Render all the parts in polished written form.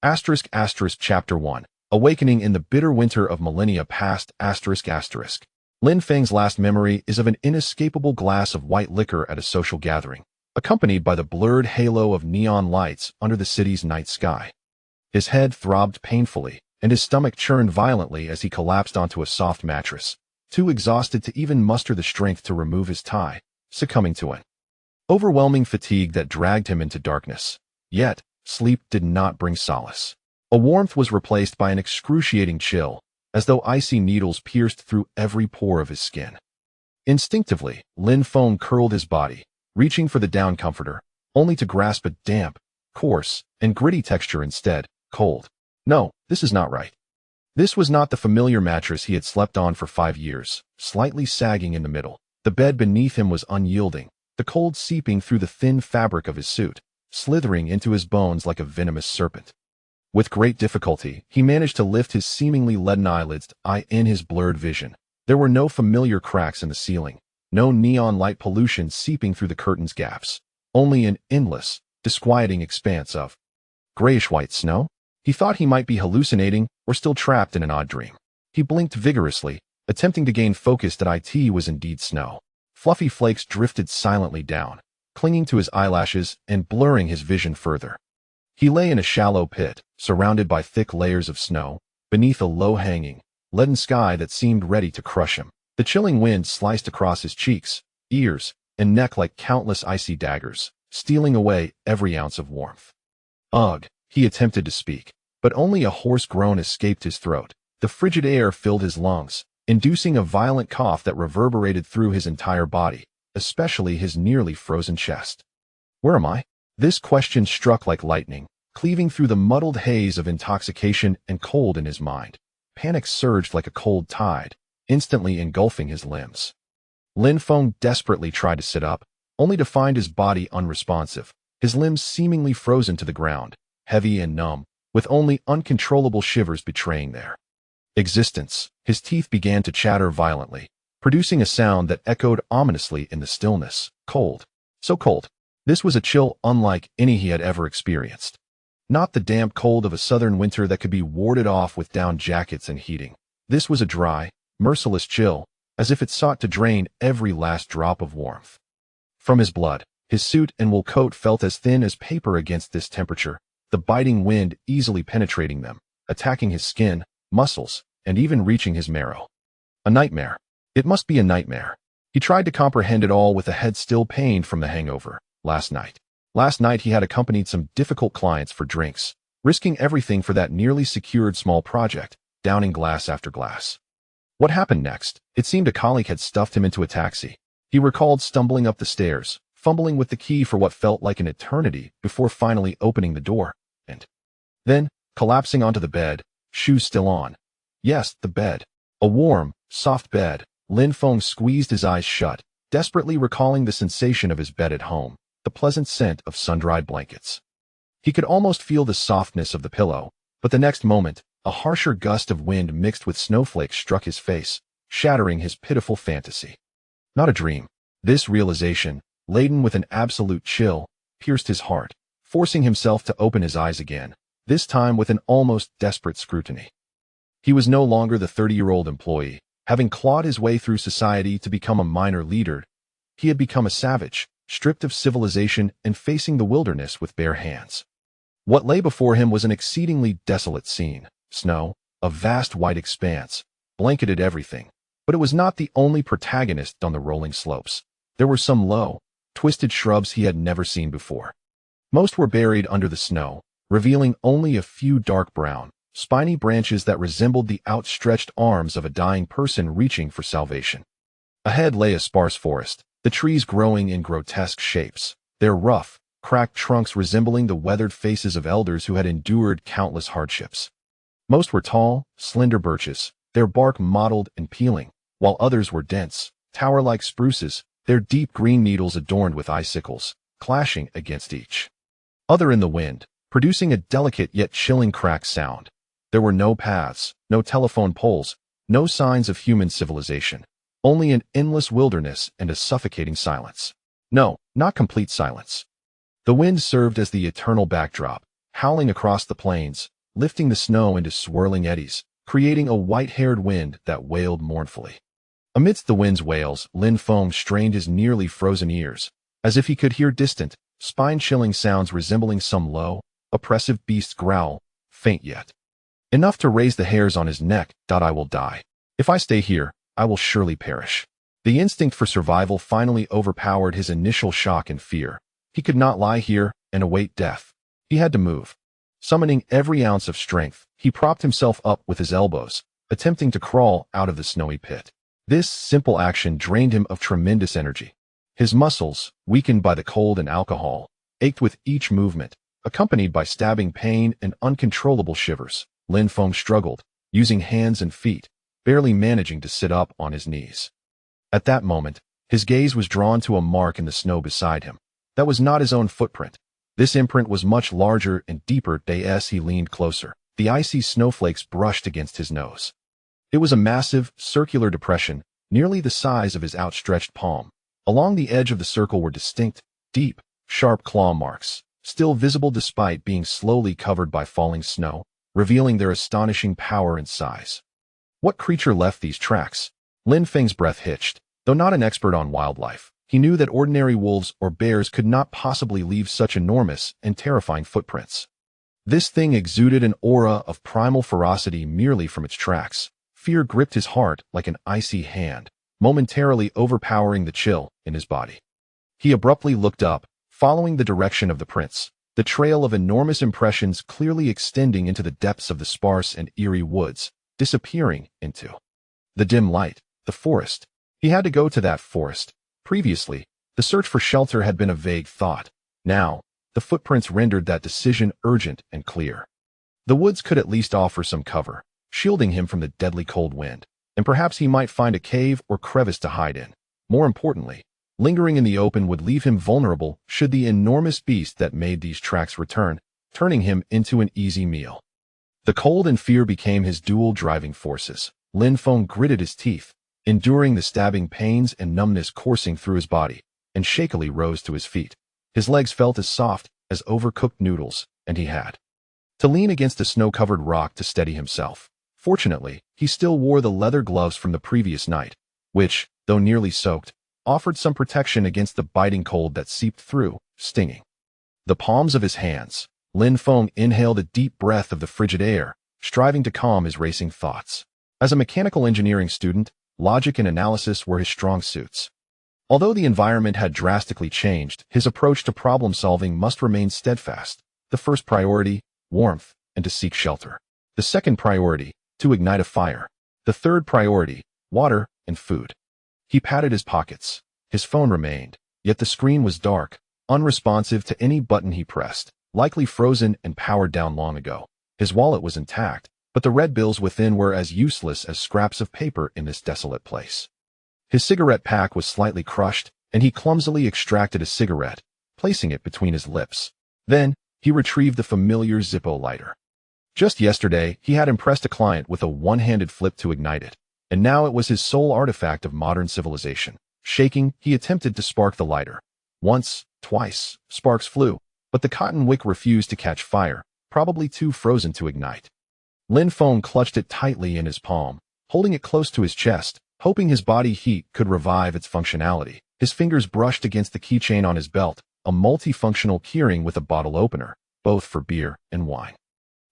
Chapter 1. Awakening in the bitter winter of millennia past. Lin Feng's last memory is of an inescapable glass of white liquor at a social gathering, accompanied by the blurred halo of neon lights under the city's night sky. His head throbbed painfully, and his stomach churned violently as he collapsed onto a soft mattress, too exhausted to even muster the strength to remove his tie, succumbing to an overwhelming fatigue that dragged him into darkness. Yet, sleep did not bring solace. A warmth was replaced by an excruciating chill, as though icy needles pierced through every pore of his skin. Instinctively, Lin Feng curled his body, reaching for the down comforter, only to grasp a damp, coarse, and gritty texture instead, cold. No, this is not right. This was not the familiar mattress he had slept on for 5 years, slightly sagging in the middle. The bed beneath him was unyielding, the cold seeping through the thin fabric of his suit, slithering into his bones like a venomous serpent. With great difficulty, he managed to lift his seemingly leaden eyelids in his blurred vision. There were no familiar cracks in the ceiling, no neon light pollution seeping through the curtain's gaps, only an endless, disquieting expanse of grayish-white snow. He thought he might be hallucinating or still trapped in an odd dream. He blinked vigorously, attempting to gain focus that it was indeed snow. Fluffy flakes drifted silently down, clinging to his eyelashes and blurring his vision further. He lay in a shallow pit, surrounded by thick layers of snow, beneath a low-hanging, leaden sky that seemed ready to crush him. The chilling wind sliced across his cheeks, ears, and neck like countless icy daggers, stealing away every ounce of warmth. Ugh, he attempted to speak, but only a hoarse groan escaped his throat. The frigid air filled his lungs, inducing a violent cough that reverberated through his entire body, especially his nearly frozen chest. Where am I? This question struck like lightning, cleaving through the muddled haze of intoxication and cold in his mind. Panic surged like a cold tide, instantly engulfing his limbs. Lin Feng desperately tried to sit up, only to find his body unresponsive, his limbs seemingly frozen to the ground, heavy and numb, with only uncontrollable shivers betraying their existence. His teeth began to chatter violently, producing a sound that echoed ominously in the stillness. Cold. So cold. This was a chill unlike any he had ever experienced. Not the damp cold of a southern winter that could be warded off with down jackets and heating. This was a dry, merciless chill, as if it sought to drain every last drop of warmth from his blood. His suit and wool coat felt as thin as paper against this temperature, the biting wind easily penetrating them, attacking his skin, muscles, and even reaching his marrow. A nightmare. It must be a nightmare. He tried to comprehend it all with a head still pained from the hangover. Last night he had accompanied some difficult clients for drinks, risking everything for that nearly secured small project, downing glass after glass. What happened next? It seemed a colleague had stuffed him into a taxi. He recalled stumbling up the stairs, fumbling with the key for what felt like an eternity before finally opening the door, and then collapsing onto the bed, shoes still on. Yes, the bed. A warm, soft bed. Lin Feng squeezed his eyes shut, desperately recalling the sensation of his bed at home, the pleasant scent of sun-dried blankets. He could almost feel the softness of the pillow, but the next moment, a harsher gust of wind mixed with snowflakes struck his face, shattering his pitiful fantasy. Not a dream. This realization, laden with an absolute chill, pierced his heart, forcing himself to open his eyes again, this time with an almost desperate scrutiny. He was no longer the 30-year-old employee, having clawed his way through society to become a minor leader. He had become a savage, stripped of civilization and facing the wilderness with bare hands. What lay before him was an exceedingly desolate scene. Snow, a vast white expanse, blanketed everything. But it was not the only protagonist on the rolling slopes. There were some low, twisted shrubs he had never seen before. Most were buried under the snow, revealing only a few dark brown, spiny branches that resembled the outstretched arms of a dying person reaching for salvation. Ahead lay a sparse forest, the trees growing in grotesque shapes, their rough, cracked trunks resembling the weathered faces of elders who had endured countless hardships. Most were tall, slender birches, their bark mottled and peeling, while others were dense, tower-like spruces, their deep green needles adorned with icicles, clashing against each other in the wind, producing a delicate yet chilling cracked sound. There were no paths, no telephone poles, no signs of human civilization, only an endless wilderness and a suffocating silence. No, not complete silence. The wind served as the eternal backdrop, howling across the plains, lifting the snow into swirling eddies, creating a white-haired wind that wailed mournfully. Amidst the wind's wails, Lin Feng strained his nearly frozen ears, as if he could hear distant, spine-chilling sounds resembling some low, oppressive beast's growl, faint yet enough to raise the hairs on his neck. I will die. If I stay here, I will surely perish. The instinct for survival finally overpowered his initial shock and fear. He could not lie here and await death. He had to move. Summoning every ounce of strength, he propped himself up with his elbows, attempting to crawl out of the snowy pit. This simple action drained him of tremendous energy. His muscles, weakened by the cold and alcohol, ached with each movement, accompanied by stabbing pain and uncontrollable shivers. Lin Feng struggled, using hands and feet, barely managing to sit up on his knees. At that moment, his gaze was drawn to a mark in the snow beside him. That was not his own footprint. This imprint was much larger and deeper. As he leaned closer, the icy snowflakes brushed against his nose. It was a massive, circular depression, nearly the size of his outstretched palm. Along the edge of the circle were distinct, deep, sharp claw marks, still visible despite being slowly covered by falling snow, revealing their astonishing power and size. What creature left these tracks? Lin Feng's breath hitched. Though not an expert on wildlife, he knew that ordinary wolves or bears could not possibly leave such enormous and terrifying footprints. This thing exuded an aura of primal ferocity merely from its tracks. Fear gripped his heart like an icy hand, momentarily overpowering the chill in his body. He abruptly looked up, following the direction of the prints, the trail of enormous impressions clearly extending into the depths of the sparse and eerie woods, disappearing into the dim light, the forest. He had to go to that forest. Previously, the search for shelter had been a vague thought. Now, the footprints rendered that decision urgent and clear. The woods could at least offer some cover, shielding him from the deadly cold wind, and perhaps he might find a cave or crevice to hide in. More importantly, lingering in the open would leave him vulnerable should the enormous beast that made these tracks return, turning him into an easy meal. The cold and fear became his dual driving forces. Lin Feng gritted his teeth, enduring the stabbing pains and numbness coursing through his body, and shakily rose to his feet. His legs felt as soft as overcooked noodles, and he had to lean against a snow-covered rock to steady himself. Fortunately, he still wore the leather gloves from the previous night, which, though nearly soaked, offered some protection against the biting cold that seeped through, stinging the palms of his hands. Lin Feng inhaled a deep breath of the frigid air, striving to calm his racing thoughts. As a mechanical engineering student, logic and analysis were his strong suits. Although the environment had drastically changed, his approach to problem-solving must remain steadfast. The first priority, warmth, and to seek shelter. The second priority, to ignite a fire. The third priority, water and food. He patted his pockets. His phone remained, yet the screen was dark, unresponsive to any button he pressed, likely frozen and powered down long ago. His wallet was intact, but the red bills within were as useless as scraps of paper in this desolate place. His cigarette pack was slightly crushed, and he clumsily extracted a cigarette, placing it between his lips. Then, he retrieved the familiar Zippo lighter. Just yesterday, he had impressed a client with a one-handed flip to ignite it, and now it was his sole artifact of modern civilization. Shaking, he attempted to spark the lighter. Once, twice, sparks flew, but the cotton wick refused to catch fire, probably too frozen to ignite. Lin Feng clutched it tightly in his palm, holding it close to his chest, hoping his body heat could revive its functionality. His fingers brushed against the keychain on his belt, a multifunctional keyring with a bottle opener, both for beer and wine.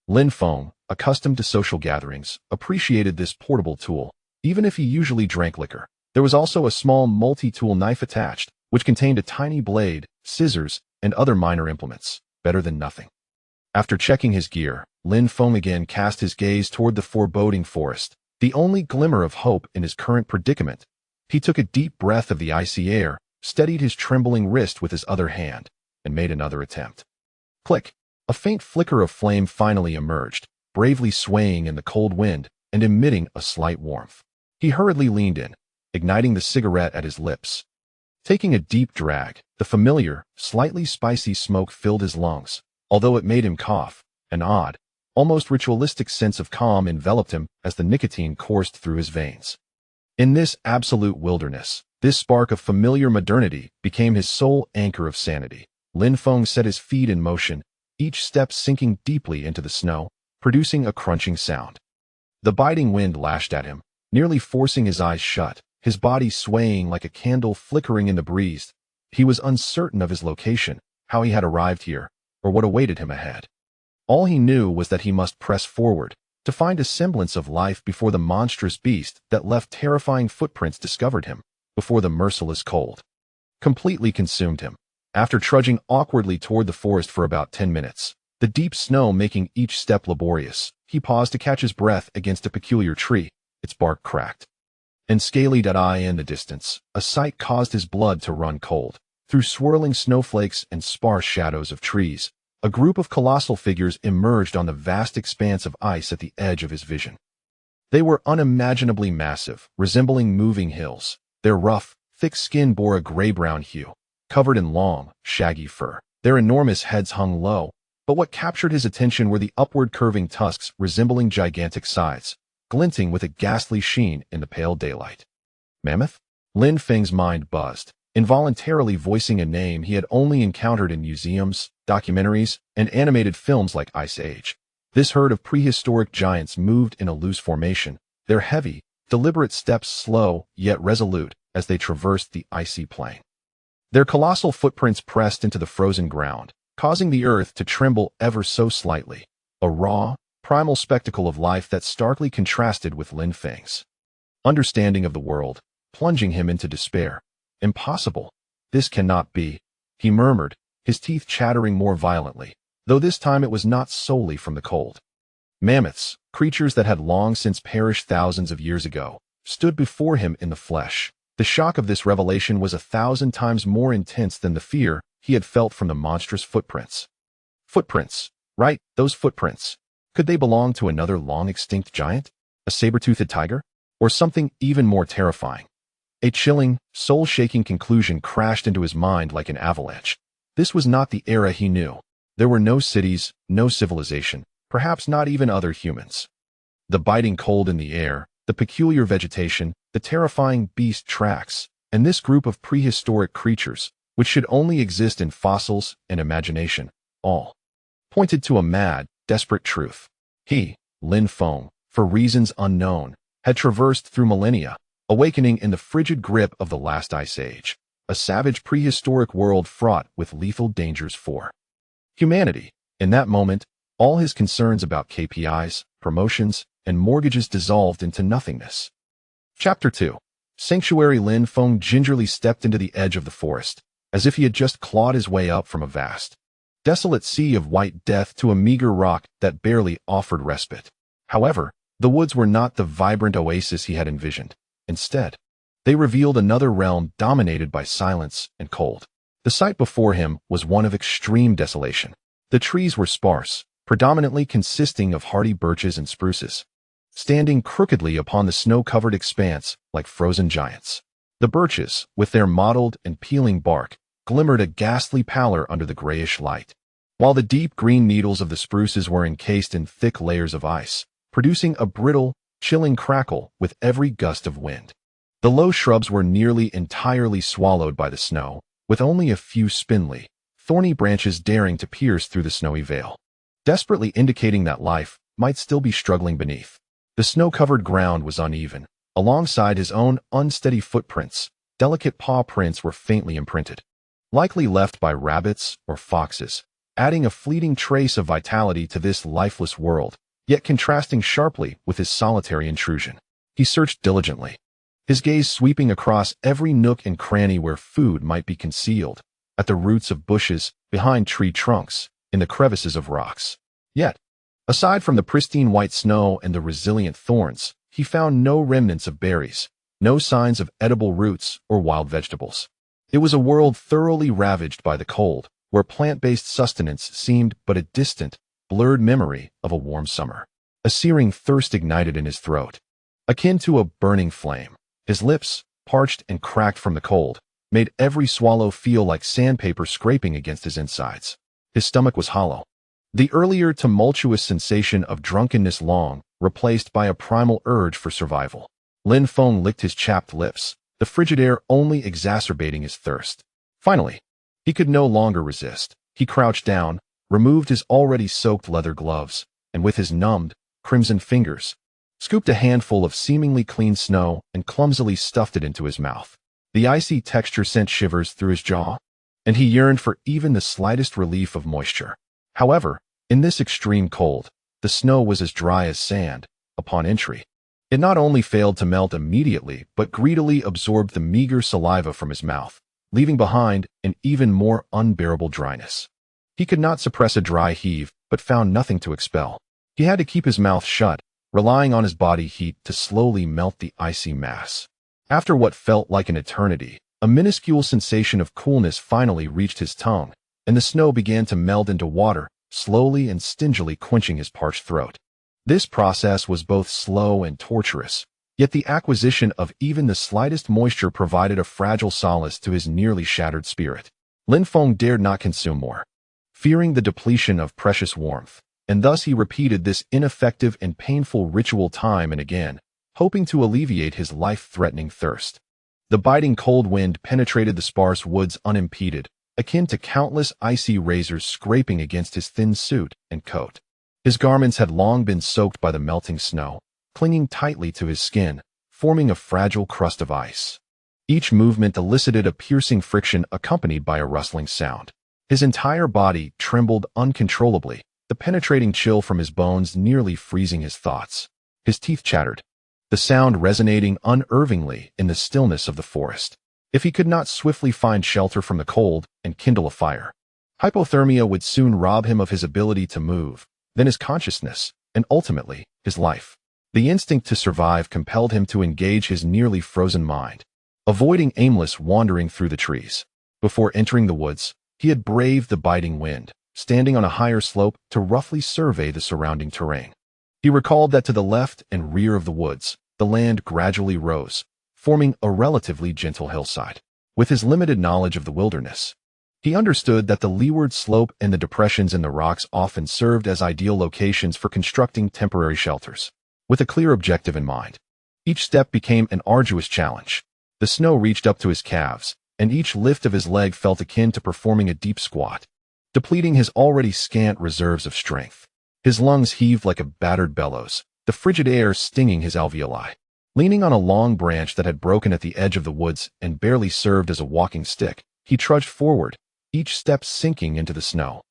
Lin Feng, accustomed to social gatherings, appreciated this portable tool, even if he usually drank liquor. There was also a small multi-tool knife attached, which contained a tiny blade, scissors, and other minor implements. Better than nothing. After checking his gear, Lin Feng again cast his gaze toward the foreboding forest, the only glimmer of hope in his current predicament. He took a deep breath of the icy air, steadied his trembling wrist with his other hand, and made another attempt. Click! A faint flicker of flame finally emerged, bravely swaying in the cold wind and emitting a slight warmth. He hurriedly leaned in, igniting the cigarette at his lips. Taking a deep drag, the familiar, slightly spicy smoke filled his lungs, although it made him cough. An odd, almost ritualistic sense of calm enveloped him as the nicotine coursed through his veins. In this absolute wilderness, this spark of familiar modernity became his sole anchor of sanity. Lin Feng set his feet in motion, each step sinking deeply into the snow, producing a crunching sound. The biting wind lashed at him, nearly forcing his eyes shut, his body swaying like a candle flickering in the breeze. He was uncertain of his location, how he had arrived here, or what awaited him ahead. All he knew was that he must press forward, to find a semblance of life before the monstrous beast that left terrifying footprints discovered him, before the merciless cold completely consumed him. After trudging awkwardly toward the forest for about 10 minutes, the deep snow making each step laborious, he paused to catch his breath against a peculiar tree, its bark cracked and scaly-eye in the distance. A sight caused his blood to run cold. Through swirling snowflakes and sparse shadows of trees, a group of colossal figures emerged on the vast expanse of ice at the edge of his vision. They were unimaginably massive, resembling moving hills. Their rough, thick skin bore a gray-brown hue, covered in long, shaggy fur. Their enormous heads hung low, but what captured his attention were the upward curving tusks resembling gigantic scythes, glinting with a ghastly sheen in the pale daylight. Mammoth? Lin Feng's mind buzzed, involuntarily voicing a name he had only encountered in museums, documentaries, and animated films like Ice Age. This herd of prehistoric giants moved in a loose formation, their heavy, deliberate steps slow yet resolute as they traversed the icy plain. Their colossal footprints pressed into the frozen ground, causing the earth to tremble ever so slightly, a raw, primal spectacle of life that starkly contrasted with Lin Feng's understanding of the world, plunging him into despair. Impossible. This cannot be, he murmured, his teeth chattering more violently, though this time it was not solely from the cold. Mammoths, creatures that had long since perished thousands of years ago, stood before him in the flesh. The shock of this revelation was 1,000 times more intense than the fear he had felt from the monstrous footprints. Footprints, right, those footprints. Could they belong to another long-extinct giant? A saber-toothed tiger? Or something even more terrifying? A chilling, soul-shaking conclusion crashed into his mind like an avalanche. This was not the era he knew. There were no cities, no civilization, perhaps not even other humans. The biting cold in the air, the peculiar vegetation, the terrifying beast tracks, and this group of prehistoric creatures, which should only exist in fossils and imagination, all pointed to a mad, desperate truth. He, Lin Feng, for reasons unknown, had traversed through millennia, awakening in the frigid grip of the last ice age, a savage prehistoric world fraught with lethal dangers for humanity. In that moment, all his concerns about KPIs, promotions, and mortgages dissolved into nothingness. Chapter 2. Sanctuary. Lin Feng gingerly stepped into the edge of the forest, as if he had just clawed his way up from a vast, desolate sea of white death to a meager rock that barely offered respite. However, the woods were not the vibrant oasis he had envisioned. Instead, they revealed another realm dominated by silence and cold. The sight before him was one of extreme desolation. The trees were sparse, predominantly consisting of hardy birches and spruces, standing crookedly upon the snow-covered expanse like frozen giants. The birches, with their mottled and peeling bark, glimmered a ghastly pallor under the grayish light, while the deep green needles of the spruces were encased in thick layers of ice, producing a brittle, chilling crackle with every gust of wind. The low shrubs were nearly entirely swallowed by the snow, with only a few spindly, thorny branches daring to pierce through the snowy veil, desperately indicating that life might still be struggling beneath. The snow-covered ground was uneven. Alongside his own unsteady footprints, delicate paw prints were faintly imprinted, likely left by rabbits or foxes, adding a fleeting trace of vitality to this lifeless world, yet contrasting sharply with his solitary intrusion. He searched diligently, his gaze sweeping across every nook and cranny where food might be concealed, at the roots of bushes, behind tree trunks, in the crevices of rocks. Yet, aside from the pristine white snow and the resilient thorns, he found no remnants of berries, no signs of edible roots or wild vegetables. It was a world thoroughly ravaged by the cold, where plant-based sustenance seemed but a distant, blurred memory of a warm summer. A searing thirst ignited in his throat, akin to a burning flame. His lips, parched and cracked from the cold, made every swallow feel like sandpaper scraping against his insides. His stomach was hollow. The earlier tumultuous sensation of drunkenness long replaced by a primal urge for survival. Lin Feng licked his chapped lips, the frigid air only exacerbating his thirst. Finally, he could no longer resist. He crouched down, removed his already soaked leather gloves, and with his numbed, crimson fingers, scooped a handful of seemingly clean snow and clumsily stuffed it into his mouth. The icy texture sent shivers through his jaw, and he yearned for even the slightest relief of moisture. However, in this extreme cold, the snow was as dry as sand. Upon entry, it not only failed to melt immediately, but greedily absorbed the meager saliva from his mouth, leaving behind an even more unbearable dryness. He could not suppress a dry heave, but found nothing to expel. He had to keep his mouth shut, relying on his body heat to slowly melt the icy mass. After what felt like an eternity, a minuscule sensation of coolness finally reached his tongue, and the snow began to melt into water, slowly and stingily quenching his parched throat. This process was both slow and torturous, yet the acquisition of even the slightest moisture provided a fragile solace to his nearly shattered spirit. Lin Feng dared not consume more, fearing the depletion of precious warmth, and thus he repeated this ineffective and painful ritual time and again, hoping to alleviate his life-threatening thirst. The biting cold wind penetrated the sparse woods unimpeded, akin to countless icy razors scraping against his thin suit and coat. His garments had long been soaked by the melting snow, clinging tightly to his skin, forming a fragile crust of ice. Each movement elicited a piercing friction accompanied by a rustling sound. His entire body trembled uncontrollably, the penetrating chill from his bones nearly freezing his thoughts. His teeth chattered, the sound resonating unervingly in the stillness of the forest. If he could not swiftly find shelter from the cold and kindle a fire, hypothermia would soon rob him of his ability to move, then his consciousness, and ultimately, his life. The instinct to survive compelled him to engage his nearly frozen mind, avoiding aimless wandering through the trees. Before entering the woods, he had braved the biting wind, standing on a higher slope to roughly survey the surrounding terrain. He recalled that to the left and rear of the woods, the land gradually rose, forming a relatively gentle hillside. With his limited knowledge of the wilderness, he understood that the leeward slope and the depressions in the rocks often served as ideal locations for constructing temporary shelters. With a clear objective in mind, each step became an arduous challenge. The snow reached up to his calves, and each lift of his leg felt akin to performing a deep squat, depleting his already scant reserves of strength. His lungs heaved like a battered bellows, the frigid air stinging his alveoli. Leaning on a long branch that had broken at the edge of the woods and barely served as a walking stick, he trudged forward, each step sinking into the snow,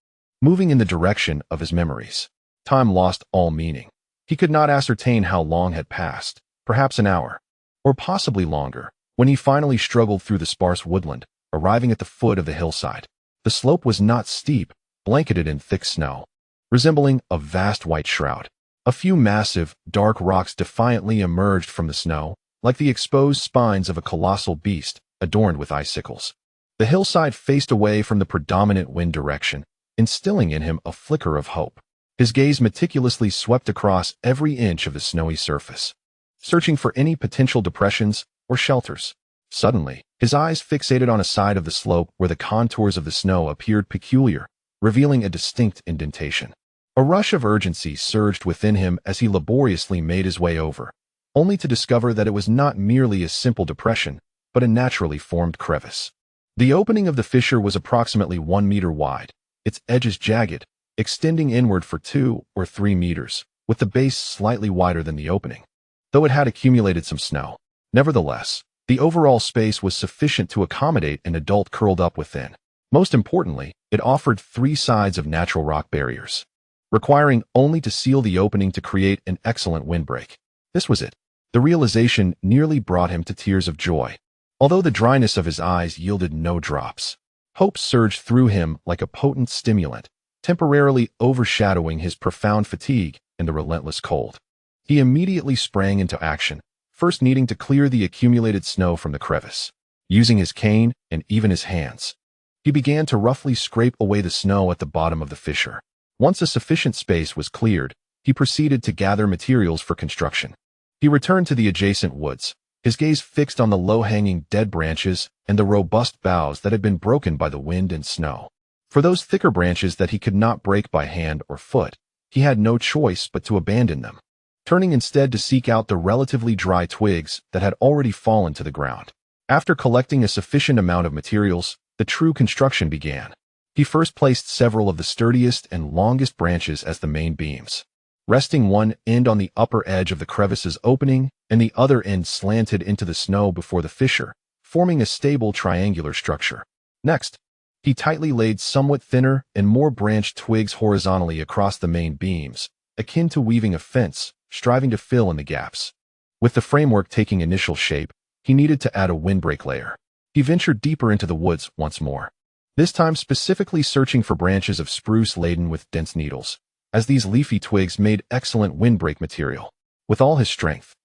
moving in the direction of his memories. Time lost all meaning. He could not ascertain how long had passed, perhaps an hour, or possibly longer, when he finally struggled through the sparse woodland, arriving at the foot of the hillside. The slope was not steep, blanketed in thick snow, resembling a vast white shroud. A few massive, dark rocks defiantly emerged from the snow, like the exposed spines of a colossal beast adorned with icicles. The hillside faced away from the predominant wind direction, instilling in him a flicker of hope. His gaze meticulously swept across every inch of the snowy surface, searching for any potential depressions or shelters. Suddenly, his eyes fixated on a side of the slope where the contours of the snow appeared peculiar, revealing a distinct indentation. A rush of urgency surged within him as he laboriously made his way over, only to discover that it was not merely a simple depression, but a naturally formed crevice. The opening of the fissure was approximately 1 meter wide, its edges jagged, extending inward for 2 or 3 meters, with the base slightly wider than the opening, though it had accumulated some snow. Nevertheless, the overall space was sufficient to accommodate an adult curled up within. Most importantly, it offered 3 sides of natural rock barriers, requiring only to seal the opening to create an excellent windbreak. This was it. The realization nearly brought him to tears of joy. Although the dryness of his eyes yielded no drops, hope surged through him like a potent stimulant, temporarily overshadowing his profound fatigue and the relentless cold. He immediately sprang into action, first needing to clear the accumulated snow from the crevice. Using his cane and even his hands, he began to roughly scrape away the snow at the bottom of the fissure. Once a sufficient space was cleared, he proceeded to gather materials for construction. He returned to the adjacent woods, his gaze fixed on the low-hanging dead branches and the robust boughs that had been broken by the wind and snow. For those thicker branches that he could not break by hand or foot, he had no choice but to abandon them, turning instead to seek out the relatively dry twigs that had already fallen to the ground. After collecting a sufficient amount of materials, the true construction began. He first placed several of the sturdiest and longest branches as the main beams, resting one end on the upper edge of the crevice's opening and the other end slanted into the snow before the fissure, forming a stable triangular structure. Next, he tightly laid somewhat thinner and more branched twigs horizontally across the main beams, akin to weaving a fence, striving to fill in the gaps. With the framework taking initial shape, he needed to add a windbreak layer. He ventured deeper into the woods once more, this time specifically searching for branches of spruce laden with dense needles, as these leafy twigs made excellent windbreak material. With all his strength,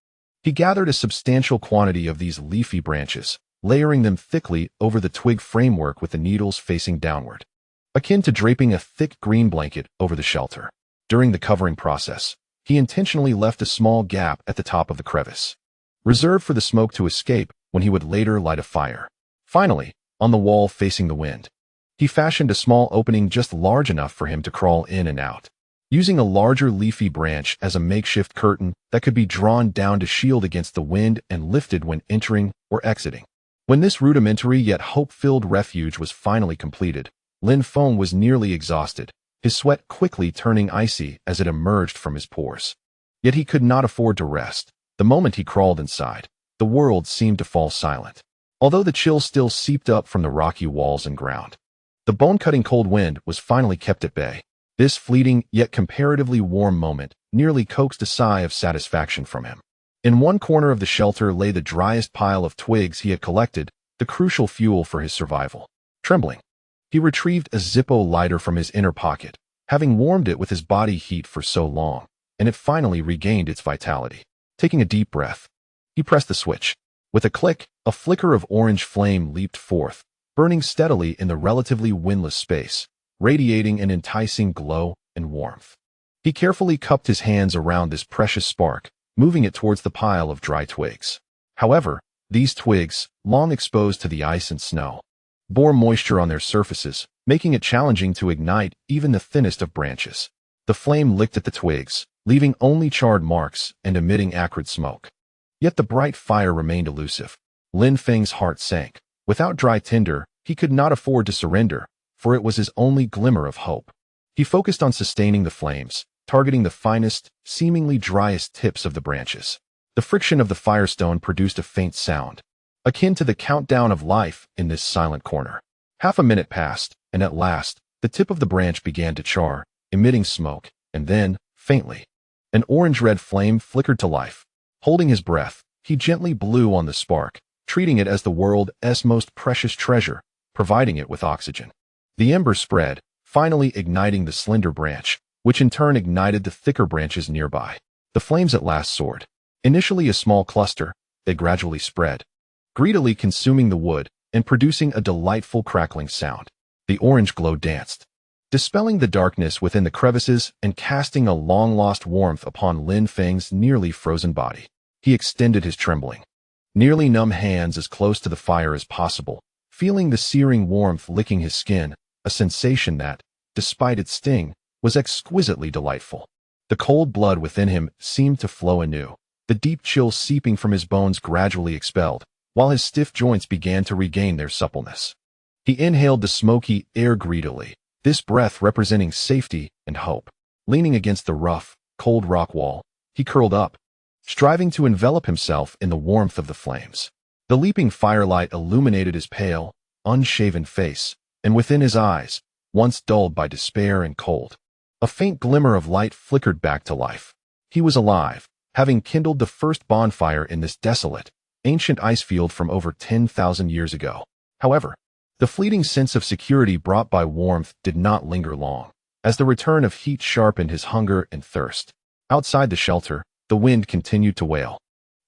he gathered a substantial quantity of these leafy branches, layering them thickly over the twig framework with the needles facing downward, akin to draping a thick green blanket over the shelter. During the covering process, he intentionally left a small gap at the top of the crevice, reserved for the smoke to escape when he would later light a fire. Finally, on the wall facing the wind, he fashioned a small opening just large enough for him to crawl in and out, using a larger leafy branch as a makeshift curtain that could be drawn down to shield against the wind and lifted when entering or exiting. When this rudimentary yet hope-filled refuge was finally completed, Lin Feng was nearly exhausted, his sweat quickly turning icy as it emerged from his pores. Yet he could not afford to rest. The moment he crawled inside, the world seemed to fall silent, although the chill still seeped up from the rocky walls and ground. The bone-cutting cold wind was finally kept at bay. This fleeting yet comparatively warm moment nearly coaxed a sigh of satisfaction from him. In one corner of the shelter lay the driest pile of twigs he had collected, the crucial fuel for his survival. Trembling, he retrieved a Zippo lighter from his inner pocket, having warmed it with his body heat for so long, and it finally regained its vitality. Taking a deep breath, he pressed the switch. With a click, a flicker of orange flame leaped forth, burning steadily in the relatively windless space, radiating an enticing glow and warmth. He carefully cupped his hands around this precious spark, moving it towards the pile of dry twigs. However, these twigs, long exposed to the ice and snow, bore moisture on their surfaces, making it challenging to ignite even the thinnest of branches. The flame licked at the twigs, leaving only charred marks and emitting acrid smoke. Yet the bright fire remained elusive. Lin Feng's heart sank. Without dry tinder, he could not afford to surrender, for it was his only glimmer of hope. He focused on sustaining the flames, targeting the finest, seemingly driest tips of the branches. The friction of the firestone produced a faint sound, akin to the countdown of life in this silent corner. Half a minute passed, and at last, the tip of the branch began to char, emitting smoke, and then, faintly, an orange-red flame flickered to life. Holding his breath, he gently blew on the spark, treating it as the world's most precious treasure, providing it with oxygen. The ember spread, finally igniting the slender branch, which in turn ignited the thicker branches nearby. The flames at last soared. Initially a small cluster, they gradually spread, greedily consuming the wood and producing a delightful crackling sound. The orange glow danced, dispelling the darkness within the crevices and casting a long-lost warmth upon Lin Feng's nearly frozen body. He extended his trembling, nearly numb hands as close to the fire as possible, feeling the searing warmth licking his skin, a sensation that, despite its sting, was exquisitely delightful. The cold blood within him seemed to flow anew, the deep chill seeping from his bones gradually expelled, while his stiff joints began to regain their suppleness. He inhaled the smoky air greedily, this breath representing safety and hope. Leaning against the rough, cold rock wall, he curled up, striving to envelop himself in the warmth of the flames. The leaping firelight illuminated his pale, unshaven face, and within his eyes, once dulled by despair and cold, a faint glimmer of light flickered back to life. He was alive, having kindled the first bonfire in this desolate, ancient ice field from over 10,000 years ago. However, the fleeting sense of security brought by warmth did not linger long, as the return of heat sharpened his hunger and thirst. Outside the shelter, the wind continued to wail,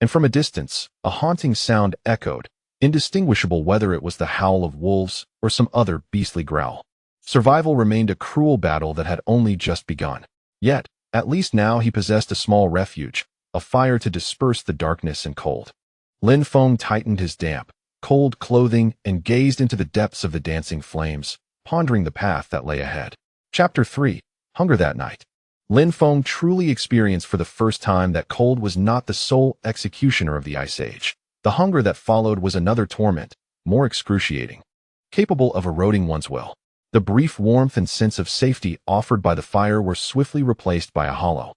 and from a distance, a haunting sound echoed, indistinguishable whether it was the howl of wolves or some other beastly growl. Survival remained a cruel battle that had only just begun. Yet, at least now he possessed a small refuge, a fire to disperse the darkness and cold. Lin Feng tightened his damp, cold clothing and gazed into the depths of the dancing flames, pondering the path that lay ahead. Chapter 3. Hunger. That night, Lin Feng truly experienced for the first time that cold was not the sole executioner of the Ice Age. The hunger that followed was another torment, more excruciating, capable of eroding one's will. The brief warmth and sense of safety offered by the fire were swiftly replaced by a hollow,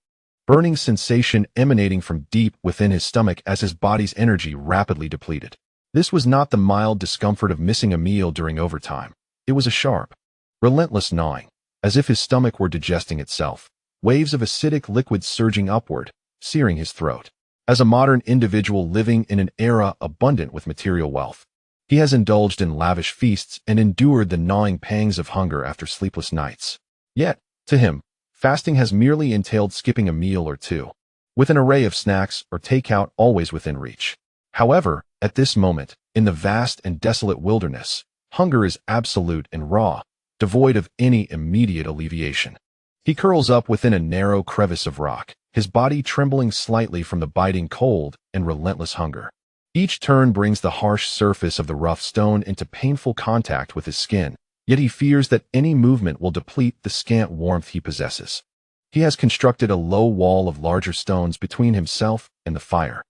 burning sensation emanating from deep within his stomach as his body's energy rapidly depleted. This was not the mild discomfort of missing a meal during overtime. It was a sharp, relentless gnawing, as if his stomach were digesting itself, waves of acidic liquid surging upward, searing his throat. As a modern individual living in an era abundant with material wealth, he has indulged in lavish feasts and endured the gnawing pangs of hunger after sleepless nights. Yet, to him, fasting has merely entailed skipping a meal or two, with an array of snacks or takeout always within reach. However, at this moment, in the vast and desolate wilderness, hunger is absolute and raw, devoid of any immediate alleviation. He curls up within a narrow crevice of rock, his body trembling slightly from the biting cold and relentless hunger. Each turn brings the harsh surface of the rough stone into painful contact with his skin, yet he fears that any movement will deplete the scant warmth he possesses. He has constructed a low wall of larger stones between himself and the fire,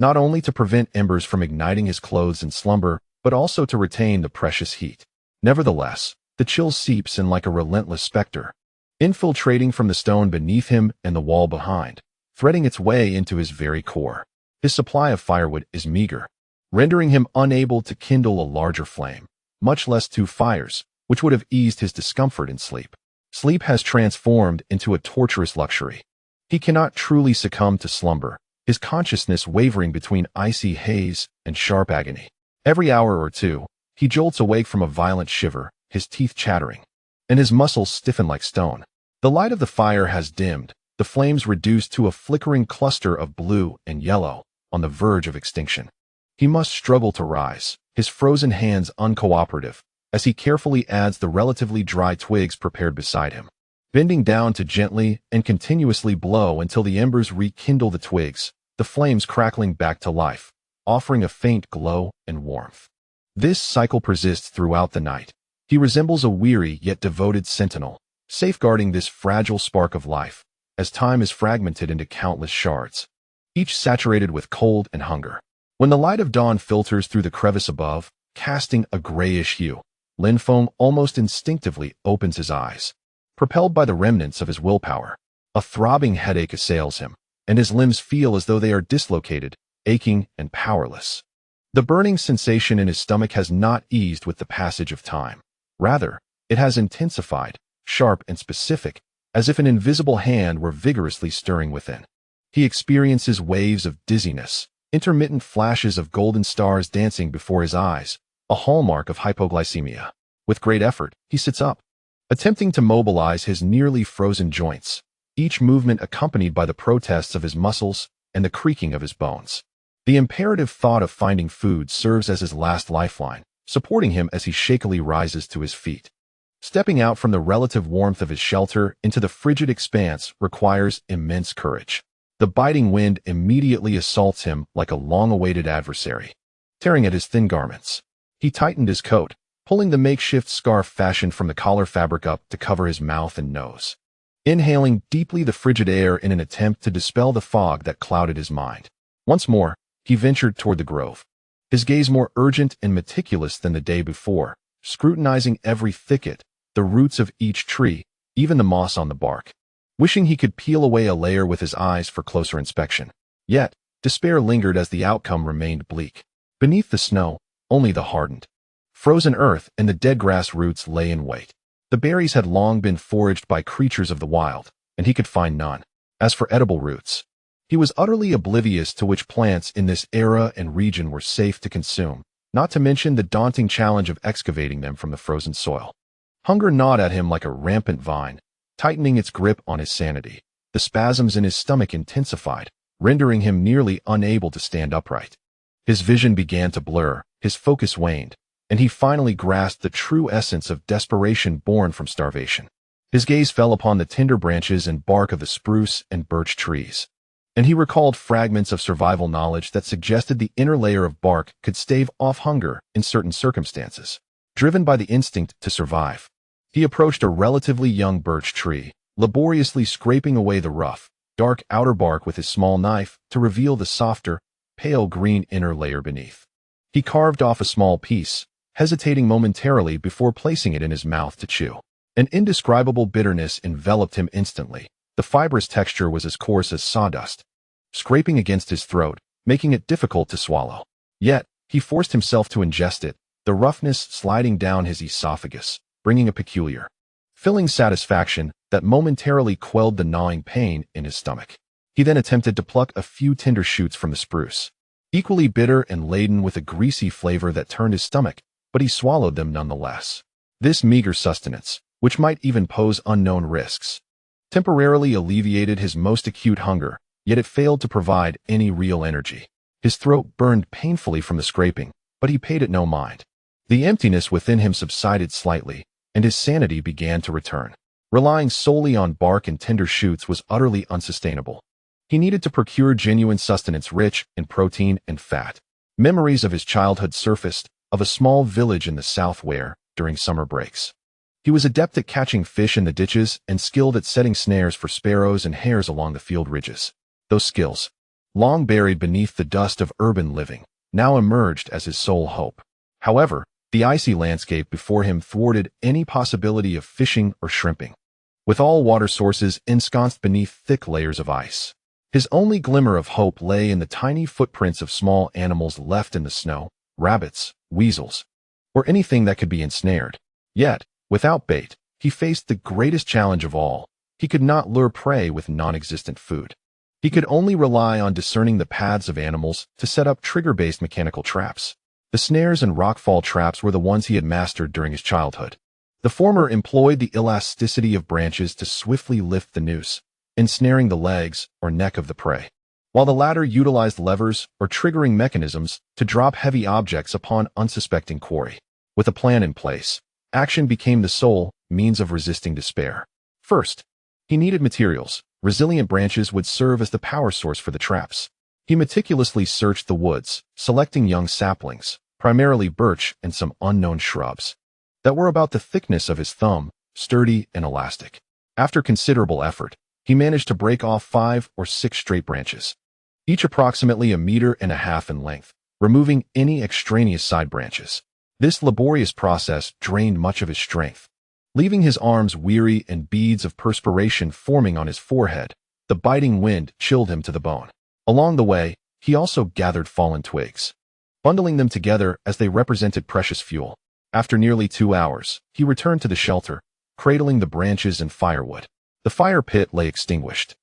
not only to prevent embers from igniting his clothes in slumber, but also to retain the precious heat. Nevertheless, the chill seeps in like a relentless specter, infiltrating from the stone beneath him and the wall behind, threading its way into his very core. His supply of firewood is meager, rendering him unable to kindle a larger flame, much less 2 fires, which would have eased his discomfort in sleep. Sleep has transformed into a torturous luxury. He cannot truly succumb to slumber, his consciousness wavering between icy haze and sharp agony. Every hour or two, he jolts awake from a violent shiver, his teeth chattering, and his muscles stiffen like stone. The light of the fire has dimmed, the flames reduced to a flickering cluster of blue and yellow, on the verge of extinction. He must struggle to rise, his frozen hands uncooperative, as he carefully adds the relatively dry twigs prepared beside him, bending down to gently and continuously blow until the embers rekindle the twigs, the flames crackling back to life, offering a faint glow and warmth. This cycle persists throughout the night. He resembles a weary yet devoted sentinel, safeguarding this fragile spark of life, as time is fragmented into countless shards, each saturated with cold and hunger. When the light of dawn filters through the crevice above, casting a grayish hue, Lin Feng almost instinctively opens his eyes. Propelled by the remnants of his willpower, a throbbing headache assails him, and his limbs feel as though they are dislocated, aching and powerless. The burning sensation in his stomach has not eased with the passage of time. Rather, it has intensified, sharp and specific, as if an invisible hand were vigorously stirring within. He experiences waves of dizziness, intermittent flashes of golden stars dancing before his eyes, a hallmark of hypoglycemia. With great effort, he sits up, attempting to mobilize his nearly frozen joints, each movement accompanied by the protests of his muscles and the creaking of his bones. The imperative thought of finding food serves as his last lifeline, supporting him as he shakily rises to his feet. Stepping out from the relative warmth of his shelter into the frigid expanse requires immense courage. The biting wind immediately assaults him like a long-awaited adversary, tearing at his thin garments. He tightened his coat, pulling the makeshift scarf fashioned from the collar fabric up to cover his mouth and nose, inhaling deeply the frigid air in an attempt to dispel the fog that clouded his mind. Once more, he ventured toward the grove, his gaze more urgent and meticulous than the day before, scrutinizing every thicket, the roots of each tree, even the moss on the bark, wishing he could peel away a layer with his eyes for closer inspection. Yet, despair lingered as the outcome remained bleak. Beneath the snow, only the hardened, frozen earth and the dead grass roots lay in wait. The berries had long been foraged by creatures of the wild, and he could find none. As for edible roots, he was utterly oblivious to which plants in this era and region were safe to consume, not to mention the daunting challenge of excavating them from the frozen soil. Hunger gnawed at him like a rampant vine, tightening its grip on his sanity. The spasms in his stomach intensified, rendering him nearly unable to stand upright. His vision began to blur, his focus waned, and he finally grasped the true essence of desperation born from starvation. His gaze fell upon the tender branches and bark of the spruce and birch trees, and he recalled fragments of survival knowledge that suggested the inner layer of bark could stave off hunger in certain circumstances. Driven by the instinct to survive, he approached a relatively young birch tree, laboriously scraping away the rough, dark outer bark with his small knife to reveal the softer, pale green inner layer beneath. He carved off a small piece, hesitating momentarily before placing it in his mouth to chew. An indescribable bitterness enveloped him instantly. The fibrous texture was as coarse as sawdust, scraping against his throat, making it difficult to swallow. Yet, he forced himself to ingest it, the roughness sliding down his esophagus, bringing a peculiar, filling satisfaction that momentarily quelled the gnawing pain in his stomach. He then attempted to pluck a few tender shoots from the spruce, equally bitter and laden with a greasy flavor that turned his stomach, but he swallowed them nonetheless. This meager sustenance, which might even pose unknown risks, temporarily alleviated his most acute hunger, yet it failed to provide any real energy. His throat burned painfully from the scraping, but he paid it no mind. The emptiness within him subsided slightly, and his sanity began to return. Relying solely on bark and tender shoots was utterly unsustainable. He needed to procure genuine sustenance rich in protein and fat. Memories of his childhood surfaced, of a small village in the south where, during summer breaks, he was adept at catching fish in the ditches and skilled at setting snares for sparrows and hares along the field ridges. Those skills, long buried beneath the dust of urban living, now emerged as his sole hope. However, the icy landscape before him thwarted any possibility of fishing or shrimping, with all water sources ensconced beneath thick layers of ice. His only glimmer of hope lay in the tiny footprints of small animals left in the snow, rabbits, weasels, or anything that could be ensnared. Yet, without bait, he faced the greatest challenge of all. He could not lure prey with non-existent food. He could only rely on discerning the paths of animals to set up trigger-based mechanical traps. The snares and rockfall traps were the ones he had mastered during his childhood. The former employed the elasticity of branches to swiftly lift the noose, ensnaring the legs or neck of the prey, while the latter utilized levers or triggering mechanisms to drop heavy objects upon unsuspecting quarry. With a plan in place, action became the sole means of resisting despair. First, he needed materials. Resilient branches would serve as the power source for the traps. He meticulously searched the woods, selecting young saplings, primarily birch and some unknown shrubs, that were about the thickness of his thumb, sturdy and elastic. After considerable effort, he managed to break off 5 or 6 straight branches, each approximately 1.5 meters in length, removing any extraneous side branches. This laborious process drained much of his strength, leaving his arms weary and beads of perspiration forming on his forehead. The biting wind chilled him to the bone. Along the way, he also gathered fallen twigs, bundling them together as they represented precious fuel. After nearly 2 hours, he returned to the shelter, cradling the branches and firewood. The fire pit lay extinguished,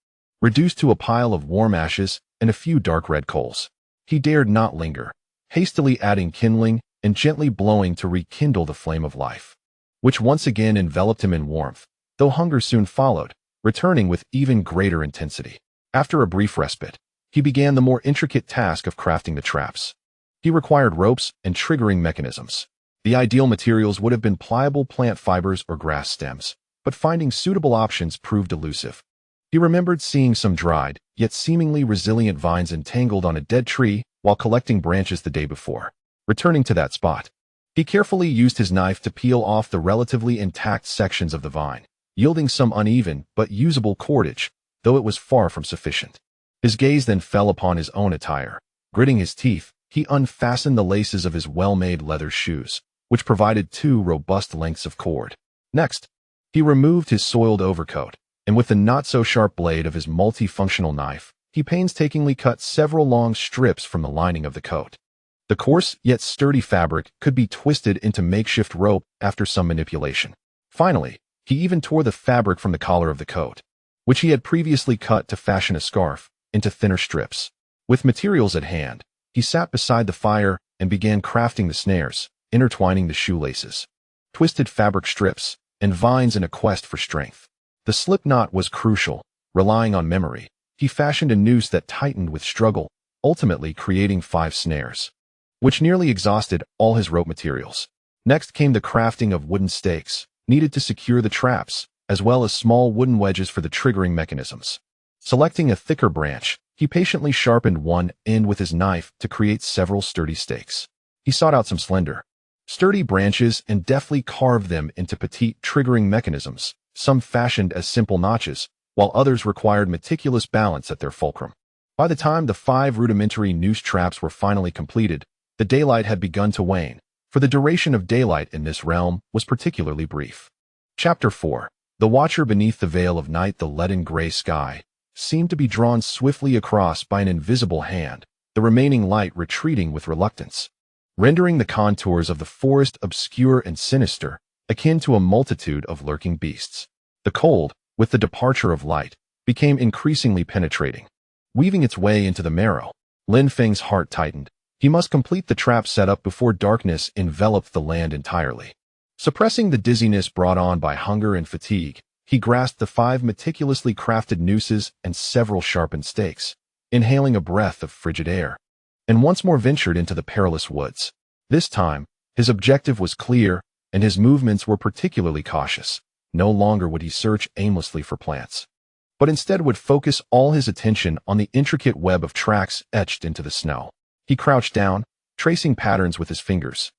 reduced to a pile of warm ashes and a few dark red coals. He dared not linger, hastily adding kindling and gently blowing to rekindle the flame of life, which once again enveloped him in warmth, though hunger soon followed, returning with even greater intensity. After a brief respite, he began the more intricate task of crafting the traps. He required ropes and triggering mechanisms. The ideal materials would have been pliable plant fibers or grass stems, but finding suitable options proved elusive. He remembered seeing some dried, yet seemingly resilient vines entangled on a dead tree while collecting branches the day before. Returning to that spot, he carefully used his knife to peel off the relatively intact sections of the vine, yielding some uneven but usable cordage, though it was far from sufficient. His gaze then fell upon his own attire. Gritting his teeth, he unfastened the laces of his well-made leather shoes, which provided 2 robust lengths of cord. Next, he removed his soiled overcoat, and with the not-so-sharp blade of his multifunctional knife, he painstakingly cut several long strips from the lining of the coat. The coarse yet sturdy fabric could be twisted into makeshift rope after some manipulation. Finally, he even tore the fabric from the collar of the coat, which he had previously cut to fashion a scarf, into thinner strips. With materials at hand, he sat beside the fire and began crafting the snares, intertwining the shoelaces, twisted fabric strips, and vines in a quest for strength. The slip knot was crucial. Relying on memory, he fashioned a noose that tightened with struggle, ultimately creating 5 snares, which nearly exhausted all his rope materials. Next came the crafting of wooden stakes, needed to secure the traps, as well as small wooden wedges for the triggering mechanisms. Selecting a thicker branch, he patiently sharpened one end with his knife to create several sturdy stakes. He sought out some slender, sturdy branches and deftly carved them into petite triggering mechanisms, some fashioned as simple notches, while others required meticulous balance at their fulcrum. By the time the 5 rudimentary noose traps were finally completed, the daylight had begun to wane. for the duration of daylight in this realm was particularly brief. Chapter 4. The Watcher beneath the veil of night. The leaden gray sky seemed to be drawn swiftly across by an invisible hand, the remaining light retreating with reluctance, rendering the contours of the forest obscure and sinister, akin to a multitude of lurking beasts. The cold, with the departure of light, became increasingly penetrating, weaving its way into the marrow. Lin Feng's heart tightened. He must complete the trap set up before darkness enveloped the land entirely. Suppressing the dizziness brought on by hunger and fatigue, he grasped the 5 meticulously crafted nooses and several sharpened stakes, inhaling a breath of frigid air, and once more ventured into the perilous woods. This time, his objective was clear, and his movements were particularly cautious. No longer would he search aimlessly for plants, but instead would focus all his attention on the intricate web of tracks etched into the snow. He crouched down, tracing patterns with his fingers,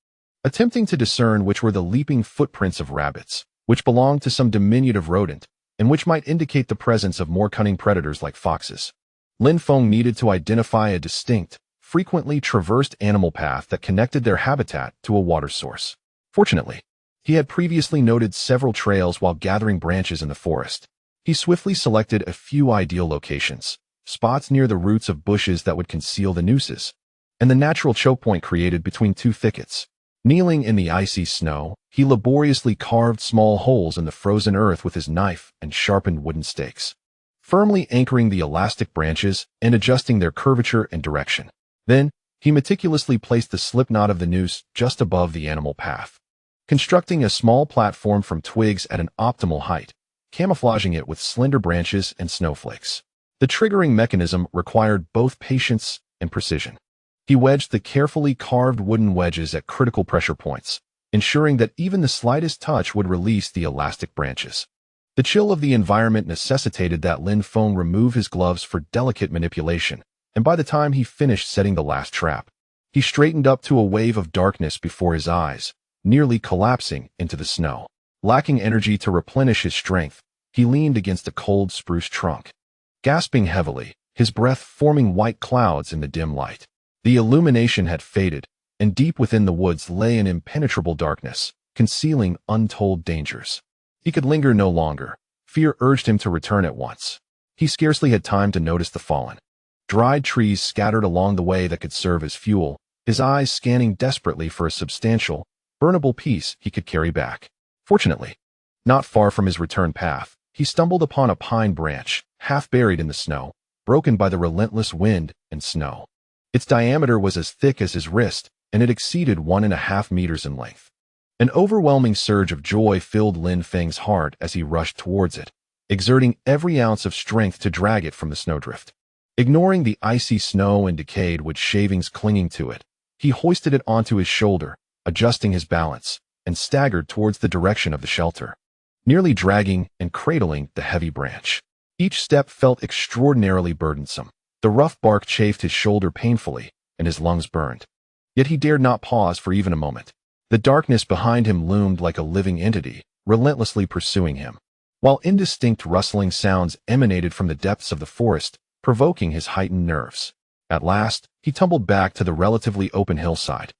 attempting to discern which were the leaping footprints of rabbits, which belonged to some diminutive rodent, and which might indicate the presence of more cunning predators like foxes. Lin Feng needed to identify a distinct, frequently traversed animal path that connected their habitat to a water source. Fortunately, he had previously noted several trails while gathering branches in the forest. He swiftly selected a few ideal locations, spots near the roots of bushes that would conceal the nooses, and the natural choke point created between 2 thickets. Kneeling in the icy snow, he laboriously carved small holes in the frozen earth with his knife and sharpened wooden stakes, firmly anchoring the elastic branches and adjusting their curvature and direction. Then, he meticulously placed the slipknot of the noose just above the animal path, constructing a small platform from twigs at an optimal height, camouflaging it with slender branches and snowflakes. The triggering mechanism required both patience and precision. He wedged the carefully carved wooden wedges at critical pressure points, ensuring that even the slightest touch would release the elastic branches. The chill of the environment necessitated that Lin Feng remove his gloves for delicate manipulation, and by the time he finished setting the last trap, he straightened up to a wave of darkness before his eyes, nearly collapsing into the snow. Lacking energy to replenish his strength, he leaned against a cold spruce trunk, gasping heavily, his breath forming white clouds in the dim light. The illumination had faded, and deep within the woods lay an impenetrable darkness, concealing untold dangers. He could linger no longer. Fear urged him to return at once. He scarcely had time to notice the fallen, dried trees scattered along the way that could serve as fuel, his eyes scanning desperately for a substantial, burnable piece he could carry back. Fortunately, not far from his return path, he stumbled upon a pine branch, half buried in the snow, broken by the relentless wind and snow. Its diameter was as thick as his wrist, and it exceeded 1.5 meters in length. An overwhelming surge of joy filled Lin Feng's heart as he rushed towards it, exerting every ounce of strength to drag it from the snowdrift. Ignoring the icy snow and decayed wood shavings clinging to it, he hoisted it onto his shoulder, adjusting his balance, and staggered towards the direction of the shelter, nearly dragging and cradling the heavy branch. Each step felt extraordinarily burdensome. The rough bark chafed his shoulder painfully, and his lungs burned. Yet he dared not pause for even a moment. The darkness behind him loomed like a living entity, relentlessly pursuing him, while indistinct rustling sounds emanated from the depths of the forest, provoking his heightened nerves. At last, he tumbled back to the relatively open hillside,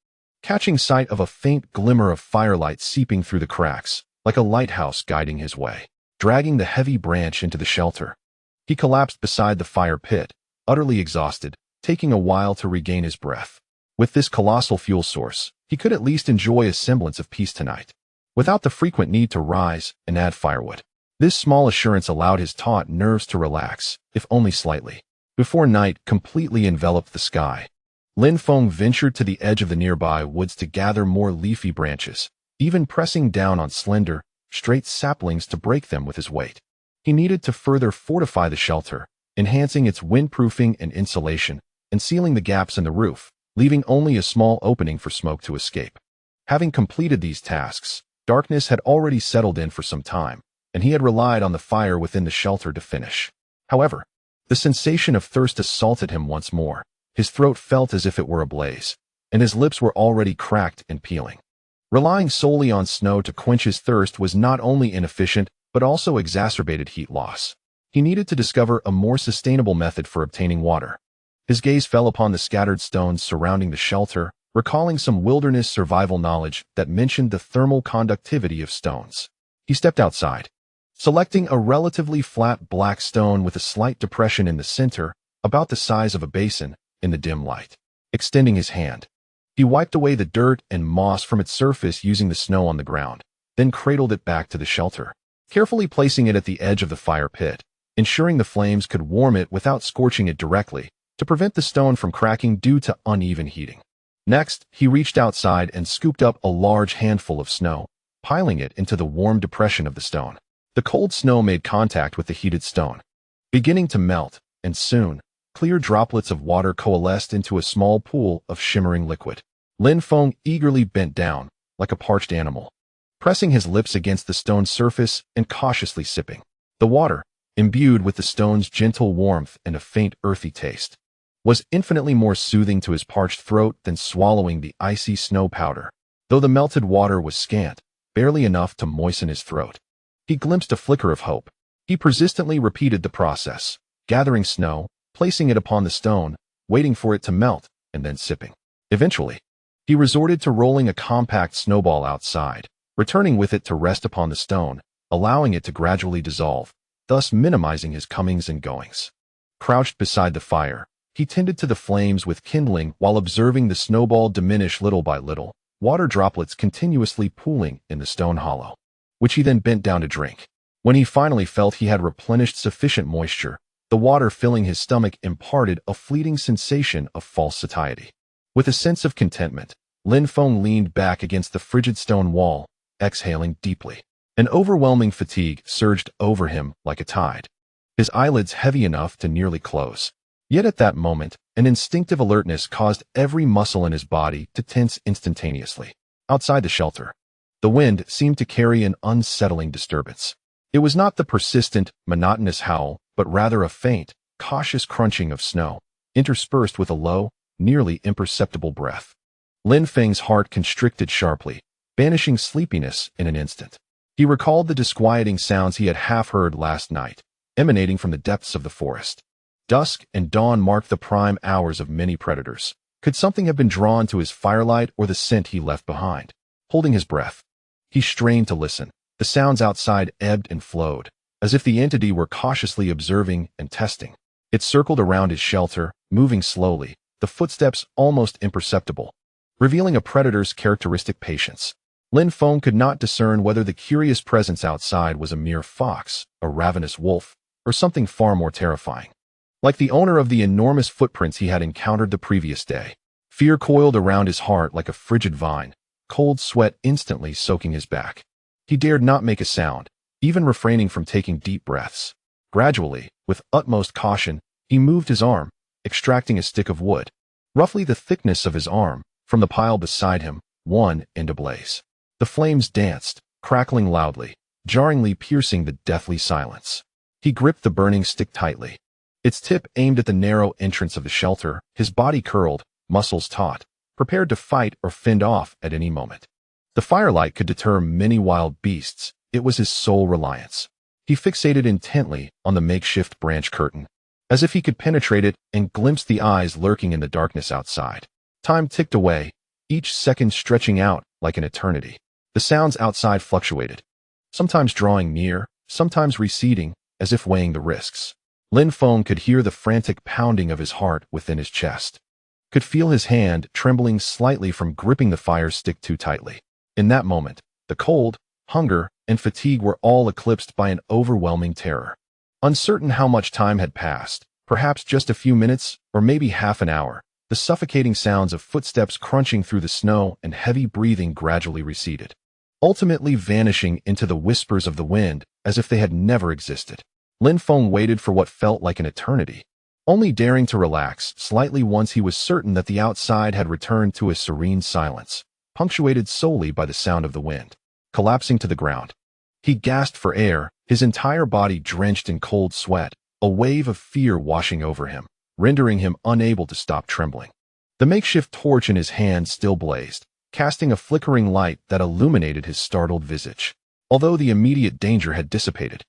catching sight of a faint glimmer of firelight seeping through the cracks, like a lighthouse guiding his way. Dragging the heavy branch into the shelter, he collapsed beside the fire pit, utterly exhausted, taking a while to regain his breath. With this colossal fuel source, he could at least enjoy a semblance of peace tonight, without the frequent need to rise and add firewood. This small assurance allowed his taut nerves to relax, if only slightly. Before night completely enveloped the sky, Lin Feng ventured to the edge of the nearby woods to gather more leafy branches, even pressing down on slender, straight saplings to break them with his weight. He needed to further fortify the shelter, enhancing its windproofing and insulation, and sealing the gaps in the roof, leaving only a small opening for smoke to escape. Having completed these tasks, darkness had already settled in for some time, and he had relied on the fire within the shelter to finish. However, the sensation of thirst assaulted him once more. His throat felt as if it were ablaze, and his lips were already cracked and peeling. Relying solely on snow to quench his thirst was not only inefficient, but also exacerbated heat loss. He needed to discover a more sustainable method for obtaining water. His gaze fell upon the scattered stones surrounding the shelter, recalling some wilderness survival knowledge that mentioned the thermal conductivity of stones. He stepped outside, selecting a relatively flat black stone with a slight depression in the center, about the size of a basin, in the dim light. Extending his hand, he wiped away the dirt and moss from its surface using the snow on the ground, then cradled it back to the shelter, carefully placing it at the edge of the fire pit, ensuring the flames could warm it without scorching it directly, to prevent the stone from cracking due to uneven heating. Next, he reached outside and scooped up a large handful of snow, piling it into the warm depression of the stone. The cold snow made contact with the heated stone, beginning to melt, and soon, clear droplets of water coalesced into a small pool of shimmering liquid. Lin Feng eagerly bent down, like a parched animal, pressing his lips against the stone's surface and cautiously sipping. The water, imbued with the stone's gentle warmth and a faint earthy taste, was infinitely more soothing to his parched throat than swallowing the icy snow powder. Though the melted water was scant, barely enough to moisten his throat, he glimpsed a flicker of hope. He persistently repeated the process, gathering snow, placing it upon the stone, waiting for it to melt, and then sipping. Eventually, he resorted to rolling a compact snowball outside, returning with it to rest upon the stone, allowing it to gradually dissolve, thus minimizing his comings and goings. Crouched beside the fire, he tended to the flames with kindling while observing the snowball diminish little by little, water droplets continuously pooling in the stone hollow, which he then bent down to drink. When he finally felt he had replenished sufficient moisture, the water filling his stomach imparted a fleeting sensation of false satiety. With a sense of contentment, Lin Feng leaned back against the frigid stone wall, exhaling deeply. An overwhelming fatigue surged over him like a tide, his eyelids heavy enough to nearly close. Yet at that moment, an instinctive alertness caused every muscle in his body to tense instantaneously. Outside the shelter, the wind seemed to carry an unsettling disturbance. It was not the persistent, monotonous howl, but rather a faint, cautious crunching of snow, interspersed with a low, nearly imperceptible breath. Lin Feng's heart constricted sharply, banishing sleepiness in an instant. He recalled the disquieting sounds he had half heard last night, emanating from the depths of the forest. Dusk and dawn marked the prime hours of many predators. Could something have been drawn to his firelight or the scent he left behind? Holding his breath, he strained to listen. The sounds outside ebbed and flowed, as if the entity were cautiously observing and testing. It circled around his shelter, moving slowly, the footsteps almost imperceptible, revealing a predator's characteristic patience. Lin Feng could not discern whether the curious presence outside was a mere fox, a ravenous wolf, or something far more terrifying. Like the owner of the enormous footprints he had encountered the previous day, fear coiled around his heart like a frigid vine, cold sweat instantly soaking his back. He dared not make a sound, even refraining from taking deep breaths. Gradually, with utmost caution, he moved his arm, extracting a stick of wood, roughly the thickness of his arm, from the pile beside him, one end ablaze. The flames danced, crackling loudly, jarringly piercing the deathly silence. He gripped the burning stick tightly, its tip aimed at the narrow entrance of the shelter, his body curled, muscles taut, prepared to fight or fend off at any moment. The firelight could deter many wild beasts. It was his sole reliance. He fixated intently on the makeshift branch curtain, as if he could penetrate it and glimpse the eyes lurking in the darkness outside. Time ticked away, each second stretching out like an eternity. The sounds outside fluctuated, sometimes drawing near, sometimes receding, as if weighing the risks. Lin Feng could hear the frantic pounding of his heart within his chest, could feel his hand trembling slightly from gripping the fire stick too tightly. In that moment, the cold, hunger, and fatigue were all eclipsed by an overwhelming terror. Uncertain how much time had passed, perhaps just a few minutes, or maybe half an hour, the suffocating sounds of footsteps crunching through the snow and heavy breathing gradually receded, ultimately vanishing into the whispers of the wind as if they had never existed. Lin Feng waited for what felt like an eternity, only daring to relax slightly once he was certain that the outside had returned to a serene silence, punctuated solely by the sound of the wind. Collapsing to the ground, he gasped for air, his entire body drenched in cold sweat, a wave of fear washing over him, rendering him unable to stop trembling. The makeshift torch in his hand still blazed, casting a flickering light that illuminated his startled visage. Although the immediate danger had dissipated,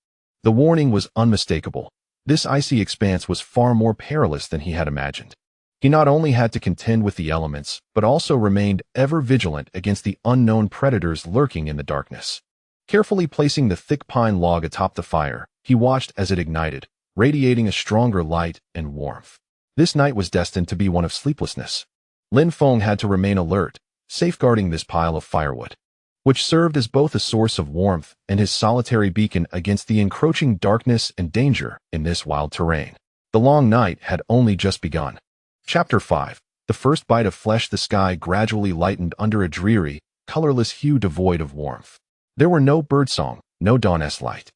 the warning was unmistakable. This icy expanse was far more perilous than he had imagined. He not only had to contend with the elements, but also remained ever vigilant against the unknown predators lurking in the darkness. Carefully placing the thick pine log atop the fire, he watched as it ignited, radiating a stronger light and warmth. This night was destined to be one of sleeplessness. Lin Feng had to remain alert, safeguarding this pile of firewood, which served as both a source of warmth and his solitary beacon against the encroaching darkness and danger in this wild terrain. The long night had only just begun. Chapter 5. The first bite of flesh. The sky gradually lightened under a dreary, colorless hue devoid of warmth. There were no birdsong, no dawn-esque light.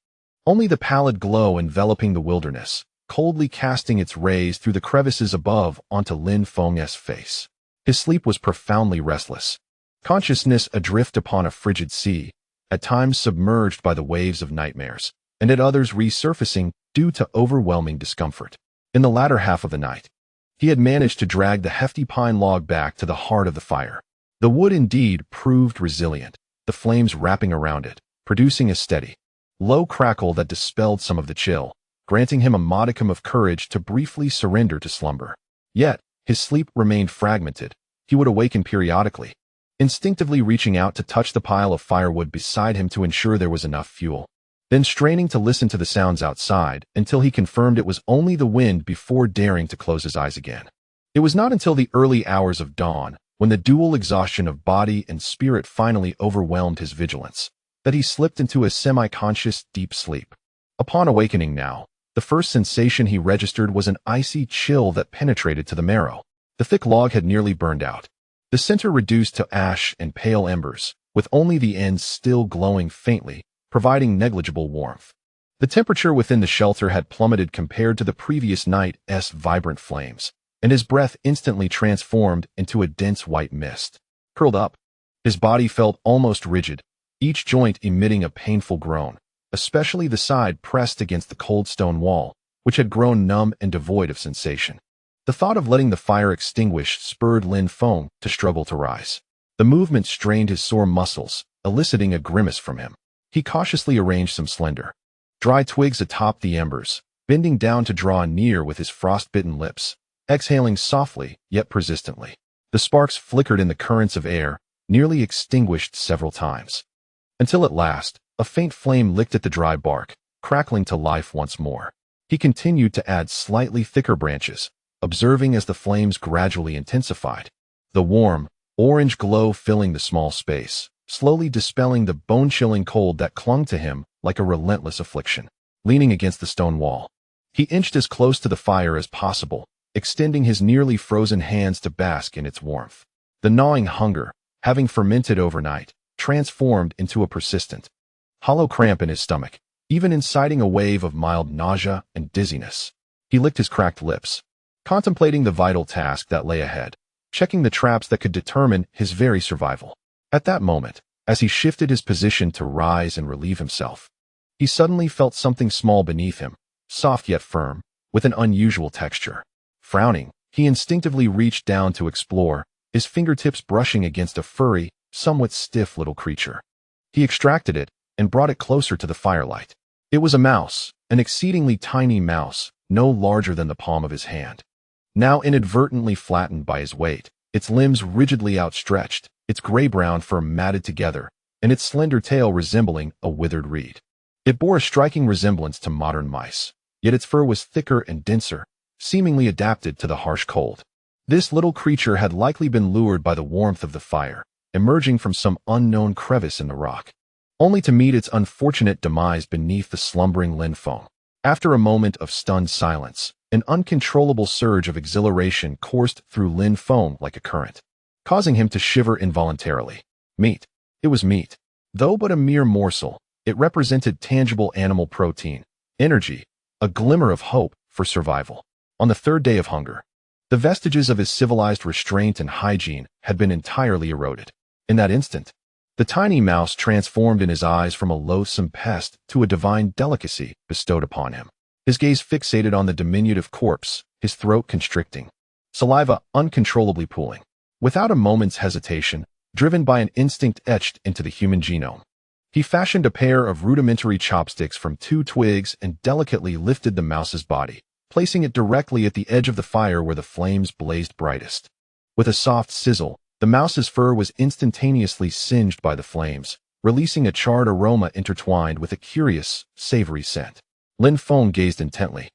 Only the pallid glow enveloping the wilderness, coldly casting its rays through the crevices above onto Lin Feng's face. His sleep was profoundly restless. Consciousness adrift upon a frigid sea, at times submerged by the waves of nightmares, and at others resurfacing due to overwhelming discomfort. In the latter half of the night, he had managed to drag the hefty pine log back to the heart of the fire. The wood indeed proved resilient, the flames wrapping around it, producing a steady, low crackle that dispelled some of the chill, granting him a modicum of courage to briefly surrender to slumber. Yet, his sleep remained fragmented. He would awaken periodically, instinctively reaching out to touch the pile of firewood beside him to ensure there was enough fuel, then straining to listen to the sounds outside until he confirmed it was only the wind before daring to close his eyes again. It was not until the early hours of dawn, when the dual exhaustion of body and spirit finally overwhelmed his vigilance, that he slipped into a semi-conscious deep sleep. Upon awakening now, the first sensation he registered was an icy chill that penetrated to the marrow. The thick log had nearly burned out, the center reduced to ash and pale embers, with only the ends still glowing faintly, providing negligible warmth. The temperature within the shelter had plummeted compared to the previous night's vibrant flames, and his breath instantly transformed into a dense white mist. Curled up, his body felt almost rigid, each joint emitting a painful groan, especially the side pressed against the cold stone wall, which had grown numb and devoid of sensation. The thought of letting the fire extinguish spurred Lin Feng to struggle to rise. The movement strained his sore muscles, eliciting a grimace from him. He cautiously arranged some slender, dry twigs atop the embers, bending down to draw near with his frost-bitten lips, exhaling softly yet persistently. The sparks flickered in the currents of air, nearly extinguished several times, until at last, a faint flame licked at the dry bark, crackling to life once more. He continued to add slightly thicker branches, observing as the flames gradually intensified, the warm, orange glow filling the small space, slowly dispelling the bone-chilling cold that clung to him like a relentless affliction. Leaning against the stone wall, he inched as close to the fire as possible, extending his nearly frozen hands to bask in its warmth. The gnawing hunger, having fermented overnight, transformed into a persistent, hollow cramp in his stomach, even inciting a wave of mild nausea and dizziness. He licked his cracked lips, contemplating the vital task that lay ahead, checking the traps that could determine his very survival. At that moment, as he shifted his position to rise and relieve himself, he suddenly felt something small beneath him, soft yet firm, with an unusual texture. Frowning, he instinctively reached down to explore, his fingertips brushing against a furry, somewhat stiff little creature. He extracted it and brought it closer to the firelight. It was a mouse, an exceedingly tiny mouse, no larger than the palm of his hand. Now inadvertently flattened by his weight, its limbs rigidly outstretched, its gray-brown fur matted together, and its slender tail resembling a withered reed. It bore a striking resemblance to modern mice, yet its fur was thicker and denser, seemingly adapted to the harsh cold. This little creature had likely been lured by the warmth of the fire, emerging from some unknown crevice in the rock, only to meet its unfortunate demise beneath the slumbering Lin Feng. After a moment of stunned silence, an uncontrollable surge of exhilaration coursed through Lin Feng like a current, causing him to shiver involuntarily. Meat. It was meat. Though but a mere morsel, it represented tangible animal protein, energy, a glimmer of hope for survival. On the third day of hunger, the vestiges of his civilized restraint and hygiene had been entirely eroded. In that instant, the tiny mouse transformed in his eyes from a loathsome pest to a divine delicacy bestowed upon him. His gaze fixated on the diminutive corpse, his throat constricting, saliva uncontrollably pooling. Without a moment's hesitation, driven by an instinct etched into the human genome, he fashioned a pair of rudimentary chopsticks from 2 twigs and delicately lifted the mouse's body, placing it directly at the edge of the fire where the flames blazed brightest. With a soft sizzle, the mouse's fur was instantaneously singed by the flames, releasing a charred aroma intertwined with a curious, savory scent. Lin Feng gazed intently,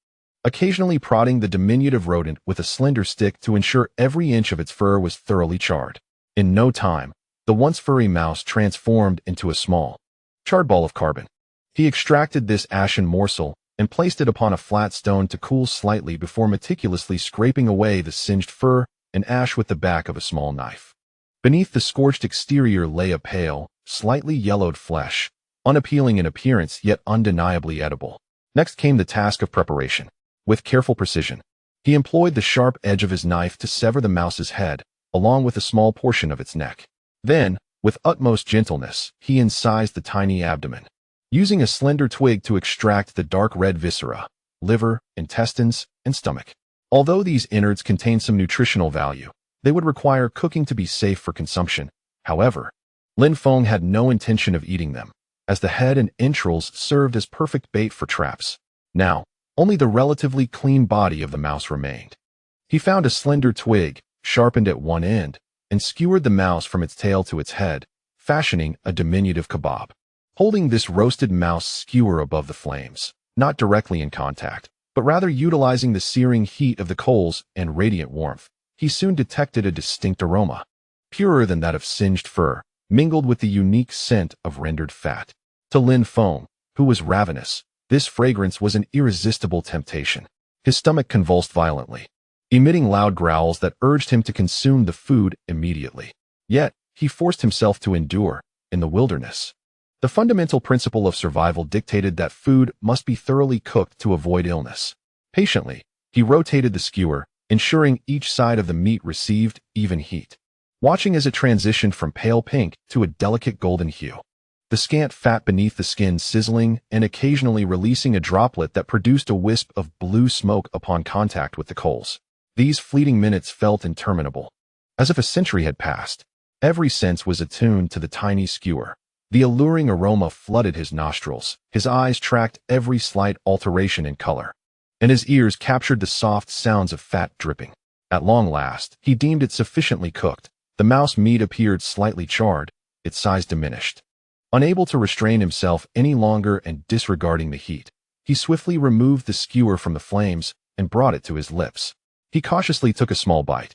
occasionally prodding the diminutive rodent with a slender stick to ensure every inch of its fur was thoroughly charred. In no time, the once furry mouse transformed into a small, charred ball of carbon. He extracted this ashen morsel and placed it upon a flat stone to cool slightly before meticulously scraping away the singed fur and ash with the back of a small knife. Beneath the scorched exterior lay a pale, slightly yellowed flesh, unappealing in appearance yet undeniably edible. Next came the task of preparation. With careful precision, he employed the sharp edge of his knife to sever the mouse's head, along with a small portion of its neck. Then, with utmost gentleness, he incised the tiny abdomen, using a slender twig to extract the dark red viscera, liver, intestines, and stomach. Although these innards contain some nutritional value, they would require cooking to be safe for consumption. However, Lin Feng had no intention of eating them, as the head and entrails served as perfect bait for traps. Now, only the relatively clean body of the mouse remained. He found a slender twig, sharpened at one end, and skewered the mouse from its tail to its head, fashioning a diminutive kebab. Holding this roasted mouse skewer above the flames, not directly in contact, but rather utilizing the searing heat of the coals and radiant warmth, he soon detected a distinct aroma, purer than that of singed fur, mingled with the unique scent of rendered fat. To Lin Feng, who was ravenous, this fragrance was an irresistible temptation. His stomach convulsed violently, emitting loud growls that urged him to consume the food immediately. Yet, he forced himself to endure. In the wilderness, the fundamental principle of survival dictated that food must be thoroughly cooked to avoid illness. Patiently, he rotated the skewer, ensuring each side of the meat received even heat, watching as it transitioned from pale pink to a delicate golden hue, the scant fat beneath the skin sizzling and occasionally releasing a droplet that produced a wisp of blue smoke upon contact with the coals. These fleeting minutes felt interminable, as if a century had passed. Every sense was attuned to the tiny skewer. The alluring aroma flooded his nostrils, his eyes tracked every slight alteration in color, and his ears captured the soft sounds of fat dripping. At long last, he deemed it sufficiently cooked. The mouse meat appeared slightly charred, its size diminished. Unable to restrain himself any longer and disregarding the heat, he swiftly removed the skewer from the flames and brought it to his lips. He cautiously took a small bite.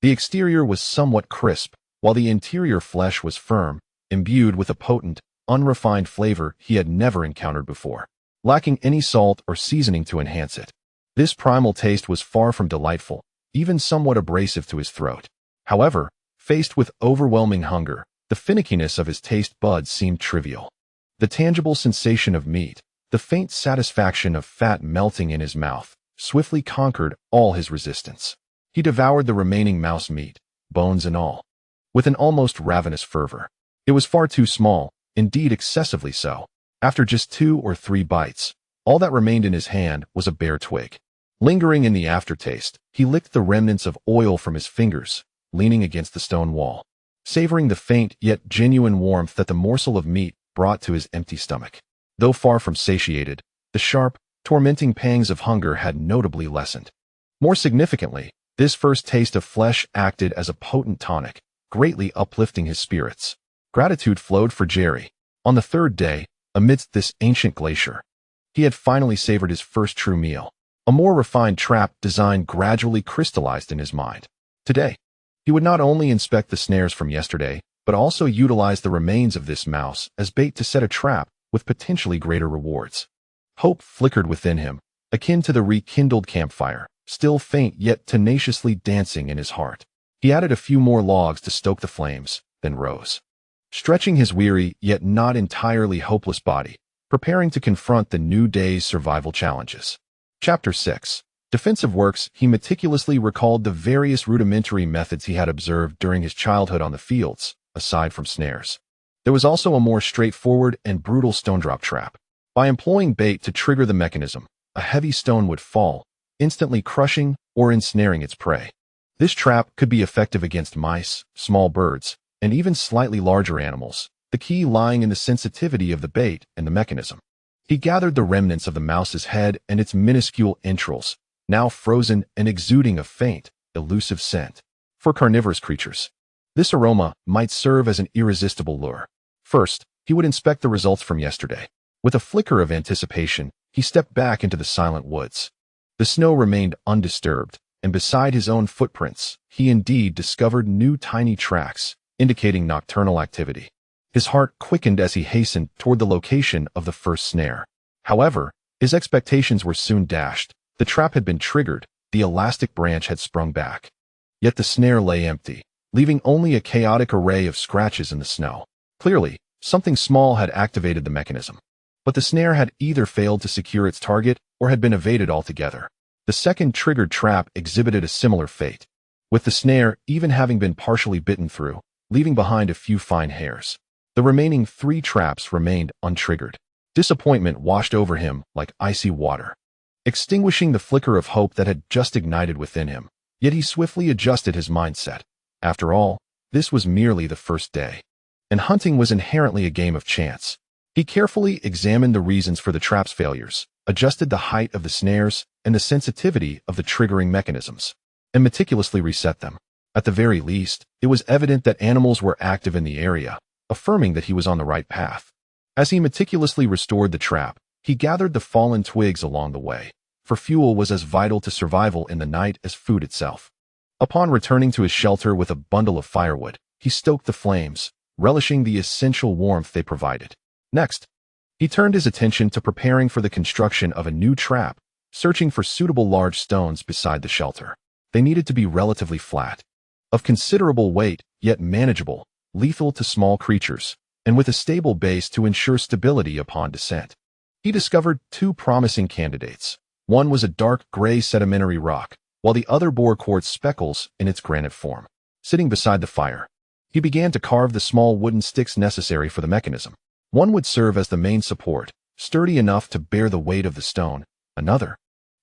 The exterior was somewhat crisp, while the interior flesh was firm, imbued with a potent, unrefined flavor he had never encountered before, lacking any salt or seasoning to enhance it. This primal taste was far from delightful, even somewhat abrasive to his throat. However, faced with overwhelming hunger, the finickiness of his taste buds seemed trivial. The tangible sensation of meat, the faint satisfaction of fat melting in his mouth, swiftly conquered all his resistance. He devoured the remaining mouse meat, bones and all, with an almost ravenous fervor. It was far too small, indeed excessively so. After just 2 or 3 bites, all that remained in his hand was a bare twig. Lingering in the aftertaste, he licked the remnants of oil from his fingers, leaning against the stone wall, savoring the faint yet genuine warmth that the morsel of meat brought to his empty stomach. Though far from satiated, the sharp, tormenting pangs of hunger had notably lessened. More significantly, this first taste of flesh acted as a potent tonic, greatly uplifting his spirits. Gratitude flowed for Jerry. On the 3rd day, amidst this ancient glacier, he had finally savored his first true meal. A more refined trap design gradually crystallized in his mind. Today, he would not only inspect the snares from yesterday, but also utilize the remains of this mouse as bait to set a trap with potentially greater rewards. Hope flickered within him, akin to the rekindled campfire, still faint yet tenaciously dancing in his heart. He added a few more logs to stoke the flames, then rose, stretching his weary yet not entirely hopeless body, preparing to confront the new day's survival challenges. Chapter 6. Defensive works. He meticulously recalled the various rudimentary methods he had observed during his childhood on the fields, aside from snares. There was also a more straightforward and brutal stone drop trap. By employing bait to trigger the mechanism, a heavy stone would fall, instantly crushing or ensnaring its prey. This trap could be effective against mice, small birds, and even slightly larger animals, the key lying in the sensitivity of the bait and the mechanism. He gathered the remnants of the mouse's head and its minuscule entrails, now frozen and exuding a faint, elusive scent. For carnivorous creatures, this aroma might serve as an irresistible lure. First, he would inspect the results from yesterday. With a flicker of anticipation, he stepped back into the silent woods. The snow remained undisturbed, and beside his own footprints, he indeed discovered new tiny tracks, indicating nocturnal activity. His heart quickened as he hastened toward the location of the first snare. However, his expectations were soon dashed. The trap had been triggered, the elastic branch had sprung back. Yet the snare lay empty, leaving only a chaotic array of scratches in the snow. Clearly, something small had activated the mechanism. But the snare had either failed to secure its target or had been evaded altogether. The second triggered trap exhibited a similar fate, with the snare even having been partially bitten through, leaving behind a few fine hairs. The remaining 3 traps remained untriggered. Disappointment washed over him like icy water, extinguishing the flicker of hope that had just ignited within him. Yet he swiftly adjusted his mindset. After all, this was merely the first day, and hunting was inherently a game of chance. He carefully examined the reasons for the trap's failures, adjusted the height of the snares and the sensitivity of the triggering mechanisms, and meticulously reset them. At the very least, it was evident that animals were active in the area, affirming that he was on the right path. As he meticulously restored the trap, he gathered the fallen twigs along the way, for fuel was as vital to survival in the night as food itself. Upon returning to his shelter with a bundle of firewood, he stoked the flames, relishing the essential warmth they provided. Next, he turned his attention to preparing for the construction of a new trap, searching for suitable large stones beside the shelter. They needed to be relatively flat, of considerable weight, yet manageable, lethal to small creatures, and with a stable base to ensure stability upon descent. He discovered 2 promising candidates. One was a dark gray sedimentary rock, while the other bore quartz speckles in its granite form. Sitting beside the fire, he began to carve the small wooden sticks necessary for the mechanism. One would serve as the main support, sturdy enough to bear the weight of the stone. Another,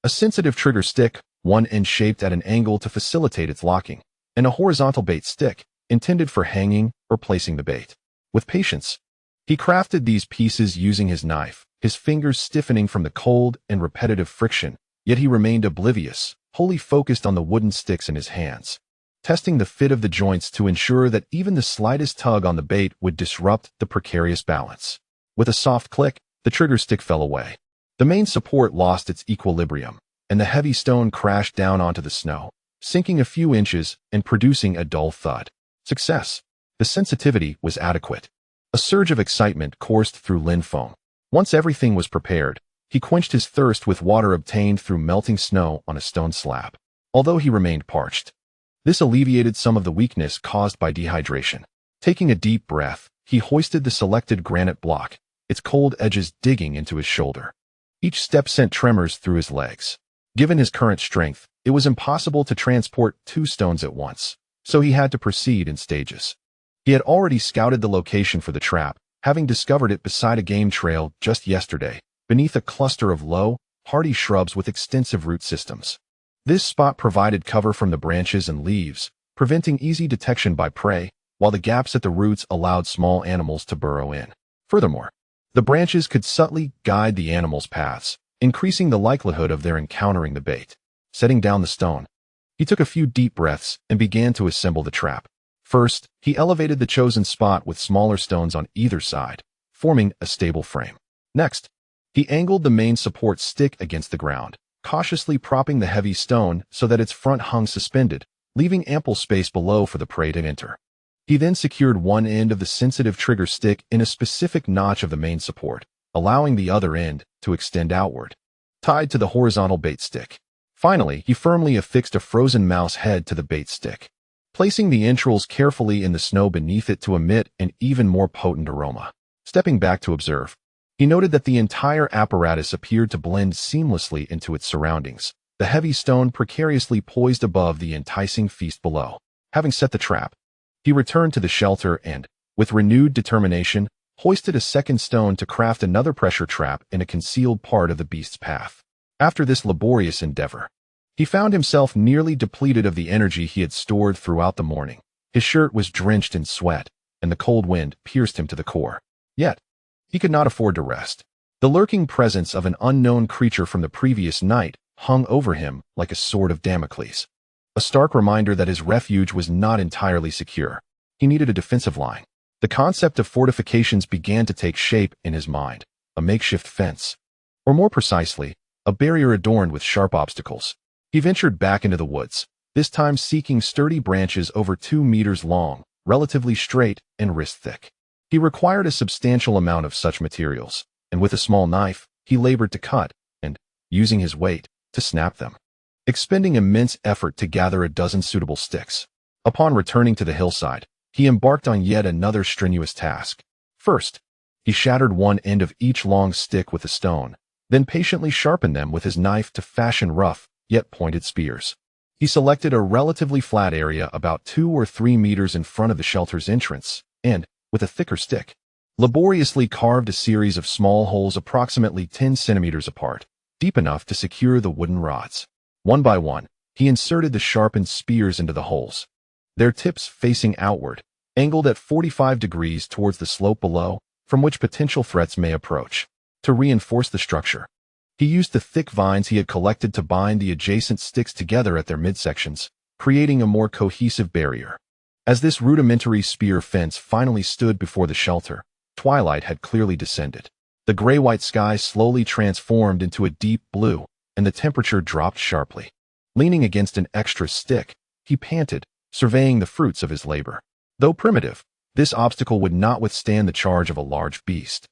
a sensitive trigger stick, one end shaped at an angle to facilitate its locking, and a horizontal bait stick, intended for hanging or placing the bait. With patience, he crafted these pieces using his knife, his fingers stiffening from the cold and repetitive friction, yet he remained oblivious, wholly focused on the wooden sticks in his hands, testing the fit of the joints to ensure that even the slightest tug on the bait would disrupt the precarious balance. With a soft click, the trigger stick fell away. The main support lost its equilibrium, and the heavy stone crashed down onto the snow, sinking a few inches and producing a dull thud. Success. The sensitivity was adequate. A surge of excitement coursed through Lin Feng. Once everything was prepared, he quenched his thirst with water obtained through melting snow on a stone slab. Although he remained parched, this alleviated some of the weakness caused by dehydration. Taking a deep breath, he hoisted the selected granite block, its cold edges digging into his shoulder. Each step sent tremors through his legs. Given his current strength, it was impossible to transport 2 stones at once, so he had to proceed in stages. He had already scouted the location for the trap, having discovered it beside a game trail just yesterday, beneath a cluster of low, hardy shrubs with extensive root systems. This spot provided cover from the branches and leaves, preventing easy detection by prey, while the gaps at the roots allowed small animals to burrow in. Furthermore, the branches could subtly guide the animals' paths, increasing the likelihood of their encountering the bait. Setting down the stone, he took a few deep breaths and began to assemble the trap. First, he elevated the chosen spot with smaller stones on either side, forming a stable frame. Next, he angled the main support stick against the ground, cautiously propping the heavy stone so that its front hung suspended, leaving ample space below for the prey to enter. He then secured one end of the sensitive trigger stick in a specific notch of the main support, allowing the other end to extend outward, tied to the horizontal bait stick. Finally, he firmly affixed a frozen mouse head to the bait stick, placing the entrails carefully in the snow beneath it to emit an even more potent aroma. Stepping back to observe, he noted that the entire apparatus appeared to blend seamlessly into its surroundings, the heavy stone precariously poised above the enticing feast below. Having set the trap, he returned to the shelter and, with renewed determination, hoisted a second stone to craft another pressure trap in a concealed part of the beast's path. After this laborious endeavor, he found himself nearly depleted of the energy he had stored throughout the morning. His shirt was drenched in sweat, and the cold wind pierced him to the core. Yet, he could not afford to rest. The lurking presence of an unknown creature from the previous night hung over him like a sword of Damocles. A stark reminder that his refuge was not entirely secure. He needed a defensive line. The concept of fortifications began to take shape in his mind, a makeshift fence. Or more precisely, a barrier adorned with sharp obstacles. He ventured back into the woods, this time seeking sturdy branches over 2 meters long, relatively straight and wrist-thick. He required a substantial amount of such materials, and with a small knife, he labored to cut, and, using his weight, to snap them, expending immense effort to gather a dozen suitable sticks. Upon returning to the hillside, he embarked on yet another strenuous task. First, he shattered one end of each long stick with a stone, then patiently sharpened them with his knife to fashion rough, yet pointed spears. He selected a relatively flat area about 2 or 3 meters in front of the shelter's entrance, and, with a thicker stick, laboriously carved a series of small holes approximately 10 centimeters apart, deep enough to secure the wooden rods. One by one, he inserted the sharpened spears into the holes, their tips facing outward, angled at 45 degrees towards the slope below, from which potential threats may approach. To reinforce the structure, he used the thick vines he had collected to bind the adjacent sticks together at their midsections, creating a more cohesive barrier. As this rudimentary spear fence finally stood before the shelter, twilight had clearly descended. The gray-white sky slowly transformed into a deep blue, and the temperature dropped sharply. Leaning against an extra stick, he panted, surveying the fruits of his labor. Though primitive, this obstacle would not withstand the charge of a large beast.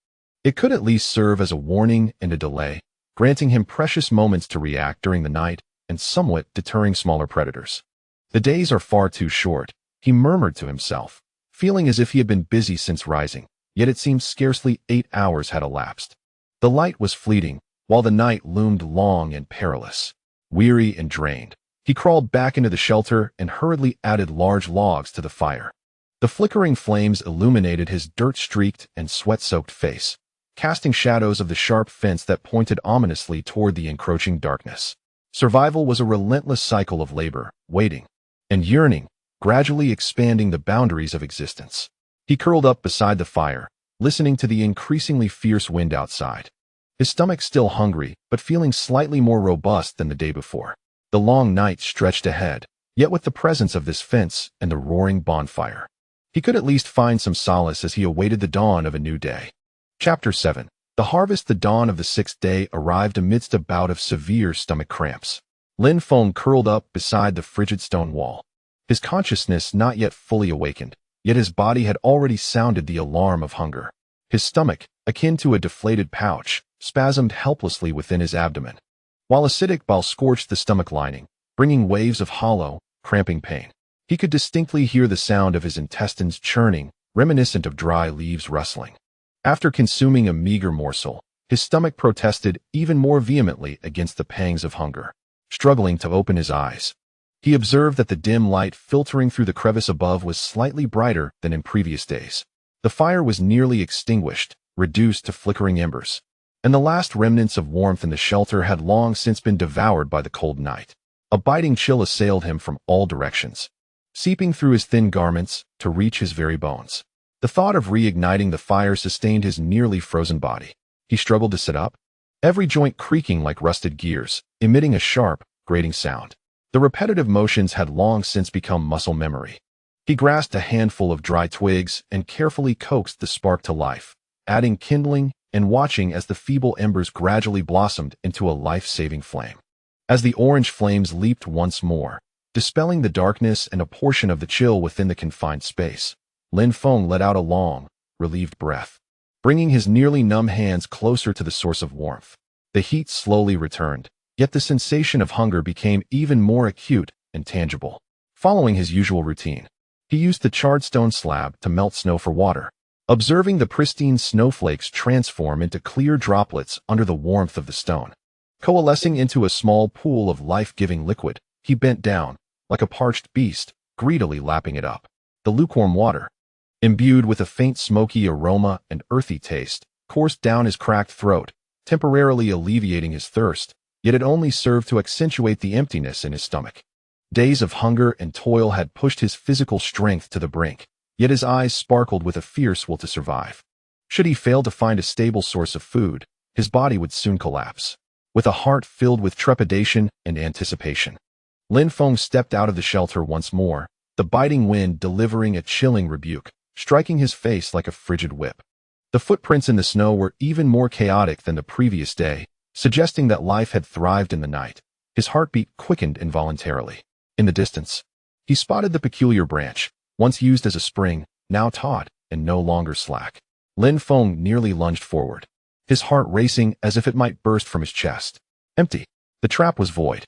It could at least serve as a warning and a delay, granting him precious moments to react during the night and somewhat deterring smaller predators. The days are far too short, he murmured to himself, feeling as if he had been busy since rising, yet it seemed scarcely 8 hours had elapsed. The light was fleeting, while the night loomed long and perilous. Weary and drained, he crawled back into the shelter and hurriedly added large logs to the fire. The flickering flames illuminated his dirt-streaked and sweat-soaked face, casting shadows of the sharp fence that pointed ominously toward the encroaching darkness. Survival was a relentless cycle of labor, waiting, and yearning, gradually expanding the boundaries of existence. He curled up beside the fire, listening to the increasingly fierce wind outside. His stomach still hungry, but feeling slightly more robust than the day before. The long night stretched ahead, yet with the presence of this fence and the roaring bonfire, he could at least find some solace as he awaited the dawn of a new day. Chapter 7. The harvest. The dawn of the 6th day arrived amidst a bout of severe stomach cramps. Lin Feng curled up beside the frigid stone wall, his consciousness not yet fully awakened, yet his body had already sounded the alarm of hunger. His stomach, akin to a deflated pouch, spasmed helplessly within his abdomen, while acidic bile scorched the stomach lining, bringing waves of hollow, cramping pain. He could distinctly hear the sound of his intestines churning, reminiscent of dry leaves rustling. After consuming a meager morsel, his stomach protested even more vehemently against the pangs of hunger. Struggling to open his eyes, he observed that the dim light filtering through the crevice above was slightly brighter than in previous days. The fire was nearly extinguished, reduced to flickering embers, and the last remnants of warmth in the shelter had long since been devoured by the cold night. A biting chill assailed him from all directions, seeping through his thin garments to reach his very bones. The thought of reigniting the fire sustained his nearly frozen body. He struggled to sit up, every joint creaking like rusted gears, emitting a sharp, grating sound. The repetitive motions had long since become muscle memory. He grasped a handful of dry twigs and carefully coaxed the spark to life, adding kindling and watching as the feeble embers gradually blossomed into a life-saving flame. As the orange flames leaped once more, dispelling the darkness and a portion of the chill within the confined space, Lin Feng let out a long, relieved breath, bringing his nearly numb hands closer to the source of warmth. The heat slowly returned, yet the sensation of hunger became even more acute and tangible. Following his usual routine, he used the charred stone slab to melt snow for water. Observing the pristine snowflakes transform into clear droplets under the warmth of the stone, coalescing into a small pool of life-giving liquid, he bent down, like a parched beast, greedily lapping it up. The lukewarm water, imbued with a faint smoky aroma and earthy taste, coursed down his cracked throat, temporarily alleviating his thirst, yet it only served to accentuate the emptiness in his stomach. Days of hunger and toil had pushed his physical strength to the brink, yet his eyes sparkled with a fierce will to survive. Should he fail to find a stable source of food, his body would soon collapse. with a heart filled with trepidation and anticipation. Lin Feng stepped out of the shelter once more, the biting wind delivering a chilling rebuke, striking his face like a frigid whip. The footprints in the snow were even more chaotic than the previous day, suggesting that life had thrived in the night. His heartbeat quickened involuntarily. In the distance, he spotted the peculiar branch, once used as a spring, now taut and no longer slack. Lin Feng nearly lunged forward, his heart racing as if it might burst from his chest. Empty. The trap was void,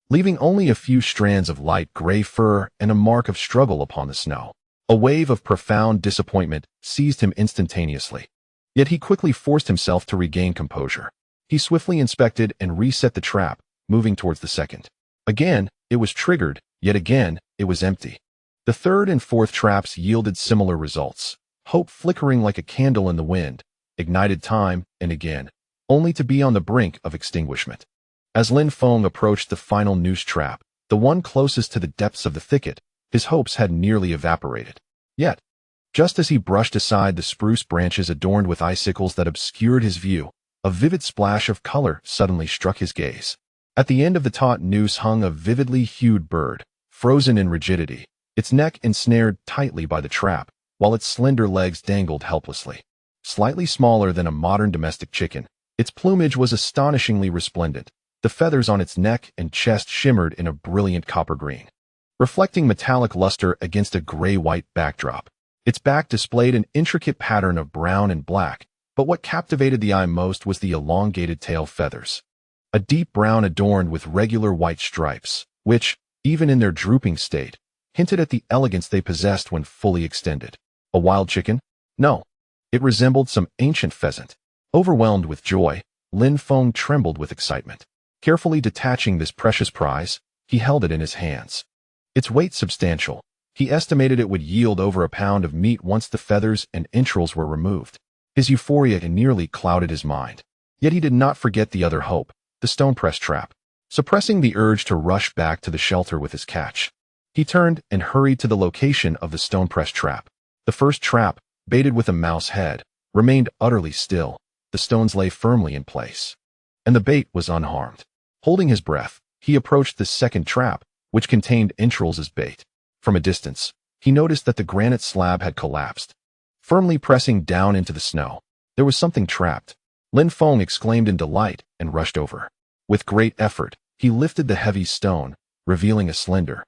leaving only a few strands of light gray fur and a mark of struggle upon the snow. A wave of profound disappointment seized him instantaneously. Yet he quickly forced himself to regain composure. He swiftly inspected and reset the trap, moving towards the second. Again, it was triggered, yet again, it was empty. The third and fourth traps yielded similar results, hope flickering like a candle in the wind, ignited time and again, only to be on the brink of extinguishment. As Lin Feng approached the final noose trap, the one closest to the depths of the thicket, his hopes had nearly evaporated. Yet, just as he brushed aside the spruce branches adorned with icicles that obscured his view, a vivid splash of color suddenly struck his gaze. At the end of the taut noose hung a vividly hued bird, frozen in rigidity, its neck ensnared tightly by the trap, while its slender legs dangled helplessly. Slightly smaller than a modern domestic chicken, its plumage was astonishingly resplendent. The feathers on its neck and chest shimmered in a brilliant copper green, reflecting metallic luster against a gray-white backdrop. Its back displayed an intricate pattern of brown and black, but what captivated the eye most was the elongated tail feathers. A deep brown adorned with regular white stripes, which, even in their drooping state, hinted at the elegance they possessed when fully extended. A wild chicken? No. It resembled some ancient pheasant. Overwhelmed with joy, Lin Feng trembled with excitement. Carefully detaching this precious prize, he held it in his hands. Its weight substantial. He estimated it would yield over a pound of meat once the feathers and entrails were removed. His euphoria nearly clouded his mind. Yet he did not forget the other hope, the stone press trap. Suppressing the urge to rush back to the shelter with his catch, he turned and hurried to the location of the stone press trap. The first trap, baited with a mouse head, remained utterly still. The stones lay firmly in place, and the bait was unharmed. Holding his breath, he approached the second trap, which contained entrails as bait. From a distance, he noticed that the granite slab had collapsed, firmly pressing down into the snow. There was something trapped. Lin Feng exclaimed in delight and rushed over. With great effort, he lifted the heavy stone, revealing a slender,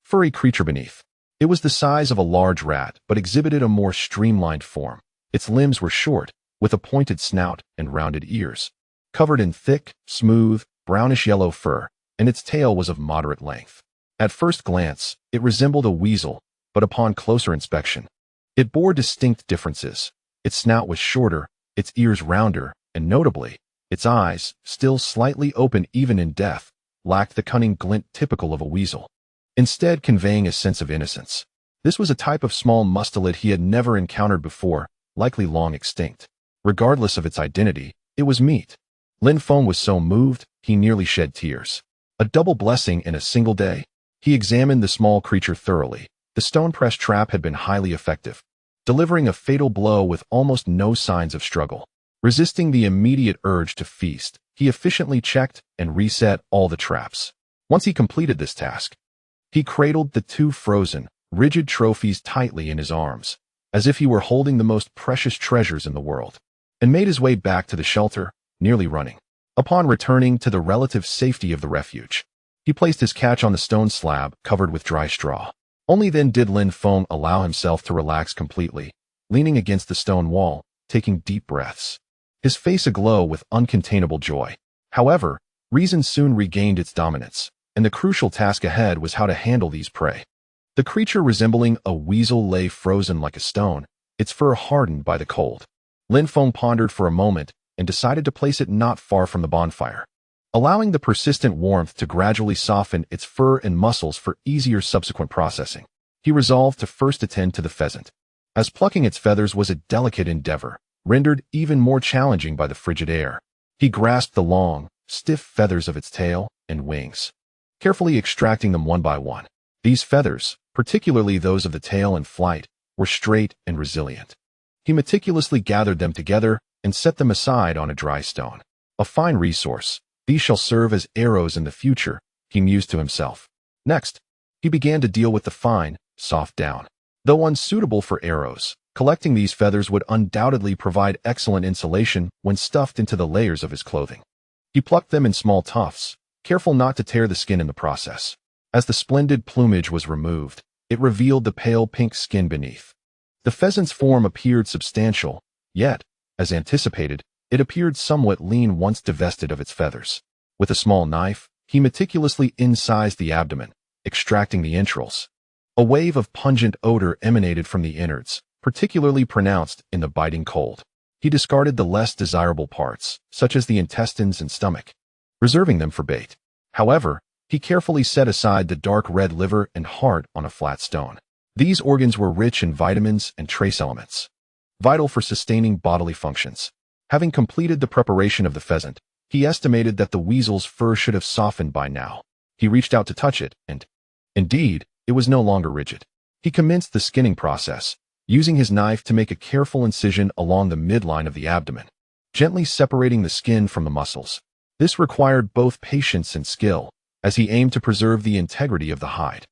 furry creature beneath. It was the size of a large rat, but exhibited a more streamlined form. Its limbs were short, with a pointed snout and rounded ears, covered in thick, smooth, brownish-yellow fur, and its tail was of moderate length. At first glance, it resembled a weasel, but upon closer inspection, it bore distinct differences. Its snout was shorter, its ears rounder, and notably, its eyes, still slightly open even in death, lacked the cunning glint typical of a weasel, instead conveying a sense of innocence. This was a type of small mustelid he had never encountered before, likely long extinct. Regardless of its identity, it was meat. Lin Feng was so moved, he nearly shed tears. A double blessing in a single day. He examined the small creature thoroughly. The stone press trap had been highly effective, delivering a fatal blow with almost no signs of struggle. Resisting the immediate urge to feast, he efficiently checked and reset all the traps. Once he completed this task, he cradled the two frozen, rigid trophies tightly in his arms, as if he were holding the most precious treasures in the world, and made his way back to the shelter, nearly running. Upon returning to the relative safety of the refuge, he placed his catch on the stone slab covered with dry straw. Only then did Lin Feng allow himself to relax completely, leaning against the stone wall, taking deep breaths, his face aglow with uncontainable joy. However, reason soon regained its dominance, and the crucial task ahead was how to handle these prey. The creature resembling a weasel lay frozen like a stone, its fur hardened by the cold. Lin Feng pondered for a moment and decided to place it not far from the bonfire, allowing the persistent warmth to gradually soften its fur and muscles for easier subsequent processing. He resolved to first attend to the pheasant, as plucking its feathers was a delicate endeavor, rendered even more challenging by the frigid air. He grasped the long, stiff feathers of its tail and wings, carefully extracting them one by one. These feathers, particularly those of the tail and flight, were straight and resilient. He meticulously gathered them together and set them aside on a dry stone. A fine resource, These shall serve as arrows in the future, he mused to himself. Next, he began to deal with the fine, soft down. Though unsuitable for arrows, collecting these feathers would undoubtedly provide excellent insulation when stuffed into the layers of his clothing. He plucked them in small tufts, careful not to tear the skin in the process. As the splendid plumage was removed, it revealed the pale pink skin beneath. The pheasant's form appeared substantial, yet, as anticipated, it appeared somewhat lean once divested of its feathers. With a small knife, he meticulously incised the abdomen, extracting the entrails. A wave of pungent odor emanated from the innards, particularly pronounced in the biting cold. He discarded the less desirable parts, such as the intestines and stomach, reserving them for bait. However, he carefully set aside the dark red liver and heart on a flat stone. These organs were rich in vitamins and trace elements, vital for sustaining bodily functions. Having completed the preparation of the pheasant, he estimated that the weasel's fur should have softened by now. He reached out to touch it, and, indeed, it was no longer rigid. He commenced the skinning process, using his knife to make a careful incision along the midline of the abdomen, gently separating the skin from the muscles. This required both patience and skill, as he aimed to preserve the integrity of the hide,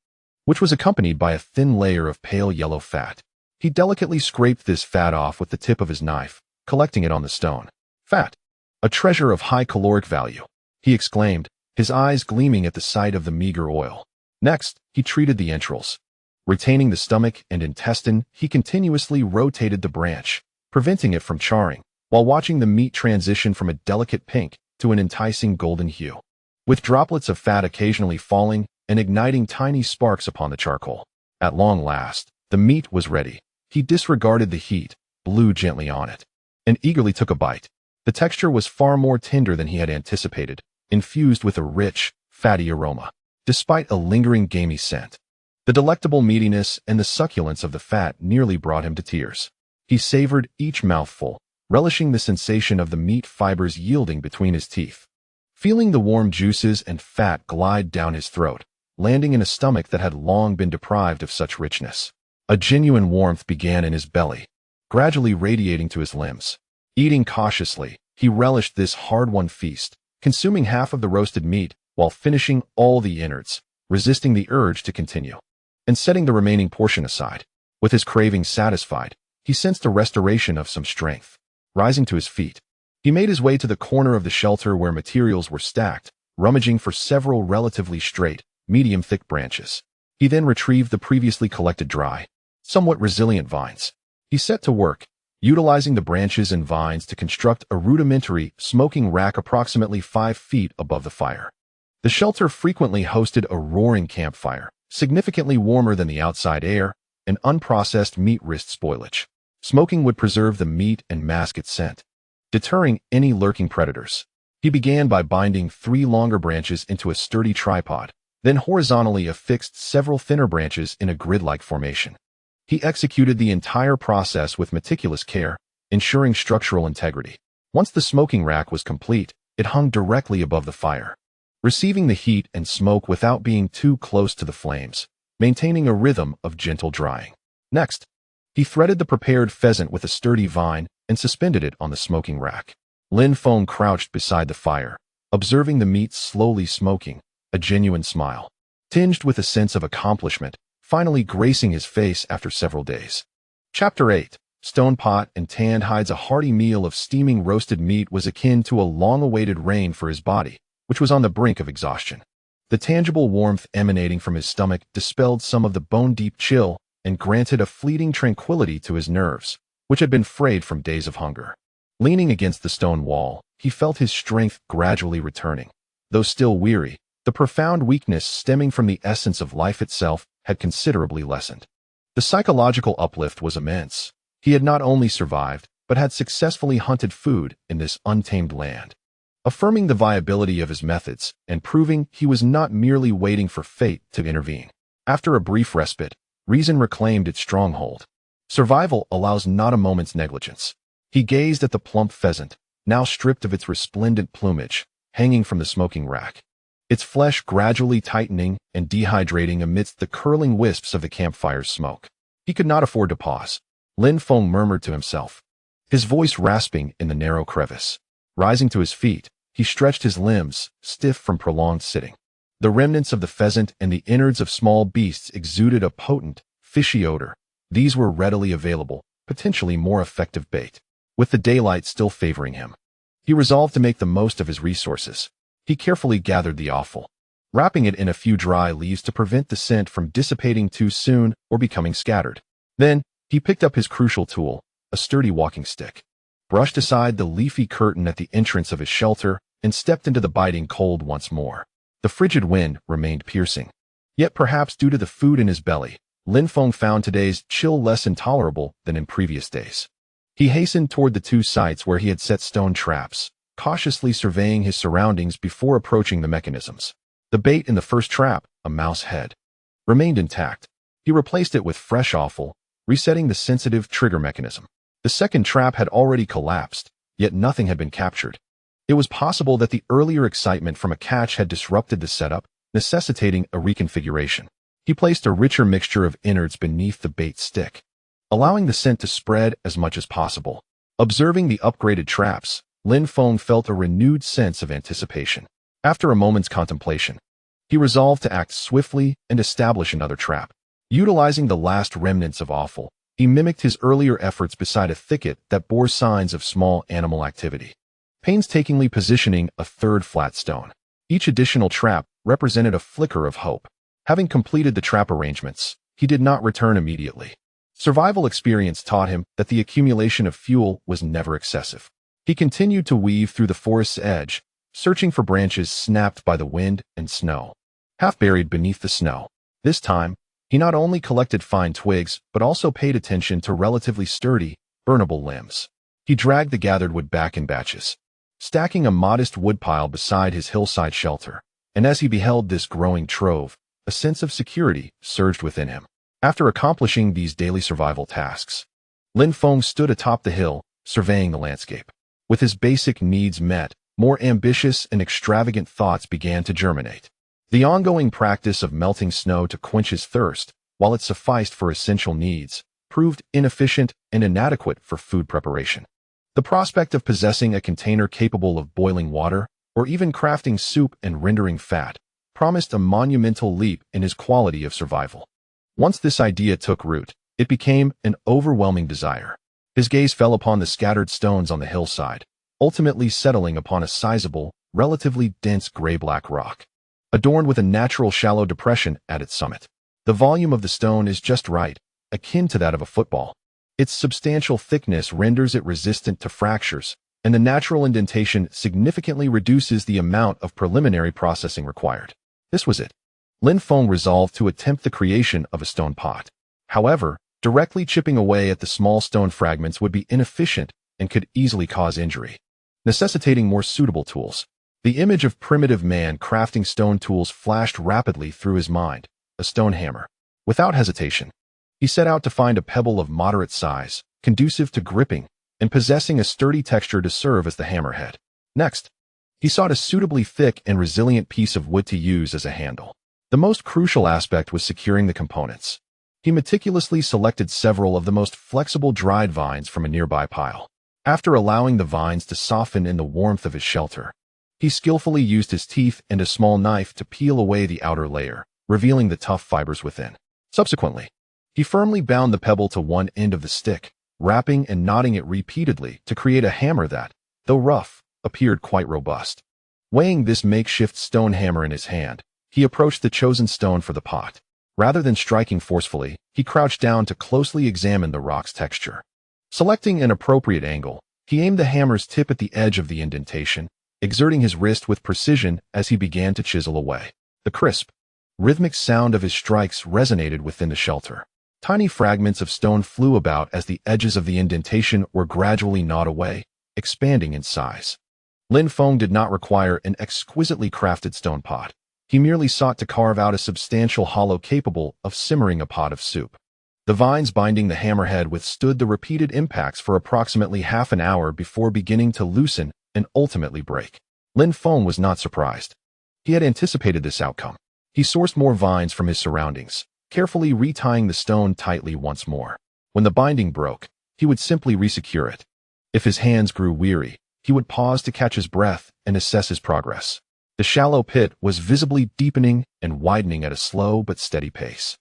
which was accompanied by a thin layer of pale yellow fat. He delicately scraped this fat off with the tip of his knife, collecting it on the stone. Fat, a treasure of high caloric value, he exclaimed, his eyes gleaming at the sight of the meager oil. Next, he treated the entrails. Retaining the stomach and intestine, he continuously rotated the branch, preventing it from charring, while watching the meat transition from a delicate pink to an enticing golden hue, with droplets of fat occasionally falling and igniting tiny sparks upon the charcoal. At long last, the meat was ready. He disregarded the heat, blew gently on it, and eagerly took a bite. The texture was far more tender than he had anticipated, infused with a rich, fatty aroma, despite a lingering gamey scent. The delectable meatiness and the succulence of the fat nearly brought him to tears. He savored each mouthful, relishing the sensation of the meat fibers yielding between his teeth. Feeling the warm juices and fat glide down his throat, landing in a stomach that had long been deprived of such richness. A genuine warmth began in his belly, gradually radiating to his limbs. Eating cautiously, he relished this hard-won feast, consuming half of the roasted meat while finishing all the innards, resisting the urge to continue, and setting the remaining portion aside. With his cravings satisfied, he sensed a restoration of some strength. Rising to his feet, he made his way to the corner of the shelter where materials were stacked, rummaging for several relatively straight, medium-thick branches. He then retrieved the previously collected dry, somewhat resilient vines. He set to work, utilizing the branches and vines to construct a rudimentary smoking rack approximately 5 feet above the fire. The shelter frequently hosted a roaring campfire, significantly warmer than the outside air, and unprocessed meat risked spoilage. Smoking would preserve the meat and mask its scent, deterring any lurking predators. He began by binding 3 longer branches into a sturdy tripod, then horizontally affixed several thinner branches in a grid-like formation. He executed the entire process with meticulous care, ensuring structural integrity. Once the smoking rack was complete, it hung directly above the fire, receiving the heat and smoke without being too close to the flames, maintaining a rhythm of gentle drying. Next, he threaded the prepared pheasant with a sturdy vine and suspended it on the smoking rack. Lin Feng crouched beside the fire, observing the meat slowly smoking, a genuine smile, tinged with a sense of accomplishment, finally gracing his face after several days. Chapter 8. Stone pot and tanned hides. A hearty meal of steaming roasted meat was akin to a long-awaited rain for his body, which was on the brink of exhaustion. The tangible warmth emanating from his stomach dispelled some of the bone-deep chill and granted a fleeting tranquility to his nerves, which had been frayed from days of hunger. Leaning against the stone wall, he felt his strength gradually returning. Though still weary, the profound weakness stemming from the essence of life itself had considerably lessened. The psychological uplift was immense. He had not only survived, but had successfully hunted food in this untamed land, affirming the viability of his methods and proving he was not merely waiting for fate to intervene. After a brief respite, reason reclaimed its stronghold. Survival allows not a moment's negligence. He gazed at the plump pheasant, now stripped of its resplendent plumage, hanging from the smoking rack, its flesh gradually tightening and dehydrating amidst the curling wisps of the campfire's smoke. He could not afford to pause. Lin Feng murmured to himself, his voice rasping in the narrow crevice. Rising to his feet, He stretched his limbs, stiff from prolonged sitting. The remnants of the pheasant and the innards of small beasts exuded a potent, fishy odor. These were readily available, potentially more effective bait. With the daylight still favoring him, he resolved to make the most of his resources. He carefully gathered the offal, wrapping it in a few dry leaves to prevent the scent from dissipating too soon or becoming scattered. Then, he picked up his crucial tool, a sturdy walking stick, brushed aside the leafy curtain at the entrance of his shelter, and stepped into the biting cold once more. The frigid wind remained piercing. Yet perhaps due to the food in his belly, Lin Feng found today's chill less intolerable than in previous days. He hastened toward the two sites where he had set stone traps, cautiously surveying his surroundings before approaching the mechanisms. The bait in the first trap, a mouse head, remained intact. He replaced it with fresh offal, resetting the sensitive trigger mechanism. The second trap had already collapsed, yet nothing had been captured. It was possible that the earlier excitement from a catch had disrupted the setup, necessitating a reconfiguration. He placed a richer mixture of innards beneath the bait stick, allowing the scent to spread as much as possible. Observing the upgraded traps, Lin Feng felt a renewed sense of anticipation. After a moment's contemplation, he resolved to act swiftly and establish another trap. Utilizing the last remnants of offal, he mimicked his earlier efforts beside a thicket that bore signs of small animal activity, painstakingly positioning a third flat stone. Each additional trap represented a flicker of hope. Having completed the trap arrangements, he did not return immediately. Survival experience taught him that the accumulation of fuel was never excessive. He continued to weave through the forest's edge, searching for branches snapped by the wind and snow. Half buried beneath the snow, this time, he not only collected fine twigs but also paid attention to relatively sturdy, burnable limbs. He dragged the gathered wood back in batches, stacking a modest woodpile beside his hillside shelter, and as he beheld this growing trove, a sense of security surged within him. After accomplishing these daily survival tasks, Lin Feng stood atop the hill, surveying the landscape. With his basic needs met, more ambitious and extravagant thoughts began to germinate. The ongoing practice of melting snow to quench his thirst, while it sufficed for essential needs, proved inefficient and inadequate for food preparation. The prospect of possessing a container capable of boiling water, or even crafting soup and rendering fat, promised a monumental leap in his quality of survival. Once this idea took root, it became an overwhelming desire. His gaze fell upon the scattered stones on the hillside, ultimately settling upon a sizable, relatively dense gray-black rock, adorned with a natural shallow depression at its summit. The volume of the stone is just right, akin to that of a football. Its substantial thickness renders it resistant to fractures, and the natural indentation significantly reduces the amount of preliminary processing required. This was it. Lin Feng resolved to attempt the creation of a stone pot. However, directly chipping away at the small stone fragments would be inefficient and could easily cause injury, necessitating more suitable tools. The image of primitive man crafting stone tools flashed rapidly through his mind, a stone hammer. Without hesitation, he set out to find a pebble of moderate size, conducive to gripping, and possessing a sturdy texture to serve as the hammerhead. Next, he sought a suitably thick and resilient piece of wood to use as a handle. The most crucial aspect was securing the components. He meticulously selected several of the most flexible dried vines from a nearby pile. After allowing the vines to soften in the warmth of his shelter, he skillfully used his teeth and a small knife to peel away the outer layer, revealing the tough fibers within. Subsequently, he firmly bound the pebble to one end of the stick, wrapping and knotting it repeatedly to create a hammer that, though rough, appeared quite robust. Weighing this makeshift stone hammer in his hand, he approached the chosen stone for the pot. Rather than striking forcefully, he crouched down to closely examine the rock's texture. Selecting an appropriate angle, he aimed the hammer's tip at the edge of the indentation, exerting his wrist with precision as he began to chisel away. The crisp, rhythmic sound of his strikes resonated within the shelter. Tiny fragments of stone flew about as the edges of the indentation were gradually gnawed away, expanding in size. Lin Feng did not require an exquisitely crafted stone pot. He merely sought to carve out a substantial hollow capable of simmering a pot of soup. The vines binding the hammerhead withstood the repeated impacts for approximately half an hour before beginning to loosen and ultimately break. Lin Feng was not surprised. He had anticipated this outcome. He sourced more vines from his surroundings, carefully retying the stone tightly once more. When the binding broke, he would simply resecure it. If his hands grew weary, he would pause to catch his breath and assess his progress. The shallow pit was visibly deepening and widening at a slow but steady pace.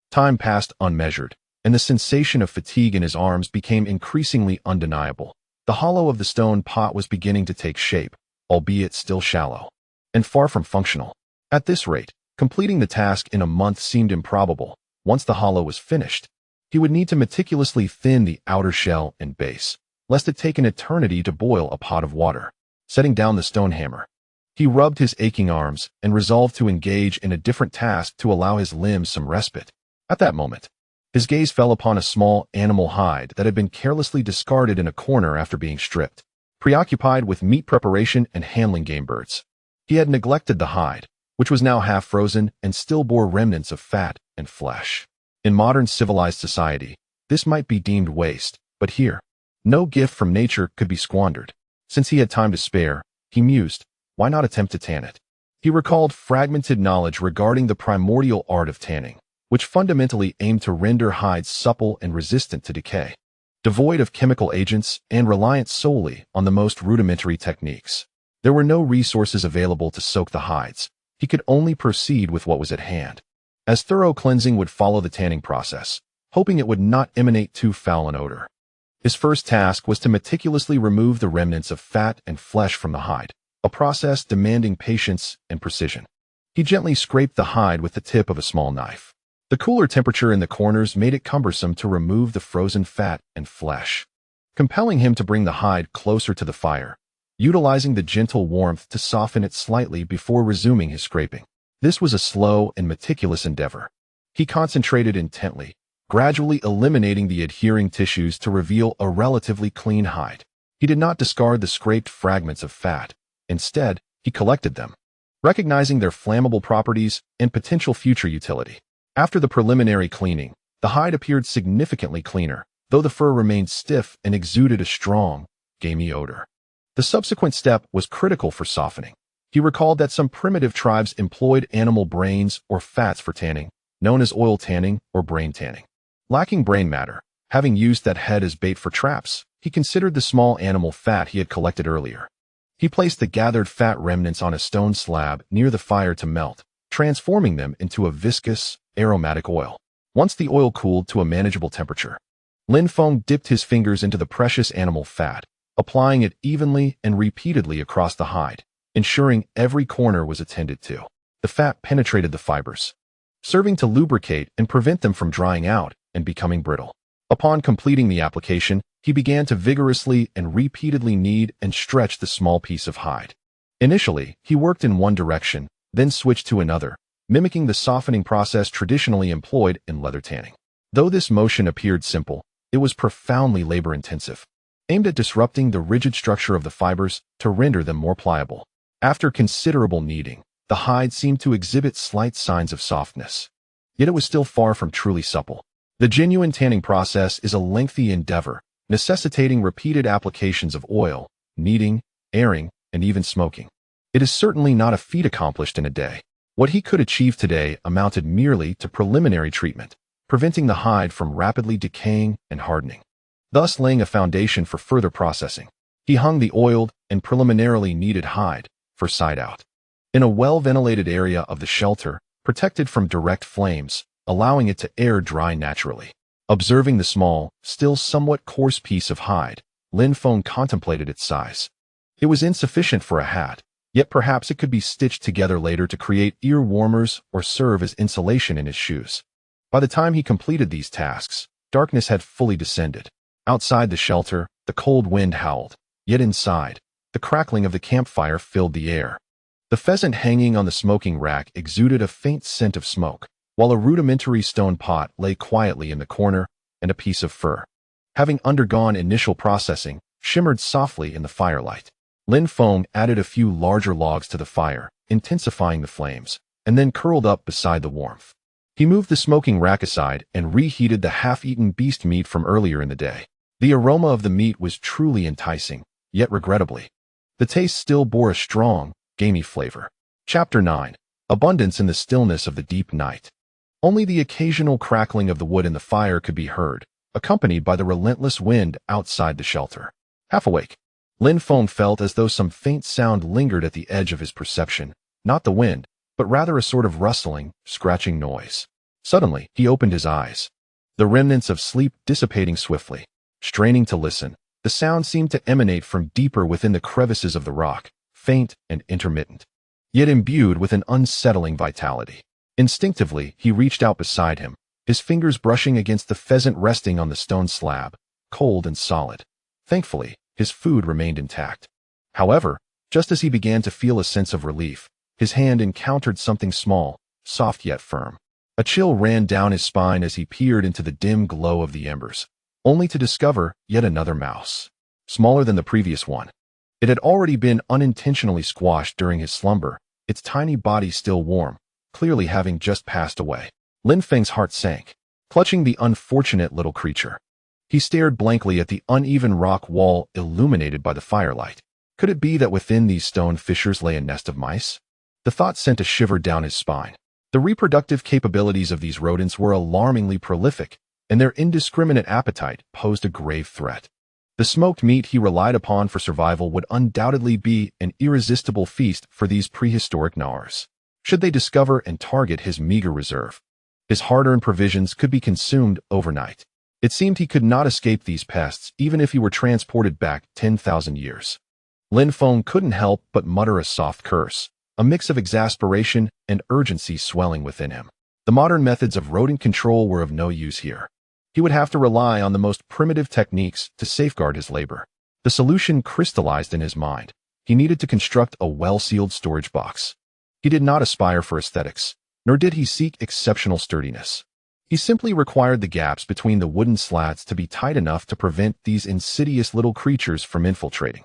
Time passed unmeasured, and the sensation of fatigue in his arms became increasingly undeniable. The hollow of the stone pot was beginning to take shape, albeit still shallow, and far from functional. At this rate, completing the task in a month seemed improbable. Once the hollow was finished, he would need to meticulously thin the outer shell and base, lest it take an eternity to boil a pot of water. Setting down the stone hammer, he rubbed his aching arms and resolved to engage in a different task to allow his limbs some respite. At that moment, his gaze fell upon a small animal hide that had been carelessly discarded in a corner after being stripped. Preoccupied with meat preparation and handling game birds, he had neglected the hide, which was now half frozen and still bore remnants of fat and flesh. In modern civilized society, this might be deemed waste, but here, no gift from nature could be squandered. Since he had time to spare, he mused, why not attempt to tan it? He recalled fragmented knowledge regarding the primordial art of tanning, which fundamentally aimed to render hides supple and resistant to decay, devoid of chemical agents and reliant solely on the most rudimentary techniques. There were no resources available to soak the hides. He could only proceed with what was at hand. As thorough cleansing would follow the tanning process, hoping it would not emanate too foul an odor. His first task was to meticulously remove the remnants of fat and flesh from the hide, a process demanding patience and precision. He gently scraped the hide with the tip of a small knife. The cooler temperature in the corners made it cumbersome to remove the frozen fat and flesh, compelling him to bring the hide closer to the fire, utilizing the gentle warmth to soften it slightly before resuming his scraping. This was a slow and meticulous endeavor. He concentrated intently, gradually eliminating the adhering tissues to reveal a relatively clean hide. He did not discard the scraped fragments of fat. Instead, he collected them, recognizing their flammable properties and potential future utility. After the preliminary cleaning, the hide appeared significantly cleaner, though the fur remained stiff and exuded a strong, gamey odor. The subsequent step was critical for softening. He recalled that some primitive tribes employed animal brains or fats for tanning, known as oil tanning or brain tanning. Lacking brain matter, having used that head as bait for traps, he considered the small animal fat he had collected earlier. He placed the gathered fat remnants on a stone slab near the fire to melt, transforming them into a viscous, aromatic oil. Once the oil cooled to a manageable temperature, Lin Feng dipped his fingers into the precious animal fat, applying it evenly and repeatedly across the hide, ensuring every corner was attended to. The fat penetrated the fibers, serving to lubricate and prevent them from drying out and becoming brittle. Upon completing the application, he began to vigorously and repeatedly knead and stretch the small piece of hide. Initially, he worked in one direction, then switched to another, mimicking the softening process traditionally employed in leather tanning. Though this motion appeared simple, it was profoundly labor-intensive, aimed at disrupting the rigid structure of the fibers to render them more pliable. After considerable kneading, the hide seemed to exhibit slight signs of softness, yet it was still far from truly supple. The genuine tanning process is a lengthy endeavor, necessitating repeated applications of oil, kneading, airing, and even smoking. It is certainly not a feat accomplished in a day. What he could achieve today amounted merely to preliminary treatment, preventing the hide from rapidly decaying and hardening, thus laying a foundation for further processing. He hung the oiled and preliminarily kneaded hide for side out in a well-ventilated area of the shelter, protected from direct flames, allowing it to air dry naturally. Observing the small, still somewhat coarse piece of hide, Lin Feng contemplated its size. It was insufficient for a hat, yet perhaps it could be stitched together later to create ear warmers or serve as insulation in his shoes. By the time he completed these tasks, darkness had fully descended. Outside the shelter, the cold wind howled, yet inside, the crackling of the campfire filled the air. The pheasant hanging on the smoking rack exuded a faint scent of smoke, while a rudimentary stone pot lay quietly in the corner, and a piece of fur, having undergone initial processing, shimmered softly in the firelight. Lin Feng added a few larger logs to the fire, intensifying the flames, and then curled up beside the warmth. He moved the smoking rack aside and reheated the half-eaten beast meat from earlier in the day. The aroma of the meat was truly enticing, yet regrettably, the taste still bore a strong, gamey flavor. Chapter 9. Abundance in the stillness of the deep night. Only the occasional crackling of the wood in the fire could be heard, accompanied by the relentless wind outside the shelter. Half awake, Lin Feng felt as though some faint sound lingered at the edge of his perception, not the wind, but rather a sort of rustling, scratching noise. Suddenly, he opened his eyes, the remnants of sleep dissipating swiftly. Straining to listen, the sound seemed to emanate from deeper within the crevices of the rock, faint and intermittent, yet imbued with an unsettling vitality. Instinctively, he reached out beside him, his fingers brushing against the pheasant resting on the stone slab, cold and solid. Thankfully, his food remained intact. However, just as he began to feel a sense of relief, his hand encountered something small, soft yet firm. A chill ran down his spine as he peered into the dim glow of the embers, only to discover yet another mouse, smaller than the previous one. It had already been unintentionally squashed during his slumber, its tiny body still warm, clearly having just passed away. Lin Feng's heart sank, clutching the unfortunate little creature. He stared blankly at the uneven rock wall illuminated by the firelight. Could it be that within these stone fissures lay a nest of mice? The thought sent a shiver down his spine. The reproductive capabilities of these rodents were alarmingly prolific, and their indiscriminate appetite posed a grave threat. The smoked meat he relied upon for survival would undoubtedly be an irresistible feast for these prehistoric gnawers. Should they discover and target his meager reserve, his hard-earned provisions could be consumed overnight. It seemed he could not escape these pests even if he were transported back 10,000 years. Lin Feng couldn't help but mutter a soft curse, a mix of exasperation and urgency swelling within him. The modern methods of rodent control were of no use here. He would have to rely on the most primitive techniques to safeguard his labor. The solution crystallized in his mind. He needed to construct a well-sealed storage box. He did not aspire for aesthetics, nor did he seek exceptional sturdiness. He simply required the gaps between the wooden slats to be tight enough to prevent these insidious little creatures from infiltrating.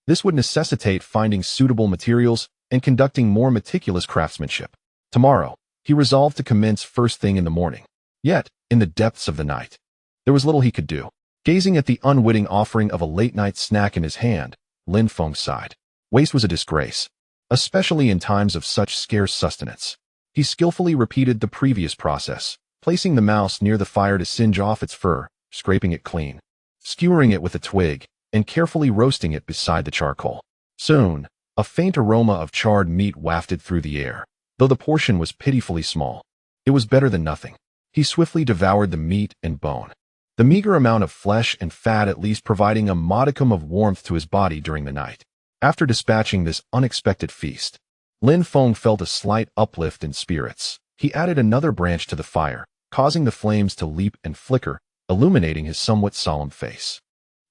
This would necessitate finding suitable materials and conducting more meticulous craftsmanship. Tomorrow, he resolved to commence first thing in the morning. Yet, in the depths of the night, there was little he could do. Gazing at the unwitting offering of a late-night snack in his hand, Lin Feng sighed. Waste was a disgrace, especially in times of such scarce sustenance. He skillfully repeated the previous process, placing the mouse near the fire to singe off its fur, scraping it clean, skewering it with a twig, and carefully roasting it beside the charcoal. Soon, a faint aroma of charred meat wafted through the air. Though the portion was pitifully small, it was better than nothing. He swiftly devoured the meat and bone, the meager amount of flesh and fat at least providing a modicum of warmth to his body during the night. After dispatching this unexpected feast, Lin Feng felt a slight uplift in spirits. He added another branch to the fire, causing the flames to leap and flicker, illuminating his somewhat solemn face.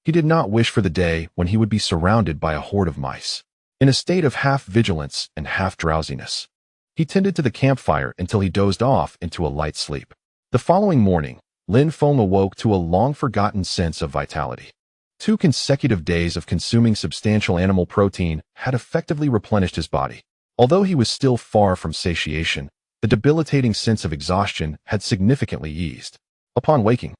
He did not wish for the day when he would be surrounded by a horde of mice. In a state of half-vigilance and half-drowsiness, he tended to the campfire until he dozed off into a light sleep. The following morning, Lin Feng awoke to a long-forgotten sense of vitality. 2 consecutive days of consuming substantial animal protein had effectively replenished his body. Although he was still far from satiation, the debilitating sense of exhaustion had significantly eased. Upon waking,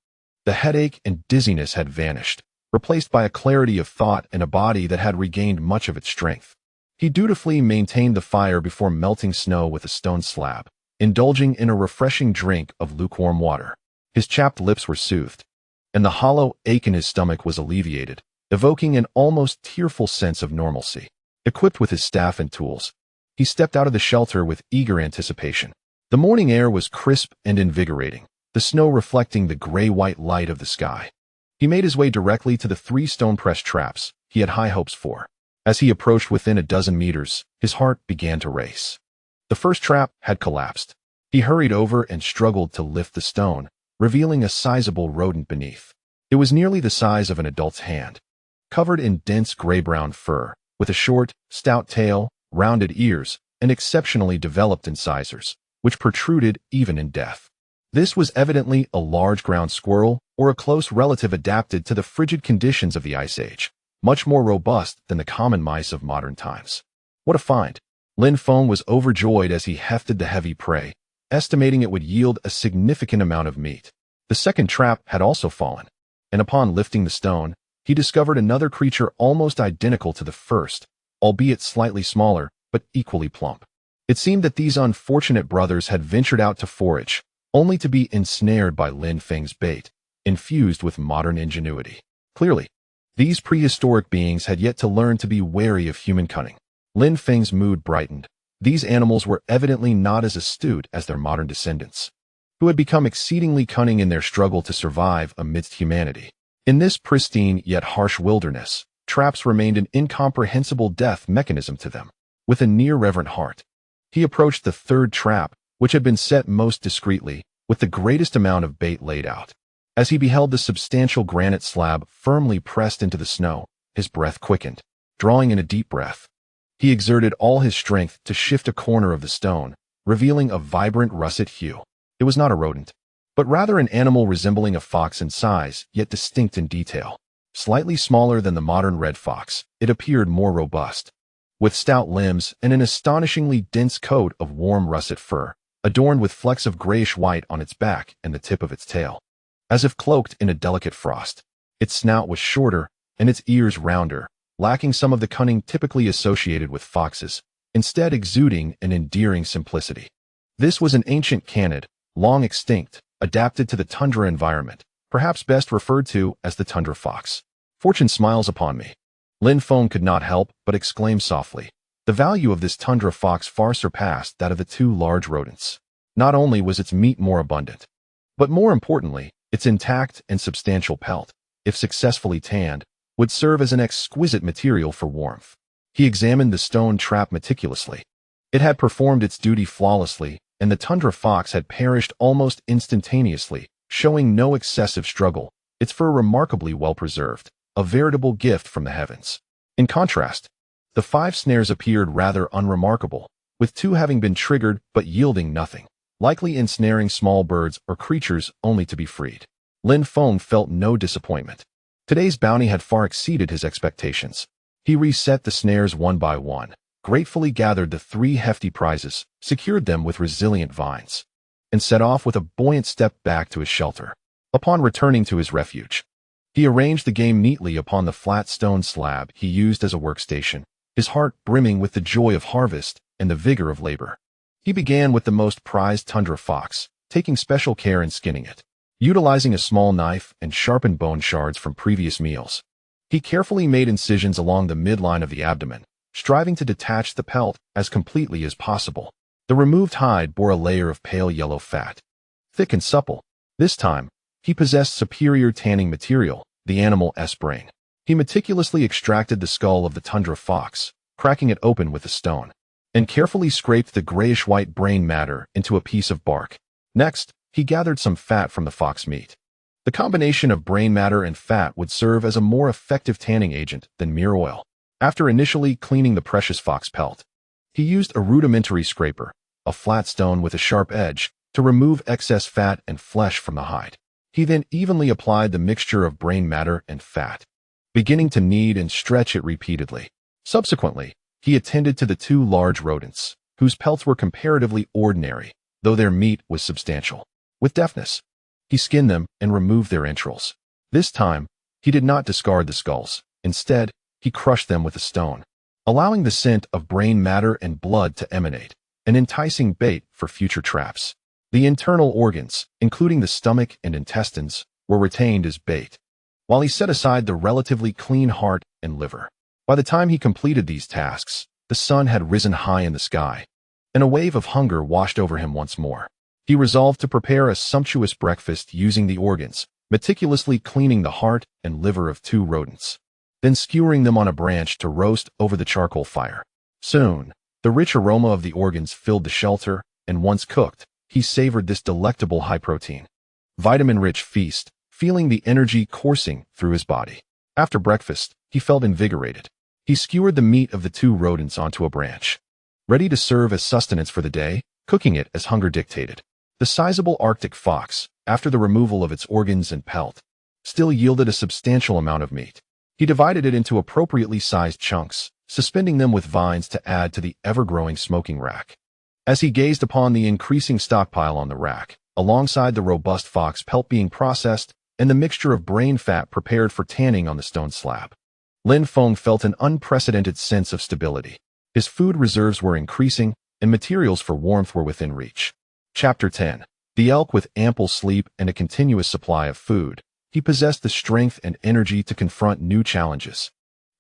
the headache and dizziness had vanished, replaced by a clarity of thought and a body that had regained much of its strength. He dutifully maintained the fire before melting snow with a stone slab, indulging in a refreshing drink of lukewarm water. His chapped lips were soothed, and the hollow ache in his stomach was alleviated, evoking an almost tearful sense of normalcy. Equipped with his staff and tools, he stepped out of the shelter with eager anticipation. The morning air was crisp and invigorating, the snow reflecting the gray-white light of the sky. He made his way directly to the 3 stone-pressed traps he had high hopes for. As he approached within a dozen meters, his heart began to race. The first trap had collapsed. He hurried over and struggled to lift the stone, revealing a sizable rodent beneath. It was nearly the size of an adult's hand, covered in dense gray-brown fur, with a short, stout tail, rounded ears, and exceptionally developed incisors, which protruded even in death. This was evidently a large ground squirrel or a close relative adapted to the frigid conditions of the Ice Age, much more robust than the common mice of modern times. What a find! Lin Feng was overjoyed as he hefted the heavy prey, estimating it would yield a significant amount of meat. The second trap had also fallen, and upon lifting the stone, he discovered another creature almost identical to the first, albeit slightly smaller, but equally plump. It seemed that these unfortunate brothers had ventured out to forage, only to be ensnared by Lin Feng's bait, infused with modern ingenuity. Clearly, These prehistoric beings had yet to learn to be wary of human cunning. Lin Feng's mood brightened. These animals were evidently not as astute as their modern descendants, who had become exceedingly cunning in their struggle to survive amidst humanity. In this pristine yet harsh wilderness, traps remained an incomprehensible death mechanism to them. With a near-reverent heart, he approached the third trap, which had been set most discreetly, with the greatest amount of bait laid out. As he beheld the substantial granite slab firmly pressed into the snow, his breath quickened. Drawing in a deep breath, he exerted all his strength to shift a corner of the stone, revealing a vibrant russet hue. It was not a rodent, but rather an animal resembling a fox in size, yet distinct in detail. Slightly smaller than the modern red fox, it appeared more robust, with stout limbs and an astonishingly dense coat of warm russet fur, adorned with flecks of grayish-white on its back and the tip of its tail, as if cloaked in a delicate frost. Its snout was shorter and its ears rounder, lacking some of the cunning typically associated with foxes, instead exuding an endearing simplicity. This was an ancient canid, long extinct, adapted to the tundra environment, perhaps best referred to as the tundra fox. Fortune smiles upon me. Lin Feng could not help but exclaim softly. The value of this tundra fox far surpassed that of the two large rodents. Not only was its meat more abundant, but more importantly, its intact and substantial pelt, if successfully tanned, would serve as an exquisite material for warmth. He examined the stone trap meticulously. It had performed its duty flawlessly, and the tundra fox had perished almost instantaneously, showing no excessive struggle, its fur remarkably well preserved, a veritable gift from the heavens. In contrast, the 5 snares appeared rather unremarkable, with 2 having been triggered but yielding nothing, likely ensnaring small birds or creatures only to be freed. Lin Feng felt no disappointment. Today's bounty had far exceeded his expectations. He reset the snares one by one, gratefully gathered the 3 hefty prizes, secured them with resilient vines, and set off with a buoyant step back to his shelter. Upon returning to his refuge, he arranged the game neatly upon the flat stone slab he used as a workstation, his heart brimming with the joy of harvest and the vigor of labor. He began with the most prized tundra fox, taking special care in skinning it. Utilizing a small knife and sharpened bone shards from previous meals, he carefully made incisions along the midline of the abdomen, striving to detach the pelt as completely as possible. The removed hide bore a layer of pale yellow fat, thick and supple. This time, he possessed superior tanning material, the animal's brain. He meticulously extracted the skull of the tundra fox, cracking it open with a stone, and carefully scraped the grayish-white brain matter into a piece of bark. Next, he gathered some fat from the fox meat. The combination of brain matter and fat would serve as a more effective tanning agent than mere oil. After initially cleaning the precious fox pelt, he used a rudimentary scraper, a flat stone with a sharp edge, to remove excess fat and flesh from the hide. He then evenly applied the mixture of brain matter and fat, beginning to knead and stretch it repeatedly. Subsequently, he attended to the 2 large rodents, whose pelts were comparatively ordinary, though their meat was substantial. With deftness, he skinned them and removed their entrails. This time, he did not discard the skulls. Instead, he crushed them with a stone, allowing the scent of brain matter and blood to emanate, an enticing bait for future traps. The internal organs, including the stomach and intestines, were retained as bait, while he set aside the relatively clean heart and liver. By the time he completed these tasks, the sun had risen high in the sky, and a wave of hunger washed over him once more. He resolved to prepare a sumptuous breakfast using the organs, meticulously cleaning the heart and liver of 2 rodents, then skewering them on a branch to roast over the charcoal fire. Soon, the rich aroma of the organs filled the shelter, and once cooked, he savored this delectable high-protein, vitamin-rich feast, feeling the energy coursing through his body. After breakfast, he felt invigorated. He skewered the meat of the 2 rodents onto a branch, ready to serve as sustenance for the day, cooking it as hunger dictated. The sizable Arctic fox, after the removal of its organs and pelt, still yielded a substantial amount of meat. He divided it into appropriately sized chunks, suspending them with vines to add to the ever-growing smoking rack. As he gazed upon the increasing stockpile on the rack, alongside the robust fox pelt being processed and the mixture of brain fat prepared for tanning on the stone slab, Lin Feng felt an unprecedented sense of stability. His food reserves were increasing, and materials for warmth were within reach. Chapter 10. The elk with ample sleep and a continuous supply of food, he possessed the strength and energy to confront new challenges.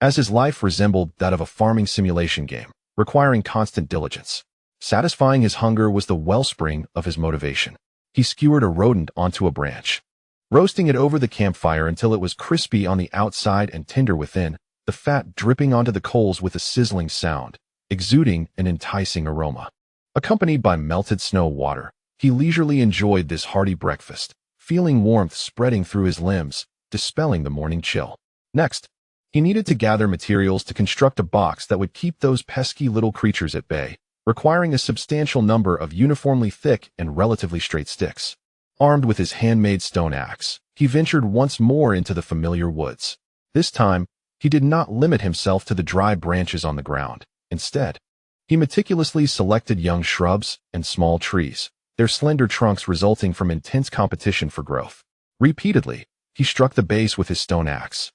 As his life resembled that of a farming simulation game, requiring constant diligence. Satisfying his hunger was the wellspring of his motivation. He skewered a rodent onto a branch, roasting it over the campfire until it was crispy on the outside and tender within, the fat dripping onto the coals with a sizzling sound, exuding an enticing aroma. Accompanied by melted snow water, he leisurely enjoyed this hearty breakfast, feeling warmth spreading through his limbs, dispelling the morning chill. Next, he needed to gather materials to construct a box that would keep those pesky little creatures at bay, requiring a substantial number of uniformly thick and relatively straight sticks. Armed with his handmade stone axe, he ventured once more into the familiar woods. This time, he did not limit himself to the dry branches on the ground. Instead, he meticulously selected young shrubs and small trees, their slender trunks resulting from intense competition for growth. Repeatedly, he struck the base with his stone axe.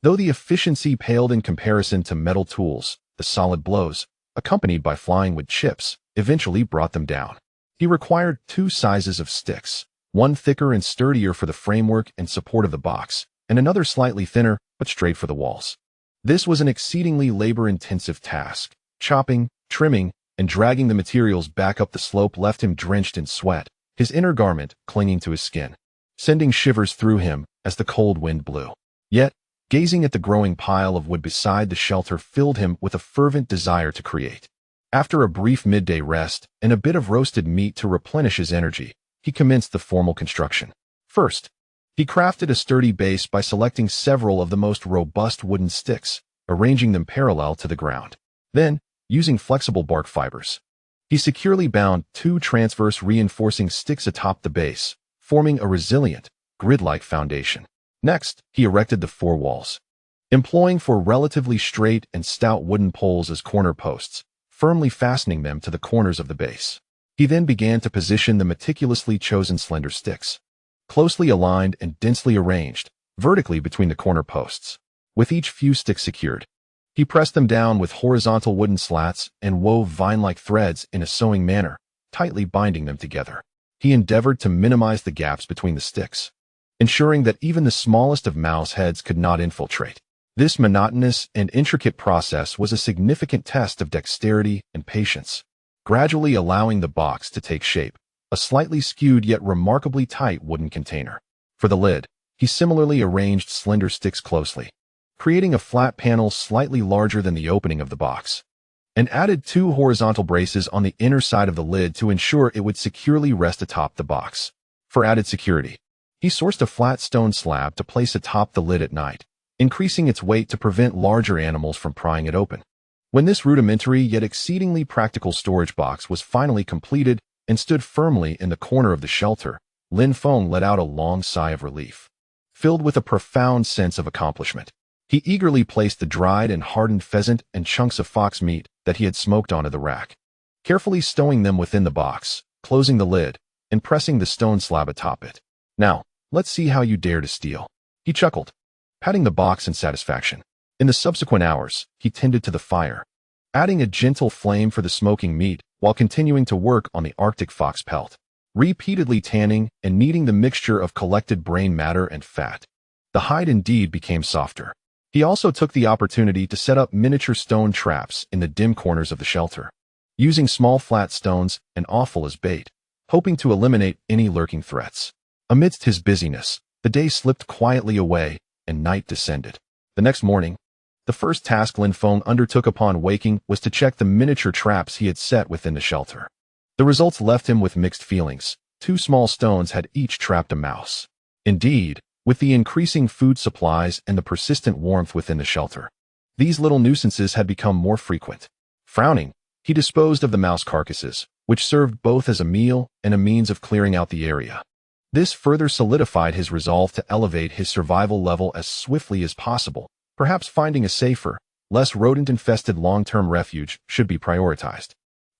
Though the efficiency paled in comparison to metal tools, the solid blows, accompanied by flying wood chips, eventually brought them down. He required 2 sizes of sticks, one thicker and sturdier for the framework and support of the box, and another slightly thinner but straight for the walls. This was an exceedingly labor-intensive task. Chopping, trimming, and dragging the materials back up the slope left him drenched in sweat, his inner garment clinging to his skin, sending shivers through him as the cold wind blew. Yet, gazing at the growing pile of wood beside the shelter filled him with a fervent desire to create. After a brief midday rest and a bit of roasted meat to replenish his energy, he commenced the formal construction. First, he crafted a sturdy base by selecting several of the most robust wooden sticks, arranging them parallel to the ground. Then, using flexible bark fibers, he securely bound 2 transverse reinforcing sticks atop the base, forming a resilient, grid-like foundation. Next, he erected the 4 walls, employing 4 relatively straight and stout wooden poles as corner posts, firmly fastening them to the corners of the base. He then began to position the meticulously chosen slender sticks, closely aligned and densely arranged, vertically between the corner posts. With each few sticks secured, he pressed them down with horizontal wooden slats and wove vine-like threads in a sewing manner, tightly binding them together. He endeavored to minimize the gaps between the sticks, ensuring that even the smallest of mouse heads could not infiltrate. This monotonous and intricate process was a significant test of dexterity and patience, gradually allowing the box to take shape, a slightly skewed yet remarkably tight wooden container. For the lid, he similarly arranged slender sticks closely, creating a flat panel slightly larger than the opening of the box, and added 2 horizontal braces on the inner side of the lid to ensure it would securely rest atop the box. For added security, he sourced a flat stone slab to place atop the lid at night, increasing its weight to prevent larger animals from prying it open. When this rudimentary yet exceedingly practical storage box was finally completed and stood firmly in the corner of the shelter, Lin Feng let out a long sigh of relief. Filled with a profound sense of accomplishment, he eagerly placed the dried and hardened pheasant and chunks of fox meat that he had smoked onto the rack, carefully stowing them within the box, closing the lid, and pressing the stone slab atop it. "Now, let's see how you dare to steal," he chuckled, patting the box in satisfaction. In the subsequent hours, he tended to the fire, adding a gentle flame for the smoking meat while continuing to work on the Arctic fox pelt, repeatedly tanning and kneading the mixture of collected brain matter and fat. The hide indeed became softer. He also took the opportunity to set up miniature stone traps in the dim corners of the shelter, using small flat stones and offal as bait, hoping to eliminate any lurking threats. Amidst his busyness, the day slipped quietly away and night descended. The next morning, the first task Lin Feng undertook upon waking was to check the miniature traps he had set within the shelter. The results left him with mixed feelings. 2 small stones had each trapped a mouse. Indeed, with the increasing food supplies and the persistent warmth within the shelter, these little nuisances had become more frequent. Frowning, he disposed of the mouse carcasses, which served both as a meal and a means of clearing out the area. This further solidified his resolve to elevate his survival level as swiftly as possible. Perhaps finding a safer, less rodent-infested long-term refuge should be prioritized.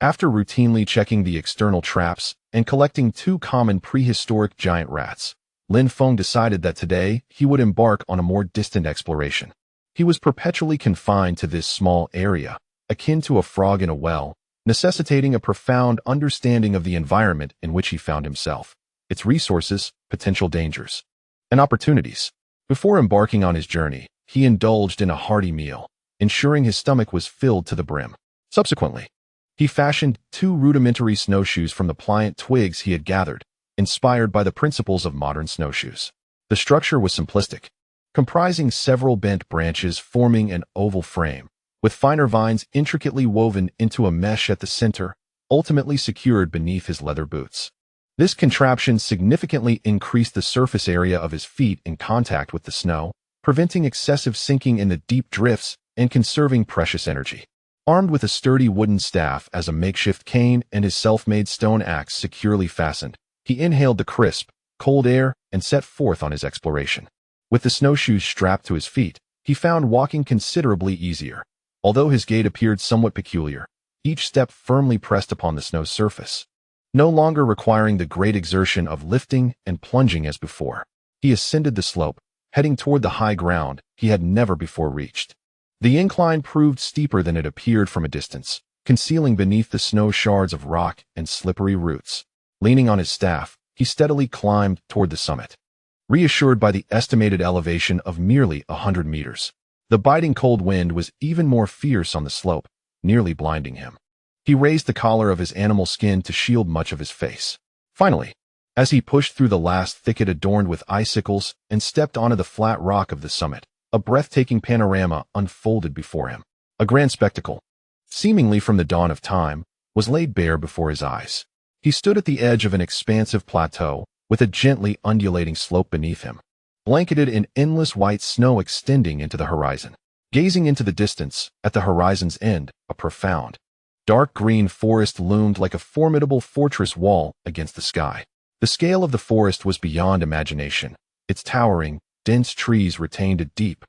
After routinely checking the external traps and collecting 2 common prehistoric giant rats, Lin Feng decided that today he would embark on a more distant exploration. He was perpetually confined to this small area, akin to a frog in a well, necessitating a profound understanding of the environment in which he found himself, its resources, potential dangers, and opportunities. Before embarking on his journey, he indulged in a hearty meal, ensuring his stomach was filled to the brim. Subsequently, he fashioned 2 rudimentary snowshoes from the pliant twigs he had gathered, inspired by the principles of modern snowshoes. The structure was simplistic, comprising several bent branches forming an oval frame, with finer vines intricately woven into a mesh at the center, ultimately secured beneath his leather boots. This contraption significantly increased the surface area of his feet in contact with the snow, preventing excessive sinking in the deep drifts and conserving precious energy. Armed with a sturdy wooden staff as a makeshift cane and his self-made stone axe securely fastened, he inhaled the crisp, cold air and set forth on his exploration. With the snowshoes strapped to his feet, he found walking considerably easier. Although his gait appeared somewhat peculiar, each step firmly pressed upon the snow surface, no longer requiring the great exertion of lifting and plunging as before. He ascended the slope, heading toward the high ground he had never before reached. The incline proved steeper than it appeared from a distance, concealing beneath the snow shards of rock and slippery roots. Leaning on his staff, he steadily climbed toward the summit, reassured by the estimated elevation of merely 100 meters. The biting cold wind was even more fierce on the slope, nearly blinding him. He raised the collar of his animal skin to shield much of his face. Finally, as he pushed through the last thicket adorned with icicles and stepped onto the flat rock of the summit, a breathtaking panorama unfolded before him. A grand spectacle, seemingly from the dawn of time, was laid bare before his eyes. He stood at the edge of an expansive plateau, with a gently undulating slope beneath him, blanketed in endless white snow extending into the horizon. Gazing into the distance, at the horizon's end, a profound, dark green forest loomed like a formidable fortress wall against the sky. The scale of the forest was beyond imagination. Its towering, dense trees retained a deep,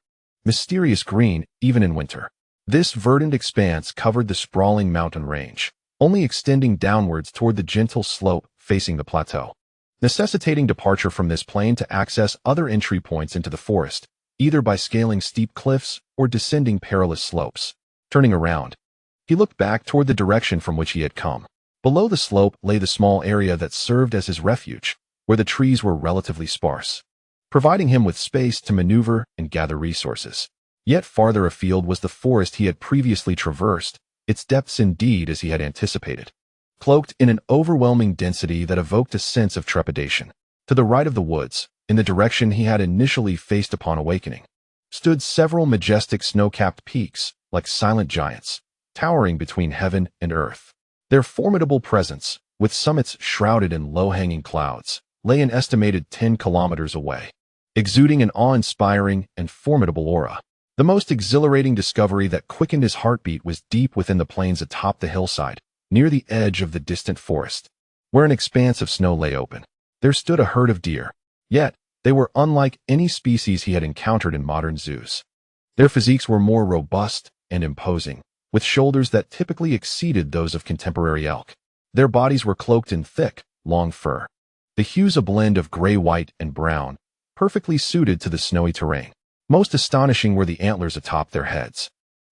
mysterious green even in winter. This verdant expanse covered the sprawling mountain range, only extending downwards toward the gentle slope facing the plateau, necessitating departure from this plain to access other entry points into the forest, either by scaling steep cliffs or descending perilous slopes. Turning around, he looked back toward the direction from which he had come. Below the slope lay the small area that served as his refuge, where the trees were relatively sparse, providing him with space to maneuver and gather resources. Yet farther afield was the forest he had previously traversed, its depths indeed as he had anticipated, cloaked in an overwhelming density that evoked a sense of trepidation. To the right of the woods, in the direction he had initially faced upon awakening, stood several majestic snow-capped peaks, like silent giants, towering between heaven and earth. Their formidable presence, with summits shrouded in low-hanging clouds, lay an estimated 10 kilometers away, exuding an awe-inspiring and formidable aura. The most exhilarating discovery that quickened his heartbeat was deep within the plains atop the hillside, near the edge of the distant forest, where an expanse of snow lay open. There stood a herd of deer, yet they were unlike any species he had encountered in modern zoos. Their physiques were more robust and imposing, with shoulders that typically exceeded those of contemporary elk. Their bodies were cloaked in thick, long fur, the hues a blend of gray, white, and brown, perfectly suited to the snowy terrain. Most astonishing were the antlers atop their heads,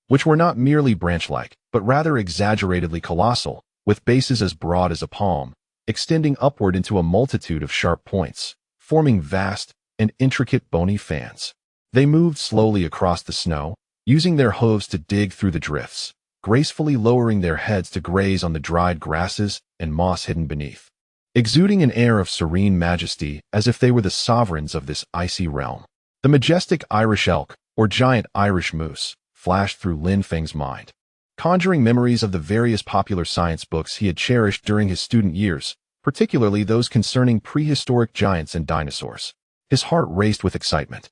which were not merely branch-like, but rather exaggeratedly colossal, with bases as broad as a palm, extending upward into a multitude of sharp points, forming vast and intricate bony fans. They moved slowly across the snow, using their hooves to dig through the drifts, gracefully lowering their heads to graze on the dried grasses and moss hidden beneath, exuding an air of serene majesty as if they were the sovereigns of this icy realm. The majestic Irish elk, or giant Irish moose, flashed through Lin Feng's mind, conjuring memories of the various popular science books he had cherished during his student years, particularly those concerning prehistoric giants and dinosaurs. His heart raced with excitement.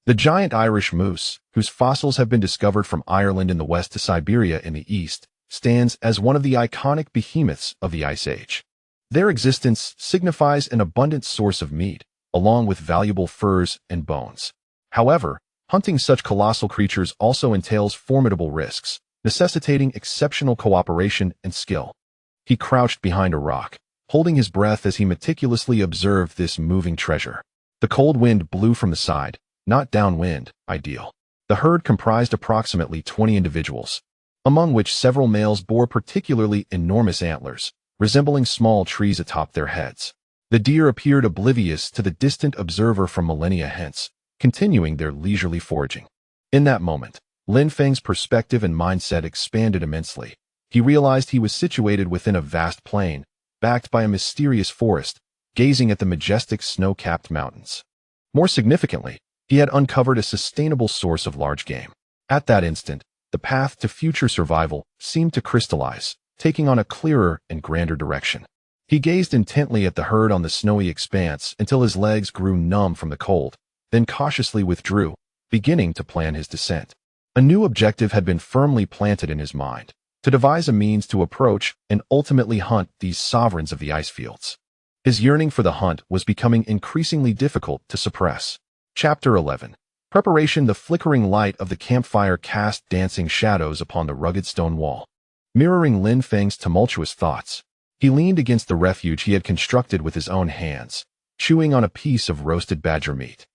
The giant Irish moose, whose fossils have been discovered from Ireland in the west to Siberia in the east, stands as one of the iconic behemoths of the Ice Age. Their existence signifies an abundant source of meat, along with valuable furs and bones. However, hunting such colossal creatures also entails formidable risks, necessitating exceptional cooperation and skill. He crouched behind a rock, holding his breath as he meticulously observed this moving treasure. The cold wind blew from the side, not downwind, ideal. The herd comprised approximately 20 individuals, among which several males bore particularly enormous antlers, resembling small trees atop their heads. The deer appeared oblivious to the distant observer from millennia hence, continuing their leisurely foraging. In that moment, Lin Feng's perspective and mindset expanded immensely. He realized he was situated within a vast plain, backed by a mysterious forest, gazing at the majestic snow-capped mountains. More significantly, he had uncovered a sustainable source of large game. At that instant, the path to future survival seemed to crystallize, taking on a clearer and grander direction. He gazed intently at the herd on the snowy expanse until his legs grew numb from the cold, then cautiously withdrew, beginning to plan his descent. A new objective had been firmly planted in his mind: to devise a means to approach and ultimately hunt these sovereigns of the ice fields. His yearning for the hunt was becoming increasingly difficult to suppress. Chapter 11. Preparation. The flickering light of the campfire cast dancing shadows upon the rugged stone wall, mirroring Lin Feng's tumultuous thoughts. He leaned against the refuge he had constructed with his own hands, chewing on a piece of roasted badger meat.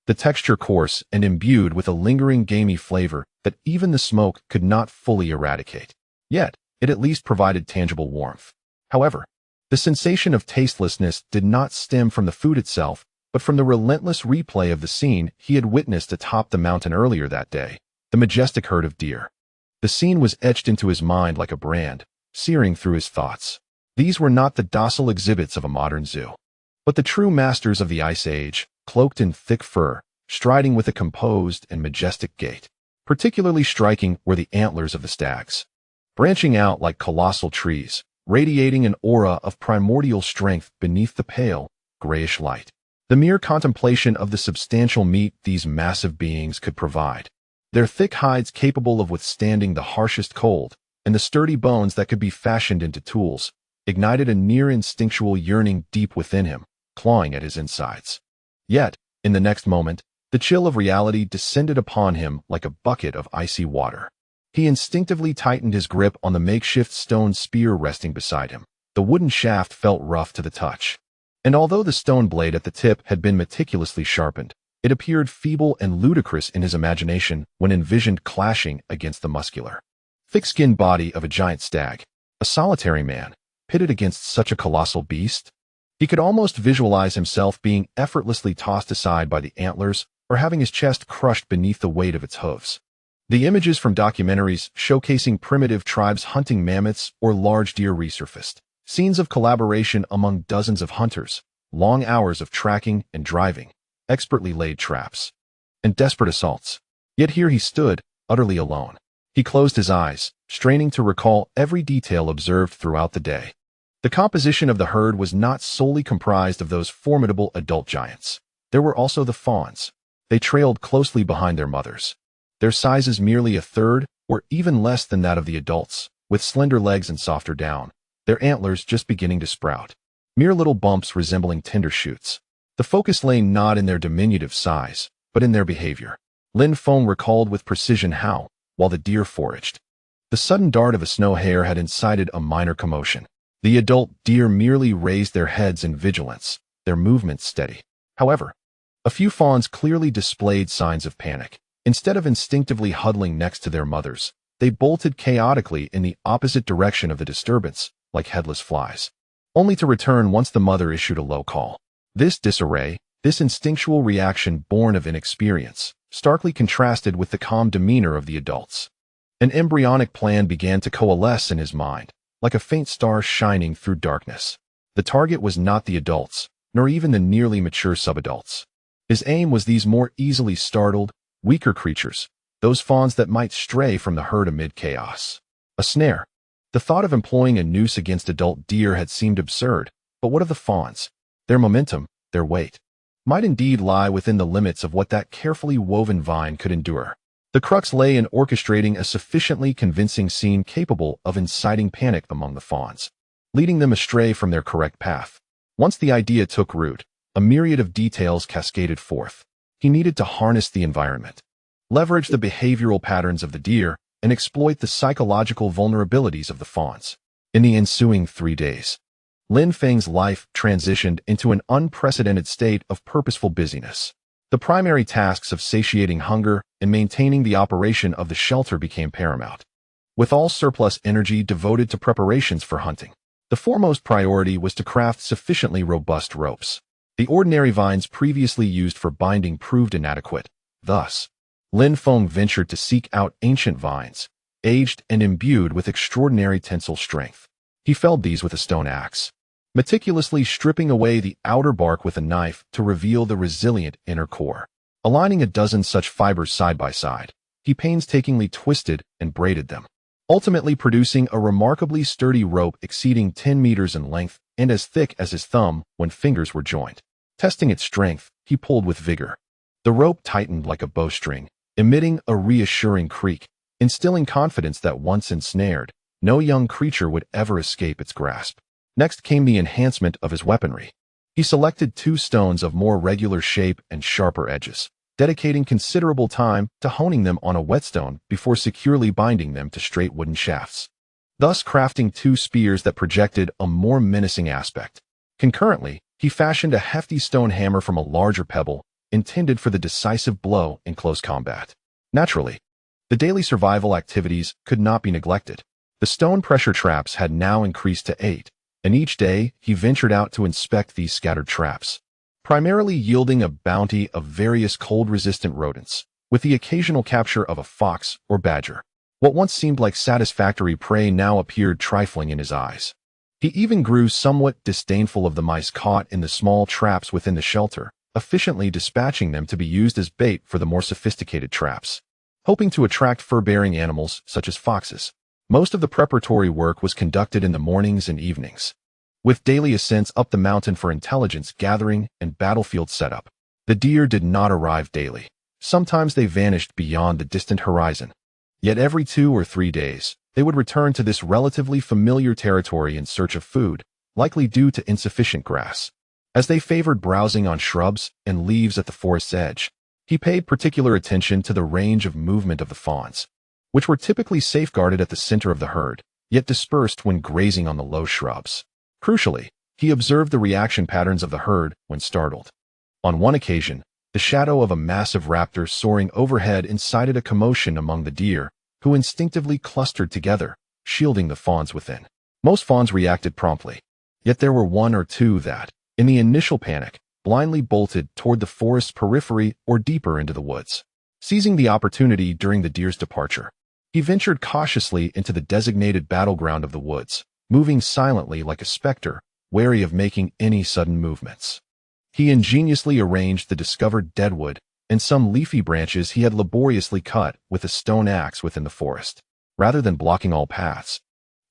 The texture coarse and imbued with a lingering gamey flavor that even the smoke could not fully eradicate. Yet, it at least provided tangible warmth. However, the sensation of tastelessness did not stem from the food itself, but from the relentless replay of the scene he had witnessed atop the mountain earlier that day, the majestic herd of deer. The scene was etched into his mind like a brand, searing through his thoughts. These were not the docile exhibits of a modern zoo, but the true masters of the Ice Age, cloaked in thick fur, striding with a composed and majestic gait. Particularly striking were the antlers of the stags, branching out like colossal trees, radiating an aura of primordial strength beneath the pale, grayish light. The mere contemplation of the substantial meat these massive beings could provide, their thick hides capable of withstanding the harshest cold, and the sturdy bones that could be fashioned into tools, ignited a near instinctual yearning deep within him, clawing at his insides. Yet, in the next moment, the chill of reality descended upon him like a bucket of icy water. He instinctively tightened his grip on the makeshift stone spear resting beside him. The wooden shaft felt rough to the touch, and although the stone blade at the tip had been meticulously sharpened, it appeared feeble and ludicrous in his imagination when envisioned clashing against the muscular, thick-skinned body of a giant stag. A solitary man, pitted against such a colossal beast? He could almost visualize himself being effortlessly tossed aside by the antlers or having his chest crushed beneath the weight of its hooves. The images from documentaries showcasing primitive tribes hunting mammoths or large deer resurfaced. Scenes of collaboration among dozens of hunters, long hours of tracking and driving, expertly laid traps, and desperate assaults. Yet here he stood, utterly alone. He closed his eyes, straining to recall every detail observed throughout the day. The composition of the herd was not solely comprised of those formidable adult giants. There were also the fawns. They trailed closely behind their mothers, their sizes merely a third or even less than that of the adults, with slender legs and softer down, their antlers just beginning to sprout, mere little bumps resembling tender shoots. The focus lay not in their diminutive size, but in their behavior. Lin Feng recalled with precision how, while the deer foraged, the sudden dart of a snow hare had incited a minor commotion. The adult deer merely raised their heads in vigilance, their movements steady. However, a few fawns clearly displayed signs of panic. Instead of instinctively huddling next to their mothers, they bolted chaotically in the opposite direction of the disturbance, like headless flies, only to return once the mother issued a low call. This disarray, this instinctual reaction born of inexperience, starkly contrasted with the calm demeanor of the adults. An embryonic plan began to coalesce in his mind, like a faint star shining through darkness. The target was not the adults, nor even the nearly mature subadults. His aim was these more easily startled, weaker creatures, those fawns that might stray from the herd amid chaos. A snare. The thought of employing a noose against adult deer had seemed absurd, but what of the fawns? Their momentum, their weight, might indeed lie within the limits of what that carefully woven vine could endure. The crux lay in orchestrating a sufficiently convincing scene capable of inciting panic among the fawns, leading them astray from their correct path. Once the idea took root, a myriad of details cascaded forth. He needed to harness the environment, leverage the behavioral patterns of the deer, and exploit the psychological vulnerabilities of the fawns. In the ensuing 3 days, Lin Feng's life transitioned into an unprecedented state of purposeful busyness. The primary tasks of satiating hunger and maintaining the operation of the shelter became paramount, with all surplus energy devoted to preparations for hunting. The foremost priority was to craft sufficiently robust ropes. The ordinary vines previously used for binding proved inadequate. Thus, Lin Feng ventured to seek out ancient vines, aged and imbued with extraordinary tensile strength. He felled these with a stone axe, meticulously stripping away the outer bark with a knife to reveal the resilient inner core. Aligning a dozen such fibers side by side, he painstakingly twisted and braided them, ultimately producing a remarkably sturdy rope exceeding 10 meters in length and as thick as his thumb when fingers were joined. Testing its strength, he pulled with vigor. The rope tightened like a bowstring, emitting a reassuring creak, instilling confidence that once ensnared, no young creature would ever escape its grasp. Next came the enhancement of his weaponry. He selected 2 stones of more regular shape and sharper edges, dedicating considerable time to honing them on a whetstone before securely binding them to straight wooden shafts, thus crafting 2 spears that projected a more menacing aspect. Concurrently, he fashioned a hefty stone hammer from a larger pebble, intended for the decisive blow in close combat. Naturally, the daily survival activities could not be neglected. The stone pressure traps had now increased to 8, and each day he ventured out to inspect these scattered traps, primarily yielding a bounty of various cold-resistant rodents, with the occasional capture of a fox or badger. What once seemed like satisfactory prey now appeared trifling in his eyes. He even grew somewhat disdainful of the mice caught in the small traps within the shelter, efficiently dispatching them to be used as bait for the more sophisticated traps. Hoping to attract fur-bearing animals such as foxes, most of the preparatory work was conducted in the mornings and evenings, with daily ascents up the mountain for intelligence gathering and battlefield setup. The deer did not arrive daily. Sometimes they vanished beyond the distant horizon. Yet every 2 or 3 days, they would return to this relatively familiar territory in search of food, likely due to insufficient grass. As they favored browsing on shrubs and leaves at the forest's edge, he paid particular attention to the range of movement of the fawns, which were typically safeguarded at the center of the herd, yet dispersed when grazing on the low shrubs. Crucially, he observed the reaction patterns of the herd when startled. On one occasion, the shadow of a massive raptor soaring overhead incited a commotion among the deer, who instinctively clustered together, shielding the fawns within. Most fawns reacted promptly, yet there were 1 or 2 that, in the initial panic, blindly bolted toward the forest's periphery or deeper into the woods. Seizing the opportunity during the deer's departure, he ventured cautiously into the designated battleground of the woods, moving silently like a specter, wary of making any sudden movements. He ingeniously arranged the discovered deadwood and some leafy branches he had laboriously cut with a stone axe within the forest. Rather than blocking all paths,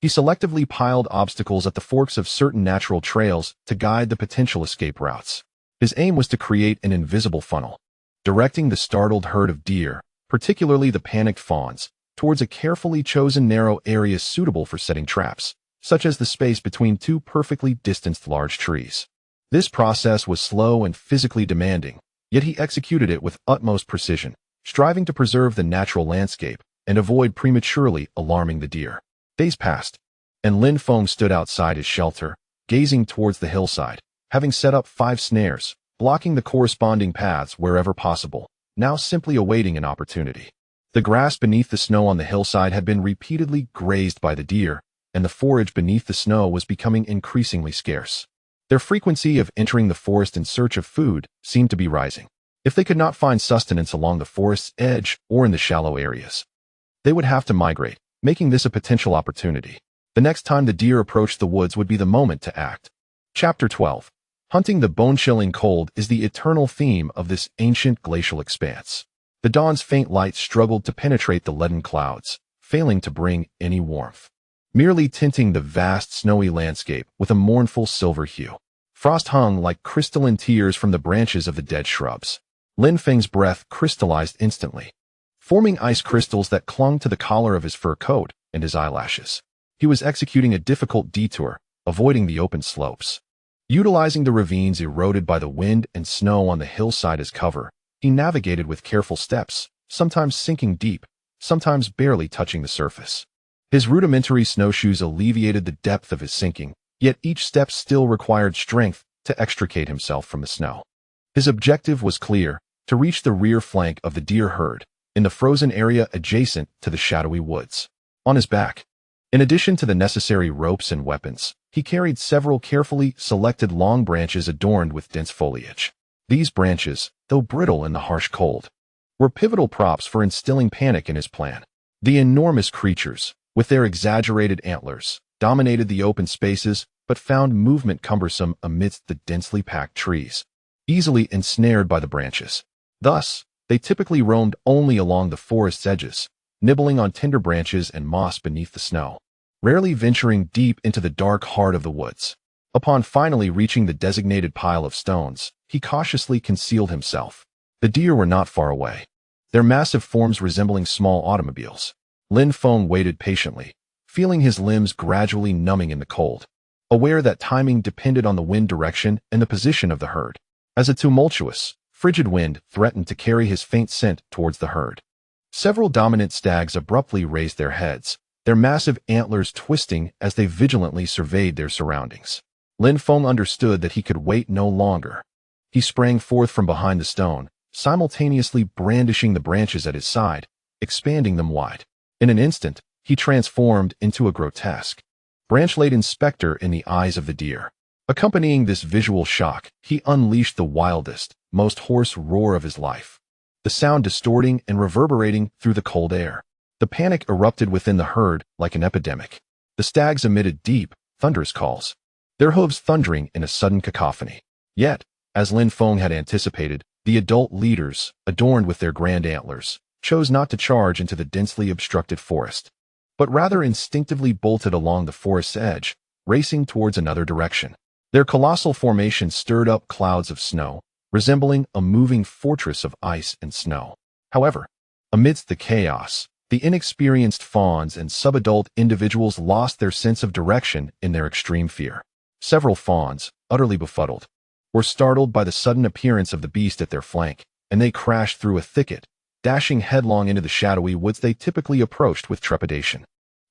he selectively piled obstacles at the forks of certain natural trails to guide the potential escape routes. His aim was to create an invisible funnel, directing the startled herd of deer, particularly the panicked fawns, towards a carefully chosen narrow area suitable for setting traps, such as the space between 2 perfectly distanced large trees. This process was slow and physically demanding, yet he executed it with utmost precision, striving to preserve the natural landscape and avoid prematurely alarming the deer. Days passed, and Lin Feng stood outside his shelter, gazing towards the hillside, having set up 5 snares, blocking the corresponding paths wherever possible, now simply awaiting an opportunity. The grass beneath the snow on the hillside had been repeatedly grazed by the deer, and the forage beneath the snow was becoming increasingly scarce. Their frequency of entering the forest in search of food seemed to be rising. If they could not find sustenance along the forest's edge or in the shallow areas, they would have to migrate, making this a potential opportunity. The next time the deer approached the woods would be the moment to act. Chapter 12. Hunting the bone-chilling cold is the eternal theme of this ancient glacial expanse. The dawn's faint light struggled to penetrate the leaden clouds, failing to bring any warmth, merely tinting the vast snowy landscape with a mournful silver hue. Frost hung like crystalline tears from the branches of the dead shrubs. Lin Feng's breath crystallized instantly, forming ice crystals that clung to the collar of his fur coat and his eyelashes. He was executing a difficult detour, avoiding the open slopes. Utilizing the ravines eroded by the wind and snow on the hillside as cover, he navigated with careful steps, sometimes sinking deep, sometimes barely touching the surface. His rudimentary snowshoes alleviated the depth of his sinking, yet each step still required strength to extricate himself from the snow. His objective was clear: to reach the rear flank of the deer herd, in the frozen area adjacent to the shadowy woods. On his back, In addition to the necessary ropes and weapons, he carried several carefully selected long branches adorned with dense foliage. These branches, though brittle in the harsh cold, were pivotal props for instilling panic in his plan. The enormous creatures, with their exaggerated antlers, dominated the open spaces but found movement cumbersome amidst the densely packed trees, easily ensnared by the branches. Thus, they typically roamed only along the forest's edges, nibbling on tender branches and moss beneath the snow, rarely venturing deep into the dark heart of the woods. Upon finally reaching the designated pile of stones, he cautiously concealed himself. The deer were not far away, their massive forms resembling small automobiles. Lin Feng waited patiently, feeling his limbs gradually numbing in the cold, aware that timing depended on the wind direction and the position of the herd. As a tumultuous, frigid wind threatened to carry his faint scent towards the herd, several dominant stags abruptly raised their heads, their massive antlers twisting as they vigilantly surveyed their surroundings. Lin Feng understood that he could wait no longer. He sprang forth from behind the stone, simultaneously brandishing the branches at his side, expanding them wide. In an instant, he transformed into a grotesque, branch-laden specter in the eyes of the deer. Accompanying this visual shock, he unleashed the wildest, most hoarse roar of his life, the sound distorting and reverberating through the cold air. The panic erupted within the herd like an epidemic. The stags emitted deep, thunderous calls, their hooves thundering in a sudden cacophony. Yet, as Lin Feng had anticipated, the adult leaders, adorned with their grand antlers, chose not to charge into the densely obstructed forest, but rather instinctively bolted along the forest's edge, racing towards another direction. Their colossal formation stirred up clouds of snow, resembling a moving fortress of ice and snow. However, amidst the chaos, the inexperienced fawns and subadult individuals lost their sense of direction in their extreme fear. Several fawns, utterly befuddled, were startled by the sudden appearance of the beast at their flank, and they crashed through a thicket, dashing headlong into the shadowy woods they typically approached with trepidation.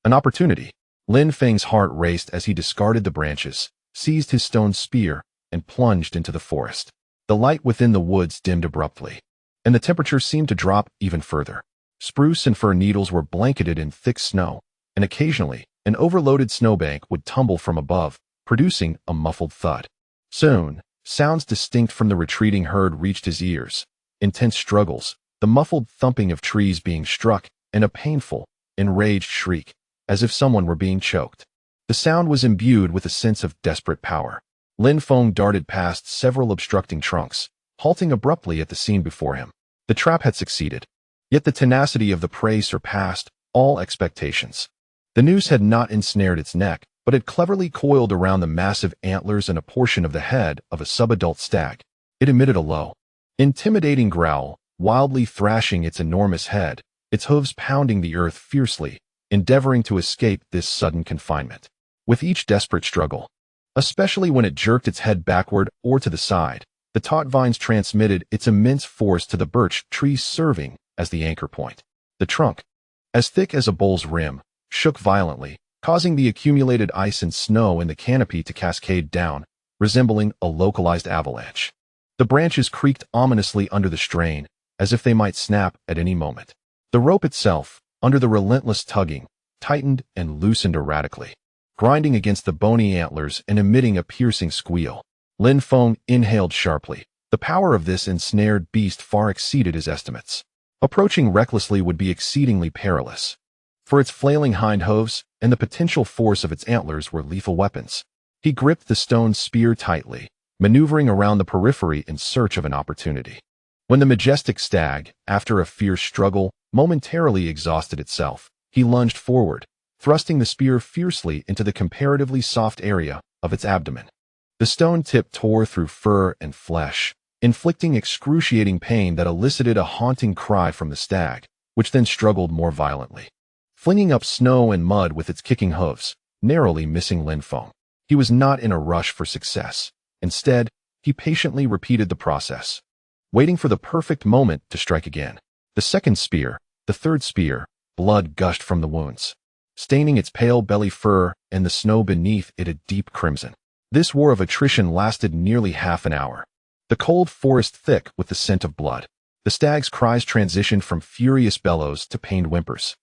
An opportunity. Lin Feng's heart raced as he discarded the branches, seized his stone spear, and plunged into the forest. The light within the woods dimmed abruptly, and the temperature seemed to drop even further. Spruce and fir needles were blanketed in thick snow, and occasionally, an overloaded snowbank would tumble from above, producing a muffled thud. Soon, sounds distinct from the retreating herd reached his ears. Intense struggles, the muffled thumping of trees being struck, and a painful, enraged shriek, as if someone were being choked. The sound was imbued with a sense of desperate power. Lin Feng darted past several obstructing trunks, halting abruptly at the scene before him. The trap had succeeded, yet the tenacity of the prey surpassed all expectations. The noose had not ensnared its neck, but had cleverly coiled around the massive antlers and a portion of the head of a subadult stag. It emitted a low, intimidating growl, wildly thrashing its enormous head, its hooves pounding the earth fiercely, endeavoring to escape this sudden confinement. With each desperate struggle, especially when it jerked its head backward or to the side, the taut vines transmitted its immense force to the birch trees, serving as the anchor point. The trunk, as thick as a bull's rim, shook violently, causing the accumulated ice and snow in the canopy to cascade down, resembling a localized avalanche. The branches creaked ominously under the strain, as if they might snap at any moment. The rope itself, under the relentless tugging, tightened and loosened erratically, grinding against the bony antlers and emitting a piercing squeal. Lin Feng inhaled sharply. The power of this ensnared beast far exceeded his estimates. Approaching recklessly would be exceedingly perilous, for its flailing hind hooves and the potential force of its antlers were lethal weapons. He gripped the stone spear tightly, maneuvering around the periphery in search of an opportunity. When the majestic stag, after a fierce struggle, momentarily exhausted itself, he lunged forward, thrusting the spear fiercely into the comparatively soft area of its abdomen. The stone tip tore through fur and flesh, inflicting excruciating pain that elicited a haunting cry from the stag, which then struggled more violently, flinging up snow and mud with its kicking hooves, narrowly missing Lin Feng. He was not in a rush for success. Instead, he patiently repeated the process, waiting for the perfect moment to strike again. The second spear, the third spear, blood gushed from the wounds, staining its pale belly fur and the snow beneath it a deep crimson. This war of attrition lasted nearly half an hour, the cold forest thick with the scent of blood. The stag's cries transitioned from furious bellows to pained whimpers,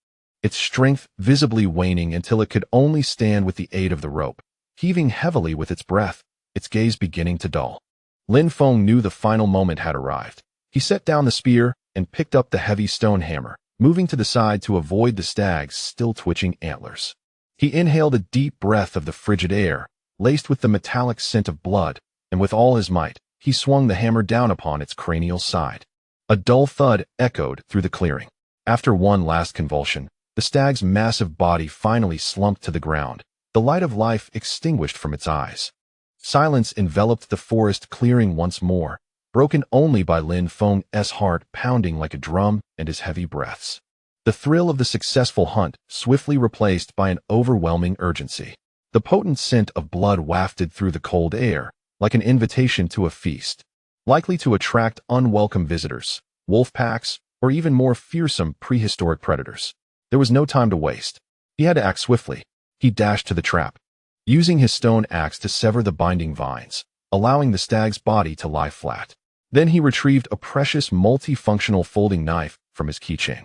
its strength visibly waning until it could only stand with the aid of the rope, heaving heavily with its breath, its gaze beginning to dull. Lin Feng knew the final moment had arrived. He set down the spear and picked up the heavy stone hammer, moving to the side to avoid the stag's still twitching antlers. He inhaled a deep breath of the frigid air, laced with the metallic scent of blood, and with all his might, he swung the hammer down upon its cranial side. A dull thud echoed through the clearing. After one last convulsion, the stag's massive body finally slumped to the ground, the light of life extinguished from its eyes. Silence enveloped the forest clearing once more, broken only by Lin Feng's heart pounding like a drum and his heavy breaths. The thrill of the successful hunt swiftly replaced by an overwhelming urgency. The potent scent of blood wafted through the cold air, like an invitation to a feast, likely to attract unwelcome visitors, wolf packs, or even more fearsome prehistoric predators. There was no time to waste. He had to act swiftly. He dashed to the trap, using his stone axe to sever the binding vines, allowing the stag's body to lie flat. Then he retrieved a precious multifunctional folding knife from his keychain.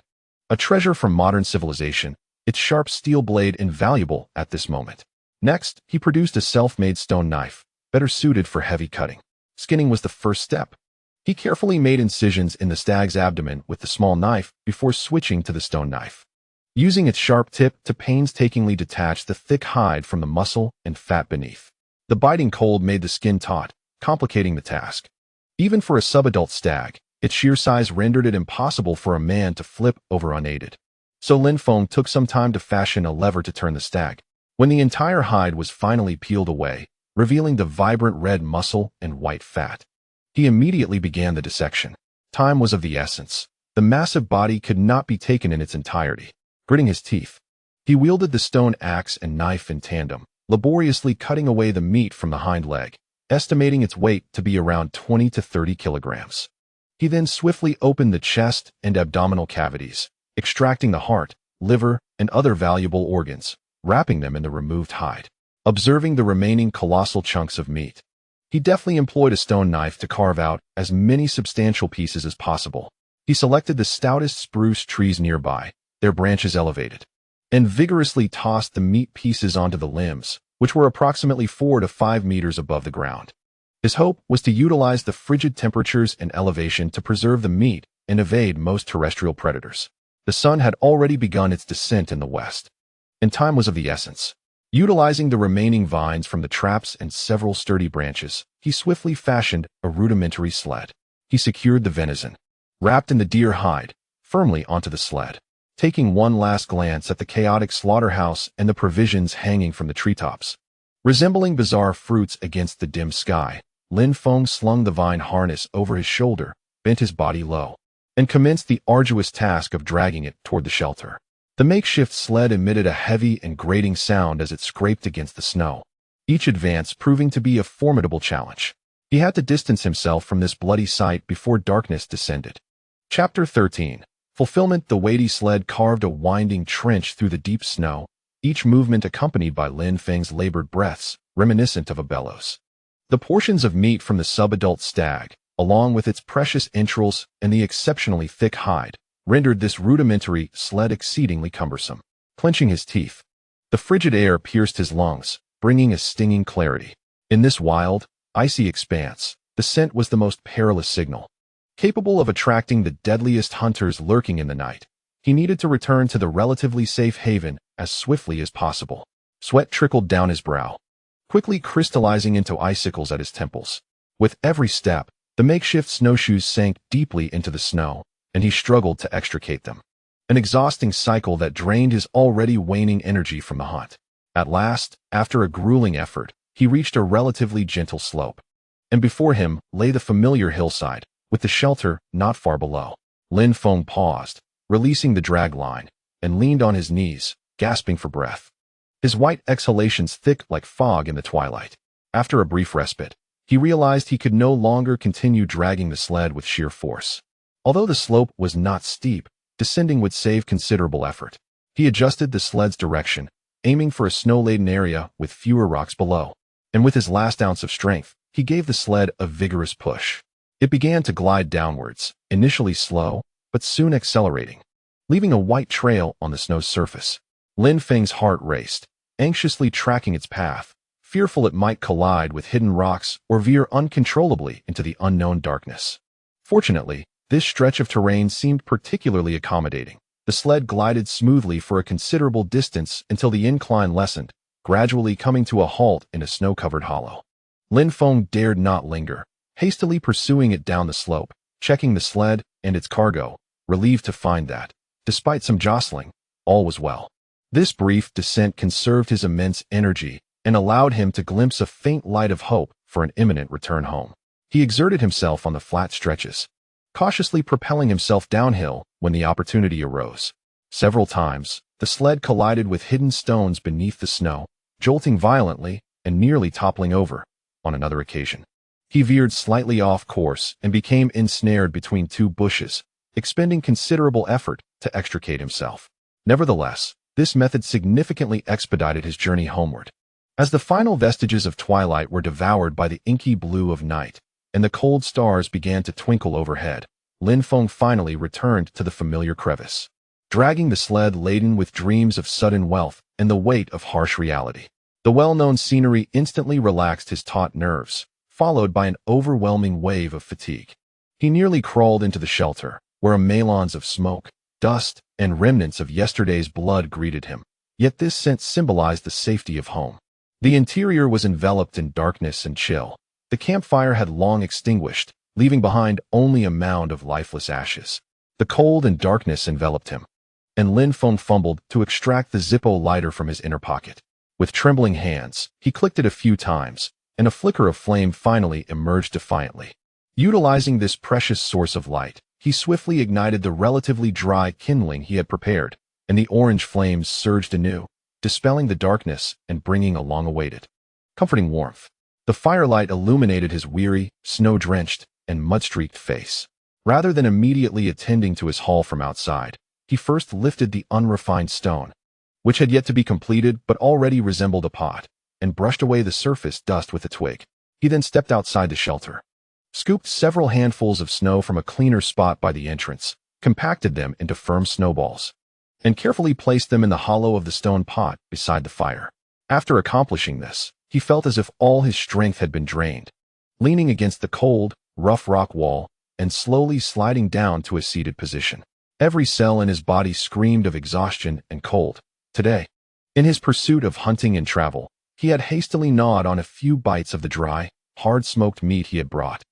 A treasure from modern civilization, its sharp steel blade invaluable at this moment. Next, he produced a self-made stone knife, better suited for heavy cutting. Skinning was the first step. He carefully made incisions in the stag's abdomen with the small knife before switching to the stone knife, using its sharp tip to painstakingly detach the thick hide from the muscle and fat beneath. The biting cold made the skin taut, complicating the task. Even for a subadult stag, its sheer size rendered it impossible for a man to flip over unaided. So Lin Feng took some time to fashion a lever to turn the stag. When the entire hide was finally peeled away, revealing the vibrant red muscle and white fat, he immediately began the dissection. Time was of the essence. The massive body could not be taken in its entirety. Gritting his teeth, he wielded the stone axe and knife in tandem, laboriously cutting away the meat from the hind leg, estimating its weight to be around 20 to 30 kilograms. He then swiftly opened the chest and abdominal cavities, extracting the heart, liver, and other valuable organs, wrapping them in the removed hide. Observing the remaining colossal chunks of meat, he deftly employed a stone knife to carve out as many substantial pieces as possible. He selected the stoutest spruce trees nearby, their branches elevated, and vigorously tossed the meat pieces onto the limbs, which were approximately 4 to 5 meters above the ground. His hope was to utilize the frigid temperatures and elevation to preserve the meat and evade most terrestrial predators. The sun had already begun its descent in the west, and time was of the essence. Utilizing the remaining vines from the traps and several sturdy branches, he swiftly fashioned a rudimentary sled. He secured the venison, wrapped in the deer hide, firmly onto the sled. Taking one last glance at the chaotic slaughterhouse and the provisions hanging from the treetops, resembling bizarre fruits against the dim sky, Lin Feng slung the vine harness over his shoulder, bent his body low, and commenced the arduous task of dragging it toward the shelter. The makeshift sled emitted a heavy and grating sound as it scraped against the snow, each advance proving to be a formidable challenge. He had to distance himself from this bloody sight before darkness descended. Chapter 13. Fulfillment. The weighty sled carved a winding trench through the deep snow, each movement accompanied by Lin Feng's labored breaths, reminiscent of a bellows. The portions of meat from the subadult stag, along with its precious entrails and the exceptionally thick hide, rendered this rudimentary sled exceedingly cumbersome. Clenching his teeth, the frigid air pierced his lungs, bringing a stinging clarity. In this wild, icy expanse, the scent was the most perilous signal. Capable of attracting the deadliest hunters lurking in the night, he needed to return to the relatively safe haven as swiftly as possible. Sweat trickled down his brow, quickly crystallizing into icicles at his temples. With every step, the makeshift snowshoes sank deeply into the snow, and he struggled to extricate them. An exhausting cycle that drained his already waning energy from the hunt. At last, after a grueling effort, he reached a relatively gentle slope, and before him lay the familiar hillside, with the shelter not far below. Lin Feng paused, releasing the drag line, and leaned on his knees, gasping for breath. His white exhalations thick like fog in the twilight. After a brief respite, he realized he could no longer continue dragging the sled with sheer force. Although the slope was not steep, descending would save considerable effort. He adjusted the sled's direction, aiming for a snow-laden area with fewer rocks below. And with his last ounce of strength, he gave the sled a vigorous push. It began to glide downwards, initially slow, but soon accelerating. leaving a white trail on the snow's surface. Lin Feng's heart raced, anxiously tracking its path, fearful it might collide with hidden rocks or veer uncontrollably into the unknown darkness. Fortunately, this stretch of terrain seemed particularly accommodating. The sled glided smoothly for a considerable distance until the incline lessened, gradually coming to a halt in a snow-covered hollow. Lin Feng dared not linger, hastily pursuing it down the slope, checking the sled and its cargo, relieved to find that, despite some jostling, all was well. This brief descent conserved his immense energy and allowed him to glimpse a faint light of hope for an imminent return home. He exerted himself on the flat stretches, cautiously propelling himself downhill when the opportunity arose. Several times, the sled collided with hidden stones beneath the snow, jolting violently and nearly toppling over. On another occasion, he veered slightly off course and became ensnared between two bushes, expending considerable effort to extricate himself. Nevertheless, this method significantly expedited his journey homeward. As the final vestiges of twilight were devoured by the inky blue of night, and the cold stars began to twinkle overhead, Lin Feng finally returned to the familiar crevice, dragging the sled laden with dreams of sudden wealth and the weight of harsh reality. The well-known scenery instantly relaxed his taut nerves, followed by an overwhelming wave of fatigue. He nearly crawled into the shelter, where a melange of smoke, dust, and remnants of yesterday's blood greeted him. Yet this scent symbolized the safety of home. The interior was enveloped in darkness and chill. The campfire had long extinguished, leaving behind only a mound of lifeless ashes. The cold and darkness enveloped him, and Lin Feng fumbled to extract the Zippo lighter from his inner pocket. With trembling hands, he clicked it a few times, and a flicker of flame finally emerged defiantly. Utilizing this precious source of light, he swiftly ignited the relatively dry kindling he had prepared, and the orange flames surged anew, dispelling the darkness and bringing a long-awaited, comforting warmth. The firelight illuminated his weary, snow-drenched, and mud-streaked face. Rather than immediately attending to his haul from outside, he first lifted the unrefined stone, which had yet to be completed but already resembled a pot, and brushed away the surface dust with a twig. He then stepped outside the shelter, scooped several handfuls of snow from a cleaner spot by the entrance, compacted them into firm snowballs, and carefully placed them in the hollow of the stone pot beside the fire. After accomplishing this, he felt as if all his strength had been drained. Leaning against the cold, rough rock wall, and slowly sliding down to a seated position, every cell in his body screamed of exhaustion and cold. Today, in his pursuit of hunting and travel, he had hastily gnawed on a few bites of the dry, hard-smoked meat he had brought,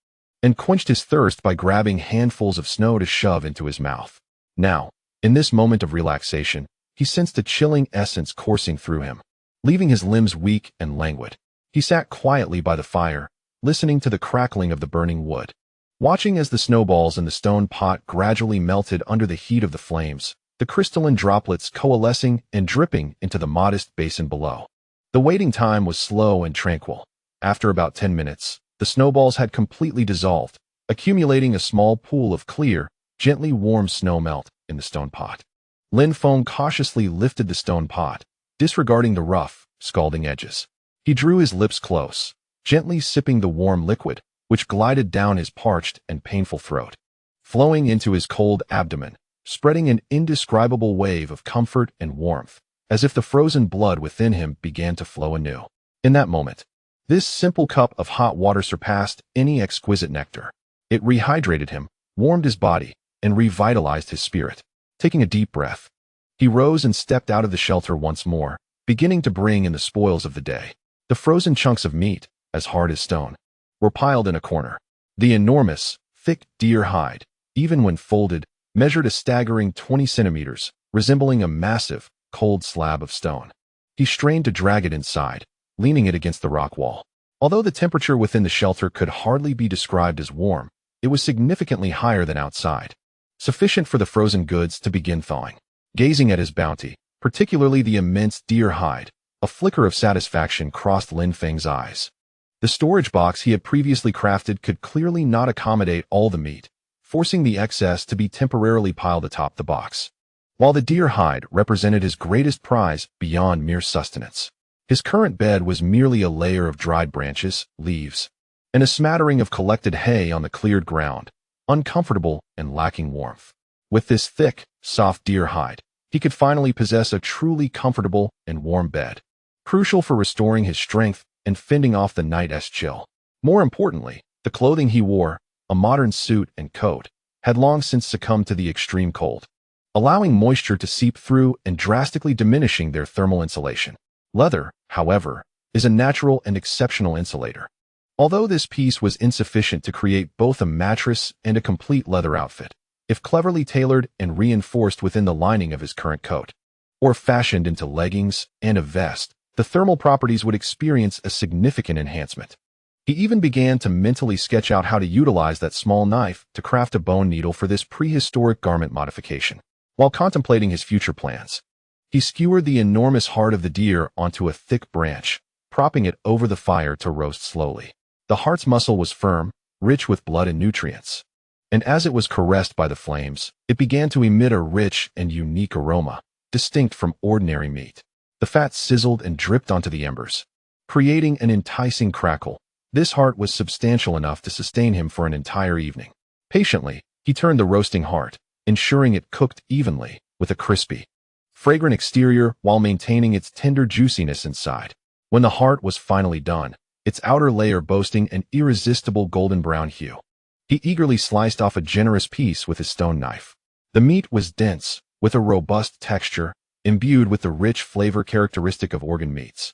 and quenched his thirst by grabbing handfuls of snow to shove into his mouth. Now, in this moment of relaxation, he sensed a chilling essence coursing through him, leaving his limbs weak and languid. He sat quietly by the fire, listening to the crackling of the burning wood, watching as the snowballs in the stone pot gradually melted under the heat of the flames, the crystalline droplets coalescing and dripping into the modest basin below. The waiting time was slow and tranquil. After about 10 minutes, the snowballs had completely dissolved, accumulating a small pool of clear, gently warm snow melt in the stone pot. Lin Feng cautiously lifted the stone pot, disregarding the rough, scalding edges. He drew his lips close, gently sipping the warm liquid, which glided down his parched and painful throat, flowing into his cold abdomen, spreading an indescribable wave of comfort and warmth, as if the frozen blood within him began to flow anew. In that moment, this simple cup of hot water surpassed any exquisite nectar. It rehydrated him, warmed his body, and revitalized his spirit. Taking a deep breath, he rose and stepped out of the shelter once more, beginning to bring in the spoils of the day. The frozen chunks of meat, as hard as stone, were piled in a corner. The enormous, thick deer hide, even when folded, measured a staggering 20 centimeters, resembling a massive, cold slab of stone. He strained to drag it inside, leaning it against the rock wall. Although the temperature within the shelter could hardly be described as warm, it was significantly higher than outside, sufficient for the frozen goods to begin thawing. Gazing at his bounty, particularly the immense deer hide, a flicker of satisfaction crossed Lin Feng's eyes. The storage box he had previously crafted could clearly not accommodate all the meat, forcing the excess to be temporarily piled atop the box. While the deer hide represented his greatest prize beyond mere sustenance, his current bed was merely a layer of dried branches, leaves, and a smattering of collected hay on the cleared ground, uncomfortable and lacking warmth. With this thick, soft deer hide, he could finally possess a truly comfortable and warm bed, crucial for restoring his strength and fending off the night's chill. More importantly, the clothing he wore, a modern suit and coat, had long since succumbed to the extreme cold, allowing moisture to seep through and drastically diminishing their thermal insulation. Leather, however, is a natural and exceptional insulator. Although this piece was insufficient to create both a mattress and a complete leather outfit, if cleverly tailored and reinforced within the lining of his current coat, or fashioned into leggings and a vest, the thermal properties would experience a significant enhancement. He even began to mentally sketch out how to utilize that small knife to craft a bone needle for this prehistoric garment modification. While contemplating his future plans, he skewered the enormous heart of the deer onto a thick branch, propping it over the fire to roast slowly. The heart's muscle was firm, rich with blood and nutrients, and as it was caressed by the flames, it began to emit a rich and unique aroma, distinct from ordinary meat. The fat sizzled and dripped onto the embers, creating an enticing crackle. This heart was substantial enough to sustain him for an entire evening. Patiently, he turned the roasting heart, ensuring it cooked evenly, with a crispy, fragrant exterior while maintaining its tender juiciness inside. When the heart was finally done, its outer layer boasting an irresistible golden brown hue, he eagerly sliced off a generous piece with his stone knife. The meat was dense, with a robust texture, imbued with the rich flavor characteristic of organ meats.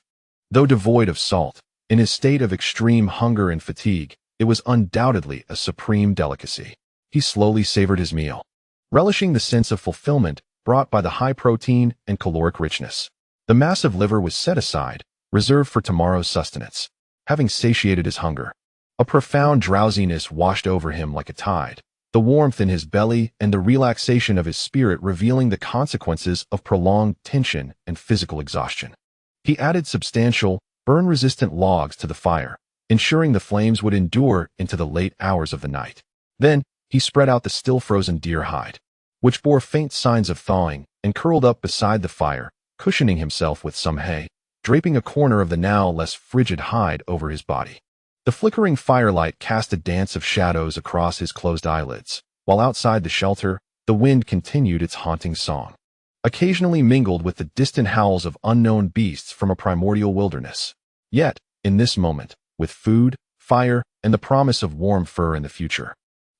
Though devoid of salt, in his state of extreme hunger and fatigue, it was undoubtedly a supreme delicacy. He slowly savored his meal, relishing the sense of fulfillment brought by the high protein and caloric richness. The massive liver was set aside, reserved for tomorrow's sustenance. Having satiated his hunger, a profound drowsiness washed over him like a tide, the warmth in his belly and the relaxation of his spirit revealing the consequences of prolonged tension and physical exhaustion. He added substantial, burn-resistant logs to the fire, ensuring the flames would endure into the late hours of the night. Then, he spread out the still-frozen deer hide, which bore faint signs of thawing, and curled up beside the fire, cushioning himself with some hay, draping a corner of the now less frigid hide over his body. The flickering firelight cast a dance of shadows across his closed eyelids, while outside the shelter, the wind continued its haunting song, occasionally mingled with the distant howls of unknown beasts from a primordial wilderness. Yet, in this moment, with food, fire, and the promise of warm fur in the future,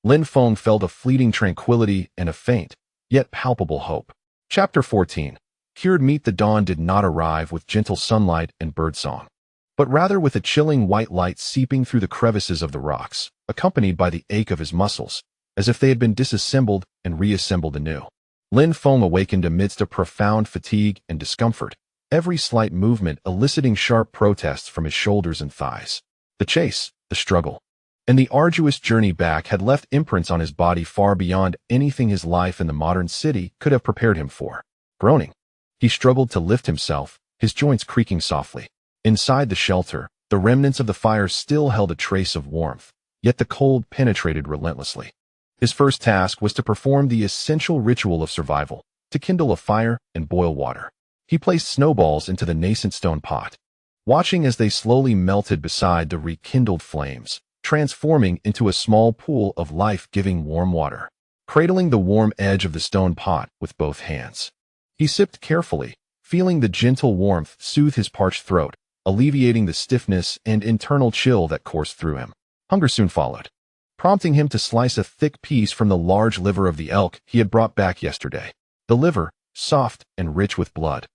Lin Feng felt a fleeting tranquility and a faint, yet palpable hope. Chapter 14. Cured meat. The dawn did not arrive with gentle sunlight and birdsong, but rather with a chilling white light seeping through the crevices of the rocks, accompanied by the ache of his muscles, as if they had been disassembled and reassembled anew. Lin Feng awakened amidst a profound fatigue and discomfort, every slight movement eliciting sharp protests from his shoulders and thighs. The chase, the struggle, and the arduous journey back had left imprints on his body far beyond anything his life in the modern city could have prepared him for. Groaning, he struggled to lift himself, his joints creaking softly. Inside the shelter, the remnants of the fire still held a trace of warmth, yet the cold penetrated relentlessly. His first task was to perform the essential ritual of survival, to kindle a fire and boil water. He placed snowballs into the nascent stone pot, watching as they slowly melted beside the rekindled flames, transforming into a small pool of life-giving warm water. Cradling the warm edge of the stone pot with both hands, he sipped carefully, feeling the gentle warmth soothe his parched throat, alleviating the stiffness and internal chill that coursed through him. Hunger soon followed, prompting him to slice a thick piece from the large liver of the elk he had brought back yesterday. The liver, soft and rich with blood,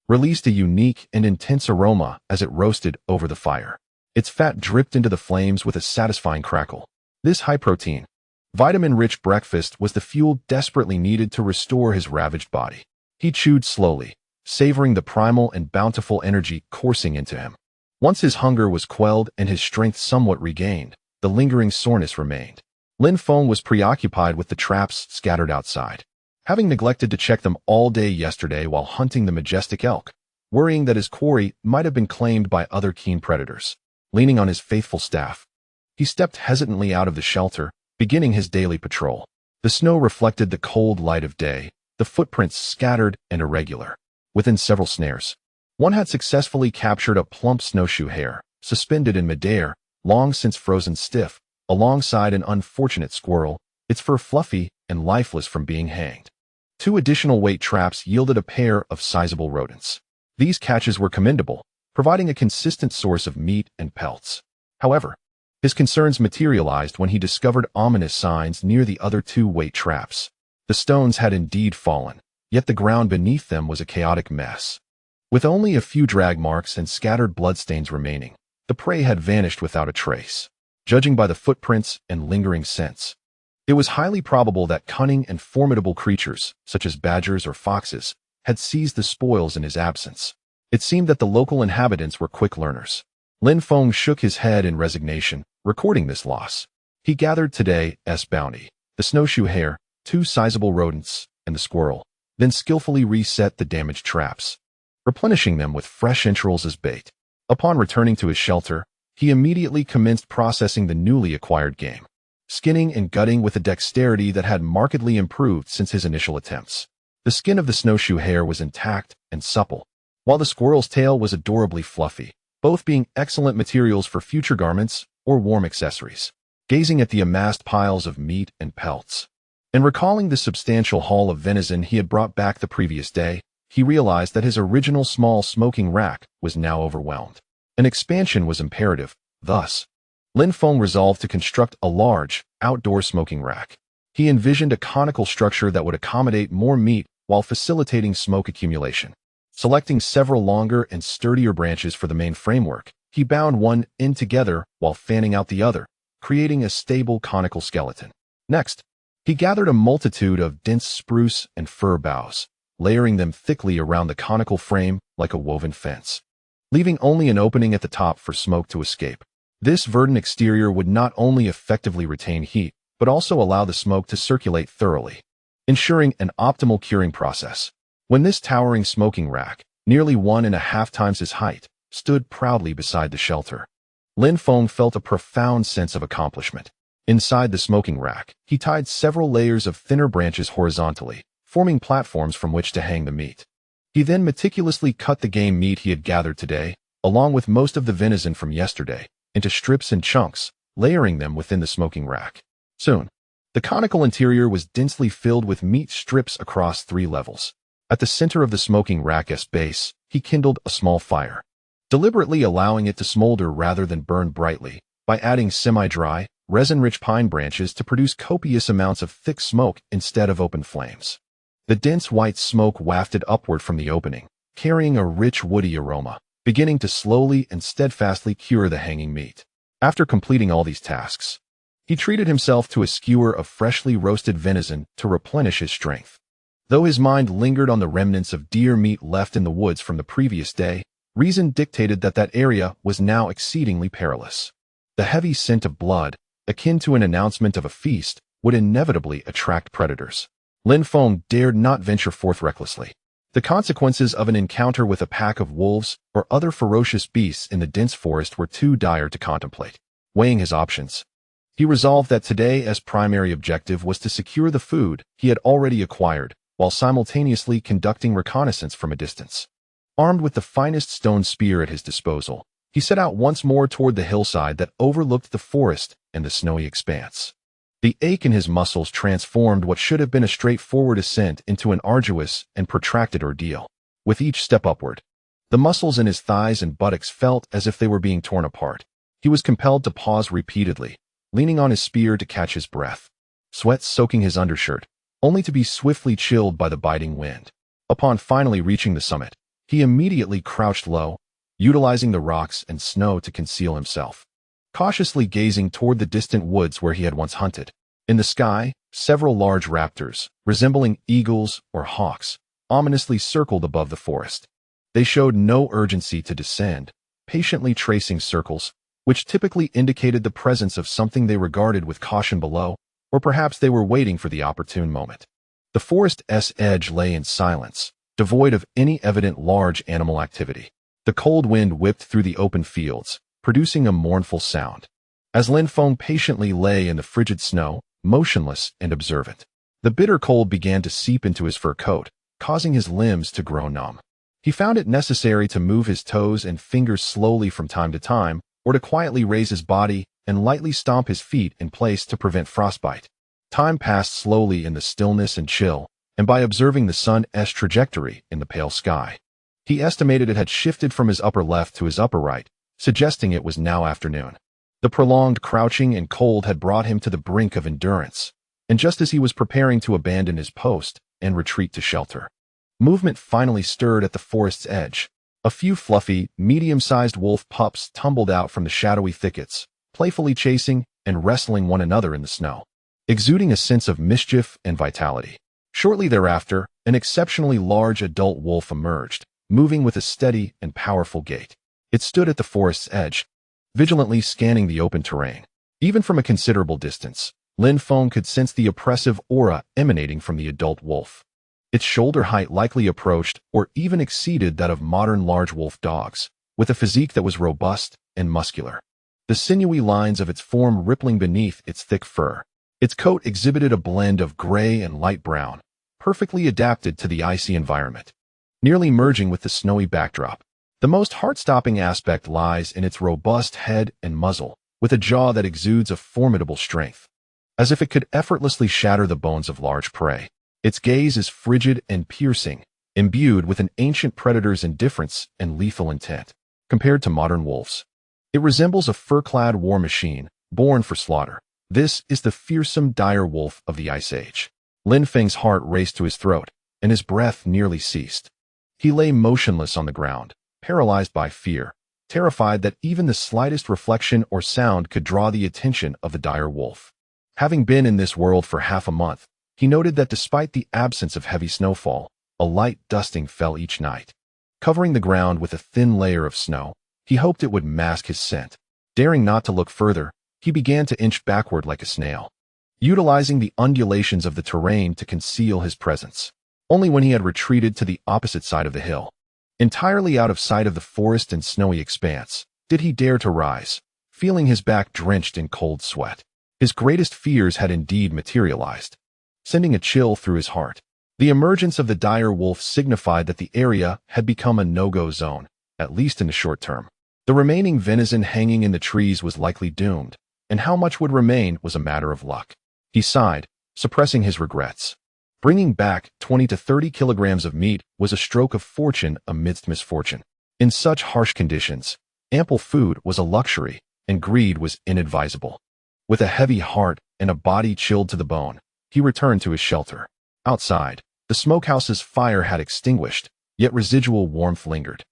released a unique and intense aroma as it roasted over the fire. Its fat dripped into the flames with a satisfying crackle. This high-protein, vitamin-rich breakfast was the fuel desperately needed to restore his ravaged body. He chewed slowly, savoring the primal and bountiful energy coursing into him. Once his hunger was quelled and his strength somewhat regained, the lingering soreness remained. Lin Feng was preoccupied with the traps scattered outside, having neglected to check them all day yesterday while hunting the majestic elk, worrying that his quarry might have been claimed by other keen predators. Leaning on his faithful staff, he stepped hesitantly out of the shelter, beginning his daily patrol. The snow reflected the cold light of day, the footprints scattered and irregular. Within several snares, one had successfully captured a plump snowshoe hare, suspended in midair, long since frozen stiff, alongside an unfortunate squirrel, its fur fluffy and lifeless from being hanged. 2 additional weight traps yielded a pair of sizable rodents. These catches were commendable, providing a consistent source of meat and pelts. However, his concerns materialized when he discovered ominous signs near the other 2 weight traps. The stones had indeed fallen, yet the ground beneath them was a chaotic mess. With only a few drag marks and scattered bloodstains remaining, the prey had vanished without a trace. Judging by the footprints and lingering scents, it was highly probable that cunning and formidable creatures, such as badgers or foxes, had seized the spoils in his absence. It seemed that the local inhabitants were quick learners. Lin Feng shook his head in resignation, recording this loss. He gathered today's bounty, the snowshoe hare, 2 sizable rodents, and the squirrel, then skillfully reset the damaged traps, replenishing them with fresh entrails as bait. Upon returning to his shelter, he immediately commenced processing the newly acquired game, skinning and gutting with a dexterity that had markedly improved since his initial attempts. The skin of the snowshoe hare was intact and supple, while the squirrel's tail was adorably fluffy, both being excellent materials for future garments or warm accessories. Gazing at the amassed piles of meat and pelts, and recalling the substantial haul of venison he had brought back the previous day, he realized that his original small smoking rack was now overwhelmed. An expansion was imperative. Thus, Lin Feng resolved to construct a large, outdoor smoking rack. He envisioned a conical structure that would accommodate more meat while facilitating smoke accumulation. Selecting several longer and sturdier branches for the main framework, he bound one end together while fanning out the other, creating a stable conical skeleton. Next, he gathered a multitude of dense spruce and fir boughs, layering them thickly around the conical frame like a woven fence, leaving only an opening at the top for smoke to escape. This verdant exterior would not only effectively retain heat, but also allow the smoke to circulate thoroughly, ensuring an optimal curing process. When this towering smoking rack, nearly 1.5 times his height, stood proudly beside the shelter, Lin Feng felt a profound sense of accomplishment. Inside the smoking rack, he tied several layers of thinner branches horizontally, forming platforms from which to hang the meat. He then meticulously cut the game meat he had gathered today, along with most of the venison from yesterday, into strips and chunks, layering them within the smoking rack. Soon, the conical interior was densely filled with meat strips across 3 levels. At the center of the smoking rack's base, he kindled a small fire, deliberately allowing it to smolder rather than burn brightly, by adding semi-dry, resin-rich pine branches to produce copious amounts of thick smoke instead of open flames. The dense white smoke wafted upward from the opening, carrying a rich woody aroma, beginning to slowly and steadfastly cure the hanging meat. After completing all these tasks, he treated himself to a skewer of freshly roasted venison to replenish his strength. Though his mind lingered on the remnants of deer meat left in the woods from the previous day, reason dictated that that area was now exceedingly perilous. The heavy scent of blood, akin to an announcement of a feast, would inevitably attract predators. Lin Feng dared not venture forth recklessly. The consequences of an encounter with a pack of wolves or other ferocious beasts in the dense forest were too dire to contemplate. Weighing his options, he resolved that today's primary objective was to secure the food he had already acquired, while simultaneously conducting reconnaissance from a distance. Armed with the finest stone spear at his disposal, he set out once more toward the hillside that overlooked the forest and the snowy expanse. The ache in his muscles transformed what should have been a straightforward ascent into an arduous and protracted ordeal. With each step upward, the muscles in his thighs and buttocks felt as if they were being torn apart. He was compelled to pause repeatedly, leaning on his spear to catch his breath, sweat soaking his undershirt, only to be swiftly chilled by the biting wind. Upon finally reaching the summit, he immediately crouched low, utilizing the rocks and snow to conceal himself, cautiously gazing toward the distant woods where he had once hunted. In the sky, several large raptors, resembling eagles or hawks, ominously circled above the forest. They showed no urgency to descend, patiently tracing circles, which typically indicated the presence of something they regarded with caution below, or perhaps they were waiting for the opportune moment. The forest's edge lay in silence, devoid of any evident large animal activity. The cold wind whipped through the open fields, producing a mournful sound. As Lin Feng patiently lay in the frigid snow, motionless and observant, the bitter cold began to seep into his fur coat, causing his limbs to grow numb. He found it necessary to move his toes and fingers slowly from time to time, or to quietly raise his body and lightly stomp his feet in place to prevent frostbite. Time passed slowly in the stillness and chill, and by observing the sun's trajectory in the pale sky, he estimated it had shifted from his upper left to his upper right, suggesting it was now afternoon. The prolonged crouching and cold had brought him to the brink of endurance, and just as he was preparing to abandon his post and retreat to shelter, movement finally stirred at the forest's edge. A few fluffy, medium-sized wolf pups tumbled out from the shadowy thickets, playfully chasing and wrestling one another in the snow, exuding a sense of mischief and vitality. Shortly thereafter, an exceptionally large adult wolf emerged, moving with a steady and powerful gait. It stood at the forest's edge, vigilantly scanning the open terrain. Even from a considerable distance, Lin Feng could sense the oppressive aura emanating from the adult wolf. Its shoulder height likely approached or even exceeded that of modern large wolf dogs, with a physique that was robust and muscular, the sinewy lines of its form rippling beneath its thick fur. Its coat exhibited a blend of gray and light brown, perfectly adapted to the icy environment, nearly merging with the snowy backdrop. The most heart-stopping aspect lies in its robust head and muzzle, with a jaw that exudes a formidable strength, as if it could effortlessly shatter the bones of large prey. Its gaze is frigid and piercing, imbued with an ancient predator's indifference and lethal intent. Compared to modern wolves, it resembles a fur-clad war machine, born for slaughter. This is the fearsome dire wolf of the Ice Age. Lin Feng's heart raced to his throat, and his breath nearly ceased. He lay motionless on the ground, paralyzed by fear, terrified that even the slightest reflection or sound could draw the attention of the dire wolf. Having been in this world for half a month, he noted that despite the absence of heavy snowfall, a light dusting fell each night. Covering the ground with a thin layer of snow, he hoped it would mask his scent. Daring not to look further, he began to inch backward like a snail, utilizing the undulations of the terrain to conceal his presence. Only when he had retreated to the opposite side of the hill, entirely out of sight of the forest and snowy expanse, did he dare to rise, feeling his back drenched in cold sweat. His greatest fears had indeed materialized, sending a chill through his heart. The emergence of the dire wolf signified that the area had become a no-go zone, at least in the short term. The remaining venison hanging in the trees was likely doomed, and how much would remain was a matter of luck. He sighed, suppressing his regrets. Bringing back 20 to 30 kilograms of meat was a stroke of fortune amidst misfortune. In such harsh conditions, ample food was a luxury, and greed was inadvisable. With a heavy heart and a body chilled to the bone, he returned to his shelter. Outside, the smokehouse's fire had extinguished, yet residual warmth lingered.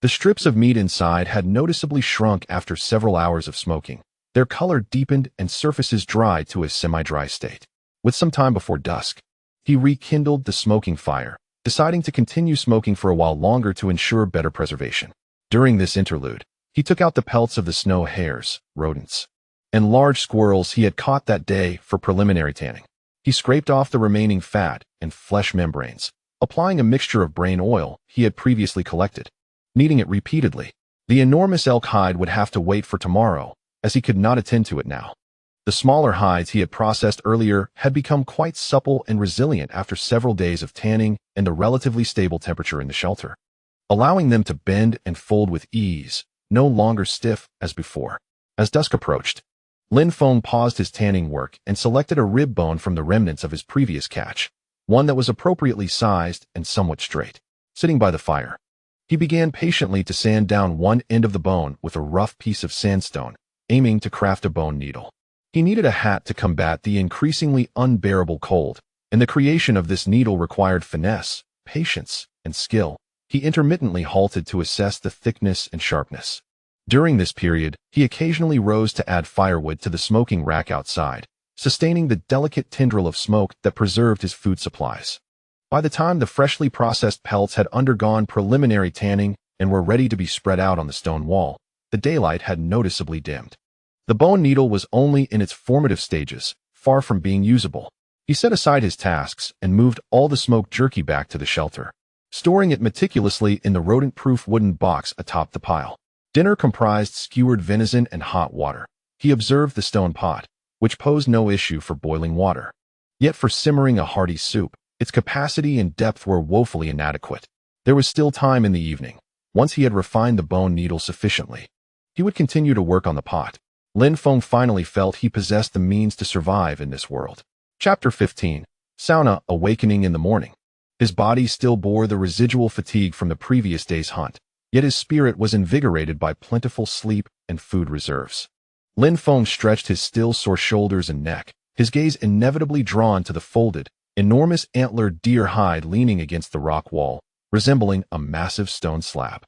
The strips of meat inside had noticeably shrunk after several hours of smoking. Their color deepened and surfaces dried to a semi-dry state. With some time before dusk, he rekindled the smoking fire, deciding to continue smoking for a while longer to ensure better preservation. During this interlude, he took out the pelts of the snow hares, rodents, and large squirrels he had caught that day for preliminary tanning. He scraped off the remaining fat and flesh membranes, applying a mixture of brain oil he had previously collected, kneading it repeatedly. The enormous elk hide would have to wait for tomorrow, as he could not attend to it now. The smaller hides he had processed earlier had become quite supple and resilient after several days of tanning and the relatively stable temperature in the shelter, allowing them to bend and fold with ease, no longer stiff as before. As dusk approached, Lin Feng paused his tanning work and selected a rib bone from the remnants of his previous catch, one that was appropriately sized and somewhat straight. Sitting by the fire, he began patiently to sand down one end of the bone with a rough piece of sandstone, aiming to craft a bone needle. He needed a hat to combat the increasingly unbearable cold, and the creation of this needle required finesse, patience, and skill. He intermittently halted to assess the thickness and sharpness. During this period, he occasionally rose to add firewood to the smoking rack outside, sustaining the delicate tendril of smoke that preserved his food supplies. By the time the freshly processed pelts had undergone preliminary tanning and were ready to be spread out on the stone wall, the daylight had noticeably dimmed. The bone needle was only in its formative stages, far from being usable. He set aside his tasks and moved all the smoked jerky back to the shelter, storing it meticulously in the rodent-proof wooden box atop the pile. Dinner comprised skewered venison and hot water. He observed the stone pot, which posed no issue for boiling water. Yet for simmering a hearty soup, its capacity and depth were woefully inadequate. There was still time in the evening. Once he had refined the bone needle sufficiently, he would continue to work on the pot. Lin Feng finally felt he possessed the means to survive in this world. Chapter 15. Sauna Awakening in the Morning. His body still bore the residual fatigue from the previous day's hunt, yet his spirit was invigorated by plentiful sleep and food reserves. Lin Feng stretched his still sore shoulders and neck, his gaze inevitably drawn to the folded, enormous antlered deer hide leaning against the rock wall, resembling a massive stone slab.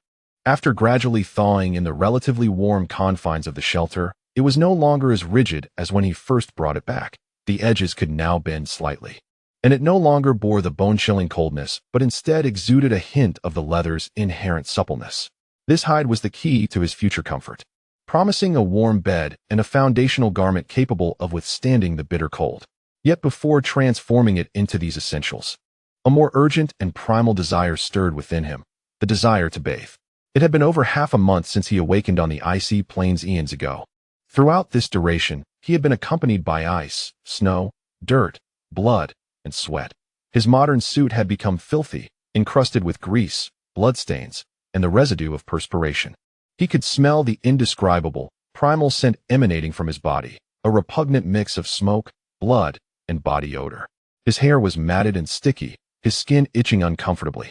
After gradually thawing in the relatively warm confines of the shelter, it was no longer as rigid as when he first brought it back. The edges could now bend slightly, and it no longer bore the bone-chilling coldness, but instead exuded a hint of the leather's inherent suppleness. This hide was the key to his future comfort, promising a warm bed and a foundational garment capable of withstanding the bitter cold. Yet before transforming it into these essentials, a more urgent and primal desire stirred within him, the desire to bathe. It had been over half a month since he awakened on the icy plains eons ago. Throughout this duration, he had been accompanied by ice, snow, dirt, blood, and sweat. His modern suit had become filthy, encrusted with grease, bloodstains, and the residue of perspiration. He could smell the indescribable, primal scent emanating from his body, a repugnant mix of smoke, blood, and body odor. His hair was matted and sticky, his skin itching uncomfortably.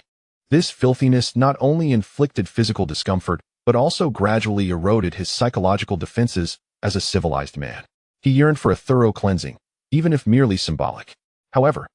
This filthiness not only inflicted physical discomfort, but also gradually eroded his psychological defenses as a civilized man. He yearned for a thorough cleansing, even if merely symbolic. However,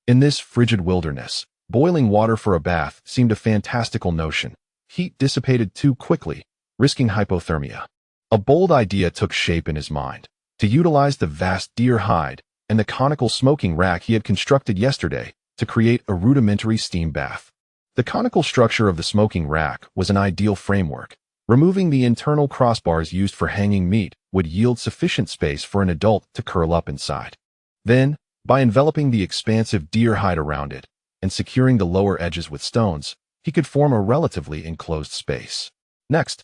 in this frigid wilderness, boiling water for a bath seemed a fantastical notion. Heat dissipated too quickly, risking hypothermia. A bold idea took shape in his mind: to utilize the vast deer hide and the conical smoking rack he had constructed yesterday to create a rudimentary steam bath. The conical structure of the smoking rack was an ideal framework. Removing the internal crossbars used for hanging meat would yield sufficient space for an adult to curl up inside. Then, by enveloping the expansive deer hide around it and securing the lower edges with stones, he could form a relatively enclosed space. Next,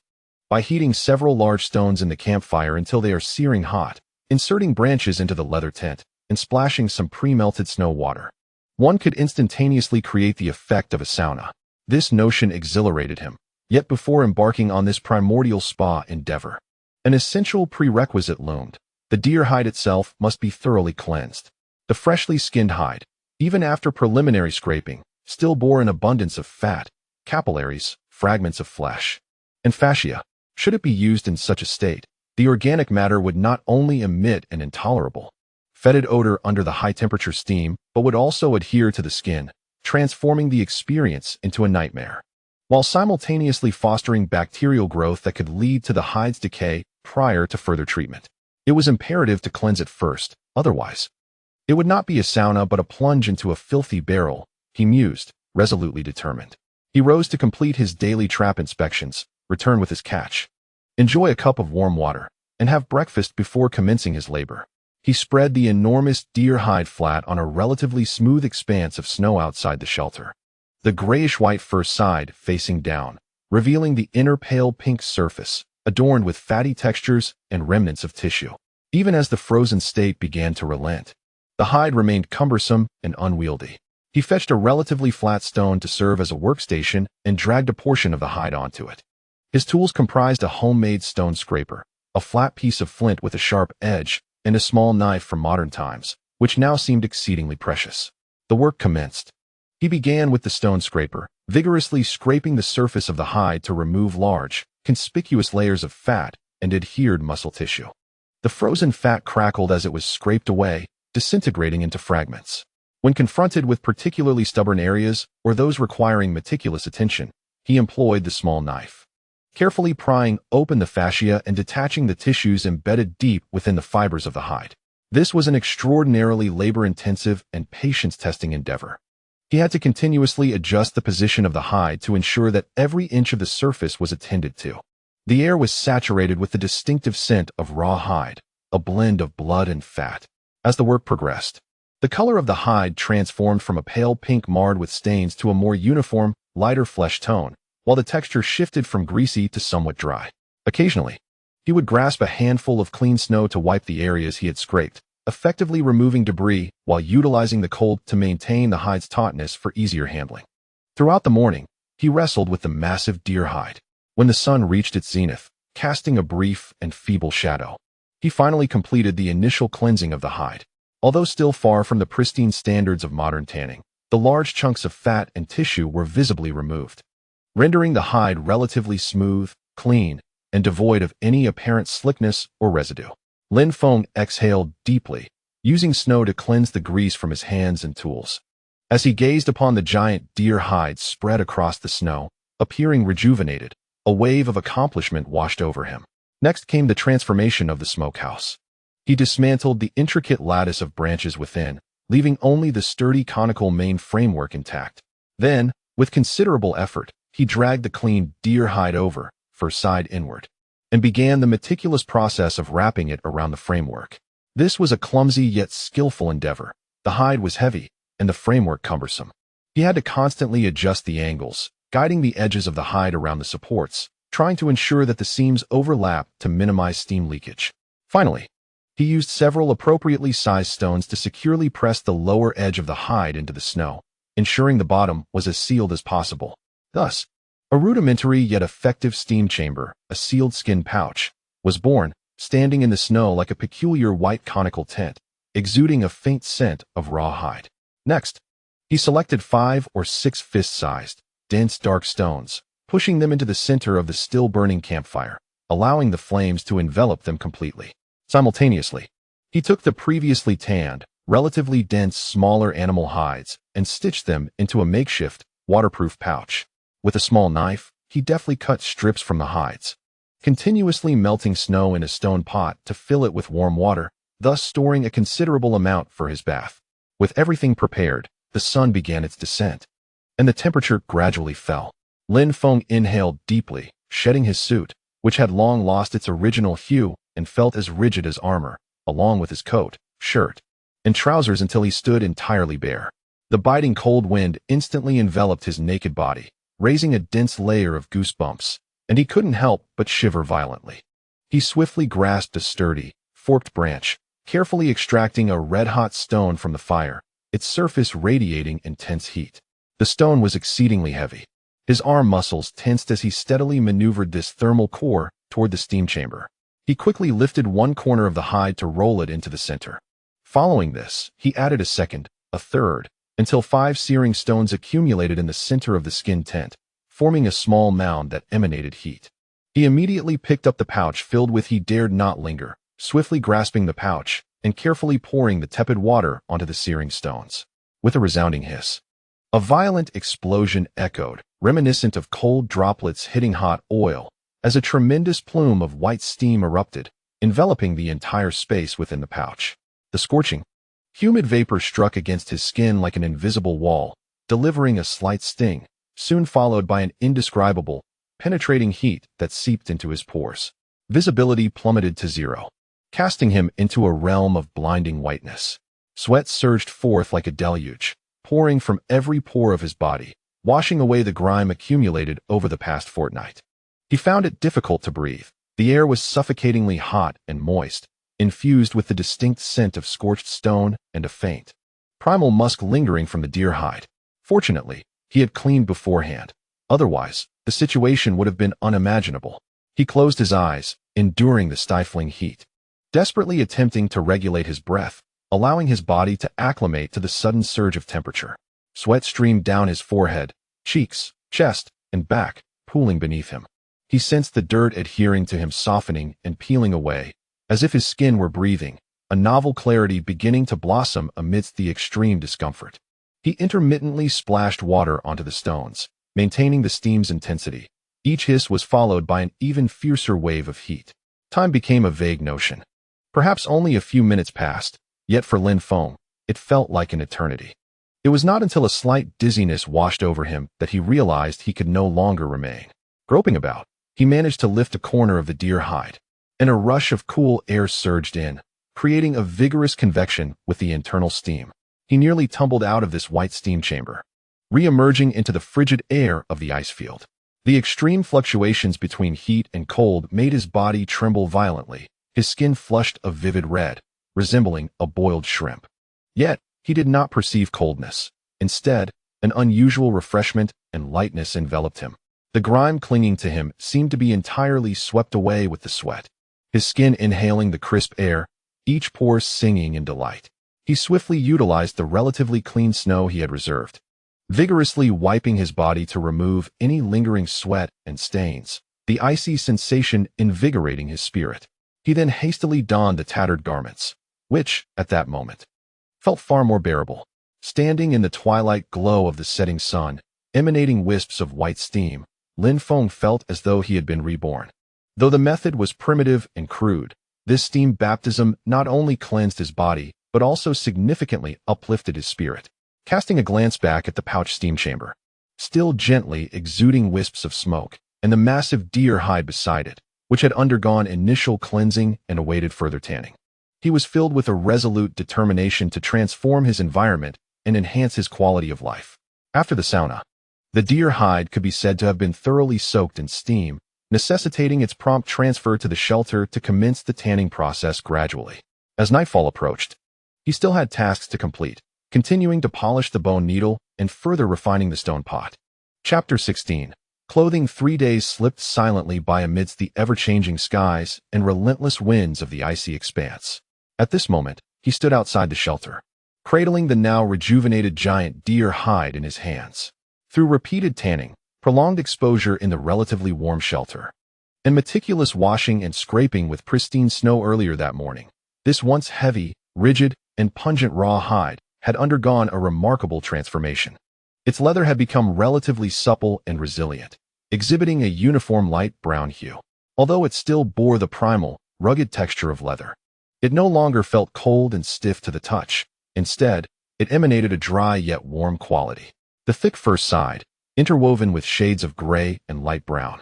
by heating several large stones in the campfire until they are searing hot, inserting branches into the leather tent, and splashing some pre-melted snow water, one could instantaneously create the effect of a sauna. This notion exhilarated him. Yet before embarking on this primordial spa endeavor, an essential prerequisite loomed. The deer hide itself must be thoroughly cleansed. The freshly skinned hide, even after preliminary scraping, still bore an abundance of fat, capillaries, fragments of flesh, and fascia. Should it be used in such a state, the organic matter would not only emit an intolerable, fetid odor under the high-temperature steam, but would also adhere to the skin, transforming the experience into a nightmare, while simultaneously fostering bacterial growth that could lead to the hide's decay prior to further treatment. It was imperative to cleanse it first, otherwise it would not be a sauna but a plunge into a filthy barrel, he mused, resolutely determined. He rose to complete his daily trap inspections, return with his catch, enjoy a cup of warm water, and have breakfast before commencing his labor. He spread the enormous deer hide flat on a relatively smooth expanse of snow outside the shelter, the grayish-white fur side facing down, revealing the inner pale pink surface, adorned with fatty textures and remnants of tissue. Even as the frozen state began to relent, the hide remained cumbersome and unwieldy. He fetched a relatively flat stone to serve as a workstation and dragged a portion of the hide onto it. His tools comprised a homemade stone scraper, a flat piece of flint with a sharp edge, and a small knife from modern times, which now seemed exceedingly precious. The work commenced. He began with the stone scraper, vigorously scraping the surface of the hide to remove large, conspicuous layers of fat and adhered muscle tissue. The frozen fat crackled as it was scraped away, disintegrating into fragments. When confronted with particularly stubborn areas or those requiring meticulous attention, he employed the small knife, carefully prying open the fascia and detaching the tissues embedded deep within the fibers of the hide. This was an extraordinarily labor-intensive and patience-testing endeavor. He had to continuously adjust the position of the hide to ensure that every inch of the surface was attended to. The air was saturated with the distinctive scent of raw hide, a blend of blood and fat. As the work progressed, the color of the hide transformed from a pale pink marred with stains to a more uniform, lighter flesh tone, while the texture shifted from greasy to somewhat dry. Occasionally, he would grasp a handful of clean snow to wipe the areas he had scraped, effectively removing debris while utilizing the cold to maintain the hide's tautness for easier handling. Throughout the morning, he wrestled with the massive deer hide. When the sun reached its zenith, casting a brief and feeble shadow, he finally completed the initial cleansing of the hide. Although still far from the pristine standards of modern tanning, the large chunks of fat and tissue were visibly removed, rendering the hide relatively smooth, clean, and devoid of any apparent slickness or residue. Lin Feng exhaled deeply, using snow to cleanse the grease from his hands and tools. As he gazed upon the giant deer hide spread across the snow, appearing rejuvenated, a wave of accomplishment washed over him. Next came the transformation of the smokehouse. He dismantled the intricate lattice of branches within, leaving only the sturdy conical main framework intact. Then, with considerable effort, he dragged the clean deer hide over, fur side inward, and began the meticulous process of wrapping it around the framework. This was a clumsy yet skillful endeavor. The hide was heavy, and the framework cumbersome. He had to constantly adjust the angles, guiding the edges of the hide around the supports, trying to ensure that the seams overlap to minimize steam leakage. Finally, he used several appropriately sized stones to securely press the lower edge of the hide into the snow, ensuring the bottom was as sealed as possible. Thus, a rudimentary yet effective steam chamber, a sealed skin pouch, was born, standing in the snow like a peculiar white conical tent, exuding a faint scent of raw hide. Next, he selected 5 or 6 fist-sized, dense dark stones, pushing them into the center of the still-burning campfire, allowing the flames to envelop them completely. Simultaneously, he took the previously tanned, relatively dense smaller animal hides and stitched them into a makeshift, waterproof pouch. With a small knife, he deftly cut strips from the hides, continuously melting snow in a stone pot to fill it with warm water, thus storing a considerable amount for his bath. With everything prepared, the sun began its descent, and the temperature gradually fell. Lin Feng inhaled deeply, shedding his suit, which had long lost its original hue and felt as rigid as armor, along with his coat, shirt, and trousers until he stood entirely bare. The biting cold wind instantly enveloped his naked body, raising a dense layer of goosebumps, and he couldn't help but shiver violently. He swiftly grasped a sturdy, forked branch, carefully extracting a red-hot stone from the fire, its surface radiating intense heat. The stone was exceedingly heavy. His arm muscles tensed as he steadily maneuvered this thermal core toward the steam chamber. He quickly lifted one corner of the hide to roll it into the center. Following this, he added a second, a third, until 5 searing stones accumulated in the center of the skin tent, forming a small mound that emanated heat. He immediately picked up the pouch filled with he dared not linger, swiftly grasping the pouch and carefully pouring the tepid water onto the searing stones. With a resounding hiss, a violent explosion echoed, reminiscent of cold droplets hitting hot oil, as a tremendous plume of white steam erupted, enveloping the entire space within the pouch. The scorching, humid vapor struck against his skin like an invisible wall, delivering a slight sting, soon followed by an indescribable, penetrating heat that seeped into his pores. Visibility plummeted to 0, casting him into a realm of blinding whiteness. Sweat surged forth like a deluge, pouring from every pore of his body, washing away the grime accumulated over the past fortnight. He found it difficult to breathe. The air was suffocatingly hot and moist, infused with the distinct scent of scorched stone and a faint, primal musk lingering from the deer hide. Fortunately, he had cleaned beforehand. Otherwise, the situation would have been unimaginable. He closed his eyes, enduring the stifling heat, desperately attempting to regulate his breath, allowing his body to acclimate to the sudden surge of temperature. Sweat streamed down his forehead, cheeks, chest, and back, pooling beneath him. He sensed the dirt adhering to him softening and peeling away, as if his skin were breathing, a novel clarity beginning to blossom amidst the extreme discomfort. He intermittently splashed water onto the stones, maintaining the steam's intensity. Each hiss was followed by an even fiercer wave of heat. Time became a vague notion. Perhaps only a few minutes passed, yet for Lin Feng, it felt like an eternity. It was not until a slight dizziness washed over him that he realized he could no longer remain. Groping about, he managed to lift a corner of the deer hide, and a rush of cool air surged in, creating a vigorous convection with the internal steam. He nearly tumbled out of this white steam chamber, re-emerging into the frigid air of the ice field. The extreme fluctuations between heat and cold made his body tremble violently. His skin flushed a vivid red, resembling a boiled shrimp. Yet, he did not perceive coldness. Instead, an unusual refreshment and lightness enveloped him. The grime clinging to him seemed to be entirely swept away with the sweat, his skin inhaling the crisp air, each pore singing in delight. He swiftly utilized the relatively clean snow he had reserved, vigorously wiping his body to remove any lingering sweat and stains, the icy sensation invigorating his spirit. He then hastily donned the tattered garments, which, at that moment, felt far more bearable. Standing in the twilight glow of the setting sun, emanating wisps of white steam, Lin Feng felt as though he had been reborn. Though the method was primitive and crude, this steam baptism not only cleansed his body, but also significantly uplifted his spirit. Casting a glance back at the pouch steam chamber, still gently exuding wisps of smoke, and the massive deer hide beside it, which had undergone initial cleansing and awaited further tanning, he was filled with a resolute determination to transform his environment and enhance his quality of life. After the sauna, the deer hide could be said to have been thoroughly soaked in steam, necessitating its prompt transfer to the shelter to commence the tanning process gradually. As nightfall approached, he still had tasks to complete, continuing to polish the bone needle and further refining the stone pot. Chapter 16. Clothing 3 days slipped silently by amidst the ever-changing skies and relentless winds of the icy expanse. At this moment, he stood outside the shelter, cradling the now rejuvenated giant deer hide in his hands. Through repeated tanning, prolonged exposure in the relatively warm shelter, and meticulous washing and scraping with pristine snow earlier that morning, this once heavy, rigid, and pungent raw hide had undergone a remarkable transformation. Its leather had become relatively supple and resilient, exhibiting a uniform light brown hue. Although it still bore the primal, rugged texture of leather, it no longer felt cold and stiff to the touch. Instead, it emanated a dry yet warm quality. The thick fur side, interwoven with shades of gray and light brown,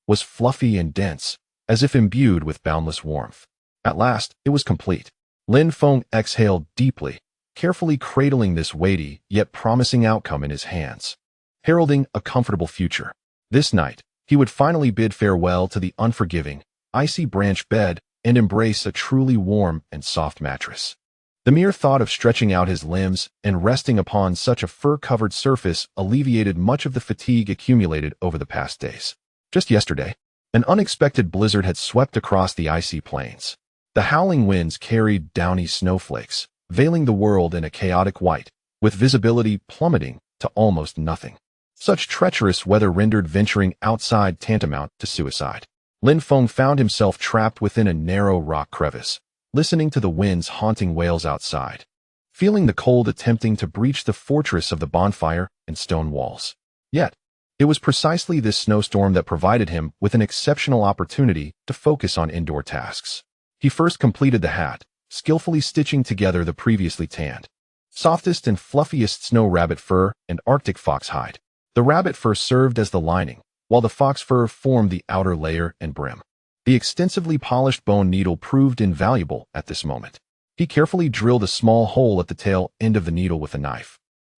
was fluffy and dense, as if imbued with boundless warmth. At last, it was complete. Lin Feng exhaled deeply, carefully cradling this weighty yet promising outcome in his hands, heralding a comfortable future. This night, he would finally bid farewell to the unforgiving, icy branch bed and embrace a truly warm and soft mattress. The mere thought of stretching out his limbs and resting upon such a fur-covered surface alleviated much of the fatigue accumulated over the past days. Just yesterday, an unexpected blizzard had swept across the icy plains. The howling winds carried downy snowflakes, veiling the world in a chaotic white, with visibility plummeting to almost nothing. Such treacherous weather rendered venturing outside tantamount to suicide. Lin Feng found himself trapped within a narrow rock crevice, listening to the wind's haunting wails outside, feeling the cold attempting to breach the fortress of the bonfire and stone walls. Yet, it was precisely this snowstorm that provided him with an exceptional opportunity to focus on indoor tasks. He first completed the hat, skillfully stitching together the previously tanned, softest and fluffiest snow rabbit fur and Arctic fox hide. The rabbit fur served as the lining, while the fox fur formed the outer layer and brim. The extensively polished bone needle proved invaluable at this moment. He carefully drilled a small hole at the tail end of the needle with a knife,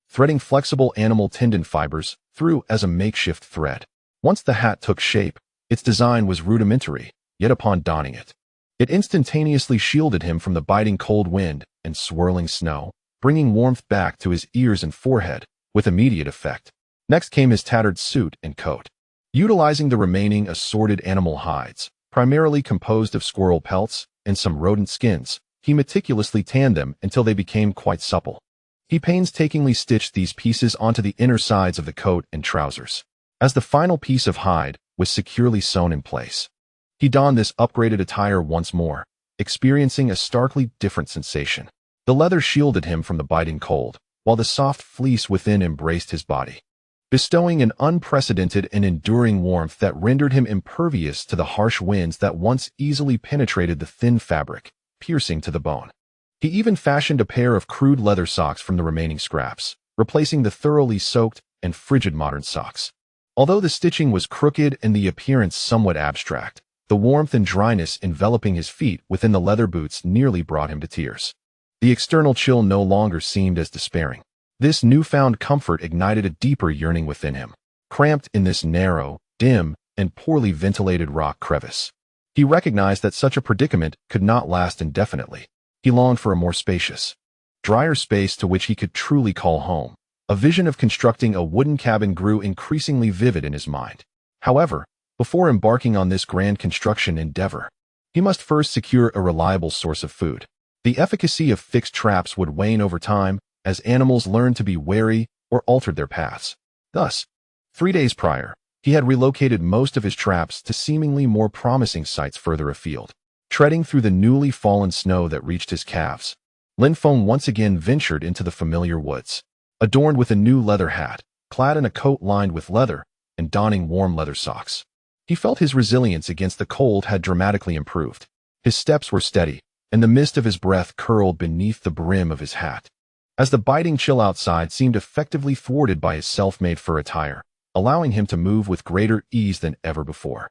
threading flexible animal tendon fibers through as a makeshift thread. Once the hat took shape, its design was rudimentary, yet upon donning it, it instantaneously shielded him from the biting cold wind and swirling snow, bringing warmth back to his ears and forehead with immediate effect. Next came his tattered suit and coat. Utilizing the remaining assorted animal hides, primarily composed of squirrel pelts and some rodent skins, he meticulously tanned them until they became quite supple. He painstakingly stitched these pieces onto the inner sides of the coat and trousers. As the final piece of hide was securely sewn in place, he donned this upgraded attire once more, experiencing a starkly different sensation. The leather shielded him from the biting cold, while the soft fleece within embraced his body, bestowing an unprecedented and enduring warmth that rendered him impervious to the harsh winds that once easily penetrated the thin fabric, piercing to the bone. He even fashioned a pair of crude leather socks from the remaining scraps, replacing the thoroughly soaked and frigid modern socks. Although the stitching was crooked and the appearance somewhat abstract, the warmth and dryness enveloping his feet within the leather boots nearly brought him to tears. The external chill no longer seemed as despairing. This newfound comfort ignited a deeper yearning within him. Cramped in this narrow, dim, and poorly ventilated rock crevice, he recognized that such a predicament could not last indefinitely. He longed for a more spacious, drier space to which he could truly call home. A vision of constructing a wooden cabin grew increasingly vivid in his mind. However, before embarking on this grand construction endeavor, he must first secure a reliable source of food. The efficacy of fixed traps would wane over time as animals learned to be wary or altered their paths. Thus, 3 days prior, he had relocated most of his traps to seemingly more promising sites further afield. Treading through the newly fallen snow that reached his calves, Lin Feng once again ventured into the familiar woods. Adorned with a new leather hat, clad in a coat lined with leather, and donning warm leather socks, he felt his resilience against the cold had dramatically improved. His steps were steady, and the mist of his breath curled beneath the brim of his hat, as the biting chill outside seemed effectively thwarted by his self-made fur attire, allowing him to move with greater ease than ever before.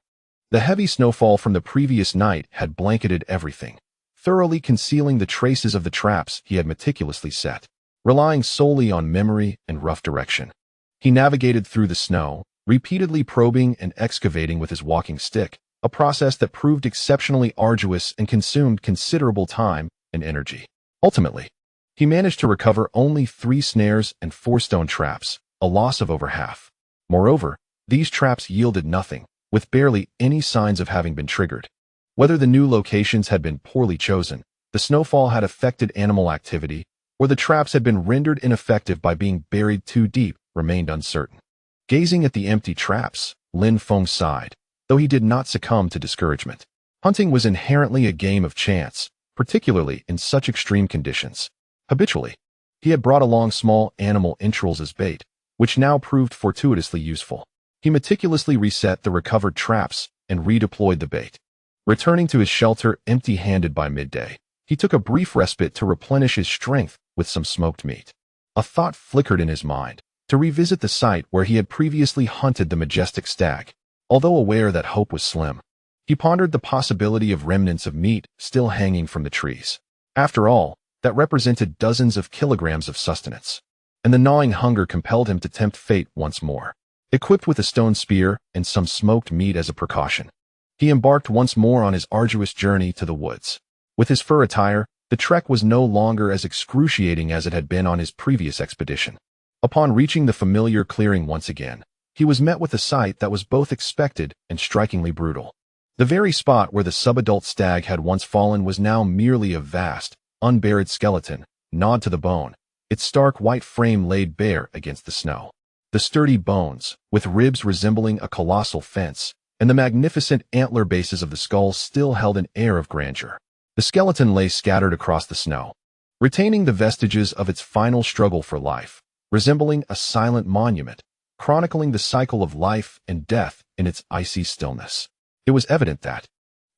The heavy snowfall from the previous night had blanketed everything, thoroughly concealing the traces of the traps he had meticulously set. Relying solely on memory and rough direction, he navigated through the snow, repeatedly probing and excavating with his walking stick, a process that proved exceptionally arduous and consumed considerable time and energy. Ultimately, he managed to recover only 3 snares and 4 stone traps, a loss of over half. Moreover, these traps yielded nothing, with barely any signs of having been triggered. Whether the new locations had been poorly chosen, the snowfall had affected animal activity, or the traps had been rendered ineffective by being buried too deep, remained uncertain. Gazing at the empty traps, Lin Feng sighed, though he did not succumb to discouragement. Hunting was inherently a game of chance, particularly in such extreme conditions. Habitually, he had brought along small animal entrails as bait, which now proved fortuitously useful. He meticulously reset the recovered traps and redeployed the bait. Returning to his shelter empty-handed by midday, he took a brief respite to replenish his strength with some smoked meat. A thought flickered in his mind, to revisit the site where he had previously hunted the majestic stag. Although aware that hope was slim, he pondered the possibility of remnants of meat still hanging from the trees. After all, that represented dozens of kilograms of sustenance, and the gnawing hunger compelled him to tempt fate once more. Equipped with a stone spear and some smoked meat as a precaution, he embarked once more on his arduous journey to the woods. With his fur attire, the trek was no longer as excruciating as it had been on his previous expedition. Upon reaching the familiar clearing once again, he was met with a sight that was both expected and strikingly brutal. The very spot where the subadult stag had once fallen was now merely a vast, unburied skeleton, gnawed to the bone, its stark white frame laid bare against the snow. The sturdy bones, with ribs resembling a colossal fence, and the magnificent antler bases of the skull still held an air of grandeur. The skeleton lay scattered across the snow, retaining the vestiges of its final struggle for life, resembling a silent monument, chronicling the cycle of life and death in its icy stillness. It was evident that,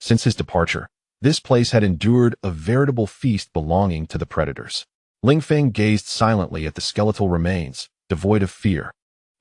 since his departure, this place had endured a veritable feast belonging to the predators. Lin Feng gazed silently at the skeletal remains, devoid of fear,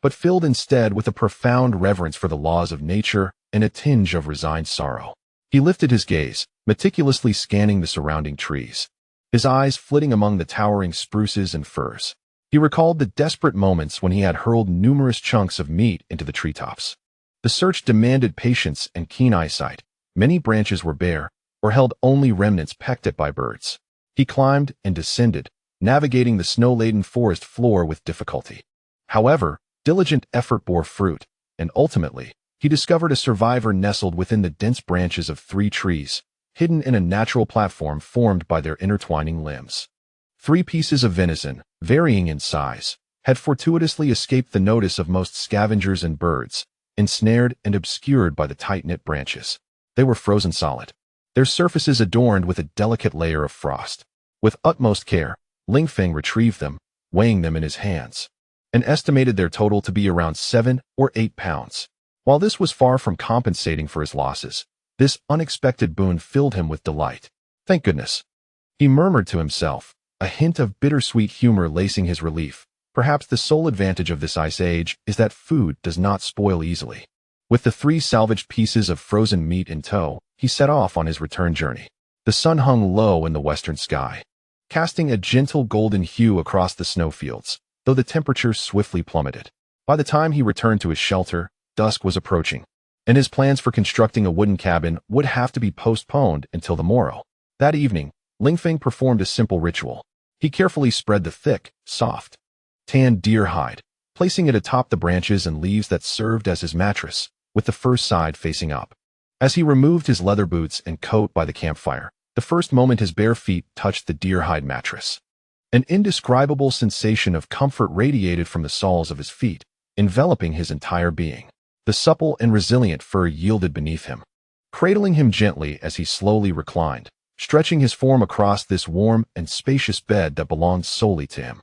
but filled instead with a profound reverence for the laws of nature and a tinge of resigned sorrow. He lifted his gaze, meticulously scanning the surrounding trees, his eyes flitting among the towering spruces and firs. He recalled the desperate moments when he had hurled numerous chunks of meat into the treetops. The search demanded patience and keen eyesight. Many branches were bare, or held only remnants pecked at by birds. He climbed and descended, navigating the snow-laden forest floor with difficulty. However, diligent effort bore fruit, and ultimately, he discovered a survivor nestled within the dense branches of 3 trees, hidden in a natural platform formed by their intertwining limbs. 3 pieces of venison, varying in size, had fortuitously escaped the notice of most scavengers and birds, ensnared and obscured by the tight-knit branches. They were frozen solid, their surfaces adorned with a delicate layer of frost. With utmost care, Lin Feng retrieved them, weighing them in his hands, and estimated their total to be around 7 or 8 pounds. While this was far from compensating for his losses, this unexpected boon filled him with delight. Thank goodness, he murmured to himself, a hint of bittersweet humor lacing his relief. Perhaps the sole advantage of this ice age is that food does not spoil easily. With the 3 salvaged pieces of frozen meat in tow, he set off on his return journey. The sun hung low in the western sky, casting a gentle golden hue across the snowfields, though the temperature swiftly plummeted. By the time he returned to his shelter, dusk was approaching, and his plans for constructing a wooden cabin would have to be postponed until the morrow. That evening, Lin Feng performed a simple ritual. He carefully spread the thick, soft, tanned deer hide, placing it atop the branches and leaves that served as his mattress, with the first side facing up. As he removed his leather boots and coat by the campfire, the first moment his bare feet touched the deer-hide mattress. An indescribable sensation of comfort radiated from the soles of his feet, enveloping his entire being. The supple and resilient fur yielded beneath him, cradling him gently as he slowly reclined, stretching his form across this warm and spacious bed that belonged solely to him.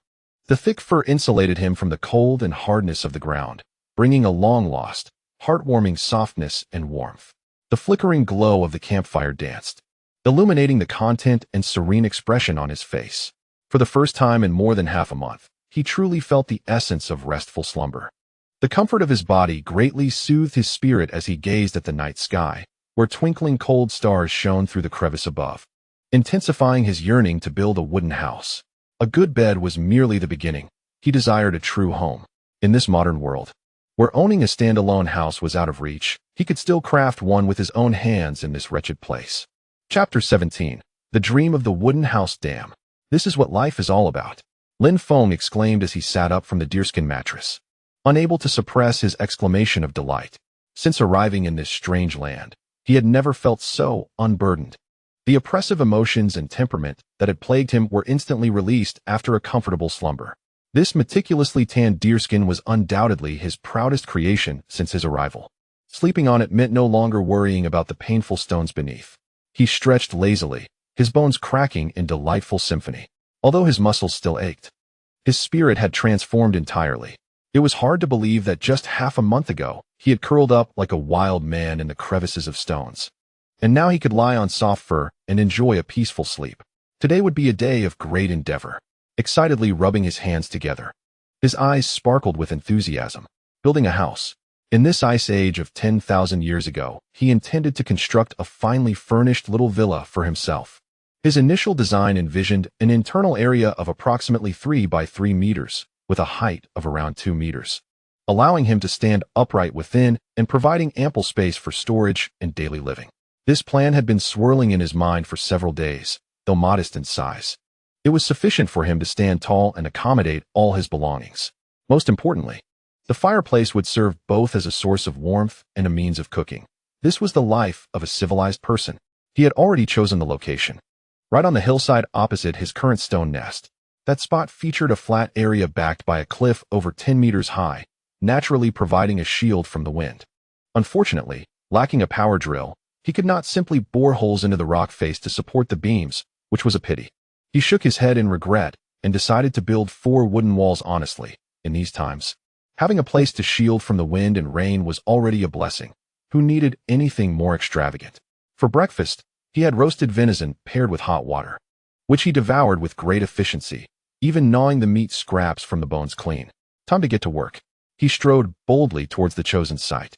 The thick fur insulated him from the cold and hardness of the ground, bringing a long-lost, heartwarming softness and warmth. The flickering glow of the campfire danced, illuminating the content and serene expression on his face. For the first time in more than half a month, he truly felt the essence of restful slumber. The comfort of his body greatly soothed his spirit as he gazed at the night sky, where twinkling cold stars shone through the crevice above, intensifying his yearning to build a wooden house. A good bed was merely the beginning. He desired a true home. In this modern world, where owning a standalone house was out of reach, he could still craft one with his own hands in this wretched place. Chapter 17. The Dream of the Wooden House Dam. This is what life is all about, Lin Feng exclaimed as he sat up from the deerskin mattress, unable to suppress his exclamation of delight. Since arriving in this strange land, he had never felt so unburdened. The oppressive emotions and temperament that had plagued him were instantly released after a comfortable slumber. This meticulously tanned deerskin was undoubtedly his proudest creation since his arrival. Sleeping on it meant no longer worrying about the painful stones beneath. He stretched lazily, his bones cracking in delightful symphony. Although his muscles still ached, his spirit had transformed entirely. It was hard to believe that just half a month ago, he had curled up like a wild man in the crevices of stones. And now he could lie on soft fur and enjoy a peaceful sleep. Today would be a day of great endeavor. Excitedly rubbing his hands together, his eyes sparkled with enthusiasm. Building a house. In this ice age of 10,000 years ago, he intended to construct a finely furnished little villa for himself. His initial design envisioned an internal area of approximately 3 by 3 meters, with a height of around 2 meters, allowing him to stand upright within and providing ample space for storage and daily living. This plan had been swirling in his mind for several days, though modest in size. It was sufficient for him to stand tall and accommodate all his belongings. Most importantly, the fireplace would serve both as a source of warmth and a means of cooking. This was the life of a civilized person. He had already chosen the location, right on the hillside opposite his current stone nest. That spot featured a flat area backed by a cliff over 10 meters high, naturally providing a shield from the wind. Unfortunately, lacking a power drill, he could not simply bore holes into the rock face to support the beams, which was a pity. He shook his head in regret and decided to build 4 wooden walls honestly. In these times, having a place to shield from the wind and rain was already a blessing. Who needed anything more extravagant? For breakfast, he had roasted venison paired with hot water, which he devoured with great efficiency, even gnawing the meat scraps from the bones clean. Time to get to work. He strode boldly towards the chosen site,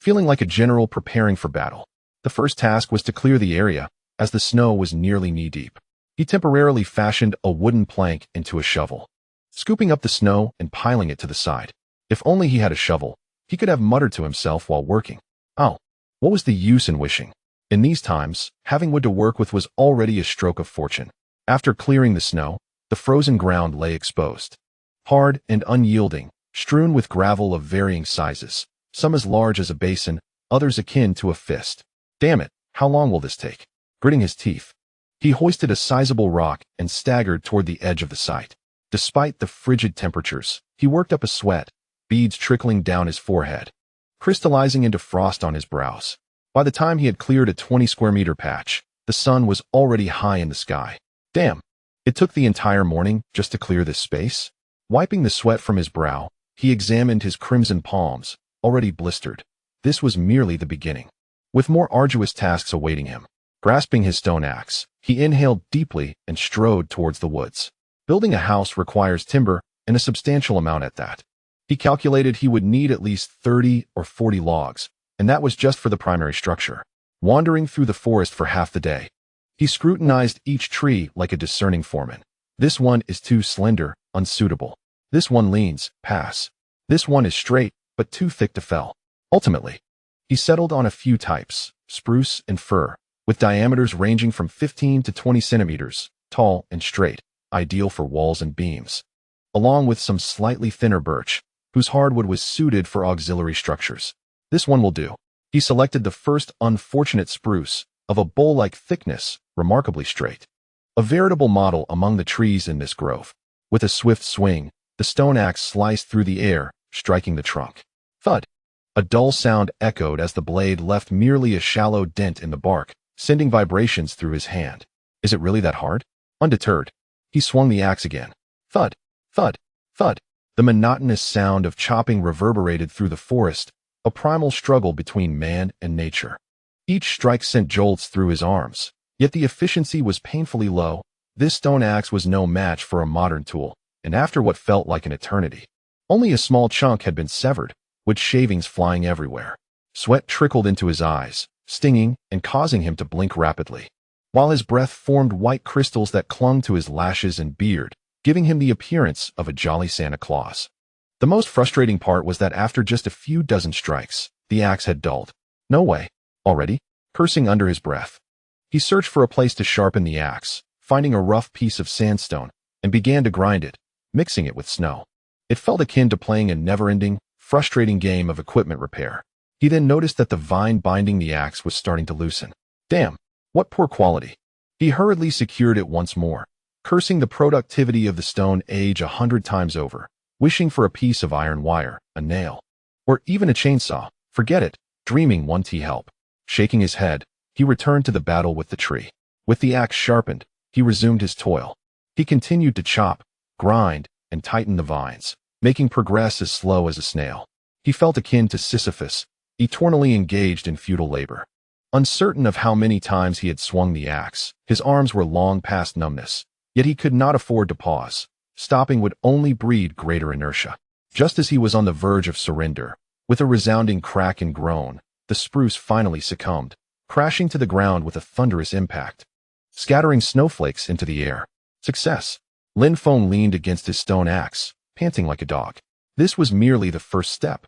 feeling like a general preparing for battle. The first task was to clear the area, as the snow was nearly knee-deep. He temporarily fashioned a wooden plank into a shovel, scooping up the snow and piling it to the side. If only he had a shovel, he could have muttered to himself while working. Oh, what was the use in wishing? In these times, having wood to work with was already a stroke of fortune. After clearing the snow, the frozen ground lay exposed, hard and unyielding, strewn with gravel of varying sizes, some as large as a basin, others akin to a fist. Damn it, how long will this take? Gritting his teeth, he hoisted a sizable rock and staggered toward the edge of the site. Despite the frigid temperatures, he worked up a sweat, beads trickling down his forehead, crystallizing into frost on his brows. By the time he had cleared a 20 square meter patch, the sun was already high in the sky. Damn, it took the entire morning just to clear this space? Wiping the sweat from his brow, he examined his crimson palms, already blistered. This was merely the beginning, with more arduous tasks awaiting him. Grasping his stone axe, he inhaled deeply and strode towards the woods. Building a house requires timber, and a substantial amount at that. He calculated he would need at least 30 or 40 logs, and that was just for the primary structure. Wandering through the forest for half the day, he scrutinized each tree like a discerning foreman. This one is too slender, unsuitable. This one leans, pass. This one is straight, but too thick to fell. Ultimately, he settled on a few types, spruce and fir, with diameters ranging from 15 to 20 centimeters, tall and straight, ideal for walls and beams, along with some slightly thinner birch, whose hardwood was suited for auxiliary structures. This one will do. He selected the first unfortunate spruce, of a bowl-like thickness, remarkably straight. A veritable model among the trees in this grove. With a swift swing, the stone axe sliced through the air, striking the trunk. Thud! A dull sound echoed as the blade left merely a shallow dent in the bark, sending vibrations through his hand. Is it really that hard? Undeterred, he swung the axe again. Thud! Thud! Thud! The monotonous sound of chopping reverberated through the forest, a primal struggle between man and nature. Each strike sent jolts through his arms, yet the efficiency was painfully low. This stone axe was no match for a modern tool, and after what felt like an eternity, only a small chunk had been severed, with shavings flying everywhere. Sweat trickled into his eyes, stinging and causing him to blink rapidly, while his breath formed white crystals that clung to his lashes and beard, giving him the appearance of a jolly Santa Claus. The most frustrating part was that after just a few dozen strikes, the axe had dulled. No way. Already? Cursing under his breath, he searched for a place to sharpen the axe, finding a rough piece of sandstone, and began to grind it, mixing it with snow. It felt akin to playing a never-ending, frustrating game of equipment repair. He then noticed that the vine binding the axe was starting to loosen. Damn, what poor quality. He hurriedly secured it once more, cursing the productivity of the stone age 100 times over, wishing for a piece of iron wire, a nail, or even a chainsaw. Forget it, dreaming one to help. Shaking his head, he returned to the battle with the tree. With the axe sharpened, he resumed his toil. He continued to chop, grind, and tighten the vines, making progress as slow as a snail. He felt akin to Sisyphus, eternally engaged in futile labor. Uncertain of how many times he had swung the axe, his arms were long past numbness, yet he could not afford to pause. Stopping would only breed greater inertia. Just as he was on the verge of surrender, with a resounding crack and groan, the spruce finally succumbed, crashing to the ground with a thunderous impact, scattering snowflakes into the air. Success! Lin Feng leaned against his stone axe, panting like a dog. This was merely the first step.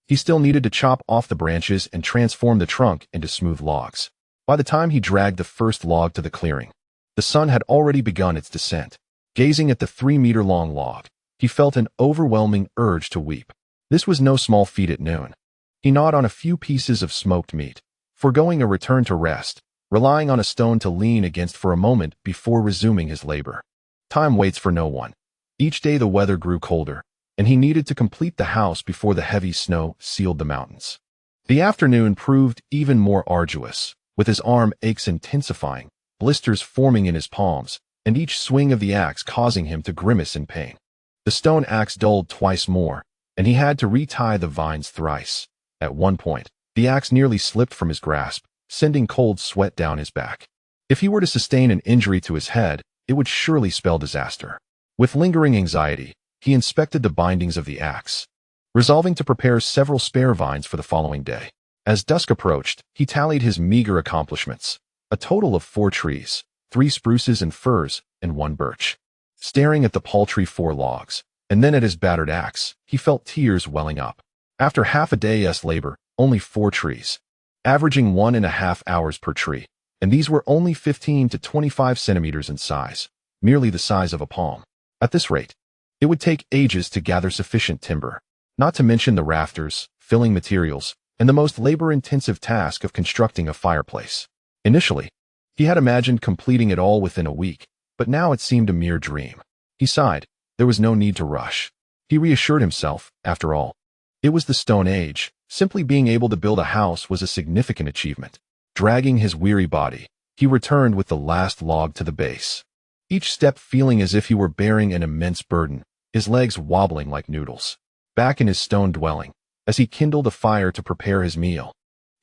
He still needed to chop off the branches and transform the trunk into smooth logs. By the time he dragged the first log to the clearing, the sun had already begun its descent. Gazing at the 3-meter-long log, he felt an overwhelming urge to weep. This was no small feat at noon. He gnawed on a few pieces of smoked meat, foregoing a return to rest, relying on a stone to lean against for a moment before resuming his labor. Time waits for no one. Each day the weather grew colder, and he needed to complete the house before the heavy snow sealed the mountains. The afternoon proved even more arduous, with his arm aches intensifying, blisters forming in his palms, and each swing of the axe causing him to grimace in pain. The stone axe dulled twice more, and he had to retie the vines thrice. At one point, the axe nearly slipped from his grasp, sending cold sweat down his back. If he were to sustain an injury to his head, it would surely spell disaster. With lingering anxiety, he inspected the bindings of the axe, resolving to prepare several spare vines for the following day. As dusk approached, he tallied his meager accomplishments, a total of 4 trees, 3 spruces and firs, and 1 birch. Staring at the paltry 4 logs, and then at his battered axe, he felt tears welling up. After half a day's labor, only 4 trees, averaging 1.5 hours per tree, and these were only 15 to 25 centimeters in size, merely the size of a palm. At this rate, it would take ages to gather sufficient timber, not to mention the rafters, filling materials, and the most labor-intensive task of constructing a fireplace. Initially, he had imagined completing it all within a week, but now it seemed a mere dream. He sighed. There was no need to rush. He reassured himself, after all, it was the Stone Age. Simply being able to build a house was a significant achievement. Dragging his weary body, he returned with the last log to the base. Each step feeling as if he were bearing an immense burden, his legs wobbling like noodles. Back in his stone dwelling, as he kindled a fire to prepare his meal,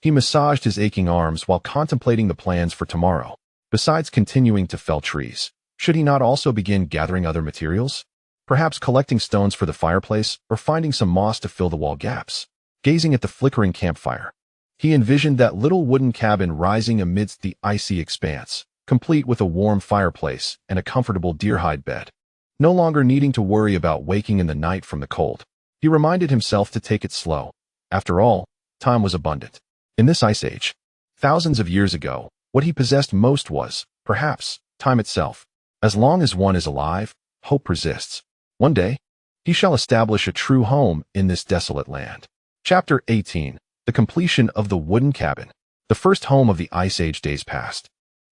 he massaged his aching arms while contemplating the plans for tomorrow. Besides continuing to fell trees, should he not also begin gathering other materials? Perhaps collecting stones for the fireplace or finding some moss to fill the wall gaps. Gazing at the flickering campfire, he envisioned that little wooden cabin rising amidst the icy expanse, complete with a warm fireplace and a comfortable deerhide bed. No longer needing to worry about waking in the night from the cold, he reminded himself to take it slow. After all, time was abundant. In this ice age, thousands of years ago, what he possessed most was, perhaps, time itself. As long as one is alive, hope persists. One day, he shall establish a true home in this desolate land. Chapter 18. The completion of the wooden cabin. The first home of the Ice Age days past.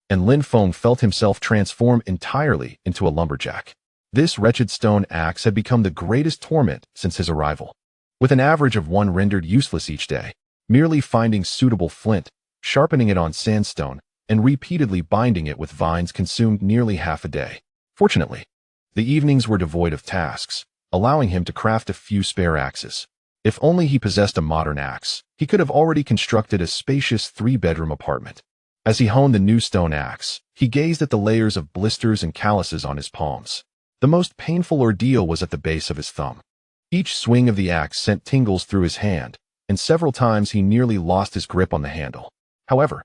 and Lin Feng felt himself transform entirely into a lumberjack. This wretched stone axe had become the greatest torment since his arrival. With an average of one rendered useless each day, merely finding suitable flint, sharpening it on sandstone, and repeatedly binding it with vines consumed nearly half a day. Fortunately, the evenings were devoid of tasks, allowing him to craft a few spare axes. If only he possessed a modern axe, he could have already constructed a spacious 3-bedroom apartment. As he honed the new stone axe, he gazed at the layers of blisters and calluses on his palms. The most painful ordeal was at the base of his thumb. Each swing of the axe sent tingles through his hand, and several times he nearly lost his grip on the handle. However,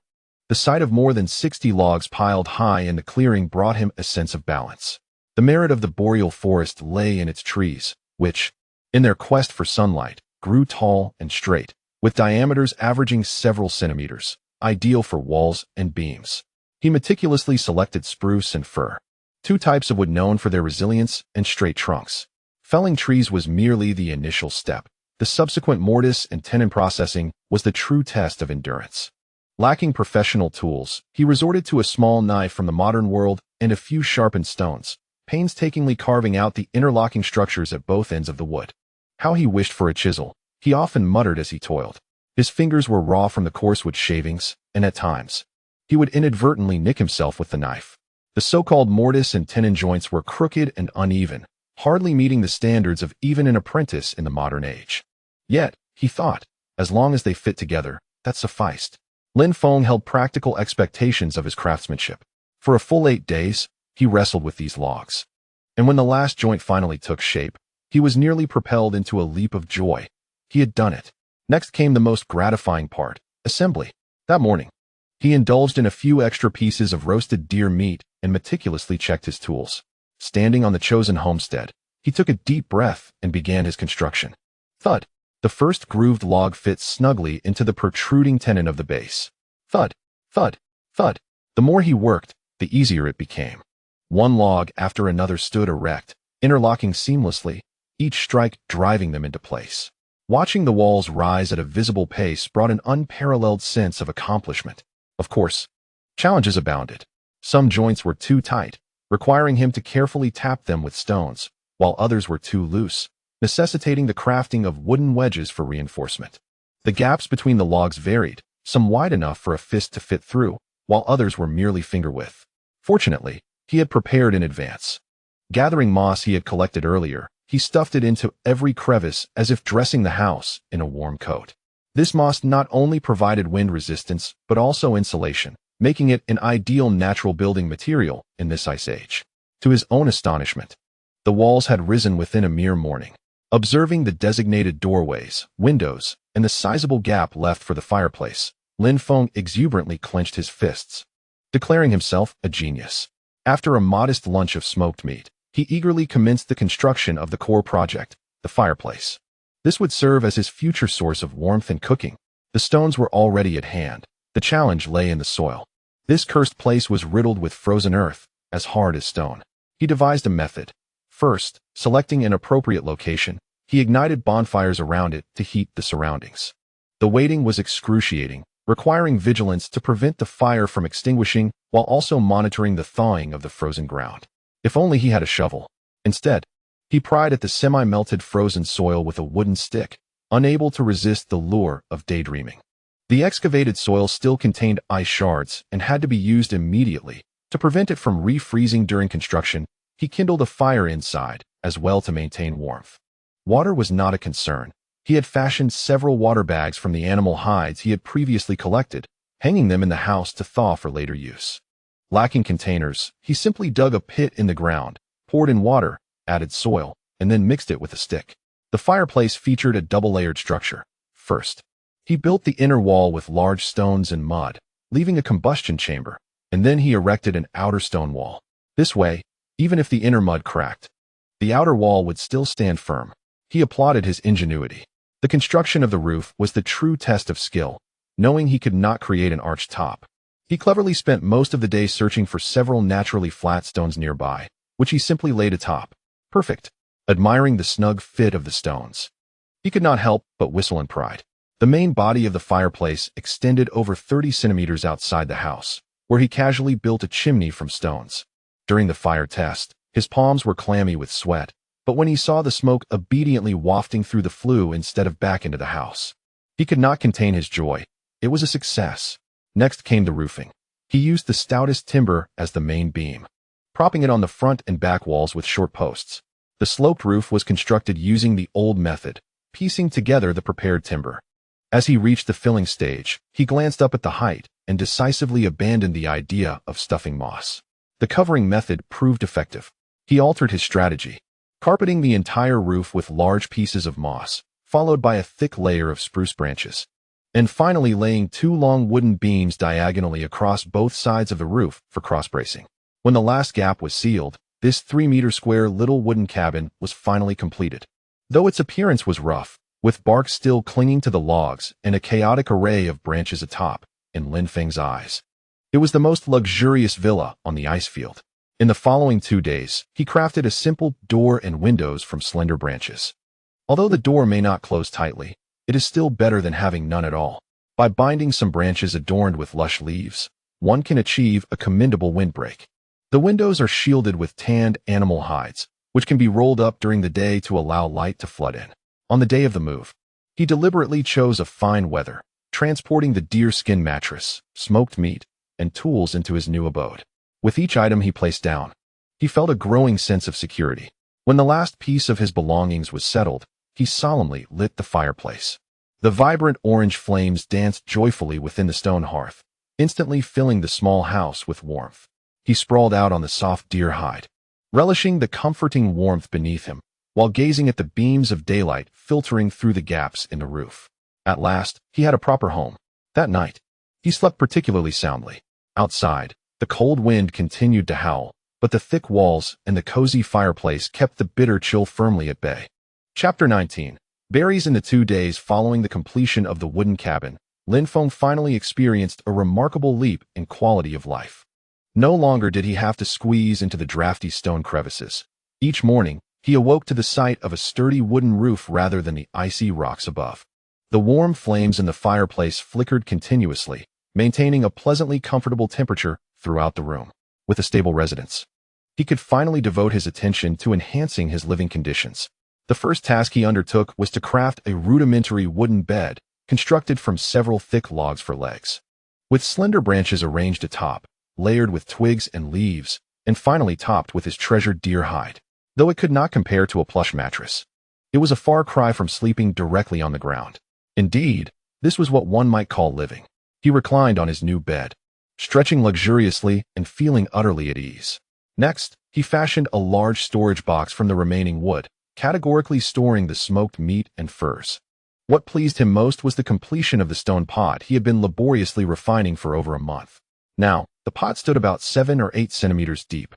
the sight of more than 60 logs piled high in the clearing brought him a sense of balance. The merit of the boreal forest lay in its trees, which, in their quest for sunlight, grew tall and straight, with diameters averaging several centimeters, ideal for walls and beams. He meticulously selected spruce and fir, two types of wood known for their resilience and straight trunks. Felling trees was merely the initial step. The subsequent mortise and tenon processing was the true test of endurance. Lacking professional tools, he resorted to a small knife from the modern world and a few sharpened stones, painstakingly carving out the interlocking structures at both ends of the wood. How he wished for a chisel, he often muttered as he toiled. His fingers were raw from the coarse wood shavings, and at times, he would inadvertently nick himself with the knife. The so-called mortise and tenon joints were crooked and uneven, hardly meeting the standards of even an apprentice in the modern age. Yet, he thought, as long as they fit together, that sufficed. Lin Feng held practical expectations of his craftsmanship. For a full 8 days, he wrestled with these logs. And when the last joint finally took shape, he was nearly propelled into a leap of joy. He had done it. Next came the most gratifying part, assembly. That morning, he indulged in a few extra pieces of roasted deer meat and meticulously checked his tools. Standing on the chosen homestead, he took a deep breath and began his construction. Thud! The first grooved log fit snugly into the protruding tenon of the base. Thud! Thud! Thud! The more he worked, the easier it became. One log after another stood erect, interlocking seamlessly, each strike driving them into place. Watching the walls rise at a visible pace brought an unparalleled sense of accomplishment. Of course, challenges abounded. Some joints were too tight, requiring him to carefully tap them with stones, while others were too loose, necessitating the crafting of wooden wedges for reinforcement. The gaps between the logs varied, some wide enough for a fist to fit through, while others were merely finger width. Fortunately, he had prepared in advance. Gathering moss he had collected earlier, he stuffed it into every crevice as if dressing the house in a warm coat. This moss not only provided wind resistance, but also insulation, making it an ideal natural building material in this ice age. To his own astonishment, the walls had risen within a mere morning. Observing the designated doorways, windows, and the sizable gap left for the fireplace, Lin Feng exuberantly clenched his fists, declaring himself a genius. After a modest lunch of smoked meat, he eagerly commenced the construction of the core project, the fireplace. This would serve as his future source of warmth and cooking. The stones were already at hand. The challenge lay in the soil. This cursed place was riddled with frozen earth, as hard as stone. He devised a method. First, selecting an appropriate location, he ignited bonfires around it to heat the surroundings. The waiting was excruciating, requiring vigilance to prevent the fire from extinguishing while also monitoring the thawing of the frozen ground. If only he had a shovel. Instead, he pried at the semi-melted frozen soil with a wooden stick, unable to resist the lure of daydreaming. The excavated soil still contained ice shards and had to be used immediately. To prevent it from refreezing during construction, he kindled a fire inside, as well to maintain warmth. Water was not a concern. He had fashioned several water bags from the animal hides he had previously collected, hanging them in the house to thaw for later use. Lacking containers, he simply dug a pit in the ground, poured in water, added soil, and then mixed it with a stick. The fireplace featured a double-layered structure. First, he built the inner wall with large stones and mud, leaving a combustion chamber, and then he erected an outer stone wall. This way, even if the inner mud cracked, the outer wall would still stand firm. He applauded his ingenuity. The construction of the roof was the true test of skill. Knowing he could not create an arched top, he cleverly spent most of the day searching for several naturally flat stones nearby, which he simply laid atop. Perfect. Admiring the snug fit of the stones, he could not help but whistle in pride. The main body of the fireplace extended over 30 centimeters outside the house, where he casually built a chimney from stones. During the fire test, his palms were clammy with sweat, but when he saw the smoke obediently wafting through the flue instead of back into the house, he could not contain his joy. It was a success. Next came the roofing. He used the stoutest timber as the main beam, propping it on the front and back walls with short posts. The sloped roof was constructed using the old method, piecing together the prepared timber. As he reached the filling stage, he glanced up at the height and decisively abandoned the idea of stuffing moss. The covering method proved effective. He altered his strategy, carpeting the entire roof with large pieces of moss, followed by a thick layer of spruce branches, and finally laying 2 long wooden beams diagonally across both sides of the roof for cross-bracing. When the last gap was sealed, this 3-meter-square little wooden cabin was finally completed. Though its appearance was rough, with bark still clinging to the logs and a chaotic array of branches atop, in Lin Feng's eyes, it was the most luxurious villa on the ice field. In the following 2 days, he crafted a simple door and windows from slender branches. Although the door may not close tightly, it is still better than having none at all. By binding some branches adorned with lush leaves, one can achieve a commendable windbreak. The windows are shielded with tanned animal hides, which can be rolled up during the day to allow light to flood in. On the day of the move, he deliberately chose a fine weather, transporting the deerskin mattress, smoked meat, and tools into his new abode. With each item he placed down, he felt a growing sense of security. When the last piece of his belongings was settled, he solemnly lit the fireplace. The vibrant orange flames danced joyfully within the stone hearth, instantly filling the small house with warmth. He sprawled out on the soft deer hide, relishing the comforting warmth beneath him, while gazing at the beams of daylight filtering through the gaps in the roof. At last, he had a proper home. That night, he slept particularly soundly. Outside, the cold wind continued to howl, but the thick walls and the cozy fireplace kept the bitter chill firmly at bay. Chapter 19. Berries. In the 2 days following the completion of the wooden cabin, Lin Feng finally experienced a remarkable leap in quality of life. No longer did he have to squeeze into the drafty stone crevices. Each morning, he awoke to the sight of a sturdy wooden roof rather than the icy rocks above. The warm flames in the fireplace flickered continuously, maintaining a pleasantly comfortable temperature throughout the room. With a stable residence, he could finally devote his attention to enhancing his living conditions. The first task he undertook was to craft a rudimentary wooden bed, constructed from several thick logs for legs. With slender branches arranged atop, layered with twigs and leaves, and finally topped with his treasured deer hide. Though it could not compare to a plush mattress, it was a far cry from sleeping directly on the ground. Indeed, this was what one might call living. He reclined on his new bed, stretching luxuriously and feeling utterly at ease. Next, he fashioned a large storage box from the remaining wood, categorically storing the smoked meat and furs. What pleased him most was the completion of the stone pot he had been laboriously refining for over a month. Now, the pot stood about 7 or 8 centimeters deep,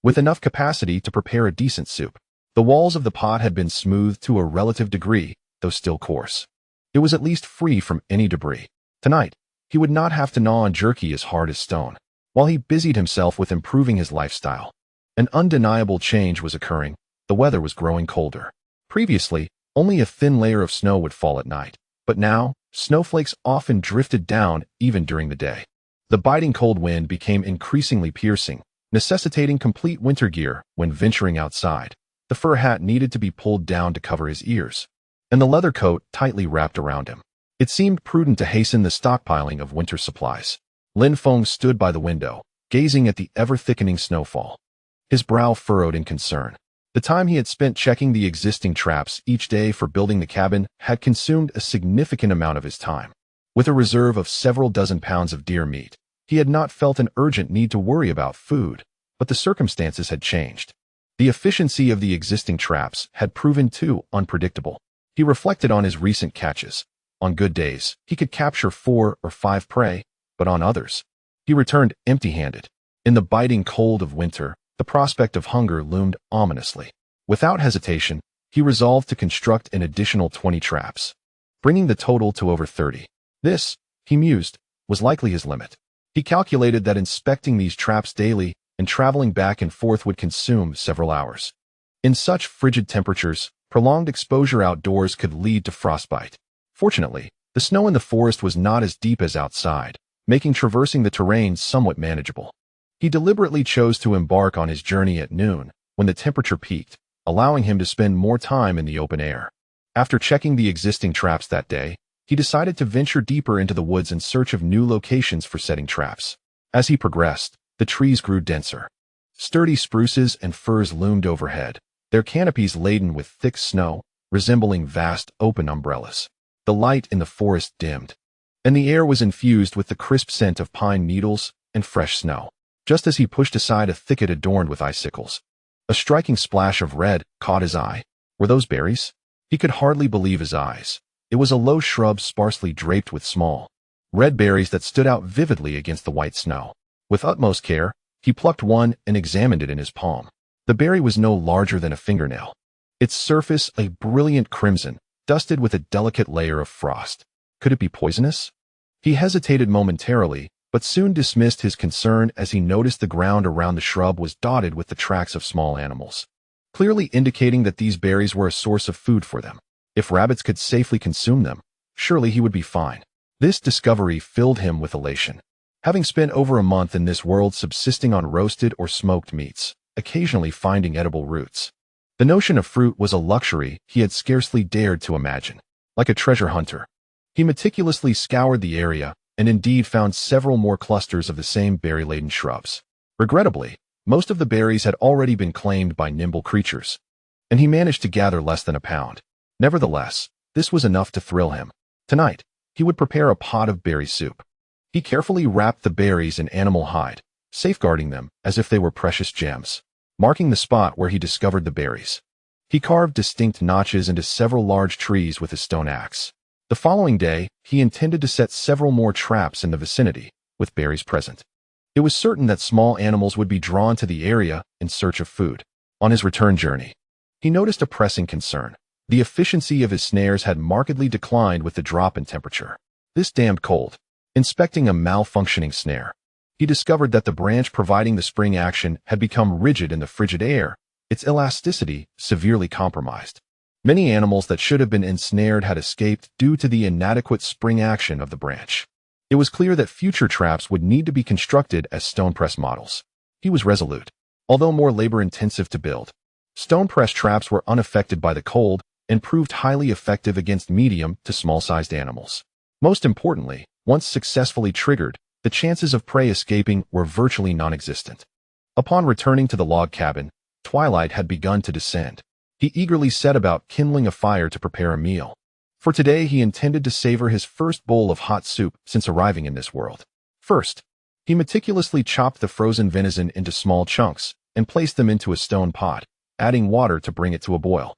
with enough capacity to prepare a decent soup. The walls of the pot had been smoothed to a relative degree, though still coarse. It was at least free from any debris. Tonight, he would not have to gnaw on jerky as hard as stone. While he busied himself with improving his lifestyle, an undeniable change was occurring. The weather was growing colder. Previously, only a thin layer of snow would fall at night, but now, snowflakes often drifted down even during the day. The biting cold wind became increasingly piercing, necessitating complete winter gear when venturing outside. The fur hat needed to be pulled down to cover his ears, and the leather coat tightly wrapped around him. It seemed prudent to hasten the stockpiling of winter supplies. Lin Feng stood by the window, gazing at the ever-thickening snowfall, his brow furrowed in concern. The time he had spent checking the existing traps each day for building the cabin had consumed a significant amount of his time. With a reserve of several dozen pounds of deer meat, he had not felt an urgent need to worry about food, but the circumstances had changed. The efficiency of the existing traps had proven too unpredictable. He reflected on his recent catches. On good days, he could capture 4 or 5 prey, but on others, he returned empty-handed. In the biting cold of winter, the prospect of hunger loomed ominously. Without hesitation, he resolved to construct an additional 20 traps, bringing the total to over 30. This, he mused, was likely his limit. He calculated that inspecting these traps daily and traveling back and forth would consume several hours. In such frigid temperatures, prolonged exposure outdoors could lead to frostbite. Fortunately, the snow in the forest was not as deep as outside, making traversing the terrain somewhat manageable. He deliberately chose to embark on his journey at noon, when the temperature peaked, allowing him to spend more time in the open air. After checking the existing traps that day, he decided to venture deeper into the woods in search of new locations for setting traps. As he progressed, the trees grew denser. Sturdy spruces and firs loomed overhead, their canopies laden with thick snow, resembling vast open umbrellas. The light in the forest dimmed, and the air was infused with the crisp scent of pine needles and fresh snow. Just as he pushed aside a thicket adorned with icicles, a striking splash of red caught his eye. Were those berries? He could hardly believe his eyes. It was a low shrub sparsely draped with small, red berries that stood out vividly against the white snow. With utmost care, he plucked one and examined it in his palm. The berry was no larger than a fingernail, its surface a brilliant crimson, dusted with a delicate layer of frost. Could it be poisonous? He hesitated momentarily, but soon dismissed his concern as he noticed the ground around the shrub was dotted with the tracks of small animals, clearly indicating that these berries were a source of food for them. If rabbits could safely consume them, surely he would be fine. This discovery filled him with elation. Having spent over a month in this world subsisting on roasted or smoked meats, occasionally finding edible roots, the notion of fruit was a luxury he had scarcely dared to imagine. Like a treasure hunter, he meticulously scoured the area and indeed found several more clusters of the same berry-laden shrubs. Regrettably, most of the berries had already been claimed by nimble creatures, and he managed to gather less than a pound. Nevertheless, this was enough to thrill him. Tonight, he would prepare a pot of berry soup. He carefully wrapped the berries in animal hide, safeguarding them as if they were precious gems. Marking the spot where he discovered the berries, he carved distinct notches into several large trees with his stone axe. The following day, he intended to set several more traps in the vicinity, with berries present. It was certain that small animals would be drawn to the area in search of food. On his return journey, he noticed a pressing concern. The efficiency of his snares had markedly declined with the drop in temperature. This damned cold. Inspecting a malfunctioning snare, he discovered that the branch providing the spring action had become rigid in the frigid air, its elasticity severely compromised. Many animals that should have been ensnared had escaped due to the inadequate spring action of the branch. It was clear that future traps would need to be constructed as stone-press models. He was resolute. Although more labor-intensive to build, stone-press traps were unaffected by the cold and proved highly effective against medium to small-sized animals. Most importantly, once successfully triggered, the chances of prey escaping were virtually non-existent. Upon returning to the log cabin, twilight had begun to descend. He eagerly set about kindling a fire to prepare a meal. For today he intended to savor his first bowl of hot soup since arriving in this world. First, he meticulously chopped the frozen venison into small chunks and placed them into a stone pot, adding water to bring it to a boil.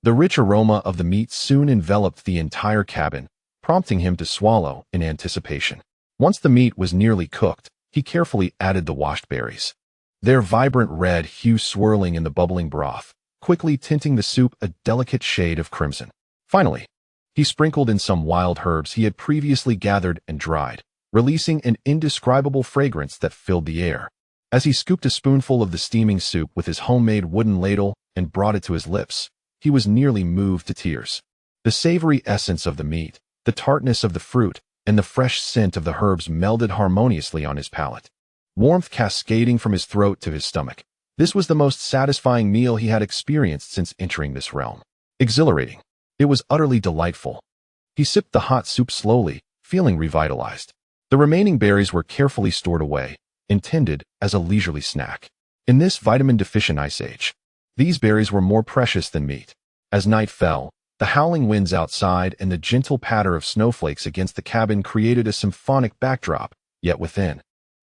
The rich aroma of the meat soon enveloped the entire cabin, prompting him to swallow in anticipation. Once the meat was nearly cooked, he carefully added the washed berries, their vibrant red hue swirling in the bubbling broth, quickly tinting the soup a delicate shade of crimson. Finally, he sprinkled in some wild herbs he had previously gathered and dried, releasing an indescribable fragrance that filled the air. As he scooped a spoonful of the steaming soup with his homemade wooden ladle and brought it to his lips, he was nearly moved to tears. The savory essence of the meat, the tartness of the fruit, and the fresh scent of the herbs melded harmoniously on his palate, warmth cascading from his throat to his stomach. This was the most satisfying meal he had experienced since entering this realm. Exhilarating. It was utterly delightful. He sipped the hot soup slowly, feeling revitalized. The remaining berries were carefully stored away, intended as a leisurely snack. In this vitamin-deficient ice age, these berries were more precious than meat. As night fell, the howling winds outside and the gentle patter of snowflakes against the cabin created a symphonic backdrop, yet within,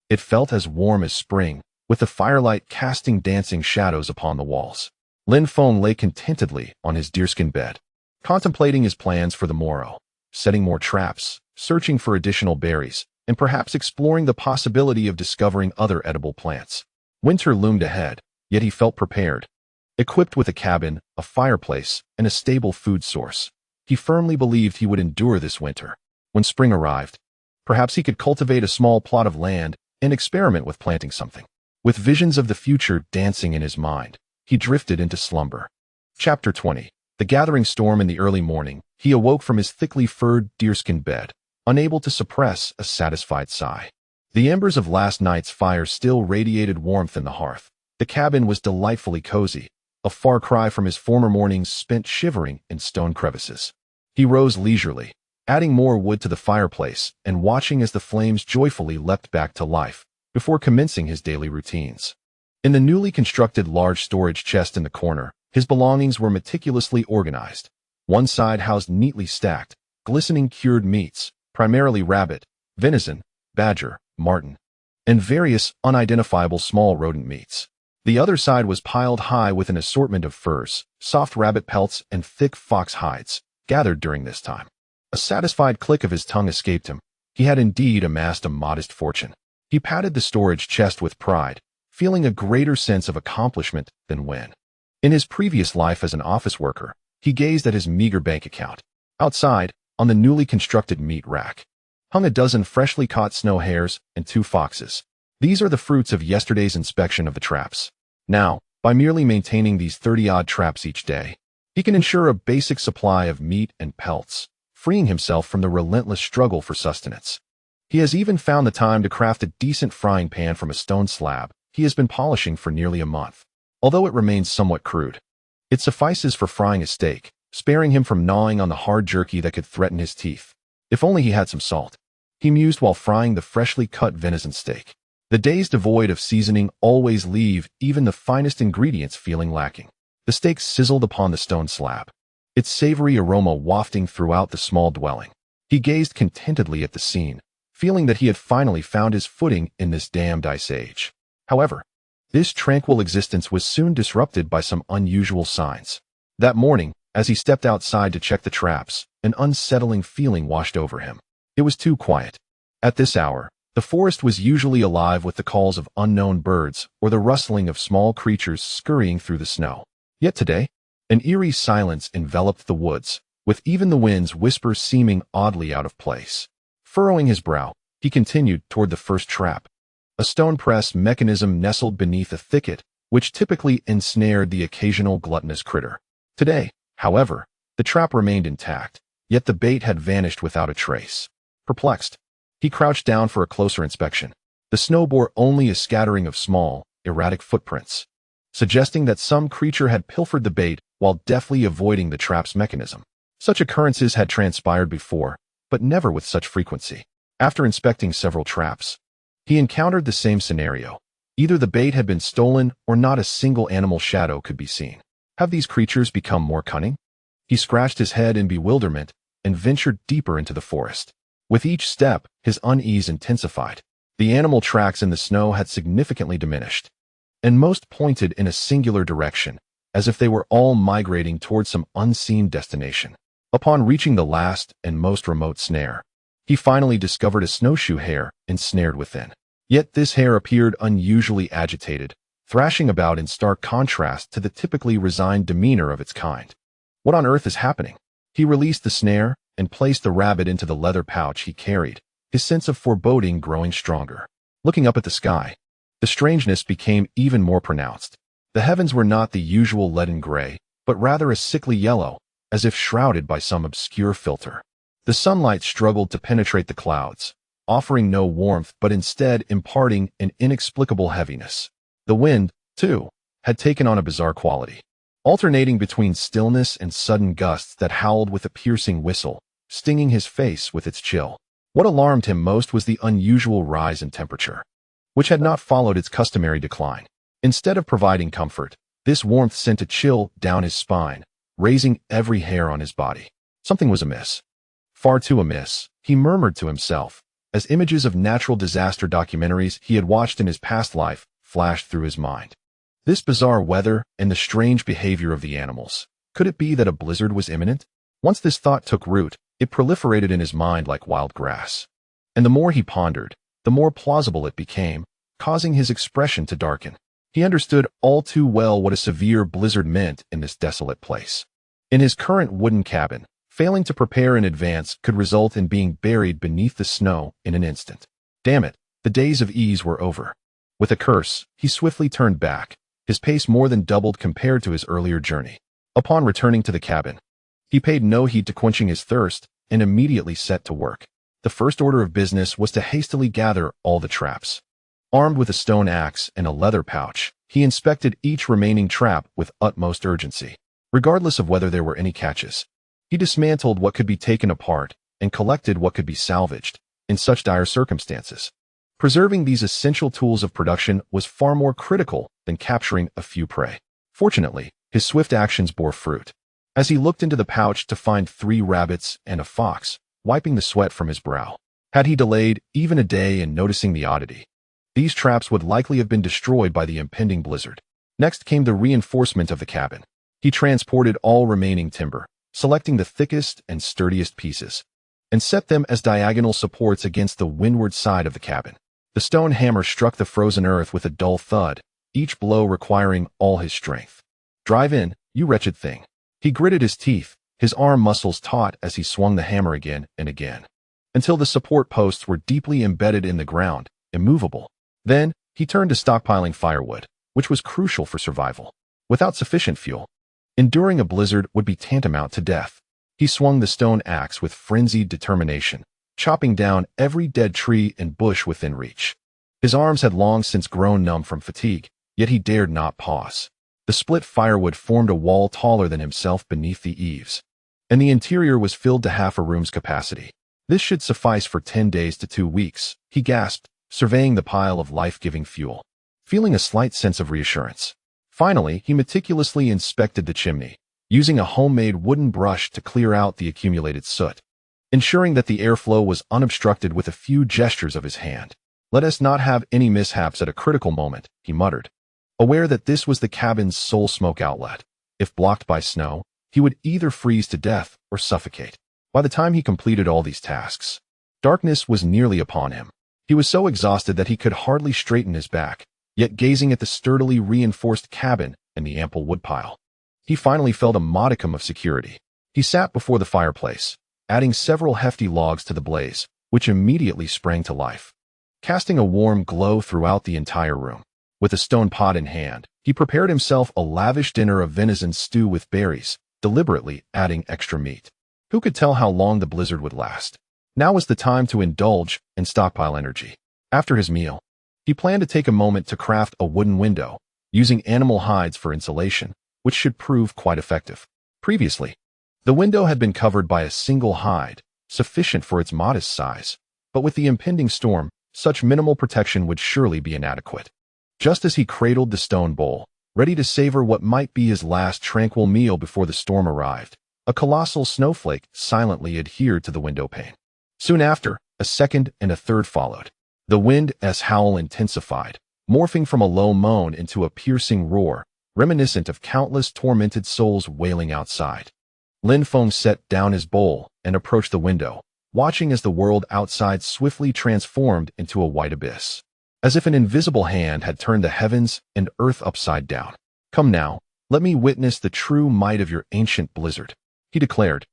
it felt as warm as spring, with the firelight casting dancing shadows upon the walls. Lin Feng lay contentedly on his deerskin bed, contemplating his plans for the morrow, setting more traps, searching for additional berries, and perhaps exploring the possibility of discovering other edible plants. Winter loomed ahead, yet he felt prepared. Equipped with a cabin, a fireplace, and a stable food source, he firmly believed he would endure this winter. When spring arrived, perhaps he could cultivate a small plot of land and experiment with planting something. With visions of the future dancing in his mind, he drifted into slumber. Chapter 20. The gathering storm in the early morning, he awoke from his thickly furred deerskin bed, unable to suppress a satisfied sigh. The embers of last night's fire still radiated warmth in the hearth. The cabin was delightfully cozy, a far cry from his former mornings spent shivering in stone crevices. He rose leisurely, adding more wood to the fireplace and watching as the flames joyfully leapt back to life before commencing his daily routines. In the newly constructed large storage chest in the corner, his belongings were meticulously organized. One side housed neatly stacked, glistening cured meats, primarily rabbit, venison, badger, marten, and various unidentifiable small rodent meats. The other side was piled high with an assortment of furs, soft rabbit pelts, and thick fox hides, gathered during this time. A satisfied click of his tongue escaped him. He had indeed amassed a modest fortune. He patted the storage chest with pride, feeling a greater sense of accomplishment than when. In his previous life as an office worker, he gazed at his meager bank account. Outside, on the newly constructed meat rack, hung a dozen freshly caught snow hares and 2 foxes. These are the fruits of yesterday's inspection of the traps. Now, by merely maintaining these 30-odd traps each day, he can ensure a basic supply of meat and pelts, freeing himself from the relentless struggle for sustenance. He has even found the time to craft a decent frying pan from a stone slab he has been polishing for nearly a month. Although it remains somewhat crude, it suffices for frying a steak, sparing him from gnawing on the hard jerky that could threaten his teeth. If only he had some salt, he mused while frying the freshly cut venison steak. The days devoid of seasoning always leave even the finest ingredients feeling lacking. The steak sizzled upon the stone slab, its savory aroma wafting throughout the small dwelling. He gazed contentedly at the scene, feeling that he had finally found his footing in this damned ice age. However, this tranquil existence was soon disrupted by some unusual signs. That morning, as he stepped outside to check the traps, an unsettling feeling washed over him. It was too quiet. At this hour, the forest was usually alive with the calls of unknown birds or the rustling of small creatures scurrying through the snow. Yet today, an eerie silence enveloped the woods, with even the wind's whispers seeming oddly out of place. Furrowing his brow, he continued toward the first trap, a stone-press mechanism nestled beneath a thicket, which typically ensnared the occasional gluttonous critter. Today, however, the trap remained intact, yet the bait had vanished without a trace. Perplexed, he crouched down for a closer inspection. The snow bore only a scattering of small, erratic footprints, suggesting that some creature had pilfered the bait while deftly avoiding the trap's mechanism. Such occurrences had transpired before, but never with such frequency. After inspecting several traps, he encountered the same scenario. Either the bait had been stolen or not a single animal shadow could be seen. Have these creatures become more cunning? He scratched his head in bewilderment and ventured deeper into the forest. With each step, his unease intensified. The animal tracks in the snow had significantly diminished, and most pointed in a singular direction, as if they were all migrating toward some unseen destination. Upon reaching the last and most remote snare, he finally discovered a snowshoe hare ensnared within. Yet this hare appeared unusually agitated, thrashing about in stark contrast to the typically resigned demeanor of its kind. What on earth is happening? He released the snare and placed the rabbit into the leather pouch he carried, his sense of foreboding growing stronger. Looking up at the sky, the strangeness became even more pronounced. The heavens were not the usual leaden gray, but rather a sickly yellow, as if shrouded by some obscure filter. The sunlight struggled to penetrate the clouds, offering no warmth but instead imparting an inexplicable heaviness. The wind, too, had taken on a bizarre quality, alternating between stillness and sudden gusts that howled with a piercing whistle, stinging his face with its chill. What alarmed him most was the unusual rise in temperature, which had not followed its customary decline. Instead of providing comfort, this warmth sent a chill down his spine, raising every hair on his body. Something was amiss. Far too amiss, he murmured to himself, as images of natural disaster documentaries he had watched in his past life flashed through his mind. This bizarre weather and the strange behavior of the animals. Could it be that a blizzard was imminent? Once this thought took root, it proliferated in his mind like wild grass. And the more he pondered, the more plausible it became, causing his expression to darken. He understood all too well what a severe blizzard meant in this desolate place. In his current wooden cabin, failing to prepare in advance could result in being buried beneath the snow in an instant. Damn it, the days of ease were over. With a curse, he swiftly turned back, his pace more than doubled compared to his earlier journey. Upon returning to the cabin, he paid no heed to quenching his thirst and immediately set to work. The first order of business was to hastily gather all the traps. Armed with a stone axe and a leather pouch, he inspected each remaining trap with utmost urgency. Regardless of whether there were any catches, he dismantled what could be taken apart and collected what could be salvaged in such dire circumstances. Preserving these essential tools of production was far more critical than capturing a few prey. Fortunately, his swift actions bore fruit. As he looked into the pouch to find 3 rabbits and a fox, wiping the sweat from his brow. Had he delayed even a day in noticing the oddity, these traps would likely have been destroyed by the impending blizzard. Next came the reinforcement of the cabin. He transported all remaining timber, selecting the thickest and sturdiest pieces, and set them as diagonal supports against the windward side of the cabin. The stone hammer struck the frozen earth with a dull thud, each blow requiring all his strength. "Drive in, you wretched thing." He gritted his teeth, his arm muscles taut as he swung the hammer again and again, until the support posts were deeply embedded in the ground, immovable. Then, he turned to stockpiling firewood, which was crucial for survival. Without sufficient fuel, enduring a blizzard would be tantamount to death. He swung the stone axe with frenzied determination, chopping down every dead tree and bush within reach. His arms had long since grown numb from fatigue, yet he dared not pause. The split firewood formed a wall taller than himself beneath the eaves, and the interior was filled to half a room's capacity. "This should suffice for 10 days to 2 weeks, he gasped, surveying the pile of life-giving fuel, feeling a slight sense of reassurance. Finally, he meticulously inspected the chimney, using a homemade wooden brush to clear out the accumulated soot, ensuring that the airflow was unobstructed with a few gestures of his hand. "Let us not have any mishaps at a critical moment," he muttered, aware that this was the cabin's sole smoke outlet. If blocked by snow, he would either freeze to death or suffocate. By the time he completed all these tasks, darkness was nearly upon him. He was so exhausted that he could hardly straighten his back, yet gazing at the sturdily reinforced cabin and the ample woodpile, he finally felt a modicum of security. He sat before the fireplace, adding several hefty logs to the blaze, which immediately sprang to life, casting a warm glow throughout the entire room. With a stone pot in hand, he prepared himself a lavish dinner of venison stew with berries, deliberately adding extra meat. Who could tell how long the blizzard would last? Now was the time to indulge and stockpile energy. After his meal, he planned to take a moment to craft a wooden window, using animal hides for insulation, which should prove quite effective. Previously, the window had been covered by a single hide, sufficient for its modest size, but with the impending storm, such minimal protection would surely be inadequate. Just as he cradled the stone bowl, ready to savor what might be his last tranquil meal before the storm arrived, a colossal snowflake silently adhered to the window pane. Soon after, a second and a third followed. The wind's howl intensified, morphing from a low moan into a piercing roar, reminiscent of countless tormented souls wailing outside. Lin Feng set down his bowl and approached the window, watching as the world outside swiftly transformed into a white abyss, as if an invisible hand had turned the heavens and earth upside down. "Come now, let me witness the true might of your ancient blizzard," he declared,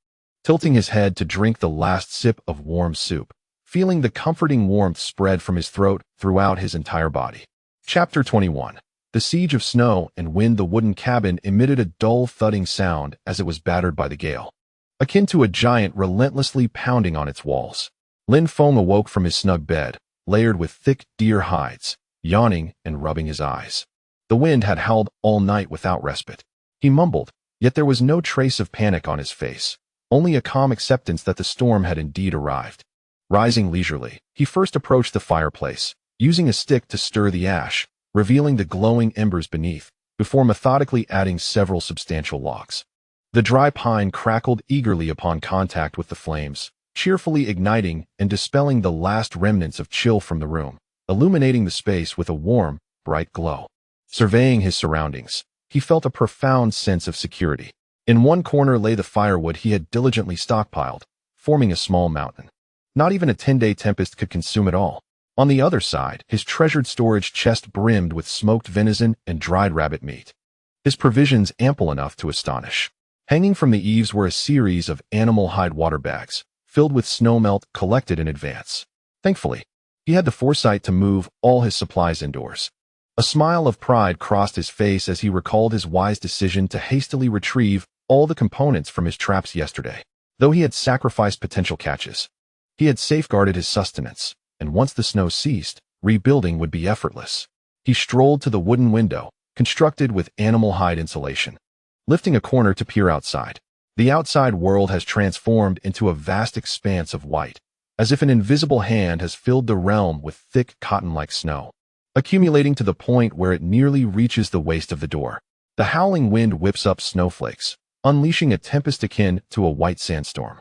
tilting his head to drink the last sip of warm soup, feeling the comforting warmth spread from his throat throughout his entire body. Chapter 21. The siege of snow and wind. The wooden cabin emitted a dull thudding sound as it was battered by the gale, akin to a giant relentlessly pounding on its walls. Lin Feng awoke from his snug bed, layered with thick deer hides, yawning and rubbing his eyes. The wind had howled all night without respite. He mumbled, yet there was no trace of panic on his face, only a calm acceptance that the storm had indeed arrived. Rising leisurely, he first approached the fireplace, using a stick to stir the ash, revealing the glowing embers beneath, before methodically adding several substantial logs. The dry pine crackled eagerly upon contact with the flames, cheerfully igniting and dispelling the last remnants of chill from the room, illuminating the space with a warm, bright glow. Surveying his surroundings, he felt a profound sense of security. In one corner lay the firewood he had diligently stockpiled, forming a small mountain. Not even a 10-day tempest could consume it all. On the other side, his treasured storage chest brimmed with smoked venison and dried rabbit meat, his provisions ample enough to astonish. Hanging from the eaves were a series of animal hide water bags, filled with snowmelt collected in advance. Thankfully, he had the foresight to move all his supplies indoors. A smile of pride crossed his face as he recalled his wise decision to hastily retrieve all the components from his traps yesterday. Though he had sacrificed potential catches, He had safeguarded his sustenance, and once the snow ceased, rebuilding would be effortless. He strolled to the wooden window, constructed with animal hide insulation, lifting a corner to peer outside. The outside world has transformed into a vast expanse of white, as if an invisible hand has filled the realm with thick cotton-like snow, accumulating to the point where it nearly reaches the waist of the door. The howling wind whips up snowflakes, unleashing a tempest akin to a white sandstorm,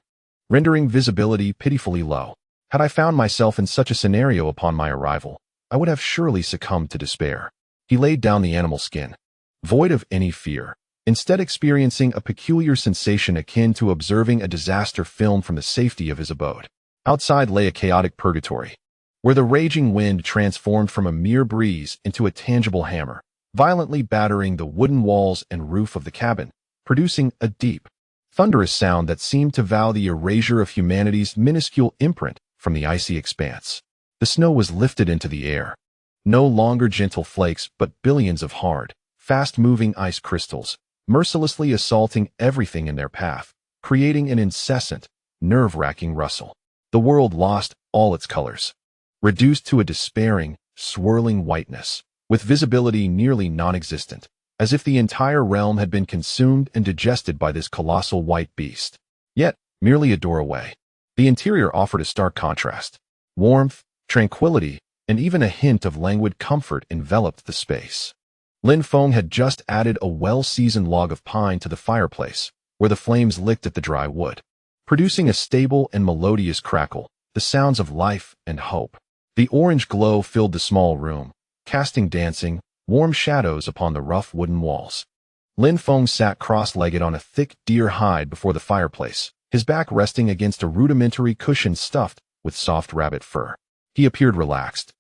rendering visibility pitifully low. Had I found myself in such a scenario upon my arrival, I would have surely succumbed to despair. He laid down the animal skin, void of any fear, instead experiencing a peculiar sensation akin to observing a disaster film from the safety of his abode. Outside lay a chaotic purgatory, where the raging wind transformed from a mere breeze into a tangible hammer, violently battering the wooden walls and roof of the cabin, producing a deep, thunderous sound that seemed to vow the erasure of humanity's minuscule imprint from the icy expanse. The snow was lifted into the air, no longer gentle flakes but billions of hard, fast-moving ice crystals, mercilessly assaulting everything in their path, creating an incessant, nerve-wracking rustle. The world lost all its colors, reduced to a despairing, swirling whiteness, with visibility nearly non-existent, as if the entire realm had been consumed and digested by this colossal white beast. Yet, merely a door away, the interior offered a stark contrast. Warmth, tranquility, and even a hint of languid comfort enveloped the space. Lin Feng had just added a well-seasoned log of pine to the fireplace, where the flames licked at the dry wood, producing a stable and melodious crackle, the sounds of life and hope. The orange glow filled the small room, casting dancing, warm shadows upon the rough wooden walls. Lin Feng sat cross-legged on a thick deer hide before the fireplace, his back resting against a rudimentary cushion stuffed with soft rabbit fur. He appeared relaxed,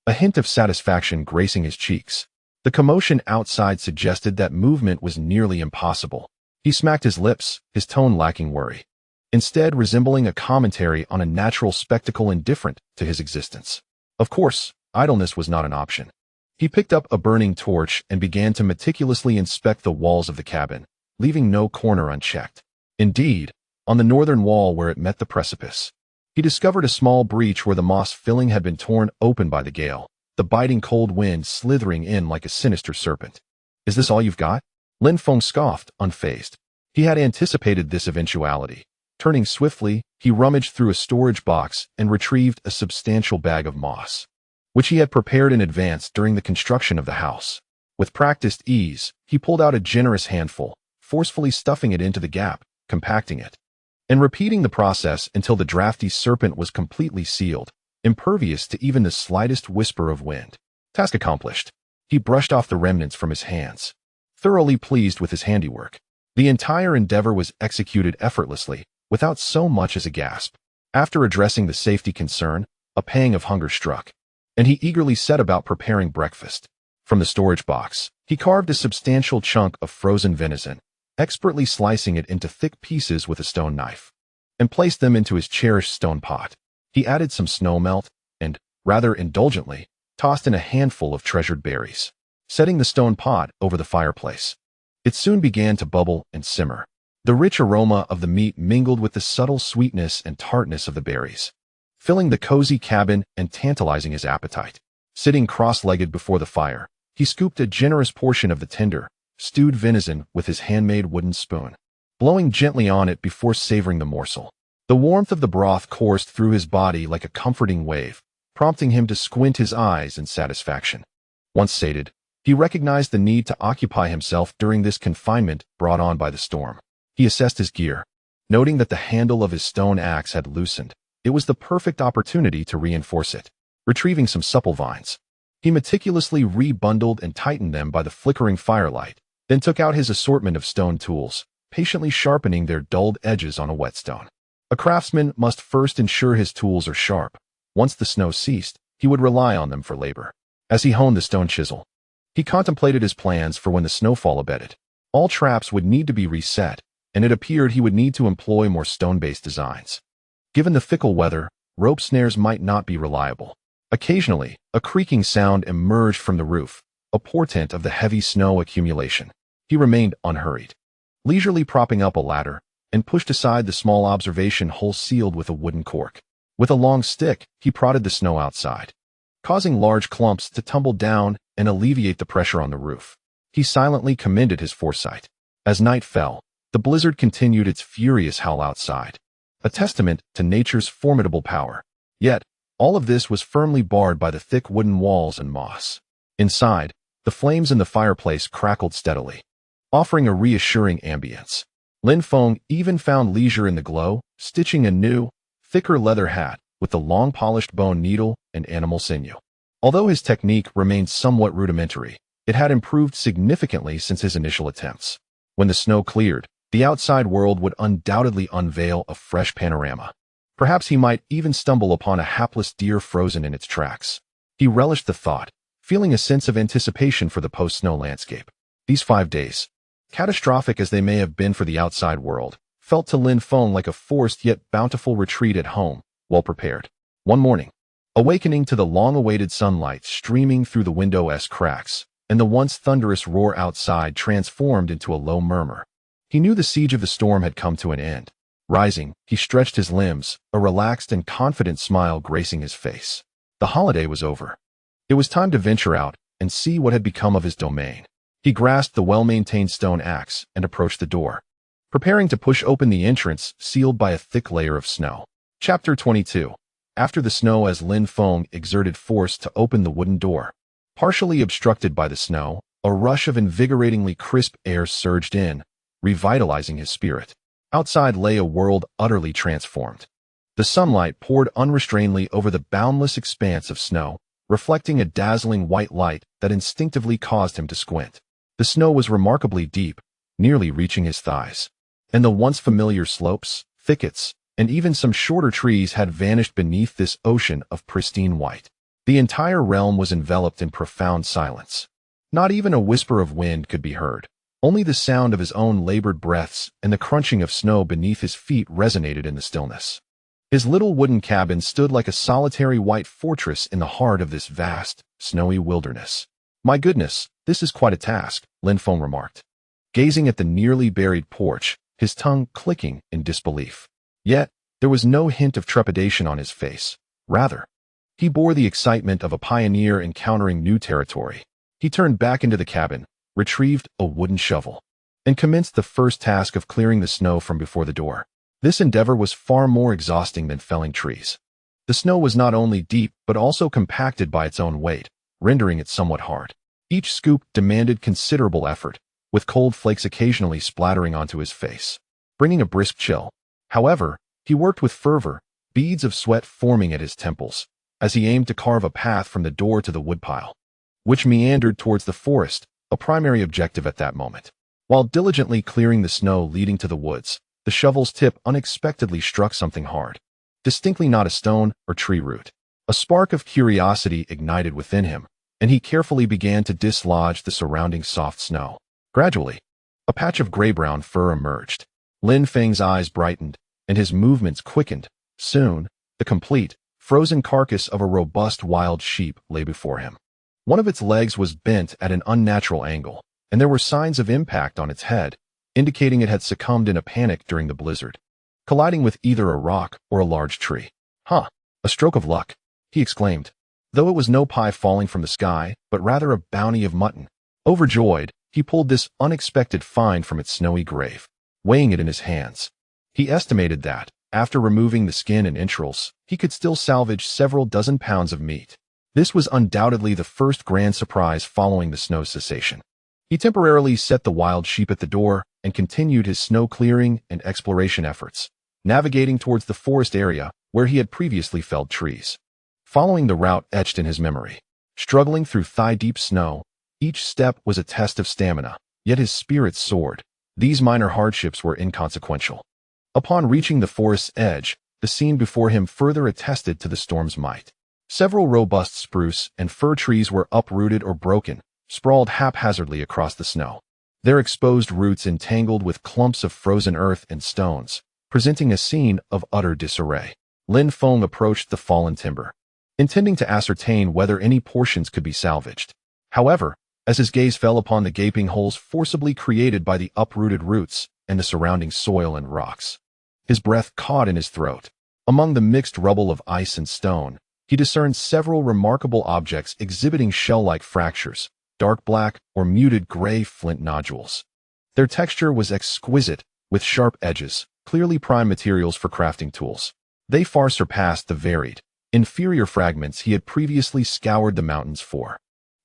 a hint of satisfaction gracing his cheeks. The commotion outside suggested that movement was nearly impossible. He smacked his lips, his tone lacking worry, instead resembling a commentary on a natural spectacle indifferent to his existence. Of course, idleness was not an option. He picked up a burning torch and began to meticulously inspect the walls of the cabin, leaving no corner unchecked. Indeed, on the northern wall where it met the precipice, he discovered a small breach where the moss filling had been torn open by the gale, the biting cold wind slithering in like a sinister serpent. "Is this all you've got?" Lin Feng scoffed, unfazed. He had anticipated this eventuality. Turning swiftly, he rummaged through a storage box and retrieved a substantial bag of moss, which he had prepared in advance during the construction of the house. With practiced ease, he pulled out a generous handful, forcefully stuffing it into the gap, compacting it, and repeating the process until the drafty serpent was completely sealed, impervious to even the slightest whisper of wind. Task accomplished. He brushed off the remnants from his hands, thoroughly pleased with his handiwork. The entire endeavor was executed effortlessly, without so much as a gasp. After addressing the safety concern, a pang of hunger struck, and he eagerly set about preparing breakfast. From the storage box, he carved a substantial chunk of frozen venison, expertly slicing it into thick pieces with a stone knife, and placed them into his cherished stone pot. He added some snow melt and, rather indulgently, tossed in a handful of treasured berries, setting the stone pot over the fireplace. It soon began to bubble and simmer. The rich aroma of the meat mingled with the subtle sweetness and tartness of the berries, filling the cozy cabin and tantalizing his appetite. Sitting cross-legged before the fire, he scooped a generous portion of the tender, stewed venison with his handmade wooden spoon, blowing gently on it before savoring the morsel. The warmth of the broth coursed through his body like a comforting wave, prompting him to squint his eyes in satisfaction. Once sated, he recognized the need to occupy himself during this confinement brought on by the storm. He assessed his gear, noting that the handle of his stone axe had loosened. It was the perfect opportunity to reinforce it. Retrieving some supple vines, he meticulously rebundled and tightened them by the flickering firelight, then took out his assortment of stone tools, patiently sharpening their dulled edges on a whetstone. A craftsman must first ensure his tools are sharp. Once the snow ceased, he would rely on them for labor. As he honed the stone chisel, he contemplated his plans for when the snowfall abated. All traps would need to be reset, and it appeared he would need to employ more stone-based designs. Given the fickle weather, rope snares might not be reliable. Occasionally, a creaking sound emerged from the roof, a portent of the heavy snow accumulation. He remained unhurried, leisurely propping up a ladder, and pushed aside the small observation hole sealed with a wooden cork. With a long stick, he prodded the snow outside, causing large clumps to tumble down and alleviate the pressure on the roof. He silently commended his foresight. As night fell, the blizzard continued its furious howl outside, a testament to nature's formidable power. Yet, all of this was firmly barred by the thick wooden walls and moss. Inside, the flames in the fireplace crackled steadily, offering a reassuring ambience. Lin Feng even found leisure in the glow, stitching a new, thicker leather hat with the long polished bone needle and animal sinew. Although his technique remained somewhat rudimentary, it had improved significantly since his initial attempts. When the snow cleared, the outside world would undoubtedly unveil a fresh panorama. Perhaps he might even stumble upon a hapless deer frozen in its tracks. He relished the thought, feeling a sense of anticipation for the post-snow landscape. These 5 days, catastrophic as they may have been for the outside world, felt to Lin Feng like a forced yet bountiful retreat at home, well prepared. One morning, awakening to the long-awaited sunlight streaming through the window's cracks, and the once thunderous roar outside transformed into a low murmur. He knew the siege of the storm had come to an end. Rising, he stretched his limbs, a relaxed and confident smile gracing his face. The holiday was over. It was time to venture out and see what had become of his domain. He grasped the well-maintained stone axe and approached the door, preparing to push open the entrance sealed by a thick layer of snow. Chapter 22. After the snow. As Lin Feng exerted force to open the wooden door, partially obstructed by the snow, a rush of invigoratingly crisp air surged in, revitalizing his spirit. Outside lay a world utterly transformed. The sunlight poured unrestrainedly over the boundless expanse of snow, reflecting a dazzling white light that instinctively caused him to squint. The snow was remarkably deep, nearly reaching his thighs, and the once familiar slopes, thickets, and even some shorter trees had vanished beneath this ocean of pristine white. The entire realm was enveloped in profound silence. Not even a whisper of wind could be heard. Only the sound of his own labored breaths and the crunching of snow beneath his feet resonated in the stillness. His little wooden cabin stood like a solitary white fortress in the heart of this vast, snowy wilderness. "My goodness, this is quite a task," Lin Feng remarked, gazing at the nearly buried porch, his tongue clicking in disbelief. Yet, there was no hint of trepidation on his face. Rather, he bore the excitement of a pioneer encountering new territory. He turned back into the cabin, retrieved a wooden shovel, and commenced the first task of clearing the snow from before the door. This endeavor was far more exhausting than felling trees. The snow was not only deep but also compacted by its own weight, rendering it somewhat hard. Each scoop demanded considerable effort, with cold flakes occasionally splattering onto his face, bringing a brisk chill. However, he worked with fervor, beads of sweat forming at his temples, as he aimed to carve a path from the door to the woodpile, which meandered towards the forest, a primary objective at that moment. While diligently clearing the snow leading to the woods, the shovel's tip unexpectedly struck something hard, distinctly not a stone or tree root. A spark of curiosity ignited within him, and he carefully began to dislodge the surrounding soft snow. Gradually, a patch of gray-brown fur emerged. Lin Feng's eyes brightened, and his movements quickened. Soon, the complete, frozen carcass of a robust wild sheep lay before him. One of its legs was bent at an unnatural angle, and there were signs of impact on its head, indicating it had succumbed in a panic during the blizzard, colliding with either a rock or a large tree. "Huh, a stroke of luck," he exclaimed, though it was no pie falling from the sky, but rather a bounty of mutton. Overjoyed, he pulled this unexpected find from its snowy grave, weighing it in his hands. He estimated that, after removing the skin and entrails, he could still salvage several dozen pounds of meat. This was undoubtedly the first grand surprise following the snow cessation. He temporarily set the wild sheep at the door and continued his snow clearing and exploration efforts, navigating towards the forest area where he had previously felled trees. Following the route etched in his memory, struggling through thigh-deep snow, each step was a test of stamina, yet his spirits soared. These minor hardships were inconsequential. Upon reaching the forest's edge, the scene before him further attested to the storm's might. Several robust spruce and fir trees were uprooted or broken, sprawled haphazardly across the snow, their exposed roots entangled with clumps of frozen earth and stones, presenting a scene of utter disarray. Lin Feng approached the fallen timber, intending to ascertain whether any portions could be salvaged. However, as his gaze fell upon the gaping holes forcibly created by the uprooted roots and the surrounding soil and rocks, his breath caught in his throat. Among the mixed rubble of ice and stone, he discerned several remarkable objects exhibiting shell-like fractures, dark black or muted gray flint nodules. Their texture was exquisite, with sharp edges, clearly prime materials for crafting tools. They far surpassed the varied, inferior fragments he had previously scoured the mountains for.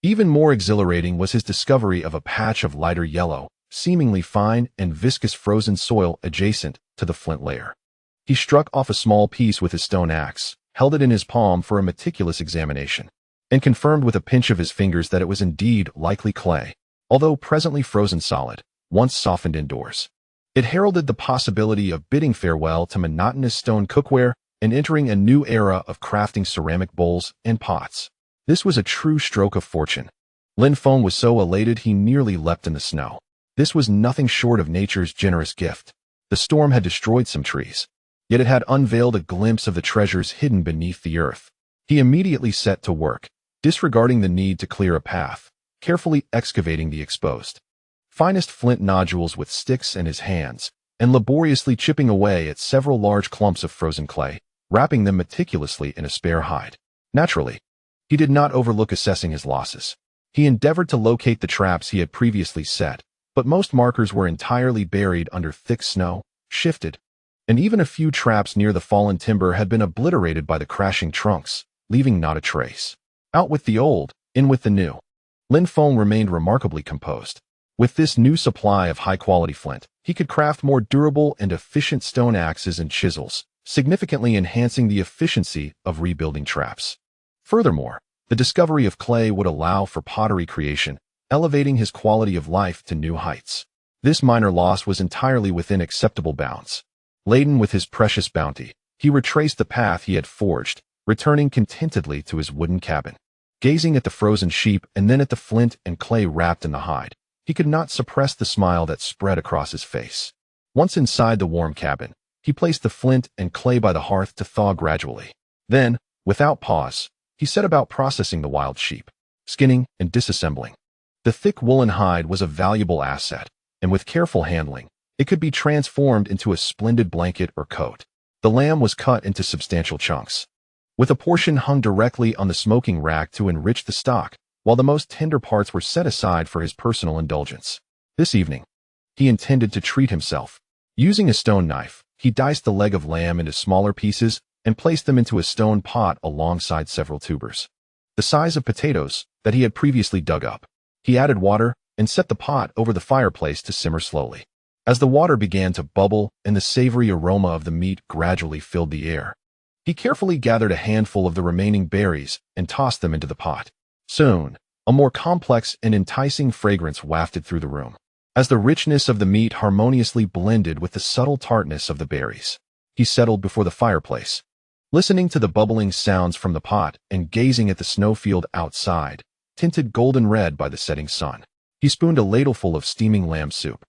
Even more exhilarating was his discovery of a patch of lighter yellow, seemingly fine and viscous frozen soil adjacent to the flint layer. He struck off a small piece with his stone axe, held it in his palm for a meticulous examination, and confirmed with a pinch of his fingers that it was indeed likely clay, although presently frozen solid, once softened indoors. It heralded the possibility of bidding farewell to monotonous stone cookware and entering a new era of crafting ceramic bowls and pots. This was a true stroke of fortune. Lin Feng was so elated he nearly leapt in the snow. This was nothing short of nature's generous gift. The storm had destroyed some trees, yet it had unveiled a glimpse of the treasures hidden beneath the earth. He immediately set to work, disregarding the need to clear a path, carefully excavating the exposed finest flint nodules with sticks in his hands, and laboriously chipping away at several large clumps of frozen clay, wrapping them meticulously in a spare hide. Naturally, he did not overlook assessing his losses. He endeavored to locate the traps he had previously set, but most markers were entirely buried under thick snow, shifted, and even a few traps near the fallen timber had been obliterated by the crashing trunks, leaving not a trace. Out with the old, in with the new. Lin Feng remained remarkably composed. With this new supply of high-quality flint, he could craft more durable and efficient stone axes and chisels, significantly enhancing the efficiency of rebuilding traps. Furthermore, the discovery of clay would allow for pottery creation, elevating his quality of life to new heights. This minor loss was entirely within acceptable bounds. Laden with his precious bounty, he retraced the path he had forged, returning contentedly to his wooden cabin. Gazing at the frozen sheep and then at the flint and clay wrapped in the hide, he could not suppress the smile that spread across his face. Once inside the warm cabin, he placed the flint and clay by the hearth to thaw gradually. Then, without pause, he set about processing the wild sheep, skinning and disassembling. The thick woolen hide was a valuable asset, and with careful handling, it could be transformed into a splendid blanket or coat. The lamb was cut into substantial chunks, with a portion hung directly on the smoking rack to enrich the stock, while the most tender parts were set aside for his personal indulgence. This evening, he intended to treat himself. Using a stone knife, he diced the leg of lamb into smaller pieces and placed them into a stone pot alongside several tubers, the size of potatoes, that he had previously dug up. He added water and set the pot over the fireplace to simmer slowly. As the water began to bubble and the savory aroma of the meat gradually filled the air, he carefully gathered a handful of the remaining berries and tossed them into the pot. Soon, a more complex and enticing fragrance wafted through the room, as the richness of the meat harmoniously blended with the subtle tartness of the berries. He settled before the fireplace, listening to the bubbling sounds from the pot and gazing at the snowfield outside, tinted golden red by the setting sun. He spooned a ladleful of steaming lamb soup.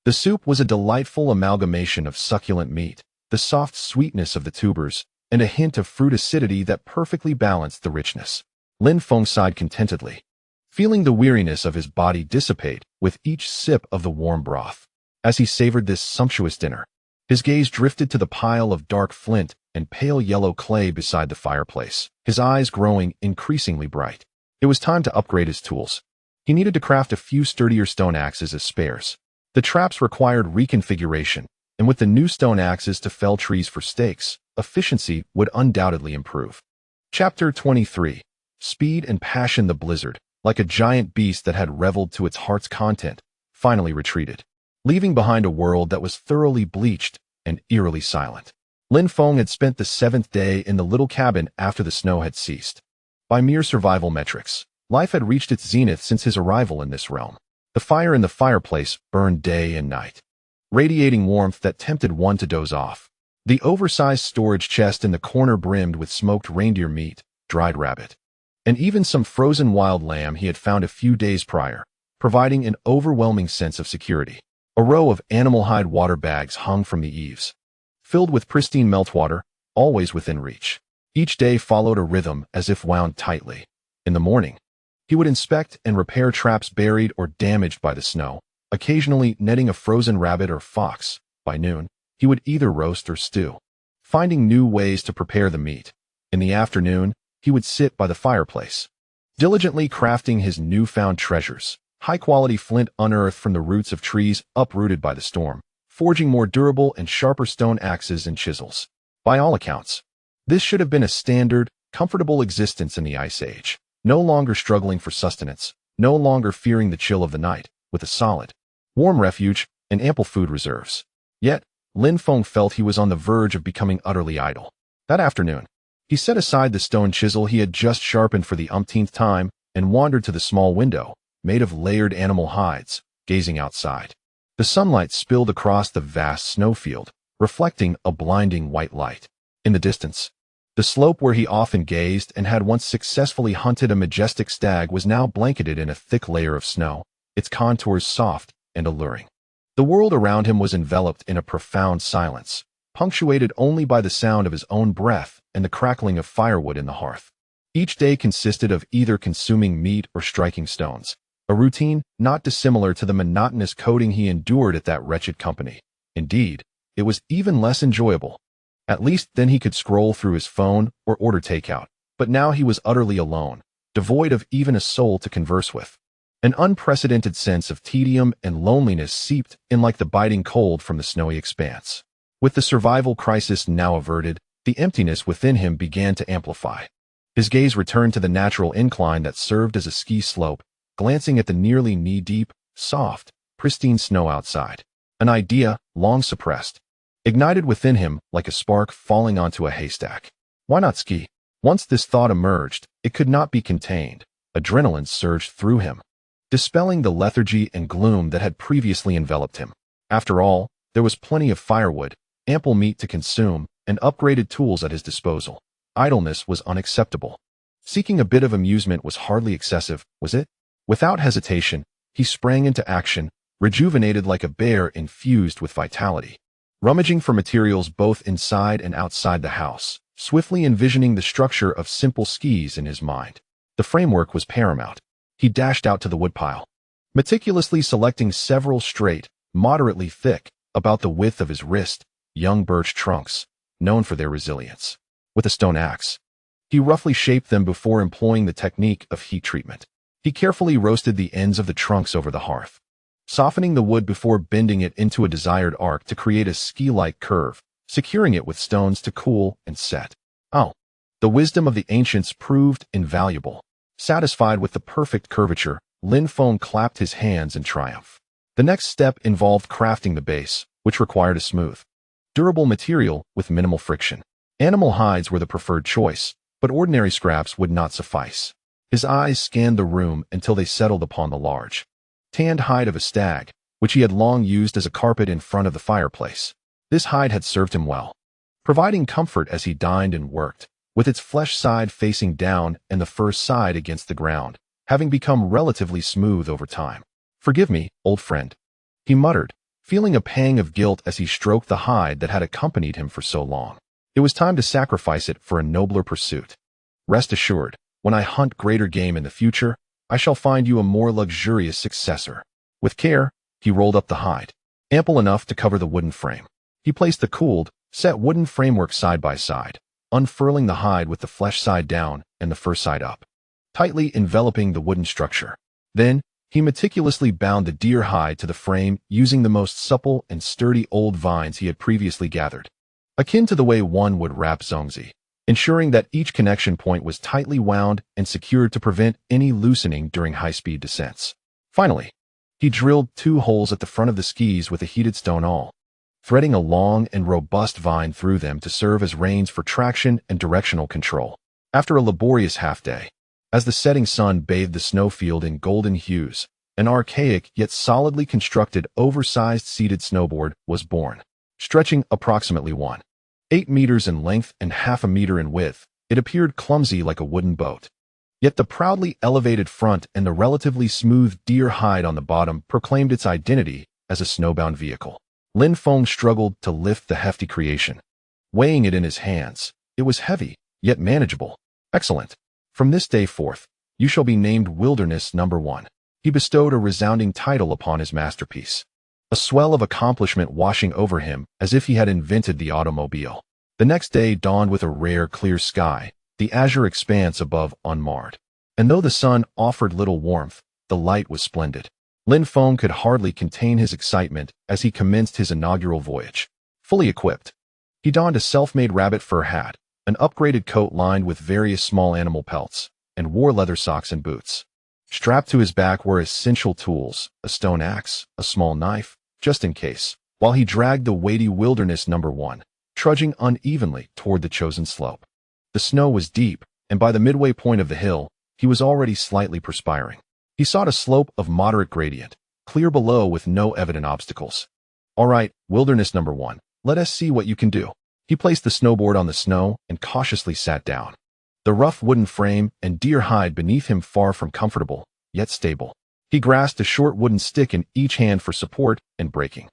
The soup was a delightful amalgamation of succulent meat, the soft sweetness of the tubers, and a hint of fruit acidity that perfectly balanced the richness. Lin Feng sighed contentedly, feeling the weariness of his body dissipate with each sip of the warm broth. As he savored this sumptuous dinner, his gaze drifted to the pile of dark flint and pale yellow clay beside the fireplace, his eyes growing increasingly bright. It was time to upgrade his tools. He needed to craft a few sturdier stone axes as spares. The traps required reconfiguration, and with the new stone axes to fell trees for stakes, efficiency would undoubtedly improve. Chapter 23. Speed and passion. The blizzard, like a giant beast that had reveled to its heart's content, finally retreated, leaving behind a world that was thoroughly bleached and eerily silent. Lin Feng had spent the 7th day in the little cabin after the snow had ceased. By mere survival metrics, life had reached its zenith since his arrival in this realm. The fire in the fireplace burned day and night, radiating warmth that tempted one to doze off. The oversized storage chest in the corner brimmed with smoked reindeer meat, dried rabbit, and even some frozen wild lamb he had found a few days prior, providing an overwhelming sense of security. A row of animal hide water bags hung from the eaves, filled with pristine meltwater, always within reach. Each day followed a rhythm as if wound tightly. In the morning, he would inspect and repair traps buried or damaged by the snow, occasionally netting a frozen rabbit or fox. By noon, he would either roast or stew, finding new ways to prepare the meat. In the afternoon, he would sit by the fireplace, diligently crafting his newfound treasures, high-quality flint unearthed from the roots of trees uprooted by the storm, forging more durable and sharper stone axes and chisels. By all accounts, this should have been a standard, comfortable existence in the Ice Age, no longer struggling for sustenance, no longer fearing the chill of the night, with a solid, warm refuge and ample food reserves. Yet, Lin Feng felt he was on the verge of becoming utterly idle. That afternoon, he set aside the stone chisel he had just sharpened for the umpteenth time and wandered to the small window, made of layered animal hides, gazing outside. The sunlight spilled across the vast snowfield, reflecting a blinding white light. In the distance, the slope where he often gazed and had once successfully hunted a majestic stag was now blanketed in a thick layer of snow, its contours soft and alluring. The world around him was enveloped in a profound silence, punctuated only by the sound of his own breath and the crackling of firewood in the hearth. Each day consisted of either consuming meat or striking stones, a routine not dissimilar to the monotonous coding he endured at that wretched company. Indeed, it was even less enjoyable. At least then he could scroll through his phone or order takeout, but now he was utterly alone, devoid of even a soul to converse with. An unprecedented sense of tedium and loneliness seeped in like the biting cold from the snowy expanse. With the survival crisis now averted, the emptiness within him began to amplify. His gaze returned to the natural incline that served as a ski slope, glancing at the nearly knee-deep, soft, pristine snow outside. An idea, long suppressed, ignited within him like a spark falling onto a haystack. Why not ski? Once this thought emerged, it could not be contained. Adrenaline surged through him, dispelling the lethargy and gloom that had previously enveloped him. After all, there was plenty of firewood, ample meat to consume, and upgraded tools at his disposal. Idleness was unacceptable. Seeking a bit of amusement was hardly excessive, was it? Without hesitation, he sprang into action, rejuvenated like a bear infused with vitality. Rummaging for materials both inside and outside the house, swiftly envisioning the structure of simple skis in his mind. The framework was paramount. He dashed out to the woodpile, meticulously selecting several straight, moderately thick, about the width of his wrist, young birch trunks, known for their resilience. With a stone axe, he roughly shaped them before employing the technique of heat treatment. He carefully roasted the ends of the trunks over the hearth, softening the wood before bending it into a desired arc to create a ski-like curve, securing it with stones to cool and set. Oh, the wisdom of the ancients proved invaluable. Satisfied with the perfect curvature, Lin Feng clapped his hands in triumph. The next step involved crafting the base, which required a smooth, durable material with minimal friction. Animal hides were the preferred choice, but ordinary scraps would not suffice. His eyes scanned the room until they settled upon the large, tanned hide of a stag, which he had long used as a carpet in front of the fireplace. This hide had served him well, providing comfort as he dined and worked, with its flesh side facing down and the fur side against the ground, having become relatively smooth over time. "Forgive me, old friend," he muttered, feeling a pang of guilt as he stroked the hide that had accompanied him for so long. It was time to sacrifice it for a nobler pursuit. "Rest assured, when I hunt greater game in the future, I shall find you a more luxurious successor." With care, he rolled up the hide, ample enough to cover the wooden frame. He placed the cooled, set wooden framework side by side, unfurling the hide with the flesh side down and the fur side up, tightly enveloping the wooden structure. Then, he meticulously bound the deer hide to the frame using the most supple and sturdy old vines he had previously gathered, akin to the way one would wrap zongzi, ensuring that each connection point was tightly wound and secured to prevent any loosening during high-speed descents. Finally, he drilled 2 holes at the front of the skis with a heated stone awl, threading a long and robust vine through them to serve as reins for traction and directional control. After a laborious half-day, as the setting sun bathed the snowfield in golden hues, an archaic yet solidly constructed oversized seated snowboard was born. Stretching approximately 1.8 meters in length and half a meter in width, it appeared clumsy like a wooden boat. Yet the proudly elevated front and the relatively smooth deer hide on the bottom proclaimed its identity as a snowbound vehicle. Lin Feng struggled to lift the hefty creation, weighing it in his hands. It was heavy, yet manageable. "Excellent. From this day forth, you shall be named Wilderness No. 1. He bestowed a resounding title upon his masterpiece, a swell of accomplishment washing over him as if he had invented the automobile. The next day dawned with a rare clear sky, the azure expanse above unmarred. And though the sun offered little warmth, the light was splendid. Lin Feng could hardly contain his excitement as he commenced his inaugural voyage. Fully equipped, he donned a self-made rabbit fur hat, an upgraded coat lined with various small animal pelts, and wore leather socks and boots. Strapped to his back were essential tools, a stone axe, a small knife, just in case, while he dragged the weighty Wilderness No. 1, trudging unevenly toward the chosen slope. The snow was deep, and by the midway point of the hill, he was already slightly perspiring. He sought a slope of moderate gradient, clear below with no evident obstacles. All right, Wilderness No. 1, let us see what you can do. He placed the snowboard on the snow and cautiously sat down. The rough wooden frame and deer hide beneath him far from comfortable, yet stable. He grasped a short wooden stick in each hand for support and braking.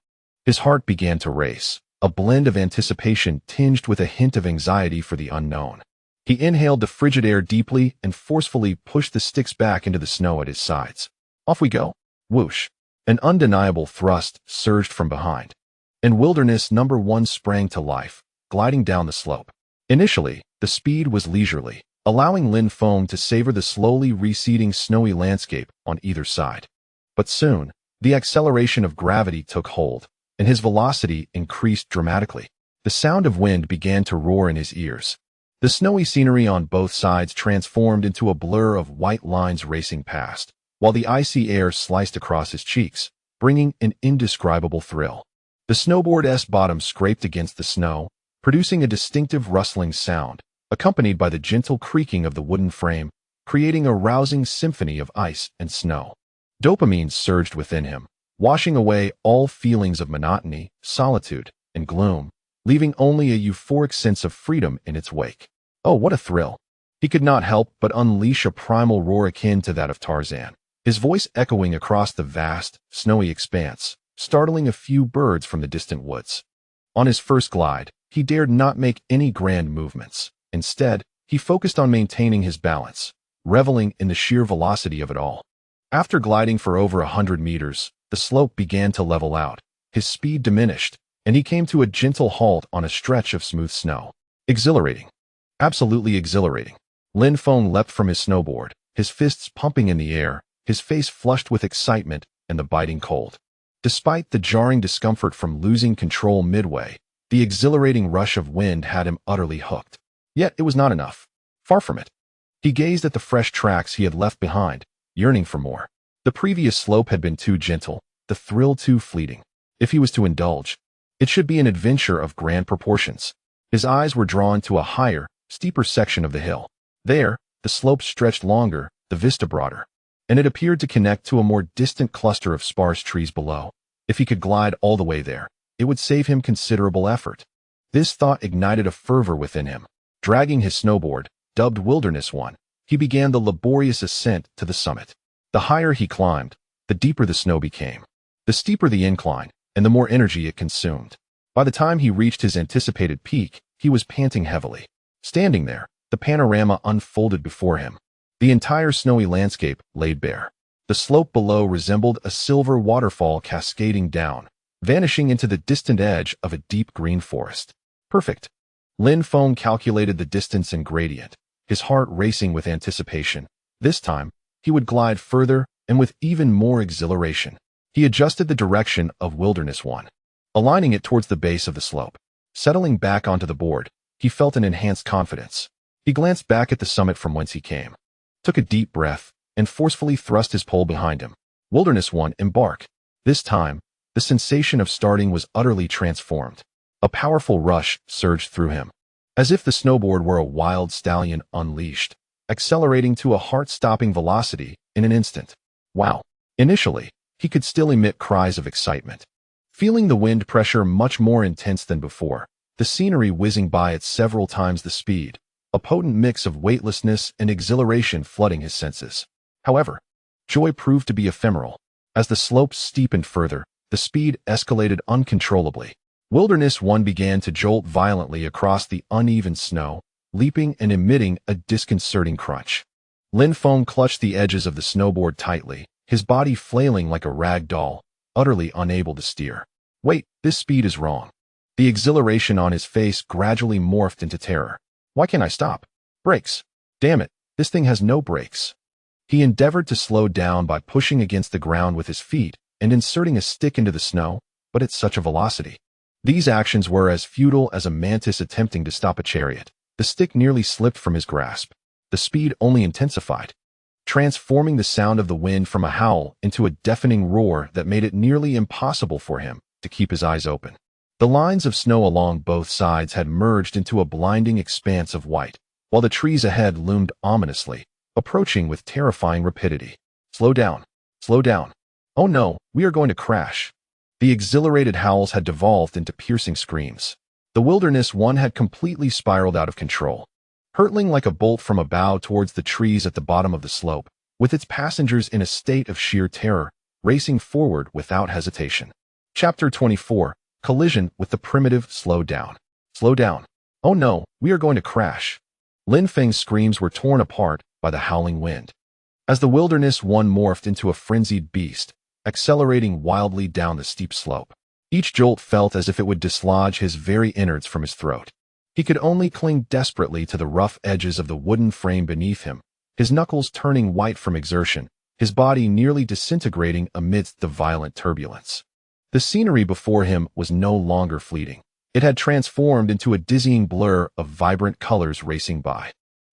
His heart began to race, a blend of anticipation tinged with a hint of anxiety for the unknown. He inhaled the frigid air deeply and forcefully pushed the sticks back into the snow at his sides. Off we go. Whoosh. An undeniable thrust surged from behind, and Wilderness No. 1 sprang to life, gliding down the slope. Initially, the speed was leisurely, allowing Lin Feng to savor the slowly receding snowy landscape on either side. But soon, the acceleration of gravity took hold, and his velocity increased dramatically. The sound of wind began to roar in his ears. The snowy scenery on both sides transformed into a blur of white lines racing past, while the icy air sliced across his cheeks, bringing an indescribable thrill. The snowboard's bottom scraped against the snow, producing a distinctive rustling sound, accompanied by the gentle creaking of the wooden frame, creating a rousing symphony of ice and snow. Dopamine surged within him, washing away all feelings of monotony, solitude, and gloom, leaving only a euphoric sense of freedom in its wake. Oh, what a thrill! He could not help but unleash a primal roar akin to that of Tarzan, his voice echoing across the vast, snowy expanse, startling a few birds from the distant woods. On his first glide, he dared not make any grand movements. Instead, he focused on maintaining his balance, reveling in the sheer velocity of it all. After gliding for over 100 meters, the slope began to level out. His speed diminished, and he came to a gentle halt on a stretch of smooth snow. Exhilarating. Absolutely exhilarating. Lin Feng leapt from his snowboard, his fists pumping in the air, his face flushed with excitement and the biting cold. Despite the jarring discomfort from losing control midway, the exhilarating rush of wind had him utterly hooked. Yet it was not enough. Far from it. He gazed at the fresh tracks he had left behind, yearning for more. The previous slope had been too gentle, the thrill too fleeting. If he was to indulge, it should be an adventure of grand proportions. His eyes were drawn to a higher, steeper section of the hill. There, the slope stretched longer, the vista broader, and it appeared to connect to a more distant cluster of sparse trees below. If he could glide all the way there, it would save him considerable effort. This thought ignited a fervor within him. Dragging his snowboard, dubbed Wilderness 1, he began the laborious ascent to the summit. The higher he climbed, the deeper the snow became, the steeper the incline, and the more energy it consumed. By the time he reached his anticipated peak, he was panting heavily. Standing there, the panorama unfolded before him. The entire snowy landscape laid bare. The slope below resembled a silver waterfall cascading down, vanishing into the distant edge of a deep green forest. Perfect. Lin Feng calculated the distance and gradient, his heart racing with anticipation. This time, he would glide further and with even more exhilaration. He adjusted the direction of Wilderness 1, aligning it towards the base of the slope. Settling back onto the board, he felt an enhanced confidence. He glanced back at the summit from whence he came, took a deep breath, and forcefully thrust his pole behind him. Wilderness 1, embark. This time, the sensation of starting was utterly transformed. A powerful rush surged through him, as if the snowboard were a wild stallion unleashed, accelerating to a heart-stopping velocity in an instant. Wow. Initially, he could still emit cries of excitement. Feeling the wind pressure much more intense than before, the scenery whizzing by at several times the speed, a potent mix of weightlessness and exhilaration flooding his senses. However, joy proved to be ephemeral. As the slopes steepened further, the speed escalated uncontrollably. Wilderness 1 began to jolt violently across the uneven snow, leaping and emitting a disconcerting crunch. Lin Feng clutched the edges of the snowboard tightly, his body flailing like a rag doll, utterly unable to steer. Wait, this speed is wrong. The exhilaration on his face gradually morphed into terror. Why can't I stop? Brakes. Damn it, this thing has no brakes. He endeavored to slow down by pushing against the ground with his feet and inserting a stick into the snow, but at such a velocity. These actions were as futile as a mantis attempting to stop a chariot. The stick nearly slipped from his grasp. The speed only intensified, transforming the sound of the wind from a howl into a deafening roar that made it nearly impossible for him to keep his eyes open. The lines of snow along both sides had merged into a blinding expanse of white, while the trees ahead loomed ominously, approaching with terrifying rapidity. Slow down. Slow down. Oh no, we are going to crash. The exhilarated howls had devolved into piercing screams. The Wilderness One had completely spiraled out of control, hurtling like a bolt from a bough towards the trees at the bottom of the slope, with its passengers in a state of sheer terror, racing forward without hesitation. Chapter 24. Collision with the primitive. Slow down. Slow down. Oh no, we are going to crash. Lin Feng's screams were torn apart by the howling wind. As the Wilderness One morphed into a frenzied beast, accelerating wildly down the steep slope. Each jolt felt as if it would dislodge his very innards from his throat. He could only cling desperately to the rough edges of the wooden frame beneath him, his knuckles turning white from exertion, his body nearly disintegrating amidst the violent turbulence. The scenery before him was no longer fleeting. It had transformed into a dizzying blur of vibrant colors racing by.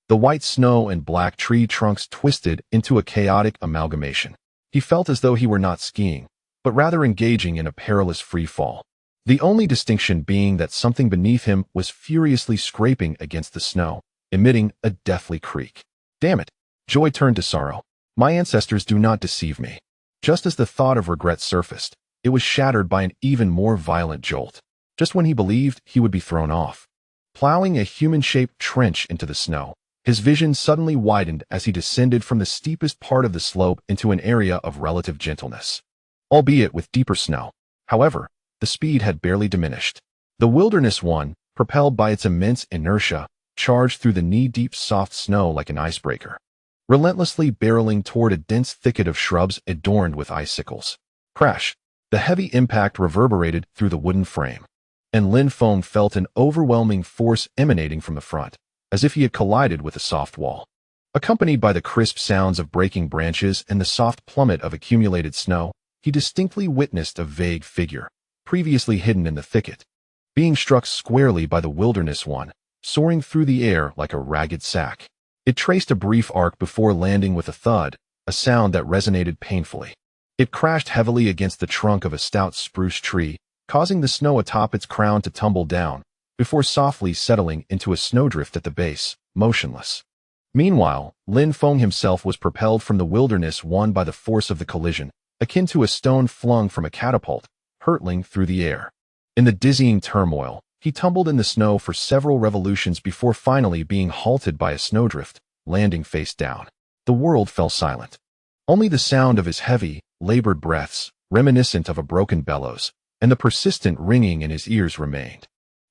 The white snow and black tree trunks twisted into a chaotic amalgamation. He felt as though he were not skiing, but rather engaging in a perilous free fall. The only distinction being that something beneath him was furiously scraping against the snow, emitting a deathly creak. Damn it! Joy turned to sorrow. My ancestors do not deceive me. Just as the thought of regret surfaced, it was shattered by an even more violent jolt, just when he believed he would be thrown off. Plowing a human-shaped trench into the snow, his vision suddenly widened as he descended from the steepest part of the slope into an area of relative gentleness, albeit with deeper snow. However, the speed had barely diminished. The Wilderness One, propelled by its immense inertia, charged through the knee-deep soft snow like an icebreaker, relentlessly barreling toward a dense thicket of shrubs adorned with icicles. Crash! The heavy impact reverberated through the wooden frame, and Lin Feng felt an overwhelming force emanating from the front, as if he had collided with a soft wall. Accompanied by the crisp sounds of breaking branches and the soft plummet of accumulated snow, he distinctly witnessed a vague figure, previously hidden in the thicket, being struck squarely by the Wilderness One, soaring through the air like a ragged sack. It traced a brief arc before landing with a thud, a sound that resonated painfully. It crashed heavily against the trunk of a stout spruce tree, causing the snow atop its crown to tumble down, before softly settling into a snowdrift at the base, motionless. Meanwhile, Lin Feng himself was propelled from the Wilderness One by the force of the collision, akin to a stone flung from a catapult, hurtling through the air. In the dizzying turmoil, he tumbled in the snow for several revolutions before finally being halted by a snowdrift, landing face down. The world fell silent. Only the sound of his heavy, labored breaths, reminiscent of a broken bellows, and the persistent ringing in his ears remained.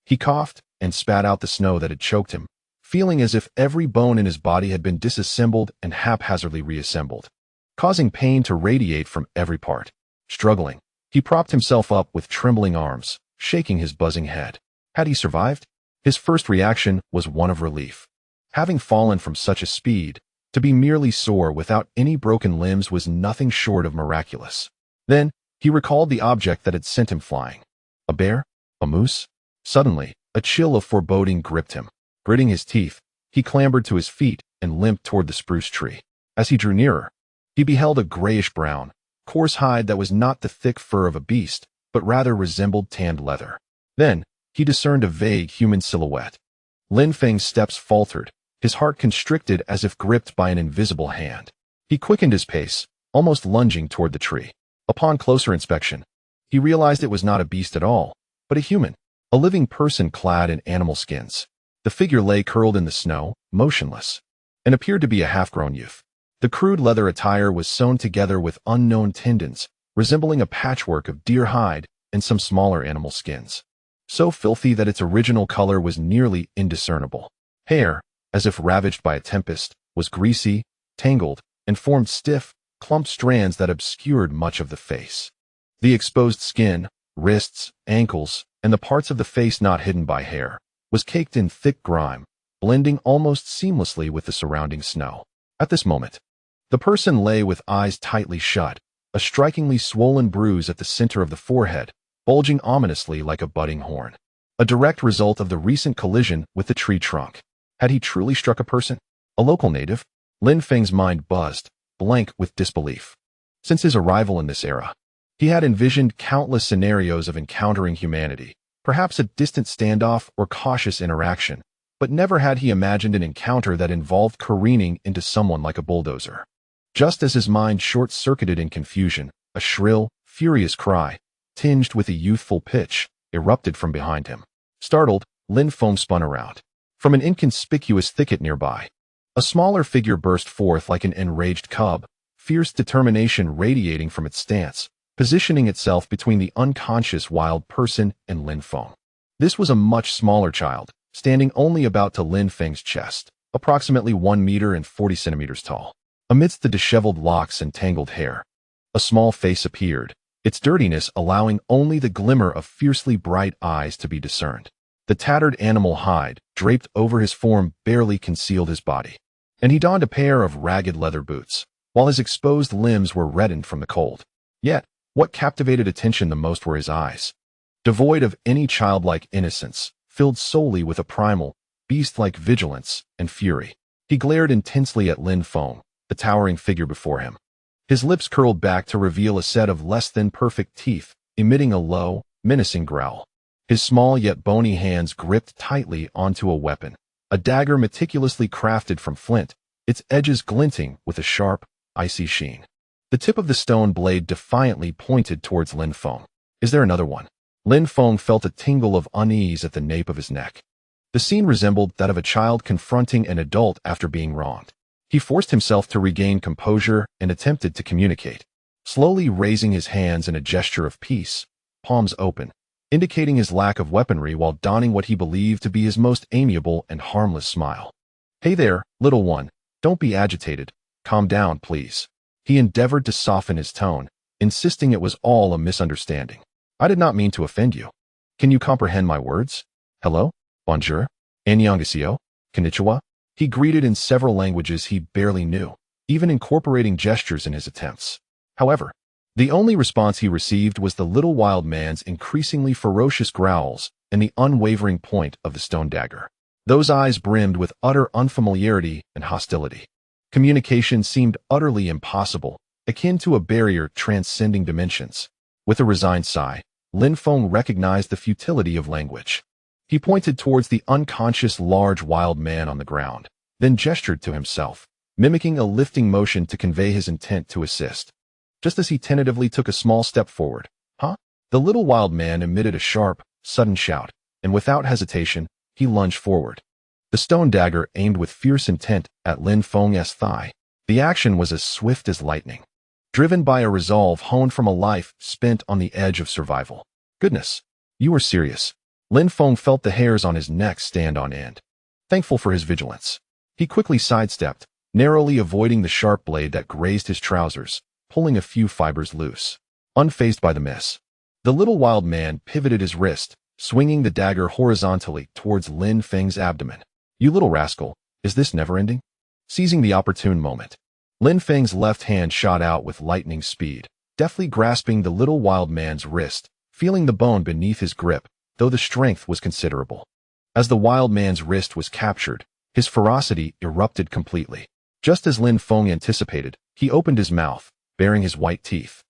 He coughed and spat out the snow that had choked him, feeling as if every bone in his body had been disassembled and haphazardly reassembled, causing pain to radiate from every part. Struggling, he propped himself up with trembling arms, shaking his buzzing head. Had he survived? His first reaction was one of relief. Having fallen from such a speed, to be merely sore without any broken limbs was nothing short of miraculous. Then, he recalled the object that had sent him flying. A bear? A moose? Suddenly, a chill of foreboding gripped him. Gritting his teeth, he clambered to his feet and limped toward the spruce tree. As he drew nearer, he beheld a grayish-brown, coarse hide that was not the thick fur of a beast, but rather resembled tanned leather. Then, he discerned a vague human silhouette. Lin Feng's steps faltered, his heart constricted as if gripped by an invisible hand. He quickened his pace, almost lunging toward the tree. Upon closer inspection, he realized it was not a beast at all, but a human, a living person clad in animal skins. The figure lay curled in the snow, motionless, and appeared to be a half-grown youth. The crude leather attire was sewn together with unknown tendons, resembling a patchwork of deer hide and some smaller animal skins, so filthy that its original color was nearly indiscernible. Hair, as if ravaged by a tempest, was greasy, tangled, and formed stiff, clumped strands that obscured much of the face. The exposed skin, wrists, ankles, and the parts of the face not hidden by hair, was caked in thick grime, blending almost seamlessly with the surrounding snow. At this moment, the person lay with eyes tightly shut, a strikingly swollen bruise at the center of the forehead, bulging ominously like a budding horn. A direct result of the recent collision with the tree trunk. Had he truly struck a person? A local native? Lin Feng's mind buzzed, blank with disbelief. Since his arrival in this era, he had envisioned countless scenarios of encountering humanity, perhaps a distant standoff or cautious interaction, but never had he imagined an encounter that involved careening into someone like a bulldozer. Just as his mind short-circuited in confusion, a shrill, furious cry, tinged with a youthful pitch, erupted from behind him. Startled, Lin Feng spun around. From an inconspicuous thicket nearby, a smaller figure burst forth like an enraged cub, fierce determination radiating from its stance, positioning itself between the unconscious wild person and Lin Feng. This was a much smaller child, standing only about to Lin Feng's chest, approximately 1 meter and 40 centimeters tall. Amidst the disheveled locks and tangled hair, a small face appeared, its dirtiness allowing only the glimmer of fiercely bright eyes to be discerned. The tattered animal hide, draped over his form, barely concealed his body, and he donned a pair of ragged leather boots, while his exposed limbs were reddened from the cold. Yet, what captivated attention the most were his eyes. Devoid of any childlike innocence, filled solely with a primal, beast-like vigilance and fury, he glared intensely at Lin Feng, the towering figure before him. His lips curled back to reveal a set of less than perfect teeth, emitting a low, menacing growl. His small yet bony hands gripped tightly onto a weapon, a dagger meticulously crafted from flint, its edges glinting with a sharp, icy sheen. The tip of the stone blade defiantly pointed towards Lin Feng. Is there another one? Lin Feng felt a tingle of unease at the nape of his neck. The scene resembled that of a child confronting an adult after being wronged. He forced himself to regain composure and attempted to communicate, slowly raising his hands in a gesture of peace, palms open, indicating his lack of weaponry while donning what he believed to be his most amiable and harmless smile. Hey there, little one, don't be agitated, calm down, please. He endeavored to soften his tone, insisting it was all a misunderstanding. I did not mean to offend you. Can you comprehend my words? Hello? Bonjour? Annyeonghaseyo? Konnichiwa? He greeted in several languages he barely knew, even incorporating gestures in his attempts. However, the only response he received was the little wild man's increasingly ferocious growls and the unwavering point of the stone dagger. Those eyes brimmed with utter unfamiliarity and hostility. Communication seemed utterly impossible, akin to a barrier transcending dimensions. With a resigned sigh, Lin Feng recognized the futility of language. He pointed towards the unconscious large wild man on the ground, then gestured to himself, mimicking a lifting motion to convey his intent to assist. Just as he tentatively took a small step forward, the little wild man emitted a sharp, sudden shout, and without hesitation, he lunged forward. The stone dagger aimed with fierce intent at Lin Feng's thigh. The action was as swift as lightning, driven by a resolve honed from a life spent on the edge of survival. Goodness, you are serious. Lin Feng felt the hairs on his neck stand on end. Thankful for his vigilance, he quickly sidestepped, narrowly avoiding the sharp blade that grazed his trousers, pulling a few fibers loose. Unfazed by the miss, the little wild man pivoted his wrist, swinging the dagger horizontally towards Lin Feng's abdomen. You little rascal, is this never-ending? Seizing the opportune moment, Lin Feng's left hand shot out with lightning speed, deftly grasping the little wild man's wrist, feeling the bone beneath his grip, though the strength was considerable. As the wild man's wrist was captured, his ferocity erupted completely. Just as Lin Feng anticipated, he opened his mouth, baring his white teeth,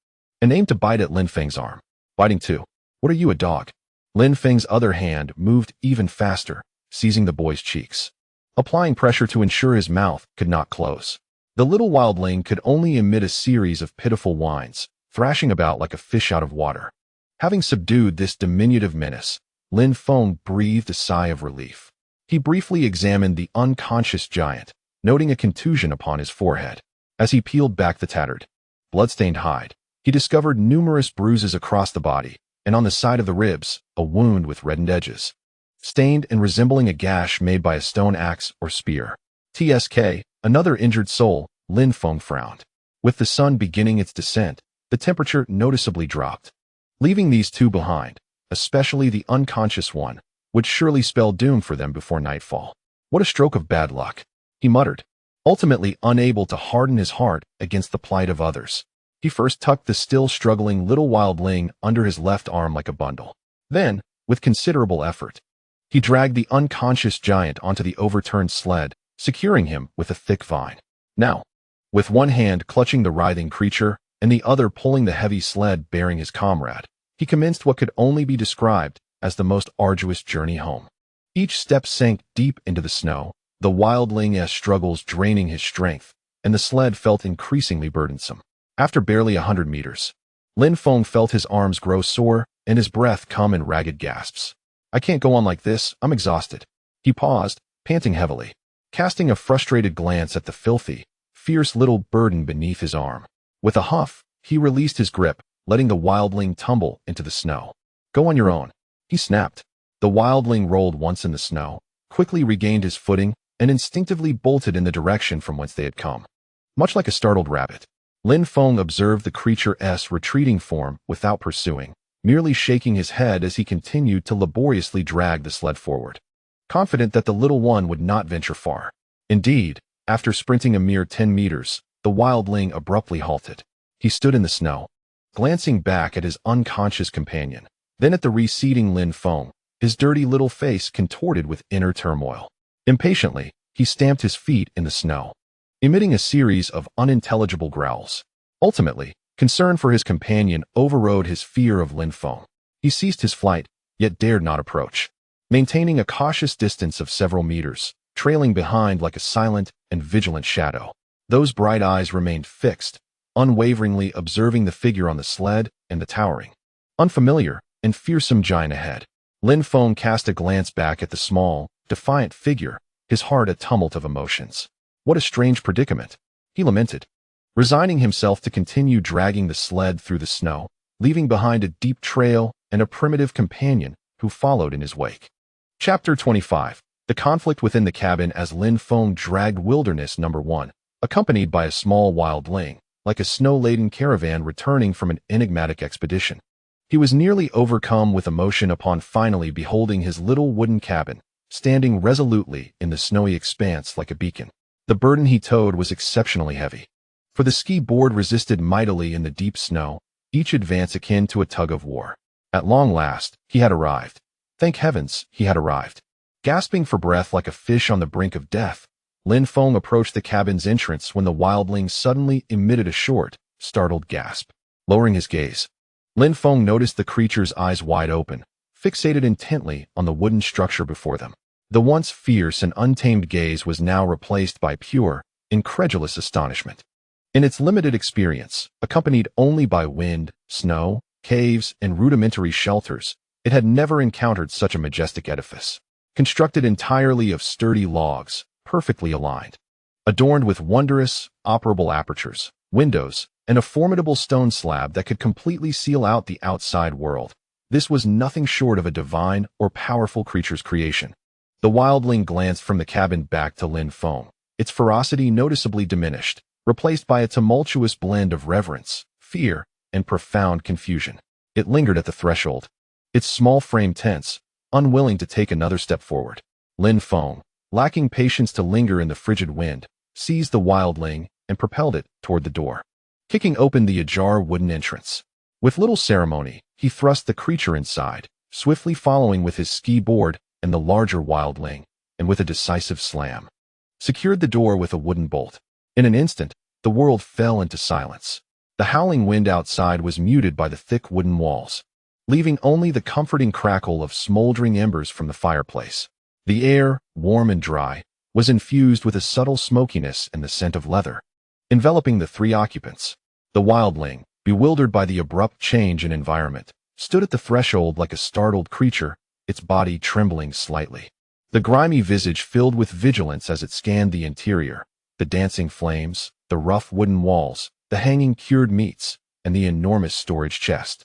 and aimed to bite at Lin Feng's arm. Biting too. What are you, a dog? Lin Feng's other hand moved even faster, seizing the boy's cheeks, applying pressure to ensure his mouth could not close. The little wildling could only emit a series of pitiful whines, thrashing about like a fish out of water. Having subdued this diminutive menace, Lin Feng breathed a sigh of relief. He briefly examined the unconscious giant, noting a contusion upon his forehead. As he peeled back the tattered, blood-stained hide, he discovered numerous bruises across the body, and on the side of the ribs, a wound with reddened edges, stained and resembling a gash made by a stone axe or spear. TSK, another injured soul, Lin Feng frowned. With the sun beginning its descent, the temperature noticeably dropped. Leaving these two behind, especially the unconscious one, would surely spell doom for them before nightfall. What a stroke of bad luck, he muttered, ultimately unable to harden his heart against the plight of others. He first tucked the still struggling little wildling under his left arm like a bundle. Then, with considerable effort, he dragged the unconscious giant onto the overturned sled, securing him with a thick vine. Now, with one hand clutching the writhing creature and the other pulling the heavy sled bearing his comrade, he commenced what could only be described as the most arduous journey home. Each step sank deep into the snow, the wildling's struggles draining his strength, and the sled felt increasingly burdensome. After barely 100 meters, Lin Feng felt his arms grow sore and his breath come in ragged gasps. I can't go on like this, I'm exhausted. He paused, panting heavily, casting a frustrated glance at the filthy, fierce little burden beneath his arm. With a huff, he released his grip, letting the wildling tumble into the snow. Go on your own, he snapped. The wildling rolled once in the snow, quickly regained his footing, and instinctively bolted in the direction from whence they had come. Much like a startled rabbit, Lin Feng observed the creature's retreating form without pursuing, merely shaking his head as he continued to laboriously drag the sled forward, confident that the little one would not venture far. Indeed, after sprinting a mere 10 meters, the wildling abruptly halted. He stood in the snow, glancing back at his unconscious companion, then at the receding Lin Feng, his dirty little face contorted with inner turmoil. Impatiently, he stamped his feet in the snow, emitting a series of unintelligible growls. Ultimately, concern for his companion overrode his fear of Lin Feng. He ceased his flight, yet dared not approach, maintaining a cautious distance of several meters, trailing behind like a silent and vigilant shadow. Those bright eyes remained fixed, unwaveringly observing the figure on the sled and the towering, unfamiliar, and fearsome giant ahead. Lin Feng cast a glance back at the small, defiant figure, his heart a tumult of emotions. What a strange predicament, he lamented, resigning himself to continue dragging the sled through the snow, leaving behind a deep trail and a primitive companion who followed in his wake. Chapter 25. The conflict within the cabin as Lin Feng dragged Wilderness No. 1, accompanied by a small wildling, like a snow-laden caravan returning from an enigmatic expedition. He was nearly overcome with emotion upon finally beholding his little wooden cabin, standing resolutely in the snowy expanse like a beacon. The burden he towed was exceptionally heavy, for the ski board resisted mightily in the deep snow, each advance akin to a tug of war. At long last, he had arrived. Thank heavens, he had arrived. Gasping for breath like a fish on the brink of death, Lin Feng approached the cabin's entrance when the wildling suddenly emitted a short, startled gasp. Lowering his gaze, Lin Feng noticed the creature's eyes wide open, fixated intently on the wooden structure before them. The once fierce and untamed gaze was now replaced by pure, incredulous astonishment. In its limited experience, accompanied only by wind, snow, caves, and rudimentary shelters, it had never encountered such a majestic edifice, constructed entirely of sturdy logs, perfectly aligned, adorned with wondrous, operable apertures, windows, and a formidable stone slab that could completely seal out the outside world. This was nothing short of a divine or powerful creature's creation. The wildling glanced from the cabin back to Lin Feng, its ferocity noticeably diminished, replaced by a tumultuous blend of reverence, fear, and profound confusion. It lingered at the threshold, its small frame tense, unwilling to take another step forward. Lin Feng, lacking patience to linger in the frigid wind, seized the wildling and propelled it toward the door, kicking open the ajar wooden entrance. With little ceremony, he thrust the creature inside, swiftly following with his ski board and the larger wildling, and with a decisive slam, secured the door with a wooden bolt. In an instant, the world fell into silence. The howling wind outside was muted by the thick wooden walls, leaving only the comforting crackle of smoldering embers from the fireplace. The air, warm and dry, was infused with a subtle smokiness and the scent of leather, enveloping the three occupants. The wildling, bewildered by the abrupt change in environment, stood at the threshold like a startled creature, its body trembling slightly. The grimy visage filled with vigilance as it scanned the interior, the dancing flames, the rough wooden walls, the hanging cured meats, and the enormous storage chest.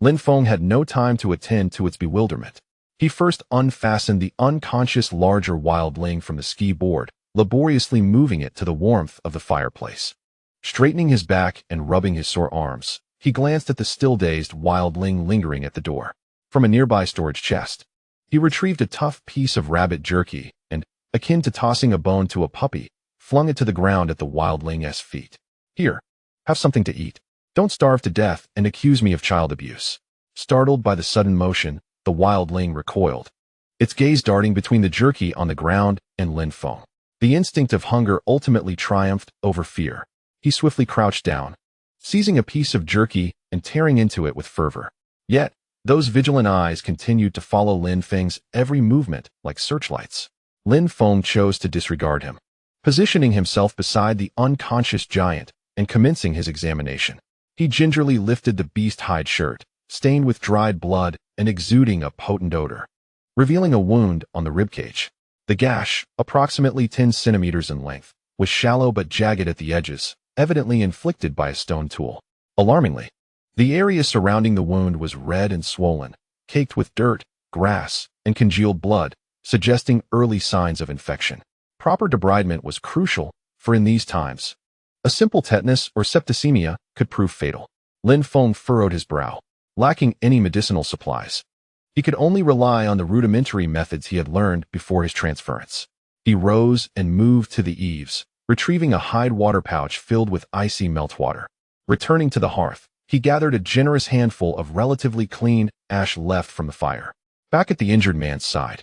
Lin Feng had no time to attend to its bewilderment. He first unfastened the unconscious larger wildling from the ski board, laboriously moving it to the warmth of the fireplace. Straightening his back and rubbing his sore arms, he glanced at the still-dazed wildling lingering at the door. from a nearby storage chest. He retrieved a tough piece of rabbit jerky and, akin to tossing a bone to a puppy, flung it to the ground at the wildling's feet. Here, have something to eat. Don't starve to death and accuse me of child abuse. Startled by the sudden motion, the wildling recoiled, its gaze darting between the jerky on the ground and Lin Feng. The instinct of hunger ultimately triumphed over fear. He swiftly crouched down, seizing a piece of jerky and tearing into it with fervor. Yet, those vigilant eyes continued to follow Lin Feng's every movement like searchlights. Lin Feng chose to disregard him, positioning himself beside the unconscious giant and commencing his examination. He gingerly lifted the beast-hide shirt, stained with dried blood and exuding a potent odor, revealing a wound on the ribcage. The gash, approximately 10 centimeters in length, was shallow but jagged at the edges, evidently inflicted by a stone tool. Alarmingly, the area surrounding the wound was red and swollen, caked with dirt, grass, and congealed blood, suggesting early signs of infection. Proper debridement was crucial, for in these times, a simple tetanus or septicemia could prove fatal. Lin Feng furrowed his brow, lacking any medicinal supplies. He could only rely on the rudimentary methods he had learned before his transference. He rose and moved to the eaves, retrieving a hide water pouch filled with icy meltwater. Returning to the hearth, he gathered a generous handful of relatively clean ash left from the fire. Back at the injured man's side,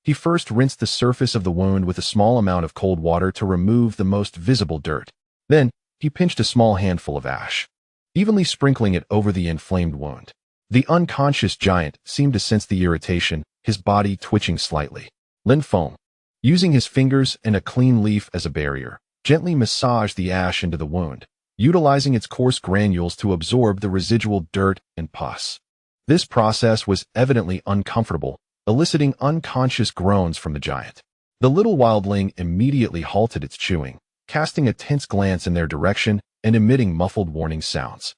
he first rinsed the surface of the wound with a small amount of cold water to remove the most visible dirt. Then, he pinched a small handful of ash, evenly sprinkling it over the inflamed wound. The unconscious giant seemed to sense the irritation, his body twitching slightly. Lin Feng, using his fingers and a clean leaf as a barrier, gently massaged the ash into the wound, utilizing its coarse granules to absorb the residual dirt and pus. This process was evidently uncomfortable, eliciting unconscious groans from the giant. The little wildling immediately halted its chewing, casting a tense glance in their direction and emitting muffled warning sounds.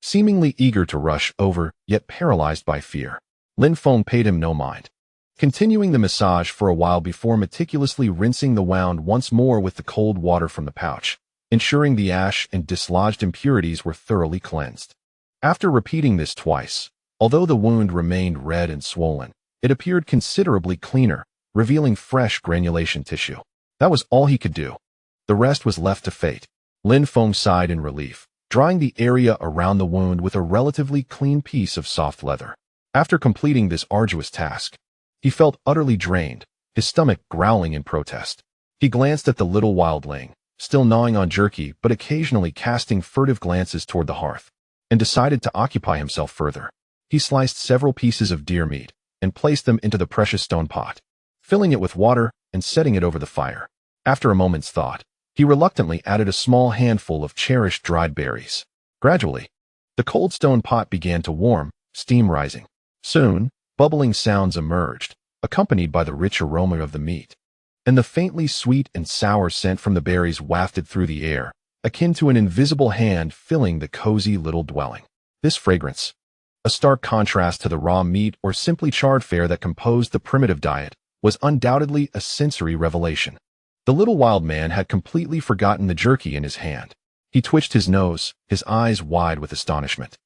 Seemingly eager to rush over, yet paralyzed by fear, Lin Feng paid him no mind, continuing the massage for a while before meticulously rinsing the wound once more with the cold water from the pouch, ensuring the ash and dislodged impurities were thoroughly cleansed. After repeating this twice, although the wound remained red and swollen, it appeared considerably cleaner, revealing fresh granulation tissue. That was all he could do. The rest was left to fate. Lin Feng sighed in relief, drying the area around the wound with a relatively clean piece of soft leather. After completing this arduous task, he felt utterly drained, his stomach growling in protest. He glanced at the little wildling, still gnawing on jerky but occasionally casting furtive glances toward the hearth, and decided to occupy himself further. He sliced several pieces of deer meat and placed them into the precious stone pot, filling it with water and setting it over the fire. After a moment's thought, he reluctantly added a small handful of cherished dried berries. Gradually, the cold stone pot began to warm, steam rising. Soon, bubbling sounds emerged, accompanied by the rich aroma of the meat, and the faintly sweet and sour scent from the berries wafted through the air, akin to an invisible hand filling the cozy little dwelling. This fragrance, a stark contrast to the raw meat or simply charred fare that composed the primitive diet, was undoubtedly a sensory revelation. The little wild man had completely forgotten the jerky in his hand. He twitched his nose, his eyes wide with astonishment,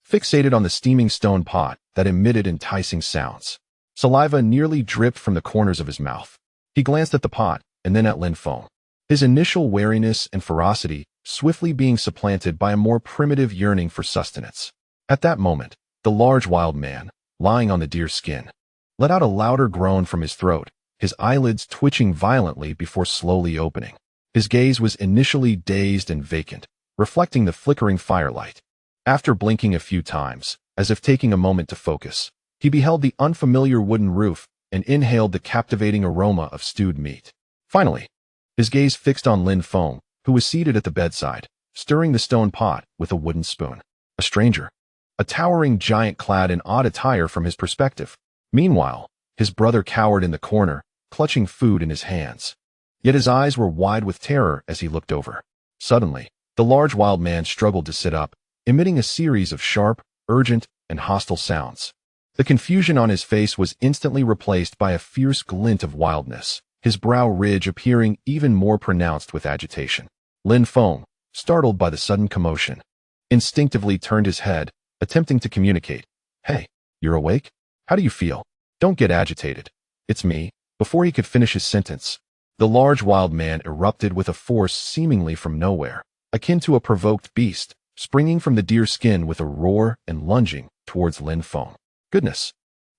fixated on the steaming stone pot that emitted enticing sounds. Saliva nearly dripped from the corners of his mouth. He glanced at the pot and then at Lin Feng, his initial wariness and ferocity swiftly being supplanted by a more primitive yearning for sustenance. At that moment, the large wild man, lying on the deer skin, let out a louder groan from his throat, his eyelids twitching violently before slowly opening. His gaze was initially dazed and vacant, reflecting the flickering firelight. After blinking a few times, as if taking a moment to focus, he beheld the unfamiliar wooden roof and inhaled the captivating aroma of stewed meat. Finally, his gaze fixed on Lin Feng, who was seated at the bedside, stirring the stone pot with a wooden spoon. A stranger, a towering giant clad in odd attire from his perspective. Meanwhile, his brother cowered in the corner, clutching food in his hands. Yet his eyes were wide with terror as he looked over. Suddenly, the large wild man struggled to sit up, emitting a series of sharp, urgent, and hostile sounds. The confusion on his face was instantly replaced by a fierce glint of wildness, his brow ridge appearing even more pronounced with agitation. Lin Feng, startled by the sudden commotion, instinctively turned his head, attempting to communicate. "Hey, you're awake?" How do you feel? Don't get agitated. It's me." Before he could finish his sentence, the large wild man erupted with a force seemingly from nowhere, akin to a provoked beast, springing from the deer skin with a roar and lunging towards Lin Feng. Goodness.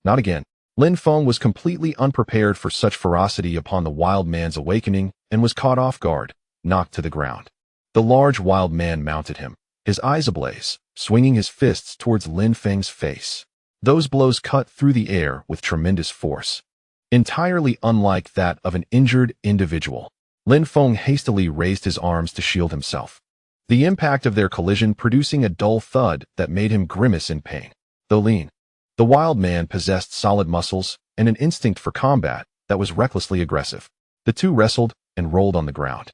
Not again. Lin Feng was completely unprepared for such ferocity upon the wild man's awakening and was caught off guard, knocked to the ground. The large wild man mounted him, his eyes ablaze, swinging his fists towards Lin Feng's face. Those blows cut through the air with tremendous force, entirely unlike that of an injured individual. Lin Feng hastily raised his arms to shield himself, the impact of their collision producing a dull thud that made him grimace in pain. Though lean, the wild man possessed solid muscles and an instinct for combat that was recklessly aggressive. The two wrestled and rolled on the ground,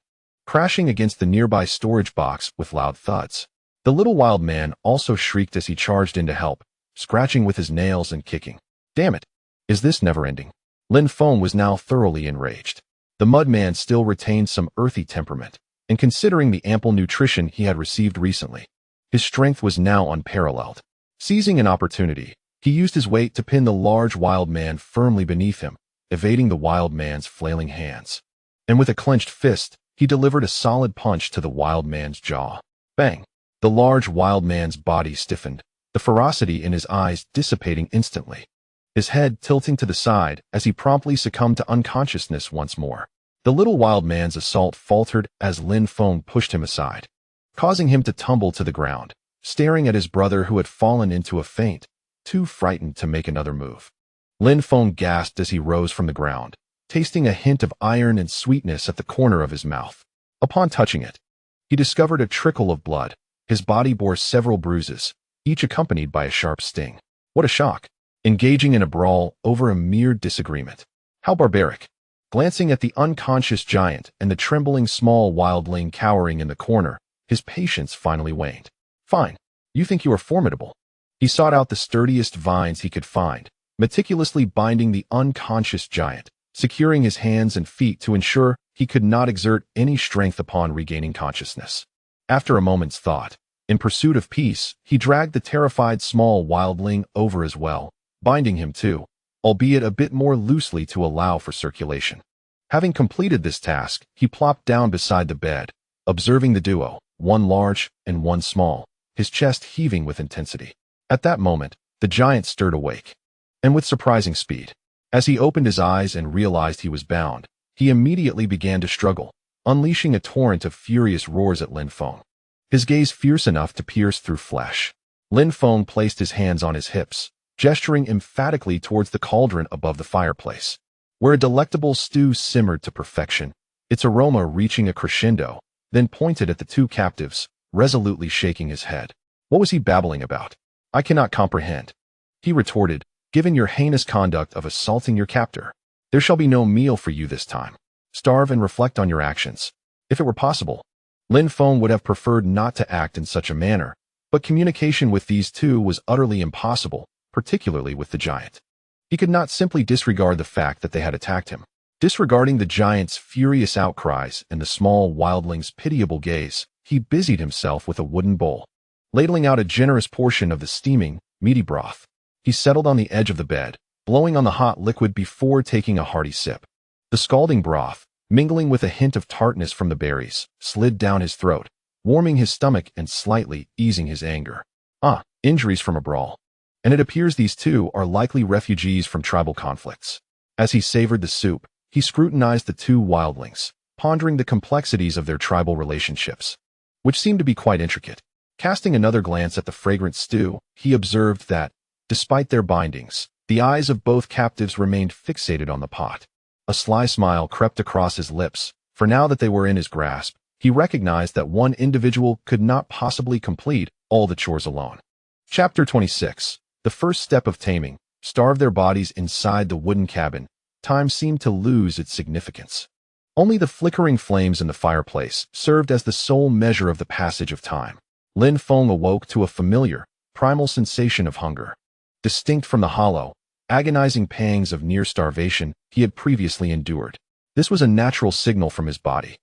crashing against the nearby storage box with loud thuds. The little wild man also shrieked as he charged in to help, scratching with his nails and kicking. Damn it! Is this never ending? Lin Feng was now thoroughly enraged. The mudman still retained some earthy temperament, and considering the ample nutrition he had received recently, his strength was now unparalleled. Seizing an opportunity, he used his weight to pin the large wild man firmly beneath him, evading the wild man's flailing hands. And with a clenched fist, he delivered a solid punch to the wild man's jaw. Bang! The large wild man's body stiffened, the ferocity in his eyes dissipating instantly, his head tilting to the side as he promptly succumbed to unconsciousness once more. The little wild man's assault faltered as Lin Feng pushed him aside, causing him to tumble to the ground, staring at his brother who had fallen into a faint, too frightened to make another move. Lin Feng gasped as he rose from the ground, tasting a hint of iron and sweetness at the corner of his mouth. Upon touching it, he discovered a trickle of blood. His body bore several bruises, each accompanied by a sharp sting. What a shock! Engaging in a brawl over a mere disagreement. How barbaric! Glancing at the unconscious giant and the trembling small wildling cowering in the corner, his patience finally waned. Fine. You think you are formidable. He sought out the sturdiest vines he could find, meticulously binding the unconscious giant, securing his hands and feet to ensure he could not exert any strength upon regaining consciousness. After a moment's thought, in pursuit of peace, he dragged the terrified small wildling over as well, binding him too, albeit a bit more loosely to allow for circulation. Having completed this task, he plopped down beside the bed, observing the duo, one large and one small, his chest heaving with intensity. At that moment, the giant stirred awake, and with surprising speed. As he opened his eyes and realized he was bound, he immediately began to struggle, unleashing a torrent of furious roars at Lin Feng, his gaze fierce enough to pierce through flesh. Lin Feng placed his hands on his hips, gesturing emphatically towards the cauldron above the fireplace, where a delectable stew simmered to perfection, its aroma reaching a crescendo, then pointed at the two captives, resolutely shaking his head. What was he babbling about? I cannot comprehend. He retorted, given your heinous conduct of assaulting your captor, there shall be no meal for you this time. Starve and reflect on your actions. If it were possible, Lin Feng would have preferred not to act in such a manner, but communication with these two was utterly impossible, particularly with the giant. He could not simply disregard the fact that they had attacked him. Disregarding the giant's furious outcries and the small wildling's pitiable gaze, he busied himself with a wooden bowl. Ladling out a generous portion of the steaming, meaty broth, he settled on the edge of the bed, blowing on the hot liquid before taking a hearty sip. The scalding broth, mingling with a hint of tartness from the berries, slid down his throat, warming his stomach and slightly easing his anger. Injuries from a brawl. And it appears these two are likely refugees from tribal conflicts. As he savored the soup, he scrutinized the two wildlings, pondering the complexities of their tribal relationships, which seemed to be quite intricate. Casting another glance at the fragrant stew, he observed that, despite their bindings, the eyes of both captives remained fixated on the pot. A sly smile crept across his lips, for now that they were in his grasp, he recognized that one individual could not possibly complete all the chores alone. Chapter 26. The first step of taming. Starve their bodies inside the wooden cabin. Time seemed to lose its significance. Only the flickering flames in the fireplace served as the sole measure of the passage of time. Lin Feng awoke to a familiar, primal sensation of hunger, distinct from the hollow, agonizing pangs of near starvation he had previously endured. This was a natural signal from his body,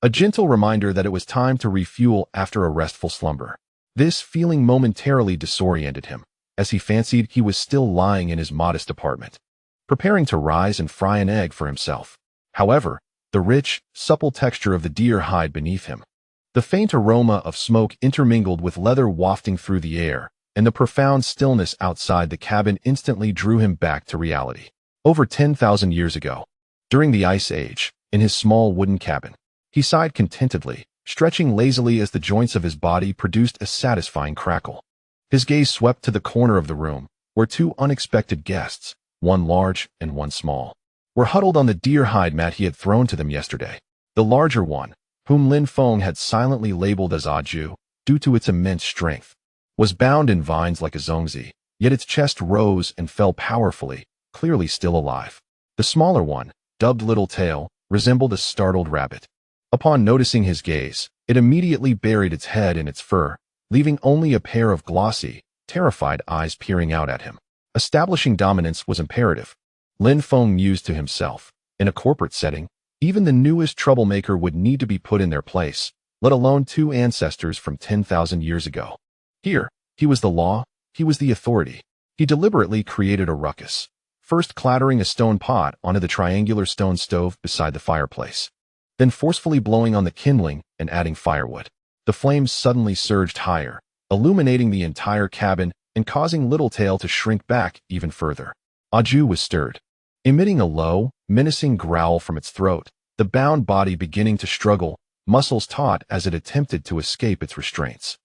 a gentle reminder that it was time to refuel after a restful slumber. This feeling momentarily disoriented him, as he fancied he was still lying in his modest apartment, preparing to rise and fry an egg for himself. However, the rich, supple texture of the deer hide beneath him, the faint aroma of smoke intermingled with leather wafting through the air, and the profound stillness outside the cabin instantly drew him back to reality. Over 10,000 years ago, during the Ice Age, in his small wooden cabin, he sighed contentedly, stretching lazily as the joints of his body produced a satisfying crackle. His gaze swept to the corner of the room, where two unexpected guests, one large and one small, were huddled on the deer hide mat he had thrown to them yesterday. The larger one, whom Lin Feng had silently labeled as Aju, due to its immense strength, was bound in vines like a zongzi, yet its chest rose and fell powerfully, clearly still alive. The smaller one, dubbed Little Tail, resembled a startled rabbit. Upon noticing his gaze, it immediately buried its head in its fur, leaving only a pair of glossy, terrified eyes peering out at him. Establishing dominance was imperative, Lin Feng mused to himself. In a corporate setting, even the newest troublemaker would need to be put in their place, let alone two ancestors from 10,000 years ago. Here, he was the law, he was the authority. He deliberately created a ruckus, first clattering a stone pot onto the triangular stone stove beside the fireplace, then forcefully blowing on the kindling and adding firewood. The flames suddenly surged higher, illuminating the entire cabin and causing Littletail to shrink back even further. Aju was stirred, emitting a low, menacing growl from its throat, the bound body beginning to struggle, muscles taut as it attempted to escape its restraints.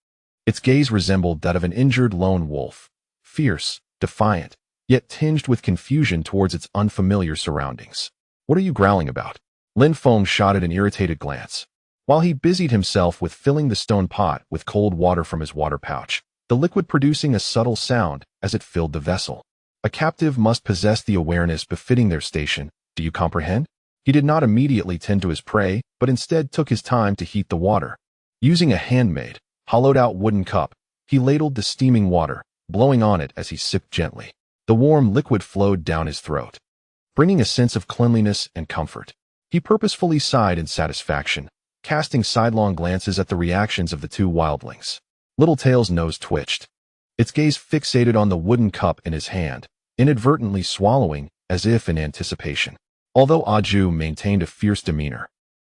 Its gaze resembled that of an injured lone wolf, fierce, defiant, yet tinged with confusion towards its unfamiliar surroundings. "What are you growling about?" Lin Feng shot an irritated glance. While he busied himself with filling the stone pot with cold water from his water pouch, the liquid producing a subtle sound as it filled the vessel. A captive must possess the awareness befitting their station, do you comprehend? He did not immediately tend to his prey, but instead took his time to heat the water. Using a handmade, hollowed-out wooden cup, he ladled the steaming water, blowing on it as he sipped gently. The warm liquid flowed down his throat, bringing a sense of cleanliness and comfort. He purposefully sighed in satisfaction, casting sidelong glances at the reactions of the two wildlings. Littletail's nose twitched, its gaze fixated on the wooden cup in his hand, inadvertently swallowing as if in anticipation. Although Aju maintained a fierce demeanor,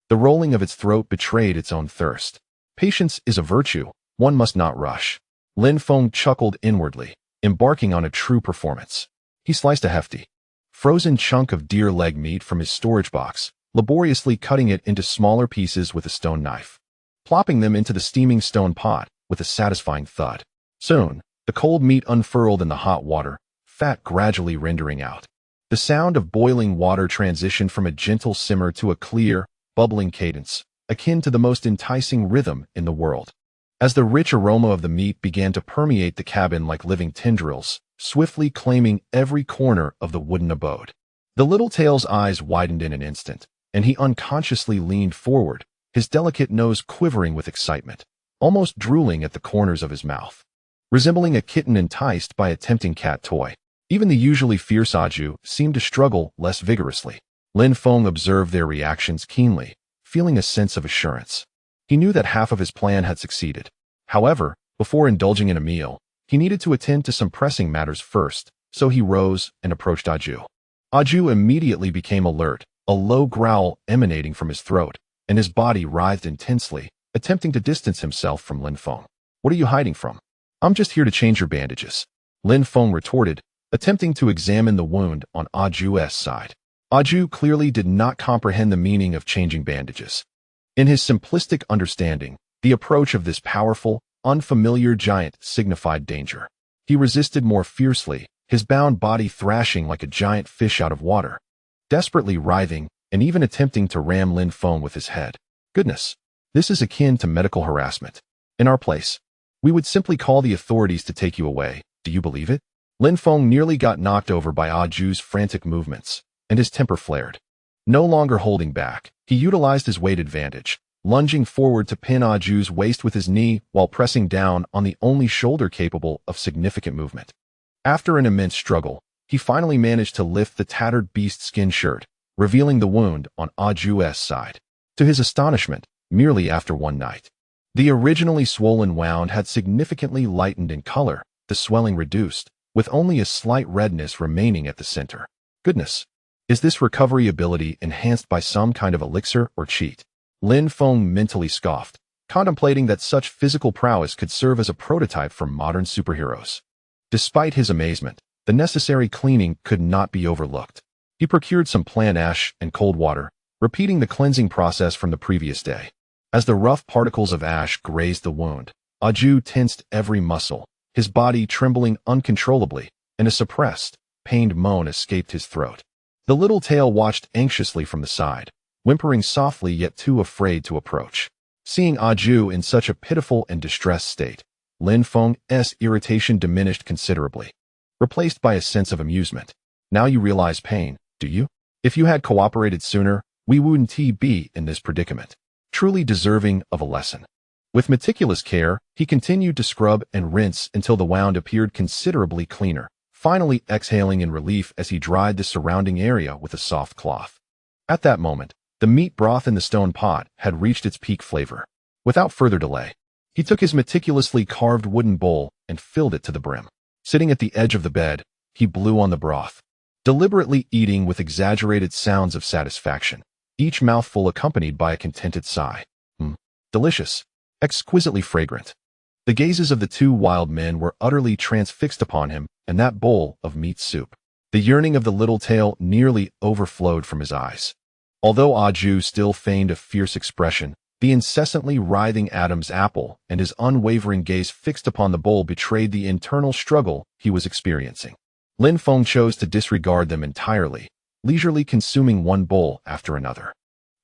the rolling of its throat betrayed its own thirst. Patience is a virtue, one must not rush. Lin Feng chuckled inwardly, embarking on a true performance. He sliced a hefty, frozen chunk of deer leg meat from his storage box, laboriously cutting it into smaller pieces with a stone knife, plopping them into the steaming stone pot with a satisfying thud. Soon, the cold meat unfurled in the hot water, fat gradually rendering out. The sound of boiling water transitioned from a gentle simmer to a clear, bubbling cadence, akin to the most enticing rhythm in the world. As the rich aroma of the meat began to permeate the cabin like living tendrils, swiftly claiming every corner of the wooden abode, the Littletail's eyes widened in an instant, and he unconsciously leaned forward, his delicate nose quivering with excitement, almost drooling at the corners of his mouth. Resembling a kitten enticed by a tempting cat toy, even the usually fierce Aju seemed to struggle less vigorously. Lin Feng observed their reactions keenly, feeling a sense of assurance. He knew that half of his plan had succeeded. However, before indulging in a meal, he needed to attend to some pressing matters first, so he rose and approached Aju. Aju immediately became alert, a low growl emanating from his throat, and his body writhed intensely, attempting to distance himself from Lin Feng. "What are you hiding from?" "I'm just here to change your bandages," Lin Feng retorted, attempting to examine the wound on Aju's side. Aju clearly did not comprehend the meaning of changing bandages. In his simplistic understanding, the approach of this powerful, unfamiliar giant signified danger. He resisted more fiercely, his bound body thrashing like a giant fish out of water, desperately writhing and even attempting to ram Lin Feng with his head. "Goodness, this is akin to medical harassment. In our place, we would simply call the authorities to take you away. Do you believe it?" Lin Feng nearly got knocked over by Aju's frantic movements, and his temper flared. No longer holding back, he utilized his weight advantage, lunging forward to pin Aju's waist with his knee while pressing down on the only shoulder capable of significant movement. After an immense struggle, he finally managed to lift the tattered beast skin shirt, revealing the wound on Aju's side. To his astonishment, merely after one night, the originally swollen wound had significantly lightened in color, the swelling reduced, with only a slight redness remaining at the center. Goodness! Is this recovery ability enhanced by some kind of elixir or cheat? Lin Feng mentally scoffed, contemplating that such physical prowess could serve as a prototype for modern superheroes. Despite his amazement, the necessary cleaning could not be overlooked. He procured some plant ash and cold water, repeating the cleansing process from the previous day. As the rough particles of ash grazed the wound, Aju tensed every muscle, his body trembling uncontrollably, and a suppressed, pained moan escaped his throat. The little tail watched anxiously from the side, whimpering softly yet too afraid to approach. Seeing Aju in such a pitiful and distressed state, Lin Feng's irritation diminished considerably, replaced by a sense of amusement. Now you realize pain, do you? If you had cooperated sooner, we wouldn't be in this predicament. Truly deserving of a lesson. With meticulous care, he continued to scrub and rinse until the wound appeared considerably cleaner, finally exhaling in relief as he dried the surrounding area with a soft cloth. At that moment, the meat broth in the stone pot had reached its peak flavor. Without further delay, he took his meticulously carved wooden bowl and filled it to the brim. Sitting at the edge of the bed, he blew on the broth, deliberately eating with exaggerated sounds of satisfaction, each mouthful accompanied by a contented sigh. Delicious. Exquisitely fragrant. The gazes of the two wild men were utterly transfixed upon him and that bowl of meat soup. The yearning of the little tail nearly overflowed from his eyes. Although Aju still feigned a fierce expression, the incessantly writhing Adam's apple and his unwavering gaze fixed upon the bowl betrayed the internal struggle he was experiencing. Lin Feng chose to disregard them entirely, leisurely consuming one bowl after another.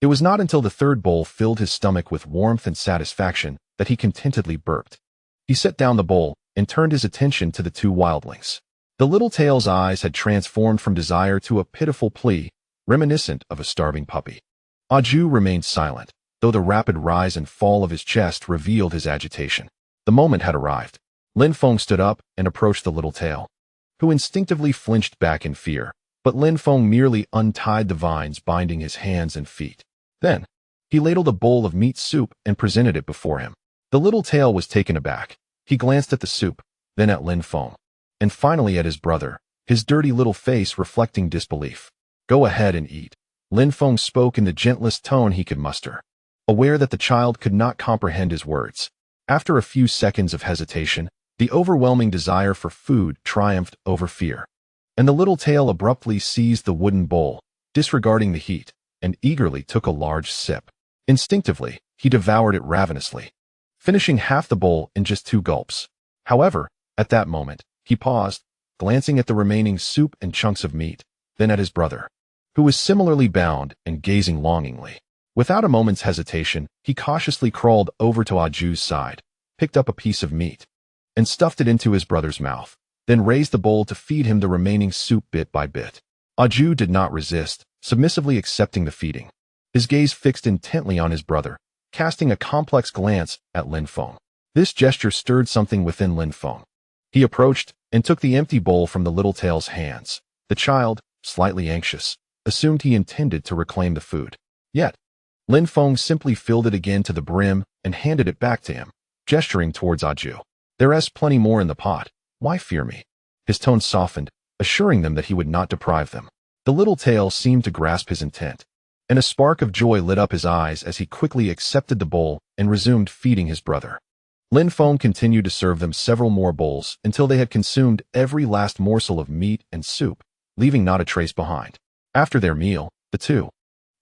It was not until the third bowl filled his stomach with warmth and satisfaction that he contentedly burped. He set down the bowl and turned his attention to the two wildlings. The little tail's eyes had transformed from desire to a pitiful plea, reminiscent of a starving puppy. Aju remained silent, though the rapid rise and fall of his chest revealed his agitation. The moment had arrived. Lin Feng stood up and approached the little tail, who instinctively flinched back in fear, but Lin Feng merely untied the vines binding his hands and feet. Then, he ladled a bowl of meat soup and presented it before him. The little tail was taken aback. He glanced at the soup, then at Lin Feng, and finally at his brother, his dirty little face reflecting disbelief. Go ahead and eat. Lin Feng spoke in the gentlest tone he could muster, aware that the child could not comprehend his words. After a few seconds of hesitation, the overwhelming desire for food triumphed over fear, and the little tail abruptly seized the wooden bowl, disregarding the heat, and eagerly took a large sip. Instinctively, he devoured it ravenously, finishing half the bowl in just 2 gulps. However, at that moment, he paused, glancing at the remaining soup and chunks of meat, then at his brother, who was similarly bound and gazing longingly. Without a moment's hesitation, he cautiously crawled over to Aju's side, picked up a piece of meat, and stuffed it into his brother's mouth, then raised the bowl to feed him the remaining soup bit by bit. Aju did not resist, submissively accepting the feeding, his gaze fixed intently on his brother, casting a complex glance at Lin Feng. This gesture stirred something within Lin Feng. He approached and took the empty bowl from the little tail's hands. The child, slightly anxious, assumed he intended to reclaim the food. Yet, Lin Feng simply filled it again to the brim and handed it back to him, gesturing towards Aju. There's plenty more in the pot. Why fear me? His tone softened, assuring them that he would not deprive them. The little tail seemed to grasp his intent, and a spark of joy lit up his eyes as he quickly accepted the bowl and resumed feeding his brother. Lin Feng continued to serve them several more bowls until they had consumed every last morsel of meat and soup, leaving not a trace behind. After their meal, the two,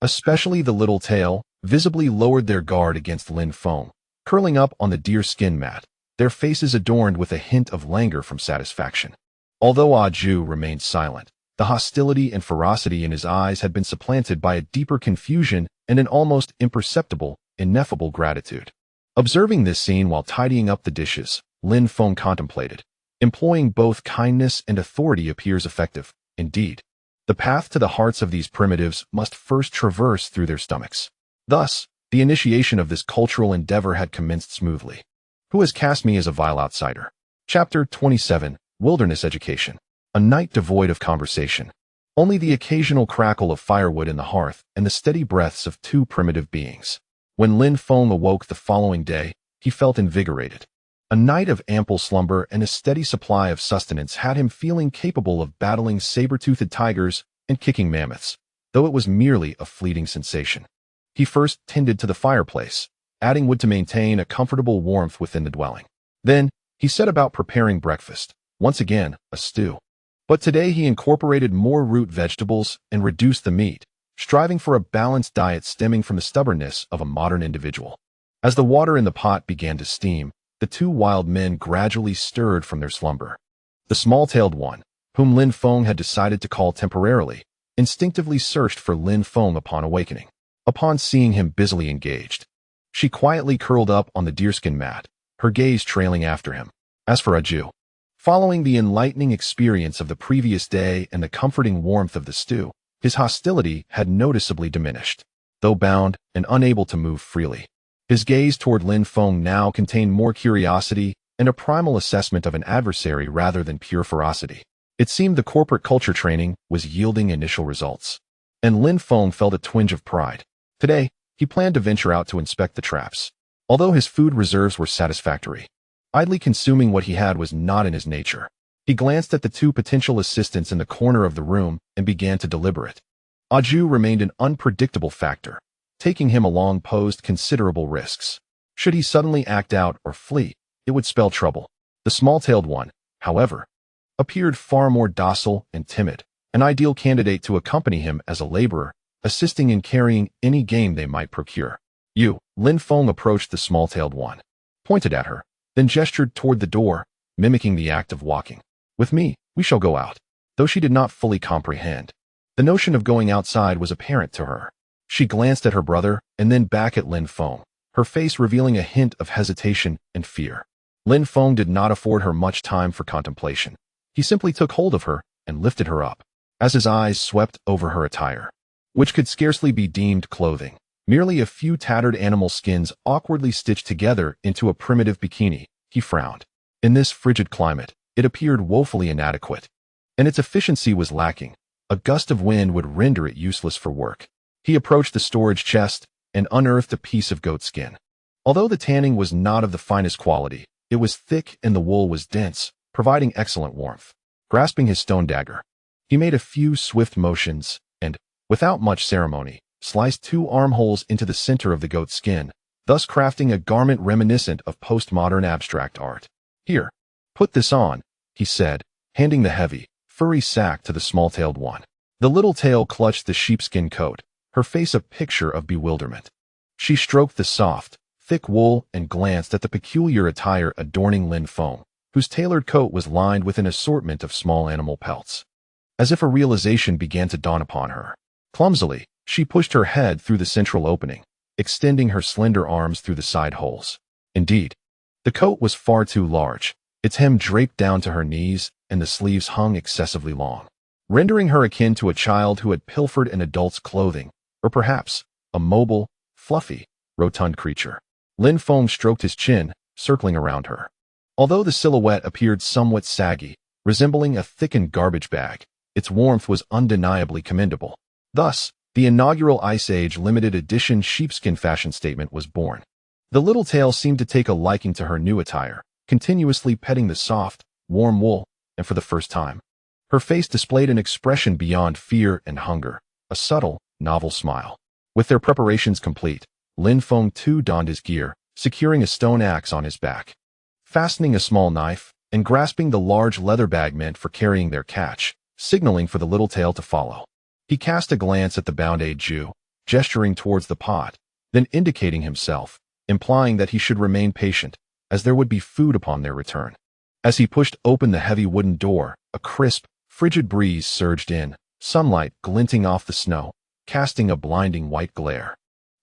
especially the little tail, visibly lowered their guard against Lin Feng, curling up on the deerskin mat, their faces adorned with a hint of languor from satisfaction. Although Aju remained silent, the hostility and ferocity in his eyes had been supplanted by a deeper confusion and an almost imperceptible, ineffable gratitude. Observing this scene while tidying up the dishes, Lin Feng contemplated. Employing both kindness and authority appears effective. Indeed, the path to the hearts of these primitives must first traverse through their stomachs. Thus, the initiation of this cultural endeavor had commenced smoothly. Who has cast me as a vile outsider? Chapter 27, Wilderness Education. A night devoid of conversation. Only the occasional crackle of firewood in the hearth and the steady breaths of 2 primitive beings. When Lin Feng awoke the following day, he felt invigorated. A night of ample slumber and a steady supply of sustenance had him feeling capable of battling saber-toothed tigers and kicking mammoths, though it was merely a fleeting sensation. He first tended to the fireplace, adding wood to maintain a comfortable warmth within the dwelling. Then, he set about preparing breakfast, once again, a stew. But today he incorporated more root vegetables and reduced the meat, striving for a balanced diet stemming from the stubbornness of a modern individual. As the water in the pot began to steam, the two wild men gradually stirred from their slumber. The small-tailed one, whom Lin Feng had decided to call temporarily, instinctively searched for Lin Feng upon awakening. Upon seeing him busily engaged, she quietly curled up on the deerskin mat, her gaze trailing after him. As for Aju, following the enlightening experience of the previous day and the comforting warmth of the stew, his hostility had noticeably diminished. Though bound and unable to move freely, his gaze toward Lin Feng now contained more curiosity and a primal assessment of an adversary rather than pure ferocity. It seemed the corporate culture training was yielding initial results, and Lin Feng felt a twinge of pride. Today, he planned to venture out to inspect the traps. Although his food reserves were satisfactory, idly consuming what he had was not in his nature. He glanced at the two potential assistants in the corner of the room and began to deliberate. Aju remained an unpredictable factor. Taking him along posed considerable risks. Should he suddenly act out or flee, it would spell trouble. The small-tailed one, however, appeared far more docile and timid, an ideal candidate to accompany him as a laborer, assisting in carrying any game they might procure. Lin Feng approached the small-tailed one, pointed at her, then gestured toward the door, mimicking the act of walking. With me, we shall go out. Though she did not fully comprehend, the notion of going outside was apparent to her. She glanced at her brother and then back at Lin Feng, her face revealing a hint of hesitation and fear. Lin Feng did not afford her much time for contemplation. He simply took hold of her and lifted her up. As his eyes swept over her attire, which could scarcely be deemed clothing, merely a few tattered animal skins awkwardly stitched together into a primitive bikini, he frowned. In this frigid climate, it appeared woefully inadequate, and its efficiency was lacking. A gust of wind would render it useless for work. He approached the storage chest and unearthed a piece of goat skin. Although the tanning was not of the finest quality, it was thick and the wool was dense, providing excellent warmth. Grasping his stone dagger, he made a few swift motions and, without much ceremony, sliced two armholes into the center of the goat skin, thus crafting a garment reminiscent of postmodern abstract art. Here, put this on, he said, handing the heavy, furry sack to the small-tailed one. The little tail clutched the sheepskin coat, her face a picture of bewilderment. She stroked the soft, thick wool and glanced at the peculiar attire adorning Lin Feng, whose tailored coat was lined with an assortment of small animal pelts. As if a realization began to dawn upon her. Clumsily, she pushed her head through the central opening, extending her slender arms through the side holes. Indeed, the coat was far too large, its hem draped down to her knees, and the sleeves hung excessively long, rendering her akin to a child who had pilfered an adult's clothing, or perhaps a mobile, fluffy, rotund creature. Lin Feng stroked his chin, circling around her. Although the silhouette appeared somewhat saggy, resembling a thickened garbage bag, its warmth was undeniably commendable. Thus, the inaugural Ice Age limited edition sheepskin fashion statement was born. The little tail seemed to take a liking to her new attire, continuously petting the soft, warm wool, and for the first time, her face displayed an expression beyond fear and hunger, a subtle, novel smile. With their preparations complete, Lin Feng too donned his gear, securing a stone axe on his back. Fastening a small knife, and grasping the large leather bag meant for carrying their catch, signaling for the little tail to follow. He cast a glance at the bound Aju, gesturing towards the pot, then indicating himself, implying that he should remain patient, as there would be food upon their return. As he pushed open the heavy wooden door, a crisp, frigid breeze surged in, sunlight glinting off the snow, casting a blinding white glare.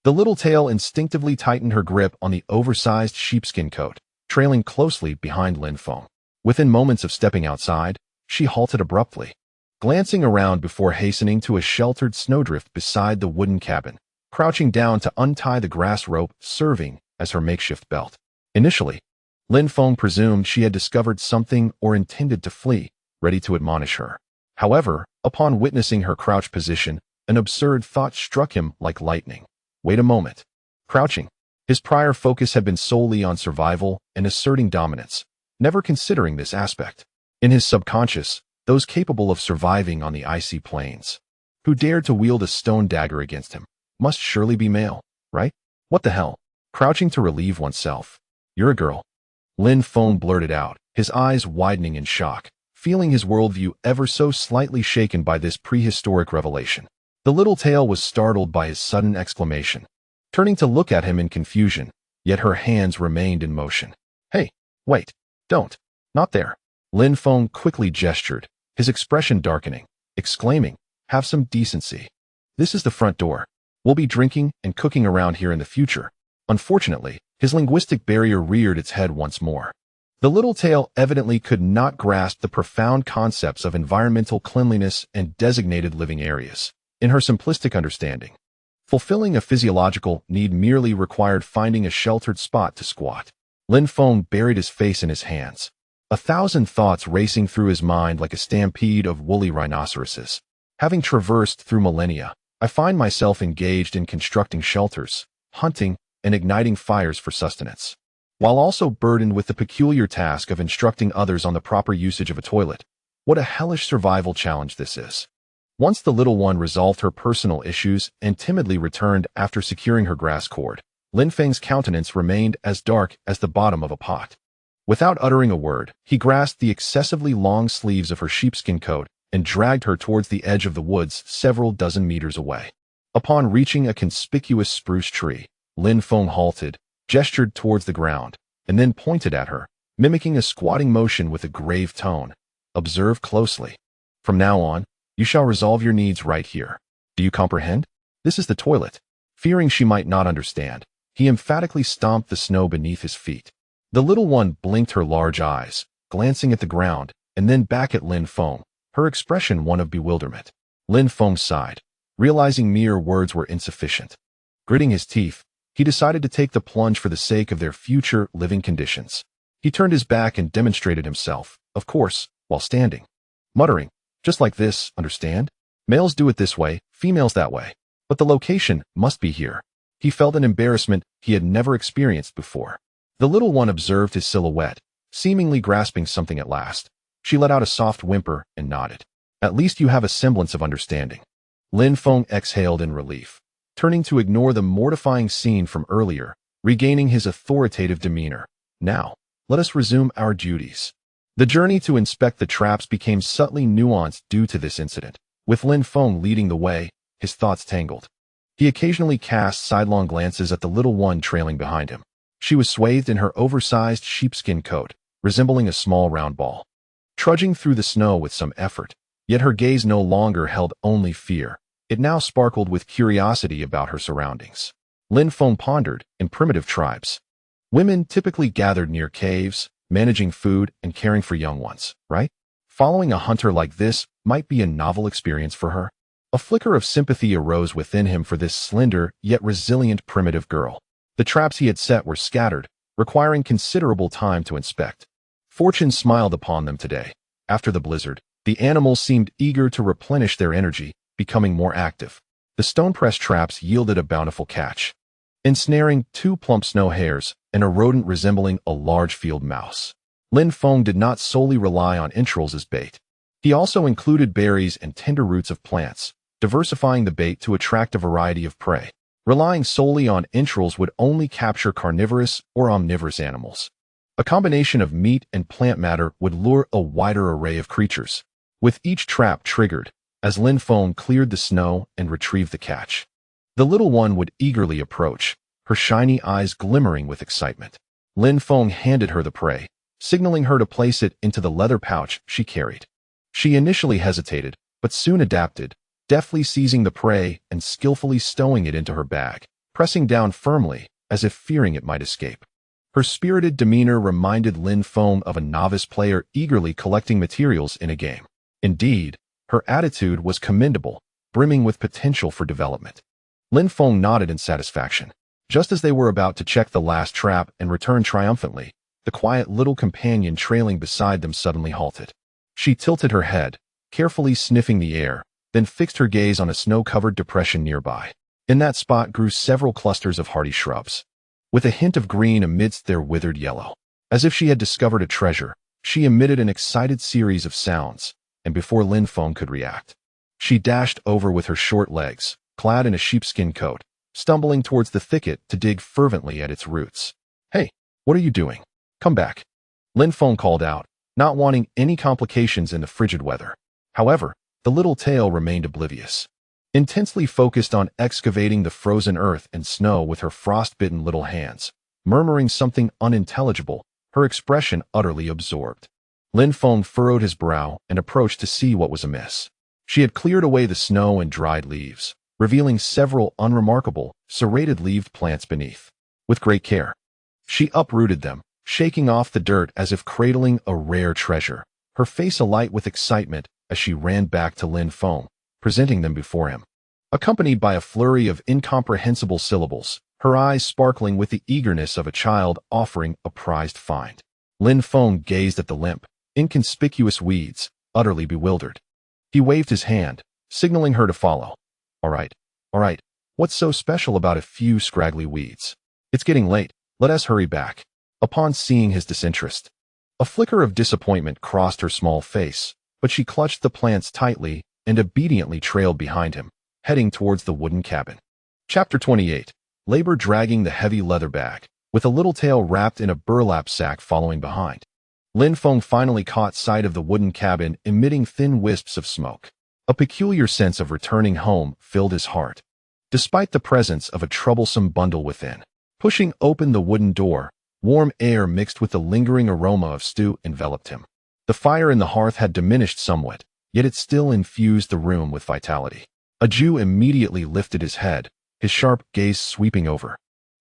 The little tail instinctively tightened her grip on the oversized sheepskin coat, trailing closely behind Lin Feng. Within moments of stepping outside, she halted abruptly, glancing around before hastening to a sheltered snowdrift beside the wooden cabin, crouching down to untie the grass rope serving as her makeshift belt. Initially, Lin Feng presumed she had discovered something or intended to flee, ready to admonish her. However, upon witnessing her crouched position, an absurd thought struck him like lightning. Wait a moment. Crouching. His prior focus had been solely on survival and asserting dominance, never considering this aspect. In his subconscious, those capable of surviving on the icy plains, who dared to wield a stone dagger against him, must surely be male, right? What the hell? Crouching to relieve oneself. You're a girl. Lin Feng blurted out, his eyes widening in shock, feeling his worldview ever so slightly shaken by this prehistoric revelation. The little tail was startled by his sudden exclamation, turning to look at him in confusion, yet her hands remained in motion. Hey, wait, don't. Not there. Lin Feng quickly gestured, his expression darkening, exclaiming, have some decency. This is the front door. We'll be drinking and cooking around here in the future. Unfortunately, his linguistic barrier reared its head once more. The little tail evidently could not grasp the profound concepts of environmental cleanliness and designated living areas. In her simplistic understanding, fulfilling a physiological need merely required finding a sheltered spot to squat. Lin Feng buried his face in his hands, 1,000 thoughts racing through his mind like a stampede of woolly rhinoceroses. Having traversed through millennia, I find myself engaged in constructing shelters, hunting, and igniting fires for sustenance, while also burdened with the peculiar task of instructing others on the proper usage of a toilet. What a hellish survival challenge this is. Once the little one resolved her personal issues and timidly returned after securing her grass cord, Lin Feng's countenance remained as dark as the bottom of a pot. Without uttering a word, he grasped the excessively long sleeves of her sheepskin coat and dragged her towards the edge of the woods several dozen meters away. Upon reaching a conspicuous spruce tree, Lin Feng halted, gestured towards the ground, and then pointed at her, mimicking a squatting motion with a grave tone. Observe closely. From now on, you shall resolve your needs right here. Do you comprehend? This is the toilet. Fearing she might not understand, he emphatically stomped the snow beneath his feet. The little one blinked her large eyes, glancing at the ground, and then back at Lin Feng, her expression one of bewilderment. Lin Feng sighed, realizing mere words were insufficient. Gritting his teeth, he decided to take the plunge for the sake of their future living conditions. He turned his back and demonstrated himself, of course, while standing, muttering, just like this, understand? Males do it this way, females that way. But the location must be here. He felt an embarrassment he had never experienced before. The little one observed his silhouette, seemingly grasping something at last. She let out a soft whimper and nodded. At least you have a semblance of understanding. Lin Feng exhaled in relief, turning to ignore the mortifying scene from earlier, regaining his authoritative demeanor. Now, let us resume our duties. The journey to inspect the traps became subtly nuanced due to this incident. With Lin Feng leading the way, his thoughts tangled. He occasionally cast sidelong glances at the little one trailing behind him. She was swathed in her oversized sheepskin coat, resembling a small round ball, trudging through the snow with some effort. Yet her gaze no longer held only fear. It now sparkled with curiosity about her surroundings. Lin Feng pondered, in primitive tribes, women typically gathered near caves, managing food and caring for young ones, right? Following a hunter like this might be a novel experience for her. A flicker of sympathy arose within him for this slender yet resilient primitive girl. The traps he had set were scattered, requiring considerable time to inspect. Fortune smiled upon them today. After the blizzard, the animals seemed eager to replenish their energy, becoming more active. The stone-press traps yielded a bountiful catch, ensnaring 2 plump snow hares and a rodent resembling a large field mouse. Lin Feng did not solely rely on entrails as bait. He also included berries and tender roots of plants, diversifying the bait to attract a variety of prey. Relying solely on entrails would only capture carnivorous or omnivorous animals. A combination of meat and plant matter would lure a wider array of creatures. With each trap triggered, as Lin Feng cleared the snow and retrieved the catch, the little one would eagerly approach, her shiny eyes glimmering with excitement. Lin Feng handed her the prey, signaling her to place it into the leather pouch she carried. She initially hesitated, but soon adapted, deftly seizing the prey and skillfully stowing it into her bag, pressing down firmly, as if fearing it might escape. Her spirited demeanor reminded Lin Feng of a novice player eagerly collecting materials in a game. Indeed, her attitude was commendable, brimming with potential for development. Lin Feng nodded in satisfaction. Just as they were about to check the last trap and return triumphantly, the quiet little companion trailing beside them suddenly halted. She tilted her head, carefully sniffing the air, then fixed her gaze on a snow-covered depression nearby. In that spot grew several clusters of hardy shrubs. with a hint of green amidst their withered yellow. As if she had discovered a treasure, she emitted an excited series of sounds, and before Lin Feng could react, she dashed over with her short legs, clad in a sheepskin coat, stumbling towards the thicket to dig fervently at its roots. "Hey, what are you doing? Come back," Lin Feng called out, not wanting any complications in the frigid weather. However, the little tail remained oblivious, intensely focused on excavating the frozen earth and snow with her frost-bitten little hands, murmuring something unintelligible, her expression utterly absorbed. Lin Feng furrowed his brow and approached to see what was amiss. She had cleared away the snow and dried leaves, revealing several unremarkable, serrated-leaved plants beneath. With great care, she uprooted them, shaking off the dirt as if cradling a rare treasure, her face alight with excitement as she ran back to Lin Feng, presenting them before him. Accompanied by a flurry of incomprehensible syllables, her eyes sparkling with the eagerness of a child offering a prized find. Lin Feng gazed at the limp, inconspicuous weeds, utterly bewildered. He waved his hand, signaling her to follow. All right, what's so special about a few scraggly weeds? It's getting late, let us hurry back." Upon seeing his disinterest, a flicker of disappointment crossed her small face, but she clutched the plants tightly and obediently trailed behind him, heading towards the wooden cabin. Chapter 28. Labor dragging the heavy leather bag, with a little tail wrapped in a burlap sack following behind. Lin Feng finally caught sight of the wooden cabin emitting thin wisps of smoke. A peculiar sense of returning home filled his heart, despite the presence of a troublesome bundle within. Pushing open the wooden door, warm air mixed with the lingering aroma of stew enveloped him. The fire in the hearth had diminished somewhat, yet it still infused the room with vitality. A Jew immediately lifted his head, his sharp gaze sweeping over,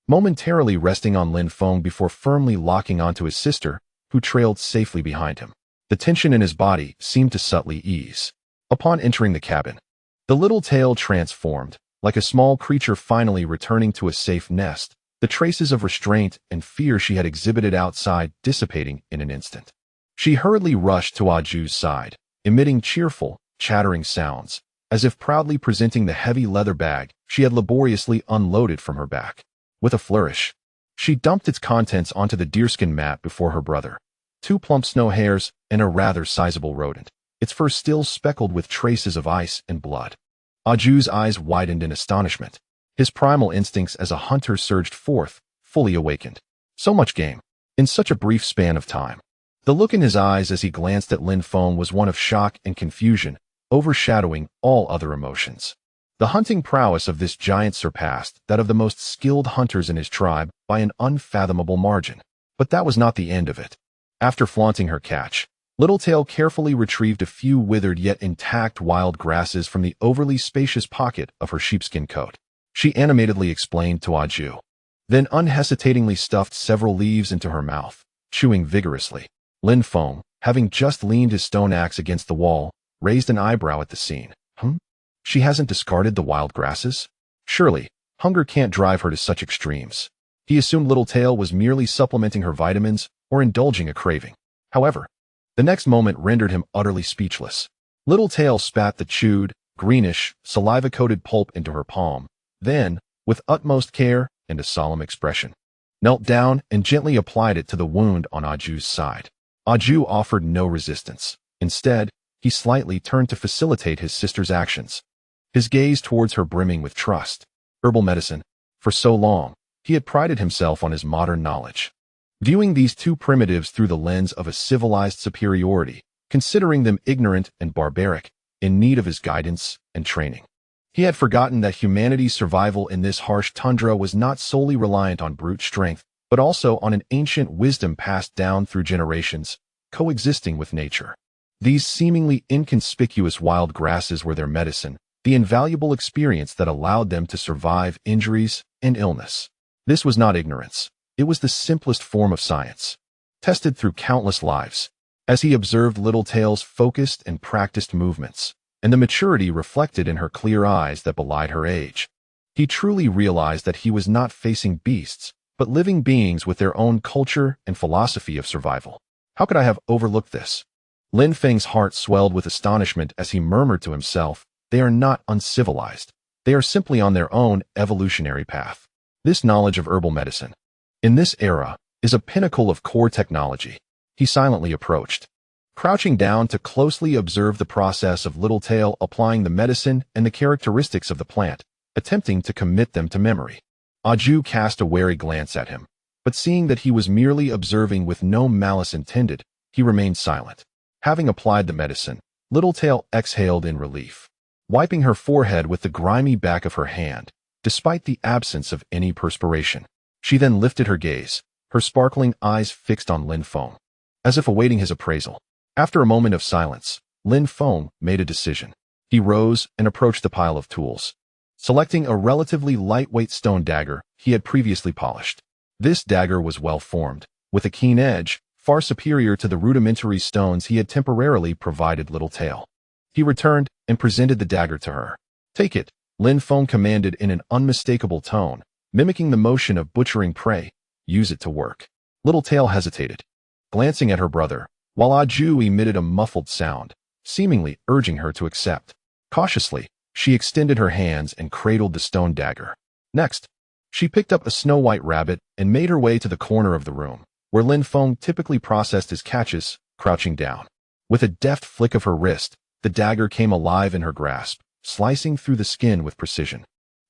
momentarily resting on Lin Feng before firmly locking onto his sister, who trailed safely behind him. The tension in his body seemed to subtly ease. Upon entering the cabin, the little tail transformed, like a small creature finally returning to a safe nest, the traces of restraint and fear she had exhibited outside dissipating in an instant. She hurriedly rushed to Aju's side, emitting cheerful, chattering sounds, as if proudly presenting the heavy leather bag she had laboriously unloaded from her back. With a flourish, she dumped its contents onto the deerskin mat before her brother. 2 plump snow hares and a rather sizable rodent, its fur still speckled with traces of ice and blood. Aju's eyes widened in astonishment. His primal instincts as a hunter surged forth, fully awakened. So much game, in such a brief span of time. The look in his eyes as he glanced at Lin Feng was one of shock and confusion, overshadowing all other emotions. The hunting prowess of this giant surpassed that of the most skilled hunters in his tribe by an unfathomable margin. But that was not the end of it. After flaunting her catch, Littletail carefully retrieved a few withered yet intact wild grasses from the overly spacious pocket of her sheepskin coat. She animatedly explained to Aju, then unhesitatingly stuffed several leaves into her mouth, chewing vigorously. Lin Feng, having just leaned his stone axe against the wall, raised an eyebrow at the scene. She hasn't discarded the wild grasses? Surely, hunger can't drive her to such extremes. He assumed Littletail was merely supplementing her vitamins or indulging a craving. However, the next moment rendered him utterly speechless. Littletail spat the chewed, greenish, saliva-coated pulp into her palm, then, with utmost care and a solemn expression, knelt down and gently applied it to the wound on Aju's side. Aju offered no resistance. Instead, he slightly turned to facilitate his sister's actions, his gaze towards her brimming with trust. Herbal medicine. For so long, he had prided himself on his modern knowledge, viewing these two primitives through the lens of a civilized superiority, considering them ignorant and barbaric, in need of his guidance and training. He had forgotten that humanity's survival in this harsh tundra was not solely reliant on brute strength, but also on an ancient wisdom passed down through generations, coexisting with nature. These seemingly inconspicuous wild grasses were their medicine, the invaluable experience that allowed them to survive injuries and illness. This was not ignorance. It was the simplest form of science, tested through countless lives. As he observed Littletail's focused and practiced movements, and the maturity reflected in her clear eyes that belied her age, he truly realized that he was not facing beasts, but living beings with their own culture and philosophy of survival. How could I have overlooked this? Lin Feng's heart swelled with astonishment as he murmured to himself, they are not uncivilized. They are simply on their own evolutionary path. This knowledge of herbal medicine, in this era, is a pinnacle of core technology. He silently approached, crouching down to closely observe the process of Littletail applying the medicine and the characteristics of the plant, attempting to commit them to memory. Aju cast a wary glance at him, but seeing that he was merely observing with no malice intended, he remained silent. Having applied the medicine, Littletail exhaled in relief, wiping her forehead with the grimy back of her hand, despite the absence of any perspiration. She then lifted her gaze, her sparkling eyes fixed on Lin Feng, as if awaiting his appraisal. After a moment of silence, Lin Feng made a decision. He rose and approached the pile of tools, selecting a relatively lightweight stone dagger he had previously polished. This dagger was well-formed, with a keen edge, far superior to the rudimentary stones he had temporarily provided Littletail. He returned and presented the dagger to her. "Take it," Lin Feng commanded in an unmistakable tone, mimicking the motion of butchering prey. "Use it to work." Littletail hesitated, glancing at her brother, while Aju emitted a muffled sound, seemingly urging her to accept. Cautiously, she extended her hands and cradled the stone dagger. Next, she picked up a snow-white rabbit and made her way to the corner of the room, where Lin Feng typically processed his catches, crouching down. With a deft flick of her wrist, the dagger came alive in her grasp, slicing through the skin with precision,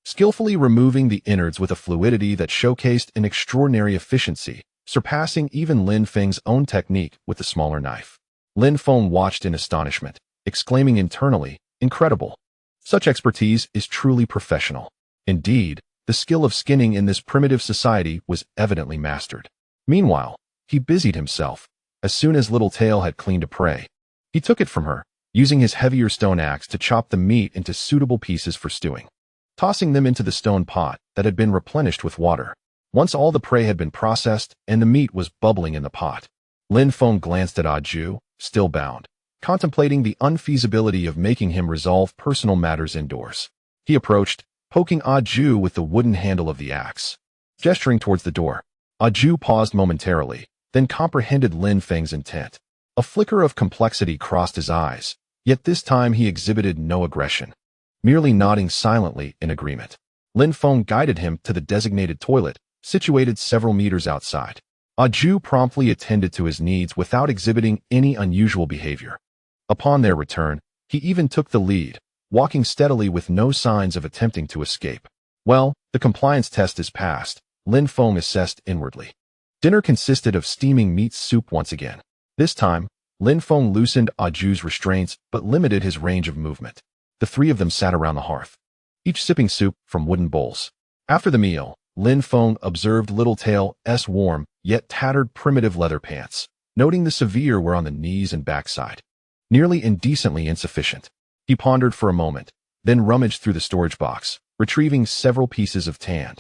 skillfully removing the innards with a fluidity that showcased an extraordinary efficiency, surpassing even Lin Feng's own technique with the smaller knife. Lin Feng watched in astonishment, exclaiming internally, "Incredible! Such expertise is truly professional." Indeed, the skill of skinning in this primitive society was evidently mastered. Meanwhile, he busied himself. As soon as Littletail had cleaned a prey, he took it from her, using his heavier stone axe to chop the meat into suitable pieces for stewing, tossing them into the stone pot that had been replenished with water. Once all the prey had been processed and the meat was bubbling in the pot, Lin Feng glanced at Aju, still bound, contemplating the unfeasibility of making him resolve personal matters indoors. He approached, poking Aju with the wooden handle of the axe. Gesturing towards the door, Aju paused momentarily, then comprehended Lin Feng's intent. A flicker of complexity crossed his eyes, yet this time he exhibited no aggression, merely nodding silently in agreement. Lin Feng guided him to the designated toilet, situated several meters outside. Aju promptly attended to his needs without exhibiting any unusual behavior. Upon their return, he even took the lead, walking steadily with no signs of attempting to escape. "Well, the compliance test is passed," Lin Feng assessed inwardly. Dinner consisted of steaming meat soup once again. This time, Lin Feng loosened Aju's restraints but limited his range of movement. The three of them sat around the hearth, each sipping soup from wooden bowls. After the meal, Lin Feng observed Littletail's warm, yet tattered primitive leather pants, noting the severe wear on the knees and backside. Nearly indecently insufficient. He pondered for a moment, then rummaged through the storage box, retrieving several pieces of tanned,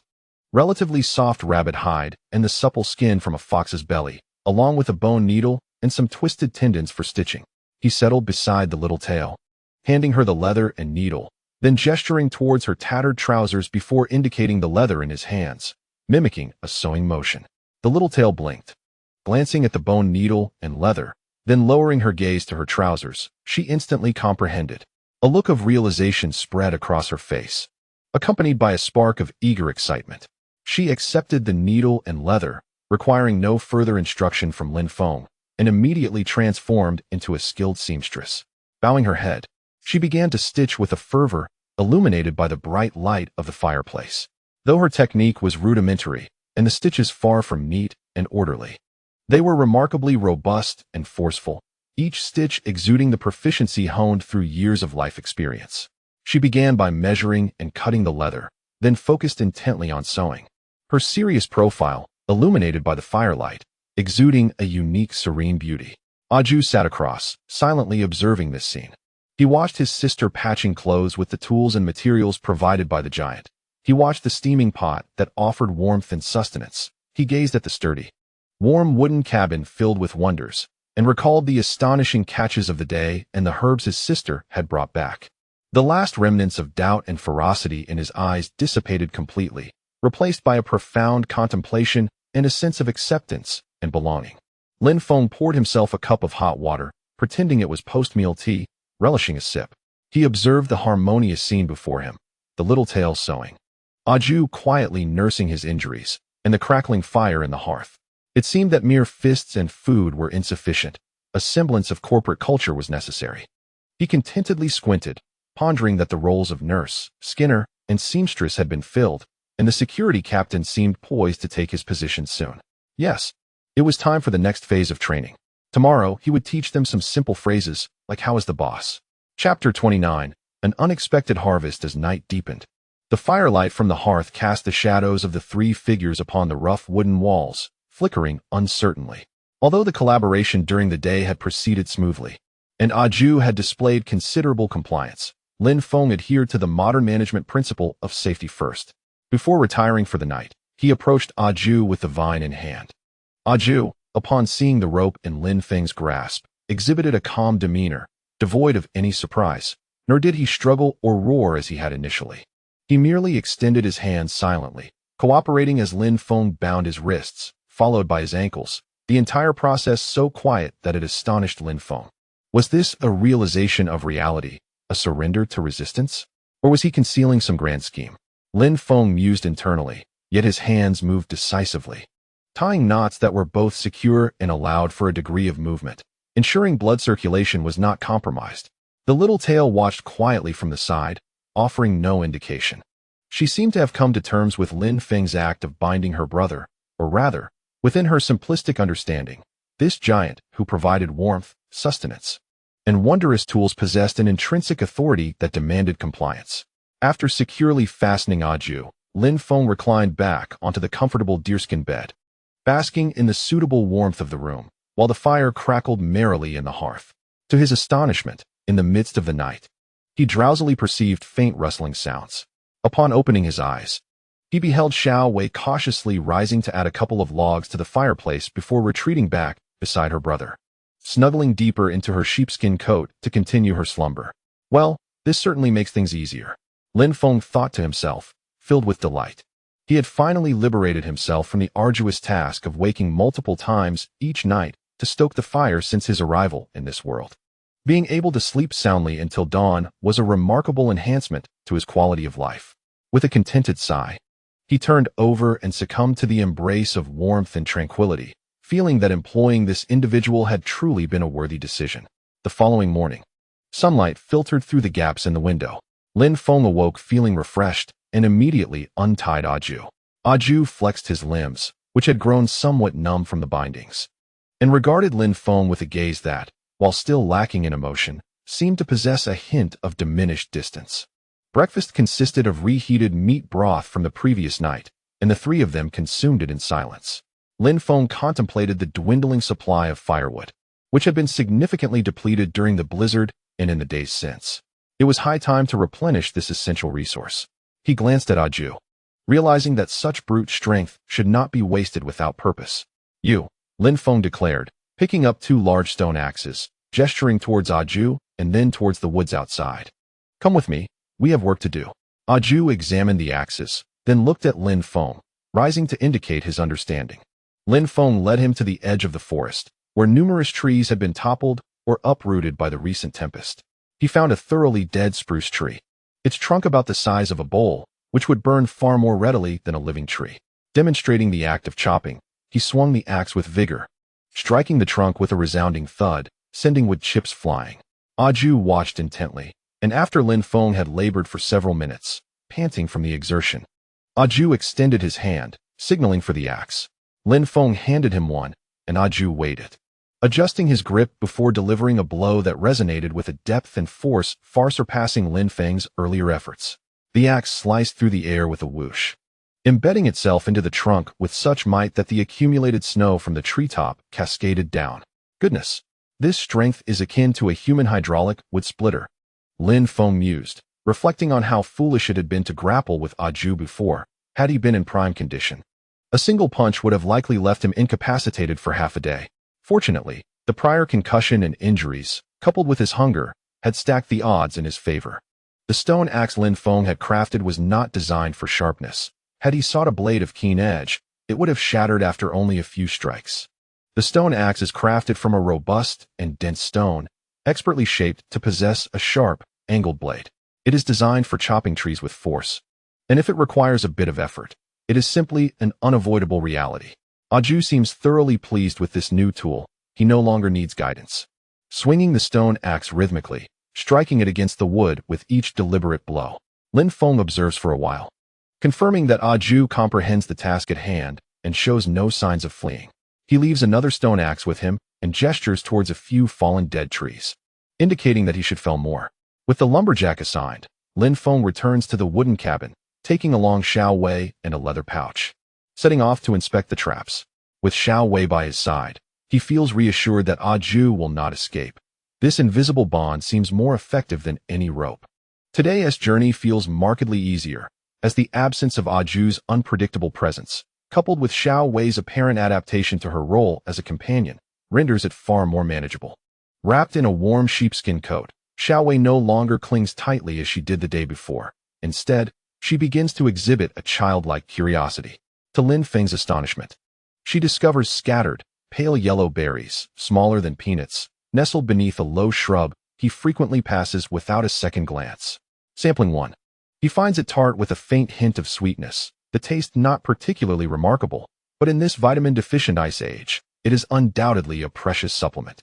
relatively soft rabbit hide and the supple skin from a fox's belly, along with a bone needle and some twisted tendons for stitching. He settled beside the Littletail, handing her the leather and needle, then gesturing towards her tattered trousers before indicating the leather in his hands, mimicking a sewing motion. The Littletail blinked, glancing at the bone needle and leather, then lowering her gaze to her trousers. She instantly comprehended. A look of realization spread across her face, accompanied by a spark of eager excitement. She accepted the needle and leather, requiring no further instruction from Lin Feng, and immediately transformed into a skilled seamstress. Bowing her head, she began to stitch with a fervor illuminated by the bright light of the fireplace. Though her technique was rudimentary, and the stitches far from neat and orderly, they were remarkably robust and forceful, each stitch exuding the proficiency honed through years of life experience. She began by measuring and cutting the leather, then focused intently on sewing. Her serious profile, illuminated by the firelight, exuding a unique serene beauty. Aju sat across, silently observing this scene. He watched his sister patching clothes with the tools and materials provided by the giant. He watched the steaming pot that offered warmth and sustenance. He gazed at the sturdy, warm wooden cabin filled with wonders, and recalled the astonishing catches of the day and the herbs his sister had brought back. The last remnants of doubt and ferocity in his eyes dissipated completely, replaced by a profound contemplation and a sense of acceptance and belonging. Lin Feng poured himself a cup of hot water, pretending it was post-meal tea, relishing a sip. He observed the harmonious scene before him, the Littletail sewing, Aju quietly nursing his injuries, and the crackling fire in the hearth. It seemed that mere fists and food were insufficient. A semblance of corporate culture was necessary. He contentedly squinted, pondering that the roles of nurse, skinner, and seamstress had been filled, and the security captain seemed poised to take his position soon. Yes, it was time for the next phase of training. Tomorrow, he would teach them some simple phrases, like "How is the boss?" Chapter 29. An unexpected harvest as night deepened. The firelight from the hearth cast the shadows of the three figures upon the rough wooden walls, flickering uncertainly. Although the collaboration during the day had proceeded smoothly, and Aju had displayed considerable compliance, Lin Feng adhered to the modern management principle of safety first. Before retiring for the night, he approached Aju with the vine in hand. Aju, upon seeing the rope in Lin Feng's grasp, exhibited a calm demeanor, devoid of any surprise, nor did he struggle or roar as he had initially. He merely extended his hands silently, cooperating as Lin Feng bound his wrists, followed by his ankles, the entire process so quiet that it astonished Lin Feng. Was this a realization of reality, a surrender to resistance? Or was he concealing some grand scheme? Lin Feng mused internally, yet his hands moved decisively, tying knots that were both secure and allowed for a degree of movement, ensuring blood circulation was not compromised. The little tail watched quietly from the side, offering no indication. She seemed to have come to terms with Lin Feng's act of binding her brother, or rather, within her simplistic understanding, this giant, who provided warmth, sustenance, and wondrous tools, possessed an intrinsic authority that demanded compliance. After securely fastening Aju, Lin Feng reclined back onto the comfortable deerskin bed, basking in the suitable warmth of the room, while the fire crackled merrily in the hearth. To his astonishment, in the midst of the night, he drowsily perceived faint rustling sounds. Upon opening his eyes, he beheld Xiao Wei cautiously rising to add a couple of logs to the fireplace before retreating back beside her brother, snuggling deeper into her sheepskin coat to continue her slumber. Well, this certainly makes things easier, Lin Feng thought to himself, filled with delight. He had finally liberated himself from the arduous task of waking multiple times each night to stoke the fire since his arrival in this world. Being able to sleep soundly until dawn was a remarkable enhancement to his quality of life. With a contented sigh, he turned over and succumbed to the embrace of warmth and tranquility, feeling that employing this individual had truly been a worthy decision. The following morning, sunlight filtered through the gaps in the window. Lin Feng awoke feeling refreshed and immediately untied Aju. Aju flexed his limbs, which had grown somewhat numb from the bindings, and regarded Lin Feng with a gaze that, while still lacking in emotion, seemed to possess a hint of diminished distance. Breakfast consisted of reheated meat broth from the previous night, and the three of them consumed it in silence. Lin Feng contemplated the dwindling supply of firewood, which had been significantly depleted during the blizzard and in the days since. It was high time to replenish this essential resource. He glanced at Aju, realizing that such brute strength should not be wasted without purpose. "You," Lin Feng declared, picking up two large stone axes, gesturing towards Aju and then towards the woods outside. "Come with me, we have work to do." Aju examined the axes, then looked at Lin Feng, rising to indicate his understanding. Lin Feng led him to the edge of the forest, where numerous trees had been toppled or uprooted by the recent tempest. He found a thoroughly dead spruce tree, its trunk about the size of a bowl, which would burn far more readily than a living tree. Demonstrating the act of chopping, he swung the axe with vigor, striking the trunk with a resounding thud, sending wood chips flying. Aju watched intently, and after Lin Feng had labored for several minutes, panting from the exertion, Aju extended his hand, signaling for the axe. Lin Feng handed him one, and Aju waited, adjusting his grip before delivering a blow that resonated with a depth and force far surpassing Lin Feng's earlier efforts. The axe sliced through the air with a whoosh, embedding itself into the trunk with such might that the accumulated snow from the treetop cascaded down. Goodness, this strength is akin to a human hydraulic wood splitter, Lin Feng mused, reflecting on how foolish it had been to grapple with Aju before, had he been in prime condition. A single punch would have likely left him incapacitated for half a day. Fortunately, the prior concussion and injuries, coupled with his hunger, had stacked the odds in his favor. The stone axe Lin Feng had crafted was not designed for sharpness. Had he sought a blade of keen edge, it would have shattered after only a few strikes. The stone axe is crafted from a robust and dense stone, expertly shaped to possess a sharp, angled blade. It is designed for chopping trees with force, and if it requires a bit of effort, It is simply an unavoidable reality. Aju seems thoroughly pleased with this new tool. He no longer needs guidance. Swinging the stone axe rhythmically, striking it against the wood with each deliberate blow. Lin Feng observes for a while, confirming that Aju comprehends the task at hand and shows no signs of fleeing. He leaves another stone axe with him and gestures towards a few fallen dead trees, indicating that he should fell more. With the lumberjack assigned, Lin Feng returns to the wooden cabin, taking along Xiao Wei and a leather pouch, setting off to inspect the traps. With Xiao Wei by his side, he feels reassured that Aju will not escape. This invisible bond seems more effective than any rope. Today's journey feels markedly easier, as the absence of Aju's unpredictable presence, coupled with Xiao Wei's apparent adaptation to her role as a companion, renders it far more manageable. Wrapped in a warm sheepskin coat, Xiao Wei no longer clings tightly as she did the day before. Instead, she begins to exhibit a childlike curiosity. To Lin Feng's astonishment, she discovers scattered, pale yellow berries, smaller than peanuts, nestled beneath a low shrub he frequently passes without a second glance. Sampling one, he finds it tart with a faint hint of sweetness, the taste not particularly remarkable, but in this vitamin-deficient ice age, it is undoubtedly a precious supplement.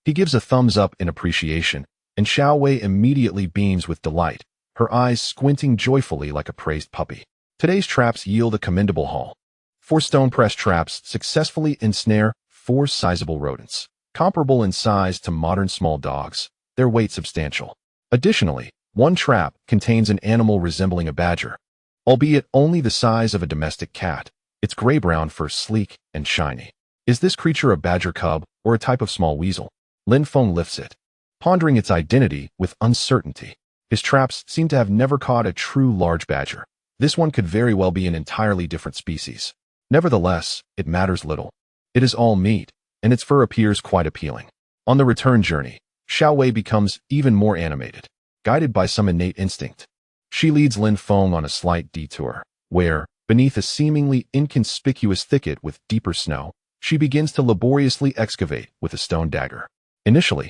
He gives a thumbs up in appreciation, and Xiao Wei immediately beams with delight, her eyes squinting joyfully like a praised puppy. Today's traps yield a commendable haul. 4 stone-pressed traps successfully ensnare 4 sizable rodents, comparable in size to modern small dogs, their weight substantial. Additionally, 1 trap contains an animal resembling a badger, albeit only the size of a domestic cat, its gray-brown fur sleek and shiny. Is this creature a badger cub or a type of small weasel? Lin Feng lifts it, pondering its identity with uncertainty. His traps seem to have never caught a true large badger. This one could very well be an entirely different species. Nevertheless, it matters little. It is all meat, and its fur appears quite appealing. On the return journey, Xiao Wei becomes even more animated, guided by some innate instinct. She leads Lin Feng on a slight detour, where, beneath a seemingly inconspicuous thicket with deeper snow, she begins to laboriously excavate with a stone dagger. Initially,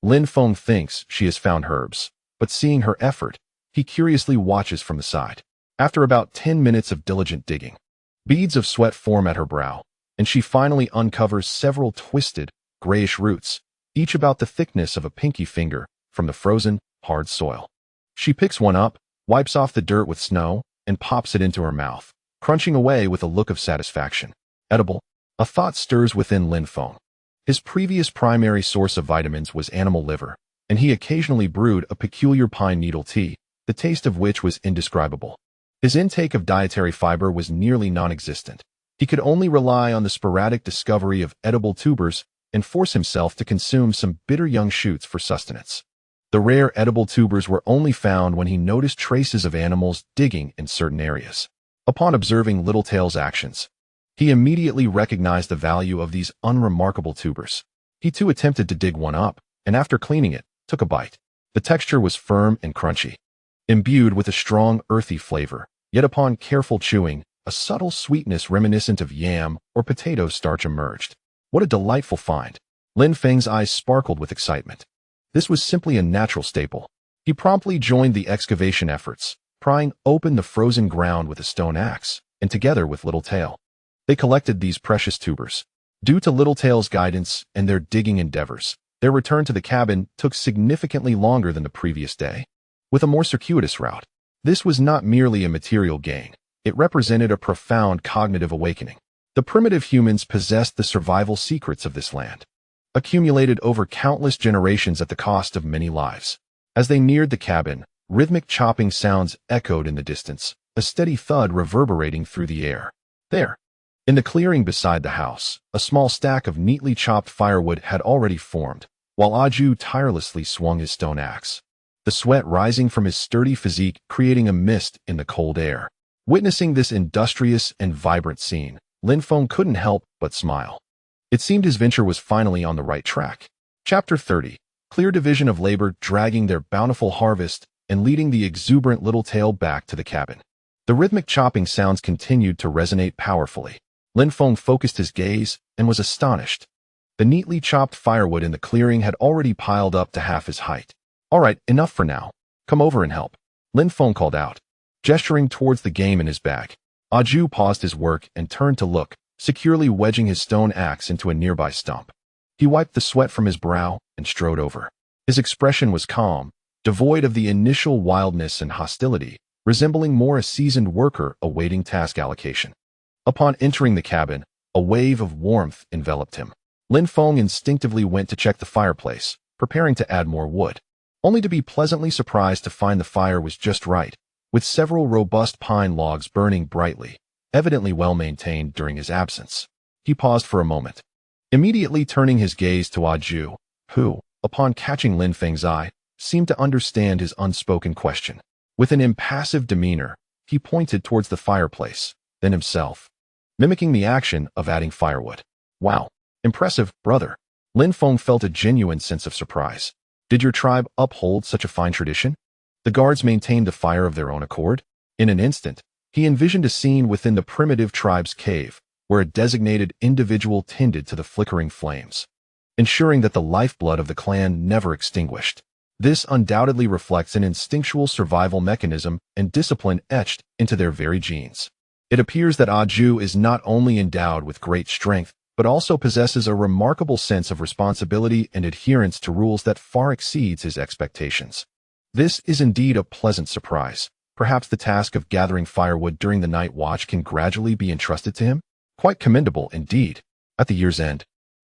Lin Feng thinks she has found herbs, but seeing her effort, he curiously watches from the side. After about 10 minutes of diligent digging, beads of sweat form at her brow, and she finally uncovers several twisted, grayish roots, each about the thickness of a pinky finger, from the frozen, hard soil. She picks one up, wipes off the dirt with snow, and pops it into her mouth, crunching away with a look of satisfaction. Edible? A thought stirs within Lin Feng. His previous primary source of vitamins was animal liver, and he occasionally brewed a peculiar pine needle tea, the taste of which was indescribable. His intake of dietary fiber was nearly non-existent. He could only rely on the sporadic discovery of edible tubers and force himself to consume some bitter young shoots for sustenance. The rare edible tubers were only found when he noticed traces of animals digging in certain areas. Upon observing Littletail's actions, he immediately recognized the value of these unremarkable tubers. He too attempted to dig one up, and after cleaning it, took a bite. The texture was firm and crunchy, imbued with a strong earthy flavor, yet upon careful chewing, a subtle sweetness reminiscent of yam or potato starch emerged. What a delightful find! Lin Feng's eyes sparkled with excitement. This was simply a natural staple. He promptly joined the excavation efforts, prying open the frozen ground with a stone axe, and together with Littletail, they collected these precious tubers. Due to Littletail's guidance and their digging endeavors, their return to the cabin took significantly longer than the previous day, with a more circuitous route. This was not merely a material gain. It represented a profound cognitive awakening. The primitive humans possessed the survival secrets of this land, accumulated over countless generations at the cost of many lives. As they neared the cabin, rhythmic chopping sounds echoed in the distance, a steady thud reverberating through the air. There, in the clearing beside the house, a small stack of neatly chopped firewood had already formed, while Aju tirelessly swung his stone axe, the sweat rising from his sturdy physique creating a mist in the cold air. Witnessing this industrious and vibrant scene, Lin Feng couldn't help but smile. It seemed his venture was finally on the right track. Chapter 30. Clear division of labor, dragging their bountiful harvest and leading the exuberant Littletail back to the cabin. The rhythmic chopping sounds continued to resonate powerfully. Lin Feng focused his gaze and was astonished. The neatly chopped firewood in the clearing had already piled up to half his height. All right, enough for now. Come over and help, Lin Feng called out, gesturing towards the game in his bag. Aju paused his work and turned to look, securely wedging his stone axe into a nearby stump. He wiped the sweat from his brow and strode over. His expression was calm, devoid of the initial wildness and hostility, resembling more a seasoned worker awaiting task allocation. Upon entering the cabin, a wave of warmth enveloped him. Lin Feng instinctively went to check the fireplace, preparing to add more wood, only to be pleasantly surprised to find the fire was just right, with several robust pine logs burning brightly, evidently well maintained during his absence. He paused for a moment, immediately turning his gaze to Aju, who, upon catching Lin Feng's eye, seemed to understand his unspoken question. With an impassive demeanor, he pointed towards the fireplace, then himself, mimicking the action of adding firewood. Wow, impressive, brother. Lin Feng felt a genuine sense of surprise. Did your tribe uphold such a fine tradition? The guards maintained the fire of their own accord? In an instant, he envisioned a scene within the primitive tribe's cave, where a designated individual tended to the flickering flames, ensuring that the lifeblood of the clan never extinguished. This undoubtedly reflects an instinctual survival mechanism and discipline etched into their very genes. It appears that Aju is not only endowed with great strength, but also possesses a remarkable sense of responsibility and adherence to rules that far exceeds his expectations. This is indeed a pleasant surprise. Perhaps the task of gathering firewood during the night watch can gradually be entrusted to him? Quite commendable indeed. At the year's end,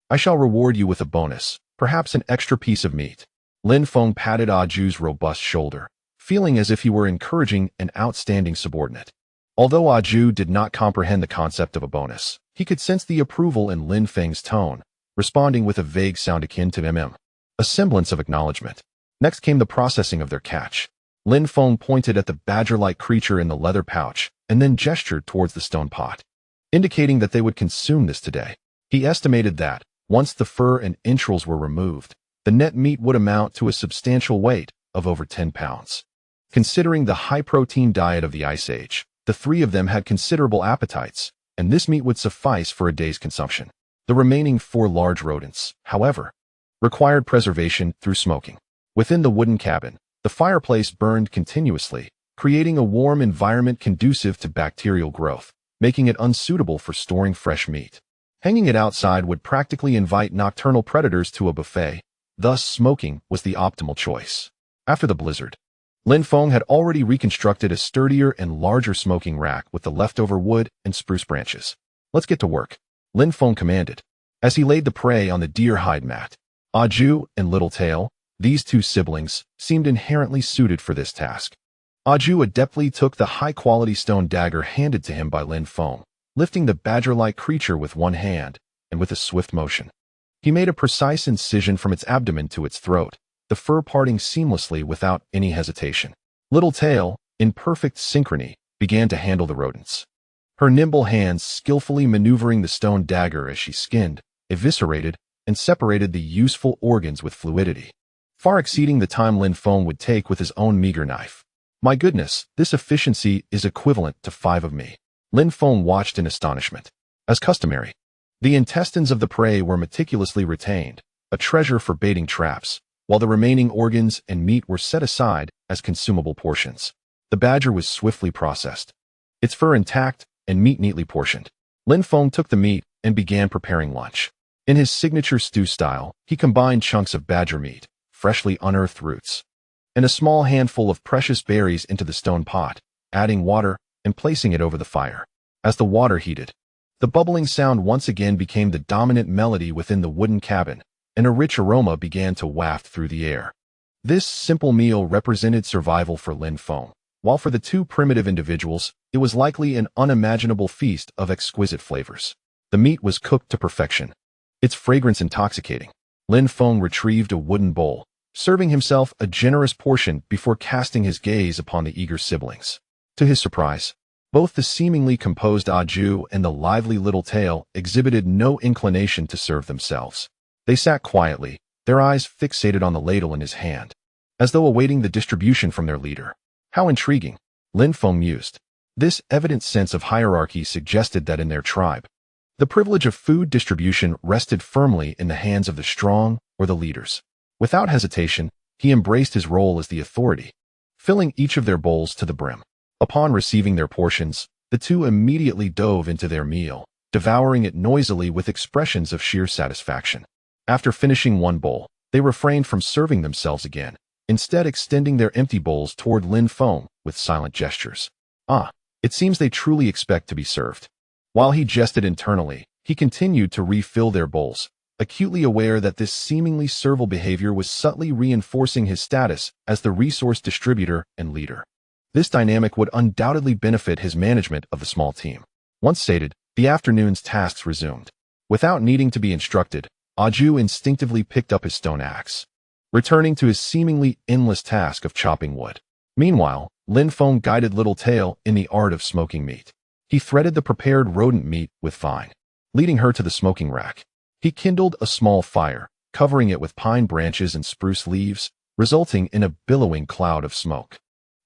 I shall reward you with a bonus, perhaps an extra piece of meat. Lin Feng patted Aju's robust shoulder, feeling as if he were encouraging an outstanding subordinate. Although Aju did not comprehend the concept of a bonus, he could sense the approval in Lin Feng's tone, responding with a vague sound akin to a semblance of acknowledgement. Next came the processing of their catch. Lin Feng pointed at the badger-like creature in the leather pouch and then gestured towards the stone pot, indicating that they would consume this today. He estimated that, once the fur and entrails were removed, the net meat would amount to a substantial weight of over 10 pounds. Considering the high-protein diet of the Ice Age, the three of them had considerable appetites, and this meat would suffice for a day's consumption. The remaining 4 large rodents, however, required preservation through smoking. Within the wooden cabin, the fireplace burned continuously, creating a warm environment conducive to bacterial growth, making it unsuitable for storing fresh meat. Hanging it outside would practically invite nocturnal predators to a buffet, thus smoking was the optimal choice. After the blizzard, Lin Feng had already reconstructed a sturdier and larger smoking rack with the leftover wood and spruce branches. Let's get to work, Lin Feng commanded, as he laid the prey on the deer hide mat. Aju and Littletail, these 2 siblings, seemed inherently suited for this task. Aju adeptly took the high-quality stone dagger handed to him by Lin Feng, lifting the badger-like creature with one hand, and with a swift motion, he made a precise incision from its abdomen to its throat, the fur parting seamlessly without any hesitation. Littletail, in perfect synchrony, began to handle the rodents, her nimble hands skillfully maneuvering the stone dagger as she skinned, eviscerated, and separated the useful organs with fluidity, far exceeding the time Lin Feng would take with his own meager knife. My goodness, this efficiency is equivalent to 5 of me. Lin Feng watched in astonishment. As customary, the intestines of the prey were meticulously retained, a treasure for baiting traps, while the remaining organs and meat were set aside as consumable portions. The badger was swiftly processed, its fur intact and meat neatly portioned. Lin Feng took the meat and began preparing lunch. In his signature stew style, he combined chunks of badger meat, freshly unearthed roots, and a small handful of precious berries into the stone pot, adding water and placing it over the fire. As the water heated, the bubbling sound once again became the dominant melody within the wooden cabin, and a rich aroma began to waft through the air. This simple meal represented survival for Lin Feng, while for the 2 primitive individuals, it was likely an unimaginable feast of exquisite flavors. The meat was cooked to perfection, its fragrance intoxicating. Lin Feng retrieved a wooden bowl, serving himself a generous portion before casting his gaze upon the eager siblings. To his surprise, both the seemingly composed Aju and the lively Littletail exhibited no inclination to serve themselves. They sat quietly, their eyes fixated on the ladle in his hand, as though awaiting the distribution from their leader. How intriguing, Lin Feng mused. This evident sense of hierarchy suggested that in their tribe, the privilege of food distribution rested firmly in the hands of the strong or the leaders. Without hesitation, he embraced his role as the authority, filling each of their bowls to the brim. Upon receiving their portions, The two immediately dove into their meal, devouring it noisily with expressions of sheer satisfaction. After finishing one bowl, they refrained from serving themselves again, instead extending their empty bowls toward Lin Feng with silent gestures. Ah, it seems they truly expect to be served. While he jested internally, he continued to refill their bowls, acutely aware that this seemingly servile behavior was subtly reinforcing his status as the resource distributor and leader. This dynamic would undoubtedly benefit his management of the small team. Once sated, the afternoon's tasks resumed. Without needing to be instructed, Aju instinctively picked up his stone axe, returning to his seemingly endless task of chopping wood. Meanwhile, Lin Feng guided Little Tail in the art of smoking meat. He threaded the prepared rodent meat with vine, leading her to the smoking rack. He kindled a small fire, covering it with pine branches and spruce leaves, resulting in a billowing cloud of smoke.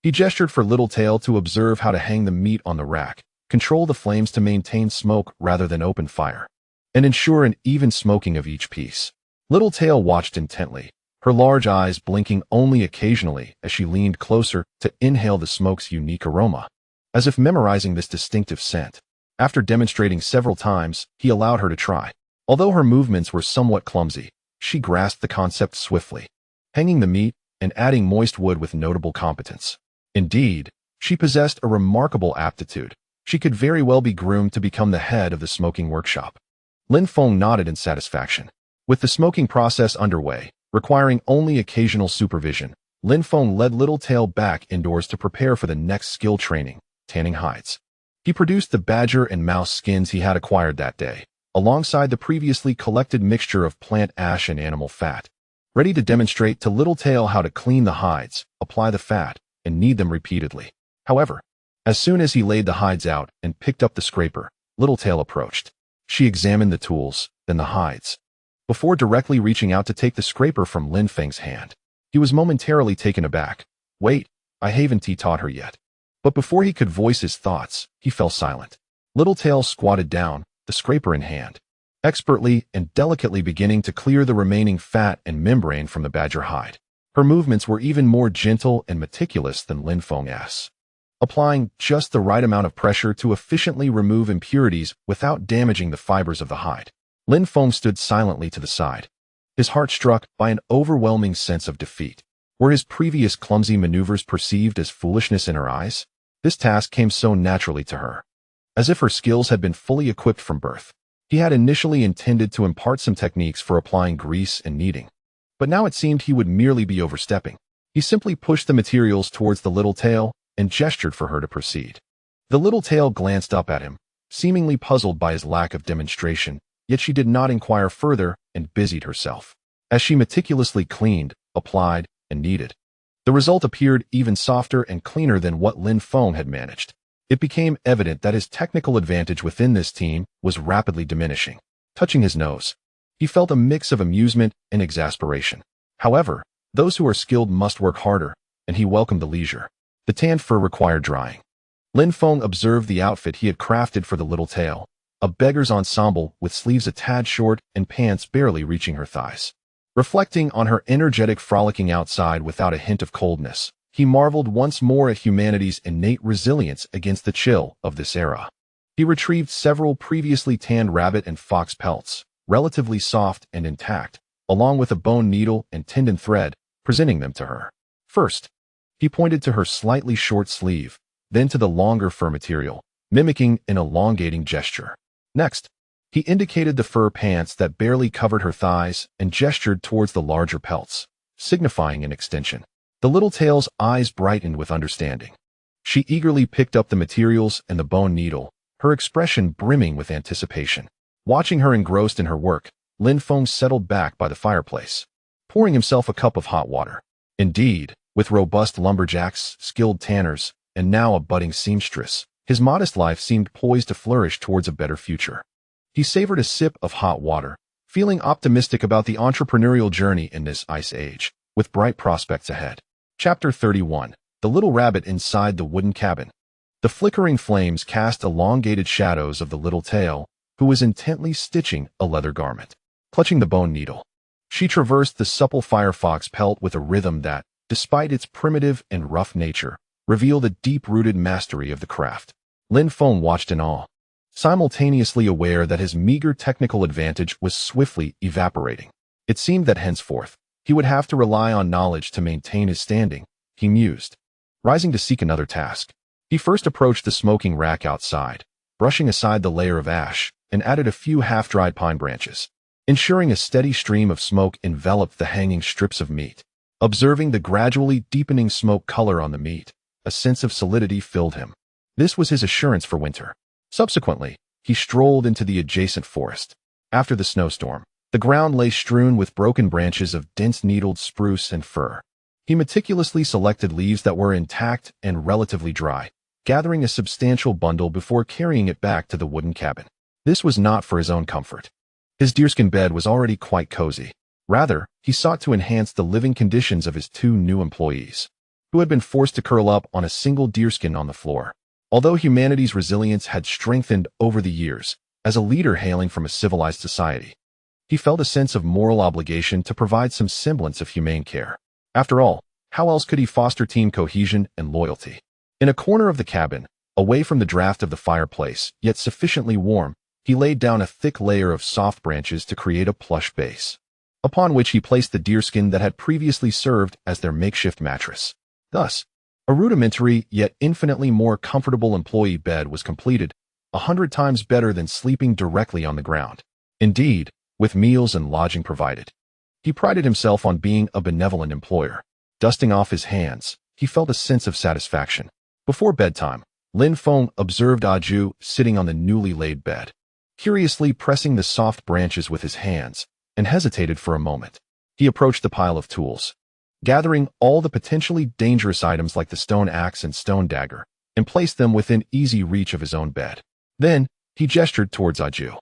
He gestured for Little Tail to observe how to hang the meat on the rack, control the flames to maintain smoke rather than open fire, and ensure an even smoking of each piece. Little Tail watched intently, her large eyes blinking only occasionally as she leaned closer to inhale the smoke's unique aroma, as if memorizing this distinctive scent. After demonstrating several times, he allowed her to try. Although her movements were somewhat clumsy, she grasped the concept swiftly, hanging the meat and adding moist wood with notable competence. Indeed, she possessed a remarkable aptitude. She could very well be groomed to become the head of the smoking workshop. Lin Feng nodded in satisfaction. With the smoking process underway, requiring only occasional supervision, Lin Feng led Little Tail back indoors to prepare for the next skill training, tanning hides. He produced the badger and mouse skins he had acquired that day, alongside the previously collected mixture of plant ash and animal fat, ready to demonstrate to Little Tail how to clean the hides, apply the fat, and knead them repeatedly. However, as soon as he laid the hides out and picked up the scraper, Little Tail approached. She examined the tools, then the hides, before directly reaching out to take the scraper from Lin Feng's hand. He was momentarily taken aback. Wait, I haven't taught her yet. But before he could voice his thoughts, he fell silent. Little Tail squatted down, the scraper in hand, expertly and delicately beginning to clear the remaining fat and membrane from the badger hide. Her movements were even more gentle and meticulous than Lin Feng's, applying just the right amount of pressure to efficiently remove impurities without damaging the fibers of the hide. Lin Feng stood silently to the side, his heart struck by an overwhelming sense of defeat. Were his previous clumsy maneuvers perceived as foolishness in her eyes? This task came so naturally to her, as if her skills had been fully equipped from birth. He had initially intended to impart some techniques for applying grease and kneading, but now it seemed he would merely be overstepping. He simply pushed the materials towards the Little Tail and gestured for her to proceed. The Little Tail glanced up at him, seemingly puzzled by his lack of demonstration, yet she did not inquire further and busied herself. As she meticulously cleaned, applied, and kneaded, the result appeared even softer and cleaner than what Lin Feng had managed. It became evident that his technical advantage within this team was rapidly diminishing. Touching his nose, he felt a mix of amusement and exasperation. However, those who are skilled must work harder, and he welcomed the leisure. The tanned fur required drying. Lin Feng observed the outfit he had crafted for the Little Tail, a beggar's ensemble with sleeves a tad short and pants barely reaching her thighs. Reflecting on her energetic frolicking outside without a hint of coldness, he marveled once more at humanity's innate resilience against the chill of this era. He retrieved several previously tanned rabbit and fox pelts, relatively soft and intact, along with a bone needle and tendon thread, presenting them to her. First, he pointed to her slightly short sleeve, then to the longer fur material, mimicking an elongating gesture. Next, he indicated the fur pants that barely covered her thighs and gestured towards the larger pelts, signifying an extension. The Little Tail's eyes brightened with understanding. She eagerly picked up the materials and the bone needle, her expression brimming with anticipation. Watching her engrossed in her work, Lin Feng settled back by the fireplace, pouring himself a cup of hot water. Indeed, with robust lumberjacks, skilled tanners, and now a budding seamstress, his modest life seemed poised to flourish towards a better future. He savored a sip of hot water, feeling optimistic about the entrepreneurial journey in this ice age, with bright prospects ahead. Chapter 31. The Little Rabbit Inside the Wooden Cabin. The flickering flames cast elongated shadows of the Little Tail, who was intently stitching a leather garment. Clutching the bone needle, she traversed the supple firefox pelt with a rhythm that, despite its primitive and rough nature, revealed a deep-rooted mastery of the craft. Lin Feng watched in awe, simultaneously aware that his meager technical advantage was swiftly evaporating. It seemed that henceforth, he would have to rely on knowledge to maintain his standing, he mused. Rising to seek another task, he first approached the smoking rack outside, brushing aside the layer of ash, and added a few half-dried pine branches, ensuring a steady stream of smoke enveloped the hanging strips of meat. Observing the gradually deepening smoke color on the meat, a sense of solidity filled him. This was his assurance for winter. Subsequently, he strolled into the adjacent forest. After the snowstorm, the ground lay strewn with broken branches of dense needled spruce and fir. He meticulously selected leaves that were intact and relatively dry, gathering a substantial bundle before carrying it back to the wooden cabin. This was not for his own comfort. His deerskin bed was already quite cozy. Rather, he sought to enhance the living conditions of his two new employees, who had been forced to curl up on a single deerskin on the floor. Although humanity's resilience had strengthened over the years, as a leader hailing from a civilized society, he felt a sense of moral obligation to provide some semblance of humane care. After all, how else could he foster team cohesion and loyalty? In a corner of the cabin, away from the draft of the fireplace, yet sufficiently warm, he laid down a thick layer of soft branches to create a plush base, upon which he placed the deerskin that had previously served as their makeshift mattress. Thus, a rudimentary yet infinitely more comfortable employee bed was completed, 100 times better than sleeping directly on the ground. Indeed, with meals and lodging provided, he prided himself on being a benevolent employer. Dusting off his hands, he felt a sense of satisfaction. Before bedtime, Lin Feng observed Aju sitting on the newly laid bed, curiously pressing the soft branches with his hands, and hesitated for a moment. He approached the pile of tools, gathering all the potentially dangerous items like the stone axe and stone dagger, and placed them within easy reach of his own bed. Then, he gestured towards Aju,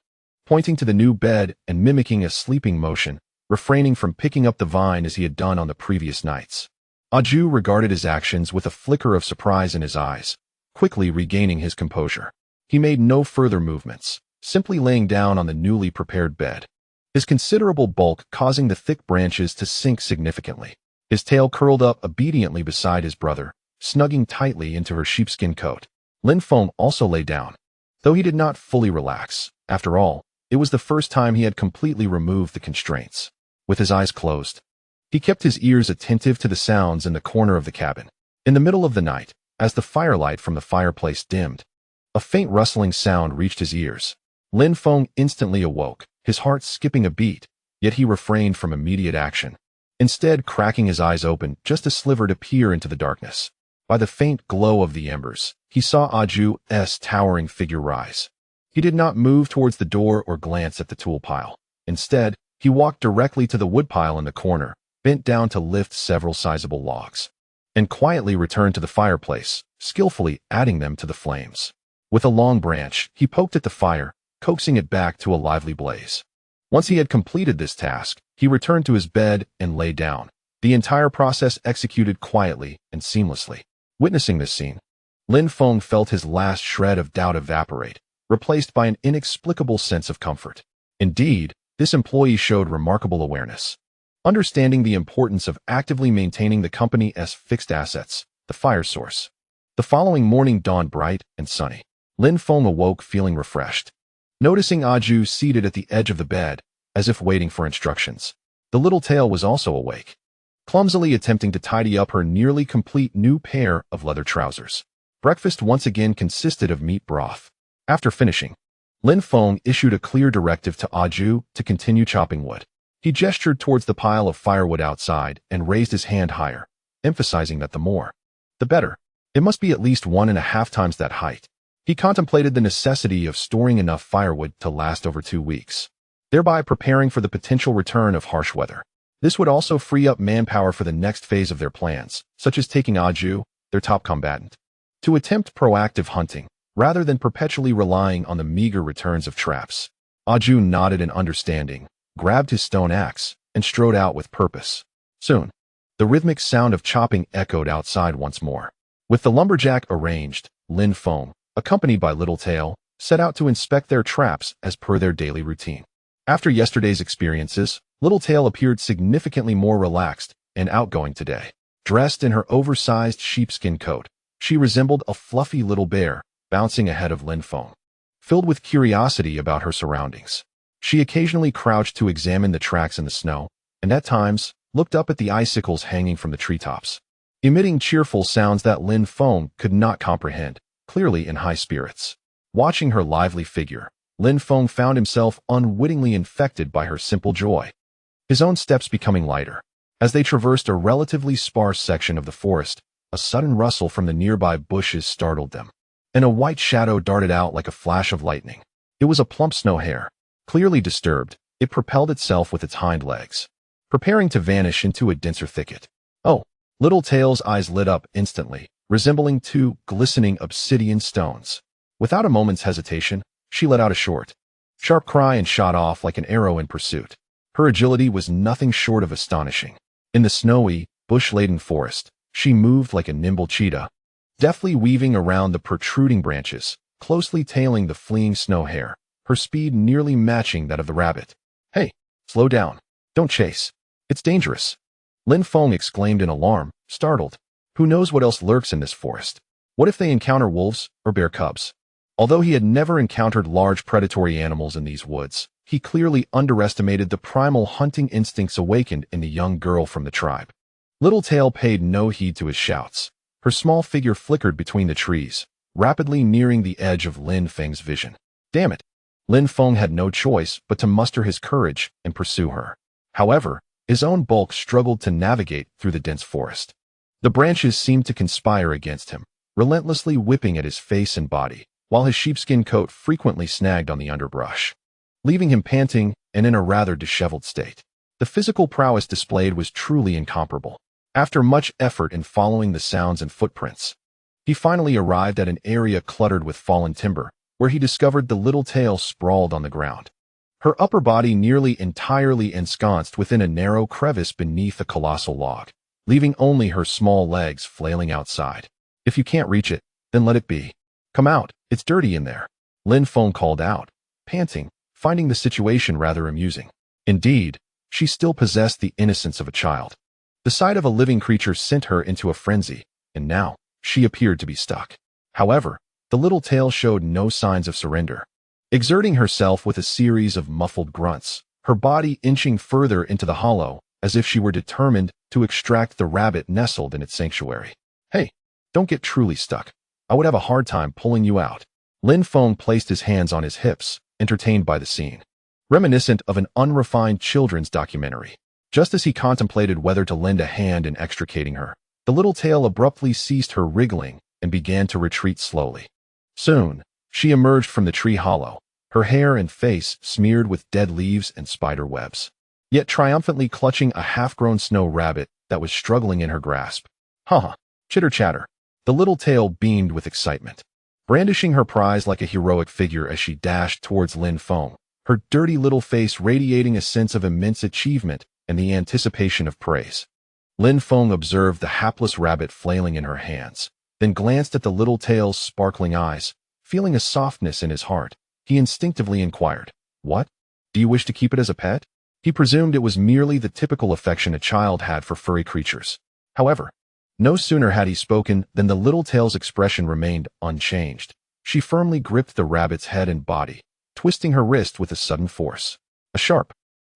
pointing to the new bed and mimicking a sleeping motion, refraining from picking up the vine as he had done on the previous nights. Aju regarded his actions with a flicker of surprise in his eyes, quickly regaining his composure. He made no further movements, simply laying down on the newly prepared bed, his considerable bulk causing the thick branches to sink significantly. His tail curled up obediently beside his brother, snugging tightly into her sheepskin coat. Lin Feng also lay down, though he did not fully relax. After all, it was the first time he had completely removed the constraints. With his eyes closed, he kept his ears attentive to the sounds in the corner of the cabin. In the middle of the night, as the firelight from the fireplace dimmed, a faint rustling sound reached his ears. Lin Feng instantly awoke, his heart skipping a beat, yet he refrained from immediate action, instead cracking his eyes open just a sliver to peer into the darkness. By the faint glow of the embers, he saw Aju's towering figure rise. He did not move towards the door or glance at the tool pile. Instead, he walked directly to the woodpile in the corner, bent down to lift several sizable logs, and quietly returned to the fireplace, skillfully adding them to the flames. With a long branch, he poked at the fire, coaxing it back to a lively blaze. Once he had completed this task, he returned to his bed and lay down, the entire process executed quietly and seamlessly. Witnessing this scene, Lin Feng felt his last shred of doubt evaporate, replaced by an inexplicable sense of comfort. Indeed, this employee showed remarkable awareness, understanding the importance of actively maintaining the company's fixed assets, the fire source. The following morning dawned bright and sunny. Lin Feng awoke feeling refreshed, noticing Aju seated at the edge of the bed, as if waiting for instructions. The little tail was also awake, clumsily attempting to tidy up her nearly complete new pair of leather trousers. Breakfast once again consisted of meat broth. After finishing, Lin Feng issued a clear directive to Aju to continue chopping wood. He gestured towards the pile of firewood outside and raised his hand higher, emphasizing that the more, the better. It must be at least 1.5 times that height. He contemplated the necessity of storing enough firewood to last over 2 weeks, thereby preparing for the potential return of harsh weather. This would also free up manpower for the next phase of their plans, such as taking Aju, their top combatant, to attempt proactive hunting, rather than perpetually relying on the meager returns of traps. Aju nodded in understanding, grabbed his stone axe, and strode out with purpose. Soon, the rhythmic sound of chopping echoed outside once more. With the lumberjack arranged, Lin Feng, accompanied by Littletail, set out to inspect their traps as per their daily routine. After yesterday's experiences, Littletail appeared significantly more relaxed and outgoing today. Dressed in her oversized sheepskin coat, she resembled a fluffy little bear, bouncing ahead of Lin Feng. Filled with curiosity about her surroundings, she occasionally crouched to examine the tracks in the snow, and at times looked up at the icicles hanging from the treetops, emitting cheerful sounds that Lin Feng could not comprehend, clearly in high spirits. Watching her lively figure, Lin Feng found himself unwittingly infected by her simple joy, his own steps becoming lighter. As they traversed a relatively sparse section of the forest, a sudden rustle from the nearby bushes startled them, and a white shadow darted out like a flash of lightning. It was a plump snow hare. Clearly disturbed, it propelled itself with its hind legs, preparing to vanish into a denser thicket. Oh! Little Tail's eyes lit up instantly, resembling two glistening obsidian stones. Without a moment's hesitation, she let out a short, sharp cry and shot off like an arrow in pursuit. Her agility was nothing short of astonishing. In the snowy, bush-laden forest, she moved like a nimble cheetah, deftly weaving around the protruding branches, closely tailing the fleeing snow hare, her speed nearly matching that of the rabbit. "Hey, slow down. Don't chase. It's dangerous," Lin Feng exclaimed in alarm, startled. Who knows what else lurks in this forest? What if they encounter wolves or bear cubs? Although he had never encountered large predatory animals in these woods, he clearly underestimated the primal hunting instincts awakened in the young girl from the tribe. Little Tail paid no heed to his shouts. Her small figure flickered between the trees, rapidly nearing the edge of Lin Feng's vision. Damn it! Lin Feng had no choice but to muster his courage and pursue her. However, his own bulk struggled to navigate through the dense forest. The branches seemed to conspire against him, relentlessly whipping at his face and body, while his sheepskin coat frequently snagged on the underbrush, leaving him panting and in a rather disheveled state. The physical prowess displayed was truly incomparable. After much effort in following the sounds and footprints, he finally arrived at an area cluttered with fallen timber, where he discovered the Little Tail sprawled on the ground, her upper body nearly entirely ensconced within a narrow crevice beneath a colossal log, leaving only her small legs flailing outside. "If you can't reach it, then let it be. Come out, it's dirty in there," Lin Feng called out, panting, finding the situation rather amusing. Indeed, she still possessed the innocence of a child. The sight of a living creature sent her into a frenzy, and now she appeared to be stuck. However, the Little Tail showed no signs of surrender, exerting herself with a series of muffled grunts, her body inching further into the hollow, as if she were determined to extract the rabbit nestled in its sanctuary. "Hey, don't get truly stuck. I would have a hard time pulling you out." Lin Feng placed his hands on his hips, entertained by the scene, reminiscent of an unrefined children's documentary. Just as he contemplated whether to lend a hand in extricating her, the Little Tail abruptly ceased her wriggling and began to retreat slowly. Soon, she emerged from the tree hollow, her hair and face smeared with dead leaves and spider webs, yet triumphantly clutching a half-grown snow rabbit that was struggling in her grasp. "Ha! Chitter-chatter." The Little Tail beamed with excitement, brandishing her prize like a heroic figure as she dashed towards Lin Feng, her dirty little face radiating a sense of immense achievement and the anticipation of praise. Lin Feng observed the hapless rabbit flailing in her hands, then glanced at the Little Tail's sparkling eyes. Feeling a softness in his heart, he instinctively inquired, "What? Do you wish to keep it as a pet?" He presumed it was merely the typical affection a child had for furry creatures. However, no sooner had he spoken than the Little Tail's expression remained unchanged. She firmly gripped the rabbit's head and body, twisting her wrist with a sudden force. A sharp,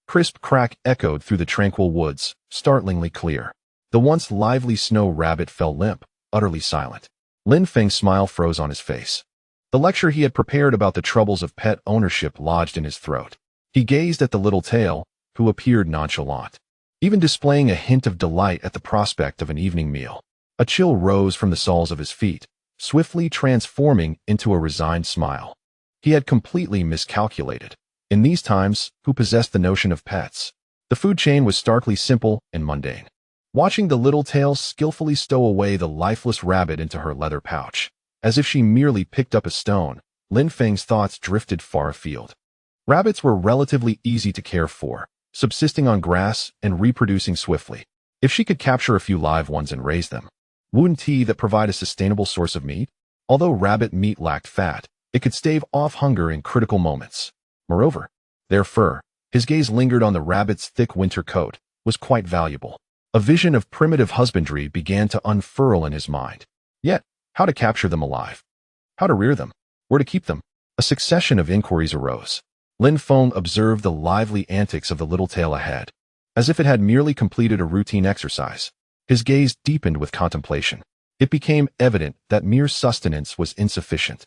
crisp crack echoed through the tranquil woods, startlingly clear. The once lively snow rabbit fell limp, utterly silent. Lin Feng's smile froze on his face. The lecture he had prepared about the troubles of pet ownership lodged in his throat. He gazed at the Little Tail, who appeared nonchalant, even displaying a hint of delight at the prospect of an evening meal. A chill rose from the soles of his feet, swiftly transforming into a resigned smile. He had completely miscalculated. In these times, who possessed the notion of pets? The food chain was starkly simple and mundane. Watching the Little Tail skillfully stow away the lifeless rabbit into her leather pouch, as if she merely picked up a stone, Lin Feng's thoughts drifted far afield. Rabbits were relatively easy to care for, subsisting on grass and reproducing swiftly. If she could capture a few live ones and raise them, wouldn't that provide a sustainable source of meat? Although rabbit meat lacked fat, it could stave off hunger in critical moments. Moreover, their fur, his gaze lingered on the rabbit's thick winter coat, was quite valuable. A vision of primitive husbandry began to unfurl in his mind. Yet, how to capture them alive? how to rear them, where to keep them. A succession of inquiries arose. Lin Feng observed the lively antics of the little tail ahead, as if it had merely completed a routine exercise. His gaze deepened with contemplation. It became evident that mere sustenance was insufficient.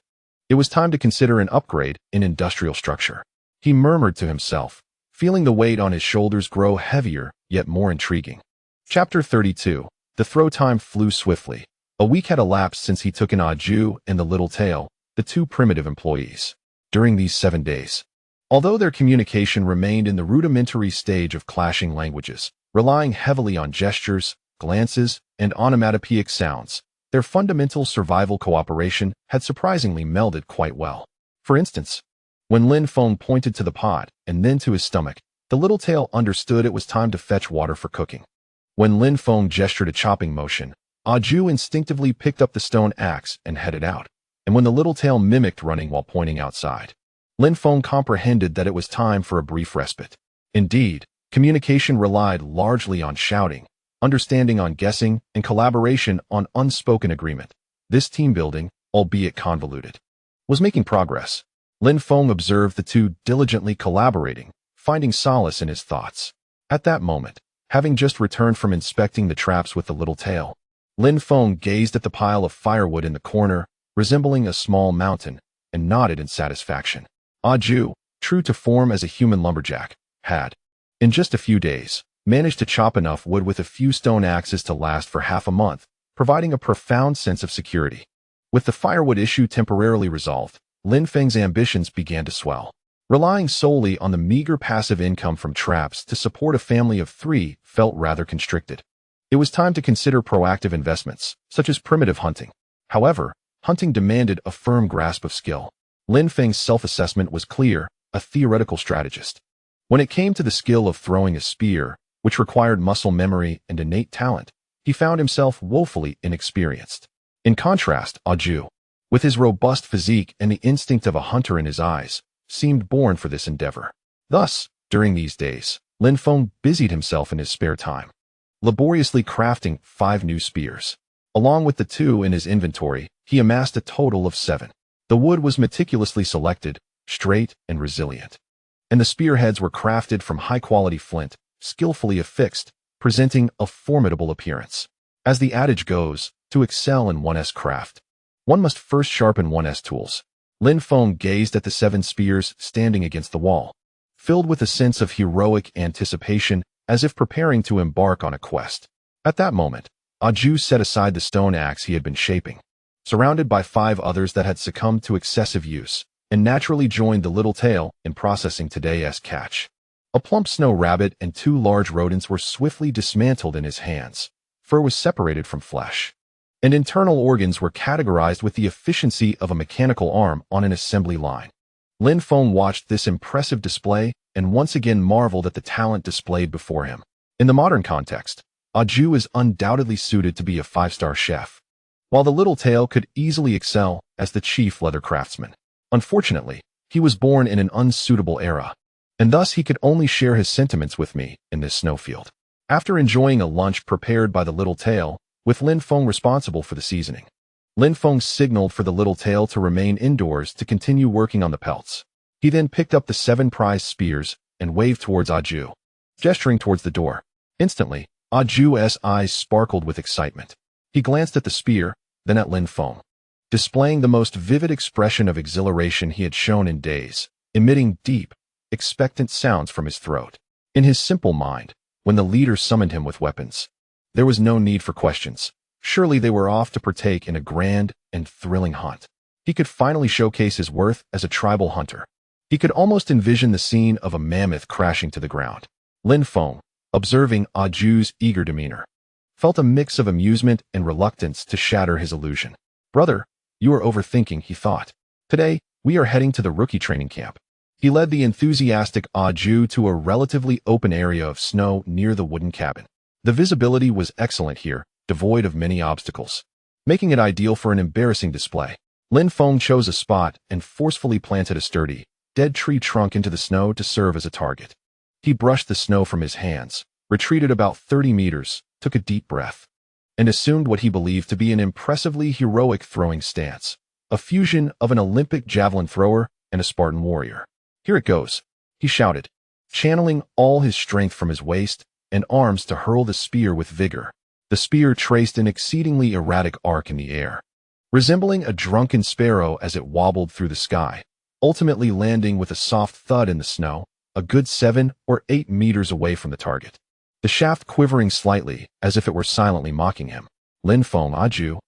It was time to consider an upgrade in industrial structure. He murmured to himself, feeling the weight on his shoulders grow heavier, yet more intriguing. Chapter 32. The throw time flew swiftly. A week had elapsed since he took in Aju and the little tail, the two primitive employees. During these 7 days, although their communication remained in the rudimentary stage of clashing languages, relying heavily on gestures, glances, and onomatopoeic sounds, their fundamental survival cooperation had surprisingly melded quite well. For instance, when Lin Feng pointed to the pot and then to his stomach, the little tail understood it was time to fetch water for cooking. When Lin Feng gestured a chopping motion, Aju instinctively picked up the stone axe and headed out. And when the little tail mimicked running while pointing outside, Lin Feng comprehended that it was time for a brief respite. Indeed, communication relied largely on shouting, understanding on guessing, and collaboration on unspoken agreement. This team building, albeit convoluted, was making progress. Lin Feng observed the two diligently collaborating, finding solace in his thoughts. At that moment, having just returned from inspecting the traps with the little tail, Lin Feng gazed at the pile of firewood in the corner, resembling a small mountain, and nodded in satisfaction. Aju, true to form as a human lumberjack, had, in just a few days, managed to chop enough wood with a few stone axes to last for half a month, providing a profound sense of security. With the firewood issue temporarily resolved, Lin Feng's ambitions began to swell. Relying solely on the meager passive income from traps to support a family of 3 felt rather constricted. It was time to consider proactive investments, such as primitive hunting. However, hunting demanded a firm grasp of skill. Lin Feng's self-assessment was clear, a theoretical strategist. When it came to the skill of throwing a spear, which required muscle memory and innate talent, he found himself woefully inexperienced. In contrast, Aju, with his robust physique and the instinct of a hunter in his eyes, seemed born for this endeavor. Thus, during these days, Lin Feng busied himself in his spare time, laboriously crafting 5 new spears. Along with the 2 in his inventory, he amassed a total of 7. The wood was meticulously selected, straight and resilient, and the spearheads were crafted from high-quality flint, skillfully affixed, presenting a formidable appearance. As the adage goes, to excel in one's craft, one must first sharpen one's tools. Lin Feng gazed at the 7 spears standing against the wall, filled with a sense of heroic anticipation, as if preparing to embark on a quest. At that moment, Aju set aside the stone axe he had been shaping, surrounded by 5 others that had succumbed to excessive use, and naturally joined the little tail in processing today's catch. A plump snow rabbit and 2 large rodents were swiftly dismantled in his hands. Fur was separated from flesh, and internal organs were categorized with the efficiency of a mechanical arm on an assembly line. Lin Feng watched this impressive display and once again marveled at the talent displayed before him. In the modern context, Aju is undoubtedly suited to be a 5-star chef, while the little tail could easily excel as the chief leather craftsman. Unfortunately, he was born in an unsuitable era, and thus he could only share his sentiments with me in this snowfield. After enjoying a lunch prepared by the little tail, with Lin Feng responsible for the seasoning, Lin Feng signaled for the little tail to remain indoors to continue working on the pelts. He then picked up the 7 prized spears and waved towards Aju, gesturing towards the door. Instantly, Aju's eyes sparkled with excitement. He glanced at the spear, then at Lin Feng, displaying the most vivid expression of exhilaration he had shown in days, emitting deep, expectant sounds from his throat. In his simple mind, when the leader summoned him with weapons, there was no need for questions. Surely they were off to partake in a grand and thrilling hunt. He could finally showcase his worth as a tribal hunter. He could almost envision the scene of a mammoth crashing to the ground. Lin Feng, observing Aju's eager demeanor, felt a mix of amusement and reluctance to shatter his illusion. "Brother, you are overthinking," he thought. "Today, we are heading to the rookie training camp." He led the enthusiastic Aju to a relatively open area of snow near the wooden cabin. The visibility was excellent here, devoid of many obstacles, making it ideal for an embarrassing display. Lin Feng chose a spot and forcefully planted a sturdy, dead tree trunk into the snow to serve as a target. He brushed the snow from his hands, retreated about 30 meters, took a deep breath, and assumed what he believed to be an impressively heroic throwing stance. a fusion of an Olympic javelin thrower and a Spartan warrior. "Here it goes," he shouted, channeling all his strength from his waist and arms to hurl the spear with vigor. The spear traced an exceedingly erratic arc in the air, resembling a drunken sparrow as it wobbled through the sky, ultimately landing with a soft thud in the snow, a good 7 or 8 meters away from the target. The shaft quivering slightly, as if it were silently mocking him. "Lin Feng, Aju."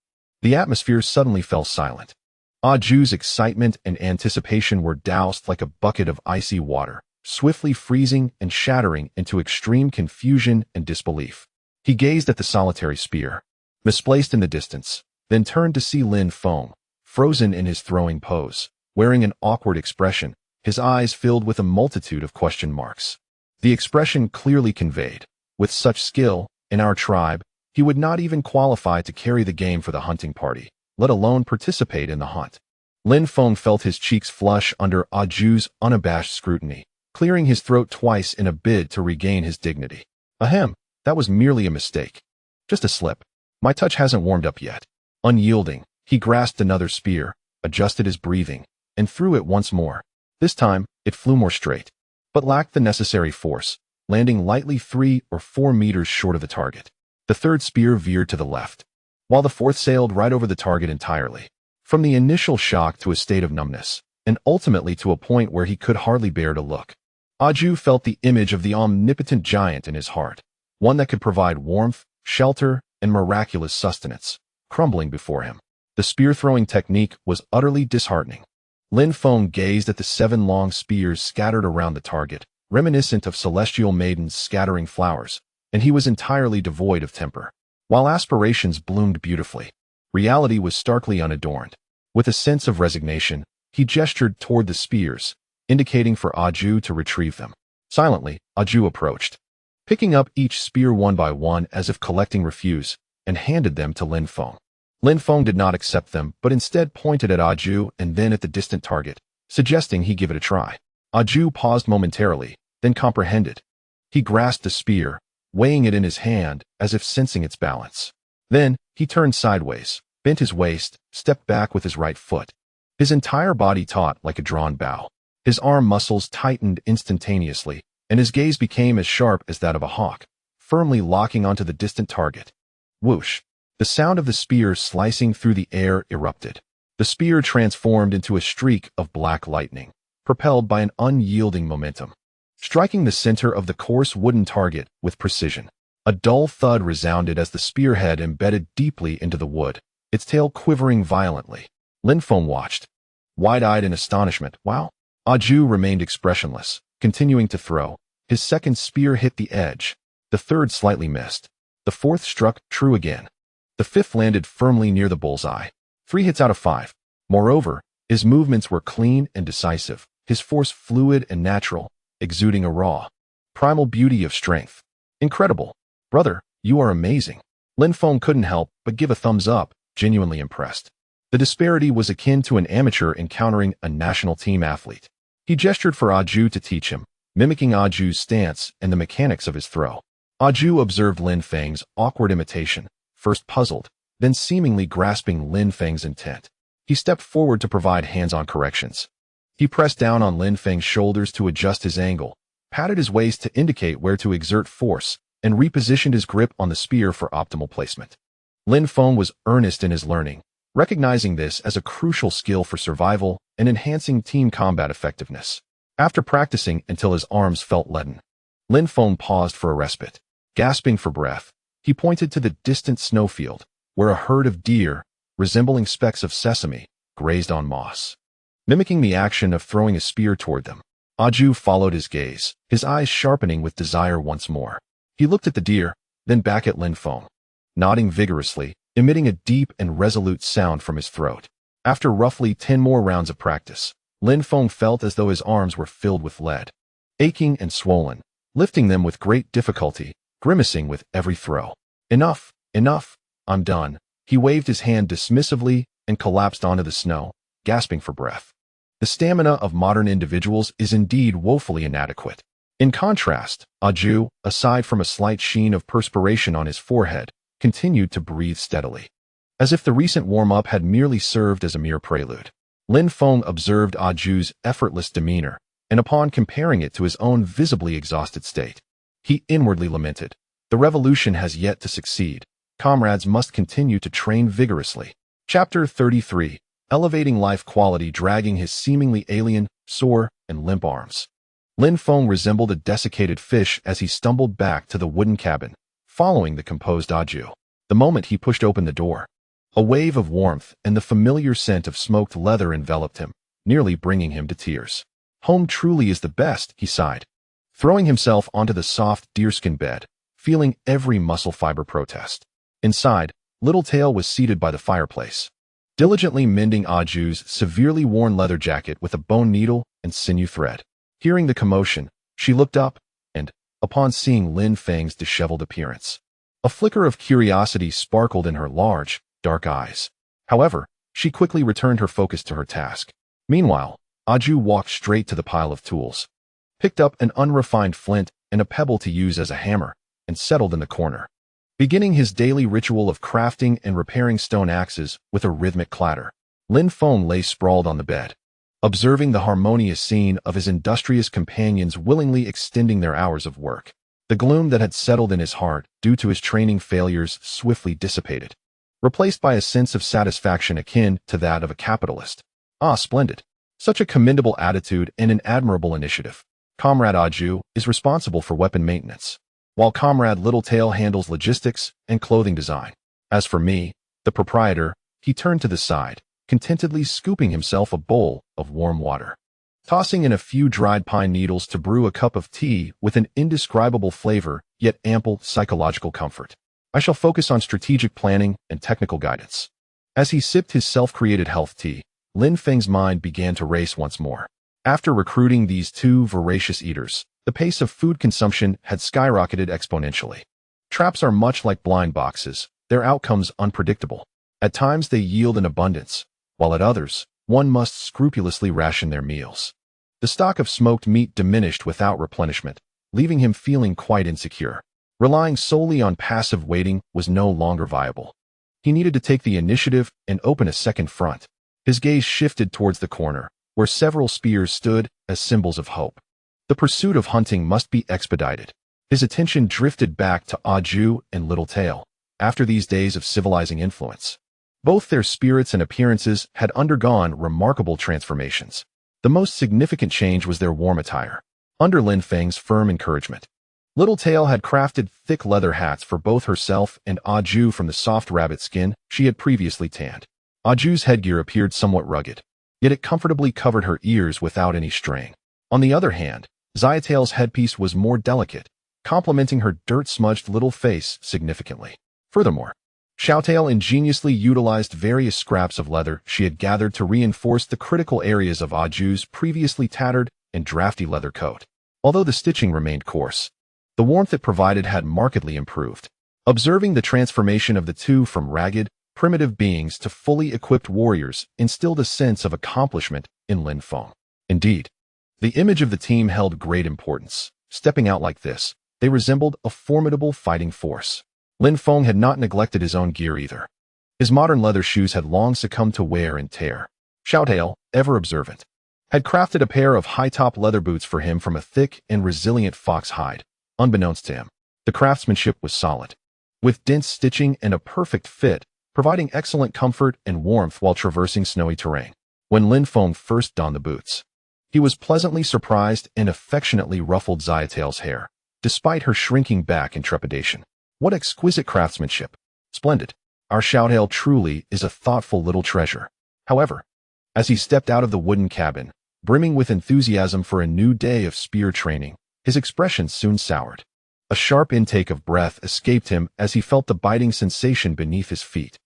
The atmosphere suddenly fell silent. Aju's excitement and anticipation were doused like a bucket of icy water, swiftly freezing and shattering into extreme confusion and disbelief. He gazed at the solitary spear, misplaced in the distance, then turned to see Lin Feng, frozen in his throwing pose, wearing an awkward expression, his eyes filled with a multitude of question marks. The expression clearly conveyed, with such skill, in our tribe, he would not even qualify to carry the game for the hunting party, let alone participate in the hunt. Lin Feng felt his cheeks flush under Aju's unabashed scrutiny, clearing his throat twice in a bid to regain his dignity. "Ahem, that was merely a mistake. Just a slip. My touch hasn't warmed up yet." Unyielding, he grasped another spear, adjusted his breathing, and threw it once more. This time, it flew more straight, but lacked the necessary force, landing lightly 3 or 4 meters short of the target. The third spear veered to the left, while the fourth sailed right over the target entirely. From the initial shock to a state of numbness, and ultimately to a point where he could hardly bear to look, Aju felt the image of the omnipotent giant in his heart, one that could provide warmth, shelter, and miraculous sustenance, crumbling before him. The spear-throwing technique was utterly disheartening. Lin Feng gazed at the 7 long spears scattered around the target, reminiscent of celestial maidens scattering flowers, and he was entirely devoid of temper. While aspirations bloomed beautifully, reality was starkly unadorned. With a sense of resignation, he gestured toward the spears, indicating for Aju to retrieve them. Silently, Aju approached, picking up each spear one by one as if collecting refuse, and handed them to Lin Feng. Lin Feng did not accept them, but instead pointed at Aju and then at the distant target, suggesting he give it a try. Aju paused momentarily, then comprehended. He grasped the spear, weighing it in his hand as if sensing its balance. Then, he turned sideways, bent his waist, stepped back with his right foot. His entire body taut like a drawn bow. His arm muscles tightened instantaneously, and his gaze became as sharp as that of a hawk, firmly locking onto the distant target. Whoosh! The sound of the spear slicing through the air erupted. The spear transformed into a streak of black lightning, propelled by an unyielding momentum, striking the center of the coarse wooden target with precision. A dull thud resounded as the spearhead embedded deeply into the wood, its tail quivering violently. Lin Feng watched, wide-eyed in astonishment. "Wow." Aju remained expressionless, continuing to throw. His second spear hit the edge. The third slightly missed. The fourth struck true again. The fifth landed firmly near the bullseye. 3 hits out of 5. Moreover, his movements were clean and decisive, his force fluid and natural, exuding a raw, primal beauty of strength. "Incredible. Brother, you are amazing." Lin Feng couldn't help but give a thumbs up, genuinely impressed. The disparity was akin to an amateur encountering a national team athlete. He gestured for Aju to teach him, mimicking Aju's stance and the mechanics of his throw. Aju observed Lin Feng's awkward imitation, first puzzled, then seemingly grasping Lin Feng's intent. He stepped forward to provide hands-on corrections. He pressed down on Lin Feng's shoulders to adjust his angle, patted his waist to indicate where to exert force, and repositioned his grip on the spear for optimal placement. Lin Feng was earnest in his learning, recognizing this as a crucial skill for survival and enhancing team combat effectiveness. After practicing until his arms felt leaden, Lin Feng paused for a respite. Gasping for breath, he pointed to the distant snowfield, where a herd of deer, resembling specks of sesame, grazed on moss. Mimicking the action of throwing a spear toward them, Aju followed his gaze, his eyes sharpening with desire once more. He looked at the deer, then back at Lin Feng, nodding vigorously, emitting a deep and resolute sound from his throat. After roughly 10 more rounds of practice, Lin Feng felt as though his arms were filled with lead, aching and swollen, lifting them with great difficulty, grimacing with every throw. "Enough, enough, I'm done." He waved his hand dismissively and collapsed onto the snow, gasping for breath. The stamina of modern individuals is indeed woefully inadequate. In contrast, Aju, aside from a slight sheen of perspiration on his forehead, continued to breathe steadily. as if the recent warm-up had merely served as a mere prelude. Lin Feng observed Aju's effortless demeanor, and upon comparing it to his own visibly exhausted state, he inwardly lamented, "The revolution has yet to succeed. Comrades must continue to train vigorously." Chapter 33. Elevating life quality, dragging his seemingly alien, sore, and limp arms. Lin Feng resembled a desiccated fish as he stumbled back to the wooden cabin, following the composed Aju. The moment he pushed open the door, a wave of warmth and the familiar scent of smoked leather enveloped him, nearly bringing him to tears. "Home truly is the best," he sighed, throwing himself onto the soft deerskin bed, feeling every muscle fiber protest. Inside, Littletail was seated by the fireplace, diligently mending Aju's severely worn leather jacket with a bone needle and sinew thread. Hearing the commotion, she looked up, and, upon seeing Lin Feng's disheveled appearance, a flicker of curiosity sparkled in her large, dark eyes. However, she quickly returned her focus to her task. Meanwhile, Aju walked straight to the pile of tools, picked up an unrefined flint and a pebble to use as a hammer, and settled in the corner, beginning his daily ritual of crafting and repairing stone axes with a rhythmic clatter. Lin Feng lay sprawled on the bed, observing the harmonious scene of his industrious companions willingly extending their hours of work. The gloom that had settled in his heart due to his training failures swiftly dissipated, replaced by a sense of satisfaction akin to that of a capitalist. "Ah, splendid. Such a commendable attitude and an admirable initiative. Comrade Aju is responsible for weapon maintenance, while Comrade Littletail handles logistics and clothing design. As for me, the proprietor," he turned to the side, contentedly scooping himself a bowl of warm water, tossing in a few dried pine needles to brew a cup of tea with an indescribable flavor yet ample psychological comfort. "I shall focus on strategic planning and technical guidance." As he sipped his self-created health tea, Lin Feng's mind began to race once more. After recruiting these two voracious eaters, the pace of food consumption had skyrocketed exponentially. Traps are much like blind boxes, their outcomes unpredictable. At times they yield in abundance, while at others, one must scrupulously ration their meals. The stock of smoked meat diminished without replenishment, leaving him feeling quite insecure. Relying solely on passive waiting was no longer viable. He needed to take the initiative and open a second front. His gaze shifted towards the corner, where several spears stood as symbols of hope. The pursuit of hunting must be expedited. His attention drifted back to Aju and Littletail. After these days of civilizing influence, both their spirits and appearances had undergone remarkable transformations. The most significant change was their warm attire. Under Lin Feng's firm encouragement, Littletail had crafted thick leather hats for both herself and Aju from the soft rabbit skin she had previously tanned. Aju's headgear appeared somewhat rugged, yet it comfortably covered her ears without any strain. On the other hand, Xiatail's headpiece was more delicate, complementing her dirt-smudged little face significantly. Furthermore, Shoutail ingeniously utilized various scraps of leather she had gathered to reinforce the critical areas of Aju's previously tattered and drafty leather coat. Although the stitching remained coarse, the warmth it provided had markedly improved. Observing the transformation of the two from ragged, primitive beings to fully equipped warriors instilled a sense of accomplishment in Lin Feng. Indeed, the image of the team held great importance. Stepping out like this, they resembled a formidable fighting force. Lin Feng had not neglected his own gear either. His modern leather shoes had long succumbed to wear and tear. Shoutail, ever observant, had crafted a pair of high-top leather boots for him from a thick and resilient fox hide. Unbeknownst to him, the craftsmanship was solid, with dense stitching and a perfect fit, providing excellent comfort and warmth while traversing snowy terrain. When Lin Feng first donned the boots, he was pleasantly surprised and affectionately ruffled Xiatail's hair, despite her shrinking back in trepidation. "What exquisite craftsmanship! Splendid! Our Shoutail truly is a thoughtful little treasure." However, as he stepped out of the wooden cabin, brimming with enthusiasm for a new day of spear training, his expression soon soured. A sharp intake of breath escaped him as he felt the biting sensation beneath his feet.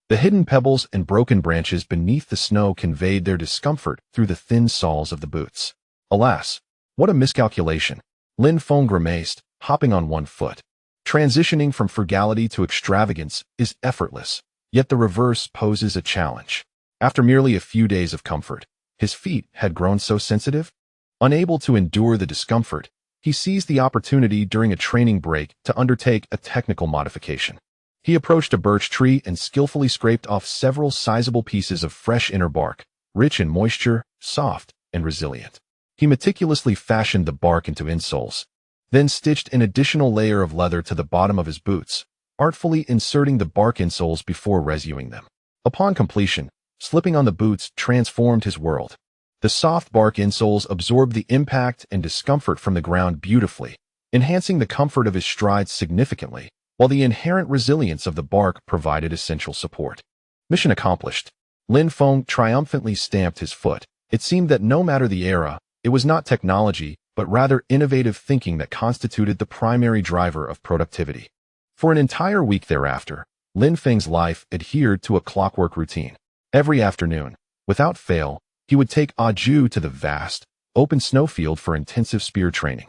The hidden pebbles and broken branches beneath the snow conveyed their discomfort through the thin soles of the boots. Alas, what a miscalculation! Lin Feng grimaced, hopping on one foot. Transitioning from frugality to extravagance is effortless, yet the reverse poses a challenge. After merely a few days of comfort, his feet had grown so sensitive. Unable to endure the discomfort, he seized the opportunity during a training break to undertake a technical modification. He approached a birch tree and skillfully scraped off several sizable pieces of fresh inner bark, rich in moisture, soft, and resilient. He meticulously fashioned the bark into insoles, then stitched an additional layer of leather to the bottom of his boots, artfully inserting the bark insoles before resuing them. Upon completion, slipping on the boots transformed his world. The soft bark insoles absorbed the impact and discomfort from the ground beautifully, enhancing the comfort of his strides significantly, while the inherent resilience of the bark provided essential support. Mission accomplished. Lin Feng triumphantly stamped his foot. It seemed that no matter the era, it was not technology, but rather innovative thinking that constituted the primary driver of productivity. For an entire week thereafter, Lin Feng's life adhered to a clockwork routine. Every afternoon, without fail, he would take Aju to the vast, open snowfield for intensive spear training.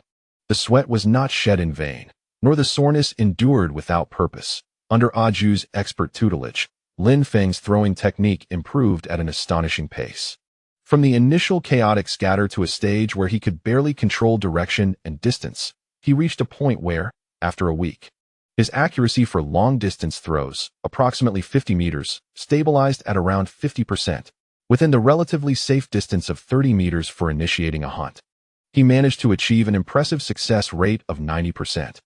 The sweat was not shed in vain, nor the soreness endured without purpose. Under Aju's expert tutelage, Lin Feng's throwing technique improved at an astonishing pace. From the initial chaotic scatter to a stage where he could barely control direction and distance, he reached a point where, after a week, his accuracy for long-distance throws, approximately 50 meters, stabilized at around 50%, within the relatively safe distance of 30 meters for initiating a hunt. He managed to achieve an impressive success rate of 90%.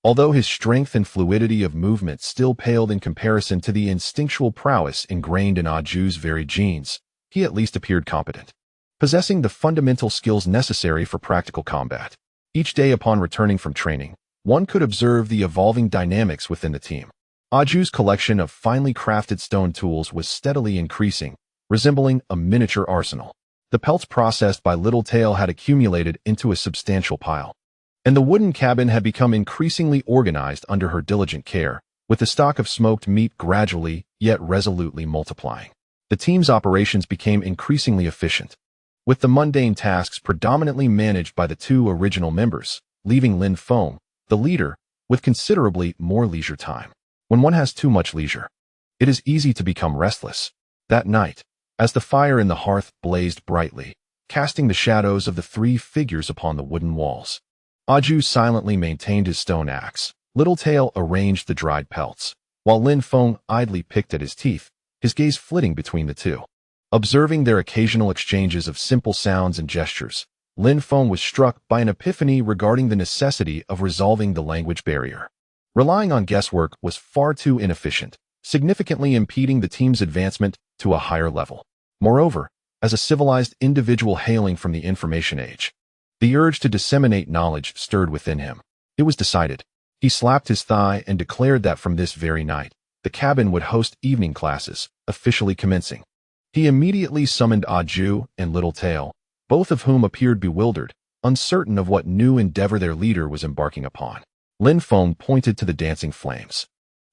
Although his strength and fluidity of movement still paled in comparison to the instinctual prowess ingrained in Aju's very genes, he at least appeared competent, possessing the fundamental skills necessary for practical combat. Each day upon returning from training, one could observe the evolving dynamics within the team. Aju's collection of finely crafted stone tools was steadily increasing, resembling a miniature arsenal. The pelts processed by Littletail had accumulated into a substantial pile, and the wooden cabin had become increasingly organized under her diligent care, with the stock of smoked meat gradually, yet resolutely multiplying. The team's operations became increasingly efficient, with the mundane tasks predominantly managed by the two original members, leaving Lin Feng, the leader, with considerably more leisure time. When one has too much leisure, it is easy to become restless. That night, as the fire in the hearth blazed brightly, casting the shadows of the three figures upon the wooden walls, Aju silently maintained his stone axe. Littletail arranged the dried pelts, while Lin Feng idly picked at his teeth, his gaze flitting between the two. Observing their occasional exchanges of simple sounds and gestures, Lin Feng was struck by an epiphany regarding the necessity of resolving the language barrier. Relying on guesswork was far too inefficient, significantly impeding the team's advancement to a higher level. Moreover, as a civilized individual hailing from the information age, the urge to disseminate knowledge stirred within him. It was decided. He slapped his thigh and declared that from this very night, the cabin would host evening classes, officially commencing. He immediately summoned Aju and Littletail, both of whom appeared bewildered, uncertain of what new endeavor their leader was embarking upon. Lin Feng pointed to the dancing flames,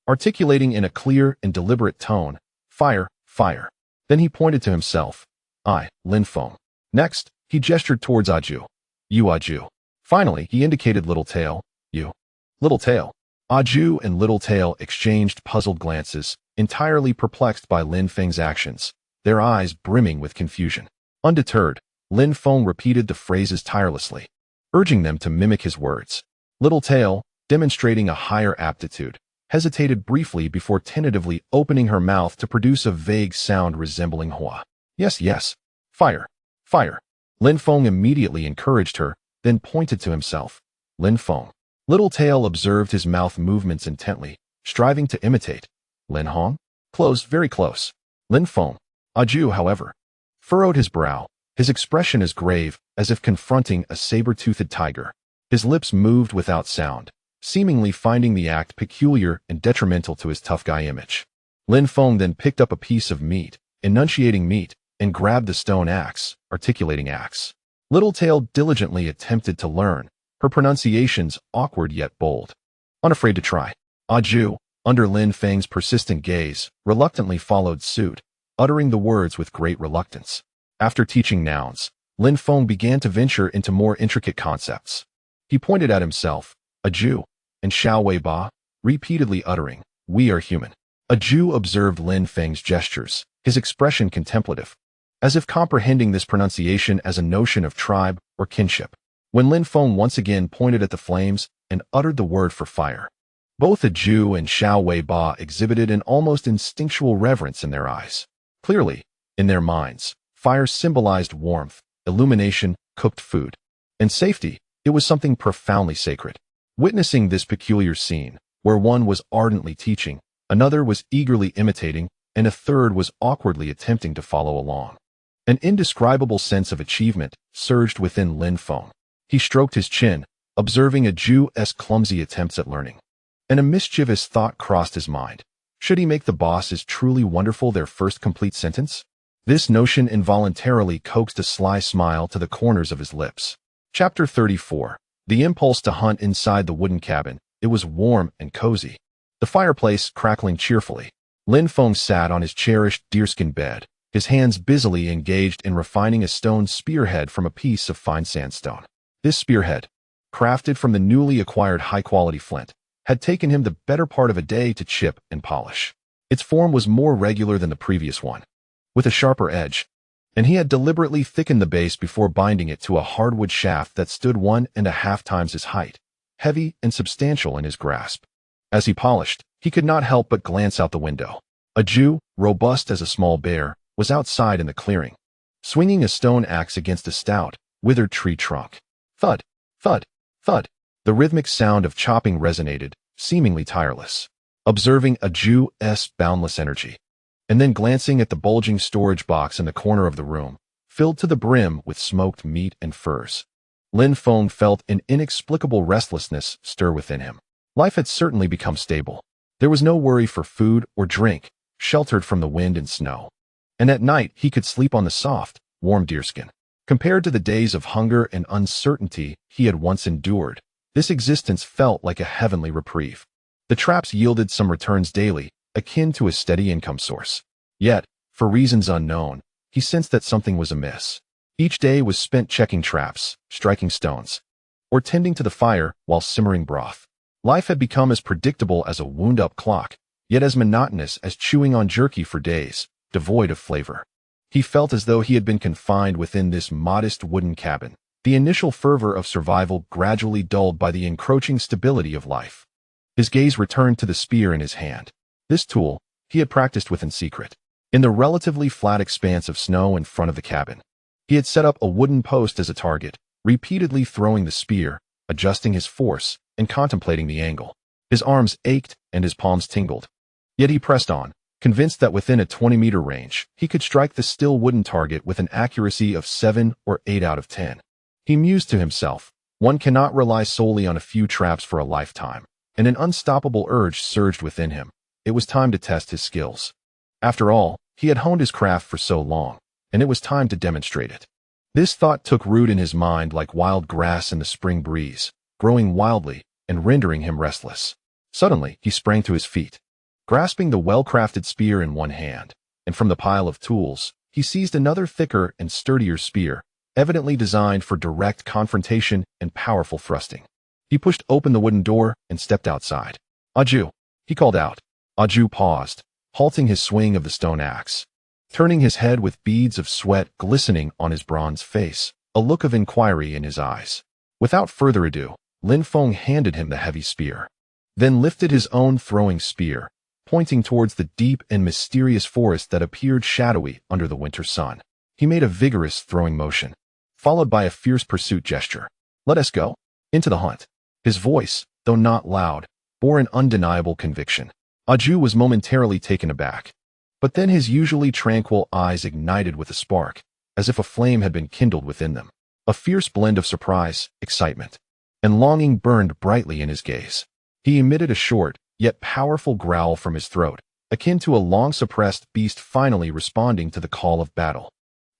articulating in a clear and deliberate tone, "Fire, fire." Then he pointed to himself. "I, Lin Feng." Next, he gestured towards Aju. "You, Aju." Finally, he indicated Littletail. "You." Littletail. Aju and Littletail exchanged puzzled glances, entirely perplexed by Lin Feng's actions, their eyes brimming with confusion. Undeterred, Lin Feng repeated the phrases tirelessly, urging them to mimic his words. Littletail, demonstrating a higher aptitude, hesitated briefly before tentatively opening her mouth to produce a vague sound resembling hua. "Yes, yes. Fire. Fire." Lin Feng immediately encouraged her, then pointed to himself. "Lin Feng." Littletail observed his mouth movements intently, striving to imitate. "Lin Hong?" "Close, very close." Lin Feng. Aju, however, furrowed his brow, his expression as grave as if confronting a saber-toothed tiger. His lips moved without sound, seemingly finding the act peculiar and detrimental to his tough guy image. Lin Feng then picked up a piece of meat, enunciating meat, and grabbed the stone axe, articulating axe. Littletail diligently attempted to learn, her pronunciations awkward yet bold. Unafraid to try, Aju, under Lin Feng's persistent gaze, reluctantly followed suit, uttering the words with great reluctance. After teaching nouns, Lin Feng began to venture into more intricate concepts. He pointed at himself, Aju, and Xiao Wei Ba, repeatedly uttering, "We are human." Aju observed Lin Feng's gestures, his expression contemplative, as if comprehending this pronunciation as a notion of tribe or kinship. When Lin Feng once again pointed at the flames and uttered the word for fire, Both the Jew and Xiao Wei Ba exhibited an almost instinctual reverence in their eyes. Clearly, in their minds, fire symbolized warmth, illumination, cooked food, and safety. It was something profoundly sacred. Witnessing this peculiar scene, where one was ardently teaching, another was eagerly imitating, and a third was awkwardly attempting to follow along, an indescribable sense of achievement surged within Lin Feng. He stroked his chin, observing a Jew's clumsy attempts at learning. And a mischievous thought crossed his mind. Should he make the bosses truly wonderful their first complete sentence? This notion involuntarily coaxed a sly smile to the corners of his lips. Chapter 34. The impulse to hunt inside the wooden cabin. It was warm and cozy. The fireplace crackling cheerfully. Lin Feng sat on his cherished deerskin bed, his hands busily engaged in refining a stone spearhead from a piece of fine sandstone. This spearhead, crafted from the newly acquired high-quality flint, had taken him the better part of a day to chip and polish. Its form was more regular than the previous one, with a sharper edge, and he had deliberately thickened the base before binding it to a hardwood shaft that stood 1.5 times his height, heavy and substantial in his grasp. As he polished, he could not help but glance out the window. A Jew, robust as a small bear, was outside in the clearing, swinging a stone axe against a stout, withered tree trunk. Thud, thud, thud. The rhythmic sound of chopping resonated, seemingly tireless. Observing a Jew's boundless energy, and then glancing at the bulging storage box in the corner of the room, filled to the brim with smoked meat and furs, Lin Feng felt an inexplicable restlessness stir within him. Life had certainly become stable. There was no worry for food or drink, sheltered from the wind and snow. And at night he could sleep on the soft, warm deerskin. Compared to the days of hunger and uncertainty he had once endured, this existence felt like a heavenly reprieve. The traps yielded some returns daily, akin to a steady income source. Yet, for reasons unknown, he sensed that something was amiss. Each day was spent checking traps, striking stones, or tending to the fire while simmering broth. Life had become as predictable as a wound-up clock, yet as monotonous as chewing on jerky for days, devoid of flavor. He felt as though he had been confined within this modest wooden cabin, the initial fervor of survival gradually dulled by the encroaching stability of life. His gaze returned to the spear in his hand. This tool he had practiced with in secret. In the relatively flat expanse of snow in front of the cabin, he had set up a wooden post as a target, repeatedly throwing the spear, adjusting his force, and contemplating the angle. His arms ached and his palms tingled. Yet he pressed on, convinced that within a 20-meter range, he could strike the still wooden target with an accuracy of 7 or 8 out of 10. He mused to himself, one cannot rely solely on a few traps for a lifetime, and an unstoppable urge surged within him. It was time to test his skills. After all, he had honed his craft for so long, and it was time to demonstrate it. This thought took root in his mind like wild grass in the spring breeze, growing wildly and rendering him restless. Suddenly, he sprang to his feet. Grasping the well-crafted spear in one hand, and from the pile of tools, he seized another thicker and sturdier spear, evidently designed for direct confrontation and powerful thrusting. He pushed open the wooden door and stepped outside. "Aju," he called out. Aju paused, halting his swing of the stone axe, turning his head with beads of sweat glistening on his bronze face, a look of inquiry in his eyes. Without further ado, Lin Feng handed him the heavy spear, then lifted his own throwing spear, pointing towards the deep and mysterious forest that appeared shadowy under the winter sun. He made a vigorous throwing motion, followed by a fierce pursuit gesture. "Let us go into the hunt." His voice, though not loud, bore an undeniable conviction. Aju was momentarily taken aback, but then his usually tranquil eyes ignited with a spark, as if a flame had been kindled within them. A fierce blend of surprise, excitement, and longing burned brightly in his gaze. He emitted a short, yet powerful growl from his throat, akin to a long-suppressed beast finally responding to the call of battle.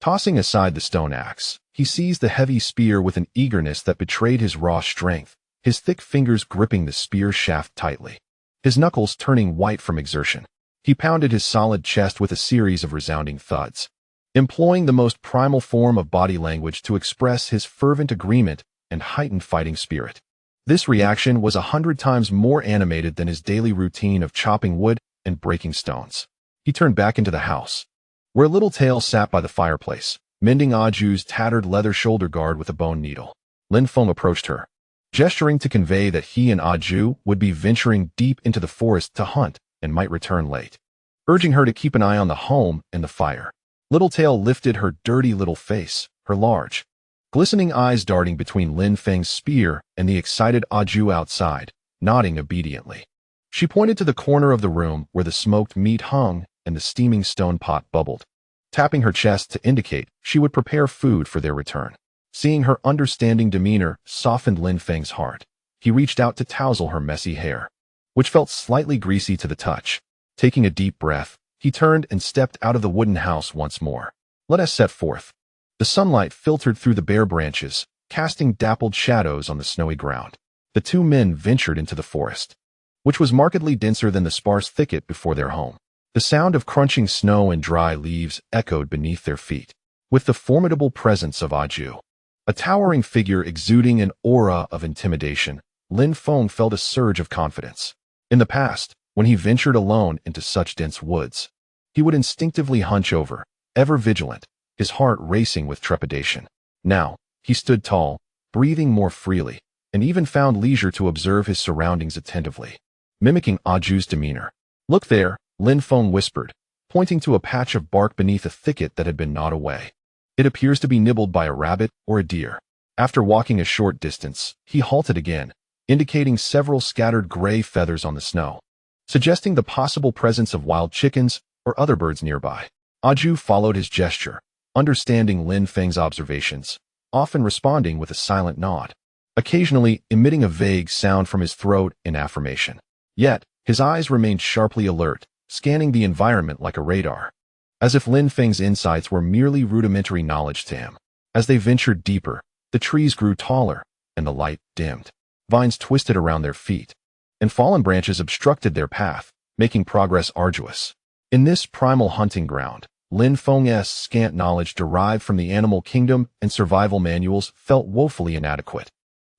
Tossing aside the stone axe, he seized the heavy spear with an eagerness that betrayed his raw strength, his thick fingers gripping the spear shaft tightly, his knuckles turning white from exertion. He pounded his solid chest with a series of resounding thuds, employing the most primal form of body language to express his fervent agreement and heightened fighting spirit. This reaction was 100 times more animated than his daily routine of chopping wood and breaking stones. He turned back into the house, where Little Tail sat by the fireplace, mending Aju's tattered leather shoulder guard with a bone needle. Lin Feng approached her. gesturing to convey that he and Aju would be venturing deep into the forest to hunt and might return late, urging her to keep an eye on the home and the fire. Littletail lifted her dirty little face, her large, glistening eyes darting between Lin Feng's spear and the excited Aju outside, nodding obediently. She pointed to the corner of the room where the smoked meat hung and the steaming stone pot bubbled, tapping her chest to indicate she would prepare food for their return. Seeing her understanding demeanor softened Lin Feng's heart. He reached out to tousle her messy hair, which felt slightly greasy to the touch. Taking a deep breath, he turned and stepped out of the wooden house once more. Let us set forth. The sunlight filtered through the bare branches, casting dappled shadows on the snowy ground. The two men ventured into the forest, which was markedly denser than the sparse thicket before their home. The sound of crunching snow and dry leaves echoed beneath their feet. With the formidable presence of Aju, a towering figure exuding an aura of intimidation, Lin Feng felt a surge of confidence. In the past, when he ventured alone into such dense woods, he would instinctively hunch over, ever vigilant, his heart racing with trepidation. Now, he stood tall, breathing more freely, and even found leisure to observe his surroundings attentively, mimicking Aju's demeanor. "Look there," Lin Feng whispered, pointing to a patch of bark beneath a thicket that had been gnawed away. "It appears to be nibbled by a rabbit or a deer." After walking a short distance, he halted again, indicating several scattered gray feathers on the snow, suggesting the possible presence of wild chickens or other birds nearby. Aju followed his gesture, understanding Lin Feng's observations, often responding with a silent nod, occasionally emitting a vague sound from his throat in affirmation. Yet, his eyes remained sharply alert, scanning the environment like a radar, as if Lin Feng's insights were merely rudimentary knowledge to him. As they ventured deeper, the trees grew taller, and the light dimmed. Vines twisted around their feet, and fallen branches obstructed their path, making progress arduous. In this primal hunting ground, Lin Feng's scant knowledge derived from the animal kingdom and survival manuals felt woefully inadequate.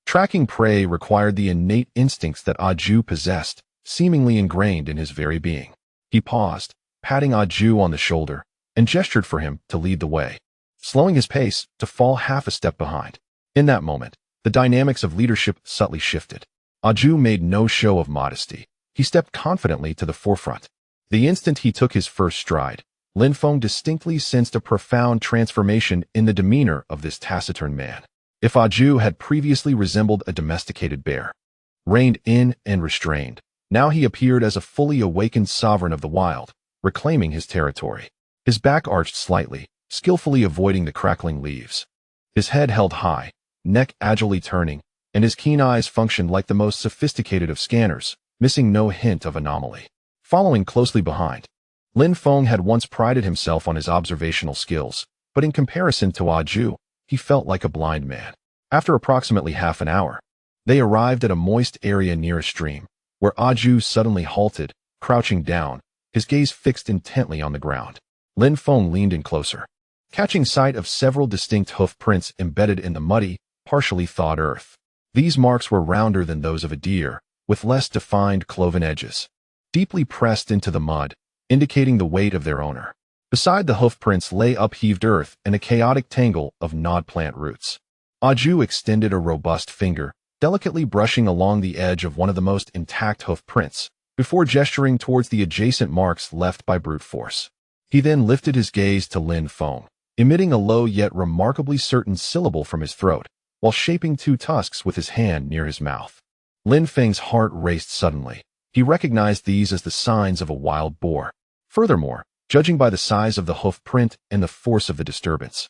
Tracking prey required the innate instincts that Aju possessed, seemingly ingrained in his very being. He paused, patting Aju on the shoulder, and gestured for him to lead the way, slowing his pace to fall half a step behind. In that moment, the dynamics of leadership subtly shifted. Aju made no show of modesty. He stepped confidently to the forefront. The instant he took his first stride, Lin Feng distinctly sensed a profound transformation in the demeanor of this taciturn man. If Aju had previously resembled a domesticated bear, reined in and restrained, now he appeared as a fully awakened sovereign of the wild, reclaiming his territory. His back arched slightly, skillfully avoiding the crackling leaves. His head held high, neck agilely turning, and his keen eyes functioned like the most sophisticated of scanners, missing no hint of anomaly. Following closely behind, Lin Feng had once prided himself on his observational skills, but in comparison to Aju, he felt like a blind man. After approximately half an hour, they arrived at a moist area near a stream, where Aju suddenly halted, crouching down, his gaze fixed intently on the ground. Lin Feng leaned in closer, catching sight of several distinct hoof prints embedded in the muddy, partially thawed earth. These marks were rounder than those of a deer, with less defined cloven edges, deeply pressed into the mud, indicating the weight of their owner. Beside the hoof prints lay upheaved earth and a chaotic tangle of gnawed plant roots. Aju extended a robust finger, delicately brushing along the edge of one of the most intact hoof prints, before gesturing towards the adjacent marks left by brute force. He then lifted his gaze to Lin Feng, emitting a low yet remarkably certain syllable from his throat, while shaping two tusks with his hand near his mouth. Lin Feng's heart raced suddenly. He recognized these as the signs of a wild boar. Furthermore, judging by the size of the hoof print and the force of the disturbance,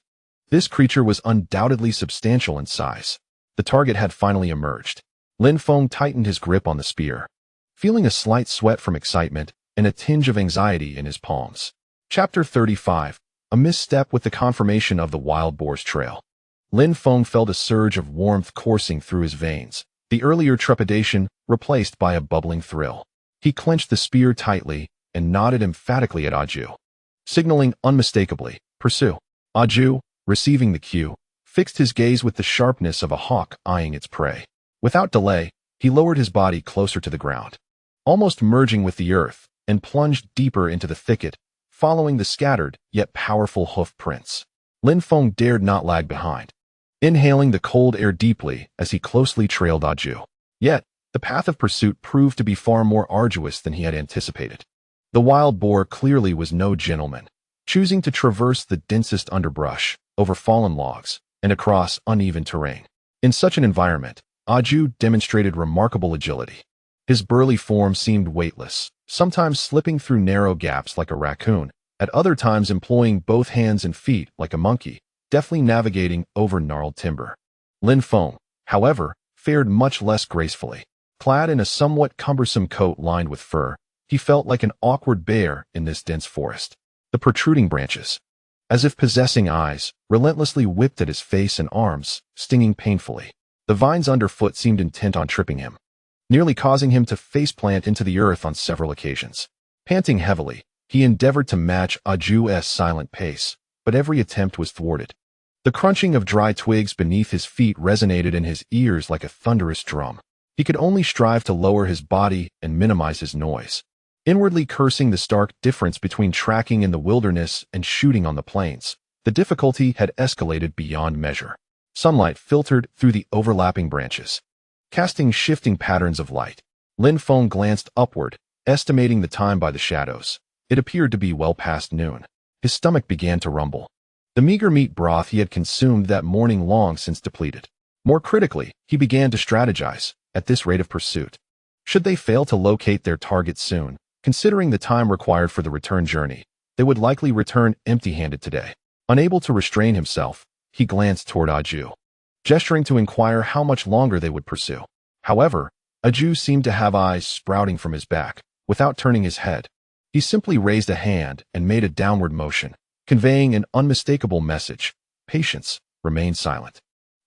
this creature was undoubtedly substantial in size. The target had finally emerged. Lin Feng tightened his grip on the spear, feeling a slight sweat from excitement and a tinge of anxiety in his palms. Chapter 35. A misstep with the confirmation of the wild boar's trail. Lin Feng felt a surge of warmth coursing through his veins, the earlier trepidation replaced by a bubbling thrill. He clenched the spear tightly and nodded emphatically at Aju, signaling unmistakably, "Pursue." Aju, receiving the cue, fixed his gaze with the sharpness of a hawk eyeing its prey. Without delay, he lowered his body closer to the ground, almost merging with the earth, and plunged deeper into the thicket, following the scattered yet powerful hoof prints. Lin Feng dared not lag behind. inhaling the cold air deeply as he closely trailed Aju. Yet, the path of pursuit proved to be far more arduous than he had anticipated. The wild boar clearly was no gentleman, choosing to traverse the densest underbrush, over fallen logs, and across uneven terrain. In such an environment, Aju demonstrated remarkable agility. His burly form seemed weightless, sometimes slipping through narrow gaps like a raccoon, at other times employing both hands and feet like a monkey, deftly navigating over gnarled timber. Lin Feng, however, fared much less gracefully. Clad in a somewhat cumbersome coat lined with fur, he felt like an awkward bear in this dense forest. The protruding branches, as if possessing eyes, relentlessly whipped at his face and arms, stinging painfully. The vines underfoot seemed intent on tripping him, nearly causing him to faceplant into the earth on several occasions. Panting heavily, he endeavored to match Aju's silent pace, but every attempt was thwarted. The crunching of dry twigs beneath his feet resonated in his ears like a thunderous drum. He could only strive to lower his body and minimize his noise, inwardly cursing the stark difference between tracking in the wilderness and shooting on the plains. The difficulty had escalated beyond measure. Sunlight filtered through the overlapping branches, casting shifting patterns of light. Lin Feng glanced upward, estimating the time by the shadows. It appeared to be well past noon. His stomach began to rumble. The meager meat broth he had consumed that morning long since depleted. More critically, he began to strategize. At this rate of pursuit, should they fail to locate their target soon, considering the time required for the return journey, they would likely return empty-handed today. Unable to restrain himself, he glanced toward Aju, gesturing to inquire how much longer they would pursue. However, Aju seemed to have eyes sprouting from his back. Without turning his head, he simply raised a hand and made a downward motion, conveying an unmistakable message: patience, remain silent.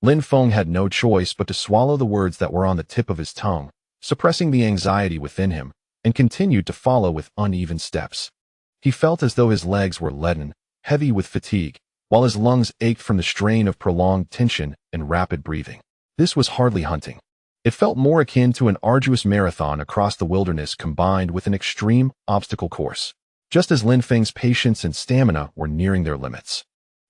Lin Feng had no choice but to swallow the words that were on the tip of his tongue, suppressing the anxiety within him, and continued to follow with uneven steps. He felt as though his legs were leaden, heavy with fatigue, while his lungs ached from the strain of prolonged tension and rapid breathing. This was hardly hunting. It felt more akin to an arduous marathon across the wilderness combined with an extreme obstacle course. Just as Lin Feng's patience and stamina were nearing their limits,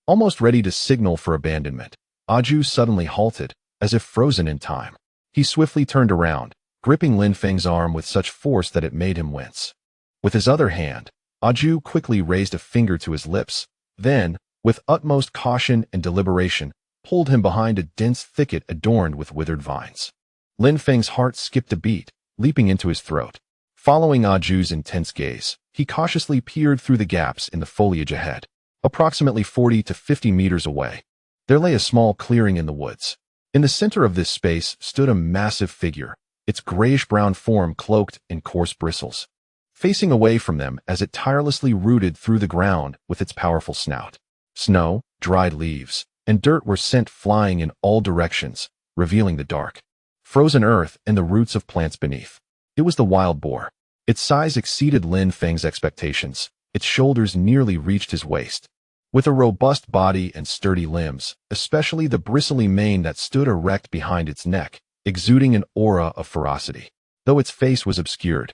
almost ready to signal for abandonment, Aju suddenly halted, as if frozen in time. He swiftly turned around, gripping Lin Feng's arm with such force that it made him wince. With his other hand, Aju quickly raised a finger to his lips, then, with utmost caution and deliberation, pulled him behind a dense thicket adorned with withered vines. Lin Feng's heart skipped a beat, leaping into his throat. Following Aju's intense gaze, he cautiously peered through the gaps in the foliage ahead. Approximately 40 to 50 meters away, there lay a small clearing in the woods. In the center of this space stood a massive figure, its grayish-brown form cloaked in coarse bristles, facing away from them as it tirelessly rooted through the ground with its powerful snout. Snow, dried leaves, and dirt were sent flying in all directions, revealing the dark, frozen earth and the roots of plants beneath. It was the wild boar. Its size exceeded Lin Feng's expectations. Its shoulders nearly reached his waist. With a robust body and sturdy limbs, especially the bristly mane that stood erect behind its neck, exuding an aura of ferocity. Though its face was obscured,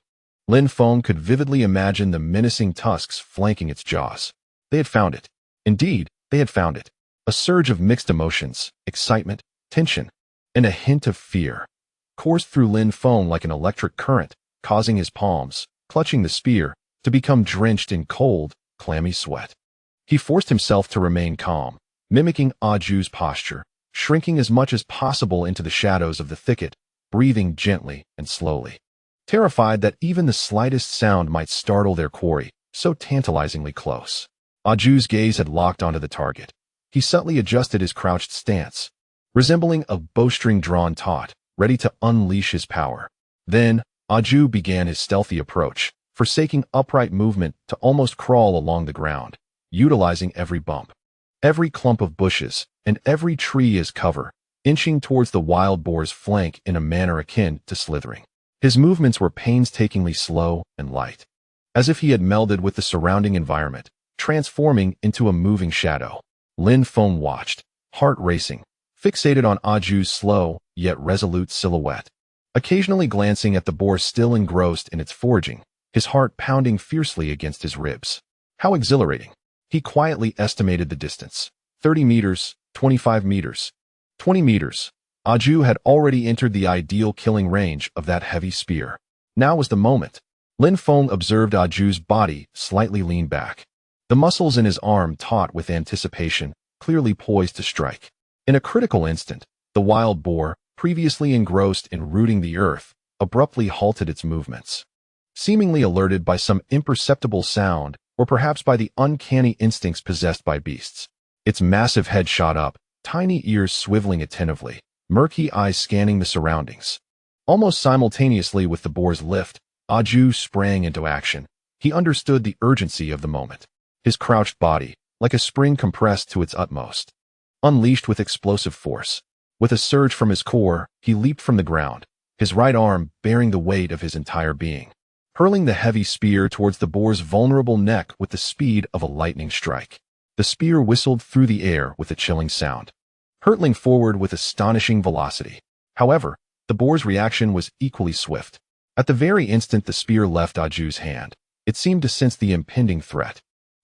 Lin Feng could vividly imagine the menacing tusks flanking its jaws. They had found it. Indeed, they had found it. A surge of mixed emotions, excitement, tension, and a hint of fear coursed through Lin Feng like an electric current, causing his palms, clutching the spear, to become drenched in cold, clammy sweat. He forced himself to remain calm, mimicking Aju's posture, shrinking as much as possible into the shadows of the thicket, breathing gently and slowly. Terrified that even the slightest sound might startle their quarry, so tantalizingly close. Aju's gaze had locked onto the target. He subtly adjusted his crouched stance, resembling a bowstring drawn taut, ready to unleash his power. Then, Aju began his stealthy approach, forsaking upright movement to almost crawl along the ground, utilizing every bump, every clump of bushes, and every tree as cover, inching towards the wild boar's flank in a manner akin to slithering. His movements were painstakingly slow and light, as if he had melded with the surrounding environment, transforming into a moving shadow. Lin Feng watched, heart racing, fixated on Aju's slow, yet resolute silhouette, occasionally glancing at the boar still engrossed in its foraging, his heart pounding fiercely against his ribs. How exhilarating! He quietly estimated the distance. 30 meters, 25 meters. 20 meters. Aju had already entered the ideal killing range of that heavy spear. Now was the moment. Lin Feng observed Aju's body slightly lean back. The muscles in his arm taut with anticipation, clearly poised to strike. In a critical instant, the wild boar, previously engrossed in rooting the earth, abruptly halted its movements. Seemingly alerted by some imperceptible sound, or perhaps by the uncanny instincts possessed by beasts. Its massive head shot up, tiny ears swiveling attentively, murky eyes scanning the surroundings. Almost simultaneously with the boar's lift, Aju sprang into action. He understood the urgency of the moment. His crouched body, like a spring compressed to its utmost, unleashed with explosive force. With a surge from his core, he leaped from the ground, his right arm bearing the weight of his entire being, hurling the heavy spear towards the boar's vulnerable neck with the speed of a lightning strike. The spear whistled through the air with a chilling sound, hurtling forward with astonishing velocity. However, the boar's reaction was equally swift. At the very instant the spear left Aju's hand, it seemed to sense the impending threat.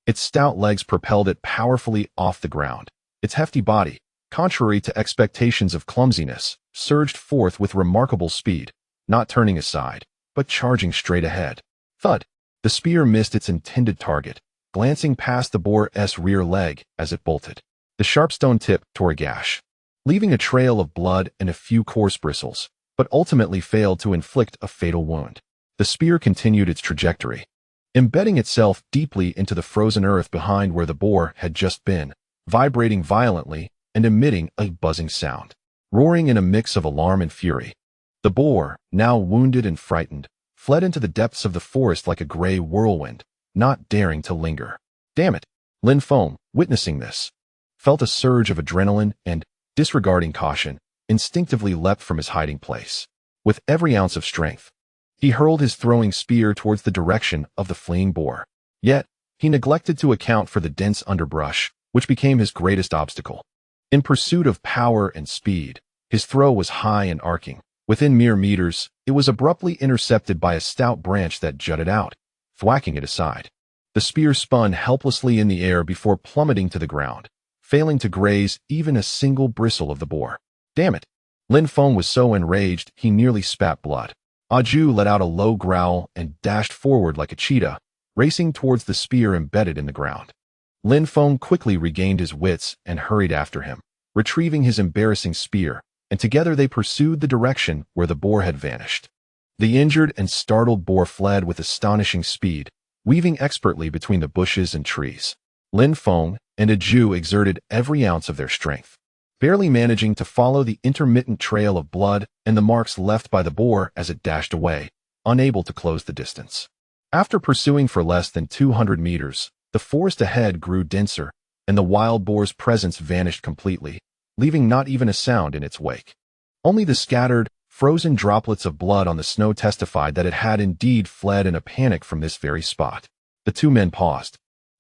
Its stout legs propelled it powerfully off the ground. Its hefty body, contrary to expectations of clumsiness, surged forth with remarkable speed, not turning aside, but charging straight ahead. Thud! The spear missed its intended target, glancing past the boar's rear leg as it bolted. The sharp stone tip tore a gash, leaving a trail of blood and a few coarse bristles, but ultimately failed to inflict a fatal wound. The spear continued its trajectory, embedding itself deeply into the frozen earth behind where the boar had just been, vibrating violently and emitting a buzzing sound, roaring in a mix of alarm and fury. The boar, now wounded and frightened, fled into the depths of the forest like a gray whirlwind, not daring to linger. Damn it! Lin Feng, witnessing this, felt a surge of adrenaline and, disregarding caution, instinctively leapt from his hiding place. With every ounce of strength, he hurled his throwing spear towards the direction of the fleeing boar. Yet, he neglected to account for the dense underbrush, which became his greatest obstacle. In pursuit of power and speed, his throw was high and arcing. Within mere meters, it was abruptly intercepted by a stout branch that jutted out, thwacking it aside. The spear spun helplessly in the air before plummeting to the ground, failing to graze even a single bristle of the boar. Damn it! Lin Feng was so enraged he nearly spat blood. Aju let out a low growl and dashed forward like a cheetah, racing towards the spear embedded in the ground. Lin Feng quickly regained his wits and hurried after him, retrieving his embarrassing spear, and together they pursued the direction where the boar had vanished. The injured and startled boar fled with astonishing speed, weaving expertly between the bushes and trees. Lin Feng and Aju exerted every ounce of their strength, barely managing to follow the intermittent trail of blood and the marks left by the boar as it dashed away, unable to close the distance. After pursuing for less than 200 meters, the forest ahead grew denser, and the wild boar's presence vanished completely, leaving not even a sound in its wake. Only the scattered, frozen droplets of blood on the snow testified that it had indeed fled in a panic from this very spot. The two men paused,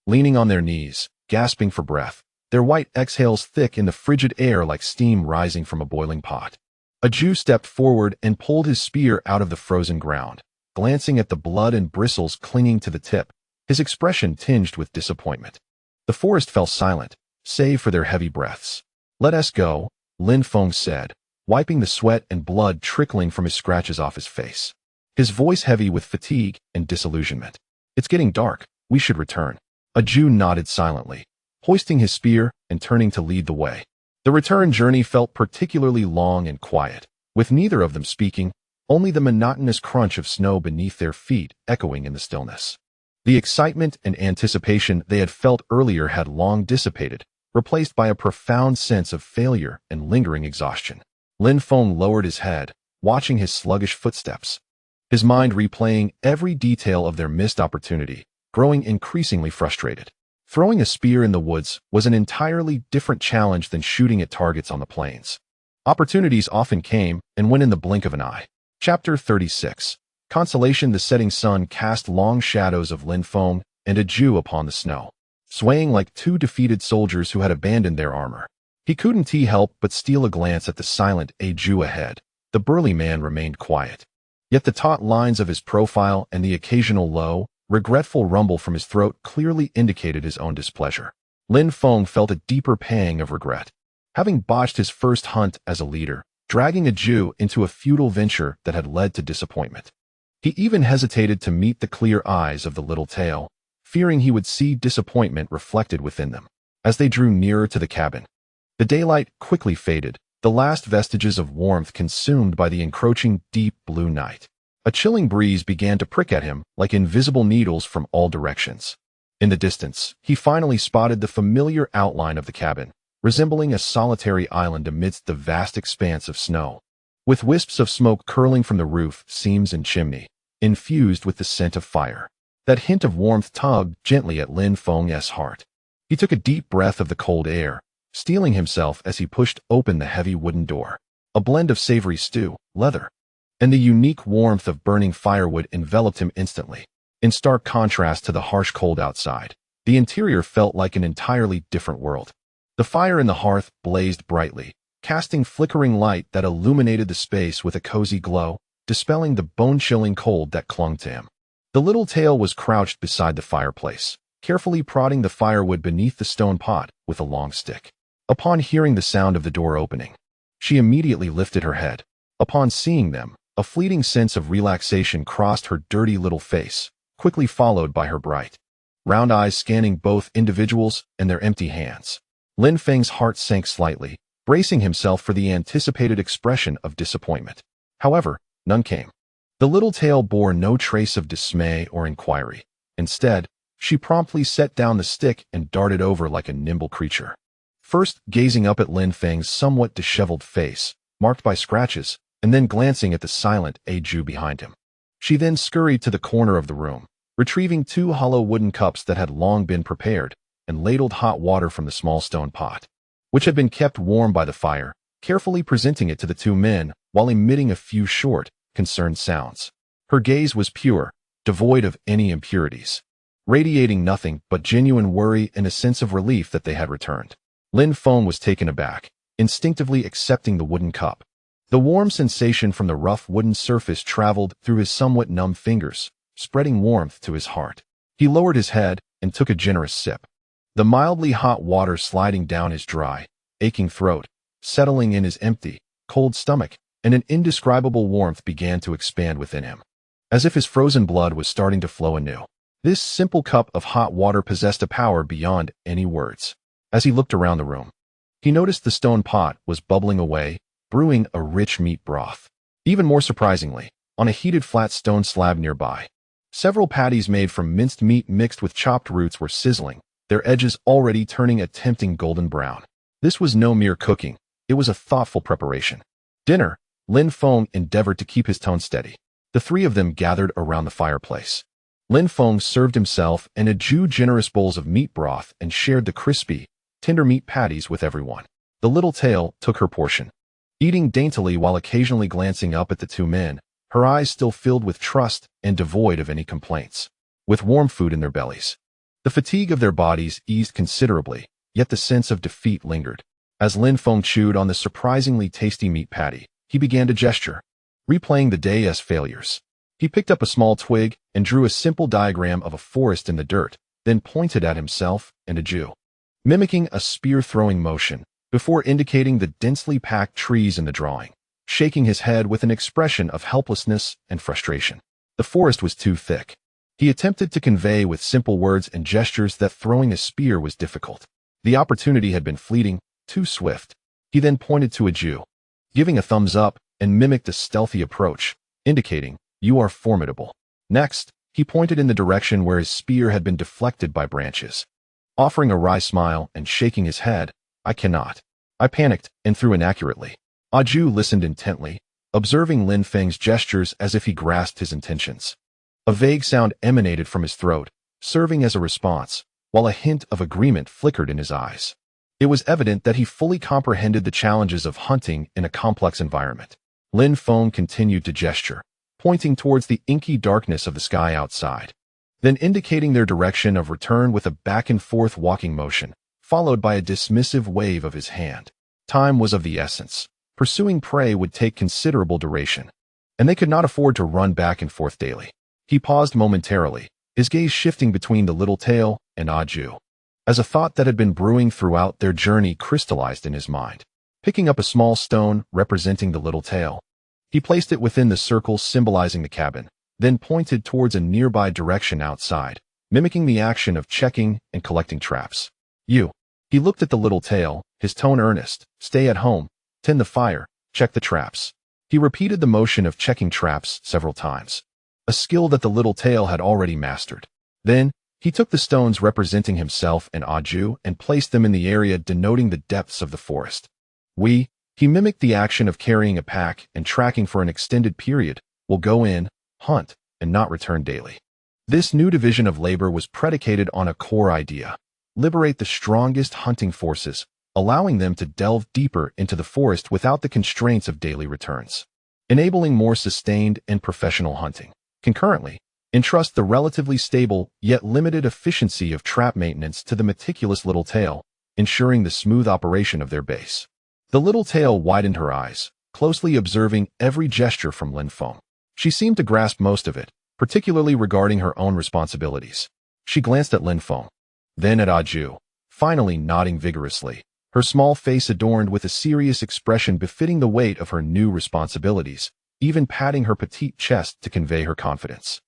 leaning on their knees, gasping for breath, their white exhales thick in the frigid air like steam rising from a boiling pot. Aju stepped forward and pulled his spear out of the frozen ground, glancing at the blood and bristles clinging to the tip, his expression tinged with disappointment. The forest fell silent, save for their heavy breaths. "Let us go," Lin Feng said, wiping the sweat and blood trickling from his scratches off his face, his voice heavy with fatigue and disillusionment. "It's getting dark. We should return." Aju nodded silently, hoisting his spear and turning to lead the way. The return journey felt particularly long and quiet, with neither of them speaking, only the monotonous crunch of snow beneath their feet echoing in the stillness. The excitement and anticipation they had felt earlier had long dissipated, replaced by a profound sense of failure and lingering exhaustion. Lin Feng lowered his head, watching his sluggish footsteps, his mind replaying every detail of their missed opportunity, growing increasingly frustrated. Throwing a spear in the woods was an entirely different challenge than shooting at targets on the plains. Opportunities often came and went in the blink of an eye. Chapter 36. Consolation. The setting sun cast long shadows of Lin Feng and Aju upon the snow, swaying like two defeated soldiers who had abandoned their armor. He couldn't help but steal a glance at the silent Aju ahead. The burly man remained quiet, yet the taut lines of his profile and the occasional low, regretful rumble from his throat clearly indicated his own displeasure. Lin Feng felt a deeper pang of regret. having botched his first hunt as a leader, dragging a Jew into a futile venture that had led to disappointment. He even hesitated to meet the clear eyes of the little tail, fearing he would see disappointment reflected within them. As they drew nearer to the cabin, the daylight quickly faded, the last vestiges of warmth consumed by the encroaching deep blue night. A chilling breeze began to prick at him like invisible needles from all directions. In the distance, he finally spotted the familiar outline of the cabin, resembling a solitary island amidst the vast expanse of snow, with wisps of smoke curling from the roof, seams, and chimney, infused with the scent of fire. That hint of warmth tugged gently at Lin Feng's heart. He took a deep breath of the cold air, steeling himself as he pushed open the heavy wooden door. A blend of savory stew, leather, and the unique warmth of burning firewood enveloped him instantly. In stark contrast to the harsh cold outside, the interior felt like an entirely different world. The fire in the hearth blazed brightly, casting flickering light that illuminated the space with a cozy glow, dispelling the bone-chilling cold that clung to him. The little tail was crouched beside the fireplace, carefully prodding the firewood beneath the stone pot with a long stick. Upon hearing the sound of the door opening, she immediately lifted her head. Upon seeing them, a fleeting sense of relaxation crossed her dirty little face, quickly followed by her bright, round eyes scanning both individuals and their empty hands. Lin Feng's heart sank slightly, bracing himself for the anticipated expression of disappointment. However, none came. The little tail bore no trace of dismay or inquiry. Instead, she promptly set down the stick and darted over like a nimble creature. First gazing up at Lin Feng's somewhat disheveled face, marked by scratches, and then glancing at the silent Jew behind him. She then scurried to the corner of the room, retrieving 2 hollow wooden cups that had long been prepared, and ladled hot water from the small stone pot, which had been kept warm by the fire, carefully presenting it to the 2 men while emitting a few short, concerned sounds. Her gaze was pure, devoid of any impurities, radiating nothing but genuine worry and a sense of relief that they had returned. Lin Feng was taken aback, instinctively accepting the wooden cup. The warm sensation from the rough wooden surface traveled through his somewhat numb fingers, spreading warmth to his heart. He lowered his head and took a generous sip, the mildly hot water sliding down his dry, aching throat, settling in his empty, cold stomach, and an indescribable warmth began to expand within him, as if his frozen blood was starting to flow anew. This simple cup of hot water possessed a power beyond any words. As he looked around the room, he noticed the stone pot was bubbling away, brewing a rich meat broth. Even more surprisingly, on a heated flat stone slab nearby, several patties made from minced meat mixed with chopped roots were sizzling, their edges already turning a tempting golden brown. This was no mere cooking, it was a thoughtful preparation. Dinner, Lin Feng endeavored to keep his tone steady. The 3 of them gathered around the fireplace. Lin Feng served himself and a Jew generous bowls of meat broth and shared the crispy, tender meat patties with everyone. The little tail took her portion, eating daintily while occasionally glancing up at the 2 men, her eyes still filled with trust and devoid of any complaints. With warm food in their bellies, the fatigue of their bodies eased considerably, yet the sense of defeat lingered. As Lin Feng chewed on the surprisingly tasty meat patty, he began to gesture, replaying the day's failures. He picked up a small twig and drew a simple diagram of a forest in the dirt, then pointed at himself and a Jew, mimicking a spear-throwing motion, before indicating the densely packed trees in the drawing, shaking his head with an expression of helplessness and frustration. The forest was too thick. He attempted to convey with simple words and gestures that throwing a spear was difficult. The opportunity had been fleeting, too swift. He then pointed to a Jew, giving a thumbs up, and mimicked a stealthy approach, indicating, "You are formidable." Next, he pointed in the direction where his spear had been deflected by branches, offering a wry smile and shaking his head. "I cannot." I panicked and threw inaccurately. Jew listened intently, observing Lin Feng's gestures as if he grasped his intentions. A vague sound emanated from his throat, serving as a response, while a hint of agreement flickered in his eyes. It was evident that he fully comprehended the challenges of hunting in a complex environment. Lin Feng continued to gesture, pointing towards the inky darkness of the sky outside, then indicating their direction of return with a back-and-forth walking motion, followed by a dismissive wave of his hand. Time was of the essence. Pursuing prey would take considerable duration, and they could not afford to run back and forth daily. He paused momentarily, his gaze shifting between the little tail and Jew. as a thought that had been brewing throughout their journey crystallized in his mind. Picking up a small stone representing the little tail, he placed it within the circle symbolizing the cabin, then pointed towards a nearby direction outside, mimicking the action of checking and collecting traps. He looked at the little tail, his tone earnest. Stay at home, tend the fire, check the traps. He repeated the motion of checking traps several times, a skill that the little tail had already mastered. Then, he took the stones representing himself and Aju and placed them in the area denoting the depths of the forest. He mimicked the action of carrying a pack and tracking for an extended period, will go in, hunt, and not return daily. This new division of labor was predicated on a core idea: liberate the strongest hunting forces, allowing them to delve deeper into the forest without the constraints of daily returns, enabling more sustained and professional hunting. Concurrently, entrust the relatively stable yet limited efficiency of trap maintenance to the meticulous little tail, ensuring the smooth operation of their base. The little tail widened her eyes, closely observing every gesture from Lin Feng. She seemed to grasp most of it, particularly regarding her own responsibilities. She glanced at Lin Feng, then at Aju, finally nodding vigorously, her small face adorned with a serious expression befitting the weight of her new responsibilities, even patting her petite chest to convey her confidence.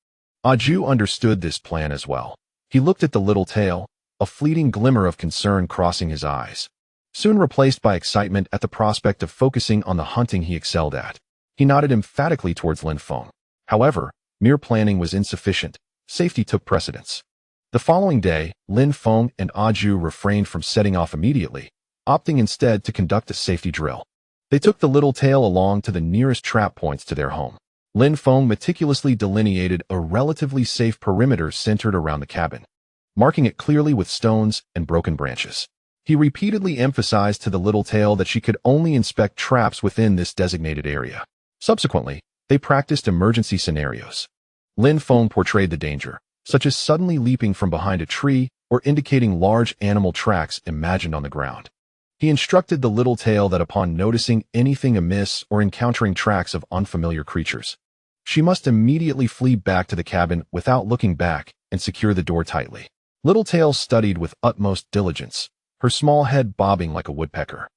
Aju understood this plan as well. He looked at the little tail, a fleeting glimmer of concern crossing his eyes, soon replaced by excitement at the prospect of focusing on the hunting he excelled at. He nodded emphatically towards Lin Feng. However, mere planning was insufficient. Safety took precedence. The following day, Lin Feng and Aju refrained from setting off immediately, opting instead to conduct a safety drill. They took the little tail along to the nearest trap points to their home. Lin Feng meticulously delineated a relatively safe perimeter centered around the cabin, marking it clearly with stones and broken branches. He repeatedly emphasized to the little tail that she could only inspect traps within this designated area. Subsequently, they practiced emergency scenarios. Lin Feng portrayed the danger, such as suddenly leaping from behind a tree or indicating large animal tracks imagined on the ground. He instructed the little tail that upon noticing anything amiss or encountering tracks of unfamiliar creatures, she must immediately flee back to the cabin without looking back and secure the door tightly. Little Tail studied with utmost diligence, her small head bobbing like a woodpecker,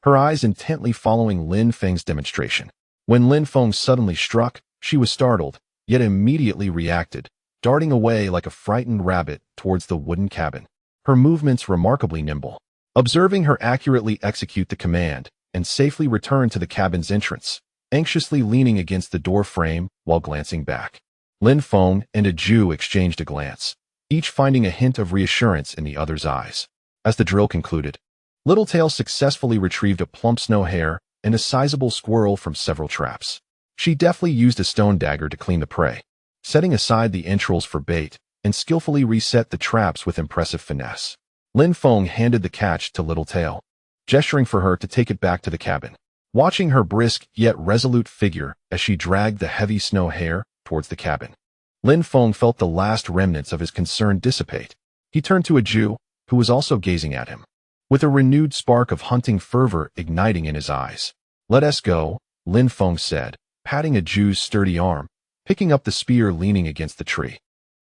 her eyes intently following Lin Feng's demonstration. When Lin Feng suddenly struck, she was startled, yet immediately reacted, darting away like a frightened rabbit towards the wooden cabin, her movements remarkably nimble. Observing her accurately execute the command and safely return to the cabin's entrance, anxiously leaning against the door frame while glancing back, Lin Feng and Aju exchanged a glance, each finding a hint of reassurance in the other's eyes. As the drill concluded, Little Tail successfully retrieved a plump snow hare and a sizable squirrel from several traps. She deftly used a stone dagger to clean the prey, setting aside the entrails for bait, and skillfully reset the traps with impressive finesse. Lin Feng handed the catch to Little Tail, gesturing for her to take it back to the cabin. Watching her brisk yet resolute figure as she dragged the heavy snow hare towards the cabin, Lin Feng felt the last remnants of his concern dissipate. He turned to Aju, who was also gazing at him, with a renewed spark of hunting fervor igniting in his eyes. "Let us go," Lin Feng said, patting Aju's sturdy arm, picking up the spear leaning against the tree,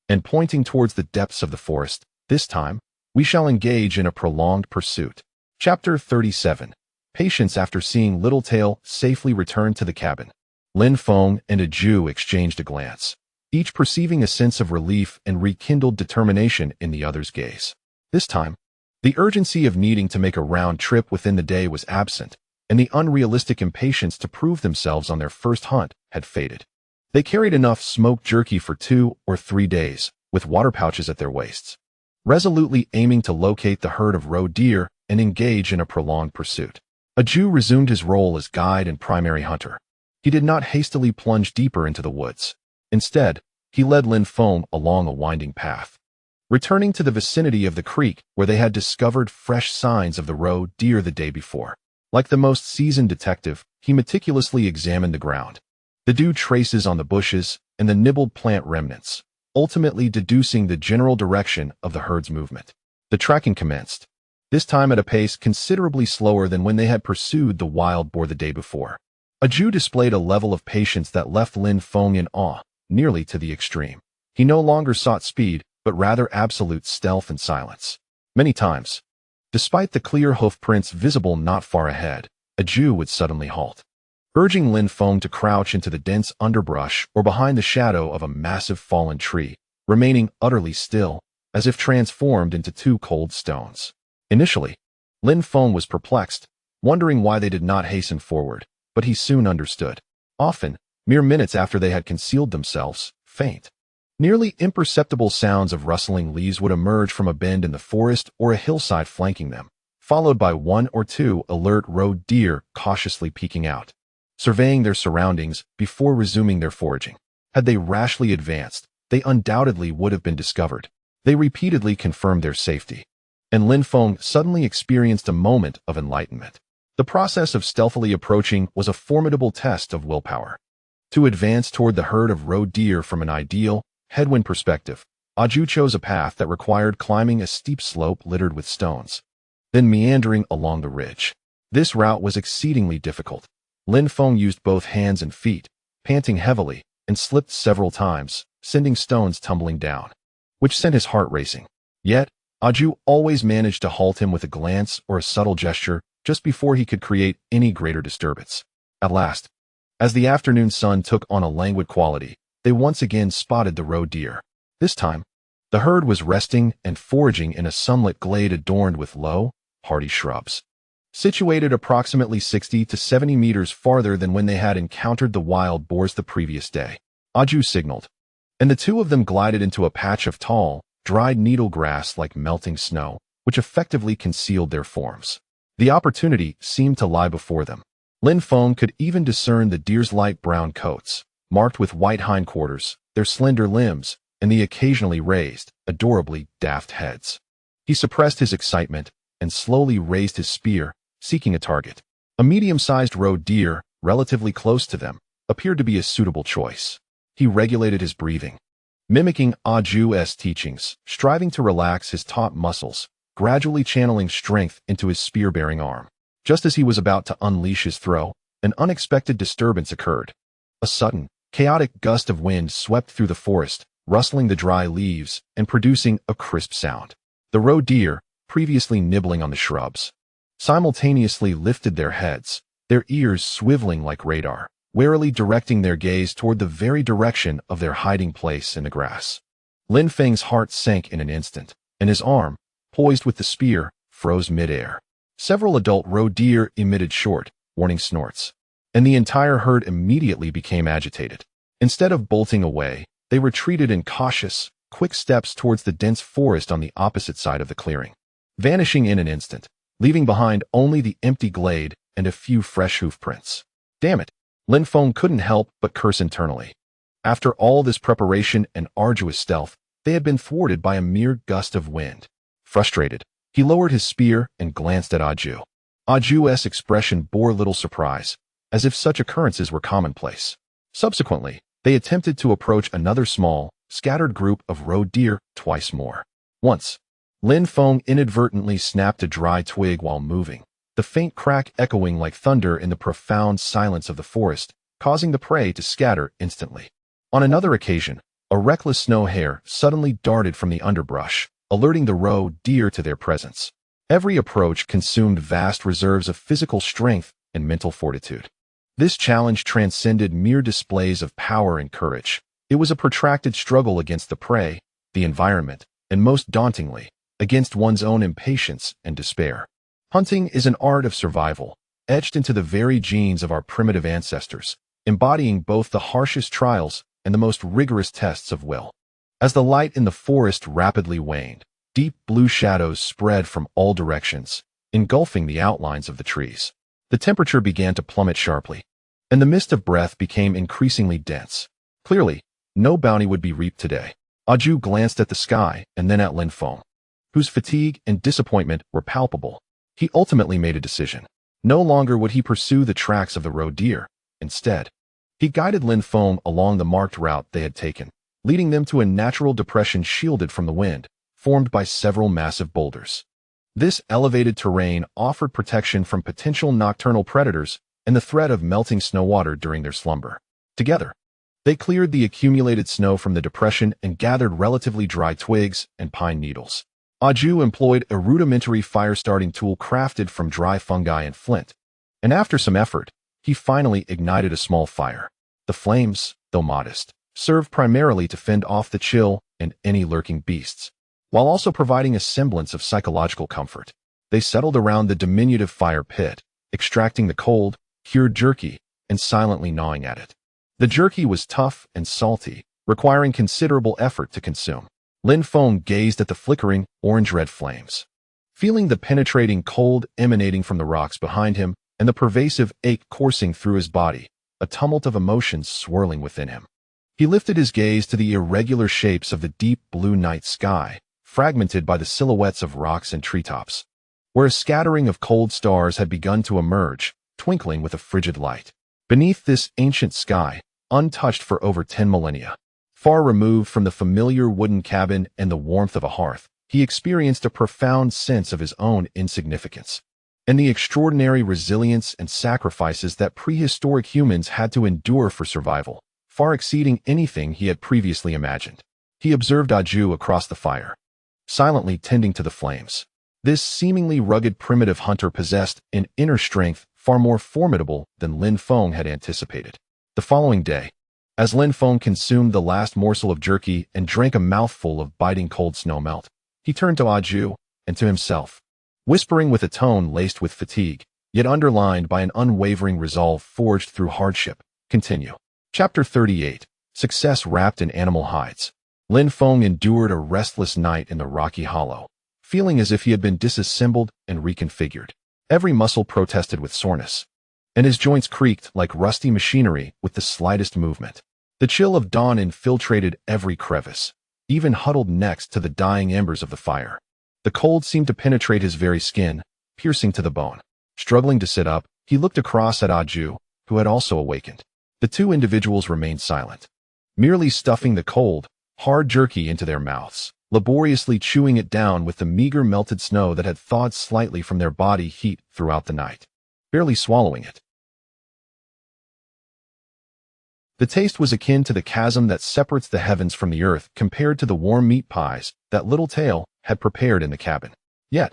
and pointing towards the depths of the forest. "This time, we shall engage in a prolonged pursuit." Chapter 37. Patience. After seeing Little Tail safely return to the cabin, Lin Feng and Aju exchanged a glance, each perceiving a sense of relief and rekindled determination in the other's gaze. This time, the urgency of needing to make a round trip within the day was absent, and the unrealistic impatience to prove themselves on their first hunt had faded. They carried enough smoked jerky for 2 or 3 days, with water pouches at their waists, resolutely aiming to locate the herd of roe deer and engage in a prolonged pursuit. Aju resumed his role as guide and primary hunter. He did not hastily plunge deeper into the woods. Instead, he led Lin Feng along a winding path, returning to the vicinity of the creek where they had discovered fresh signs of the roe deer the day before. Like the most seasoned detective, he meticulously examined the ground, the dew traces on the bushes, and the nibbled plant remnants, ultimately deducing the general direction of the herd's movement. The tracking commenced, this time at a pace considerably slower than when they had pursued the wild boar the day before. Aju displayed a level of patience that left Lin Feng in awe, nearly to the extreme. He no longer sought speed, but rather absolute stealth and silence. Many times, despite the clear hoof prints visible not far ahead, a Jew would suddenly halt, urging Lin Feng to crouch into the dense underbrush or behind the shadow of a massive fallen tree, remaining utterly still, as if transformed into two cold stones. Initially, Lin Feng was perplexed, wondering why they did not hasten forward, but he soon understood. Often, mere minutes after they had concealed themselves, faint, nearly imperceptible sounds of rustling leaves would emerge from a bend in the forest or a hillside flanking them, followed by one or two alert roe deer cautiously peeking out, surveying their surroundings before resuming their foraging. Had they rashly advanced, they undoubtedly would have been discovered. They repeatedly confirmed their safety, and Lin Feng suddenly experienced a moment of enlightenment. The process of stealthily approaching was a formidable test of willpower. To advance toward the herd of roe deer from an ideal, headwind perspective, Aju chose a path that required climbing a steep slope littered with stones, then meandering along the ridge. This route was exceedingly difficult. Lin Feng used both hands and feet, panting heavily, and slipped several times, sending stones tumbling down, which sent his heart racing. Yet, Aju always managed to halt him with a glance or a subtle gesture just before he could create any greater disturbance. At last, as the afternoon sun took on a languid quality, they once again spotted the roe deer. This time, the herd was resting and foraging in a sunlit glade adorned with low, hardy shrubs. Situated approximately 60 to 70 meters farther than when they had encountered the wild boars the previous day, Aju signaled, and the two of them glided into a patch of tall, dried needle grass like melting snow, which effectively concealed their forms. The opportunity seemed to lie before them. Lin Feng could even discern the deer's light brown coats, marked with white hindquarters, their slender limbs, and the occasionally raised, adorably daft heads. He suppressed his excitement and slowly raised his spear, seeking a target. A medium-sized roe deer, relatively close to them, appeared to be a suitable choice. He regulated his breathing, mimicking Aju's teachings, striving to relax his taut muscles, gradually channeling strength into his spear-bearing arm. Just as he was about to unleash his throw, an unexpected disturbance occurred. A sudden, chaotic gust of wind swept through the forest, rustling the dry leaves and producing a crisp sound. The roe deer, previously nibbling on the shrubs, simultaneously lifted their heads, their ears swiveling like radar, warily directing their gaze toward the very direction of their hiding place in the grass. Lin Feng's heart sank in an instant, and his arm, poised with the spear, froze midair. Several adult roe deer emitted short, warning snorts, and the entire herd immediately became agitated. Instead of bolting away, they retreated in cautious, quick steps towards the dense forest on the opposite side of the clearing, vanishing in an instant, leaving behind only the empty glade and a few fresh hoof prints. Damn it, Lin Feng couldn't help but curse internally. After all this preparation and arduous stealth, they had been thwarted by a mere gust of wind. Frustrated, he lowered his spear and glanced at Aju. Aju's expression bore little surprise, as if such occurrences were commonplace. Subsequently, they attempted to approach another small, scattered group of roe deer twice more. Once, Lin Feng inadvertently snapped a dry twig while moving, the faint crack echoing like thunder in the profound silence of the forest, causing the prey to scatter instantly. On another occasion, a reckless snow hare suddenly darted from the underbrush, alerting the roe deer to their presence. Every approach consumed vast reserves of physical strength and mental fortitude. This challenge transcended mere displays of power and courage. It was a protracted struggle against the prey, the environment, and most dauntingly, against one's own impatience and despair. Hunting is an art of survival, etched into the very genes of our primitive ancestors, embodying both the harshest trials and the most rigorous tests of will. As the light in the forest rapidly waned, deep blue shadows spread from all directions, engulfing the outlines of the trees. The temperature began to plummet sharply, and the mist of breath became increasingly dense. Clearly, no bounty would be reaped today. Aju glanced at the sky and then at Lin Feng, whose fatigue and disappointment were palpable. He ultimately made a decision. No longer would he pursue the tracks of the roe deer. Instead, he guided Lin Feng along the marked route they had taken, leading them to a natural depression shielded from the wind, formed by several massive boulders. This elevated terrain offered protection from potential nocturnal predators and the threat of melting snow water during their slumber. Together, they cleared the accumulated snow from the depression and gathered relatively dry twigs and pine needles. Aju employed a rudimentary fire-starting tool crafted from dry fungi and flint, and after some effort, he finally ignited a small fire. The flames, though modest, served primarily to fend off the chill and any lurking beasts, while also providing a semblance of psychological comfort. They settled around the diminutive fire pit, extracting the cold, cured jerky and silently gnawing at it. The jerky was tough and salty, requiring considerable effort to consume. Lin Feng gazed at the flickering, orange-red flames. Feeling the penetrating cold emanating from the rocks behind him and the pervasive ache coursing through his body, a tumult of emotions swirling within him. He lifted his gaze to the irregular shapes of the deep blue night sky, fragmented by the silhouettes of rocks and treetops, where a scattering of cold stars had begun to emerge, twinkling with a frigid light. Beneath this ancient sky, untouched for over 10 millennia, far removed from the familiar wooden cabin and the warmth of a hearth, he experienced a profound sense of his own insignificance and the extraordinary resilience and sacrifices that prehistoric humans had to endure for survival, far exceeding anything he had previously imagined. He observed Aju across the fire, silently tending to the flames. This seemingly rugged primitive hunter possessed an inner strength far more formidable than Lin Feng had anticipated. The following day, as Lin Feng consumed the last morsel of jerky and drank a mouthful of biting cold snow melt, he turned to Aju and to himself, whispering with a tone laced with fatigue, yet underlined by an unwavering resolve forged through hardship. Continue. Chapter 38. Success Wrapped in Animal Hides. Lin Feng endured a restless night in the rocky hollow, feeling as if he had been disassembled and reconfigured. Every muscle protested with soreness, and his joints creaked like rusty machinery with the slightest movement. The chill of dawn infiltrated every crevice, even huddled next to the dying embers of the fire. The cold seemed to penetrate his very skin, piercing to the bone. Struggling to sit up, he looked across at Aju, who had also awakened. The two individuals remained silent, merely stuffing the cold, hard jerky into their mouths, laboriously chewing it down with the meager melted snow that had thawed slightly from their body heat throughout the night, barely swallowing it. The taste was akin to the chasm that separates the heavens from the earth compared to the warm meat pies that Little Tail had prepared in the cabin. Yet,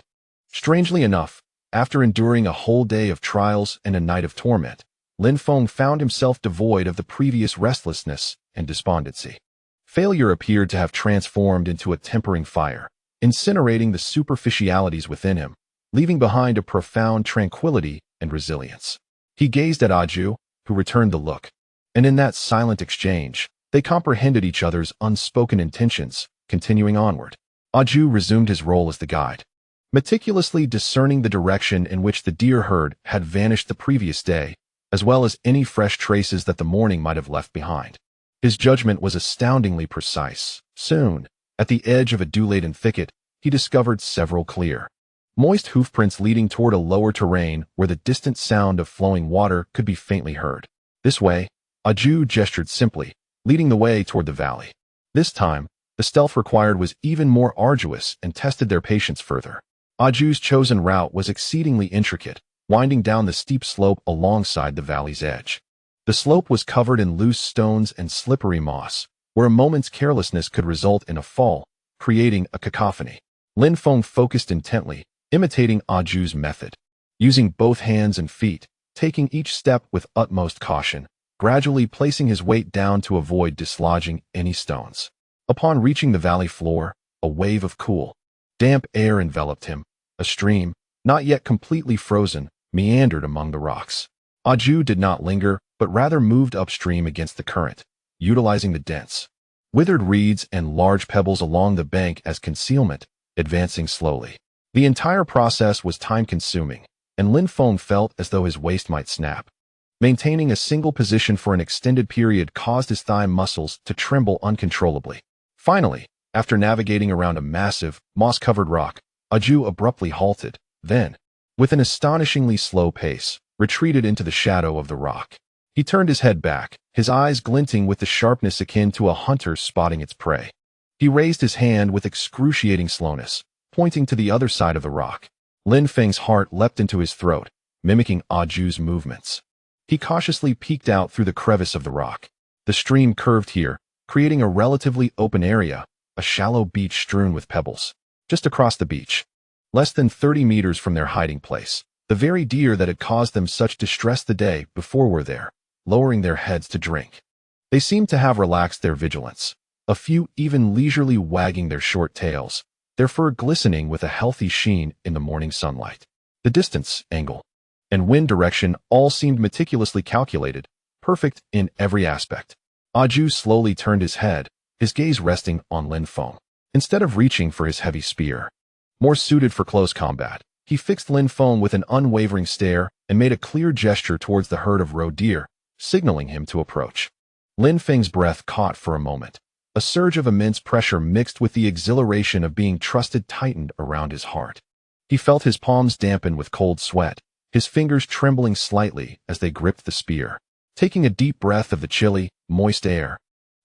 strangely enough, after enduring a whole day of trials and a night of torment, Lin Feng found himself devoid of the previous restlessness and despondency. Failure appeared to have transformed into a tempering fire, incinerating the superficialities within him, leaving behind a profound tranquility and resilience. He gazed at Aju, who returned the look, and in that silent exchange, they comprehended each other's unspoken intentions, continuing onward. Aju resumed his role as the guide, meticulously discerning the direction in which the deer herd had vanished the previous day, as well as any fresh traces that the morning might have left behind. His judgment was astoundingly precise. Soon, at the edge of a dew-laden thicket, he discovered several clear, moist hoofprints leading toward a lower terrain where the distant sound of flowing water could be faintly heard. This way, Aju gestured simply, leading the way toward the valley. This time, the stealth required was even more arduous and tested their patience further. Aju's chosen route was exceedingly intricate, winding down the steep slope alongside the valley's edge. The slope was covered in loose stones and slippery moss, where a moment's carelessness could result in a fall, creating a cacophony. Lin Feng focused intently, imitating Aju's method, using both hands and feet, taking each step with utmost caution, gradually placing his weight down to avoid dislodging any stones. Upon reaching the valley floor, a wave of cool, damp air enveloped him. A stream, not yet completely frozen, meandered among the rocks. Aju did not linger, but rather moved upstream against the current, utilizing the dense, withered reeds and large pebbles along the bank as concealment, advancing slowly. The entire process was time-consuming, and Lin Feng felt as though his waist might snap. Maintaining a single position for an extended period caused his thigh muscles to tremble uncontrollably. Finally, after navigating around a massive, moss-covered rock, Aju abruptly halted, then, with an astonishingly slow pace, retreated into the shadow of the rock. He turned his head back, his eyes glinting with the sharpness akin to a hunter spotting its prey. He raised his hand with excruciating slowness, pointing to the other side of the rock. Lin Feng's heart leapt into his throat, mimicking Aju's movements. He cautiously peeked out through the crevice of the rock. The stream curved here, creating a relatively open area, a shallow beach strewn with pebbles. just across the beach. Less than 30 meters from their hiding place, the very deer that had caused them such distress the day before were there, lowering their heads to drink. They seemed to have relaxed their vigilance, a few even leisurely wagging their short tails, their fur glistening with a healthy sheen in the morning sunlight. The distance, angle, and wind direction all seemed meticulously calculated, perfect in every aspect. Aju slowly turned his head, his gaze resting on Lin Feng. Instead of reaching for his heavy spear, more suited for close combat, he fixed Lin Feng with an unwavering stare and made a clear gesture towards the herd of roe deer, signaling him to approach. Lin Feng's breath caught for a moment. A surge of immense pressure mixed with the exhilaration of being trusted tightened around his heart. He felt his palms dampen with cold sweat, his fingers trembling slightly as they gripped the spear. Taking a deep breath of the chilly, moist air,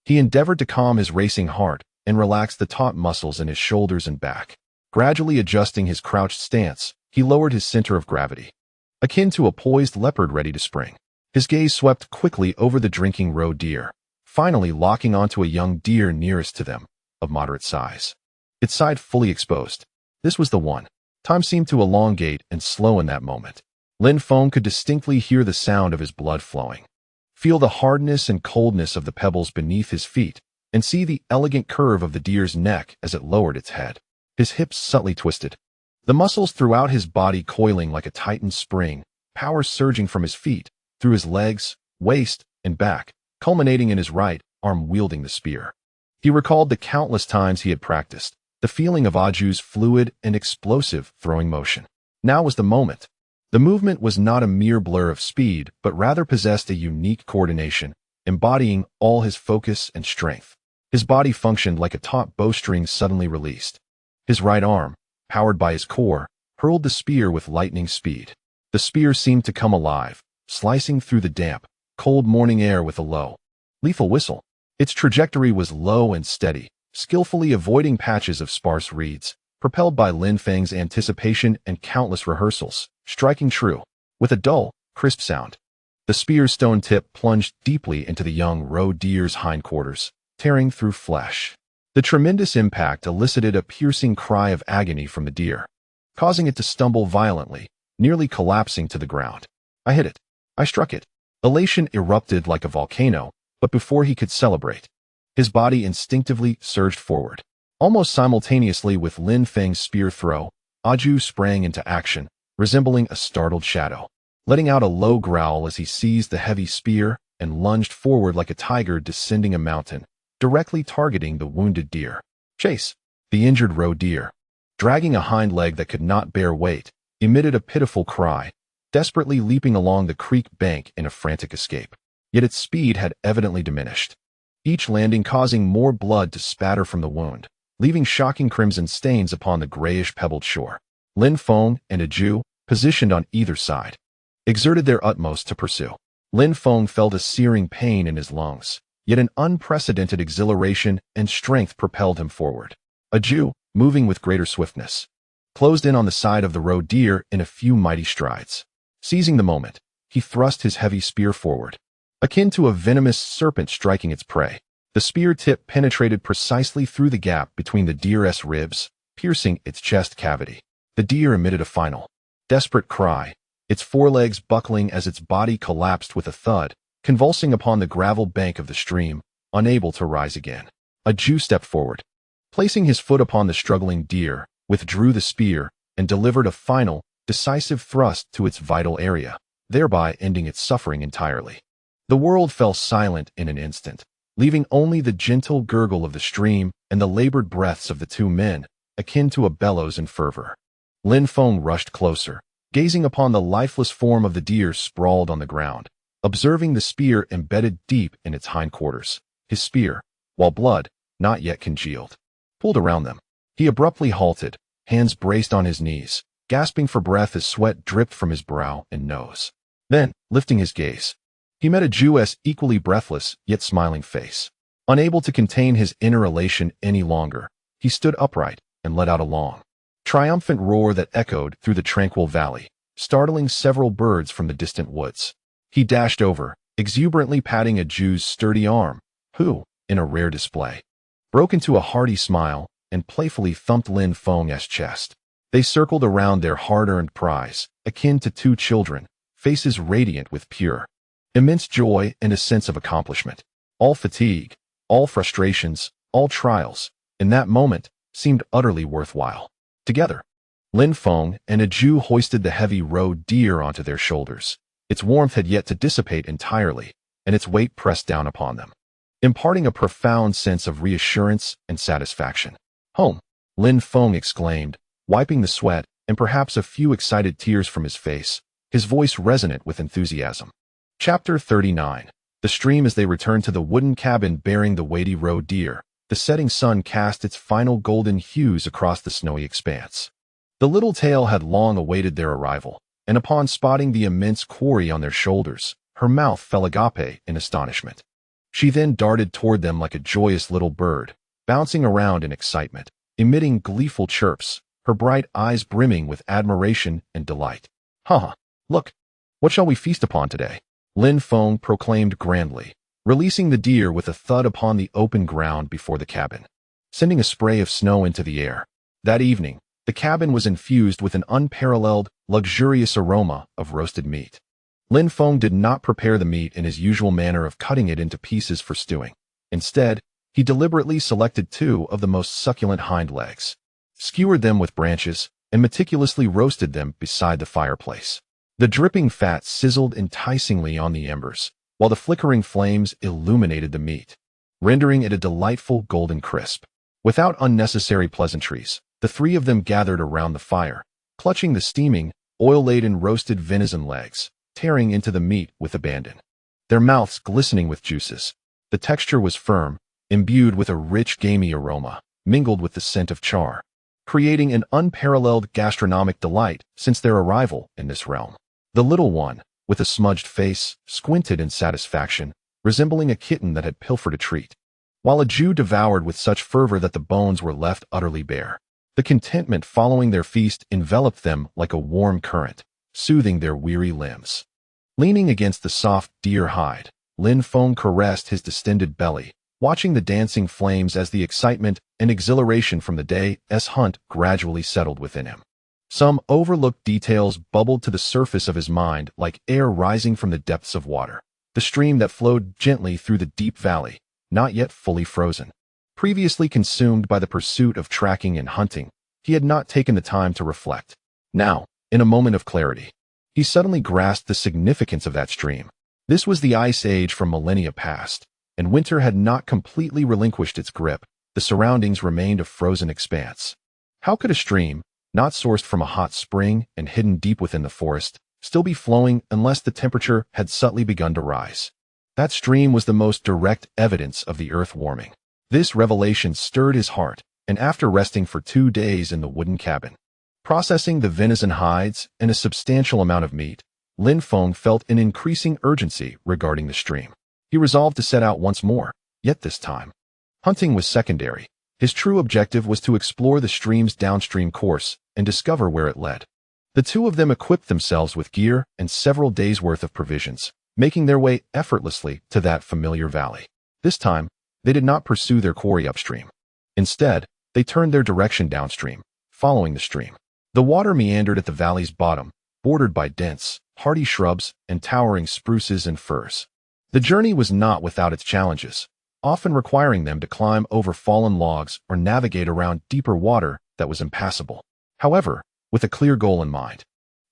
he endeavored to calm his racing heart and relax the taut muscles in his shoulders and back. Gradually adjusting his crouched stance, he lowered his center of gravity, akin to a poised leopard ready to spring. His gaze swept quickly over the drinking roe deer, finally locking onto a young deer nearest to them, of moderate size. Its side fully exposed. This was the one. Time seemed to elongate and slow in that moment. Lin Feng could distinctly hear the sound of his blood flowing, feel the hardness and coldness of the pebbles beneath his feet, and see the elegant curve of the deer's neck as it lowered its head. His hips subtly twisted, the muscles throughout his body coiling like a tightened spring, power surging from his feet, through his legs, waist, and back, culminating in his right arm wielding the spear. He recalled the countless times he had practiced, the feeling of Aju's fluid and explosive throwing motion. Now was the moment. The movement was not a mere blur of speed, but rather possessed a unique coordination, embodying all his focus and strength. His body functioned like a taut bowstring suddenly released. His right arm, powered by his core, hurled the spear with lightning speed. The spear seemed to come alive, slicing through the damp, cold morning air with a low, lethal whistle. Its trajectory was low and steady, skillfully avoiding patches of sparse reeds, propelled by Lin Feng's anticipation and countless rehearsals, striking true, with a dull, crisp sound. The spear's stone tip plunged deeply into the young roe deer's hindquarters, tearing through flesh. The tremendous impact elicited a piercing cry of agony from the deer, causing it to stumble violently, nearly collapsing to the ground. I hit it. I struck it. Elation erupted like a volcano, but before he could celebrate, his body instinctively surged forward. Almost simultaneously with Lin Feng's spear throw, Aju sprang into action, resembling a startled shadow, letting out a low growl as he seized the heavy spear and lunged forward like a tiger descending a mountain, directly targeting the wounded deer. Chase! The injured roe deer, dragging a hind leg that could not bear weight, emitted a pitiful cry, desperately leaping along the creek bank in a frantic escape. Yet its speed had evidently diminished, each landing causing more blood to spatter from the wound, leaving shocking crimson stains upon the grayish pebbled shore. Lin Feng and Aju, positioned on either side, exerted their utmost to pursue. Lin Feng felt a searing pain in his lungs, yet an unprecedented exhilaration and strength propelled him forward. Aju, moving with greater swiftness, closed in on the side of the roe deer in a few mighty strides. Seizing the moment, he thrust his heavy spear forward, akin to a venomous serpent striking its prey. The spear tip penetrated precisely through the gap between the deer's ribs, piercing its chest cavity. The deer emitted a final, desperate cry, its forelegs buckling as its body collapsed with a thud, convulsing upon the gravel bank of the stream, unable to rise again. Aju stepped forward, placing his foot upon the struggling deer, withdrew the spear, and delivered a final, decisive thrust to its vital area, thereby ending its suffering entirely. The world fell silent in an instant, leaving only the gentle gurgle of the stream and the labored breaths of the two men, akin to a bellows in fervor. Lin Feng rushed closer, gazing upon the lifeless form of the deer sprawled on the ground, observing the spear embedded deep in its hindquarters. His spear, while blood, not yet congealed, pulled around them. He abruptly halted, hands braced on his knees, gasping for breath as sweat dripped from his brow and nose. Then, lifting his gaze, he met Aju's equally breathless yet smiling face. Unable to contain his inner elation any longer, he stood upright and let out a long, triumphant roar that echoed through the tranquil valley, startling several birds from the distant woods. He dashed over, exuberantly patting Aju's sturdy arm, who, in a rare display, broke into a hearty smile, and playfully thumped Lin Feng's chest. They circled around their hard-earned prize, akin to two children, faces radiant with pure, immense joy and a sense of accomplishment. All fatigue, all frustrations, all trials, in that moment, seemed utterly worthwhile. Together, Lin Feng and a Jew hoisted the heavy roe deer onto their shoulders. Its warmth had yet to dissipate entirely, and its weight pressed down upon them, imparting a profound sense of reassurance and satisfaction. "Home!" Lin Feng exclaimed, wiping the sweat and perhaps a few excited tears from his face, his voice resonant with enthusiasm. Chapter 39. The stream. As they returned to the wooden cabin bearing the weighty roe deer, the setting sun cast its final golden hues across the snowy expanse. The little tail had long awaited their arrival, and upon spotting the immense quarry on their shoulders, her mouth fell agape in astonishment. She then darted toward them like a joyous little bird, bouncing around in excitement, emitting gleeful chirps, her bright eyes brimming with admiration and delight. "Ha! Look! What shall we feast upon today?" Lin Feng proclaimed grandly, releasing the deer with a thud upon the open ground before the cabin, sending a spray of snow into the air. That evening, the cabin was infused with an unparalleled, luxurious aroma of roasted meat. Lin Feng did not prepare the meat in his usual manner of cutting it into pieces for stewing. Instead, he deliberately selected two of the most succulent hind legs, skewered them with branches, and meticulously roasted them beside the fireplace. The dripping fat sizzled enticingly on the embers, while the flickering flames illuminated the meat, rendering it a delightful golden crisp. Without unnecessary pleasantries, the three of them gathered around the fire, clutching the steaming, oil-laden roasted venison legs, tearing into the meat with abandon, their mouths glistening with juices. The texture was firm, imbued with a rich gamey aroma, mingled with the scent of char, creating an unparalleled gastronomic delight since their arrival in this realm. The little one, with a smudged face, squinted in satisfaction, resembling a kitten that had pilfered a treat, while a Jew devoured with such fervor that the bones were left utterly bare. The contentment following their feast enveloped them like a warm current, soothing their weary limbs. Leaning against the soft deer hide, Lin Feng caressed his distended belly, watching the dancing flames as the excitement and exhilaration from the day's hunt gradually settled within him. Some overlooked details bubbled to the surface of his mind like air rising from the depths of water. The stream that flowed gently through the deep valley, not yet fully frozen. Previously consumed by the pursuit of tracking and hunting, he had not taken the time to reflect. Now, in a moment of clarity, he suddenly grasped the significance of that stream. This was the ice age from millennia past, and winter had not completely relinquished its grip. The surroundings remained a frozen expanse. How could a stream, not sourced from a hot spring and hidden deep within the forest, still be flowing unless the temperature had subtly begun to rise? That stream was the most direct evidence of the earth warming. This revelation stirred his heart, and after resting for 2 days in the wooden cabin, processing the venison hides and a substantial amount of meat, Lin Feng felt an increasing urgency regarding the stream. He resolved to set out once more, yet this time, hunting was secondary. His true objective was to explore the stream's downstream course and discover where it led. The two of them equipped themselves with gear and several days' worth of provisions, making their way effortlessly to that familiar valley. This time, they did not pursue their quarry upstream. Instead, they turned their direction downstream, following the stream. The water meandered at the valley's bottom, bordered by dense, hardy shrubs and towering spruces and firs. The journey was not without its challenges, often requiring them to climb over fallen logs or navigate around deeper water that was impassable. However, with a clear goal in mind,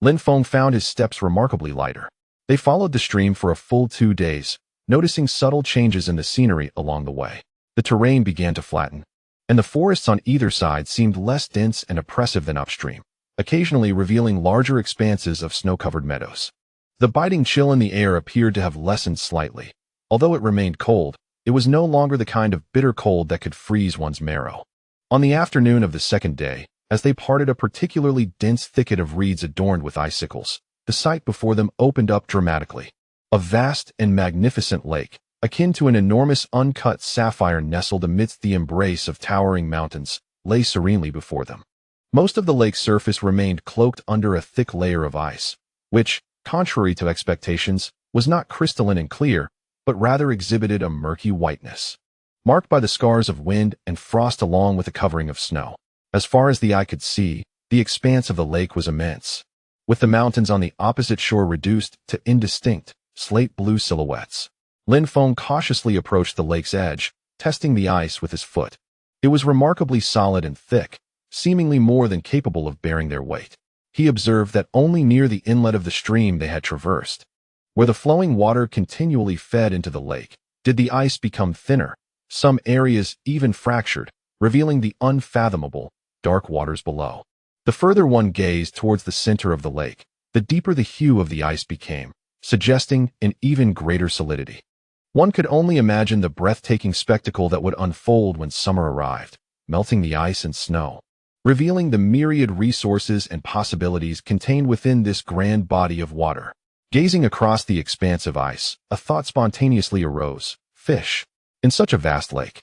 Lin Feng found his steps remarkably lighter. They followed the stream for a full 2 days, noticing subtle changes in the scenery along the way. The terrain began to flatten, and the forests on either side seemed less dense and oppressive than upstream, occasionally revealing larger expanses of snow-covered meadows. The biting chill in the air appeared to have lessened slightly. Although it remained cold, it was no longer the kind of bitter cold that could freeze one's marrow. On the afternoon of the second day, as they parted a particularly dense thicket of reeds adorned with icicles, the sight before them opened up dramatically. A vast and magnificent lake, akin to an enormous uncut sapphire nestled amidst the embrace of towering mountains, lay serenely before them. Most of the lake's surface remained cloaked under a thick layer of ice, which, contrary to expectations, was not crystalline and clear, but rather exhibited a murky whiteness, marked by the scars of wind and frost along with a covering of snow. As far as the eye could see, the expanse of the lake was immense, with the mountains on the opposite shore reduced to indistinct, slate-blue silhouettes. Lin Feng cautiously approached the lake's edge, testing the ice with his foot. It was remarkably solid and thick, seemingly more than capable of bearing their weight. He observed that only near the inlet of the stream they had traversed, where the flowing water continually fed into the lake, did the ice become thinner, some areas even fractured, revealing the unfathomable, dark waters below. The further one gazed towards the center of the lake, the deeper the hue of the ice became, suggesting an even greater solidity. One could only imagine the breathtaking spectacle that would unfold when summer arrived, melting the ice and snow, revealing the myriad resources and possibilities contained within this grand body of water. Gazing across the expanse of ice, a thought spontaneously arose: fish. In such a vast lake,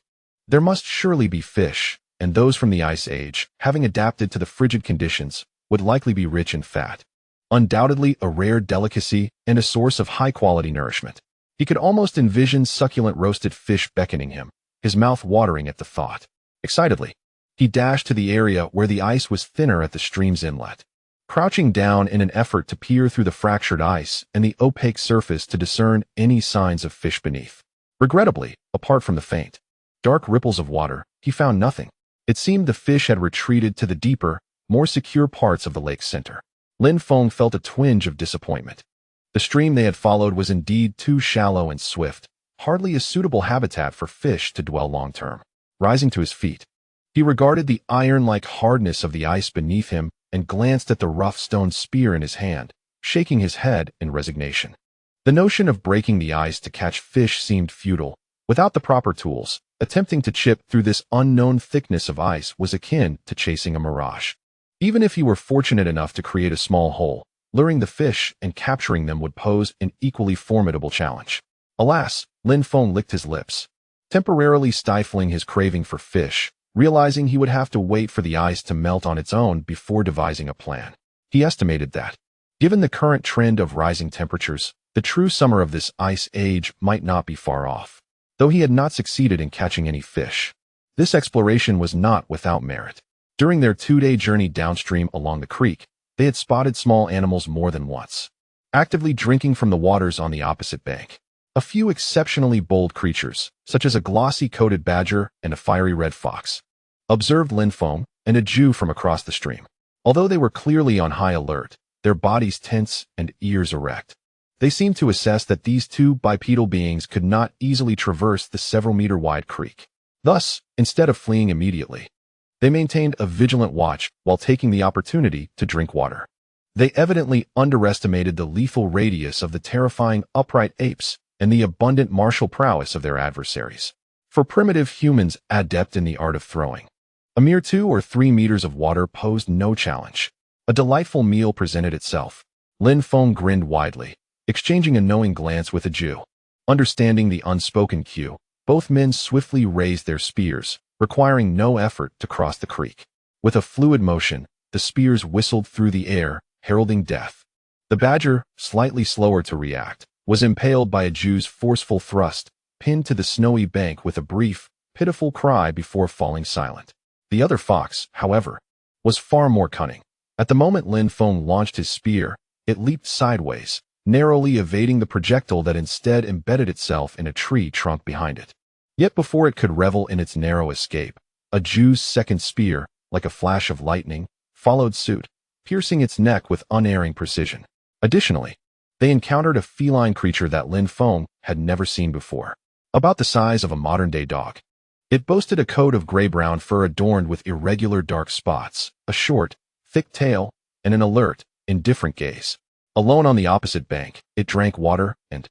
there must surely be fish, and those from the Ice Age, having adapted to the frigid conditions, would likely be rich in fat. Undoubtedly a rare delicacy and a source of high-quality nourishment. He could almost envision succulent roasted fish beckoning him, his mouth watering at the thought. Excitedly, he dashed to the area where the ice was thinner at the stream's inlet, crouching down in an effort to peer through the fractured ice and the opaque surface to discern any signs of fish beneath. Regrettably, apart from the faint, dark ripples of water, he found nothing. It seemed the fish had retreated to the deeper, more secure parts of the lake's center. Lin Feng felt a twinge of disappointment. The stream they had followed was indeed too shallow and swift, hardly a suitable habitat for fish to dwell long-term. Rising to his feet, he regarded the iron-like hardness of the ice beneath him and glanced at the rough stone spear in his hand, shaking his head in resignation. The notion of breaking the ice to catch fish seemed futile. Without the proper tools, attempting to chip through this unknown thickness of ice was akin to chasing a mirage. Even if he were fortunate enough to create a small hole, luring the fish and capturing them would pose an equally formidable challenge. Alas, Lin Feng licked his lips, temporarily stifling his craving for fish, realizing he would have to wait for the ice to melt on its own before devising a plan. He estimated that, given the current trend of rising temperatures, the true summer of this ice age might not be far off. Though he had not succeeded in catching any fish, this exploration was not without merit. During their 2-day journey downstream along the creek, they had spotted small animals more than once, actively drinking from the waters on the opposite bank. A few exceptionally bold creatures, such as a glossy-coated badger and a fiery red fox, observed Lin Feng and a Jew from across the stream. Although they were clearly on high alert, their bodies tense and ears erect, they seemed to assess that these two bipedal beings could not easily traverse the several-meter-wide creek. Thus, instead of fleeing immediately, they maintained a vigilant watch while taking the opportunity to drink water. They evidently underestimated the lethal radius of the terrifying upright apes and the abundant martial prowess of their adversaries. For primitive humans adept in the art of throwing, a mere 2 or 3 meters of water posed no challenge. A delightful meal presented itself. Lin Feng grinned widely, exchanging a knowing glance with a Jew. Understanding the unspoken cue, both men swiftly raised their spears, requiring no effort to cross the creek. With a fluid motion, the spears whistled through the air, heralding death. The badger, slightly slower to react, was impaled by a Jew's forceful thrust, pinned to the snowy bank with a brief, pitiful cry before falling silent. The other fox, however, was far more cunning. At the moment Lin Feng launched his spear, it leaped sideways, narrowly evading the projectile that instead embedded itself in a tree trunk behind it. Yet before it could revel in its narrow escape, a Jew's second spear, like a flash of lightning, followed suit, piercing its neck with unerring precision. Additionally, they encountered a feline creature that Lin Feng had never seen before. About the size of a modern-day dog. It boasted a coat of gray-brown fur adorned with irregular dark spots, a short, thick tail, and an alert, indifferent gaze. Alone on the opposite bank, it drank water and,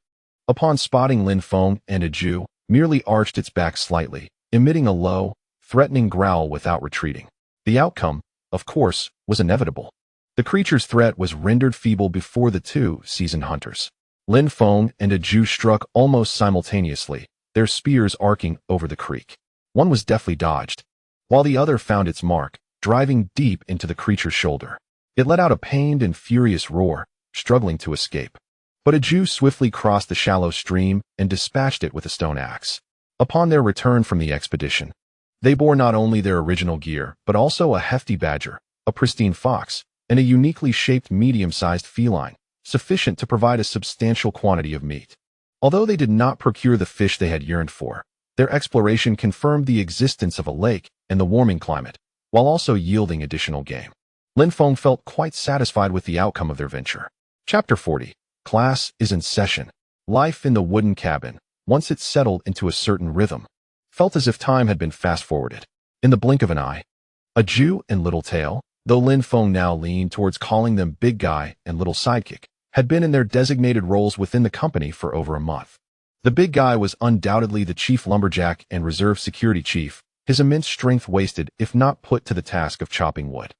upon spotting Lin Feng and a Jew, merely arched its back slightly, emitting a low, threatening growl without retreating. The outcome, of course, was inevitable. The creature's threat was rendered feeble before the two seasoned hunters. Lin Feng and a Jew struck almost simultaneously, their spears arcing over the creek. One was deftly dodged, while the other found its mark, driving deep into the creature's shoulder. It let out a pained and furious roar, struggling to escape. But a Jew swiftly crossed the shallow stream and dispatched it with a stone axe. Upon their return from the expedition, they bore not only their original gear, but also a hefty badger, a pristine fox, and a uniquely shaped medium-sized feline, sufficient to provide a substantial quantity of meat. Although they did not procure the fish they had yearned for, their exploration confirmed the existence of a lake and the warming climate, while also yielding additional game. Lin Feng felt quite satisfied with the outcome of their venture. Chapter 40. Class is in session. Life in the wooden cabin, once it settled into a certain rhythm, felt as if time had been fast-forwarded. In the blink of an eye, a Jew and Little Tail, though Lin Feng now leaned towards calling them Big Guy and Little Sidekick, had been in their designated roles within the company for over a month. The Big Guy was undoubtedly the chief lumberjack and reserve security chief, his immense strength wasted if not put to the task of chopping wood.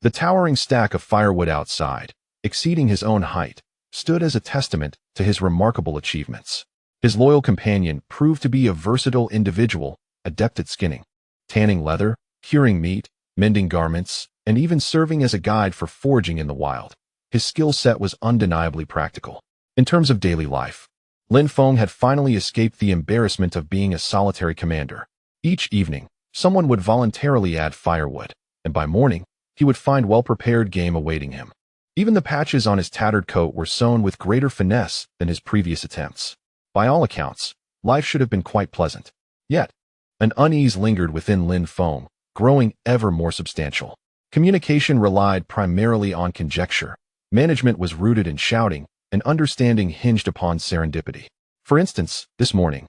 The towering stack of firewood outside, exceeding his own height, stood as a testament to his remarkable achievements. His loyal companion proved to be a versatile individual, adept at skinning, tanning leather, curing meat, mending garments, and even serving as a guide for foraging in the wild. His skill set was undeniably practical. In terms of daily life, Lin Feng had finally escaped the embarrassment of being a solitary commander. Each evening, someone would voluntarily add firewood, and by morning, he would find well-prepared game awaiting him. Even the patches on his tattered coat were sewn with greater finesse than his previous attempts. By all accounts, life should have been quite pleasant. Yet, an unease lingered within Lin Feng, growing ever more substantial. Communication relied primarily on conjecture. Management was rooted in shouting, and understanding hinged upon serendipity. For instance, this morning,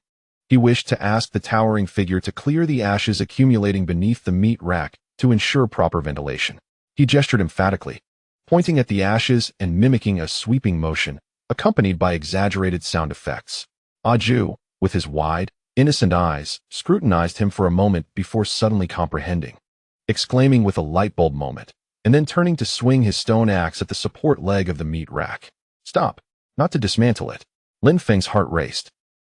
he wished to ask the towering figure to clear the ashes accumulating beneath the meat rack to ensure proper ventilation. He gestured emphatically, pointing at the ashes and mimicking a sweeping motion, accompanied by exaggerated sound effects. Ah Ju, with his wide, innocent eyes, scrutinized him for a moment before suddenly comprehending, exclaiming with a light bulb moment, and then turning to swing his stone axe at the support leg of the meat rack. Stop, not to dismantle it. Lin Feng's heart raced,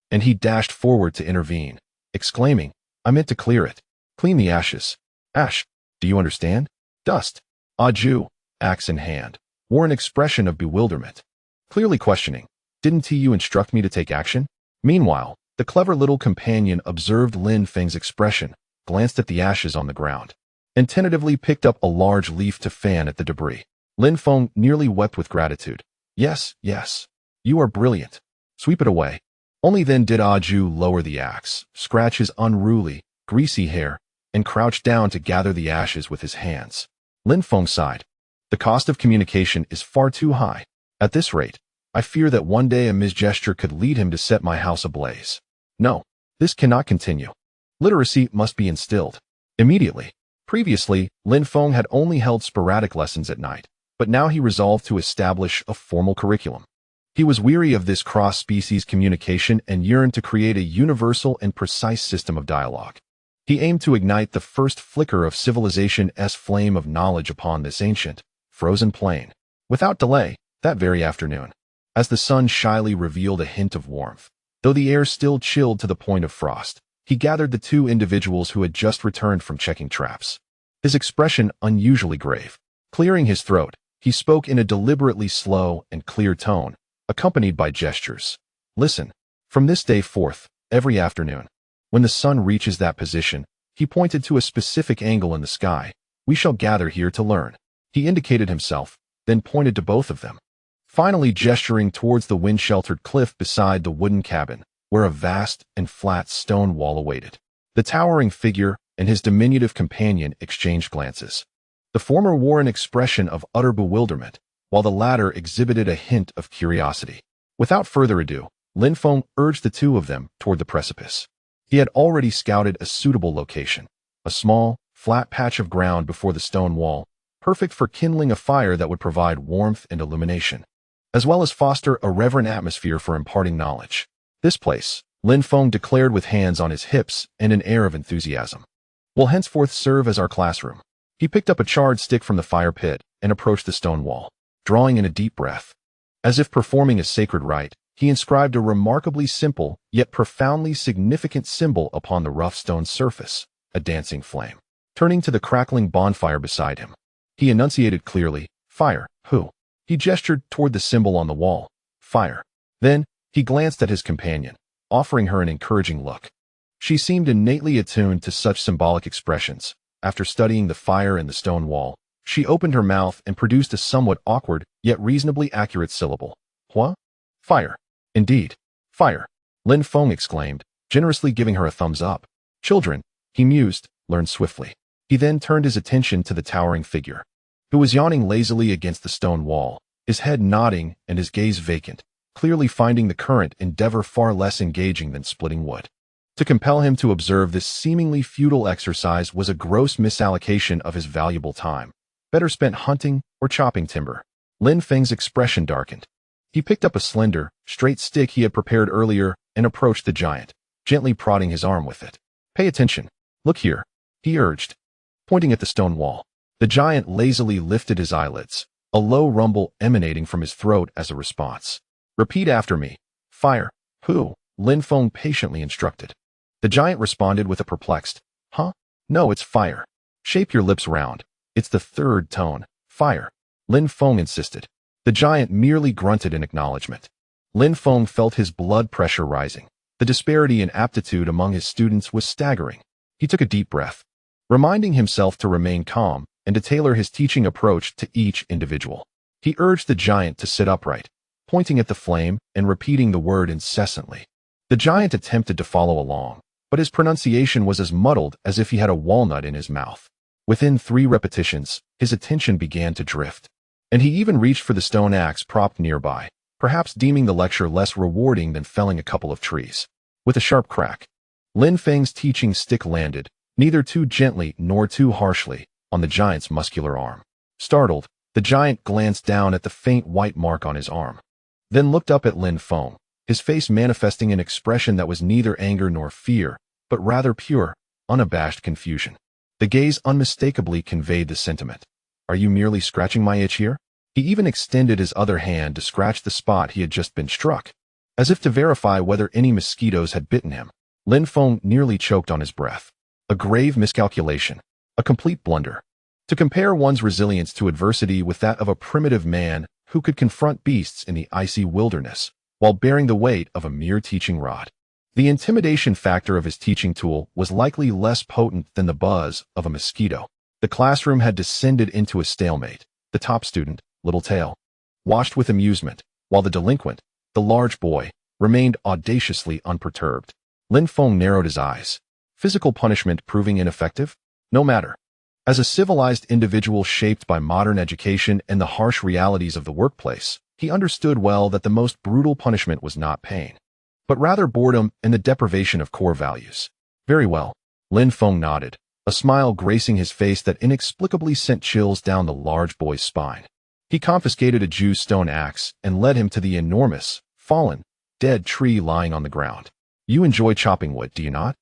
and he dashed forward to intervene, exclaiming, I meant to clear it. Clean the ashes. Ash, do you understand? Dust. Ah Ju, axe in hand, wore an expression of bewilderment, clearly questioning, didn't you instruct me to take action? Meanwhile, the clever little companion observed Lin Feng's expression, glanced at the ashes on the ground, and tentatively picked up a large leaf to fan at the debris. Lin Feng nearly wept with gratitude. Yes, yes, you are brilliant. Sweep it away. Only then did Ah Ju lower the axe, scratch his unruly, greasy hair, and crouch down to gather the ashes with his hands. Lin Feng sighed. The cost of communication is far too high. At this rate, I fear that one day a misgesture could lead him to set my house ablaze. No, this cannot continue. Literacy must be instilled immediately. Previously, Lin Feng had only held sporadic lessons at night, but now he resolved to establish a formal curriculum. He was weary of this cross-species communication and yearned to create a universal and precise system of dialogue. He aimed to ignite the first flicker of civilization's flame of knowledge upon this ancient, frozen plain. Without delay, that very afternoon, as the sun shyly revealed a hint of warmth, though the air still chilled to the point of frost, he gathered the two individuals who had just returned from checking traps. His expression unusually grave. Clearing his throat, he spoke in a deliberately slow and clear tone, accompanied by gestures. Listen, from this day forth, every afternoon, when the sun reaches that position, he pointed to a specific angle in the sky, we shall gather here to learn. He indicated himself, then pointed to both of them, finally gesturing towards the wind-sheltered cliff beside the wooden cabin, where a vast and flat stone wall awaited. The towering figure and his diminutive companion exchanged glances. The former wore an expression of utter bewilderment, while the latter exhibited a hint of curiosity. Without further ado, Lin Feng urged the two of them toward the precipice. He had already scouted a suitable location, a small, flat patch of ground before the stone wall, perfect for kindling a fire that would provide warmth and illumination, as well as foster a reverent atmosphere for imparting knowledge. This place, Lin Feng declared with hands on his hips and an air of enthusiasm, will henceforth serve as our classroom. He picked up a charred stick from the fire pit and approached the stone wall, drawing in a deep breath. As if performing a sacred rite, he inscribed a remarkably simple yet profoundly significant symbol upon the rough stone surface, a dancing flame. Turning to the crackling bonfire beside him, he enunciated clearly, Fire, who? He gestured toward the symbol on the wall, Fire. Then, he glanced at his companion, offering her an encouraging look. She seemed innately attuned to such symbolic expressions. After studying the fire and the stone wall, she opened her mouth and produced a somewhat awkward, yet reasonably accurate syllable. What? Fire. Indeed. Fire. Lin Feng exclaimed, generously giving her a thumbs up. Children, he mused, learn swiftly. He then turned his attention to the towering figure, who was yawning lazily against the stone wall, his head nodding and his gaze vacant, clearly finding the current endeavor far less engaging than splitting wood. To compel him to observe this seemingly futile exercise was a gross misallocation of his valuable time, better spent hunting or chopping timber. Lin Feng's expression darkened. He picked up a slender, straight stick he had prepared earlier and approached the giant, gently prodding his arm with it. Pay attention. Look here, he urged, pointing at the stone wall. The giant lazily lifted his eyelids, a low rumble emanating from his throat as a response. Repeat after me. Fire. Who? Lin Feng patiently instructed. The giant responded with a perplexed, huh? No, it's fire. Shape your lips round. It's the third tone. Fire. Lin Feng insisted. The giant merely grunted in acknowledgement. Lin Feng felt his blood pressure rising. The disparity in aptitude among his students was staggering. He took a deep breath, reminding himself to remain calm and to tailor his teaching approach to each individual. He urged the giant to sit upright, pointing at the flame and repeating the word incessantly. The giant attempted to follow along, but his pronunciation was as muddled as if he had a walnut in his mouth. Within 3 repetitions, his attention began to drift, and he even reached for the stone axe propped nearby, perhaps deeming the lecture less rewarding than felling a couple of trees. With a sharp crack, Lin Feng's teaching stick landed, neither too gently nor too harshly, on the giant's muscular arm. Startled, the giant glanced down at the faint white mark on his arm, then looked up at Lin Feng, his face manifesting an expression that was neither anger nor fear, but rather pure, unabashed confusion. The gaze unmistakably conveyed the sentiment. Are you merely scratching my itch here? He even extended his other hand to scratch the spot he had just been struck, as if to verify whether any mosquitoes had bitten him. Lin Feng nearly choked on his breath. A grave miscalculation. A complete blunder. To compare one's resilience to adversity with that of a primitive man who could confront beasts in the icy wilderness while bearing the weight of a mere teaching rod. The intimidation factor of his teaching tool was likely less potent than the buzz of a mosquito. The classroom had descended into a stalemate. The top student, Little Tail, watched with amusement, while the delinquent, the large boy, remained audaciously unperturbed. Lin Feng narrowed his eyes. Physical punishment proving ineffective? No matter. As a civilized individual shaped by modern education and the harsh realities of the workplace, he understood well that the most brutal punishment was not pain, but rather boredom and the deprivation of core values. Very well. Lin Feng nodded, a smile gracing his face that inexplicably sent chills down the large boy's spine. He confiscated a Jew's stone axe and led him to the enormous, fallen, dead tree lying on the ground. You enjoy chopping wood, do you not?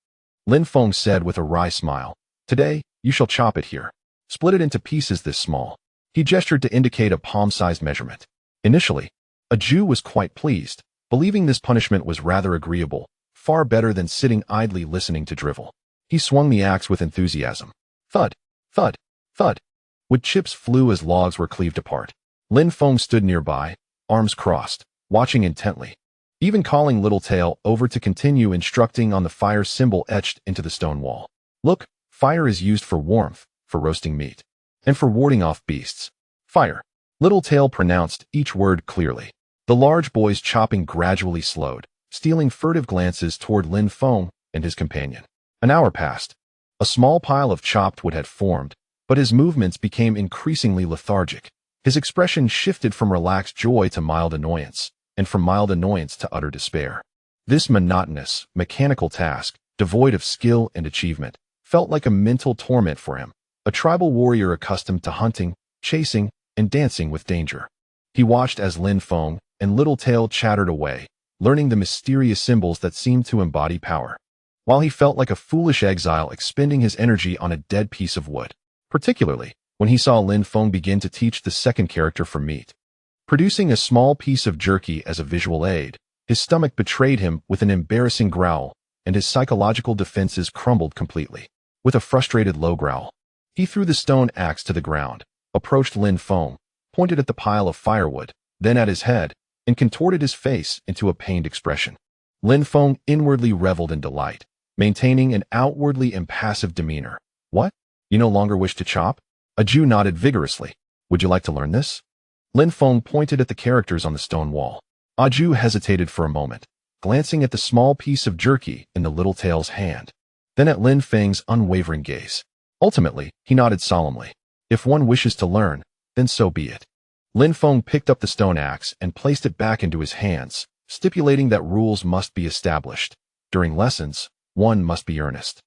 Lin Feng said with a wry smile. Today, you shall chop it here. Split it into pieces this small. He gestured to indicate a palm-sized measurement. Initially, a Jew was quite pleased, believing this punishment was rather agreeable, far better than sitting idly listening to drivel. He swung the axe with enthusiasm. Thud, thud, thud. Wood chips flew as logs were cleaved apart. Lin Feng stood nearby, arms crossed, watching intently, even calling Little Tail over to continue instructing on the fire symbol etched into the stone wall. Look, fire is used for warmth, for roasting meat, and for warding off beasts. Fire. Little Tail pronounced each word clearly. The large boy's chopping gradually slowed, stealing furtive glances toward Lin Feng and his companion. An hour passed. A small pile of chopped wood had formed, but his movements became increasingly lethargic. His expression shifted from relaxed joy to mild annoyance, and from mild annoyance to utter despair. This monotonous, mechanical task, devoid of skill and achievement, felt like a mental torment for him, a tribal warrior accustomed to hunting, chasing, and dancing with danger. He watched as Lin Feng and Little Tail chattered away, learning the mysterious symbols that seemed to embody power, while he felt like a foolish exile expending his energy on a dead piece of wood, particularly when he saw Lin Feng begin to teach the second character for meat. Producing a small piece of jerky as a visual aid, his stomach betrayed him with an embarrassing growl, and his psychological defenses crumbled completely. With a frustrated low growl, he threw the stone axe to the ground, approached Lin Feng, pointed at the pile of firewood, then at his head, and contorted his face into a pained expression. Lin Feng inwardly reveled in delight, maintaining an outwardly impassive demeanor. What? You no longer wish to chop? A Jew nodded vigorously. Would you like to learn this? Lin Feng pointed at the characters on the stone wall. A Jew hesitated for a moment, glancing at the small piece of jerky in the little tail's hand, then at Lin Feng's unwavering gaze. Ultimately, he nodded solemnly. If one wishes to learn, then so be it. Lin Feng picked up the stone axe and placed it back into his hands, stipulating that rules must be established. During lessons, one must be earnest.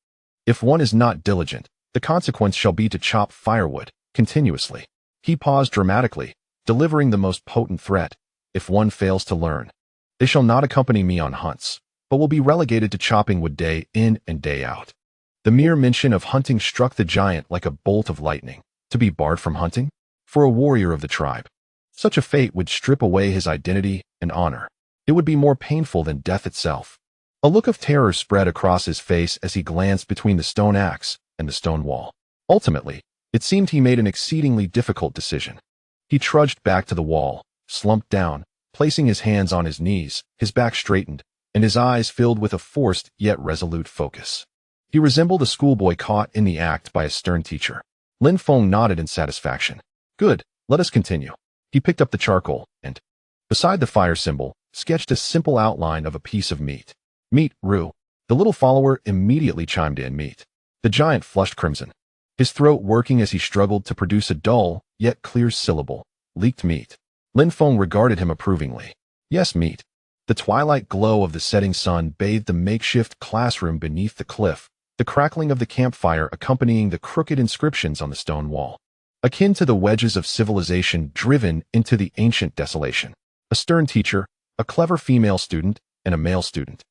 If one is not diligent, the consequence shall be to chop firewood continuously. He paused dramatically, delivering the most potent threat. If one fails to learn, they shall not accompany me on hunts, but will be relegated to chopping wood day in and day out. The mere mention of hunting struck the giant like a bolt of lightning. To be barred from hunting? For a warrior of the tribe, such a fate would strip away his identity and honor. It would be more painful than death itself. A look of terror spread across his face as he glanced between the stone axe and the stone wall. Ultimately, it seemed he made an exceedingly difficult decision. He trudged back to the wall, slumped down, placing his hands on his knees, his back straightened, and his eyes filled with a forced yet resolute focus. He resembled a schoolboy caught in the act by a stern teacher. Lin Feng nodded in satisfaction. Good, let us continue. He picked up the charcoal and, beside the fire symbol, sketched a simple outline of a piece of meat. Meat, Rue. The little follower immediately chimed in. Meat. The giant flushed crimson, his throat working as he struggled to produce a dull, yet clear syllable. Leaked meat. Lin Feng regarded him approvingly. Yes, meat. The twilight glow of the setting sun bathed the makeshift classroom beneath the cliff, the crackling of the campfire accompanying the crooked inscriptions on the stone wall, akin to the wedges of civilization driven into the ancient desolation. A stern teacher, a clever female student, and a male student,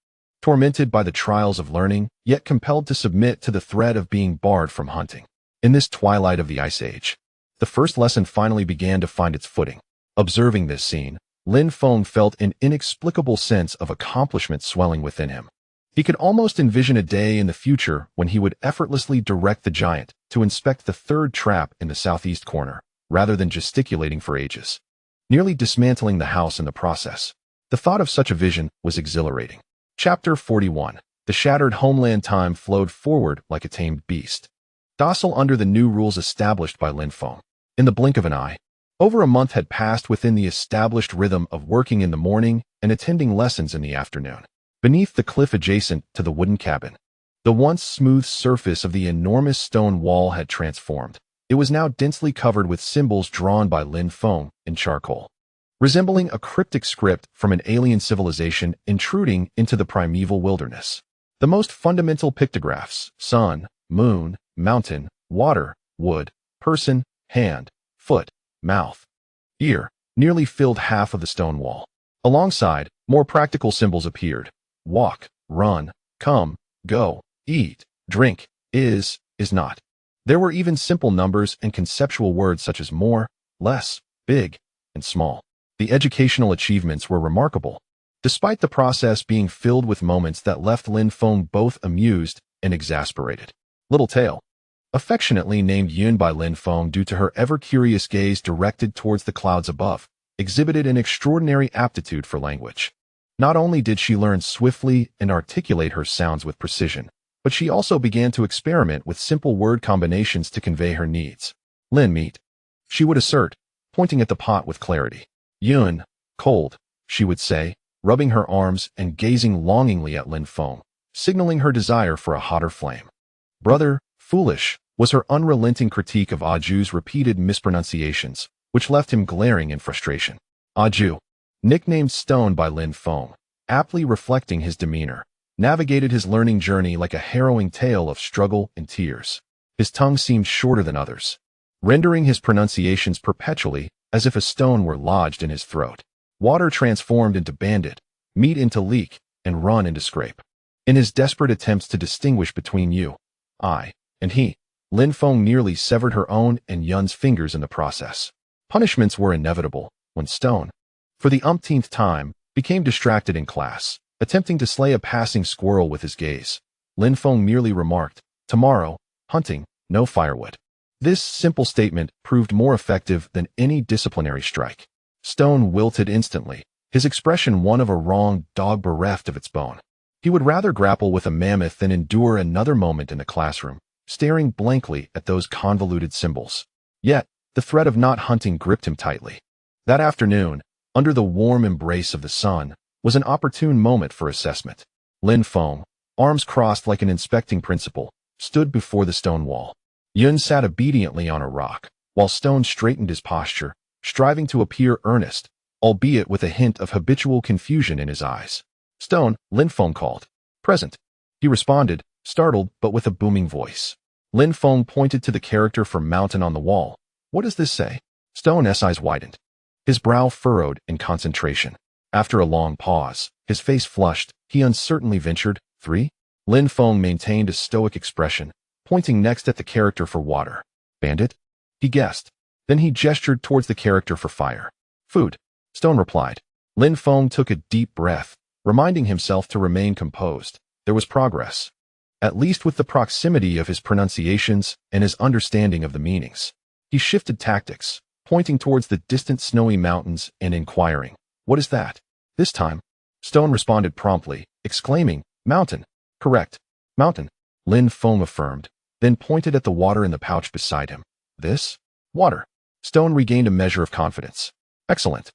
tormented by the trials of learning, yet compelled to submit to the threat of being barred from hunting. In this twilight of the Ice Age, the first lesson finally began to find its footing. Observing this scene, Lin Feng felt an inexplicable sense of accomplishment swelling within him. He could almost envision a day in the future when he would effortlessly direct the giant to inspect the third trap in the southeast corner, rather than gesticulating for ages, nearly dismantling the house in the process. The thought of such a vision was exhilarating. Chapter 41. The shattered homeland. Time flowed forward like a tamed beast, docile under the new rules established by Lin Feng. In the blink of an eye, over a month had passed within the established rhythm of working in the morning and attending lessons in the afternoon. Beneath the cliff adjacent to the wooden cabin, the once smooth surface of the enormous stone wall had transformed. It was now densely covered with symbols drawn by Lin Feng in charcoal, resembling a cryptic script from an alien civilization intruding into the primeval wilderness. The most fundamental pictographs, sun, moon, mountain, water, wood, person, hand, foot, mouth, ear, nearly filled half of the stone wall. Alongside, more practical symbols appeared. Walk, run, come, go, eat, drink, is not. There were even simple numbers and conceptual words such as more, less, big, and small. The educational achievements were remarkable, despite the process being filled with moments that left Lin Feng both amused and exasperated. Little Tail, affectionately named Yun by Lin Feng due to her ever-curious gaze directed towards the clouds above, exhibited an extraordinary aptitude for language. Not only did she learn swiftly and articulate her sounds with precision, but she also began to experiment with simple word combinations to convey her needs. Lin meat, she would assert, pointing at the pot with clarity. Yun, cold, she would say, rubbing her arms and gazing longingly at Lin Feng, signaling her desire for a hotter flame. Brother, foolish, was her unrelenting critique of Aju's repeated mispronunciations, which left him glaring in frustration. Aju, nicknamed Stone by Lin Feng, aptly reflecting his demeanor, navigated his learning journey like a harrowing tale of struggle and tears. His tongue seemed shorter than others, rendering his pronunciations perpetually as if a stone were lodged in his throat. Water transformed into bandit, meat into leak, and run into scrape. In his desperate attempts to distinguish between you, I, and he, Lin Feng nearly severed her own and Yun's fingers in the process. Punishments were inevitable when Stone, for the umpteenth time, became distracted in class, attempting to slay a passing squirrel with his gaze. Lin Feng merely remarked, "Tomorrow, hunting, no firewood." This simple statement proved more effective than any disciplinary strike. Stone wilted instantly, his expression one of a wronged dog bereft of its bone. He would rather grapple with a mammoth than endure another moment in the classroom, staring blankly at those convoluted symbols. Yet, the threat of not hunting gripped him tightly. That afternoon, under the warm embrace of the sun, was an opportune moment for assessment. Lin Feng, arms crossed like an inspecting principal, stood before the stone wall. Yun sat obediently on a rock, while Stone straightened his posture, striving to appear earnest, albeit with a hint of habitual confusion in his eyes. "Stone," Lin Feng called. "Present." He responded, startled but with a booming voice. Lin Feng pointed to the character for mountain on the wall. "What does this say?" Stone's eyes widened. His brow furrowed in concentration. After a long pause, his face flushed, he uncertainly ventured, "3?" Lin Feng maintained a stoic expression, pointing next at the character for water. "Bandit?" he guessed. Then he gestured towards the character for fire. "Food," Stone replied. Lin Feng took a deep breath, reminding himself to remain composed. There was progress, at least with the proximity of his pronunciations and his understanding of the meanings. He shifted tactics, pointing towards the distant snowy mountains and inquiring, "What is that?" This time, Stone responded promptly, exclaiming, "Mountain." "Correct. Mountain," Lin Feng affirmed, then pointed at the water in the pouch beside him. "This? Water." Stone regained a measure of confidence. "Excellent."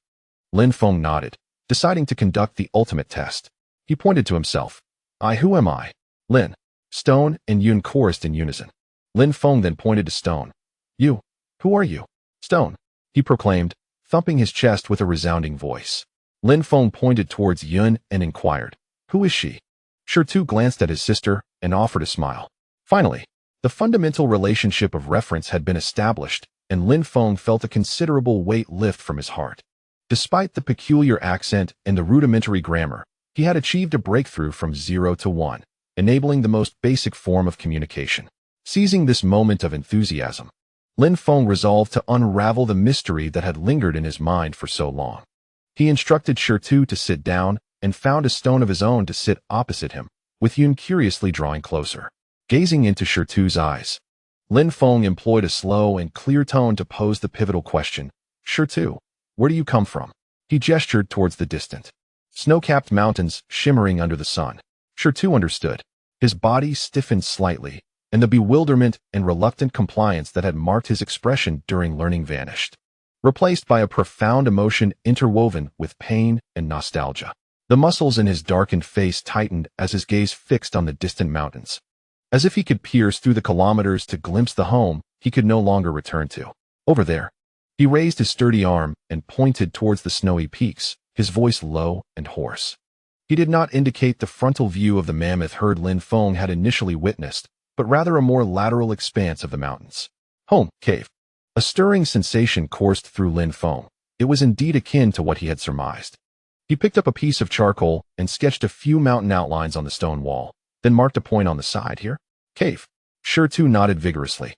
Lin Feng nodded, deciding to conduct the ultimate test. He pointed to himself. Who am I?" "Lin." Stone and Yun chorused in unison. Lin Feng then pointed to Stone. "You. Who are you?" "Stone," he proclaimed, thumping his chest with a resounding voice. Lin Feng pointed towards Yun and inquired, "Who is she?" Shirtu glanced at his sister and offered a smile. Finally, the fundamental relationship of reference had been established, and Lin Feng felt a considerable weight lift from his heart. Despite the peculiar accent and the rudimentary grammar, he had achieved a breakthrough from 0 to 1, enabling the most basic form of communication. Seizing this moment of enthusiasm, Lin Feng resolved to unravel the mystery that had lingered in his mind for so long. He instructed Shirtu to sit down and found a stone of his own to sit opposite him, with Yun curiously drawing closer. Gazing into Shirtu's eyes, Lin Feng employed a slow and clear tone to pose the pivotal question, "Shirtu, where do you come from?" He gestured towards the distant, snow-capped mountains shimmering under the sun. Shirtu understood. His body stiffened slightly, and the bewilderment and reluctant compliance that had marked his expression during learning vanished, replaced by a profound emotion interwoven with pain and nostalgia. The muscles in his darkened face tightened as his gaze fixed on the distant mountains, as if he could pierce through the kilometers to glimpse the home he could no longer return to. "Over there." He raised his sturdy arm and pointed towards the snowy peaks, his voice low and hoarse. He did not indicate the frontal view of the mammoth herd Lin Feng had initially witnessed, but rather a more lateral expanse of the mountains. "Home, cave." A stirring sensation coursed through Lin Feng. It was indeed akin to what he had surmised. He picked up a piece of charcoal and sketched a few mountain outlines on the stone wall, then marked a point on the side. "Here? Cave." Shirtu nodded vigorously,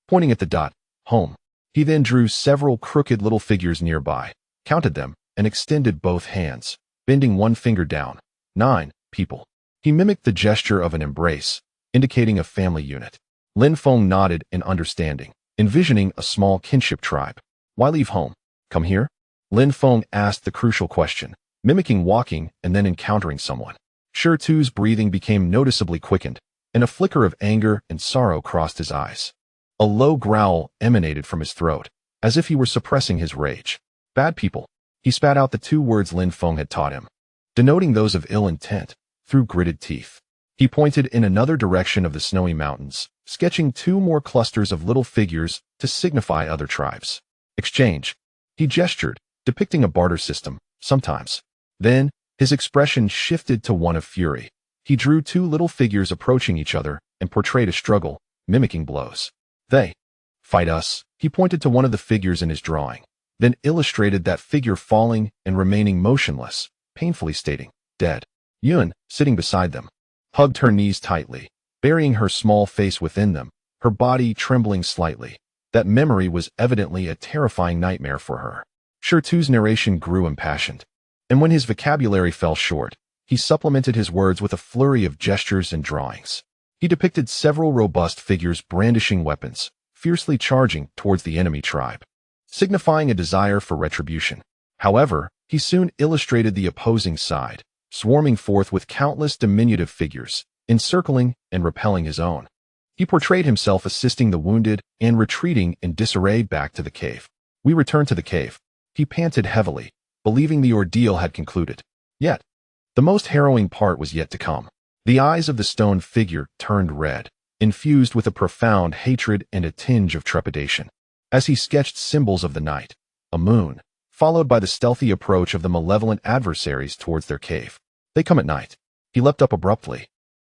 pointing at the dot, "Home." He then drew several crooked little figures nearby, counted them, and extended both hands, bending one finger down. 9 people. He mimicked the gesture of an embrace, indicating a family unit. Lin Feng nodded in understanding, envisioning a small kinship tribe. "Why leave home? Come here?" Lin Feng asked the crucial question, mimicking walking and then encountering someone. Shirtu's breathing became noticeably quickened, and a flicker of anger and sorrow crossed his eyes. A low growl emanated from his throat, as if he were suppressing his rage. "Bad people." He spat out the 2 words Lin Feng had taught him, denoting those of ill intent, through gritted teeth. He pointed in another direction of the snowy mountains, sketching 2 more clusters of little figures to signify other tribes. "Exchange." He gestured, depicting a barter system, sometimes. Then, his expression shifted to one of fury. He drew 2 little figures approaching each other and portrayed a struggle, mimicking blows. "They fight us." He pointed to one of the figures in his drawing, then illustrated that figure falling and remaining motionless, painfully stating, "Dead." Yun, sitting beside them, hugged her knees tightly, burying her small face within them, her body trembling slightly. That memory was evidently a terrifying nightmare for her. Shirtu's narration grew impassioned, and when his vocabulary fell short, he supplemented his words with a flurry of gestures and drawings. He depicted several robust figures brandishing weapons, fiercely charging towards the enemy tribe, signifying a desire for retribution. However, he soon illustrated the opposing side, swarming forth with countless diminutive figures, encircling and repelling his own. He portrayed himself assisting the wounded and retreating in disarray back to the cave. We returned to the cave. He panted heavily, believing the ordeal had concluded. Yet, the most harrowing part was yet to come. The eyes of the stone figure turned red, infused with a profound hatred and a tinge of trepidation, as he sketched symbols of the night, a moon, followed by the stealthy approach of the malevolent adversaries towards their cave. They come at night. He leapt up abruptly,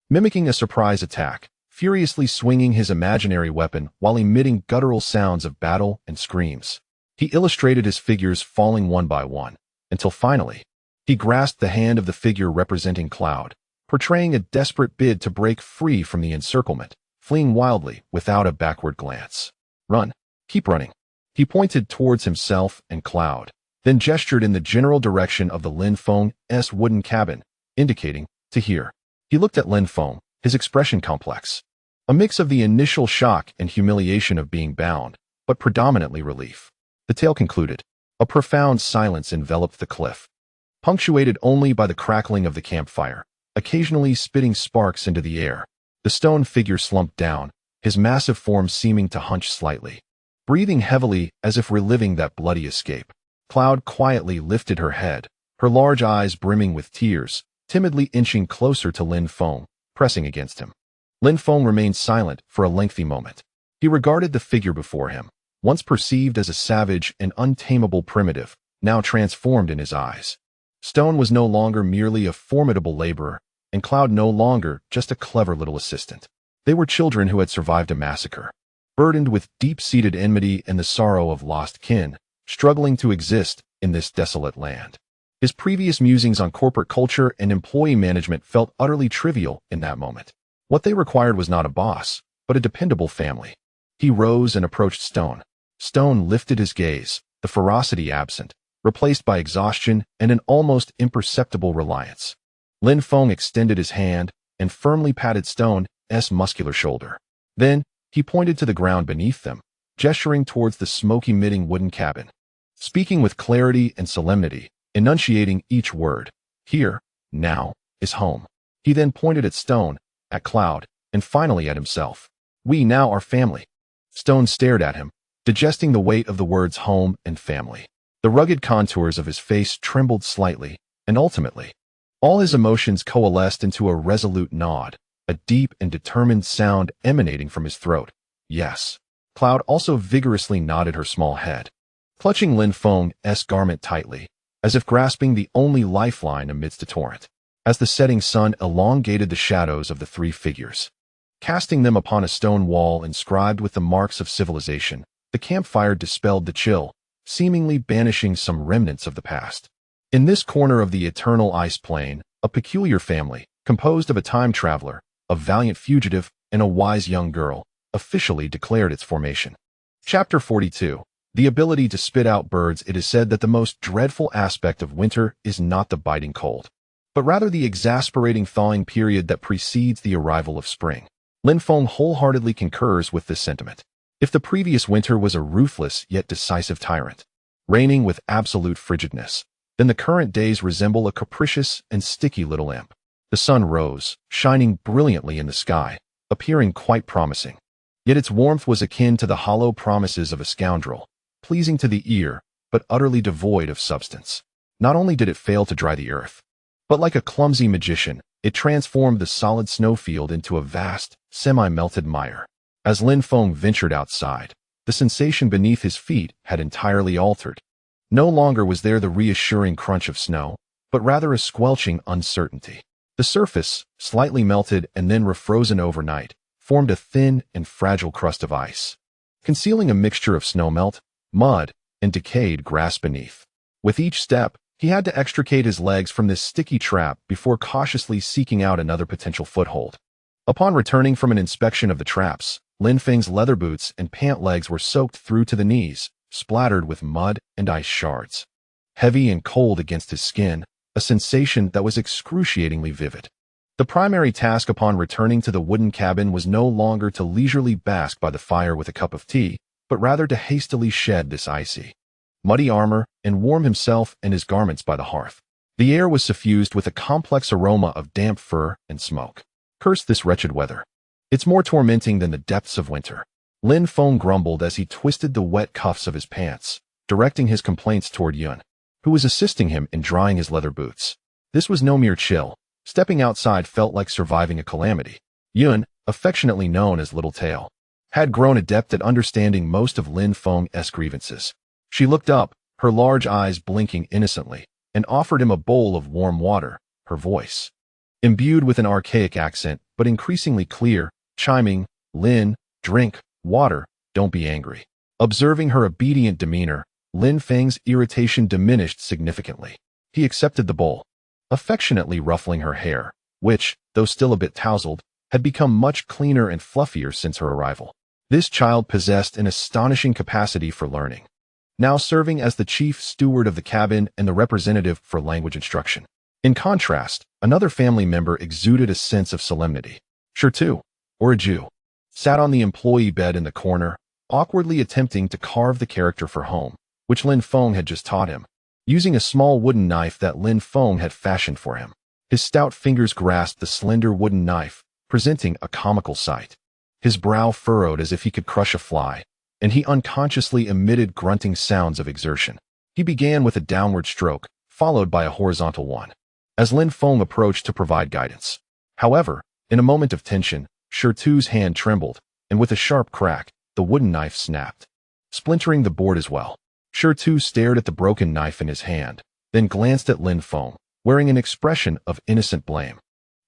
mimicking a surprise attack, furiously swinging his imaginary weapon while emitting guttural sounds of battle and screams. He illustrated his figures falling one by one, until finally, he grasped the hand of the figure representing Cloud, portraying a desperate bid to break free from the encirclement, fleeing wildly without a backward glance. Run. Keep running. He pointed towards himself and Cloud, then gestured in the general direction of the Lin Feng's wooden cabin, indicating to hear. He looked at Lin Feng, his expression complex, a mix of the initial shock and humiliation of being bound, but predominantly relief. The tale concluded. A profound silence enveloped the cliff, punctuated only by the crackling of the campfire, occasionally spitting sparks into the air. The stone figure slumped down, his massive form seeming to hunch slightly, breathing heavily as if reliving that bloody escape. Cloud quietly lifted her head, her large eyes brimming with tears, timidly inching closer to Lin Feng, pressing against him. Lin Feng remained silent for a lengthy moment. He regarded the figure before him, once perceived as a savage and untamable primitive, now transformed in his eyes. Stone was no longer merely a formidable laborer, and Cloud no longer just a clever little assistant. They were children who had survived a massacre, burdened with deep-seated enmity and the sorrow of lost kin, struggling to exist in this desolate land. His previous musings on corporate culture and employee management felt utterly trivial in that moment. What they required was not a boss, but a dependable family. He rose and approached Stone. Stone lifted his gaze, the ferocity absent, replaced by exhaustion and an almost imperceptible reliance. Lin Feng extended his hand and firmly patted Stone's muscular shoulder. Then, he pointed to the ground beneath them, gesturing towards the smoke-emitting wooden cabin, speaking with clarity and solemnity, enunciating each word. Here, now, is home. He then pointed at Stone, at Cloud, and finally at himself. We now are family. Stone stared at him, digesting the weight of the words home and family. The rugged contours of his face trembled slightly, and ultimately, all his emotions coalesced into a resolute nod, a deep and determined sound emanating from his throat. Yes. Cloud also vigorously nodded her small head, clutching Lin Feng's garment tightly, as if grasping the only lifeline amidst a torrent. As the setting sun elongated the shadows of the three figures, casting them upon a stone wall inscribed with the marks of civilization, the campfire dispelled the chill, seemingly banishing some remnants of the past. In this corner of the eternal ice plain, a peculiar family, composed of a time traveler, a valiant fugitive, and a wise young girl, officially declared its formation. Chapter 42. The ability to spit out birds. It is said that the most dreadful aspect of winter is not the biting cold, but rather the exasperating thawing period that precedes the arrival of spring. Lin Feng wholeheartedly concurs with this sentiment. If the previous winter was a ruthless yet decisive tyrant, reigning with absolute frigidness, then the current days resemble a capricious and sticky little imp. The sun rose, shining brilliantly in the sky, appearing quite promising. Yet its warmth was akin to the hollow promises of a scoundrel, pleasing to the ear, but utterly devoid of substance. Not only did it fail to dry the earth, but like a clumsy magician, it transformed the solid snowfield into a vast, semi-melted mire. As Lin Feng ventured outside, the sensation beneath his feet had entirely altered. No longer was there the reassuring crunch of snow, but rather a squelching uncertainty. The surface, slightly melted and then refrozen overnight, formed a thin and fragile crust of ice, concealing a mixture of snowmelt, mud, and decayed grass beneath. With each step, he had to extricate his legs from this sticky trap before cautiously seeking out another potential foothold. Upon returning from an inspection of the traps, Lin Feng's leather boots and pant legs were soaked through to the knees, splattered with mud and ice shards. Heavy and cold against his skin, a sensation that was excruciatingly vivid. The primary task upon returning to the wooden cabin was no longer to leisurely bask by the fire with a cup of tea, but rather to hastily shed this icy, muddy armor and warm himself and his garments by the hearth. The air was suffused with a complex aroma of damp fur and smoke. Curse this wretched weather. It's more tormenting than the depths of winter. Lin Feng grumbled as he twisted the wet cuffs of his pants, directing his complaints toward Yun, who was assisting him in drying his leather boots. This was no mere chill. Stepping outside felt like surviving a calamity. Yun, affectionately known as Little Tail, had grown adept at understanding most of Lin Feng's grievances. She looked up, her large eyes blinking innocently, and offered him a bowl of warm water, her voice imbued with an archaic accent, but increasingly clear, chiming, "Lin, drink, water, don't be angry." Observing her obedient demeanor, Lin Feng's irritation diminished significantly. He accepted the bowl, affectionately ruffling her hair, which, though still a bit tousled, had become much cleaner and fluffier since her arrival. This child possessed an astonishing capacity for learning, now serving as the chief steward of the cabin and the representative for language instruction. In contrast, another family member exuded a sense of solemnity. Shertu, or a Jew, sat on the employee bed in the corner, awkwardly attempting to carve the character for home, which Lin Feng had just taught him, using a small wooden knife that Lin Feng had fashioned for him. His stout fingers grasped the slender wooden knife, presenting a comical sight. His brow furrowed as if he could crush a fly, and he unconsciously emitted grunting sounds of exertion. He began with a downward stroke, followed by a horizontal one, as Lin Feng approached to provide guidance. However, in a moment of tension, Shertu's hand trembled, and with a sharp crack, the wooden knife snapped, splintering the board as well. Shertu stared at the broken knife in his hand, then glanced at Lin Feng, wearing an expression of innocent blame,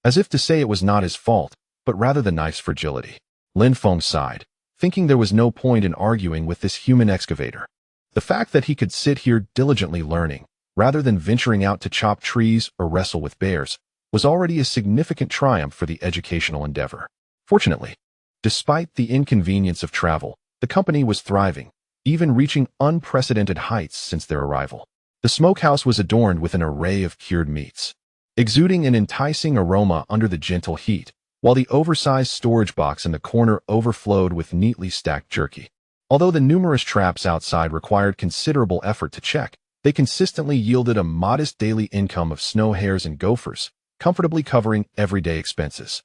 as if to say it was not his fault, but rather the knife's fragility. Lin Feng sighed, thinking there was no point in arguing with this human excavator. The fact that he could sit here diligently learning, rather than venturing out to chop trees or wrestle with bears, was already a significant triumph for the educational endeavor. Fortunately, despite the inconvenience of travel, the company was thriving, even reaching unprecedented heights since their arrival. The smokehouse was adorned with an array of cured meats, exuding an enticing aroma under the gentle heat, while the oversized storage box in the corner overflowed with neatly stacked jerky. Although the numerous traps outside required considerable effort to check, they consistently yielded a modest daily income of snow hares and gophers, comfortably covering everyday expenses.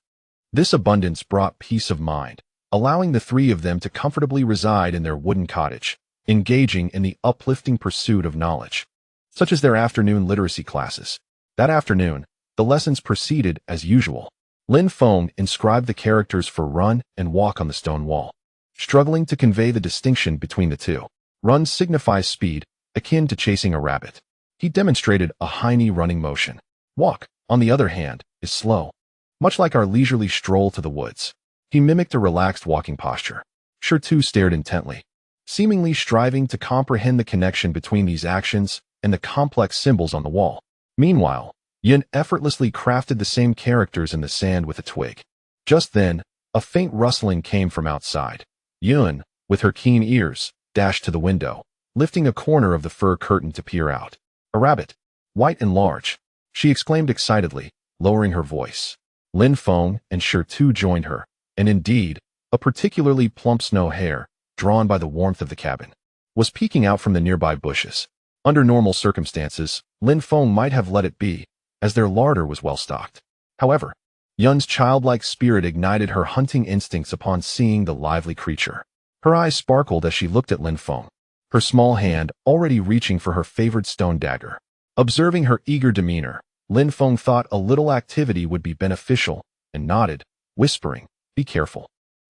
This abundance brought peace of mind, allowing the three of them to comfortably reside in their wooden cottage, engaging in the uplifting pursuit of knowledge, such as their afternoon literacy classes. That afternoon, the lessons proceeded as usual. Lin Feng inscribed the characters for run and walk on the stone wall, struggling to convey the distinction between the two. Run signifies speed, akin to chasing a rabbit. He demonstrated a high-knee running motion. Walk, on the other hand, is slow, much like our leisurely stroll to the woods. He mimicked a relaxed walking posture. Shertu stared intently, seemingly striving to comprehend the connection between these actions and the complex symbols on the wall. Meanwhile, Yun effortlessly crafted the same characters in the sand with a twig. Just then, a faint rustling came from outside. Yun, with her keen ears, dashed to the window, lifting a corner of the fur curtain to peer out. "A rabbit, white and large," she exclaimed excitedly, lowering her voice. Lin Feng and Shertu joined her, and indeed, a particularly plump snow hare, drawn by the warmth of the cabin, was peeking out from the nearby bushes. Under normal circumstances, Lin Feng might have let it be, as their larder was well stocked. However, Yun's childlike spirit ignited her hunting instincts upon seeing the lively creature. Her eyes sparkled as she looked at Lin Feng, her small hand already reaching for her favored stone dagger. Observing her eager demeanor, Lin Feng thought a little activity would be beneficial, and nodded, whispering, "Be careful.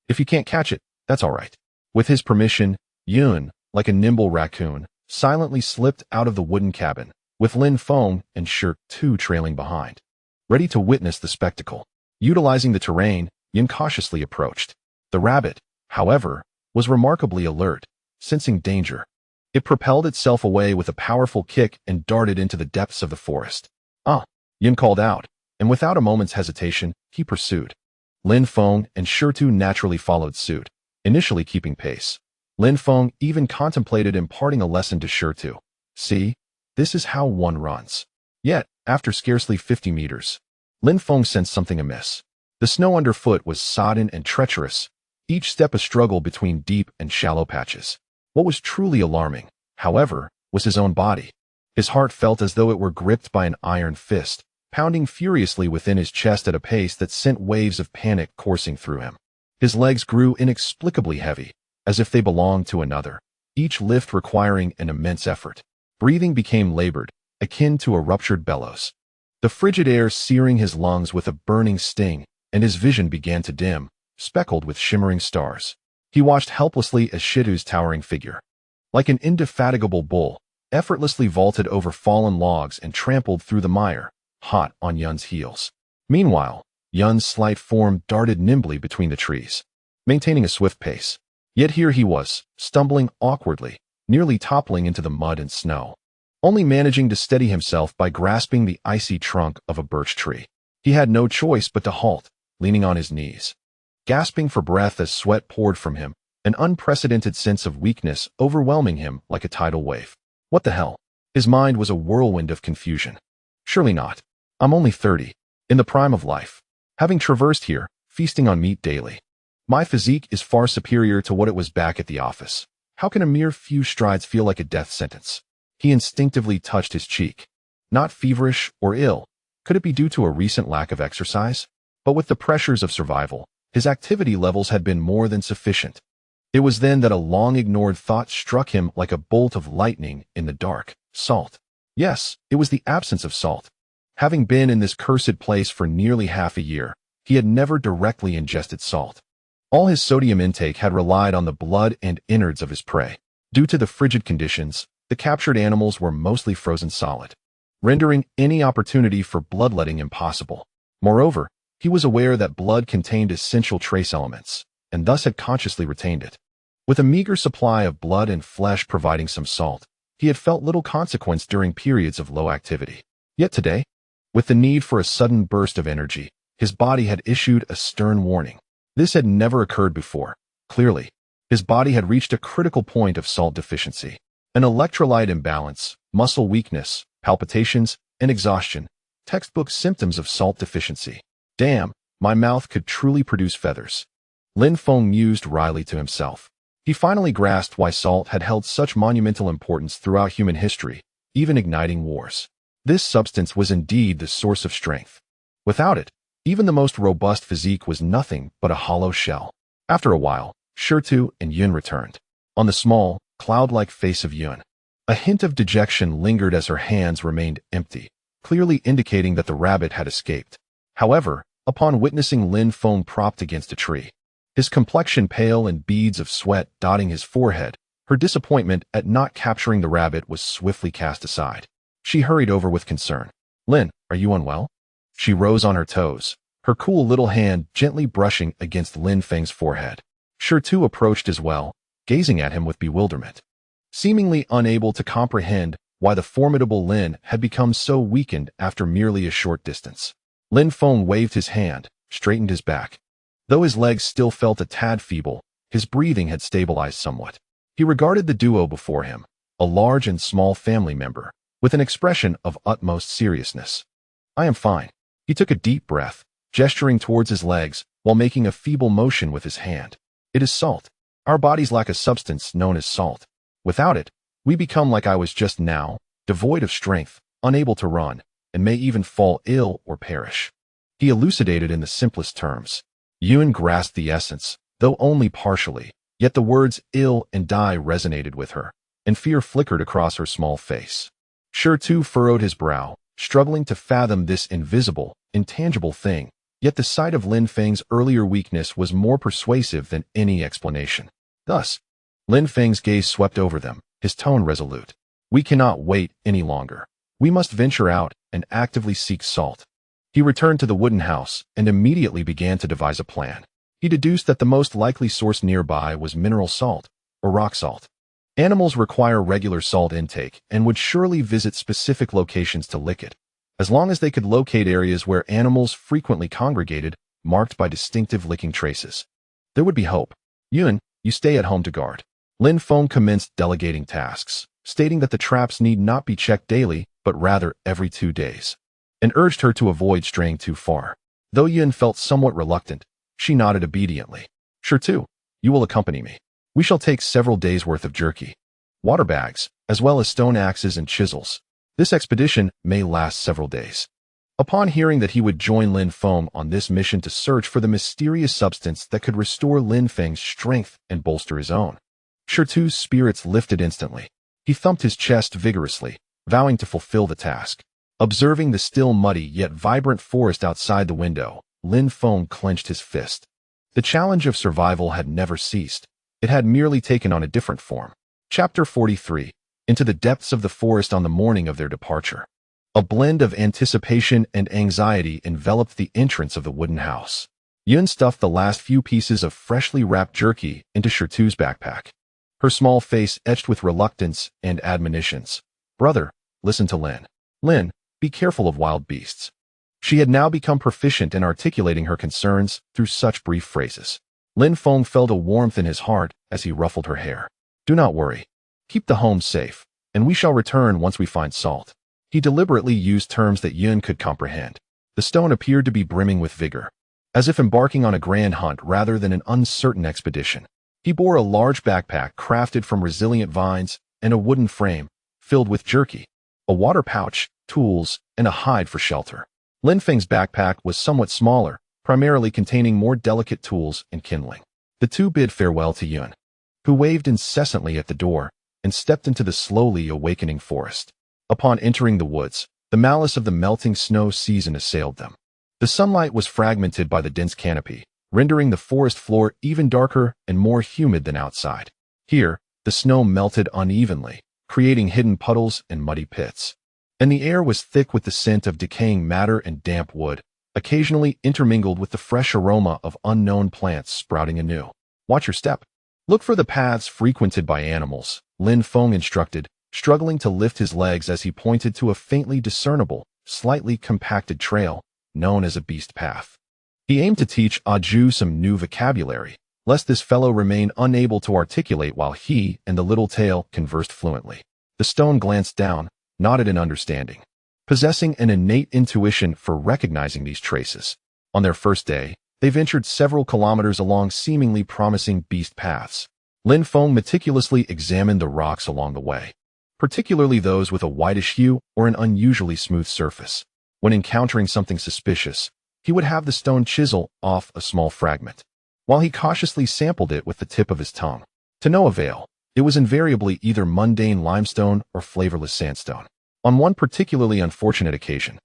If you can't catch it, that's all right." With his permission, Yun, like a nimble raccoon, silently slipped out of the wooden cabin, with Lin Feng and Shertu trailing behind, ready to witness the spectacle. Utilizing the terrain, Yun cautiously approached. The rabbit, however, was remarkably alert, sensing danger. It propelled itself away with a powerful kick and darted into the depths of the forest. "Ah!" Yun called out, and without a moment's hesitation, he pursued. Lin Feng and Shertu naturally followed suit, initially keeping pace. Lin Feng even contemplated imparting a lesson to Shertu. "See, this is how one runs." Yet, after scarcely 50 meters, Lin Feng sensed something amiss. The snow underfoot was sodden and treacherous, each step a struggle between deep and shallow patches. What was truly alarming, however, was his own body. His heart felt as though it were gripped by an iron fist, pounding furiously within his chest at a pace that sent waves of panic coursing through him. His legs grew inexplicably heavy, as if they belonged to another, each lift requiring an immense effort. Breathing became labored, akin to a ruptured bellows. The frigid air searing his lungs with a burning sting, and his vision began to dim, speckled with shimmering stars. He watched helplessly as Shitu's towering figure, like an indefatigable bull, effortlessly vaulted over fallen logs and trampled through the mire, hot on Yun's heels. Meanwhile, Yun's slight form darted nimbly between the trees, maintaining a swift pace. Yet here he was, stumbling awkwardly, nearly toppling into the mud and snow, only managing to steady himself by grasping the icy trunk of a birch tree. He had no choice but to halt, leaning on his knees, gasping for breath as sweat poured from him, an unprecedented sense of weakness overwhelming him like a tidal wave. What the hell? His mind was a whirlwind of confusion. Surely not. I'm only 30, in the prime of life, having traversed here, feasting on meat daily. My physique is far superior to what it was back at the office. How can a mere few strides feel like a death sentence? He instinctively touched his cheek. Not feverish or ill. Could it be due to a recent lack of exercise? But with the pressures of survival, his activity levels had been more than sufficient. It was then that a long-ignored thought struck him like a bolt of lightning in the dark. Salt. Yes, it was the absence of salt. Having been in this cursed place for nearly half a year, he had never directly ingested salt. All his sodium intake had relied on the blood and innards of his prey. Due to the frigid conditions, the captured animals were mostly frozen solid, rendering any opportunity for bloodletting impossible. Moreover, he was aware that blood contained essential trace elements, and thus had consciously retained it. With a meager supply of blood and flesh providing some salt, he had felt little consequence during periods of low activity. Yet today, with the need for a sudden burst of energy, his body had issued a stern warning. This had never occurred before. Clearly, his body had reached a critical point of salt deficiency. An electrolyte imbalance, muscle weakness, palpitations, and exhaustion, textbook symptoms of salt deficiency. Damn, my mouth could truly produce feathers. Lin Feng mused wryly to himself. He finally grasped why salt had held such monumental importance throughout human history, even igniting wars. This substance was indeed the source of strength. Without it, even the most robust physique was nothing but a hollow shell. After a while, Shitu and Yun returned. On the small, cloud-like face of Yun, a hint of dejection lingered as her hands remained empty, clearly indicating that the rabbit had escaped. However, upon witnessing Lin Feng propped against a tree, his complexion pale and beads of sweat dotting his forehead, her disappointment at not capturing the rabbit was swiftly cast aside. She hurried over with concern. Lin, are you unwell? She rose on her toes, her cool little hand gently brushing against Lin Feng's forehead. Shitu approached as well, gazing at him with bewilderment, seemingly unable to comprehend why the formidable Lin had become so weakened after merely a short distance. Lin Feng waved his hand, straightened his back. Though his legs still felt a tad feeble, his breathing had stabilized somewhat. He regarded the duo before him, a large and small family member, with an expression of utmost seriousness. I am fine. He took a deep breath, gesturing towards his legs while making a feeble motion with his hand. It is salt. Our bodies lack a substance known as salt. Without it, we become like I was just now, devoid of strength, unable to run, and may even fall ill or perish. He elucidated in the simplest terms. Yun grasped the essence, though only partially, yet the words ill and die resonated with her, and fear flickered across her small face. Shitu furrowed his brow, struggling to fathom this invisible, intangible thing, yet the sight of Lin Feng's earlier weakness was more persuasive than any explanation. Thus, Lin Feng's gaze swept over them, his tone resolute. We cannot wait any longer. We must venture out and actively seek salt. He returned to the wooden house and immediately began to devise a plan. He deduced that the most likely source nearby was mineral salt, or rock salt. Animals require regular salt intake and would surely visit specific locations to lick it, as long as they could locate areas where animals frequently congregated, marked by distinctive licking traces. There would be hope. Yun, you stay at home to guard. Lin Feng commenced delegating tasks, stating that the traps need not be checked daily, but rather every 2 days, and urged her to avoid straying too far. Though Yun felt somewhat reluctant, she nodded obediently. Shitu, you will accompany me. We shall take several days' worth of jerky, water bags, as well as stone axes and chisels. This expedition may last several days. Upon hearing that he would join Lin Feng on this mission to search for the mysterious substance that could restore Lin Feng's strength and bolster his own, Shirtu's spirits lifted instantly. He thumped his chest vigorously, vowing to fulfill the task. Observing the still muddy yet vibrant forest outside the window, Lin Feng clenched his fist. The challenge of survival had never ceased. It had merely taken on a different form. Chapter 43. Into the depths of the forest on the morning of their departure. A blend of anticipation and anxiety enveloped the entrance of the wooden house. Yun stuffed the last few pieces of freshly wrapped jerky into Shirtu's backpack. Her small face etched with reluctance and admonitions. Brother, listen to Lin. Lin, be careful of wild beasts. She had now become proficient in articulating her concerns through such brief phrases. Lin Feng felt a warmth in his heart as he ruffled her hair. Do not worry. Keep the home safe, and we shall return once we find salt. He deliberately used terms that Yun could comprehend. The stone appeared to be brimming with vigor, as if embarking on a grand hunt rather than an uncertain expedition. He bore a large backpack crafted from resilient vines and a wooden frame filled with jerky, a water pouch, tools, and a hide for shelter. Lin Feng's backpack was somewhat smaller, primarily containing more delicate tools and kindling. The two bid farewell to Yun, who waved incessantly at the door, and stepped into the slowly awakening forest. Upon entering the woods, the malice of the melting snow season assailed them. The sunlight was fragmented by the dense canopy, rendering the forest floor even darker and more humid than outside. Here, the snow melted unevenly, creating hidden puddles and muddy pits. And the air was thick with the scent of decaying matter and damp wood, occasionally intermingled with the fresh aroma of unknown plants sprouting anew. Watch your step. Look for the paths frequented by animals, Lin Feng instructed, struggling to lift his legs as he pointed to a faintly discernible, slightly compacted trail, known as a beast path. He aimed to teach Aju some new vocabulary, lest this fellow remain unable to articulate while he and the little tail conversed fluently. The stone glanced down, nodded in understanding, possessing an innate intuition for recognizing these traces. On their first day, they ventured several kilometers along seemingly promising beast paths. Lin Feng meticulously examined the rocks along the way, particularly those with a whitish hue or an unusually smooth surface. When encountering something suspicious, he would have the stone chisel off a small fragment, while he cautiously sampled it with the tip of his tongue. To no avail. It was invariably either mundane limestone or flavorless sandstone. On one particularly unfortunate occasion,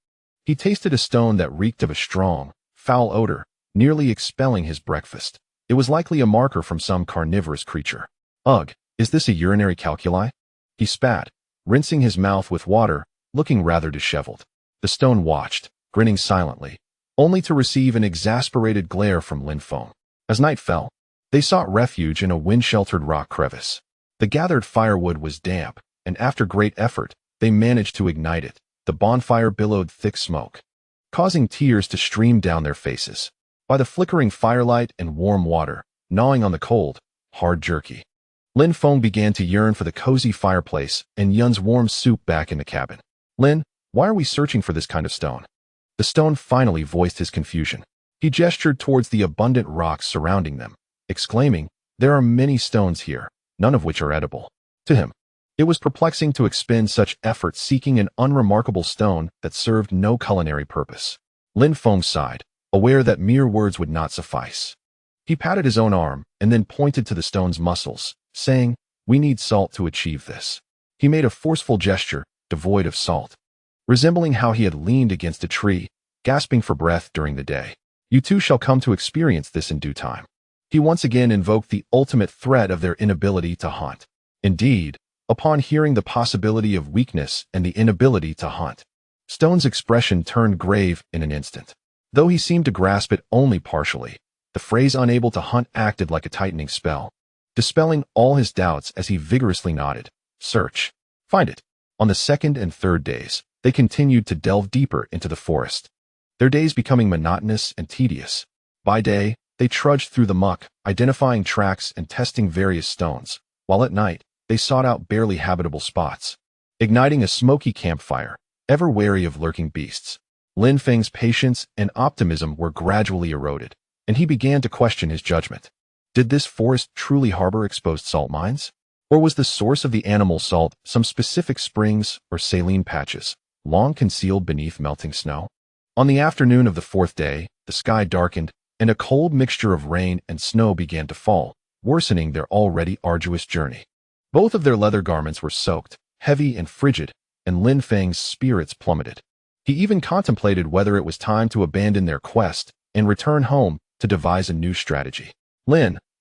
he tasted a stone that reeked of a strong, foul odor, nearly expelling his breakfast. It was likely a marker from some carnivorous creature. Ugh, is this a urinary calculi? He spat, rinsing his mouth with water, looking rather disheveled. The stone watched, grinning silently, only to receive an exasperated glare from Lin Feng. As night fell, they sought refuge in a wind-sheltered rock crevice. The gathered firewood was damp, and after great effort, they managed to ignite it. The bonfire billowed thick smoke, causing tears to stream down their faces. By the flickering firelight and warm water, gnawing on the cold, hard jerky, Lin Feng began to yearn for the cozy fireplace and Yun's warm soup back in the cabin. Lin, why are we searching for this kind of stone? The stone finally voiced his confusion. He gestured towards the abundant rocks surrounding them, exclaiming, "There are many stones here, none of which are edible." To him, it was perplexing to expend such effort seeking an unremarkable stone that served no culinary purpose. Lin Feng sighed, aware that mere words would not suffice. He patted his own arm and then pointed to the stone's muscles, saying, "We need salt to achieve this." He made a forceful gesture, devoid of salt, resembling how he had leaned against a tree, gasping for breath during the day. You too shall come to experience this in due time. He once again invoked the ultimate threat of their inability to hunt. Indeed, upon hearing the possibility of weakness and the inability to hunt, Stone's expression turned grave in an instant. Though he seemed to grasp it only partially, the phrase "unable to hunt" acted like a tightening spell, dispelling all his doubts as he vigorously nodded. Search. Find it. On the second and third days, they continued to delve deeper into the forest, their days becoming monotonous and tedious. By day, they trudged through the muck, identifying tracks and testing various stones, while at night, they sought out barely habitable spots, igniting a smoky campfire, ever wary of lurking beasts. Lin Feng's patience and optimism were gradually eroded, and he began to question his judgment. Did this forest truly harbor exposed salt mines? Or was the source of the animal salt some specific springs or saline patches, long concealed beneath melting snow? On the afternoon of the fourth day, the sky darkened, and a cold mixture of rain and snow began to fall, worsening their already arduous journey. Both of their leather garments were soaked, heavy and frigid, and Lin Feng's spirits plummeted. He even contemplated whether it was time to abandon their quest and return home to devise a new strategy.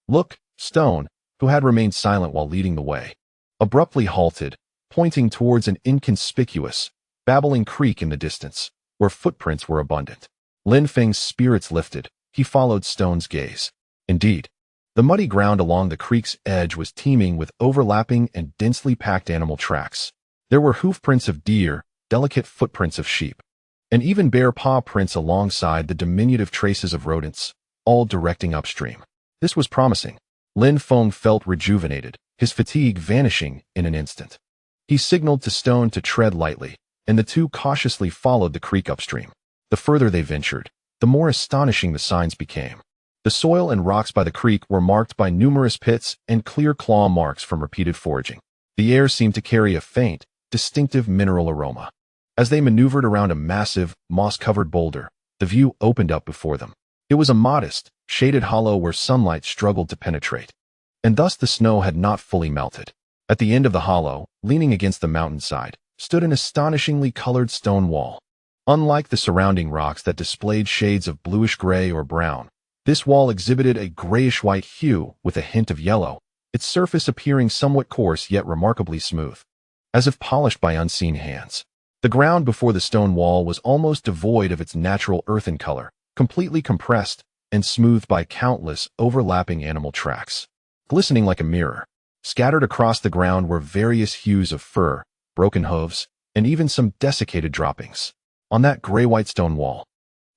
Look, Stone, who had remained silent while leading the way, abruptly halted, pointing towards an inconspicuous, babbling creek in the distance, where footprints were abundant. Lin Feng's spirits lifted. He followed Stone's gaze. Indeed, the muddy ground along the creek's edge was teeming with overlapping and densely packed animal tracks. There were hoofprints of deer, delicate footprints of sheep, and even bare paw prints alongside the diminutive traces of rodents, all directing upstream. This was promising. Lin Feng felt rejuvenated, his fatigue vanishing in an instant. He signaled to Stone to tread lightly, and the two cautiously followed the creek upstream. The further they ventured, the more astonishing the signs became. The soil and rocks by the creek were marked by numerous pits and clear claw marks from repeated foraging. The air seemed to carry a faint, distinctive mineral aroma. As they maneuvered around a massive, moss-covered boulder, the view opened up before them. It was a modest, shaded hollow where sunlight struggled to penetrate, and thus the snow had not fully melted. At the end of the hollow, leaning against the mountainside, stood an astonishingly colored stone wall. Unlike the surrounding rocks that displayed shades of bluish-gray or brown, this wall exhibited a grayish-white hue with a hint of yellow, its surface appearing somewhat coarse yet remarkably smooth, as if polished by unseen hands. The ground before the stone wall was almost devoid of its natural earthen color, completely compressed and smoothed by countless overlapping animal tracks. Glistening like a mirror, scattered across the ground were various hues of fur, broken hooves, and even some desiccated droppings. On that gray-white stone wall,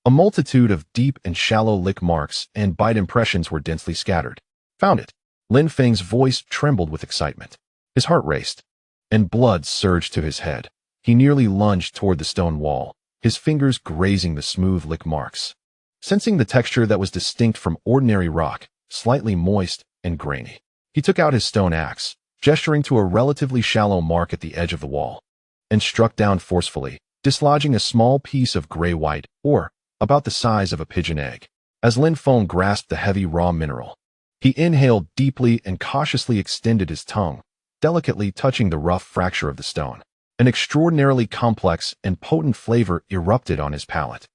a multitude of deep and shallow lick marks and bite impressions were densely scattered. Found it. Lin Feng's voice trembled with excitement. His heart raced, and blood surged to his head. He nearly lunged toward the stone wall, his fingers grazing the smooth lick marks. Sensing the texture that was distinct from ordinary rock, slightly moist and grainy, he took out his stone axe, gesturing to a relatively shallow mark at the edge of the wall, and struck down forcefully, dislodging a small piece of gray-white ore, about the size of a pigeon egg. As Lin Feng grasped the heavy raw mineral, he inhaled deeply and cautiously extended his tongue, delicately touching the rough fracture of the stone. An extraordinarily complex and potent flavor erupted on his palate.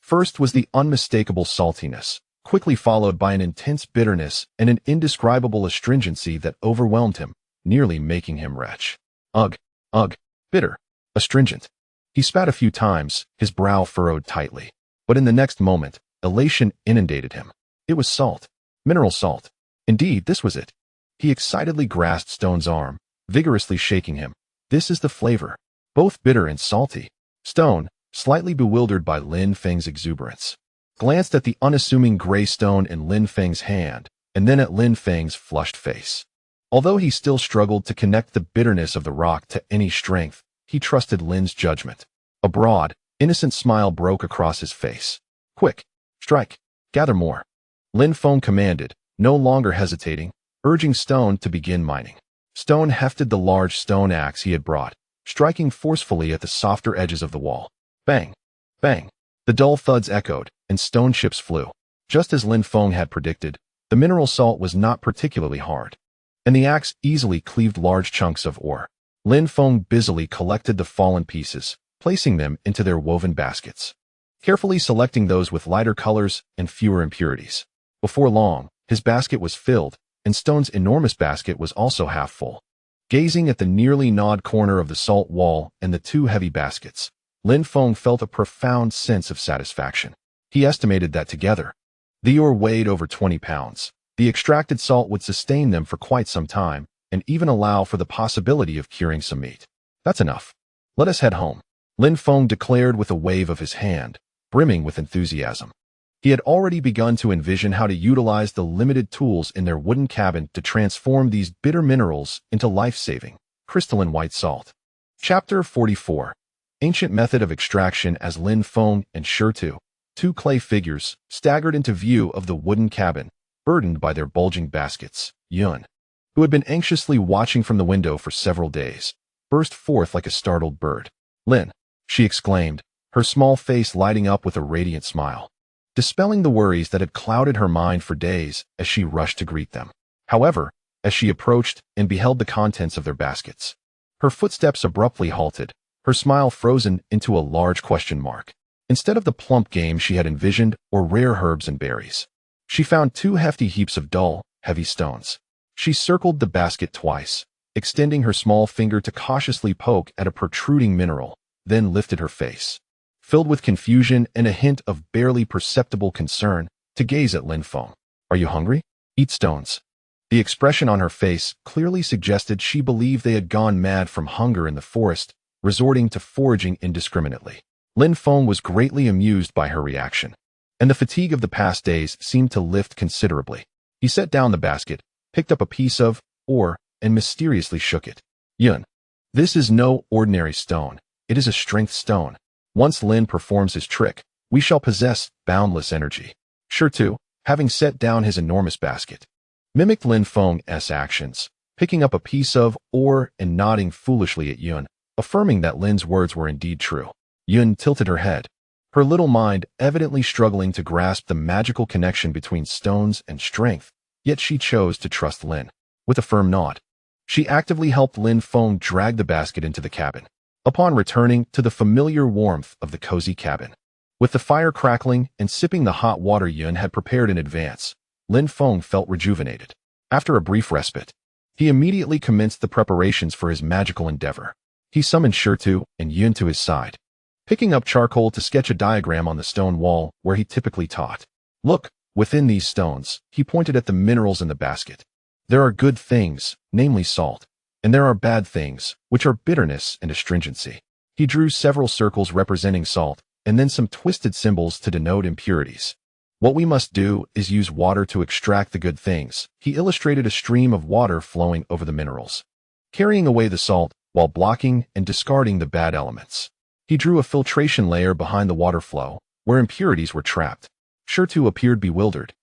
First was the unmistakable saltiness, quickly followed by an intense bitterness and an indescribable astringency that overwhelmed him, nearly making him retch. Ugh, bitter, astringent. He spat a few times, his brow furrowed tightly. But in the next moment, elation inundated him. It was salt. Mineral salt. Indeed, this was it. He excitedly grasped Stone's arm, vigorously shaking him. This is the flavor. Both bitter and salty. Stone, slightly bewildered by Lin Feng's exuberance, glanced at the unassuming gray stone in Lin Feng's hand, and then at Lin Feng's flushed face. Although he still struggled to connect the bitterness of the rock to any strength, he trusted Lin's judgment. A broad, innocent smile broke across his face. Quick, strike, gather more. Lin Feng commanded, no longer hesitating, urging Stone to begin mining. Stone hefted the large stone axe he had brought, striking forcefully at the softer edges of the wall. Bang, bang. The dull thuds echoed, and stone chips flew. Just as Lin Feng had predicted, the mineral salt was not particularly hard, and the axe easily cleaved large chunks of ore. Lin Feng busily collected the fallen pieces, placing them into their woven baskets, carefully selecting those with lighter colors and fewer impurities. Before long, his basket was filled, and Stone's enormous basket was also half full. Gazing at the nearly gnawed corner of the salt wall and the two heavy baskets, Lin Feng felt a profound sense of satisfaction. He estimated that together, the ore weighed over 20 pounds. The extracted salt would sustain them for quite some time, and even allow for the possibility of curing some meat. That's enough. Let us head home, Lin Feng declared with a wave of his hand, brimming with enthusiasm. He had already begun to envision how to utilize the limited tools in their wooden cabin to transform these bitter minerals into life-saving, crystalline white salt. Chapter 44. Ancient method of extraction. As Lin Feng and Shirtu, two clay figures, staggered into view of the wooden cabin, burdened by their bulging baskets, Yun, who had been anxiously watching from the window for several days, burst forth like a startled bird. "Lin," she exclaimed, her small face lighting up with a radiant smile, dispelling the worries that had clouded her mind for days as she rushed to greet them. However, as she approached and beheld the contents of their baskets, her footsteps abruptly halted, her smile frozen into a large question mark. Instead of the plump game she had envisioned or rare herbs and berries, she found two hefty heaps of dull, heavy stones. She circled the basket twice, extending her small finger to cautiously poke at a protruding mineral, then lifted her face, filled with confusion and a hint of barely perceptible concern, to gaze at Lin Feng. "Are you hungry? Eat stones." The expression on her face clearly suggested she believed they had gone mad from hunger in the forest, resorting to foraging indiscriminately. Lin Feng was greatly amused by her reaction, and the fatigue of the past days seemed to lift considerably. He set down the basket, picked up a piece of ore, and mysteriously shook it. "Yun, this is no ordinary stone. It is a strength stone. Once Lin performs his trick, we shall possess boundless energy." Sure too, having set down his enormous basket, mimicked Lin Feng's actions, picking up a piece of ore and nodding foolishly at Yun, affirming that Lin's words were indeed true. Yun tilted her head, her little mind evidently struggling to grasp the magical connection between stones and strength, yet she chose to trust Lin. With a firm nod, she actively helped Lin Feng drag the basket into the cabin. Upon returning to the familiar warmth of the cozy cabin, with the fire crackling and sipping the hot water Yun had prepared in advance, Lin Feng felt rejuvenated. After a brief respite, he immediately commenced the preparations for his magical endeavor. He summoned Shirtu and Yun to his side, picking up charcoal to sketch a diagram on the stone wall where he typically taught. "Look, within these stones," he pointed at the minerals in the basket. "There are good things, namely salt, and there are bad things, which are bitterness and astringency." He drew several circles representing salt, and then some twisted symbols to denote impurities. "What we must do is use water to extract the good things." He illustrated a stream of water flowing over the minerals, carrying away the salt while blocking and discarding the bad elements. He drew a filtration layer behind the water flow, where impurities were trapped. Shirtu appeared bewildered,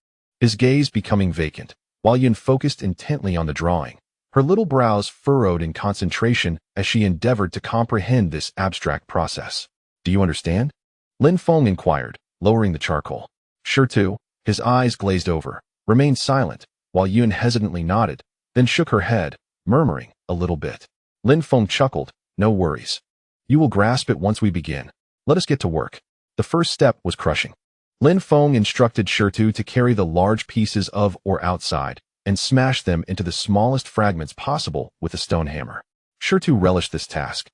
his gaze becoming vacant, while Yun focused intently on the drawing, her little brows furrowed in concentration as she endeavored to comprehend this abstract process. "Do you understand?" Lin Feng inquired, lowering the charcoal. Shirtu, his eyes glazed over, remained silent, while Yun hesitantly nodded, then shook her head, murmuring, "A little bit." Lin Feng chuckled, "No worries. You will grasp it once we begin. Let us get to work." The first step was crushing. Lin Feng instructed Shirtu to carry the large pieces of ore outside and smash them into the smallest fragments possible with a stone hammer. Shirtu relished this task,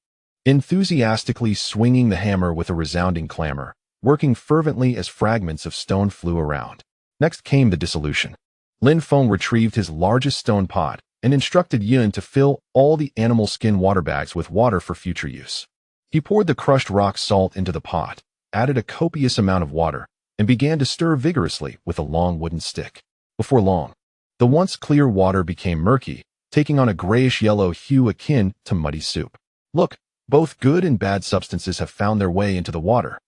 enthusiastically swinging the hammer with a resounding clamor, working fervently as fragments of stone flew around. Next came the dissolution. Lin Feng retrieved his largest stone pot and instructed Yun to fill all the animal skin water bags with water for future use. He poured the crushed rock salt into the pot, added a copious amount of water, and began to stir vigorously with a long wooden stick. Before long, the once clear water became murky, taking on a grayish-yellow hue akin to muddy soup. "Look, both good and bad substances have found their way into the water,"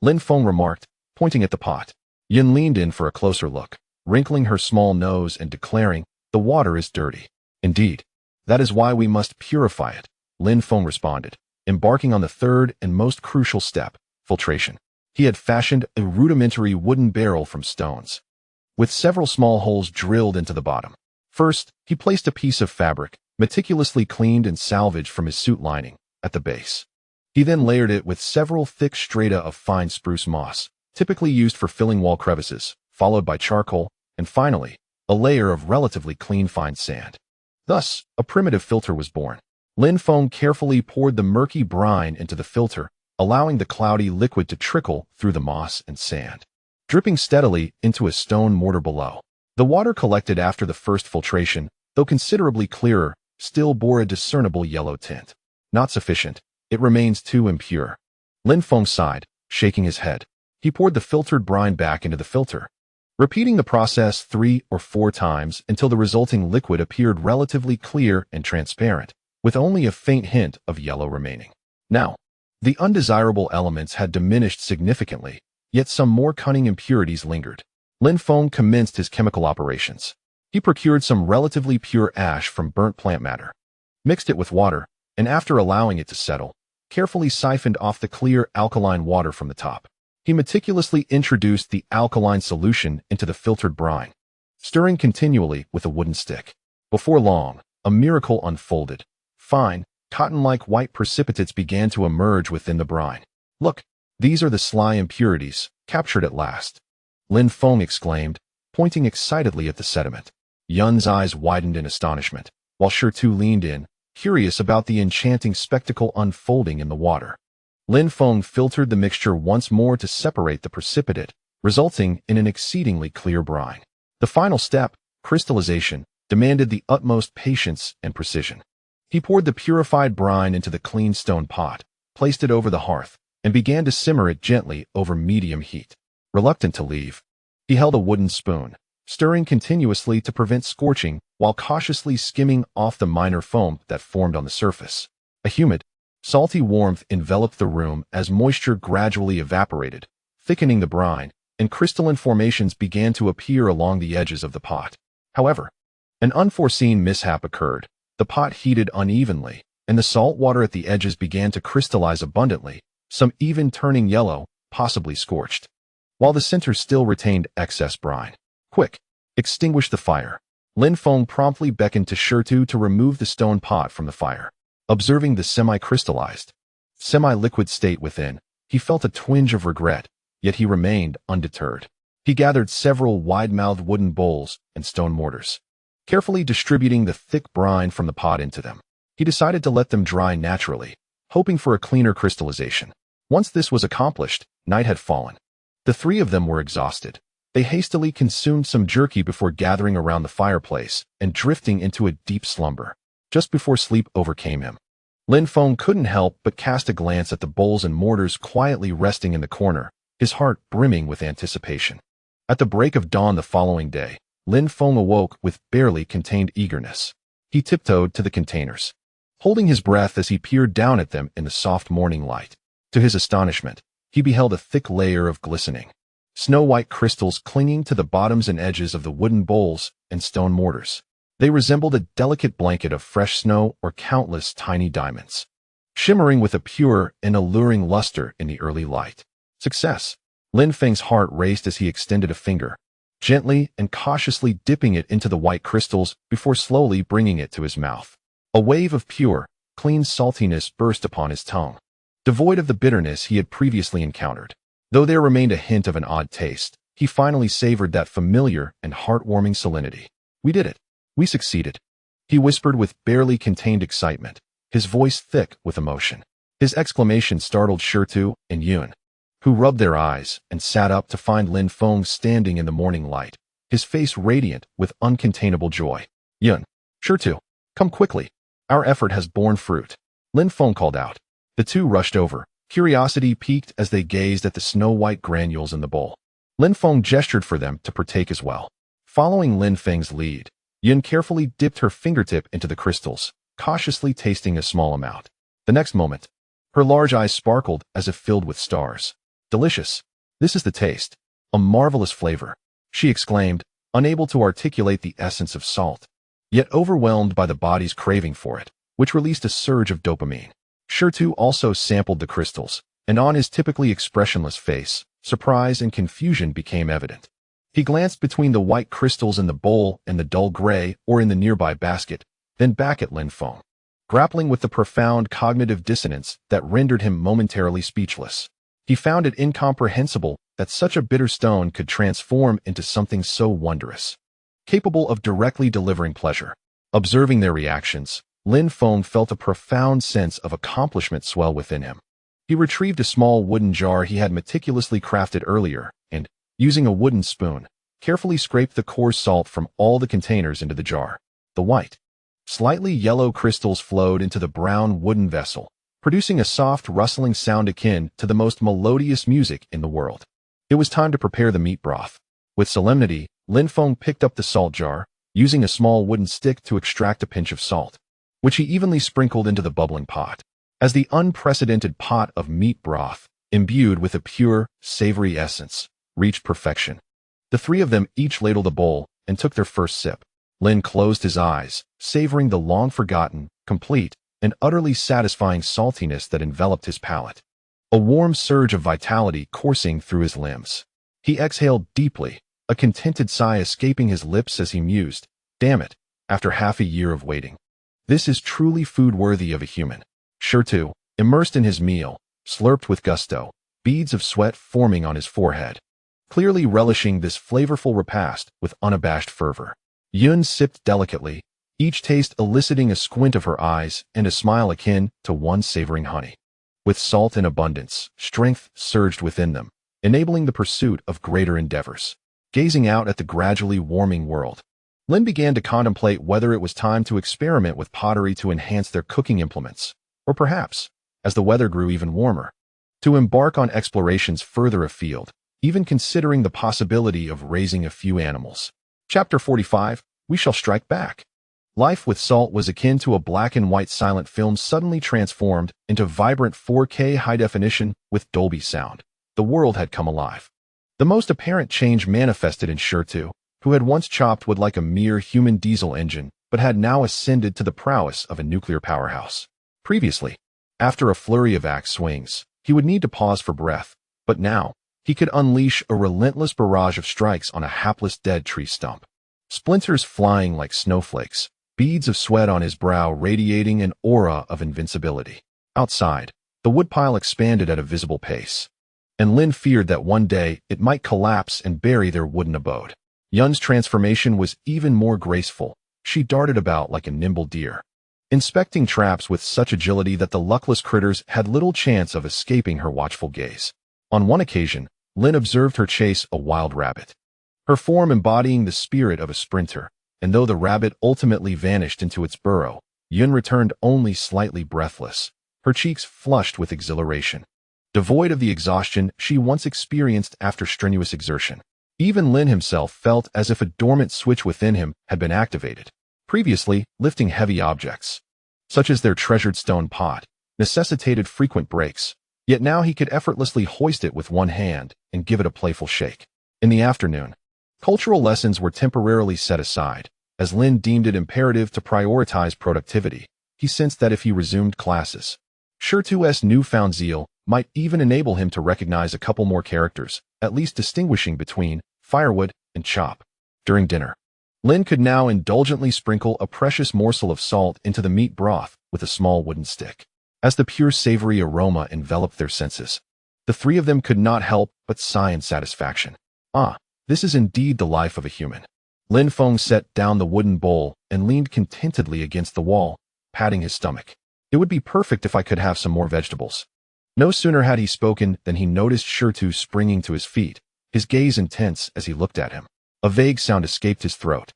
Lin Feng remarked, pointing at the pot. Yun leaned in for a closer look, wrinkling her small nose and declaring, "The water is dirty." "Indeed. That is why we must purify it," Lin Feng responded, embarking on the third and most crucial step, filtration. He had fashioned a rudimentary wooden barrel from stones, with several small holes drilled into the bottom. First, he placed a piece of fabric, meticulously cleaned and salvaged from his suit lining, at the base. He then layered it with several thick strata of fine spruce moss, typically used for filling wall crevices, followed by charcoal, and finally, a layer of relatively clean fine sand. Thus, a primitive filter was born. Lin Feng carefully poured the murky brine into the filter, allowing the cloudy liquid to trickle through the moss and sand, dripping steadily into a stone mortar below. The water collected after the first filtration, though considerably clearer, still bore a discernible yellow tint. Not sufficient. It remains too impure. Lin Feng sighed, shaking his head. He poured the filtered brine back into the filter, repeating the process 3 or 4 times until the resulting liquid appeared relatively clear and transparent, with only a faint hint of yellow remaining. Now, the undesirable elements had diminished significantly, yet some more cunning impurities lingered. Lin Feng commenced his chemical operations. He procured some relatively pure ash from burnt plant matter, mixed it with water, and after allowing it to settle, carefully siphoned off the clear alkaline water from the top. He meticulously introduced the alkaline solution into the filtered brine, stirring continually with a wooden stick. Before long, a miracle unfolded. Fine, cotton-like white precipitates began to emerge within the brine. "Look, these are the sly impurities, captured at last," Lin Feng exclaimed, pointing excitedly at the sediment. Yun's eyes widened in astonishment, while Shirtu leaned in, curious about the enchanting spectacle unfolding in the water. Lin Feng filtered the mixture once more to separate the precipitate, resulting in an exceedingly clear brine. The final step, crystallization, demanded the utmost patience and precision. He poured the purified brine into the clean stone pot, placed it over the hearth, and began to simmer it gently over medium heat. Reluctant to leave, he held a wooden spoon, stirring continuously to prevent scorching while cautiously skimming off the minor foam that formed on the surface. A humid, salty warmth enveloped the room as moisture gradually evaporated, thickening the brine, and crystalline formations began to appear along the edges of the pot. However, an unforeseen mishap occurred. The pot heated unevenly, and the salt water at the edges began to crystallize abundantly, some even turning yellow, possibly scorched, while the center still retained excess brine. "Quick, extinguish the fire." Lin Feng promptly beckoned to Shirtu to remove the stone pot from the fire. Observing the semi-crystallized, semi-liquid state within, he felt a twinge of regret, yet he remained undeterred. He gathered several wide-mouthed wooden bowls and stone mortars, carefully distributing the thick brine from the pot into them. He decided to let them dry naturally, hoping for a cleaner crystallization. Once this was accomplished, night had fallen. The three of them were exhausted. They hastily consumed some jerky before gathering around the fireplace and drifting into a deep slumber. Just before sleep overcame him, Lin Feng couldn't help but cast a glance at the bowls and mortars quietly resting in the corner, his heart brimming with anticipation. At the break of dawn the following day, Lin Feng awoke with barely contained eagerness. He tiptoed to the containers, holding his breath as he peered down at them in the soft morning light. To his astonishment, he beheld a thick layer of glistening, snow-white crystals clinging to the bottoms and edges of the wooden bowls and stone mortars. They resembled a delicate blanket of fresh snow or countless tiny diamonds, shimmering with a pure and alluring luster in the early light. Success! Lin Feng's heart raced as he extended a finger, gently and cautiously dipping it into the white crystals before slowly bringing it to his mouth. A wave of pure, clean saltiness burst upon his tongue, devoid of the bitterness he had previously encountered. Though there remained a hint of an odd taste, he finally savored that familiar and heartwarming salinity. "We did it. We succeeded," he whispered with barely contained excitement, his voice thick with emotion. His exclamation startled Shirtu and Yun, who rubbed their eyes and sat up to find Lin Feng standing in the morning light, his face radiant with uncontainable joy. "Yun, Shirtu, come quickly. Our effort has borne fruit," Lin Feng called out. The two rushed over, curiosity piqued as they gazed at the snow-white granules in the bowl. Lin Feng gestured for them to partake as well. Following Lin Feng's lead, Yun carefully dipped her fingertip into the crystals, cautiously tasting a small amount. The next moment, her large eyes sparkled as if filled with stars. "Delicious. This is the taste. A marvelous flavor," she exclaimed, unable to articulate the essence of salt, yet overwhelmed by the body's craving for it, which released a surge of dopamine. Shirtu also sampled the crystals, and on his typically expressionless face, surprise and confusion became evident. He glanced between the white crystals in the bowl and the dull gray or in the nearby basket, then back at Lin Feng, grappling with the profound cognitive dissonance that rendered him momentarily speechless. He found it incomprehensible that such a bitter stone could transform into something so wondrous, capable of directly delivering pleasure. Observing their reactions, Lin Feng felt a profound sense of accomplishment swell within him. He retrieved a small wooden jar he had meticulously crafted earlier, and, using a wooden spoon, carefully scraped the coarse salt from all the containers into the jar. The white, slightly yellow crystals flowed into the brown wooden vessel, producing a soft rustling sound akin to the most melodious music in the world. It was time to prepare the meat broth. With solemnity, Lin Feng picked up the salt jar, using a small wooden stick to extract a pinch of salt, which he evenly sprinkled into the bubbling pot. As the unprecedented pot of meat broth, imbued with a pure, savory essence, reached perfection, the three of them each ladled a bowl and took their first sip. Lin closed his eyes, savoring the long-forgotten, complete, and utterly satisfying saltiness that enveloped his palate. A warm surge of vitality coursing through his limbs. He exhaled deeply, a contented sigh escaping his lips as he mused, "Damn it, after half a year of waiting. This is truly food worthy of a human." Shirtu, immersed in his meal, slurped with gusto, beads of sweat forming on his forehead, clearly relishing this flavorful repast with unabashed fervor. Yun sipped delicately, each taste eliciting a squint of her eyes and a smile akin to one savoring honey. With salt in abundance, strength surged within them, enabling the pursuit of greater endeavors. Gazing out at the gradually warming world, Lin began to contemplate whether it was time to experiment with pottery to enhance their cooking implements, or perhaps, as the weather grew even warmer, to embark on explorations further afield, even considering the possibility of raising a few animals. Chapter 45, We Shall Strike Back. Life with Salt was akin to a black and white silent film suddenly transformed into vibrant 4K high definition with Dolby sound. The world had come alive. The most apparent change manifested in Shirtu, who had once chopped wood like a mere human diesel engine, but had now ascended to the prowess of a nuclear powerhouse. Previously, after a flurry of axe swings, he would need to pause for breath, but now, he could unleash a relentless barrage of strikes on a hapless dead tree stump. Splinters flying like snowflakes, beads of sweat on his brow radiating an aura of invincibility. Outside, the woodpile expanded at a visible pace, and Lin feared that one day it might collapse and bury their wooden abode. Yun's transformation was even more graceful. She darted about like a nimble deer, inspecting traps with such agility that the luckless critters had little chance of escaping her watchful gaze. On one occasion, Lin observed her chase a wild rabbit, her form embodying the spirit of a sprinter, and though the rabbit ultimately vanished into its burrow, Yun returned only slightly breathless, her cheeks flushed with exhilaration, devoid of the exhaustion she once experienced after strenuous exertion. Even Lin himself felt as if a dormant switch within him had been activated. Previously, lifting heavy objects, such as their treasured stone pot, necessitated frequent breaks, yet now he could effortlessly hoist it with one hand and give it a playful shake. In the afternoon, cultural lessons were temporarily set aside, as Lin deemed it imperative to prioritize productivity. He sensed that if he resumed classes, Shirtu's newfound zeal might even enable him to recognize a couple more characters, at least distinguishing between firewood and chop. During dinner, Lin could now indulgently sprinkle a precious morsel of salt into the meat broth with a small wooden stick. As the pure savory aroma enveloped their senses, the three of them could not help but sigh in satisfaction. Ah, this is indeed the life of a human. Lin Feng set down the wooden bowl and leaned contentedly against the wall, patting his stomach. It would be perfect if I could have some more vegetables. No sooner had he spoken than he noticed Shirtu springing to his feet, his gaze intense as he looked at him. A vague sound escaped his throat,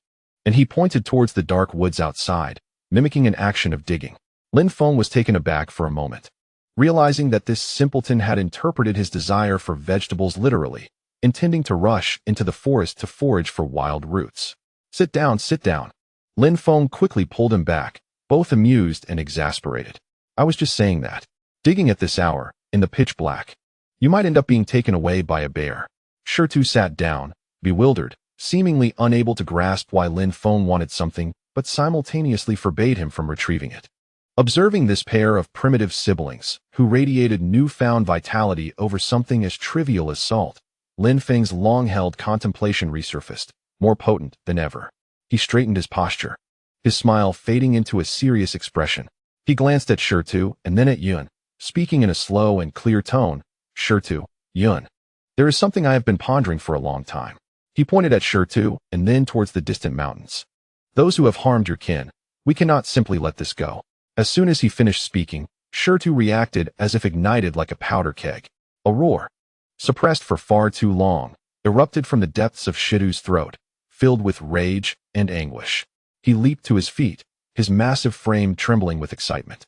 and he pointed towards the dark woods outside, mimicking an action of digging. Lin Feng was taken aback for a moment, realizing that this simpleton had interpreted his desire for vegetables literally, intending to rush into the forest to forage for wild roots. Sit down, sit down." Lin Feng quickly pulled him back, both amused and exasperated. "I was just saying that. Digging at this hour, in the pitch black, you might end up being taken away by a bear." Shirtu sat down, bewildered, seemingly unable to grasp why Lin Feng wanted something, but simultaneously forbade him from retrieving it. Observing this pair of primitive siblings, who radiated newfound vitality over something as trivial as salt, Lin Feng's long-held contemplation resurfaced, more potent than ever. He straightened his posture, his smile fading into a serious expression. He glanced at Shirtu and then at Yun, speaking in a slow and clear tone. "Shirtu, Yun, there is something I have been pondering for a long time." He pointed at Shirtu and then towards the distant mountains. "Those who have harmed your kin, we cannot simply let this go." As soon as he finished speaking, Shirtu reacted as if ignited like a powder keg. A roar, suppressed for far too long, erupted from the depths of Shirtu's throat, filled with rage and anguish. He leaped to his feet, his massive frame trembling with excitement.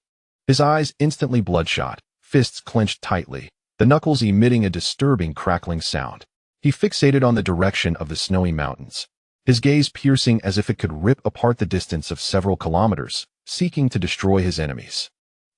His eyes instantly bloodshot, fists clenched tightly, the knuckles emitting a disturbing crackling sound. He fixated on the direction of the snowy mountains, his gaze piercing as if it could rip apart the distance of several kilometers, seeking to destroy his enemies.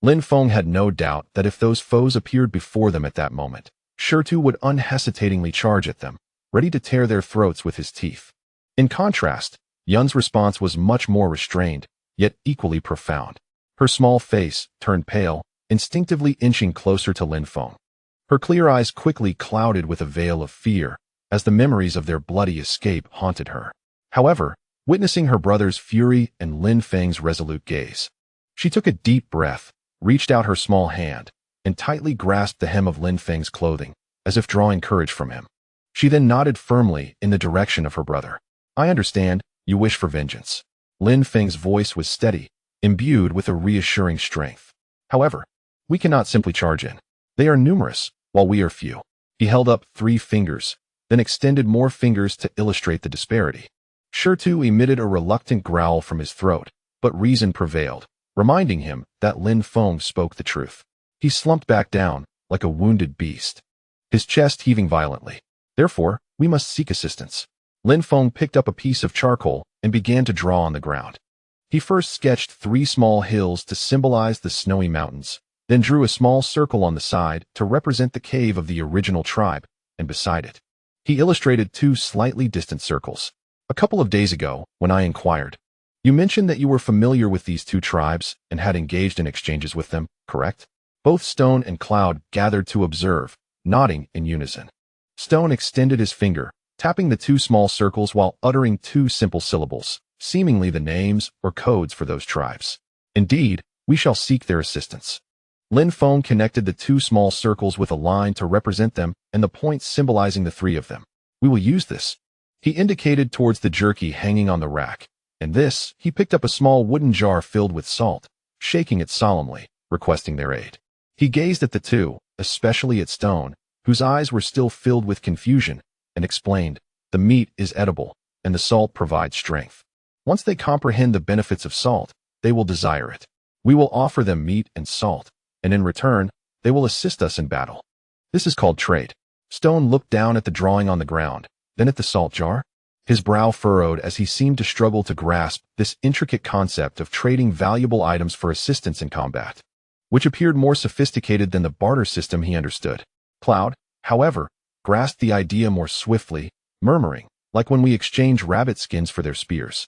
Lin Feng had no doubt that if those foes appeared before them at that moment, Shirtu would unhesitatingly charge at them, ready to tear their throats with his teeth. In contrast, Yun's response was much more restrained, yet equally profound. Her small face turned pale, instinctively inching closer to Lin Feng. Her clear eyes quickly clouded with a veil of fear, as the memories of their bloody escape haunted her. However, witnessing her brother's fury and Lin Feng's resolute gaze, she took a deep breath, reached out her small hand, and tightly grasped the hem of Lin Feng's clothing, as if drawing courage from him. She then nodded firmly in the direction of her brother. "I understand, you wish for vengeance." Lin Feng's voice was steady, imbued with a reassuring strength. "However, we cannot simply charge in. They are numerous, while we are few." He held up 3 fingers, then extended more fingers to illustrate the disparity. Shirtu emitted a reluctant growl from his throat, but reason prevailed, reminding him that Lin Feng spoke the truth. He slumped back down, like a wounded beast, his chest heaving violently. "Therefore, we must seek assistance." Lin Feng picked up a piece of charcoal and began to draw on the ground. He first sketched 3 small hills to symbolize the snowy mountains, then drew a small circle on the side to represent the cave of the original tribe, and beside it, he illustrated 2 slightly distant circles. "A couple of days ago, when I inquired, you mentioned that you were familiar with these 2 tribes and had engaged in exchanges with them, correct?" Both Stone and Cloud gathered to observe, nodding in unison. Stone extended his finger, tapping the 2 small circles while uttering 2 simple syllables, seemingly the names or codes for those tribes. "Indeed, we shall seek their assistance." Lin Feng connected the 2 small circles with a line to represent them and the points symbolizing the 3 of them. "We will use this." He indicated towards the jerky hanging on the rack, and this, he picked up a small wooden jar filled with salt, shaking it solemnly, requesting their aid. He gazed at the 2, especially at Stone, whose eyes were still filled with confusion, and explained, "The meat is edible, and the salt provides strength. Once they comprehend the benefits of salt, they will desire it. We will offer them meat and salt, and in return, they will assist us in battle. This is called trade." Stone looked down at the drawing on the ground, then at the salt jar. His brow furrowed as he seemed to struggle to grasp this intricate concept of trading valuable items for assistance in combat, which appeared more sophisticated than the barter system he understood. Cloud, however, grasped the idea more swiftly, murmuring, "Like when we exchange rabbit skins for their spears."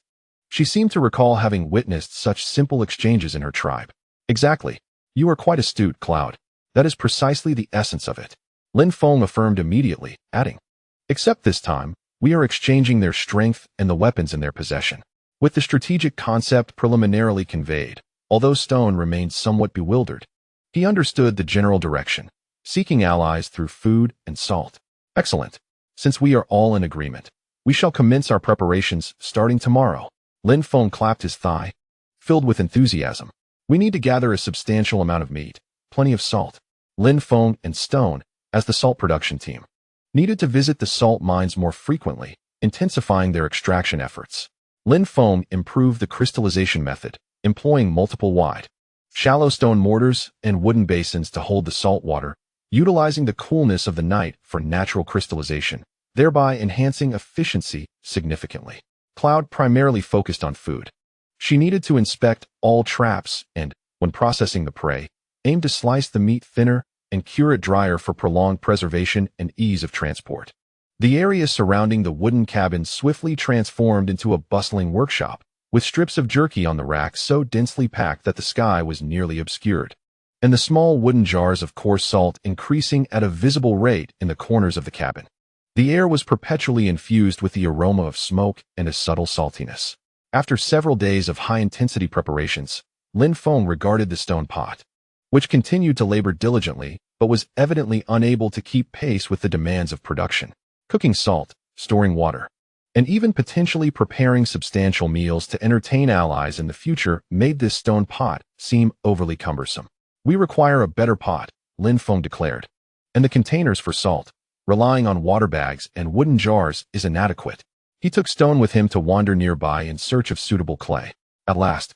She seemed to recall having witnessed such simple exchanges in her tribe. "Exactly. You are quite astute, Cloud. That is precisely the essence of it." Lin Feng affirmed immediately, adding, "Except this time, we are exchanging their strength and the weapons in their possession." With the strategic concept preliminarily conveyed, although Stone remained somewhat bewildered, he understood the general direction, seeking allies through food and salt. "Excellent. Since we are all in agreement, we shall commence our preparations starting tomorrow." Lin Feng clapped his thigh, filled with enthusiasm. "We need to gather a substantial amount of meat, plenty of salt." Lin Feng and Stone, as the salt production team, needed to visit the salt mines more frequently, intensifying their extraction efforts. Lin Feng improved the crystallization method, employing multiple wide, shallow stone mortars and wooden basins to hold the salt water, utilizing the coolness of the night for natural crystallization, thereby enhancing efficiency significantly. Cloud primarily focused on food. She needed to inspect all traps and, when processing the prey, aimed to slice the meat thinner and cure it drier for prolonged preservation and ease of transport. The area surrounding the wooden cabin swiftly transformed into a bustling workshop, with strips of jerky on the rack so densely packed that the sky was nearly obscured, and the small wooden jars of coarse salt increasing at a visible rate in the corners of the cabin. The air was perpetually infused with the aroma of smoke and a subtle saltiness. After several days of high-intensity preparations, Lin Feng regarded the stone pot, which continued to labor diligently but was evidently unable to keep pace with the demands of production. Cooking salt, storing water, and even potentially preparing substantial meals to entertain allies in the future made this stone pot seem overly cumbersome. "We require a better pot," Lin Feng declared, "and the containers for salt, relying on water bags and wooden jars, is inadequate." He took Stone with him to wander nearby in search of suitable clay. At last,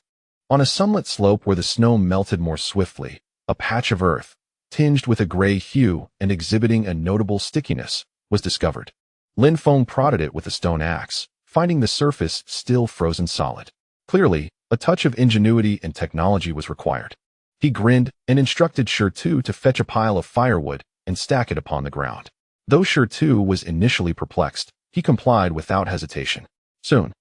on a sunlit slope where the snow melted more swiftly, a patch of earth, tinged with a gray hue and exhibiting a notable stickiness, was discovered. Lin Feng prodded it with a stone axe, finding the surface still frozen solid. Clearly, a touch of ingenuity and technology was required. He grinned and instructed Shirtu to fetch a pile of firewood and stack it upon the ground. Though Shirtu was initially perplexed, he complied without hesitation. Soon,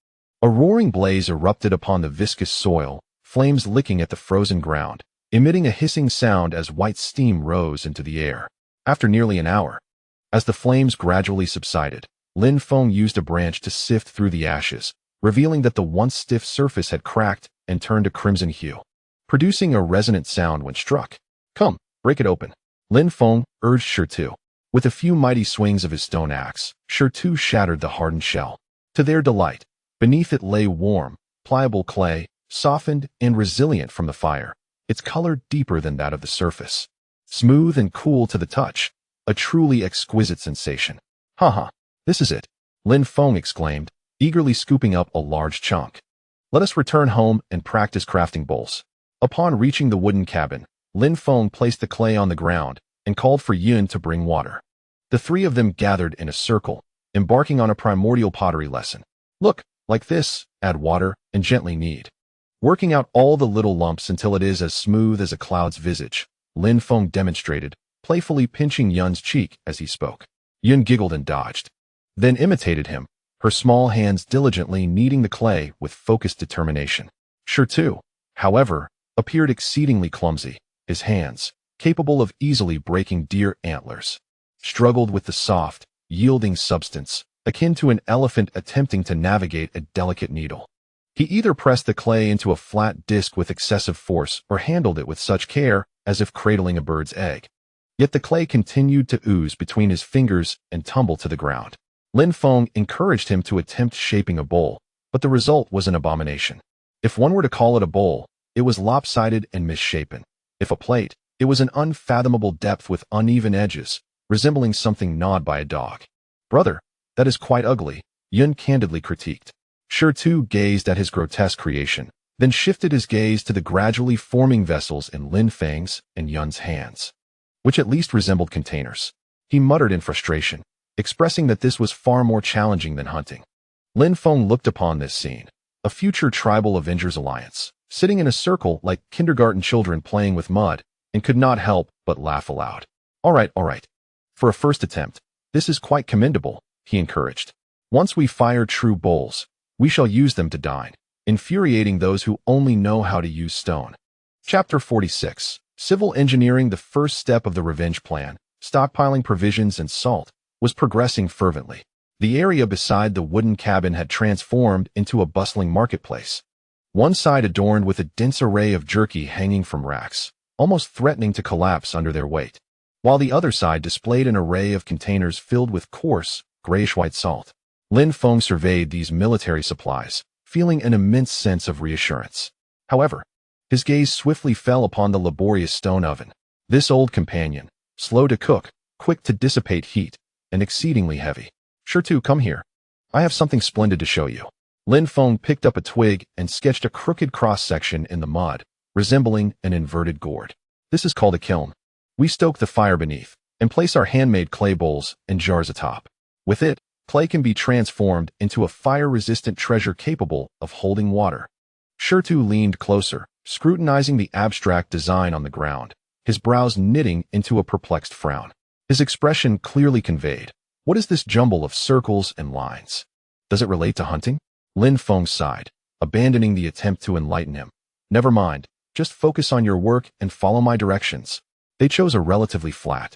A roaring blaze erupted upon the viscous soil, flames licking at the frozen ground, emitting a hissing sound as white steam rose into the air. After nearly an hour, as the flames gradually subsided, Lin Feng used a branch to sift through the ashes, revealing that the once stiff surface had cracked and turned a crimson hue, producing a resonant sound when struck. "Come, break it open," Lin Feng urged Shirtu. With a few mighty swings of his stone axe, Shirtu shattered the hardened shell. To their delight, beneath it lay warm, pliable clay, softened and resilient from the fire, its color deeper than that of the surface. Smooth and cool to the touch, a truly exquisite sensation. "Haha, this is it," Lin Feng exclaimed, eagerly scooping up a large chunk. "Let us return home and practice crafting bowls." Upon reaching the wooden cabin, Lin Feng placed the clay on the ground and called for Yun to bring water. The three of them gathered in a circle, embarking on a primordial pottery lesson. "Look, like this, add water, and gently knead, working out all the little lumps until it is as smooth as a cloud's visage," Lin Feng demonstrated, playfully pinching Yun's cheek as he spoke. Yun giggled and dodged, then imitated him, her small hands diligently kneading the clay with focused determination. Shirtu, however, appeared exceedingly clumsy. His hands, capable of easily breaking deer antlers, struggled with the soft, yielding substance, akin to an elephant attempting to navigate a delicate needle. He either pressed the clay into a flat disc with excessive force or handled it with such care as if cradling a bird's egg. Yet the clay continued to ooze between his fingers and tumble to the ground. Lin Feng encouraged him to attempt shaping a bowl, but the result was an abomination. If one were to call it a bowl, it was lopsided and misshapen. If a plate, it was an unfathomable depth with uneven edges, resembling something gnawed by a dog. "Brother, that is quite ugly," Yun candidly critiqued. Shirtu gazed at his grotesque creation, then shifted his gaze to the gradually forming vessels in Lin Feng's and Yun's hands, which at least resembled containers. He muttered in frustration, expressing that this was far more challenging than hunting. Lin Feng looked upon this scene, a future tribal Avengers alliance, sitting in a circle like kindergarten children playing with mud, and could not help but laugh aloud. All right. For a first attempt, this is quite commendable," he encouraged. "Once we fire true bowls, we shall use them to dine, infuriating those who only know how to use stone." Chapter 46. Civil engineering. The first step of the revenge plan, stockpiling provisions and salt, was progressing fervently. The area beside the wooden cabin had transformed into a bustling marketplace. One side adorned with a dense array of jerky hanging from racks, almost threatening to collapse under their weight, while the other side displayed an array of containers filled with coarse, grayish-white salt. Lin Feng surveyed these military supplies, feeling an immense sense of reassurance. However, his gaze swiftly fell upon the laborious stone oven. This old companion, slow to cook, quick to dissipate heat, and exceedingly heavy. "Shirtu, come here. I have something splendid to show you." Lin Feng picked up a twig and sketched a crooked cross-section in the mud, resembling an inverted gourd. "This is called a kiln. We stoke the fire beneath and place our handmade clay bowls and jars atop. With it, clay can be transformed into a fire-resistant treasure capable of holding water." Shirtu leaned closer, scrutinizing the abstract design on the ground, his brows knitting into a perplexed frown. His expression clearly conveyed, "What is this jumble of circles and lines? Does it relate to hunting?" Lin Feng sighed, abandoning the attempt to enlighten him. "Never mind, just focus on your work and follow my directions." They chose a relatively flat,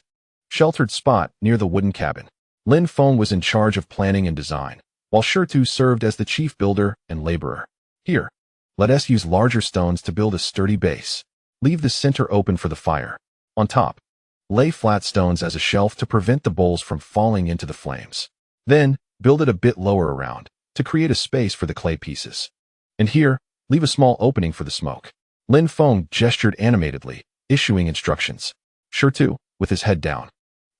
sheltered spot near the wooden cabin. Lin Feng was in charge of planning and design, while Shirtu served as the chief builder and laborer. "Here, let us use larger stones to build a sturdy base. Leave the center open for the fire. On top, lay flat stones as a shelf to prevent the bowls from falling into the flames. Then, build it a bit lower around, to create a space for the clay pieces. And here, leave a small opening for the smoke." Lin Feng gestured animatedly, issuing instructions. Shirtu, with his head down,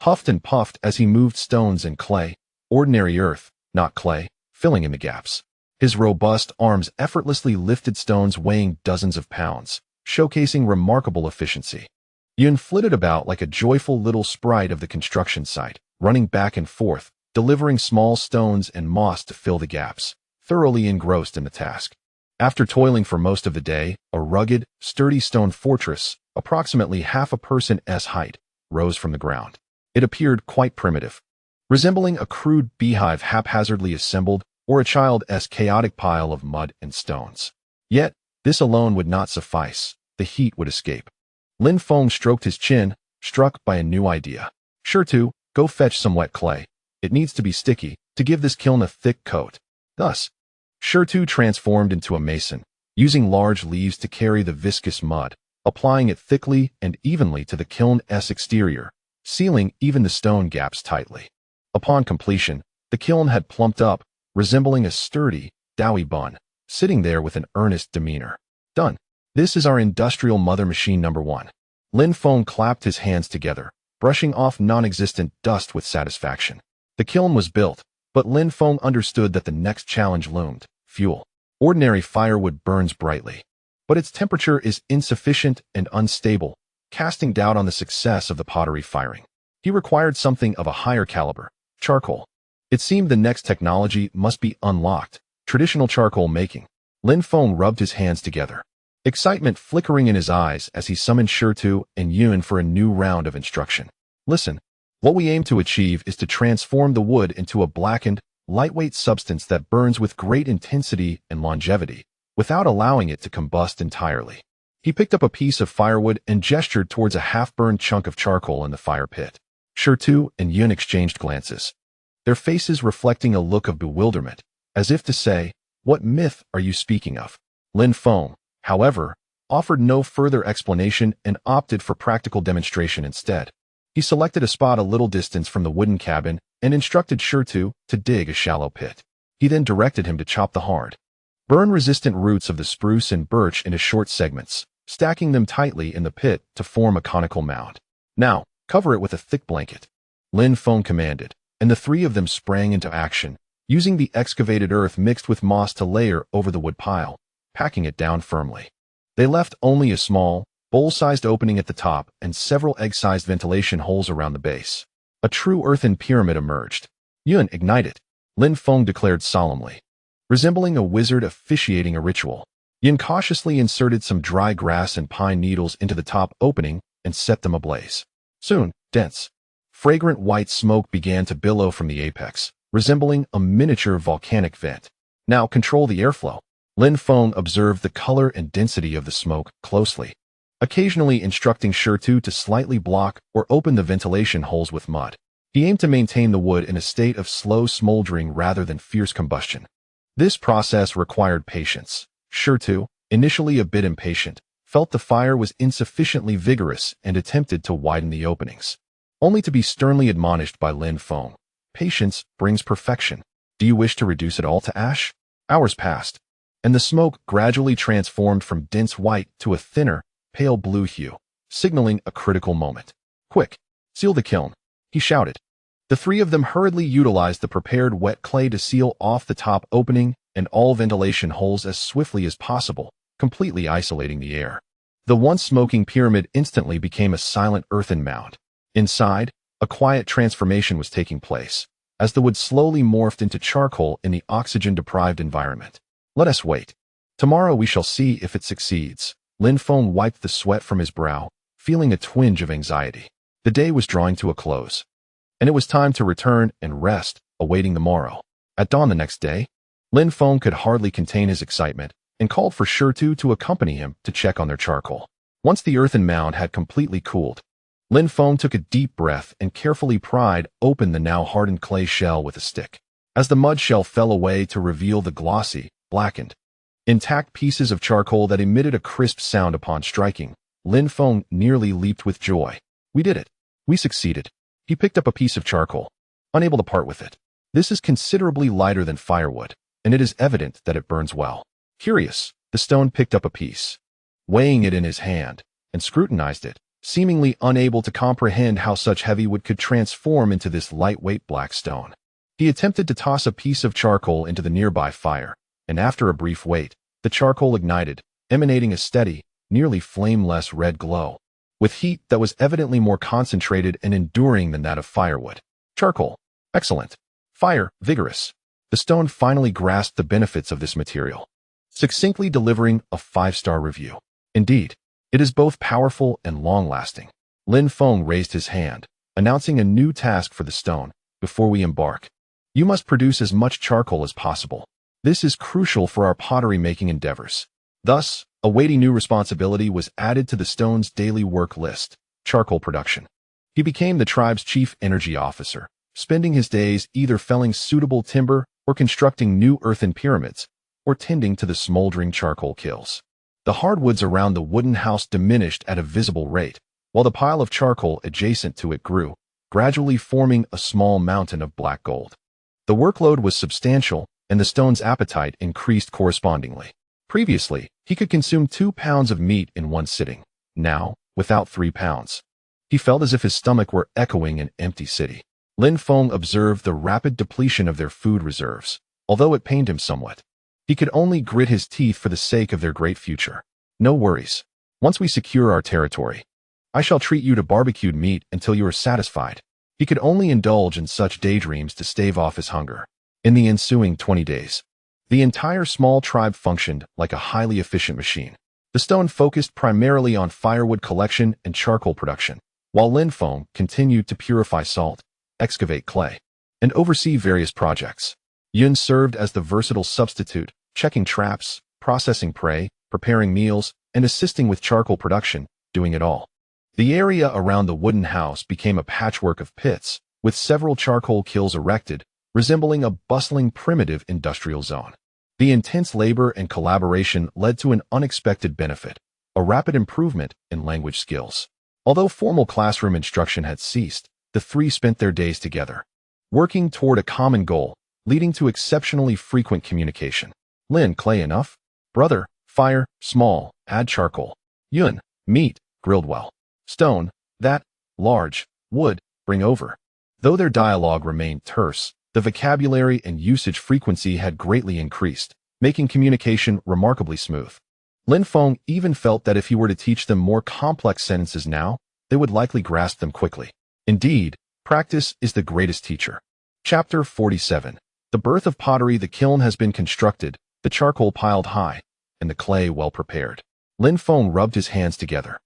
huffed and puffed as he moved stones and clay, ordinary earth, not clay, filling in the gaps. His robust arms effortlessly lifted stones weighing dozens of pounds, showcasing remarkable efficiency. Yun flitted about like a joyful little sprite of the construction site, running back and forth, delivering small stones and moss to fill the gaps, thoroughly engrossed in the task. After toiling for most of the day, a rugged, sturdy stone fortress, approximately half a person's height, rose from the ground. It appeared quite primitive, resembling a crude beehive haphazardly assembled or a child's chaotic pile of mud and stones. Yet, this alone would not suffice. The heat would escape. Lin Feng stroked his chin, struck by a new idea. Sure to, go fetch some wet clay. It needs to be sticky, to give this kiln a thick coat. Thus, Sure to transformed into a mason, using large leaves to carry the viscous mud, applying it thickly and evenly to the kiln's exterior, sealing even the stone gaps tightly. Upon completion, the kiln had plumped up, resembling a sturdy, doughy bun, sitting there with an earnest demeanor. Done. This is our industrial mother machine number 1. Lin Feng clapped his hands together, brushing off non-existent dust with satisfaction. The kiln was built, but Lin Feng understood that the next challenge loomed: fuel. Ordinary firewood burns brightly, but its temperature is insufficient and unstable, casting doubt on the success of the pottery firing. He required something of a higher caliber: charcoal. It seemed the next technology must be unlocked: traditional charcoal making. Lin Feng rubbed his hands together, excitement flickering in his eyes as he summoned Sure to and Yun for a new round of instruction. Listen, what we aim to achieve is to transform the wood into a blackened, lightweight substance that burns with great intensity and longevity, without allowing it to combust entirely. He picked up a piece of firewood and gestured towards a half-burned chunk of charcoal in the fire pit. Sure to and Yun exchanged glances, their faces reflecting a look of bewilderment, as if to say, "What myth are you speaking of?" Lin Feng, however, offered no further explanation and opted for practical demonstration instead. He selected a spot a little distance from the wooden cabin and instructed Sure to dig a shallow pit. He then directed him to chop the hard, burn-resistant roots of the spruce and birch into short segments, stacking them tightly in the pit to form a conical mound. Now, cover it with a thick blanket, Lin Feng commanded, and the three of them sprang into action, using the excavated earth mixed with moss to layer over the wood pile, packing it down firmly. They left only a small, bowl-sized opening at the top and several egg-sized ventilation holes around the base. A true earthen pyramid emerged. Yun, ignite it, Lin Feng declared solemnly. Resembling a wizard officiating a ritual, Yun cautiously inserted some dry grass and pine needles into the top opening and set them ablaze. Soon, dense, fragrant white smoke began to billow from the apex, resembling a miniature volcanic vent. Now control the airflow. Lin Feng observed the color and density of the smoke closely, occasionally instructing Sure to slightly block or open the ventilation holes with mud. He aimed to maintain the wood in a state of slow smoldering rather than fierce combustion. This process required patience. Sure to, initially a bit impatient, felt the fire was insufficiently vigorous and attempted to widen the openings, only to be sternly admonished by Lin Feng. Patience brings perfection. Do you wish to reduce it all to ash? Hours passed, and the smoke gradually transformed from dense white to a thinner, pale blue hue, signaling a critical moment. Quick, seal the kiln, he shouted. The three of them hurriedly utilized the prepared wet clay to seal off the top opening and all ventilation holes as swiftly as possible, completely isolating the air. The once smoking pyramid instantly became a silent earthen mound. Inside, a quiet transformation was taking place, as the wood slowly morphed into charcoal in the oxygen-deprived environment. Let us wait. Tomorrow we shall see if it succeeds. Lin Feng wiped the sweat from his brow, feeling a twinge of anxiety. The day was drawing to a close, and it was time to return and rest, awaiting the morrow. At dawn the next day, Lin Feng could hardly contain his excitement and called for Sure to accompany him to check on their charcoal. Once the earthen mound had completely cooled, Lin Feng took a deep breath and carefully pried open the now hardened clay shell with a stick. As the mud shell fell away to reveal the glossy, blackened, intact pieces of charcoal that emitted a crisp sound upon striking, Lin Feng nearly leaped with joy. We did it. We succeeded. He picked up a piece of charcoal, unable to part with it. This is considerably lighter than firewood, and it is evident that it burns well. Curious, the stone picked up a piece, weighing it in his hand, and scrutinized it, seemingly unable to comprehend how such heavy wood could transform into this lightweight black stone. He attempted to toss a piece of charcoal into the nearby fire, and after a brief wait, the charcoal ignited, emanating a steady, nearly flameless red glow, with heat that was evidently more concentrated and enduring than that of firewood. Charcoal. Excellent. Fire. Vigorous. The stone finally grasped the benefits of this material, succinctly delivering a 5-star review. Indeed, it is both powerful and long-lasting. Lin Feng raised his hand, announcing a new task for the stone. Before we embark, You must produce as much charcoal as possible. This is crucial for our pottery-making endeavors. Thus, a weighty new responsibility was added to the stone's daily work list: charcoal production. He became the tribe's chief energy officer, spending his days either felling suitable timber or constructing new earthen pyramids, or tending to the smoldering charcoal kilns. The hardwoods around the wooden house diminished at a visible rate, while the pile of charcoal adjacent to it grew, gradually forming a small mountain of black gold. The workload was substantial, and the stone's appetite increased correspondingly. Previously, he could consume 2 pounds of meat in one sitting. Now, without 3 pounds. He felt as if his stomach were echoing an empty city. Lin Feng observed the rapid depletion of their food reserves, although it pained him somewhat. He could only grit his teeth for the sake of their great future. No worries. Once we secure our territory, I shall treat you to barbecued meat until you are satisfied. He could only indulge in such daydreams to stave off his hunger. In the ensuing 20 days, the entire small tribe functioned like a highly efficient machine. The stone focused primarily on firewood collection and charcoal production, while Lin Feng continued to purify salt, excavate clay, and oversee various projects. Yun served as the versatile substitute, checking traps, processing prey, preparing meals, and assisting with charcoal production, doing it all. The area around the wooden house became a patchwork of pits, with several charcoal kilns erected, resembling a bustling primitive industrial zone. The intense labor and collaboration led to an unexpected benefit: a rapid improvement in language skills. Although formal classroom instruction had ceased, the three spent their days together, working toward a common goal, leading to exceptionally frequent communication. Lin, clay enough? Brother, fire, small, add charcoal. Yun, meat, grilled well. Stone, that, large, wood, bring over. Though their dialogue remained terse, the vocabulary and usage frequency had greatly increased, making communication remarkably smooth. Lin Feng even felt that if he were to teach them more complex sentences now, they would likely grasp them quickly. Indeed, practice is the greatest teacher. Chapter 47. The birth of pottery. The kiln has been constructed, the charcoal piled high, and the clay well prepared. Lin Feng rubbed his hands together,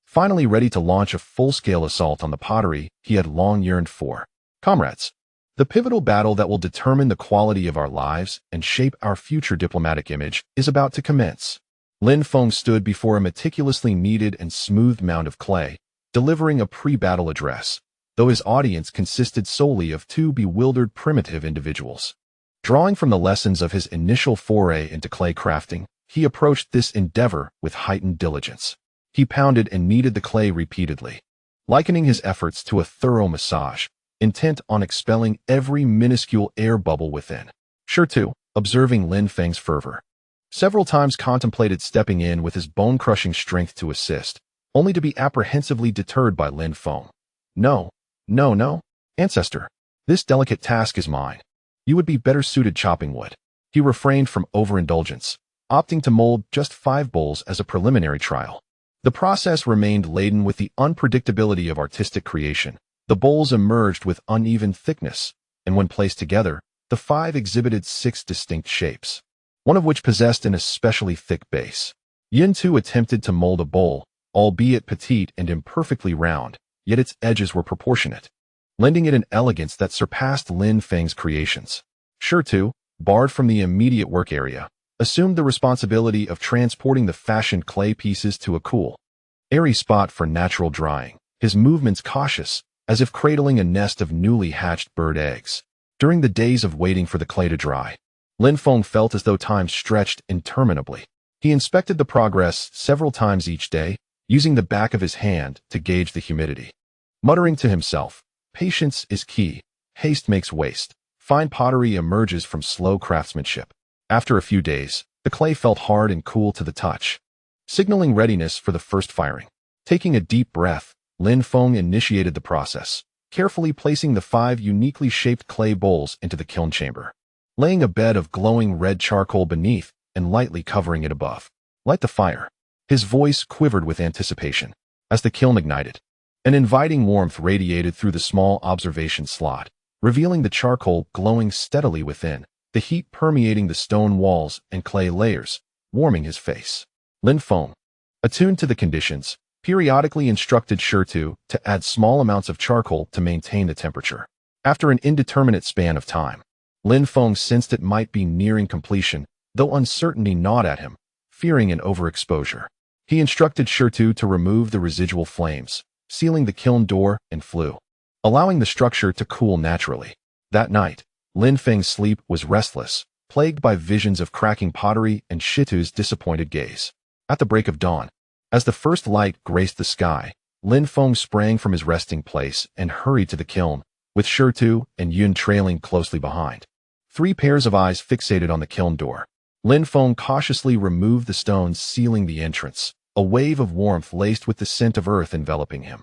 finally ready to launch a full-scale assault on the pottery he had long yearned for. Comrades, the pivotal battle that will determine the quality of our lives and shape our future diplomatic image is about to commence. Lin Feng stood before a meticulously kneaded and smoothed mound of clay, delivering a pre-battle address, though his audience consisted solely of two bewildered primitive individuals. Drawing from the lessons of his initial foray into clay crafting, he approached this endeavor with heightened diligence. He pounded and kneaded the clay repeatedly, likening his efforts to a thorough massage, intent on expelling every minuscule air bubble within. Sure too, observing Lin Feng's fervor, several times contemplated stepping in with his bone-crushing strength to assist, only to be apprehensively deterred by Lin Feng. No, ancestor. This delicate task is mine. You would be better suited chopping wood. He refrained from overindulgence, opting to mold just 5 bowls as a preliminary trial. The process remained laden with the unpredictability of artistic creation. The bowls emerged with uneven thickness, and when placed together, the 5 exhibited 6 distinct shapes, one of which possessed an especially thick base. Yin too attempted to mold a bowl, albeit petite and imperfectly round, yet its edges were proportionate, lending it an elegance that surpassed Lin Feng's creations. Sure too, barred from the immediate work area, assumed the responsibility of transporting the fashioned clay pieces to a cool, airy spot for natural drying, his movements cautious, as if cradling a nest of newly hatched bird eggs. During the days of waiting for the clay to dry, Lin Feng felt as though time stretched interminably. He inspected the progress several times each day, using the back of his hand to gauge the humidity. Muttering to himself, patience is key, haste makes waste. Fine pottery emerges from slow craftsmanship. After a few days, the clay felt hard and cool to the touch, signaling readiness for the first firing. Taking a deep breath, Lin Feng initiated the process, carefully placing the 5 uniquely shaped clay bowls into the kiln chamber, laying a bed of glowing red charcoal beneath and lightly covering it above. Light the fire. His voice quivered with anticipation. As the kiln ignited, an inviting warmth radiated through the small observation slot, revealing the charcoal glowing steadily within, the heat permeating the stone walls and clay layers, warming his face. Lin Feng, attuned to the conditions, periodically instructed Shirtu to add small amounts of charcoal to maintain the temperature. After an indeterminate span of time, Lin Feng sensed it might be nearing completion, though uncertainty gnawed at him, fearing an overexposure. He instructed Shirtu to remove the residual flames, sealing the kiln door, and flew, allowing the structure to cool naturally. That night, Lin Feng's sleep was restless, plagued by visions of cracking pottery and Shitu's disappointed gaze. At the break of dawn, as the first light graced the sky, Lin Feng sprang from his resting place and hurried to the kiln, with Shirtu and Yun trailing closely behind. 3 pairs of eyes fixated on the kiln door. Lin Feng cautiously removed the stones sealing the entrance, a wave of warmth laced with the scent of earth enveloping him.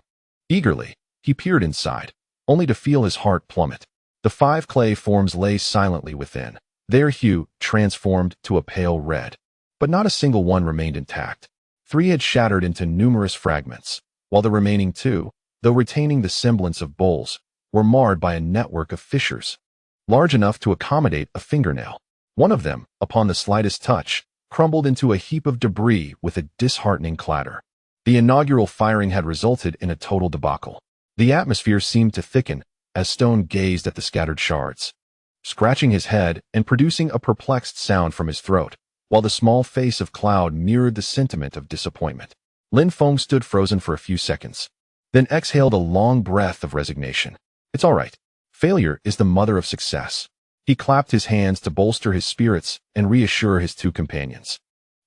Eagerly, he peered inside, only to feel his heart plummet. The 5 clay forms lay silently within, their hue transformed to a pale red. But not a single one remained intact. 3 had shattered into numerous fragments, while the remaining 2, though retaining the semblance of bowls, were marred by a network of fissures, large enough to accommodate a fingernail. One of them, upon the slightest touch, crumbled into a heap of debris with a disheartening clatter. The inaugural firing had resulted in a total debacle. The atmosphere seemed to thicken as Stone gazed at the scattered shards, scratching his head and producing a perplexed sound from his throat, while the small face of Cloud mirrored the sentiment of disappointment. Lin Feng stood frozen for a few seconds, then exhaled a long breath of resignation. It's all right. Failure is the mother of success. He clapped his hands to bolster his spirits and reassure his 2 companions.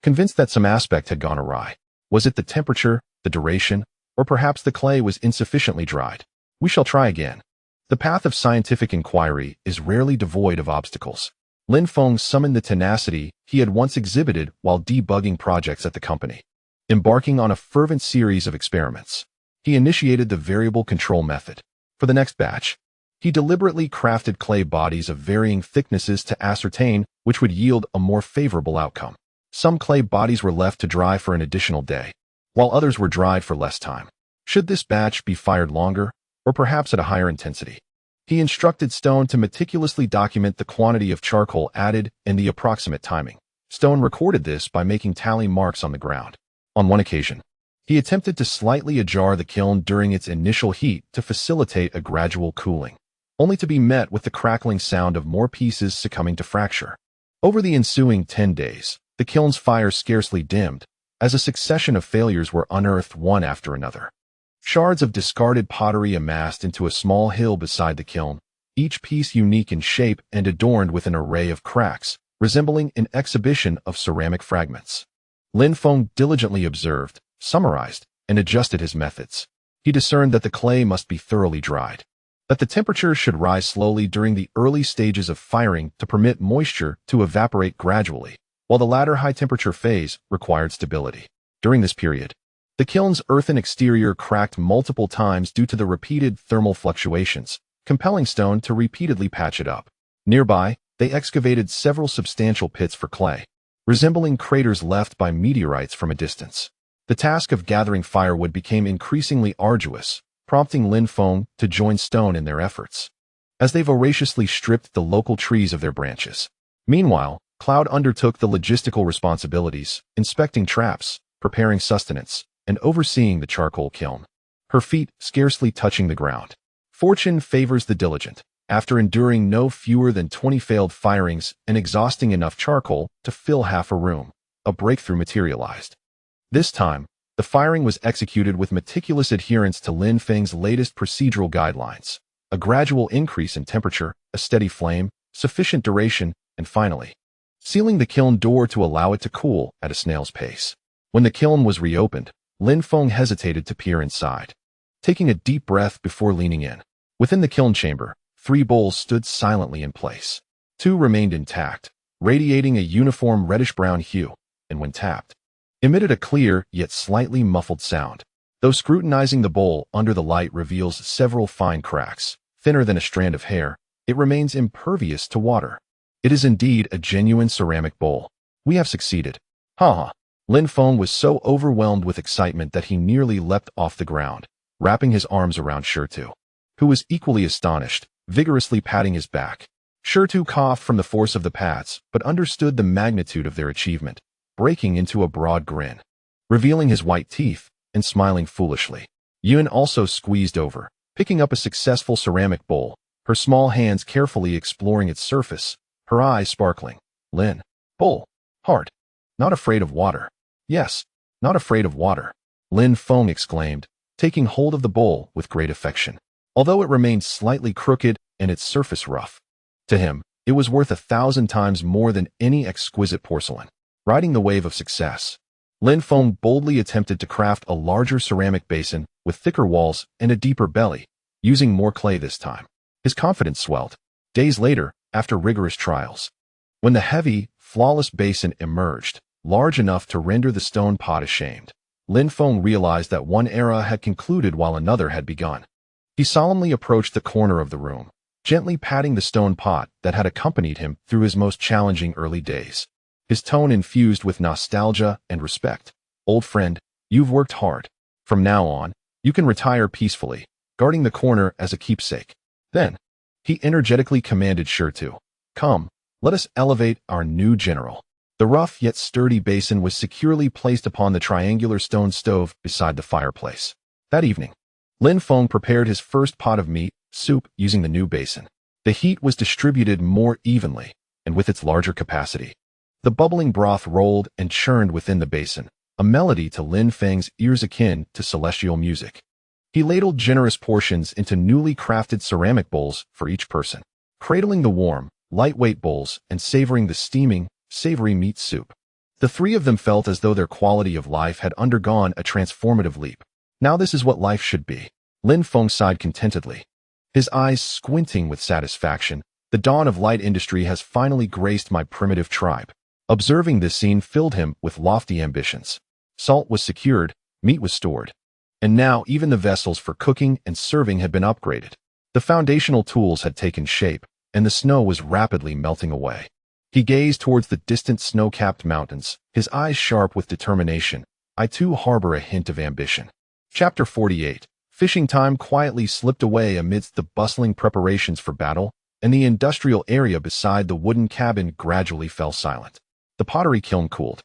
Convinced that some aspect had gone awry. Was it the temperature, the duration, or perhaps the clay was insufficiently dried? We shall try again. The path of scientific inquiry is rarely devoid of obstacles. Lin Feng summoned the tenacity he had once exhibited while debugging projects at the company. Embarking on a fervent series of experiments, he initiated the variable control method. For the next batch, he deliberately crafted clay bodies of varying thicknesses to ascertain which would yield a more favorable outcome. Some clay bodies were left to dry for an additional day, while others were dried for less time. Should this batch be fired longer, or perhaps at a higher intensity? He instructed Stone to meticulously document the quantity of charcoal added and the approximate timing. Stone recorded this by making tally marks on the ground. On one occasion, he attempted to slightly ajar the kiln during its initial heat to facilitate a gradual cooling, only to be met with the crackling sound of more pieces succumbing to fracture. Over the ensuing 10 days, the kiln's fire scarcely dimmed, as a succession of failures were unearthed one after another. Shards of discarded pottery amassed into a small hill beside the kiln, each piece unique in shape and adorned with an array of cracks, resembling an exhibition of ceramic fragments. Lin Feng diligently observed, summarized, and adjusted his methods. He discerned that the clay must be thoroughly dried, that the temperature should rise slowly during the early stages of firing to permit moisture to evaporate gradually, while the latter high-temperature phase required stability. During this period, the kiln's earthen exterior cracked multiple times due to the repeated thermal fluctuations, compelling Stone to repeatedly patch it up. Nearby, they excavated several substantial pits for clay, resembling craters left by meteorites from a distance. The task of gathering firewood became increasingly arduous, prompting Lin Feng to join Stone in their efforts, as they voraciously stripped the local trees of their branches. Meanwhile, Cloud undertook the logistical responsibilities, inspecting traps, preparing sustenance, and overseeing the charcoal kiln, her feet scarcely touching the ground. Fortune favors the diligent. After enduring no fewer than 20 failed firings and exhausting enough charcoal to fill half a room, a breakthrough materialized. This time, the firing was executed with meticulous adherence to Lin Feng's latest procedural guidelines: a gradual increase in temperature, a steady flame, sufficient duration, and finally, sealing the kiln door to allow it to cool at a snail's pace. When the kiln was reopened, Lin Feng hesitated to peer inside, taking a deep breath before leaning in. Within the kiln chamber, 3 bowls stood silently in place. 2 remained intact, radiating a uniform reddish-brown hue, and when tapped, emitted a clear yet slightly muffled sound. Though scrutinizing the bowl under the light reveals several fine cracks, thinner than a strand of hair, it remains impervious to water. It is indeed a genuine ceramic bowl. We have succeeded. Ha! Lin Feng was so overwhelmed with excitement that he nearly leapt off the ground, wrapping his arms around Shirtu, who was equally astonished, vigorously patting his back. Shirtu coughed from the force of the pats, but understood the magnitude of their achievement, breaking into a broad grin, revealing his white teeth, and smiling foolishly. Yun also squeezed over, picking up a successful ceramic bowl, her small hands carefully exploring its surface, her eyes sparkling. Lin. Bull. Heart. Not afraid of water. Yes, not afraid of water. Lin Feng exclaimed, taking hold of the bowl with great affection. Although it remained slightly crooked and its surface rough, to him, it was worth 1,000 times more than any exquisite porcelain. Riding the wave of success, Lin Feng boldly attempted to craft a larger ceramic basin with thicker walls and a deeper belly, using more clay this time. His confidence swelled. Days later, after rigorous trials, when the heavy, flawless basin emerged, large enough to render the stone pot ashamed, Lin Feng realized that one era had concluded while another had begun. He solemnly approached the corner of the room, gently patting the stone pot that had accompanied him through his most challenging early days. His tone infused with nostalgia and respect. Old friend, you've worked hard. From now on, you can retire peacefully, guarding the corner as a keepsake. Then, he energetically commanded Shirtu, come, let us elevate our new general. The rough yet sturdy basin was securely placed upon the triangular stone stove beside the fireplace. That evening, Lin Feng prepared his first pot of meat, soup, using the new basin. The heat was distributed more evenly, and with its larger capacity, the bubbling broth rolled and churned within the basin, a melody to Lin Feng's ears akin to celestial music. He ladled generous portions into newly crafted ceramic bowls for each person, cradling the warm, lightweight bowls and savoring the steaming, savory meat soup. The three of them felt as though their quality of life had undergone a transformative leap. Now this is what life should be. Lin Feng sighed contentedly, his eyes squinting with satisfaction. The dawn of light industry has finally graced my primitive tribe. Observing this scene filled him with lofty ambitions. Salt was secured, meat was stored, and now even the vessels for cooking and serving had been upgraded. The foundational tools had taken shape, and the snow was rapidly melting away. He gazed towards the distant snow-capped mountains, his eyes sharp with determination. I too harbor a hint of ambition. Chapter 48. Fishing time quietly slipped away amidst the bustling preparations for battle, and the industrial area beside the wooden cabin gradually fell silent. The pottery kiln cooled.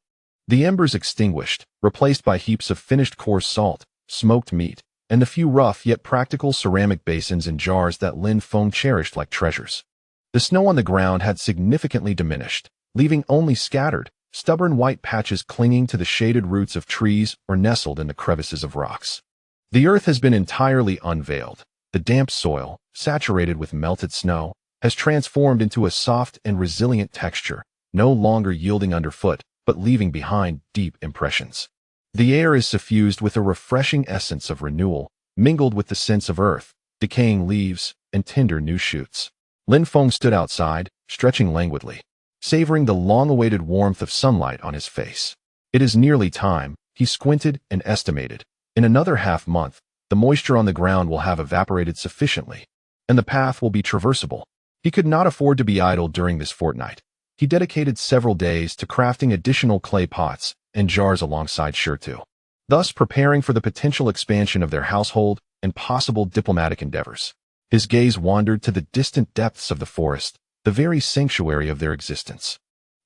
The embers extinguished, replaced by heaps of finished coarse salt, smoked meat, and the few rough yet practical ceramic basins and jars that Lin Feng cherished like treasures. The snow on the ground had significantly diminished, leaving only scattered, stubborn white patches clinging to the shaded roots of trees or nestled in the crevices of rocks. The earth has been entirely unveiled. The damp soil, saturated with melted snow, has transformed into a soft and resilient texture, no longer yielding underfoot, but leaving behind deep impressions. The air is suffused with a refreshing essence of renewal, mingled with the scents of earth, decaying leaves, and tender new shoots. Lin Feng stood outside, stretching languidly, savoring the long-awaited warmth of sunlight on his face. It is nearly time, he squinted and estimated. In another half-month, the moisture on the ground will have evaporated sufficiently, and the path will be traversable. He could not afford to be idle during this fortnight. He dedicated several days to crafting additional clay pots and jars alongside Shirtu, thus preparing for the potential expansion of their household and possible diplomatic endeavors. His gaze wandered to the distant depths of the forest, the very sanctuary of their existence,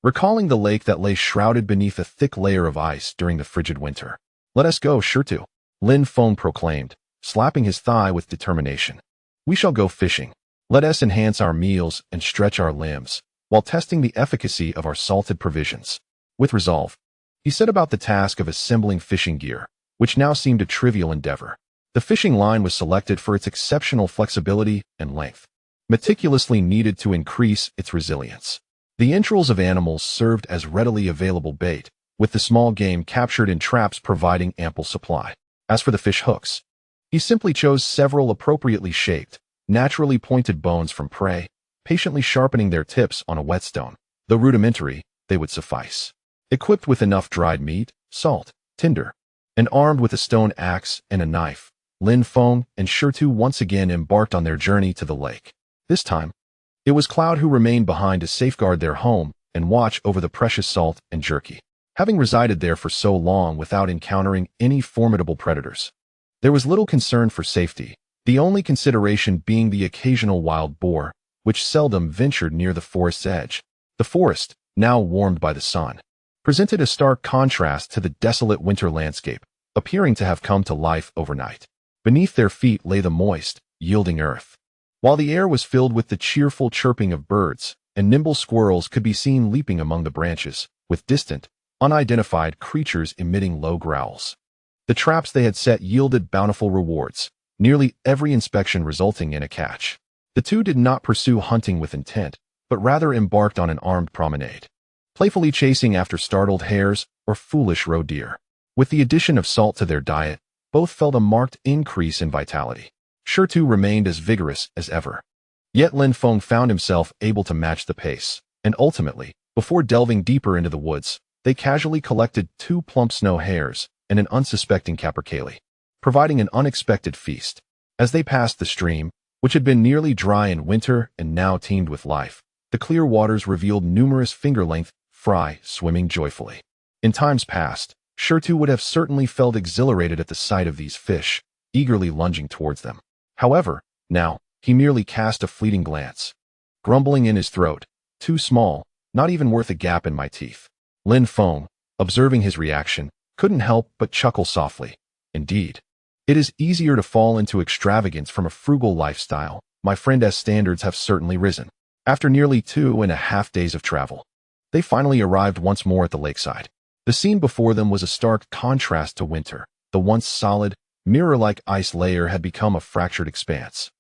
recalling the lake that lay shrouded beneath a thick layer of ice during the frigid winter. Let us go, Shirtu, Lin Feng proclaimed, slapping his thigh with determination. We shall go fishing. Let us enhance our meals and stretch our limbs, while testing the efficacy of our salted provisions. With resolve, he set about the task of assembling fishing gear, which now seemed a trivial endeavor. The fishing line was selected for its exceptional flexibility and length, meticulously needed to increase its resilience. The entrails of animals served as readily available bait, with the small game captured in traps providing ample supply. As for the fish hooks, he simply chose several appropriately shaped, naturally pointed bones from prey, patiently sharpening their tips on a whetstone. Though rudimentary, they would suffice. Equipped with enough dried meat, salt, tinder, and armed with a stone axe and a knife, Lin Feng and Shirtu once again embarked on their journey to the lake. This time, it was Cloud who remained behind to safeguard their home and watch over the precious salt and jerky. Having resided there for so long without encountering any formidable predators, there was little concern for safety, the only consideration being the occasional wild boar, which seldom ventured near the forest's edge. The forest, now warmed by the sun, presented a stark contrast to the desolate winter landscape, appearing to have come to life overnight. Beneath their feet lay the moist, yielding earth, while the air was filled with the cheerful chirping of birds, and nimble squirrels could be seen leaping among the branches, with distant, unidentified creatures emitting low growls. The traps they had set yielded bountiful rewards, nearly every inspection resulting in a catch. The two did not pursue hunting with intent, but rather embarked on an armed promenade, playfully chasing after startled hares or foolish roe deer. With the addition of salt to their diet, both felt a marked increase in vitality. Sure-Too remained as vigorous as ever. Yet Lin Feng found himself able to match the pace, and ultimately, before delving deeper into the woods, they casually collected 2 plump snow hares and an unsuspecting capercaillie, providing an unexpected feast. As they passed the stream, which had been nearly dry in winter and now teemed with life, the clear waters revealed numerous finger-length fry swimming joyfully. In times past, Sure-Too would have certainly felt exhilarated at the sight of these fish, eagerly lunging towards them. However, now, he merely cast a fleeting glance, grumbling in his throat, "Too small, not even worth a gap in my teeth." Lin Feng, observing his reaction, couldn't help but chuckle softly. Indeed, it is easier to fall into extravagance from a frugal lifestyle. My friend's standards have certainly risen. After nearly 2.5 days of travel, they finally arrived once more at the lakeside. The scene before them was a stark contrast to winter. The once solid, mirror-like ice layer had become a fractured expanse,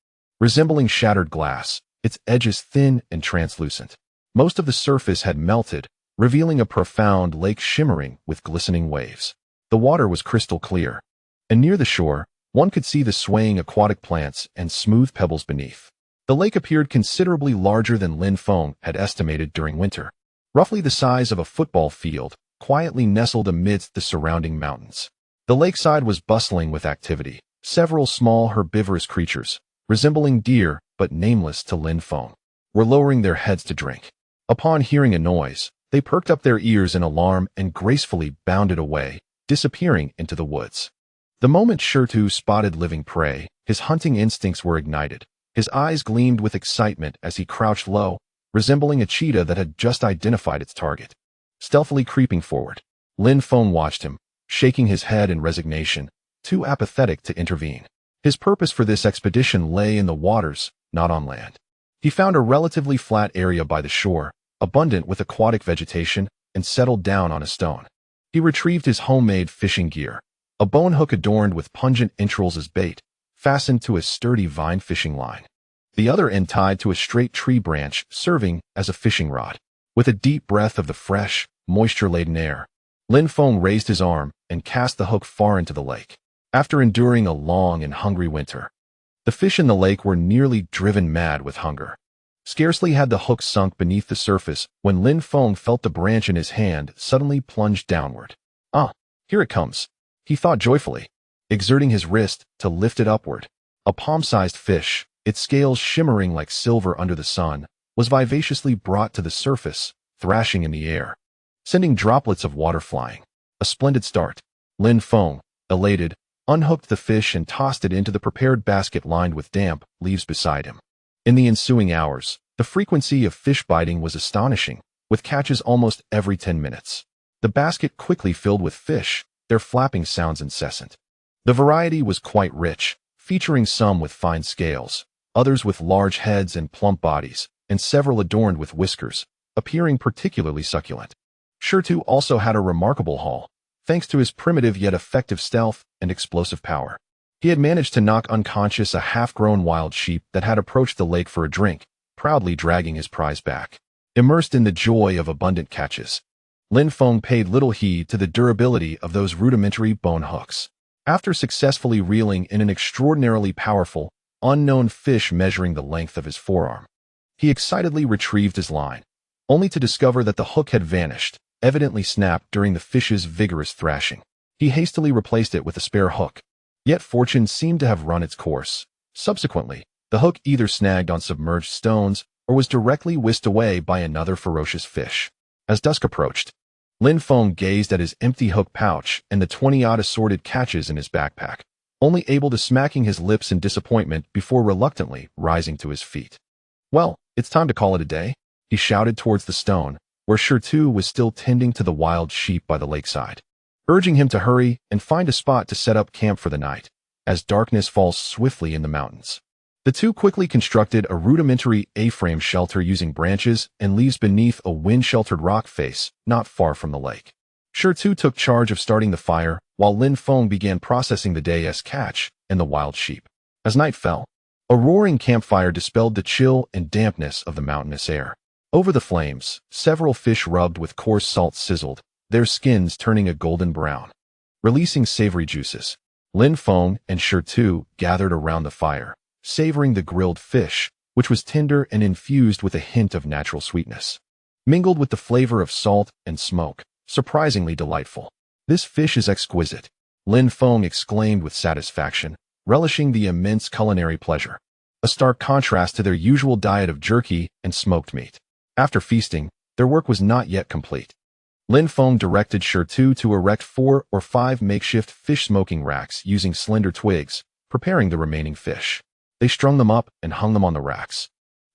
resembling shattered glass, its edges thin and translucent. Most of the surface had melted, revealing a profound lake shimmering with glistening waves. The water was crystal clear, and near the shore, one could see the swaying aquatic plants and smooth pebbles beneath. The lake appeared considerably larger than Lin Feng had estimated during winter, roughly the size of a football field, quietly nestled amidst the surrounding mountains. The lakeside was bustling with activity. Several small herbivorous creatures, resembling deer but nameless to Lin Feng, were lowering their heads to drink. Upon hearing a noise, they perked up their ears in alarm and gracefully bounded away, disappearing into the woods. The moment Sure-Too spotted living prey, his hunting instincts were ignited. His eyes gleamed with excitement as he crouched low, resembling a cheetah that had just identified its target. Stealthily creeping forward, Lin Feng watched him, shaking his head in resignation, too apathetic to intervene. His purpose for this expedition lay in the waters, not on land. He found a relatively flat area by the shore, abundant with aquatic vegetation, and settled down on a stone. He retrieved his homemade fishing gear, a bone hook adorned with pungent entrails as bait, fastened to a sturdy vine fishing line, the other end tied to a straight tree branch serving as a fishing rod. With a deep breath of the fresh, moisture-laden air, Lin Feng raised his arm and cast the hook far into the lake. After enduring a long and hungry winter, the fish in the lake were nearly driven mad with hunger. Scarcely had the hook sunk beneath the surface when Lin Feng felt the branch in his hand suddenly plunge downward. "Ah, here it comes," he thought joyfully, exerting his wrist to lift it upward. A palm-sized fish, its scales shimmering like silver under the sun, was vivaciously brought to the surface, thrashing in the air, sending droplets of water flying. A splendid start. Lin Feng, elated, unhooked the fish and tossed it into the prepared basket lined with damp leaves beside him. In the ensuing hours, the frequency of fish biting was astonishing, with catches almost every 10 minutes. The basket quickly filled with fish, their flapping sounds incessant. The variety was quite rich, featuring some with fine scales, others with large heads and plump bodies, and several adorned with whiskers, appearing particularly succulent. Sure-Too also had a remarkable haul, thanks to his primitive yet effective stealth and explosive power. He had managed to knock unconscious a half-grown wild sheep that had approached the lake for a drink, proudly dragging his prize back. Immersed in the joy of abundant catches, Lin Feng paid little heed to the durability of those rudimentary bone hooks. After successfully reeling in an extraordinarily powerful, unknown fish measuring the length of his forearm, he excitedly retrieved his line, only to discover that the hook had vanished, evidently snapped during the fish's vigorous thrashing. He hastily replaced it with a spare hook. Yet fortune seemed to have run its course. Subsequently, the hook either snagged on submerged stones or was directly whisked away by another ferocious fish. As dusk approached, Lin Feng gazed at his empty hook pouch and the 20-odd assorted catches in his backpack, only able to smacking his lips in disappointment before reluctantly rising to his feet. "Well, it's time to call it a day," he shouted towards the stone, where Sure-Too was still tending to the wild sheep by the lakeside, urging him to hurry and find a spot to set up camp for the night, as darkness falls swiftly in the mountains. The two quickly constructed a rudimentary A-frame shelter using branches and leaves beneath a wind-sheltered rock face not far from the lake. Shu took charge of starting the fire, while Lin Feng began processing the day's catch and the wild sheep. As night fell, a roaring campfire dispelled the chill and dampness of the mountainous air. Over the flames, several fish rubbed with coarse salt sizzled, their skins turning a golden brown. Releasing savory juices, Lin Feng and Shu gathered around the fire, savoring the grilled fish, which was tender and infused with a hint of natural sweetness. Mingled with the flavor of salt and smoke, surprisingly delightful. "This fish is exquisite," Lin Feng exclaimed with satisfaction, relishing the immense culinary pleasure. A stark contrast to their usual diet of jerky and smoked meat. After feasting, their work was not yet complete. Lin Feng directed Shu to erect 4 or 5 makeshift fish smoking racks using slender twigs, preparing the remaining fish. They strung them up and hung them on the racks.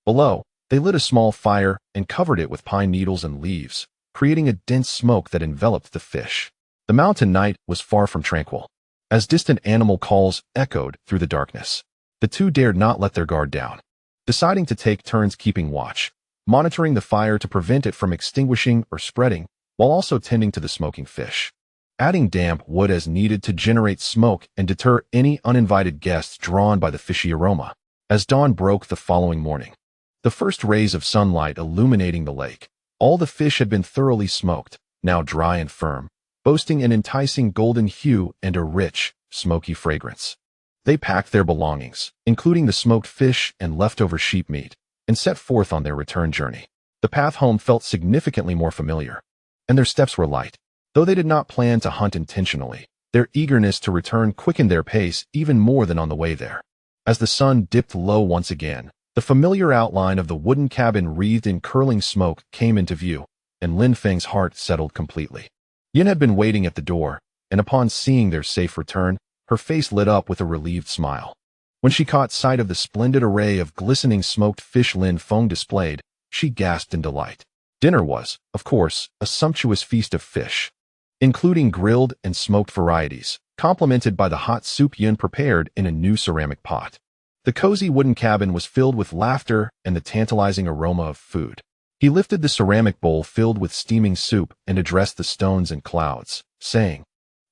Below, they lit a small fire and covered it with pine needles and leaves, creating a dense smoke that enveloped the fish. The mountain night was far from tranquil. As distant animal calls echoed through the darkness, the two dared not let their guard down. Deciding to take turns keeping watch, monitoring the fire to prevent it from extinguishing or spreading, while also tending to the smoking fish. Adding damp wood as needed to generate smoke and deter any uninvited guests drawn by the fishy aroma. As dawn broke the following morning, the first rays of sunlight illuminating the lake, all the fish had been thoroughly smoked, now dry and firm, boasting an enticing golden hue and a rich, smoky fragrance. They packed their belongings, including the smoked fish and leftover sheep meat, and set forth on their return journey. The path home felt significantly more familiar, and their steps were light. Though they did not plan to hunt intentionally, their eagerness to return quickened their pace even more than on the way there. As the sun dipped low once again, the familiar outline of the wooden cabin wreathed in curling smoke came into view, and Lin Feng's heart settled completely. Yin had been waiting at the door, and upon seeing their safe return, her face lit up with a relieved smile. When she caught sight of the splendid array of glistening smoked fish Lin Feng displayed, she gasped in delight. Dinner was, of course, a sumptuous feast of fish, including grilled and smoked varieties, complemented by the hot soup Yin prepared in a new ceramic pot. The cozy wooden cabin was filled with laughter and the tantalizing aroma of food. He lifted the ceramic bowl filled with steaming soup and addressed the stones and clouds, saying,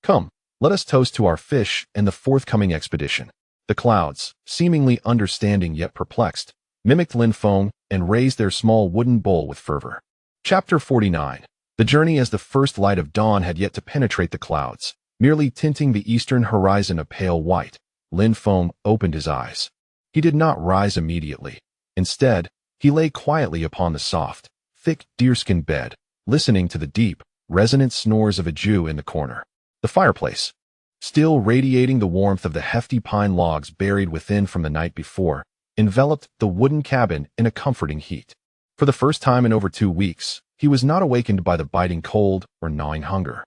"Come, let us toast to our fish and the forthcoming expedition." The clouds, seemingly understanding yet perplexed, mimicked Lin Feng and raised their small wooden bowl with fervor. Chapter 49. The journey as the first light of dawn had yet to penetrate the clouds, merely tinting the eastern horizon a pale white. Lin Feng opened his eyes. He did not rise immediately. Instead, he lay quietly upon the soft, thick deerskin bed, listening to the deep, resonant snores of a Jew in the corner. The fireplace, still radiating the warmth of the hefty pine logs buried within from the night before, enveloped the wooden cabin in a comforting heat. For the first time in over 2 weeks, he was not awakened by the biting cold or gnawing hunger,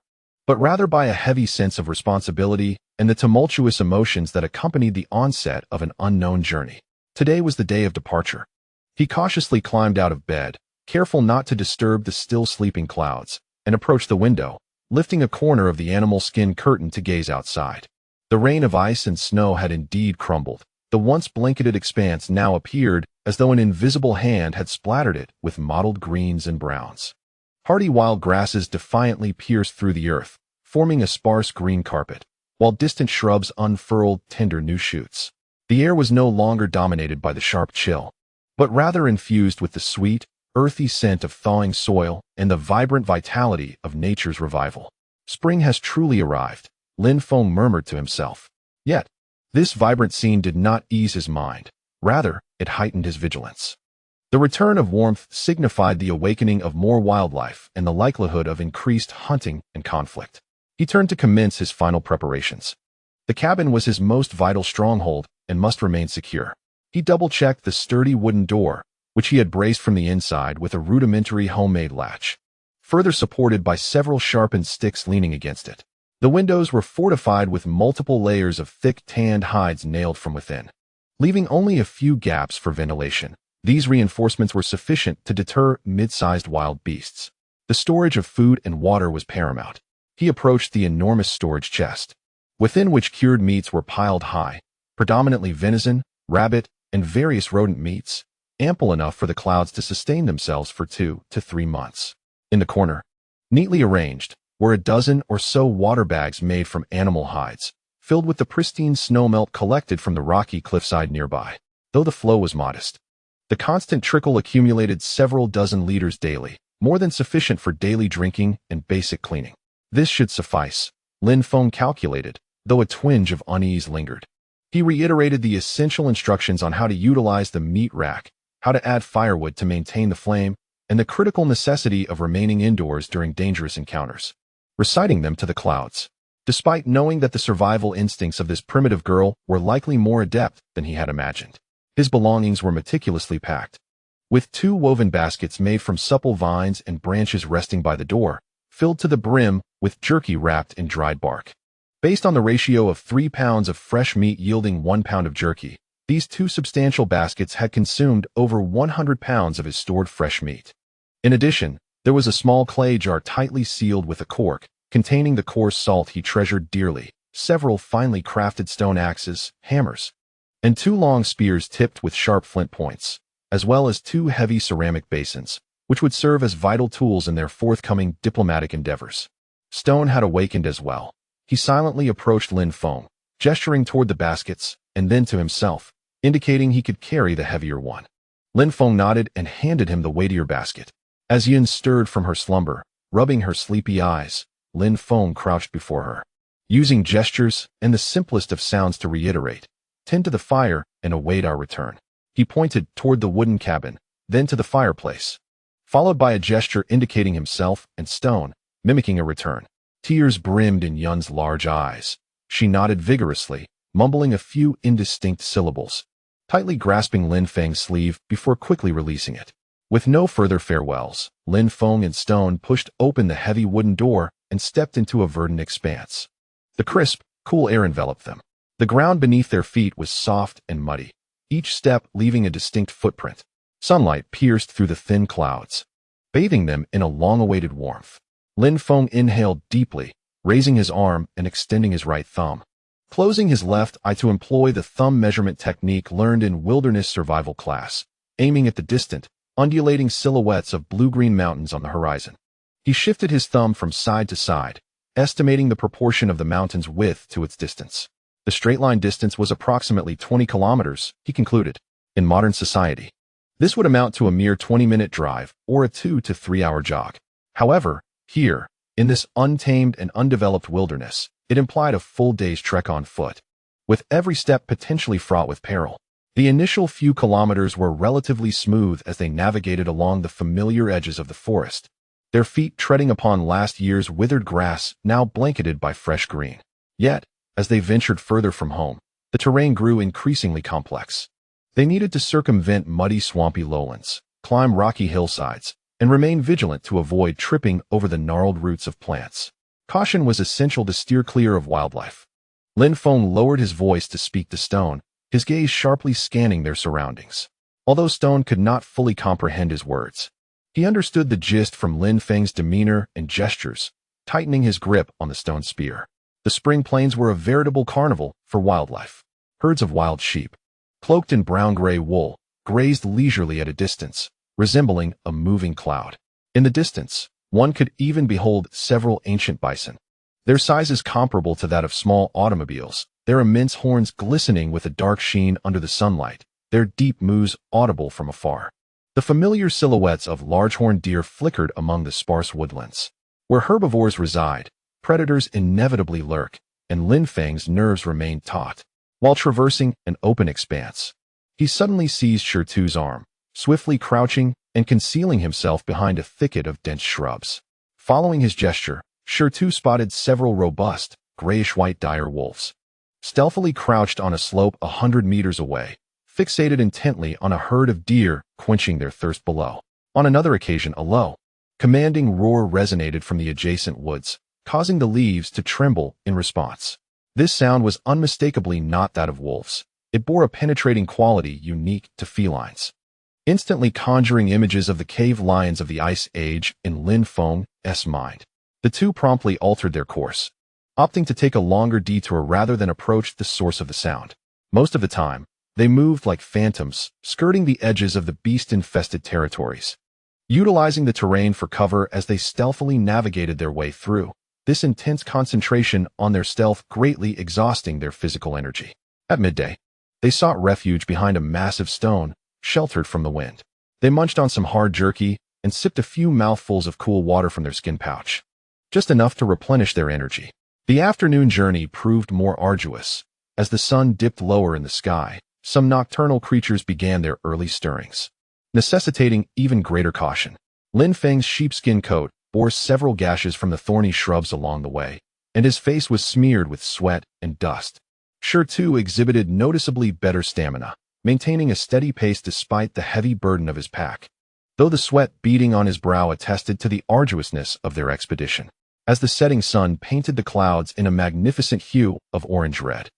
but rather by a heavy sense of responsibility and the tumultuous emotions that accompanied the onset of an unknown journey. Today was the day of departure. He cautiously climbed out of bed, careful not to disturb the still sleeping clouds, and approached the window, lifting a corner of the animal skin curtain to gaze outside. The rain of ice and snow had indeed crumbled. The once blanketed expanse now appeared as though an invisible hand had splattered it with mottled greens and browns. Hardy wild grasses defiantly pierced through the earth, forming a sparse green carpet, while distant shrubs unfurled tender new shoots. The air was no longer dominated by the sharp chill, but rather infused with the sweet, earthy scent of thawing soil and the vibrant vitality of nature's revival. Spring has truly arrived, Lin Feng murmured to himself. Yet, this vibrant scene did not ease his mind. Rather, it heightened his vigilance. The return of warmth signified the awakening of more wildlife and the likelihood of increased hunting and conflict. He turned to commence his final preparations. The cabin was his most vital stronghold and must remain secure. He double-checked the sturdy wooden door, which he had braced from the inside with a rudimentary homemade latch, further supported by several sharpened sticks leaning against it. The windows were fortified with multiple layers of thick tanned hides nailed from within, leaving only a few gaps for ventilation. These reinforcements were sufficient to deter mid-sized wild beasts. The storage of food and water was paramount. He approached the enormous storage chest, within which cured meats were piled high, predominantly venison, rabbit, and various rodent meats, ample enough for the clouds to sustain themselves for 2 to 3 months. In the corner, neatly arranged, were a dozen or so water bags made from animal hides, filled with the pristine snowmelt collected from the rocky cliffside nearby. Though the flow was modest, the constant trickle accumulated several dozen liters daily, more than sufficient for daily drinking and basic cleaning. This should suffice, Lin Feng calculated, though a twinge of unease lingered. He reiterated the essential instructions on how to utilize the meat rack, how to add firewood to maintain the flame, and the critical necessity of remaining indoors during dangerous encounters, reciting them to the clouds. Despite knowing that the survival instincts of this primitive girl were likely more adept than he had imagined, his belongings were meticulously packed, with 2 woven baskets made from supple vines and branches resting by the door, filled to the brim with jerky wrapped in dried bark. Based on the ratio of 3 pounds of fresh meat yielding 1 pound of jerky, these 2 substantial baskets had consumed over 100 pounds of his stored fresh meat. In addition, there was a small clay jar tightly sealed with a cork, containing the coarse salt he treasured dearly, several finely crafted stone axes, hammers, and 2 long spears tipped with sharp flint points, as well as 2 heavy ceramic basins, which would serve as vital tools in their forthcoming diplomatic endeavors. Stone had awakened as well. He silently approached Lin Feng, gesturing toward the baskets, and then to himself, indicating he could carry the heavier one. Lin Feng nodded and handed him the weightier basket. As Yin stirred from her slumber, rubbing her sleepy eyes, Lin Feng crouched before her, using gestures and the simplest of sounds to reiterate, "Tend to the fire and await our return." He pointed toward the wooden cabin, then to the fireplace, followed by a gesture indicating himself and Stone, mimicking a return. Tears brimmed in Yun's large eyes. She nodded vigorously, mumbling a few indistinct syllables, tightly grasping Lin Feng's sleeve before quickly releasing it. With no further farewells, Lin Feng and Stone pushed open the heavy wooden door and stepped into a verdant expanse. The crisp, cool air enveloped them. The ground beneath their feet was soft and muddy, each step leaving a distinct footprint. Sunlight pierced through the thin clouds, bathing them in a long-awaited warmth. Lin Feng inhaled deeply, raising his arm and extending his right thumb, closing his left eye to employ the thumb measurement technique learned in wilderness survival class, aiming at the distant, undulating silhouettes of blue-green mountains on the horizon. He shifted his thumb from side to side, estimating the proportion of the mountain's width to its distance. The straight-line distance was approximately 20 kilometers, he concluded. In modern society, this would amount to a mere 20-minute drive or a 2 to 3 hour jog. However, here, in this untamed and undeveloped wilderness, it implied a full day's trek on foot, with every step potentially fraught with peril. The initial few kilometers were relatively smooth as they navigated along the familiar edges of the forest, their feet treading upon last year's withered grass now blanketed by fresh green. Yet, as they ventured further from home, the terrain grew increasingly complex. They needed to circumvent muddy, swampy lowlands, climb rocky hillsides, and remain vigilant to avoid tripping over the gnarled roots of plants. Caution was essential to steer clear of wildlife. Lin Feng lowered his voice to speak to Stone, his gaze sharply scanning their surroundings. Although Stone could not fully comprehend his words, he understood the gist from Lin Feng's demeanor and gestures, tightening his grip on the stone spear. The spring plains were a veritable carnival for wildlife. Herds of wild sheep, cloaked in brown-gray wool, grazed leisurely at a distance, resembling a moving cloud. In the distance, one could even behold several ancient bison, their sizes comparable to that of small automobiles, their immense horns glistening with a dark sheen under the sunlight, their deep moos audible from afar. The familiar silhouettes of large-horned deer flickered among the sparse woodlands. Where herbivores reside, predators inevitably lurk, and Lin Feng's nerves remained taut. While traversing an open expanse, he suddenly seized Shirtu's arm, swiftly crouching and concealing himself behind a thicket of dense shrubs. Following his gesture, Shirtu spotted several robust, grayish-white dire wolves, stealthily crouched on a slope 100 meters away, fixated intently on a herd of deer quenching their thirst below. On another occasion, a low, commanding roar resonated from the adjacent woods, causing the leaves to tremble in response. This sound was unmistakably not that of wolves. It bore a penetrating quality unique to felines, instantly conjuring images of the cave lions of the Ice Age in Lin Feng's mind. The two promptly altered their course, opting to take a longer detour rather than approach the source of the sound. Most of the time, They moved like phantoms, skirting the edges of the beast-infested territories, utilizing the terrain for cover as they stealthily navigated their way through, this intense concentration on their stealth greatly exhausting their physical energy. At midday, they sought refuge behind a massive stone, sheltered from the wind. They munched on some hard jerky and sipped a few mouthfuls of cool water from their skin pouch, just enough to replenish their energy. The afternoon journey proved more arduous. As the sun dipped lower in the sky, some nocturnal creatures began their early stirrings, necessitating even greater caution. Lin Feng's sheepskin coat bore several gashes from the thorny shrubs along the way, and his face was smeared with sweat and dust. Too exhibited noticeably better stamina, maintaining a steady pace despite the heavy burden of his pack, though the sweat beading on his brow attested to the arduousness of their expedition. As the setting sun painted the clouds in a magnificent hue of orange-red,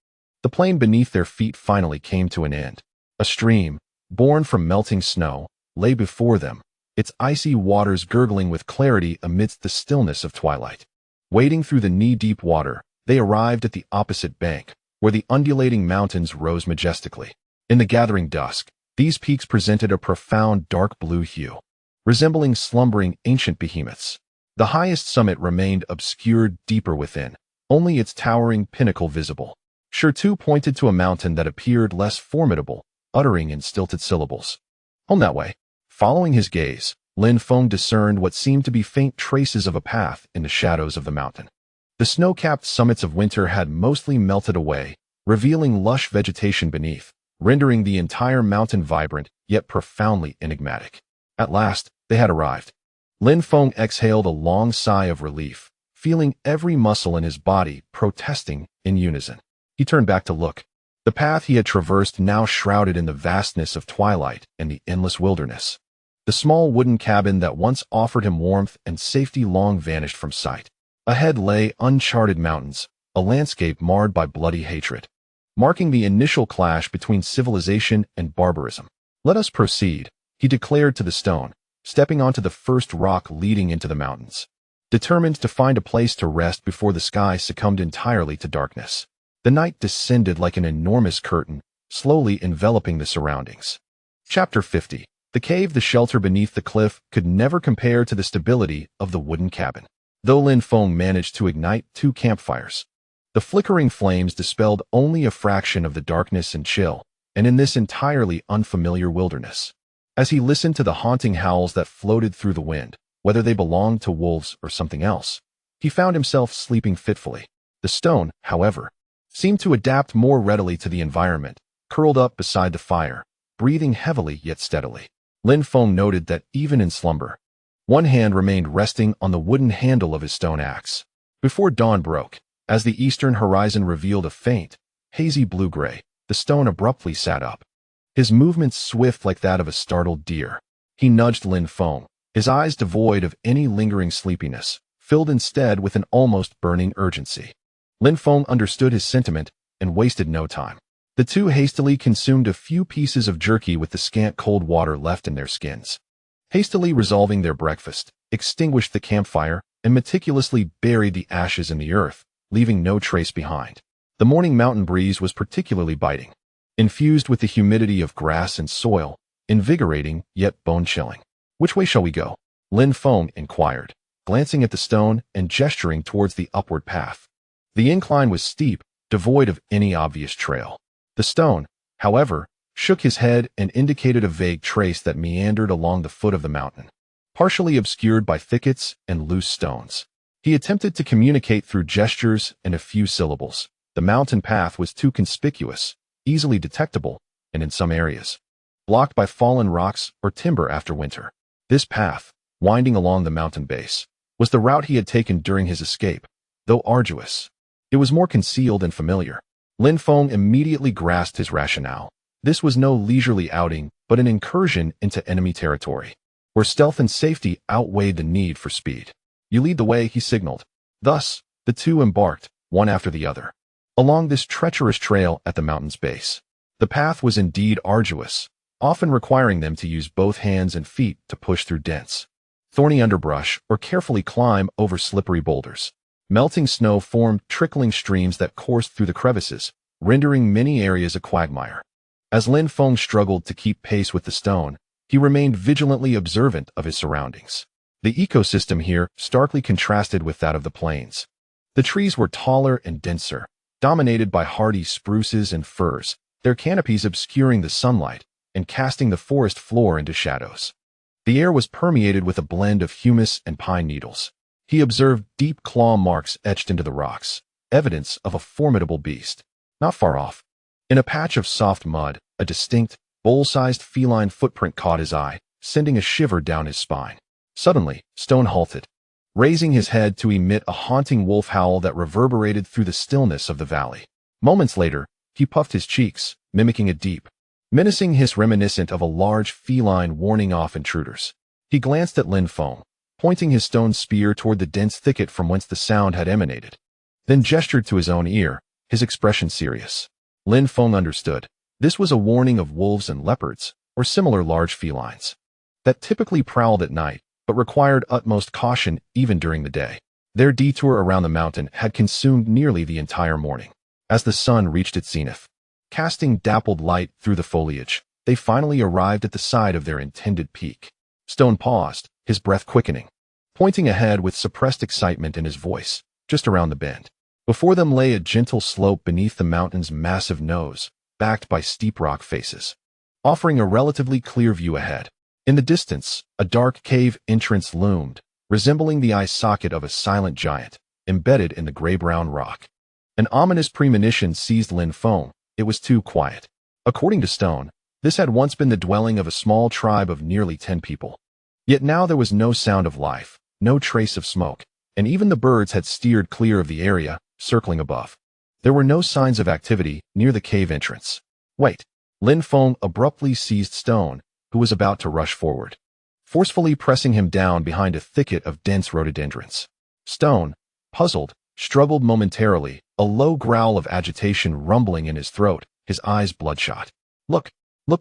the plain beneath their feet finally came to an end. A stream, born from melting snow, lay before them, its icy waters gurgling with clarity amidst the stillness of twilight. Wading through the knee-deep water, they arrived at the opposite bank, where the undulating mountains rose majestically. In the gathering dusk, these peaks presented a profound dark blue hue, resembling slumbering ancient behemoths. The highest summit remained obscured deeper within, only its towering pinnacle visible. Too pointed to a mountain that appeared less formidable, uttering in stilted syllables. On that way, following his gaze, Lin Feng discerned what seemed to be faint traces of a path in the shadows of the mountain. The snow-capped summits of winter had mostly melted away, revealing lush vegetation beneath, rendering the entire mountain vibrant yet profoundly enigmatic. At last, they had arrived. Lin Feng exhaled a long sigh of relief, feeling every muscle in his body protesting in unison. He turned back to look. The path he had traversed now shrouded in the vastness of twilight and the endless wilderness. The small wooden cabin that once offered him warmth and safety long vanished from sight. Ahead lay uncharted mountains, a landscape marred by bloody hatred, marking the initial clash between civilization and barbarism. "Let us proceed," he declared to the stone, stepping onto the first rock leading into the mountains, determined to find a place to rest before the sky succumbed entirely to darkness. The night descended like an enormous curtain, slowly enveloping the surroundings. Chapter 50. The cave, the shelter beneath the cliff, could never compare to the stability of the wooden cabin. Though Lin Feng managed to ignite 2 campfires, the flickering flames dispelled only a fraction of the darkness and chill, and in this entirely unfamiliar wilderness. As he listened to the haunting howls that floated through the wind, whether they belonged to wolves or something else, he found himself sleeping fitfully. The stone, however, seemed to adapt more readily to the environment, curled up beside the fire, breathing heavily yet steadily. Lin Feng noted that even in slumber, one hand remained resting on the wooden handle of his stone axe. Before dawn broke, as the eastern horizon revealed a faint, hazy blue-gray, the stone abruptly sat up, his movements swift like that of a startled deer. He nudged Lin Feng, his eyes devoid of any lingering sleepiness, filled instead with an almost burning urgency. Lin Feng understood his sentiment and wasted no time. The two hastily consumed a few pieces of jerky with the scant cold water left in their skins. Hastily resolving their breakfast, extinguished the campfire, and meticulously buried the ashes in the earth, leaving no trace behind. The morning mountain breeze was particularly biting, infused with the humidity of grass and soil, invigorating yet bone-chilling. "Which way shall we go?" Lin Feng inquired, glancing at the stone and gesturing towards the upward path. The incline was steep, devoid of any obvious trail. The stone, however, shook his head and indicated a vague trace that meandered along the foot of the mountain, partially obscured by thickets and loose stones. He attempted to communicate through gestures and a few syllables. The mountain path was too conspicuous, easily detectable, and in some areas, blocked by fallen rocks or timber after winter. This path, winding along the mountain base, was the route he had taken during his escape. Though arduous, it was more concealed and familiar. Lin Feng immediately grasped his rationale. This was no leisurely outing, but an incursion into enemy territory, where stealth and safety outweighed the need for speed. "You lead the way," he signaled. Thus, the two embarked, one after the other, along this treacherous trail at the mountain's base. The path was indeed arduous, often requiring them to use both hands and feet to push through dense, thorny underbrush or carefully climb over slippery boulders. Melting snow formed trickling streams that coursed through the crevices, rendering many areas a quagmire. As Lin Feng struggled to keep pace with the stone, he remained vigilantly observant of his surroundings. The ecosystem here starkly contrasted with that of the plains. The trees were taller and denser, dominated by hardy spruces and firs, their canopies obscuring the sunlight and casting the forest floor into shadows. The air was permeated with a blend of humus and pine needles. He observed deep claw marks etched into the rocks, evidence of a formidable beast. Not far off, in a patch of soft mud, a distinct, bowl-sized feline footprint caught his eye, sending a shiver down his spine. Suddenly, Stone halted, raising his head to emit a haunting wolf howl that reverberated through the stillness of the valley. Moments later, he puffed his cheeks, mimicking a deep, menacing hiss reminiscent of a large feline warning off intruders. He glanced at Lin Feng, pointing his stone spear toward the dense thicket from whence the sound had emanated, then gestured to his own ear, his expression serious. Lin Feng understood. This was a warning of wolves and leopards, or similar large felines, that typically prowled at night, but required utmost caution even during the day. Their detour around the mountain had consumed nearly the entire morning. As the sun reached its zenith, casting dappled light through the foliage, they finally arrived at the side of their intended peak. Stone paused, his breath quickening, pointing ahead with suppressed excitement in his voice. Just around the bend, before them lay a gentle slope beneath the mountain's massive nose, backed by steep rock faces, offering a relatively clear view ahead. In the distance, a dark cave entrance loomed, resembling the eye socket of a silent giant, embedded in the gray-brown rock. An ominous premonition seized Lin Feng. It was too quiet. According to Stone, this had once been the dwelling of a small tribe of nearly 10 people. Yet now there was no sound of life, no trace of smoke, and even the birds had steered clear of the area, circling above. There were no signs of activity near the cave entrance. Wait! Lin Feng abruptly seized Stone, who was about to rush forward, forcefully pressing him down behind a thicket of dense rhododendrons. Stone, puzzled, struggled momentarily, a low growl of agitation rumbling in his throat, his eyes bloodshot. Look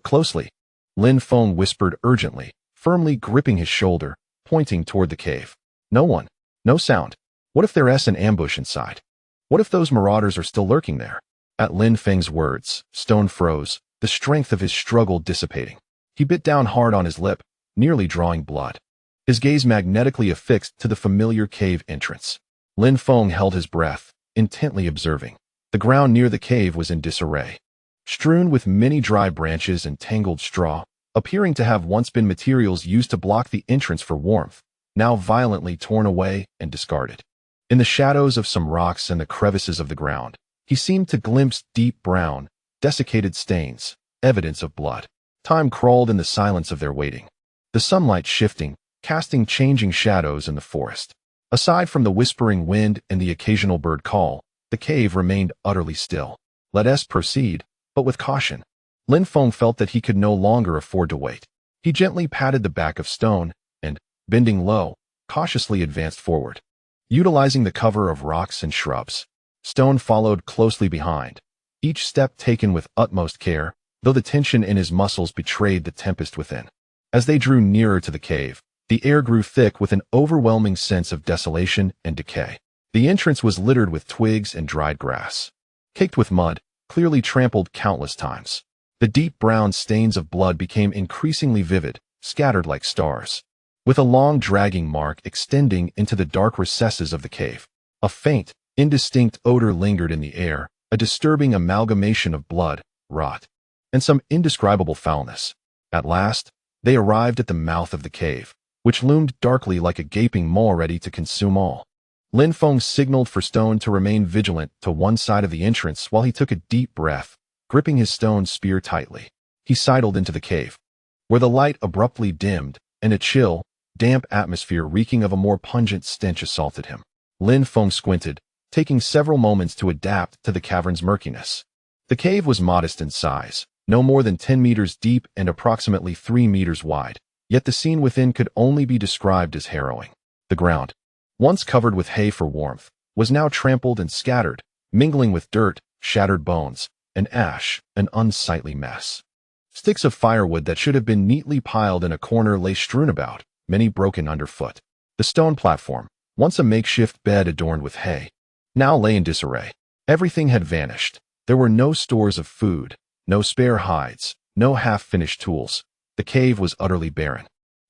closely, Lin Feng whispered urgently, firmly gripping his shoulder, pointing toward the cave. No one, no sound. What if there's an ambush inside? What if those marauders are still lurking there? At Lin Feng's words, Stone froze, the strength of his struggle dissipating. He bit down hard on his lip, nearly drawing blood, his gaze magnetically affixed to the familiar cave entrance. Lin Feng held his breath, intently observing. The ground near the cave was in disarray, strewn with many dry branches and tangled straw, appearing to have once been materials used to block the entrance for warmth, now violently torn away and discarded. In the shadows of some rocks and the crevices of the ground, he seemed to glimpse deep brown, desiccated stains, evidence of blood. Time crawled in the silence of their waiting, the sunlight shifting, casting changing shadows in the forest. Aside from the whispering wind and the occasional bird call, the cave remained utterly still. Let us proceed, but with caution. Lin Feng felt that he could no longer afford to wait. He gently patted the back of Stone and, bending low, cautiously advanced forward, utilizing the cover of rocks and shrubs. Stone followed closely behind, each step taken with utmost care, though the tension in his muscles betrayed the tempest within. As they drew nearer to the cave, the air grew thick with an overwhelming sense of desolation and decay. The entrance was littered with twigs and dried grass, caked with mud, clearly trampled countless times. The deep brown stains of blood became increasingly vivid, scattered like stars, with a long dragging mark extending into the dark recesses of the cave. A faint, indistinct odor lingered in the air, a disturbing amalgamation of blood, rot, and some indescribable foulness. At last, they arrived at the mouth of the cave, which loomed darkly like a gaping maw ready to consume all. Lin Feng signaled for Stone to remain vigilant to one side of the entrance while he took a deep breath, gripping his stone spear tightly. He sidled into the cave, where the light abruptly dimmed, and a chill, damp atmosphere reeking of a more pungent stench assaulted him. Lin Feng squinted, taking several moments to adapt to the cavern's murkiness. The cave was modest in size, no more than 10 meters deep and approximately 3 meters wide, yet the scene within could only be described as harrowing. The ground, once covered with hay for warmth, was now trampled and scattered, mingling with dirt, shattered bones, and ash, an unsightly mess. Sticks of firewood that should have been neatly piled in a corner lay strewn about, many broken underfoot. The stone platform, once a makeshift bed adorned with hay, now lay in disarray. Everything had vanished. There were no stores of food, No spare hides, no half-finished tools. The cave was utterly barren,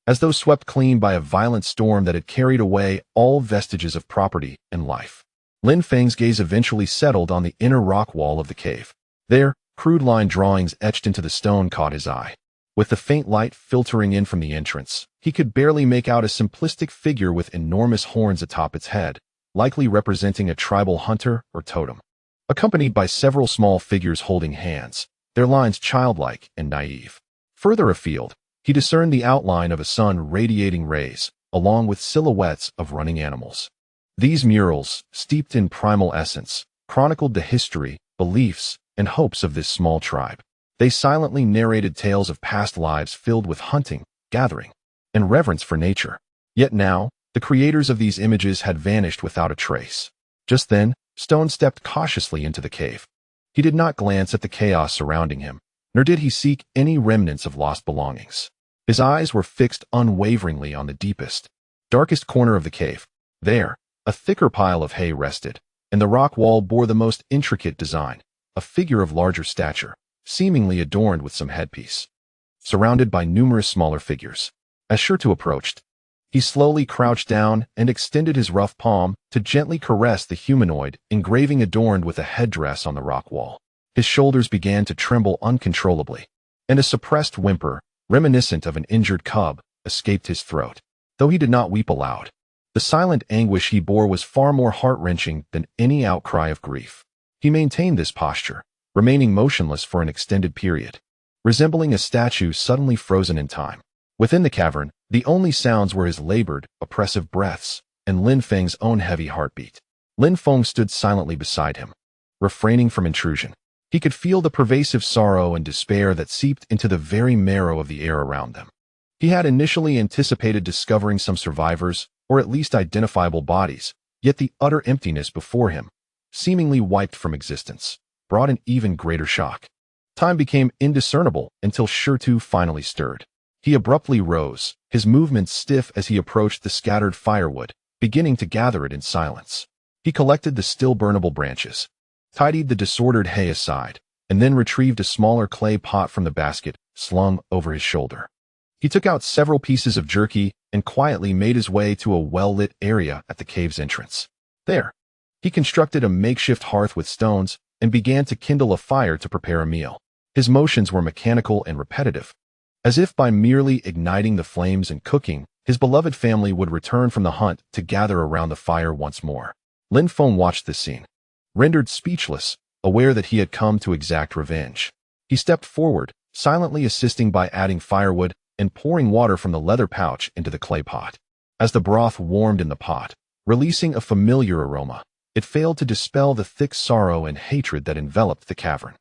as though swept clean by a violent storm that had carried away all vestiges of property and life. Lin Feng's gaze eventually settled on the inner rock wall of the cave. There, crude line drawings etched into the stone caught his eye. With the faint light filtering in from the entrance, he could barely make out a simplistic figure with enormous horns atop its head, likely representing a tribal hunter or totem, accompanied by several small figures holding hands, their lines childlike and naive. Further afield, he discerned the outline of a sun radiating rays, along with silhouettes of running animals. These murals, steeped in primal essence, chronicled the history, beliefs, and hopes of this small tribe. They silently narrated tales of past lives filled with hunting, gathering, and reverence for nature. Yet now, the creators of these images had vanished without a trace. Just then, Stone stepped cautiously into the cave. He did not glance at the chaos surrounding him, nor did he seek any remnants of lost belongings. His eyes were fixed unwaveringly on the deepest, darkest corner of the cave. There, a thicker pile of hay rested, and the rock wall bore the most intricate design, a figure of larger stature, seemingly adorned with some headpiece, surrounded by numerous smaller figures. As Shirtu approached, he slowly crouched down and extended his rough palm to gently caress the humanoid engraving adorned with a headdress on the rock wall. His shoulders began to tremble uncontrollably, and a suppressed whimper, reminiscent of an injured cub, escaped his throat. Though he did not weep aloud, the silent anguish he bore was far more heart-wrenching than any outcry of grief. He maintained this posture, remaining motionless for an extended period, resembling a statue suddenly frozen in time. Within the cavern, the only sounds were his labored, oppressive breaths and Lin Feng's own heavy heartbeat. Lin Feng stood silently beside him, refraining from intrusion. He could feel the pervasive sorrow and despair that seeped into the very marrow of the air around them. He had initially anticipated discovering some survivors, or at least identifiable bodies, yet the utter emptiness before him, seemingly wiped from existence, brought an even greater shock. Time became indiscernible until Shirtu finally stirred. He abruptly rose, his movements stiff as he approached the scattered firewood, beginning to gather it in silence. He collected the still burnable branches, tidied the disordered hay aside, and then retrieved a smaller clay pot from the basket slung over his shoulder. He took out several pieces of jerky and quietly made his way to a well-lit area at the cave's entrance. There, he constructed a makeshift hearth with stones and began to kindle a fire to prepare a meal. His motions were mechanical and repetitive, as if by merely igniting the flames and cooking, his beloved family would return from the hunt to gather around the fire once more. Lin Feng watched this scene, rendered speechless, aware that he had come to exact revenge. He stepped forward, silently assisting by adding firewood and pouring water from the leather pouch into the clay pot. As the broth warmed in the pot, releasing a familiar aroma, it failed to dispel the thick sorrow and hatred that enveloped the cavern.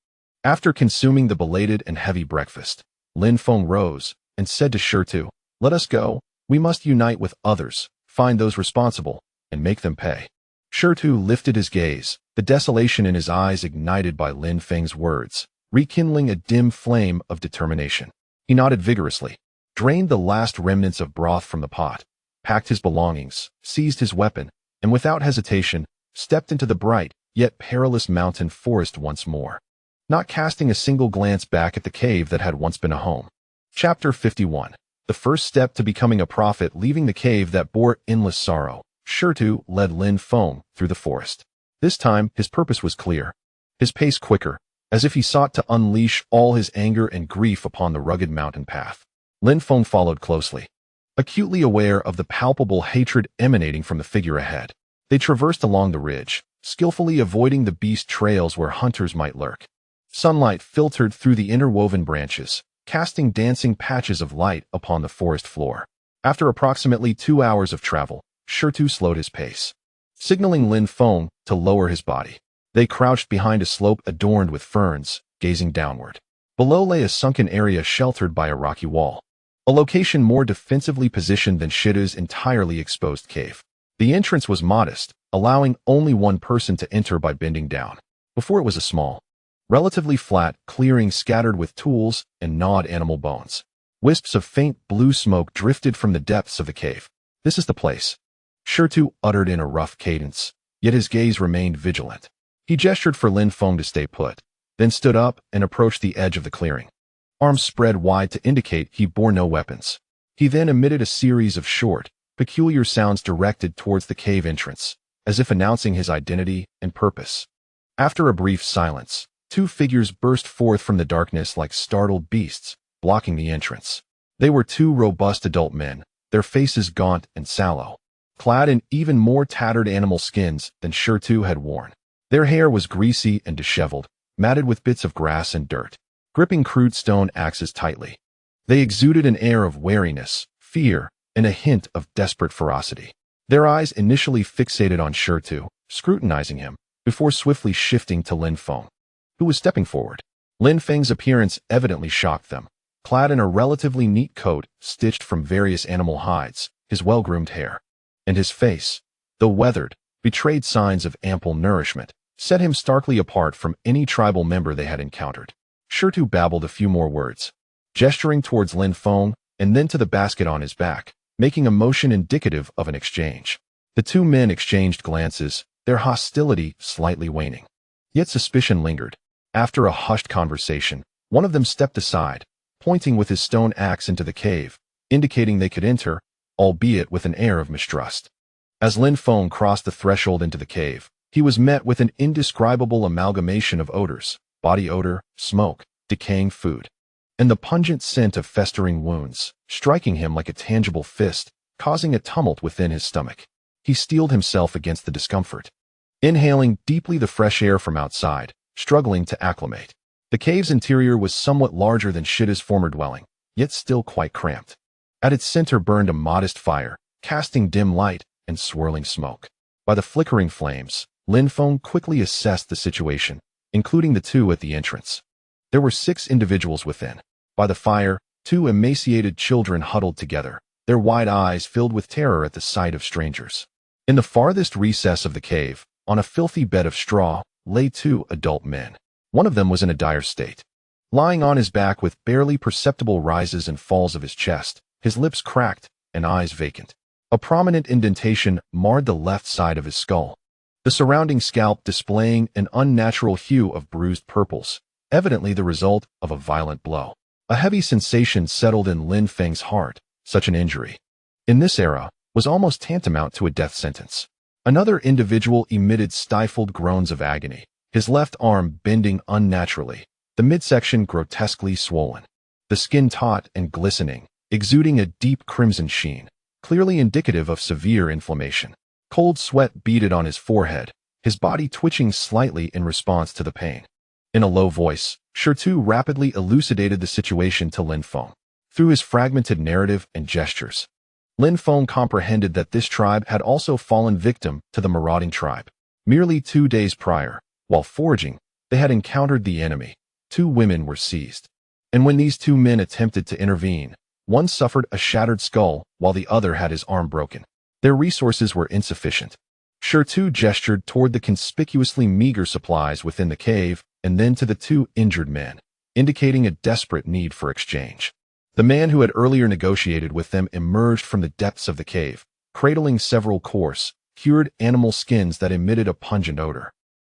After consuming the belated and heavy breakfast, Lin Feng rose and said to Shirtu, "Let us go. We must unite with others, find those responsible, and make them pay." Shirtu lifted his gaze, the desolation in his eyes ignited by Lin Feng's words, rekindling a dim flame of determination. He nodded vigorously, drained the last remnants of broth from the pot, packed his belongings, seized his weapon, and without hesitation, stepped into the bright, yet perilous mountain forest once more, not casting a single glance back at the cave that had once been a home. Chapter 51. The first step to becoming a prophet. Leaving the cave that bore endless sorrow, Shirtu led Lin Feng through the forest. This time, his purpose was clear, his pace quicker, as if he sought to unleash all his anger and grief upon the rugged mountain path. Lin Feng followed closely, acutely aware of the palpable hatred emanating from the figure ahead. They traversed along the ridge, skillfully avoiding the beast trails where hunters might lurk. Sunlight filtered through the interwoven branches, casting dancing patches of light upon the forest floor. After approximately 2 hours of travel, Shirtu slowed his pace, signaling Lin Feng to lower his body. They crouched behind a slope adorned with ferns, gazing downward. Below lay a sunken area sheltered by a rocky wall, a location more defensively positioned than Shirtu's entirely exposed cave. The entrance was modest, allowing only one person to enter by bending down. Before it was a small, relatively flat clearing scattered with tools and gnawed animal bones. Wisps of faint blue smoke drifted from the depths of the cave. "This is the place," Shirtu uttered in a rough cadence, yet his gaze remained vigilant. He gestured for Lin Feng to stay put, then stood up and approached the edge of the clearing. Arms spread wide to indicate he bore no weapons. He then emitted a series of short, peculiar sounds directed towards the cave entrance, as if announcing his identity and purpose. After a brief silence, two figures burst forth from the darkness like startled beasts, blocking the entrance. They were two robust adult men, their faces gaunt and sallow, clad in even more tattered animal skins than Shirtu had worn. Their hair was greasy and disheveled, matted with bits of grass and dirt, gripping crude stone axes tightly. They exuded an air of wariness, fear, and a hint of desperate ferocity. Their eyes initially fixated on Shirtu, scrutinizing him, before swiftly shifting to Lin Feng, who was stepping forward. Lin Feng's appearance evidently shocked them. Clad in a relatively neat coat stitched from various animal hides, his well-groomed hair, and his face, though weathered, betrayed signs of ample nourishment, set him starkly apart from any tribal member they had encountered. Shirtu babbled a few more words, gesturing towards Lin Feng and then to the basket on his back, making a motion indicative of an exchange. The two men exchanged glances, their hostility slightly waning. Yet suspicion lingered. After a hushed conversation, one of them stepped aside, pointing with his stone axe into the cave, indicating they could enter, albeit with an air of mistrust. As Lin Feng crossed the threshold into the cave, he was met with an indescribable amalgamation of odors: body odor, smoke, decaying food, and the pungent scent of festering wounds, striking him like a tangible fist, causing a tumult within his stomach. He steeled himself against the discomfort, inhaling deeply the fresh air from outside, struggling to acclimate. The cave's interior was somewhat larger than Shitta's former dwelling, yet still quite cramped. At its center burned a modest fire, casting dim light and swirling smoke. By the flickering flames, Lin Feng quickly assessed the situation, including the two at the entrance. There were 6 individuals within. By the fire, 2 emaciated children huddled together, their wide eyes filled with terror at the sight of strangers. In the farthest recess of the cave, on a filthy bed of straw, lay 2 adult men. One of them was in a dire state. Lying on his back with barely perceptible rises and falls of his chest, his lips cracked and eyes vacant. A prominent indentation marred the left side of his skull, the surrounding scalp displaying an unnatural hue of bruised purples, evidently the result of a violent blow. A heavy sensation settled in Lin Feng's heart. Such an injury, in this era, was almost tantamount to a death sentence. Another individual emitted stifled groans of agony, his left arm bending unnaturally, the midsection grotesquely swollen, the skin taut and glistening, exuding a deep crimson sheen, clearly indicative of severe inflammation. Cold sweat beaded on his forehead, his body twitching slightly in response to the pain. In a low voice, Shirtu rapidly elucidated the situation to Lin Feng. Through his fragmented narrative and gestures, Lin Feng comprehended that this tribe had also fallen victim to the marauding tribe. Merely 2 days prior, while foraging, they had encountered the enemy. 2 women were seized. And when these 2 men attempted to intervene, one suffered a shattered skull while the other had his arm broken. Their resources were insufficient. Shirtu gestured toward the conspicuously meager supplies within the cave and then to the 2 injured men, indicating a desperate need for exchange. The man who had earlier negotiated with them emerged from the depths of the cave, cradling several coarse, cured animal skins that emitted a pungent odor.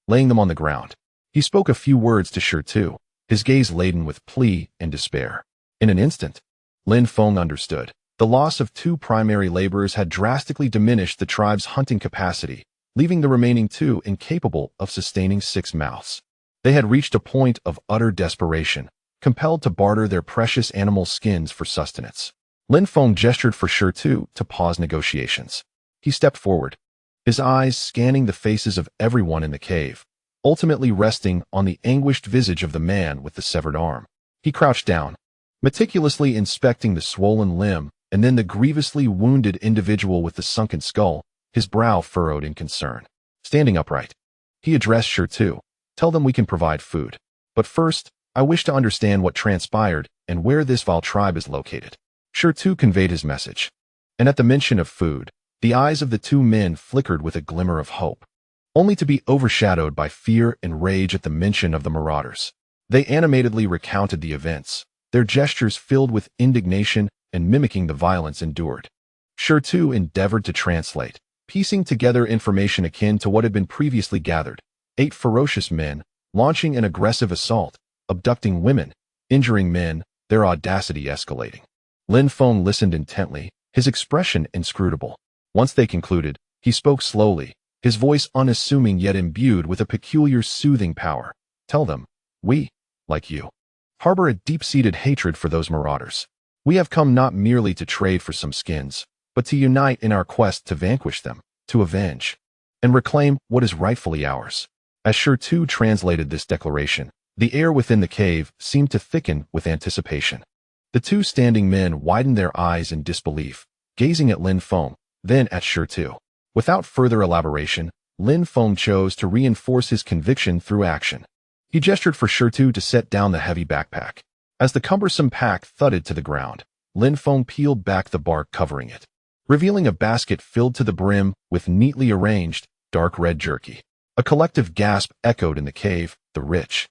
Laying them on the ground, he spoke a few words to Shirtu, his gaze laden with plea and despair. In an instant, Lin Feng understood. The loss of 2 primary laborers had drastically diminished the tribe's hunting capacity, leaving the remaining 2 incapable of sustaining 6 mouths. They had reached a point of utter desperation, compelled to barter their precious animal skins for sustenance. Lin Feng gestured for Shirtu to pause negotiations. He stepped forward, his eyes scanning the faces of everyone in the cave, ultimately resting on the anguished visage of the man with the severed arm. He crouched down, meticulously inspecting the swollen limb and then the grievously wounded individual with the sunken skull, his brow furrowed in concern. Standing upright, he addressed Shirtu. Tell them we can provide food. But first, I wish to understand what transpired and where this vile tribe is located. Shirtu conveyed his message. And at the mention of food, the eyes of the 2 men flickered with a glimmer of hope, only to be overshadowed by fear and rage at the mention of the marauders. They animatedly recounted the events, their gestures filled with indignation and mimicking the violence endured. Shirtu endeavored to translate, piecing together information akin to what had been previously gathered. 8 ferocious men, launching an aggressive assault, abducting women, injuring men, their audacity escalating. Lin Feng listened intently, his expression inscrutable. Once they concluded, he spoke slowly, his voice unassuming yet imbued with a peculiar soothing power. Tell them, we, like you, harbor a deep-seated hatred for those marauders. We have come not merely to trade for some skins, but to unite in our quest to vanquish them, to avenge, and reclaim what is rightfully ours. As Shur translated this declaration, the air within the cave seemed to thicken with anticipation. The two standing men widened their eyes in disbelief, gazing at Lin Feng, then at Shur. Without further elaboration, Lin Feng chose to reinforce his conviction through action. He gestured for Shur to set down the heavy backpack. As the cumbersome pack thudded to the ground, Lin Feng peeled back the bark covering it, revealing a basket filled to the brim with neatly arranged, dark red jerky. A collective gasp echoed in the cave, the rich,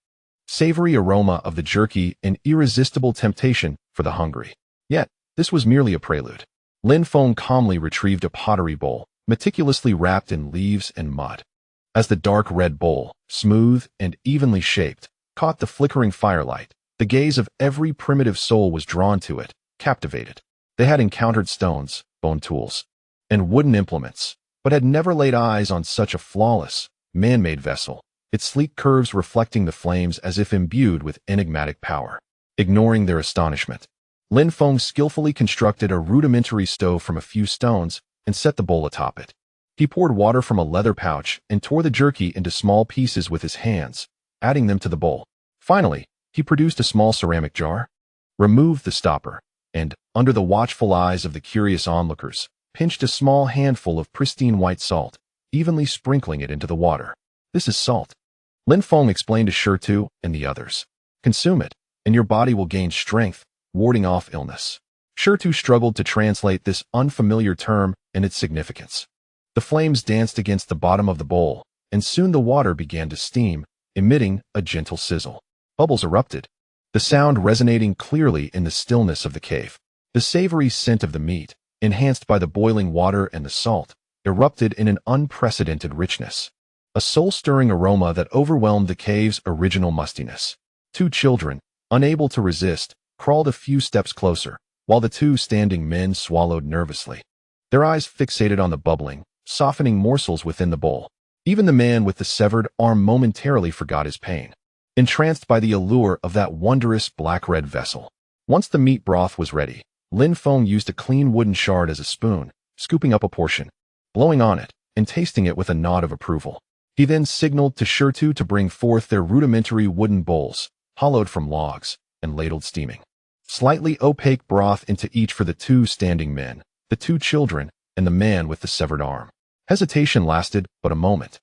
savory aroma of the jerky an irresistible temptation for the hungry. Yet, this was merely a prelude. Lin Feng calmly retrieved a pottery bowl, meticulously wrapped in leaves and mud. As the dark red bowl, smooth and evenly shaped, caught the flickering firelight, the gaze of every primitive soul was drawn to it, captivated. They had encountered stones, bone tools, and wooden implements, but had never laid eyes on such a flawless, man-made vessel, its sleek curves reflecting the flames as if imbued with enigmatic power. Ignoring their astonishment, Lin Feng skillfully constructed a rudimentary stove from a few stones and set the bowl atop it. He poured water from a leather pouch and tore the jerky into small pieces with his hands, adding them to the bowl. Finally, he produced a small ceramic jar, removed the stopper, and, under the watchful eyes of the curious onlookers, pinched a small handful of pristine white salt, evenly sprinkling it into the water. This is salt, Lin Feng explained to Shur and the others. Consume it, and your body will gain strength, warding off illness. Shur struggled to translate this unfamiliar term and its significance. The flames danced against the bottom of the bowl, and soon the water began to steam, emitting a gentle sizzle. Bubbles erupted, the sound resonating clearly in the stillness of the cave. The savory scent of the meat, enhanced by the boiling water and the salt, erupted in an unprecedented richness. A soul-stirring aroma that overwhelmed the cave's original mustiness. Two children, unable to resist, crawled a few steps closer, while the two standing men swallowed nervously, their eyes fixated on the bubbling, softening morsels within the bowl. Even the man with the severed arm momentarily forgot his pain, entranced by the allure of that wondrous black-red vessel. Once the meat broth was ready, Lin Feng used a clean wooden shard as a spoon, scooping up a portion, blowing on it, and tasting it with a nod of approval. He then signaled to Shur to bring forth their rudimentary wooden bowls, hollowed from logs, and ladled steaming. Slightly opaque broth into each for the two standing men, the two children, and the man with the severed arm. Hesitation lasted but a moment.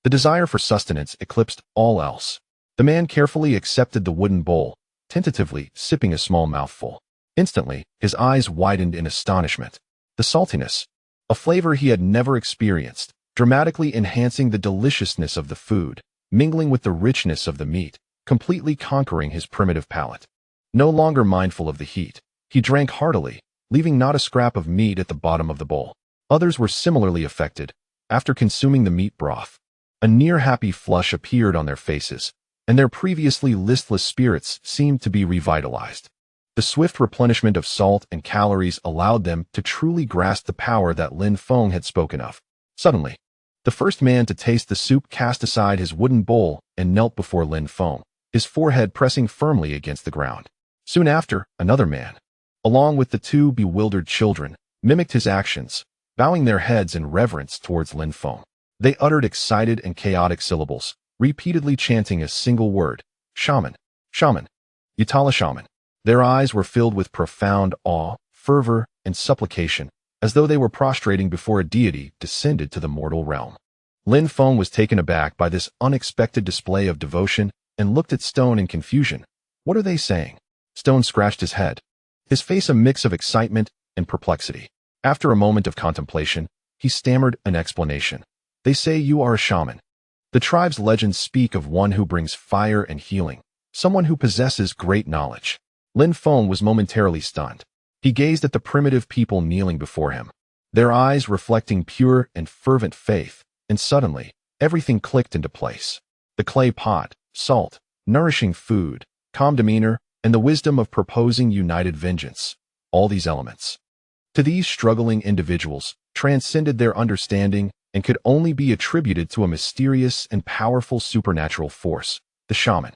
The desire for sustenance eclipsed all else. The man carefully accepted the wooden bowl, tentatively sipping a small mouthful. Instantly, his eyes widened in astonishment. The saltiness, a flavor he had never experienced, dramatically enhancing the deliciousness of the food, mingling with the richness of the meat, completely conquering his primitive palate. No longer mindful of the heat, he drank heartily, leaving not a scrap of meat at the bottom of the bowl. Others were similarly affected. After consuming the meat broth, a near-happy flush appeared on their faces, and their previously listless spirits seemed to be revitalized. The swift replenishment of salt and calories allowed them to truly grasp the power that Lin Feng had spoken of. Suddenly, the first man to taste the soup cast aside his wooden bowl and knelt before Lin Feng, his forehead pressing firmly against the ground. Soon after, another man, along with the two bewildered children, mimicked his actions, bowing their heads in reverence towards Lin Feng. They uttered excited and chaotic syllables, repeatedly chanting a single word: shaman, shaman, Yatala shaman. Their eyes were filled with profound awe, fervor, and supplication, as though they were prostrating before a deity descended to the mortal realm. Lin Feng was taken aback by this unexpected display of devotion and looked at Stone in confusion. What are they saying? Stone scratched his head, his face a mix of excitement and perplexity. After a moment of contemplation, he stammered an explanation. They say you are a shaman. The tribe's legends speak of one who brings fire and healing, someone who possesses great knowledge. Lin Feng was momentarily stunned. He gazed at the primitive people kneeling before him, their eyes reflecting pure and fervent faith, and suddenly, everything clicked into place. The clay pot, salt, nourishing food, calm demeanor, and the wisdom of proposing united vengeance. All these elements, to these struggling individuals, transcended their understanding and could only be attributed to a mysterious and powerful supernatural force, the shaman.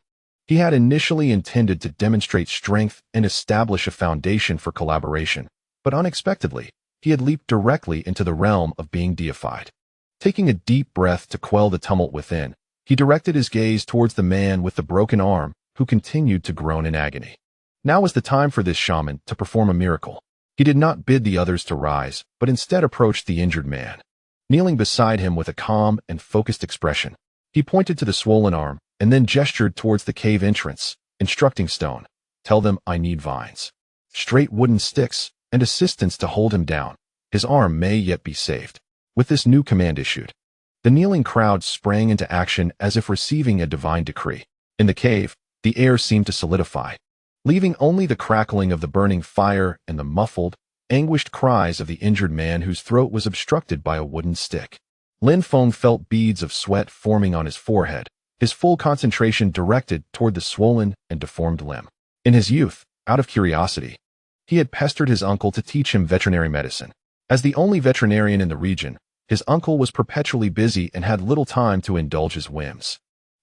He had initially intended to demonstrate strength and establish a foundation for collaboration, but unexpectedly, he had leaped directly into the realm of being deified. Taking a deep breath to quell the tumult within, he directed his gaze towards the man with the broken arm, who continued to groan in agony. Now was the time for this shaman to perform a miracle. He did not bid the others to rise, but instead approached the injured man. Kneeling beside him with a calm and focused expression, he pointed to the swollen arm and then gestured towards the cave entrance, instructing Stone, "Tell them I need vines, straight wooden sticks, and assistance to hold him down. His arm may yet be saved." With this new command issued, the kneeling crowd sprang into action as if receiving a divine decree. In the cave, the air seemed to solidify, leaving only the crackling of the burning fire and the muffled, anguished cries of the injured man whose throat was obstructed by a wooden stick. Lin Feng felt beads of sweat forming on his forehead, his full concentration directed toward the swollen and deformed limb. In his youth, out of curiosity, he had pestered his uncle to teach him veterinary medicine. As the only veterinarian in the region, his uncle was perpetually busy and had little time to indulge his whims.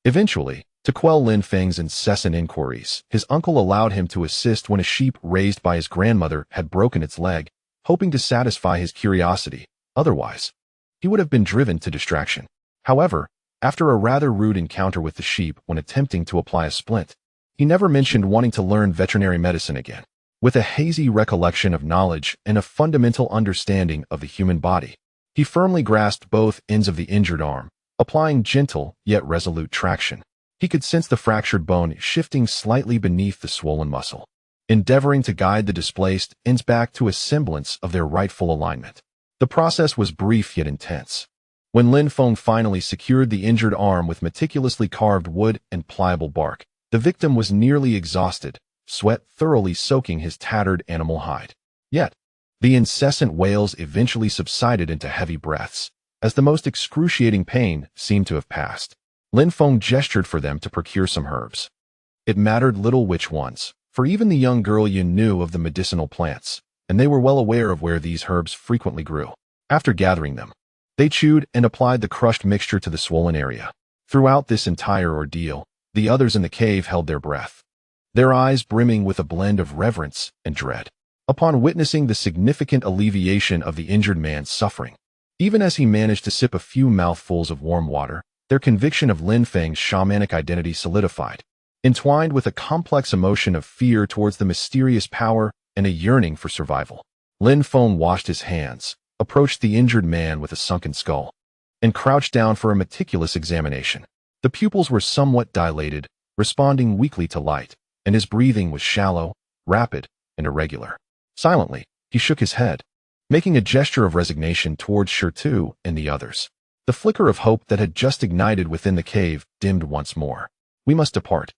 Eventually, to quell Lin Feng's incessant inquiries, his uncle allowed him to assist when a sheep raised by his grandmother had broken its leg, hoping to satisfy his curiosity. Otherwise, he would have been driven to distraction. However, after a rather rude encounter with the sheep when attempting to apply a splint, he never mentioned wanting to learn veterinary medicine again. With a hazy recollection of knowledge and a fundamental understanding of the human body, he firmly grasped both ends of the injured arm, applying gentle yet resolute traction. He could sense the fractured bone shifting slightly beneath the swollen muscle, endeavoring to guide the displaced ends back to a semblance of their rightful alignment. The process was brief yet intense. When Lin Feng finally secured the injured arm with meticulously carved wood and pliable bark, the victim was nearly exhausted, sweat thoroughly soaking his tattered animal hide. Yet, the incessant wails eventually subsided into heavy breaths, as the most excruciating pain seemed to have passed. Lin Feng gestured for them to procure some herbs. It mattered little which ones, for even the young girl Yun knew of the medicinal plants, and they were well aware of where these herbs frequently grew. After gathering them, they chewed and applied the crushed mixture to the swollen area. Throughout this entire ordeal, the others in the cave held their breath, their eyes brimming with a blend of reverence and dread. Upon witnessing the significant alleviation of the injured man's suffering, even as he managed to sip a few mouthfuls of warm water, their conviction of Lin Feng's shamanic identity solidified, entwined with a complex emotion of fear towards the mysterious power and a yearning for survival. Lin Feng washed his hands, approached the injured man with a sunken skull, and crouched down for a meticulous examination. The pupils were somewhat dilated, responding weakly to light, and his breathing was shallow, rapid, and irregular. Silently, he shook his head, making a gesture of resignation towards Shirtu and the others. The flicker of hope that had just ignited within the cave dimmed once more. "We must depart,"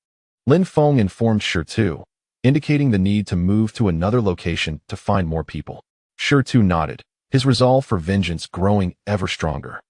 Lin Feng informed Shirtu, indicating the need to move to another location to find more people. Shirtu nodded, his resolve for vengeance growing ever stronger.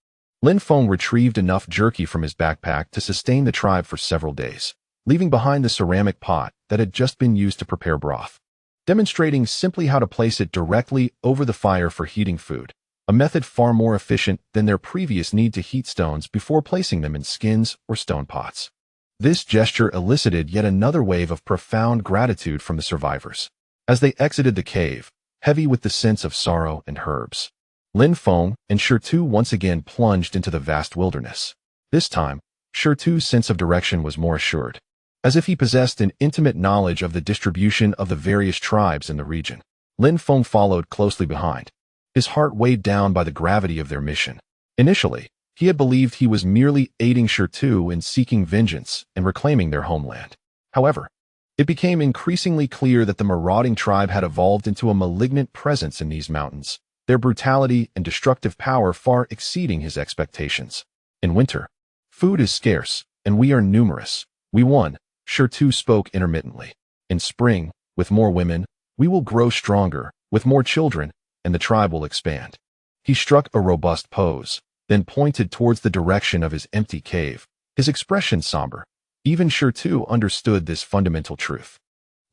Lin Feng retrieved enough jerky from his backpack to sustain the tribe for several days, leaving behind the ceramic pot that had just been used to prepare broth, demonstrating simply how to place it directly over the fire for heating food, a method far more efficient than their previous need to heat stones before placing them in skins or stone pots. This gesture elicited yet another wave of profound gratitude from the survivors. As they exited the cave, heavy with the sense of sorrow and herbs, Lin Feng and Shirtu once again plunged into the vast wilderness. This time, Shirtu's sense of direction was more assured, as if he possessed an intimate knowledge of the distribution of the various tribes in the region. Lin Feng followed closely behind, his heart weighed down by the gravity of their mission. Initially, he had believed he was merely aiding Shirtu in seeking vengeance and reclaiming their homeland. However, it became increasingly clear that the marauding tribe had evolved into a malignant presence in these mountains, their brutality and destructive power far exceeding his expectations. In winter, food is scarce, and we are numerous. We won, Shirtu spoke intermittently. In spring, with more women, we will grow stronger, with more children, and the tribe will expand. He struck a robust pose, then pointed towards the direction of his empty cave, his expression somber, Even Sure too understood this fundamental truth.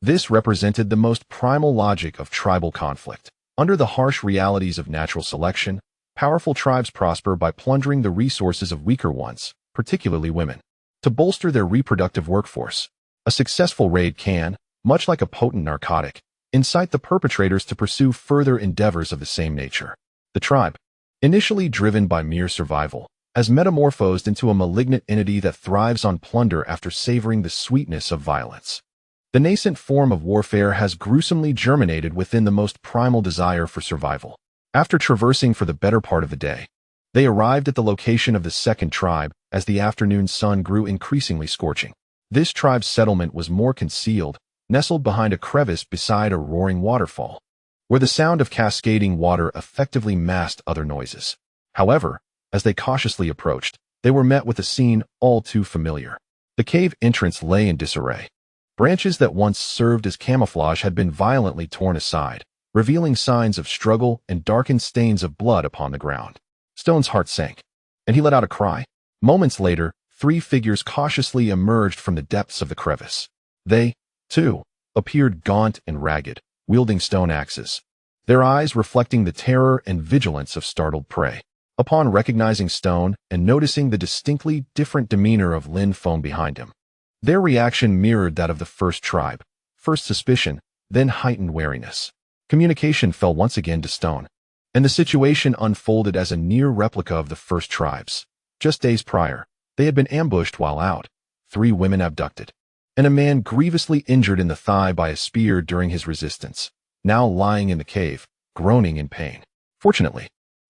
This represented the most primal logic of tribal conflict. Under the harsh realities of natural selection, powerful tribes prosper by plundering the resources of weaker ones, particularly women, to bolster their reproductive workforce. A successful raid can, much like a potent narcotic, incite the perpetrators to pursue further endeavors of the same nature. The tribe, initially driven by mere survival, has metamorphosed into a malignant entity that thrives on plunder after savoring the sweetness of violence. The nascent form of warfare has gruesomely germinated within the most primal desire for survival. After traversing for the better part of the day, they arrived at the location of the second tribe as the afternoon sun grew increasingly scorching. This tribe's settlement was more concealed, nestled behind a crevice beside a roaring waterfall, where the sound of cascading water effectively masked other noises. However, as they cautiously approached, they were met with a scene all too familiar. The cave entrance lay in disarray. Branches that once served as camouflage had been violently torn aside, revealing signs of struggle and darkened stains of blood upon the ground. Stone's heart sank, and he let out a cry. Moments later, 3 figures cautiously emerged from the depths of the crevice. They, too, appeared gaunt and ragged, wielding stone axes, their eyes reflecting the terror and vigilance of startled prey. Upon recognizing Stone and noticing the distinctly different demeanor of Lin Feng behind him, their reaction mirrored that of the first tribe. First suspicion, then heightened wariness. Communication fell once again to Stone, and the situation unfolded as a near replica of the first tribe's. Just days prior, they had been ambushed while out, 3 women abducted, and a man grievously injured in the thigh by a spear during his resistance, now lying in the cave, groaning in pain. Fortunately,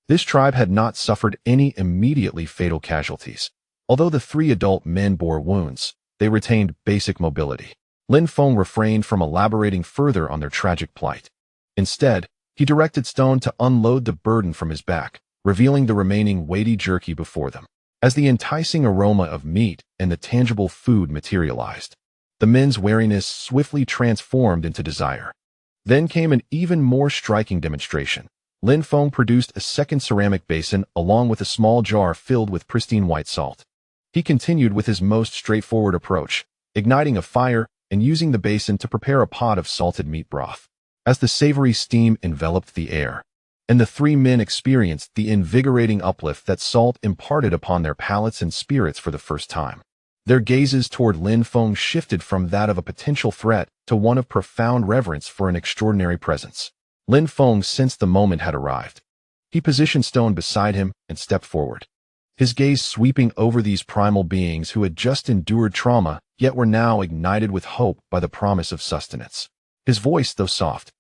this tribe had not suffered any immediately fatal casualties. Although the 3 adult men bore wounds, they retained basic mobility. Lin Feng refrained from elaborating further on their tragic plight. Instead, he directed Stone to unload the burden from his back, revealing the remaining weighty jerky before them. As the enticing aroma of meat and the tangible food materialized, the men's wariness swiftly transformed into desire. Then came an even more striking demonstration. Lin Feng produced a second ceramic basin along with a small jar filled with pristine white salt. He continued with his most straightforward approach, igniting a fire and using the basin to prepare a pot of salted meat broth. As the savory steam enveloped the air, and the 3 men experienced the invigorating uplift that salt imparted upon their palates and spirits for the first time, their gazes toward Lin Feng shifted from that of a potential threat to one of profound reverence for an extraordinary presence. Lin Feng sensed the moment had arrived. He positioned Stone beside him and stepped forward, his gaze sweeping over these primal beings who had just endured trauma, yet were now ignited with hope by the promise of sustenance. His voice, though soft,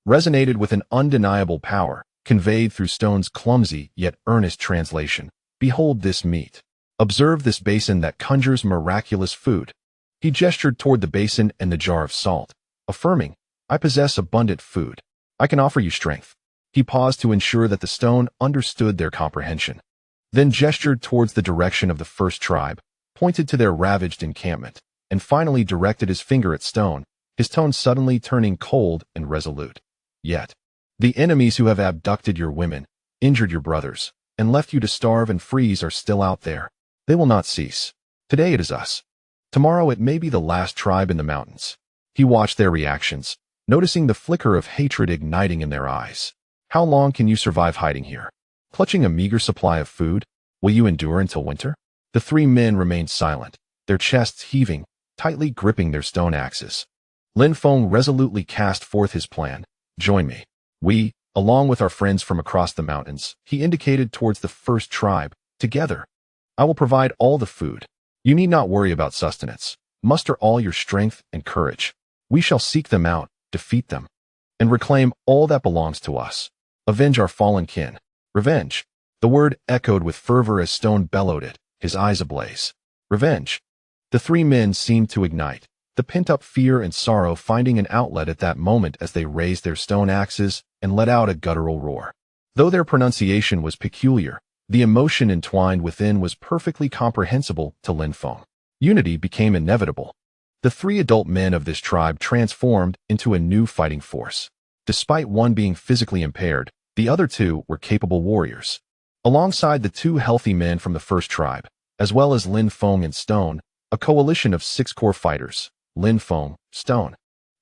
resonated with an undeniable power, conveyed through Stone's clumsy yet earnest translation. Behold this meat. Observe this basin that conjures miraculous food. He gestured toward the basin and the jar of salt, affirming, I possess abundant food. I can offer you strength. He paused to ensure that the Stone understood their comprehension, then gestured towards the direction of the first tribe, pointed to their ravaged encampment, and finally directed his finger at Stone, his tone suddenly turning cold and resolute. Yet, the enemies who have abducted your women, injured your brothers, and left you to starve and freeze are still out there. They will not cease. Today it is us. Tomorrow it may be the last tribe in the mountains. He watched their reactions, noticing the flicker of hatred igniting in their eyes. How long can you survive hiding here? Clutching a meager supply of food? Will you endure until winter? The 3 men remained silent, their chests heaving, tightly gripping their stone axes. Lin Feng resolutely cast forth his plan. Join me. We, along with our friends from across the mountains, he indicated towards the first tribe, together. I will provide all the food. You need not worry about sustenance. Muster all your strength and courage. We shall seek them out, defeat them, and reclaim all that belongs to us. Avenge our fallen kin. Revenge. The word echoed with fervor as Stone bellowed it, his eyes ablaze. Revenge. The 3 men seemed to ignite, the pent-up fear and sorrow finding an outlet at that moment as they raised their stone axes and let out a guttural roar. Though their pronunciation was peculiar, the emotion entwined within was perfectly comprehensible to Lin Feng. Unity became inevitable. The 3 adult men of this tribe transformed into a new fighting force. Despite one being physically impaired, the other 2 were capable warriors. Alongside the 2 healthy men from the first tribe, as well as Lin Feng and Stone, a coalition of 6 core fighters, Lin Feng, stone,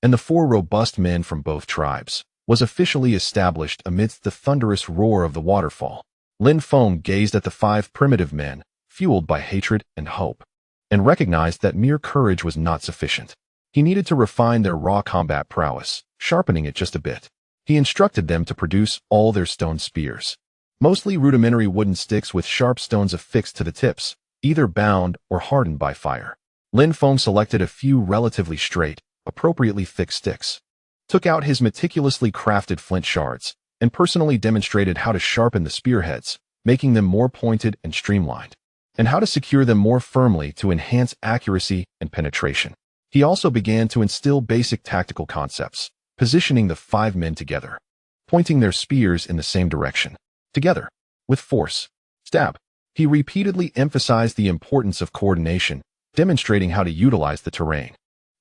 and the 4 robust men from both tribes, was officially established amidst the thunderous roar of the waterfall. Lin Feng gazed at the 5 primitive men, fueled by hatred and hope, and recognized that mere courage was not sufficient. He needed to refine their raw combat prowess, sharpening it just a bit. He instructed them to produce all their stone spears, mostly rudimentary wooden sticks with sharp stones affixed to the tips, either bound or hardened by fire. Lin Feng selected a few relatively straight, appropriately thick sticks, took out his meticulously crafted flint shards, and personally demonstrated how to sharpen the spearheads, making them more pointed and streamlined, and how to secure them more firmly to enhance accuracy and penetration. He also began to instill basic tactical concepts, positioning the 5 men together, pointing their spears in the same direction, together, with force. Stab. He repeatedly emphasized the importance of coordination, demonstrating how to utilize the terrain,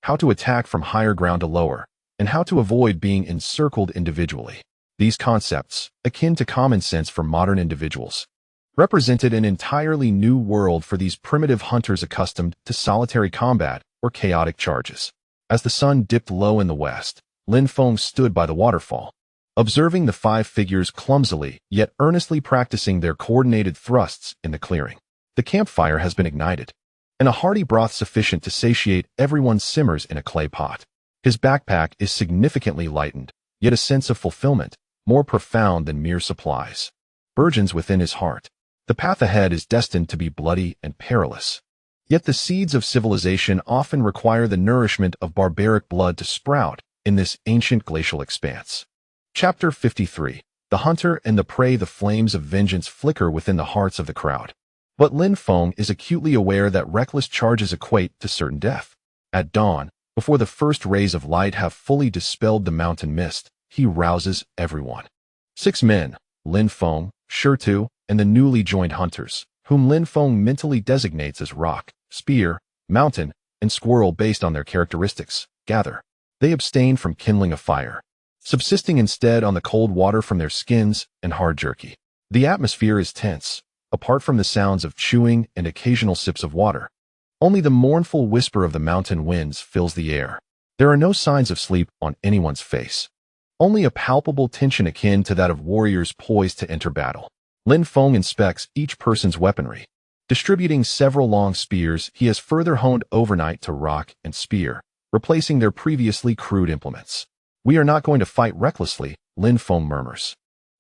how to attack from higher ground to lower, and how to avoid being encircled individually. These concepts, akin to common sense for modern individuals, represented an entirely new world for these primitive hunters accustomed to solitary combat or chaotic charges. As the sun dipped low in the west, Lin Feng stood by the waterfall, observing the 5 figures clumsily yet earnestly practicing their coordinated thrusts in the clearing. The campfire has been ignited, and a hearty broth sufficient to satiate everyone simmers in a clay pot. His backpack is significantly lightened, yet a sense of fulfillment, more profound than mere supplies, burgeons within his heart. The path ahead is destined to be bloody and perilous. Yet the seeds of civilization often require the nourishment of barbaric blood to sprout in this ancient glacial expanse. Chapter 53. The Hunter and the Prey. The flames of vengeance flicker within the hearts of the crowd. But Lin Feng is acutely aware that reckless charges equate to certain death. At dawn, before the first rays of light have fully dispelled the mountain mist, he rouses everyone. 6 men, Lin Feng, Shirtu, and the newly joined hunters, whom Lin Feng mentally designates as rock, spear, mountain, and squirrel based on their characteristics, gather. They abstain from kindling a fire, subsisting instead on the cold water from their skins and hard jerky. The atmosphere is tense, apart from the sounds of chewing and occasional sips of water. Only the mournful whisper of the mountain winds fills the air. There are no signs of sleep on anyone's face, only a palpable tension akin to that of warriors poised to enter battle. Lin Feng inspects each person's weaponry. Distributing several long spears, he has further honed overnight to rock and spear, replacing their previously crude implements. "We are not going to fight recklessly," Lin Feng murmurs,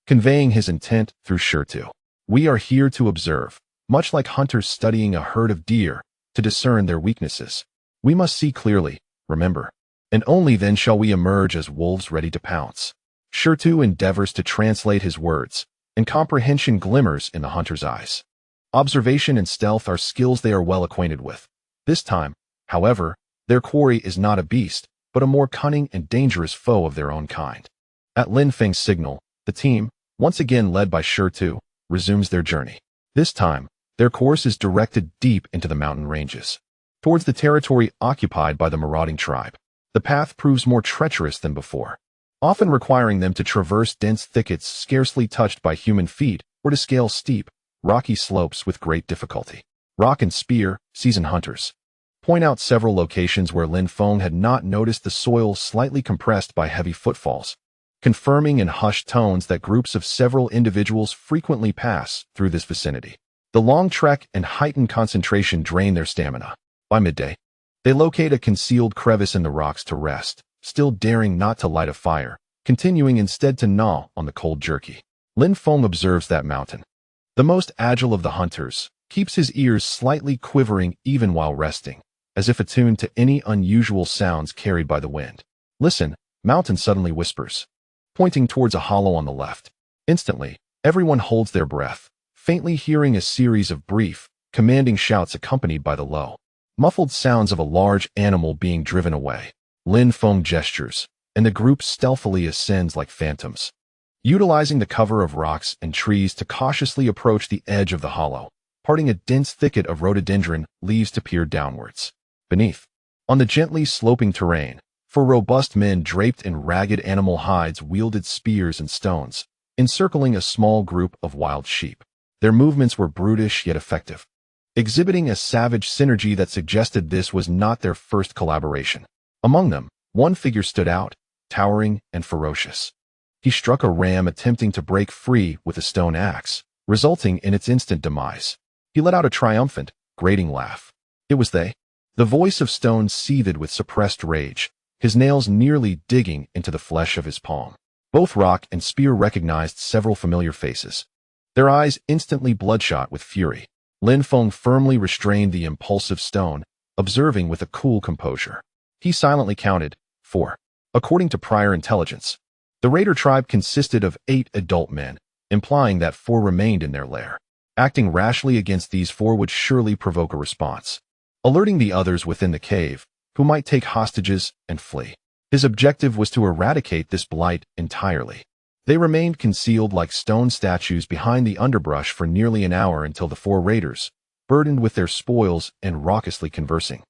conveying his intent through Shirtu. "We are here to observe, much like hunters studying a herd of deer, to discern their weaknesses. We must see clearly, remember, and only then shall we emerge as wolves ready to pounce." Shirtu endeavors to translate his words, and comprehension glimmers in the hunter's eyes. Observation and stealth are skills they are well acquainted with. This time, however, their quarry is not a beast, but a more cunning and dangerous foe of their own kind. At Lin Feng's signal, the team, once again led by Shirtu, resumes their journey. This time, their course is directed deep into the mountain ranges, towards the territory occupied by the marauding tribe. The path proves more treacherous than before, often requiring them to traverse dense thickets scarcely touched by human feet or to scale steep, rocky slopes with great difficulty. Rock and Spear, seasoned hunters, point out several locations where Lin Feng had not noticed the soil slightly compressed by heavy footfalls, confirming in hushed tones that groups of several individuals frequently pass through this vicinity. The long trek and heightened concentration drain their stamina. By midday, they locate a concealed crevice in the rocks to rest, still daring not to light a fire, continuing instead to gnaw on the cold jerky. Lin Feng observes that mountain, the most agile of the hunters, keeps his ears slightly quivering even while resting, as if attuned to any unusual sounds carried by the wind. "Listen," Mountain suddenly whispers, pointing towards a hollow on the left. Instantly, everyone holds their breath, faintly hearing a series of brief, commanding shouts accompanied by the low, muffled sounds of a large animal being driven away. Lin Feng gestures, and the group stealthily ascends like phantoms, utilizing the cover of rocks and trees to cautiously approach the edge of the hollow, parting a dense thicket of rhododendron leaves to peer downwards. Beneath, on the gently sloping terrain, 4 robust men draped in ragged animal hides wielded spears and stones, encircling a small group of wild sheep. Their movements were brutish yet effective, exhibiting a savage synergy that suggested this was not their first collaboration. Among them, one figure stood out, towering and ferocious. He struck a ram attempting to break free with a stone axe, resulting in its instant demise. He let out a triumphant, grating laugh. It was they. The voice of Stone seethed with suppressed rage, his nails nearly digging into the flesh of his palm. Both Rock and Spear recognized several familiar faces, their eyes instantly bloodshot with fury. Lin Feng firmly restrained the impulsive Stone, observing with a cool composure. He silently counted 4. According to prior intelligence, the raider tribe consisted of 8 adult men, implying that 4 remained in their lair. Acting rashly against these 4 would surely provoke a response, alerting the others within the cave, who might take hostages and flee. His objective was to eradicate this blight entirely. They remained concealed like stone statues behind the underbrush for nearly an hour until the 4 raiders, burdened with their spoils and raucously conversing,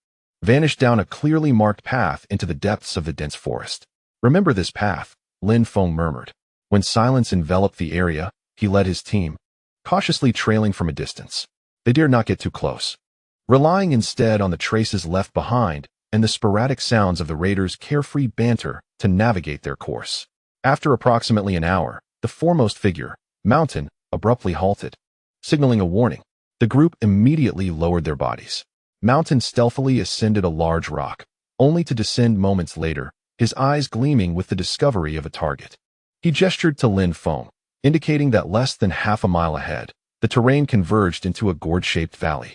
vanished down a clearly marked path into the depths of the dense forest. Remember this path, Lin Feng murmured. When silence enveloped the area, he led his team, cautiously trailing from a distance. They dared not get too close, relying instead on the traces left behind and the sporadic sounds of the raiders' carefree banter to navigate their course. After approximately an hour, the foremost figure, Mountain, abruptly halted, signaling a warning. The group immediately lowered their bodies. Mountain stealthily ascended a large rock, only to descend moments later, his eyes gleaming with the discovery of a target. He gestured to Lin Feng, indicating that less than half a mile ahead, the terrain converged into a gourd-shaped valley,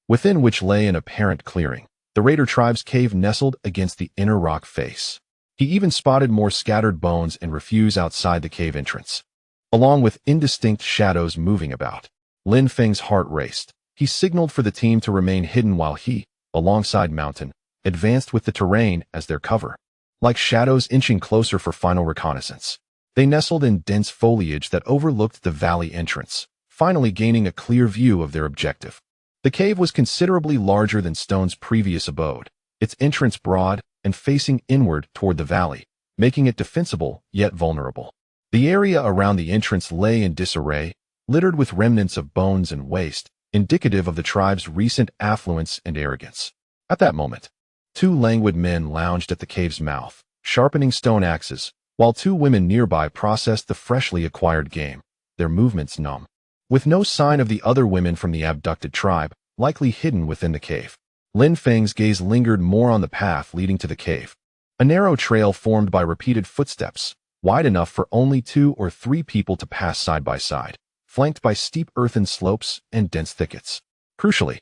within which lay an apparent clearing. The raider tribe's cave nestled against the inner rock face. He even spotted more scattered bones and refuse outside the cave entrance, along with indistinct shadows moving about. Lin Feng's heart raced. He signaled for the team to remain hidden while he, alongside Mountain, advanced with the terrain as their cover. Like shadows inching closer for final reconnaissance, they nestled in dense foliage that overlooked the valley entrance, finally gaining a clear view of their objective. The cave was considerably larger than Stone's previous abode, its entrance broad and facing inward toward the valley, making it defensible yet vulnerable. The area around the entrance lay in disarray, littered with remnants of bones and waste, indicative of the tribe's recent affluence and arrogance. At that moment, 2 languid men lounged at the cave's mouth, sharpening stone axes, while 2 women nearby processed the freshly acquired game, their movements numb, with no sign of the other women from the abducted tribe, likely hidden within the cave. Lin Feng's gaze lingered more on the path leading to the cave, a narrow trail formed by repeated footsteps, wide enough for only 2 or 3 people to pass side by side, flanked by steep earthen slopes and dense thickets. Crucially,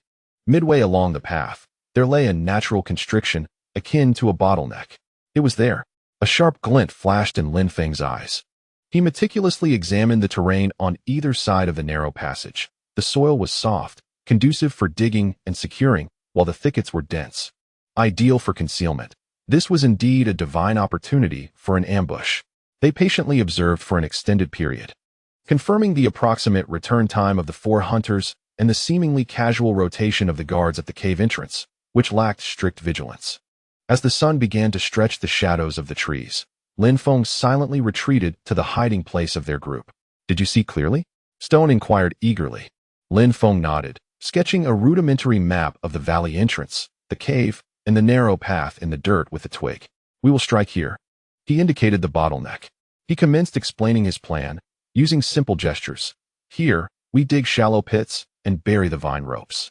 midway along the path, there lay a natural constriction akin to a bottleneck. It was there. A sharp glint flashed in Lin Feng's eyes. He meticulously examined the terrain on either side of the narrow passage. The soil was soft, conducive for digging and securing, while the thickets were dense, ideal for concealment. This was indeed a divine opportunity for an ambush. They patiently observed for an extended period, confirming the approximate return time of the 4 hunters and the seemingly casual rotation of the guards at the cave entrance, which lacked strict vigilance. As the sun began to stretch the shadows of the trees, Lin Feng silently retreated to the hiding place of their group. "Did you see clearly?" Stone inquired eagerly. Lin Feng nodded, sketching a rudimentary map of the valley entrance, the cave, and the narrow path in the dirt with a twig. "We will strike here." He indicated the bottleneck. He commenced explaining his plan, using simple gestures. "Here, we dig shallow pits and bury the vine ropes."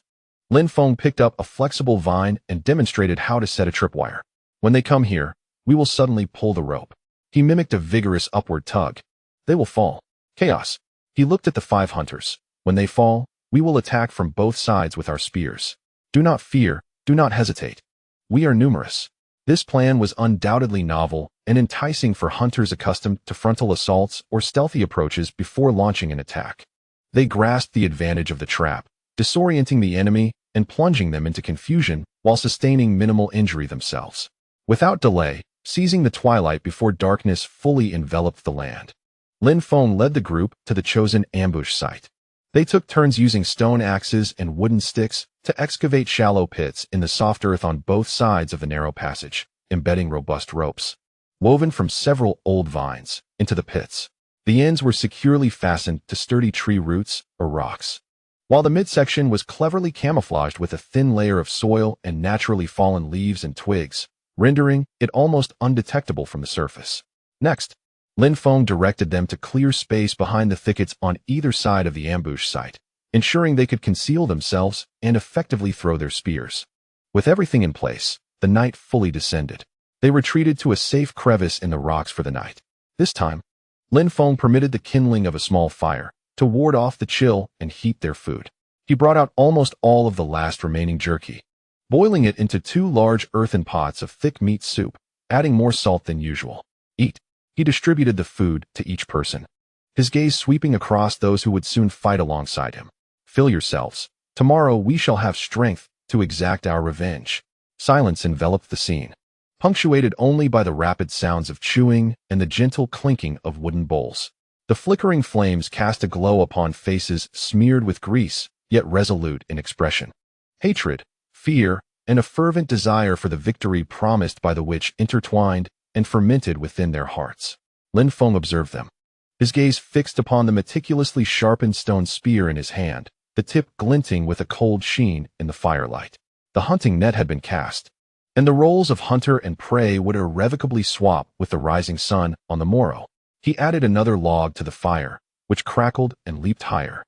Lin Feng picked up a flexible vine and demonstrated how to set a tripwire. "When they come here, we will suddenly pull the rope." He mimicked a vigorous upward tug. "They will fall." Chaos. He looked at the 5 hunters. "When they fall, we will attack from both sides with our spears. Do not fear, do not hesitate. We are numerous." This plan was undoubtedly novel and enticing for hunters accustomed to frontal assaults or stealthy approaches before launching an attack. They grasped the advantage of the trap, disorienting the enemy and plunging them into confusion while sustaining minimal injury themselves. Without delay, seizing the twilight before darkness fully enveloped the land, Lin Feng led the group to the chosen ambush site. They took turns using stone axes and wooden sticks to excavate shallow pits in the soft earth on both sides of the narrow passage, embedding robust ropes, woven from several old vines, into the pits. The ends were securely fastened to sturdy tree roots or rocks. while the midsection was cleverly camouflaged with a thin layer of soil and naturally fallen leaves and twigs, rendering it almost undetectable from the surface. Next, Lin Feng directed them to clear space behind the thickets on either side of the ambush site, ensuring they could conceal themselves and effectively throw their spears. With everything in place, the night fully descended. They retreated to a safe crevice in the rocks for the night. This time, Lin Feng permitted the kindling of a small fire to ward off the chill and heat their food. He brought out almost all of the last remaining jerky, boiling it into 2 large earthen pots of thick meat soup, adding more salt than usual. Eat. He distributed the food to each person, his gaze sweeping across those who would soon fight alongside him. Fill yourselves. Tomorrow we shall have strength to exact our revenge. Silence enveloped the scene, punctuated only by the rapid sounds of chewing and the gentle clinking of wooden bowls. The flickering flames cast a glow upon faces smeared with grease, yet resolute in expression. Hatred, fear, and a fervent desire for the victory promised by the witch intertwined and fermented within their hearts. Lin Feng observed them, his gaze fixed upon the meticulously sharpened stone spear in his hand, the tip glinting with a cold sheen in the firelight. The hunting net had been cast, and the roles of hunter and prey would irrevocably swap with the rising sun on the morrow. He added another log to the fire, which crackled and leaped higher,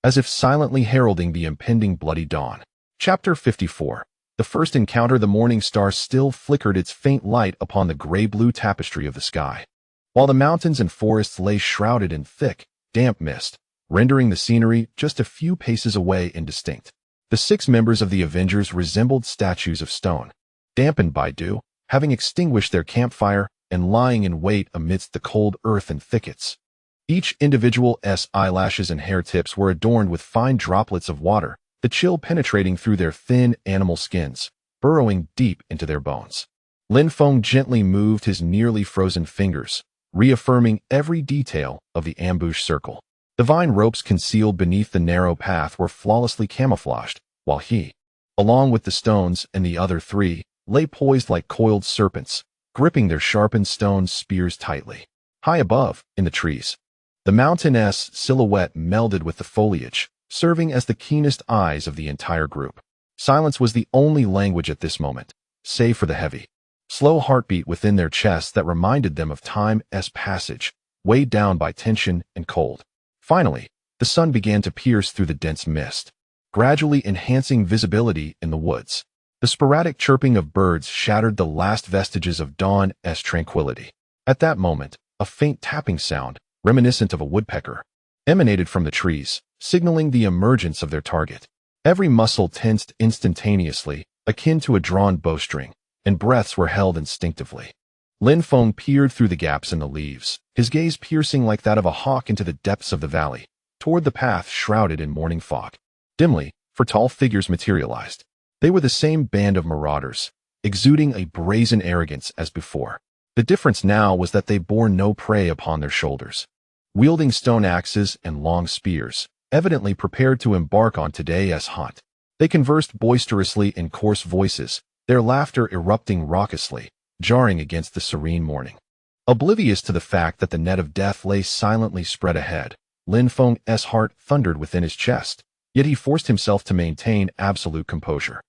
as if silently heralding the impending bloody dawn. Chapter 54. The first encounter. The morning star still flickered its faint light upon the gray-blue tapestry of the sky, while the mountains and forests lay shrouded in thick, damp mist, rendering the scenery just a few paces away indistinct. The 6 members of the Avengers resembled statues of stone, dampened by dew, having extinguished their campfire and lying in wait amidst the cold earth and thickets. Each individual's eyelashes and hair tips were adorned with fine droplets of water, the chill penetrating through their thin animal skins, burrowing deep into their bones. Lin Feng gently moved his nearly frozen fingers, reaffirming every detail of the ambush circle. The vine ropes concealed beneath the narrow path were flawlessly camouflaged, while he, along with the stones and the other 3, lay poised like coiled serpents, gripping their sharpened stone spears tightly. High above, in the trees, the mountain's silhouette melded with the foliage, serving as the keenest eyes of the entire group. Silence was the only language at this moment, save for the heavy, slow heartbeat within their chests that reminded them of time's passage, weighed down by tension and cold. Finally, the sun began to pierce through the dense mist, gradually enhancing visibility in the woods. The sporadic chirping of birds shattered the last vestiges of dawn's tranquility. At that moment, a faint tapping sound, reminiscent of a woodpecker, emanated from the trees, signaling the emergence of their target. Every muscle tensed instantaneously, akin to a drawn bowstring, and breaths were held instinctively. Lin Feng peered through the gaps in the leaves, his gaze piercing like that of a hawk into the depths of the valley, toward the path shrouded in morning fog. Dimly, 4 tall figures materialized. They were the same band of marauders, exuding a brazen arrogance as before. The difference now was that they bore no prey upon their shoulders. Wielding stone axes and long spears, evidently prepared to embark on today's hunt. They conversed boisterously in coarse voices, their laughter erupting raucously, jarring against the serene morning. Oblivious to the fact that the net of death lay silently spread ahead, Lin Feng's heart thundered within his chest, yet he forced himself to maintain absolute composure.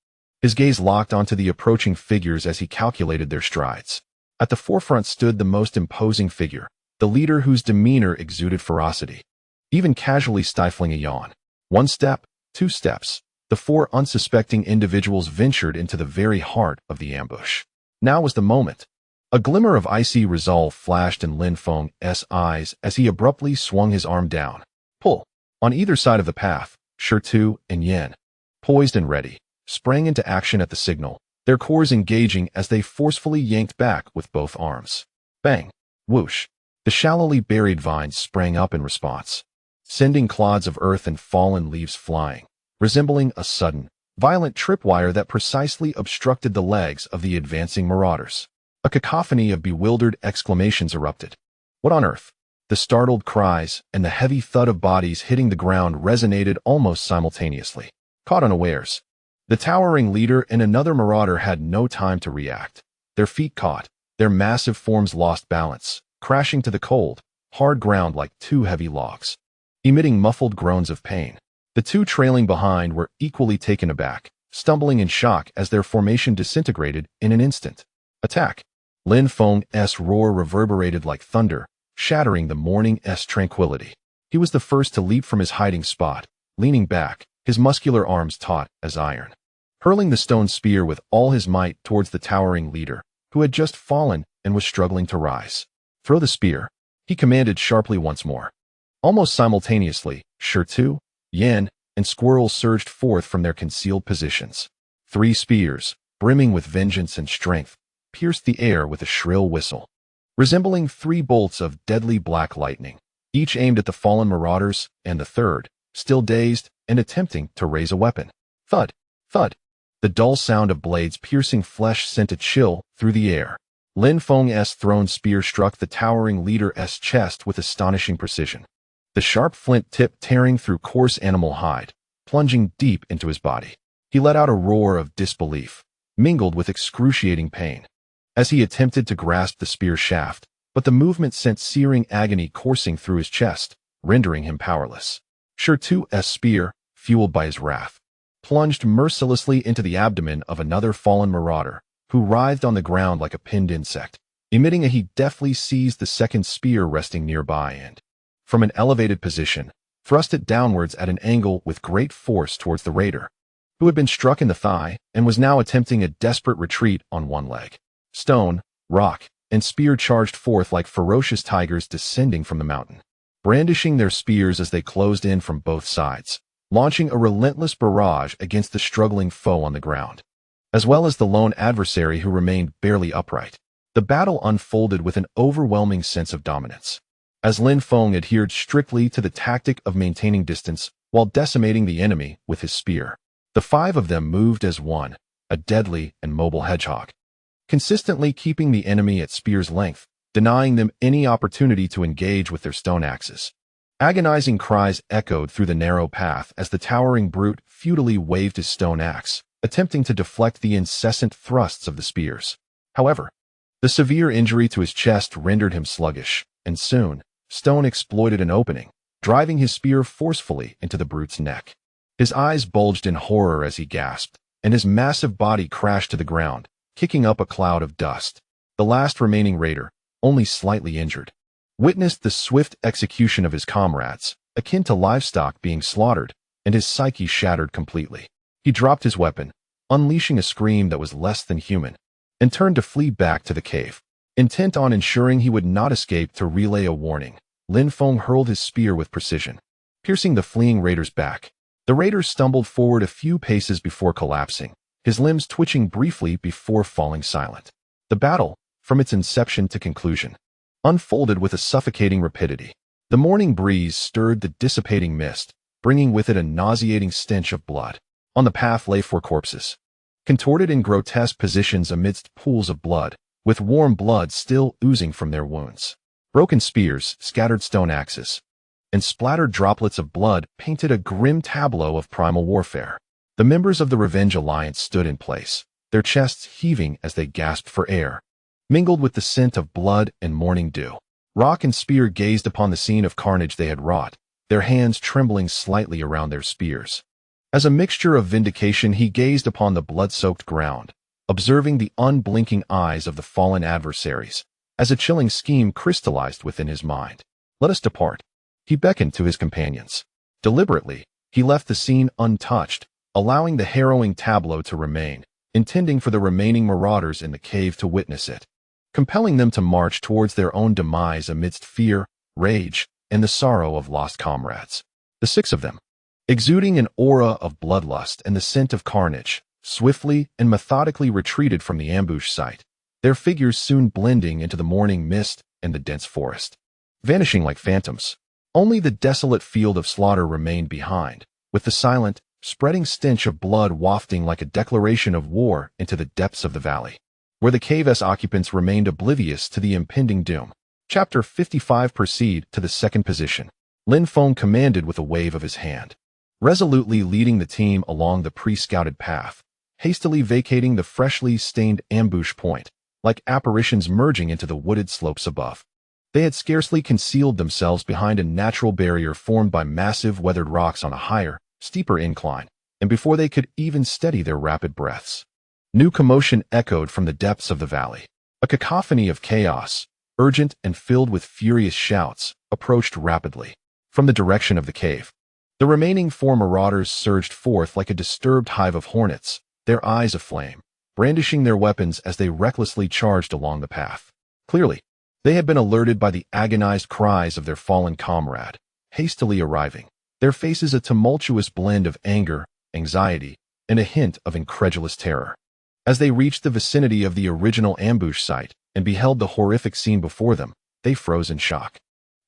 His gaze locked onto the approaching figures as he calculated their strides. At the forefront stood the most imposing figure, the leader whose demeanor exuded ferocity, even casually stifling a yawn. 1 step, 2 steps, the 4 unsuspecting individuals ventured into the very heart of the ambush. Now was the moment. A glimmer of icy resolve flashed in Lin Feng's eyes as he abruptly swung his arm down. Pull. On either side of the path, Shitu and Yen, poised and ready, sprang into action at the signal, their cores engaging as they forcefully yanked back with both arms. Bang! Whoosh! The shallowly buried vines sprang up in response, sending clods of earth and fallen leaves flying, resembling a sudden, violent tripwire that precisely obstructed the legs of the advancing marauders. A cacophony of bewildered exclamations erupted. What on earth? The startled cries and the heavy thud of bodies hitting the ground resonated almost simultaneously. Caught unawares, the towering leader and another marauder had no time to react. Their feet caught, their massive forms lost balance, crashing to the cold, hard ground like 2 heavy logs, emitting muffled groans of pain. The two trailing behind were equally taken aback, stumbling in shock as their formation disintegrated in an instant. Attack! Lin Feng's roar reverberated like thunder, shattering the morning's tranquility. He was the first to leap from his hiding spot, leaning back, his muscular arms taut as iron. Hurling the stone spear with all his might towards the towering leader, who had just fallen and was struggling to rise. Throw the spear, he commanded sharply once more. Almost simultaneously, Shirtu, Yan, and Squirrel surged forth from their concealed positions. 3 spears, brimming with vengeance and strength, pierced the air with a shrill whistle. Resembling 3 bolts of deadly black lightning, each aimed at the fallen marauders, and the third, still dazed and attempting to raise a weapon. Thud! Thud! The dull sound of blades piercing flesh sent a chill through the air. Lin Feng's thrown spear struck the towering leader's chest with astonishing precision. The sharp flint tip tearing through coarse animal hide, plunging deep into his body. He let out a roar of disbelief, mingled with excruciating pain, as he attempted to grasp the spear shaft, but the movement sent searing agony coursing through his chest, rendering him powerless. Shirtu's spear, fueled by his wrath, plunged mercilessly into the abdomen of another fallen marauder, who writhed on the ground like a pinned insect. Emitting he deftly seized the second spear resting nearby and, from an elevated position, thrust it downwards at an angle with great force towards the raider, who had been struck in the thigh and was now attempting a desperate retreat on one leg. Stone, rock, and spear charged forth like ferocious tigers descending from the mountain, brandishing their spears as they closed in from both sides, launching a relentless barrage against the struggling foe on the ground, as well as the lone adversary who remained barely upright. The battle unfolded with an overwhelming sense of dominance, as Lin Feng adhered strictly to the tactic of maintaining distance while decimating the enemy with his spear. The 5 of them moved as one, a deadly and mobile hedgehog, consistently keeping the enemy at spear's length, denying them any opportunity to engage with their stone axes. Agonizing cries echoed through the narrow path as the towering brute futilely waved his stone axe, attempting to deflect the incessant thrusts of the spears. However, the severe injury to his chest rendered him sluggish, and soon, Stone exploited an opening, driving his spear forcefully into the brute's neck. His eyes bulged in horror as he gasped, and his massive body crashed to the ground, kicking up a cloud of dust. The last remaining raider, only slightly injured, witnessed the swift execution of his comrades, akin to livestock being slaughtered, and his psyche shattered completely. He dropped his weapon, unleashing a scream that was less than human, and turned to flee back to the cave. Intent on ensuring he would not escape to relay a warning, Lin Feng hurled his spear with precision, piercing the fleeing raider's back. The raider stumbled forward a few paces before collapsing, his limbs twitching briefly before falling silent. The battle, from its inception to conclusion, unfolded with a suffocating rapidity. The morning breeze stirred the dissipating mist, bringing with it a nauseating stench of blood. On the path lay 4 corpses, contorted in grotesque positions amidst pools of blood, with warm blood still oozing from their wounds. Broken spears, scattered stone axes, and splattered droplets of blood painted a grim tableau of primal warfare. The members of the Revenge Alliance stood in place, their chests heaving as they gasped for air, mingled with the scent of blood and morning dew. Rock and spear gazed upon the scene of carnage they had wrought, their hands trembling slightly around their spears. As a mixture of vindication, he gazed upon the blood-soaked ground, observing the unblinking eyes of the fallen adversaries, as a chilling scheme crystallized within his mind. Let us depart. He beckoned to his companions. Deliberately, he left the scene untouched, allowing the harrowing tableau to remain, intending for the remaining marauders in the cave to witness it, compelling them to march towards their own demise amidst fear, rage, and the sorrow of lost comrades. The 6 of them, exuding an aura of bloodlust and the scent of carnage, swiftly and methodically retreated from the ambush site, their figures soon blending into the morning mist and the dense forest, vanishing like phantoms. Only the desolate field of slaughter remained behind, with the silent, spreading stench of blood wafting like a declaration of war into the depths of the valley, where the cave's occupants remained oblivious to the impending doom. Chapter 55. Proceed to the second position, Lin Feng commanded with a wave of his hand, resolutely leading the team along the pre-scouted path, hastily vacating the freshly stained ambush point, like apparitions merging into the wooded slopes above. They had scarcely concealed themselves behind a natural barrier formed by massive weathered rocks on a higher, steeper incline, and before they could even steady their rapid breaths, new commotion echoed from the depths of the valley. A cacophony of chaos, urgent and filled with furious shouts, approached rapidly from the direction of the cave. The remaining 4 marauders surged forth like a disturbed hive of hornets, their eyes aflame, brandishing their weapons as they recklessly charged along the path. Clearly, they had been alerted by the agonized cries of their fallen comrade, hastily arriving, their faces a tumultuous blend of anger, anxiety, and a hint of incredulous terror. As they reached the vicinity of the original ambush site and beheld the horrific scene before them, they froze in shock.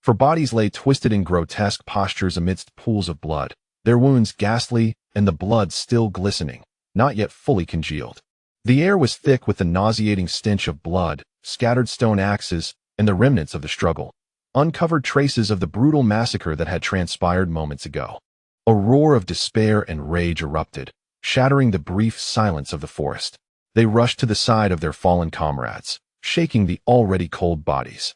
For bodies lay twisted in grotesque postures amidst pools of blood, their wounds ghastly and the blood still glistening, not yet fully congealed. The air was thick with the nauseating stench of blood, scattered stone axes, and the remnants of the struggle, uncovered traces of the brutal massacre that had transpired moments ago. A roar of despair and rage erupted, shattering the brief silence of the forest. They rushed to the side of their fallen comrades, shaking the already cold bodies,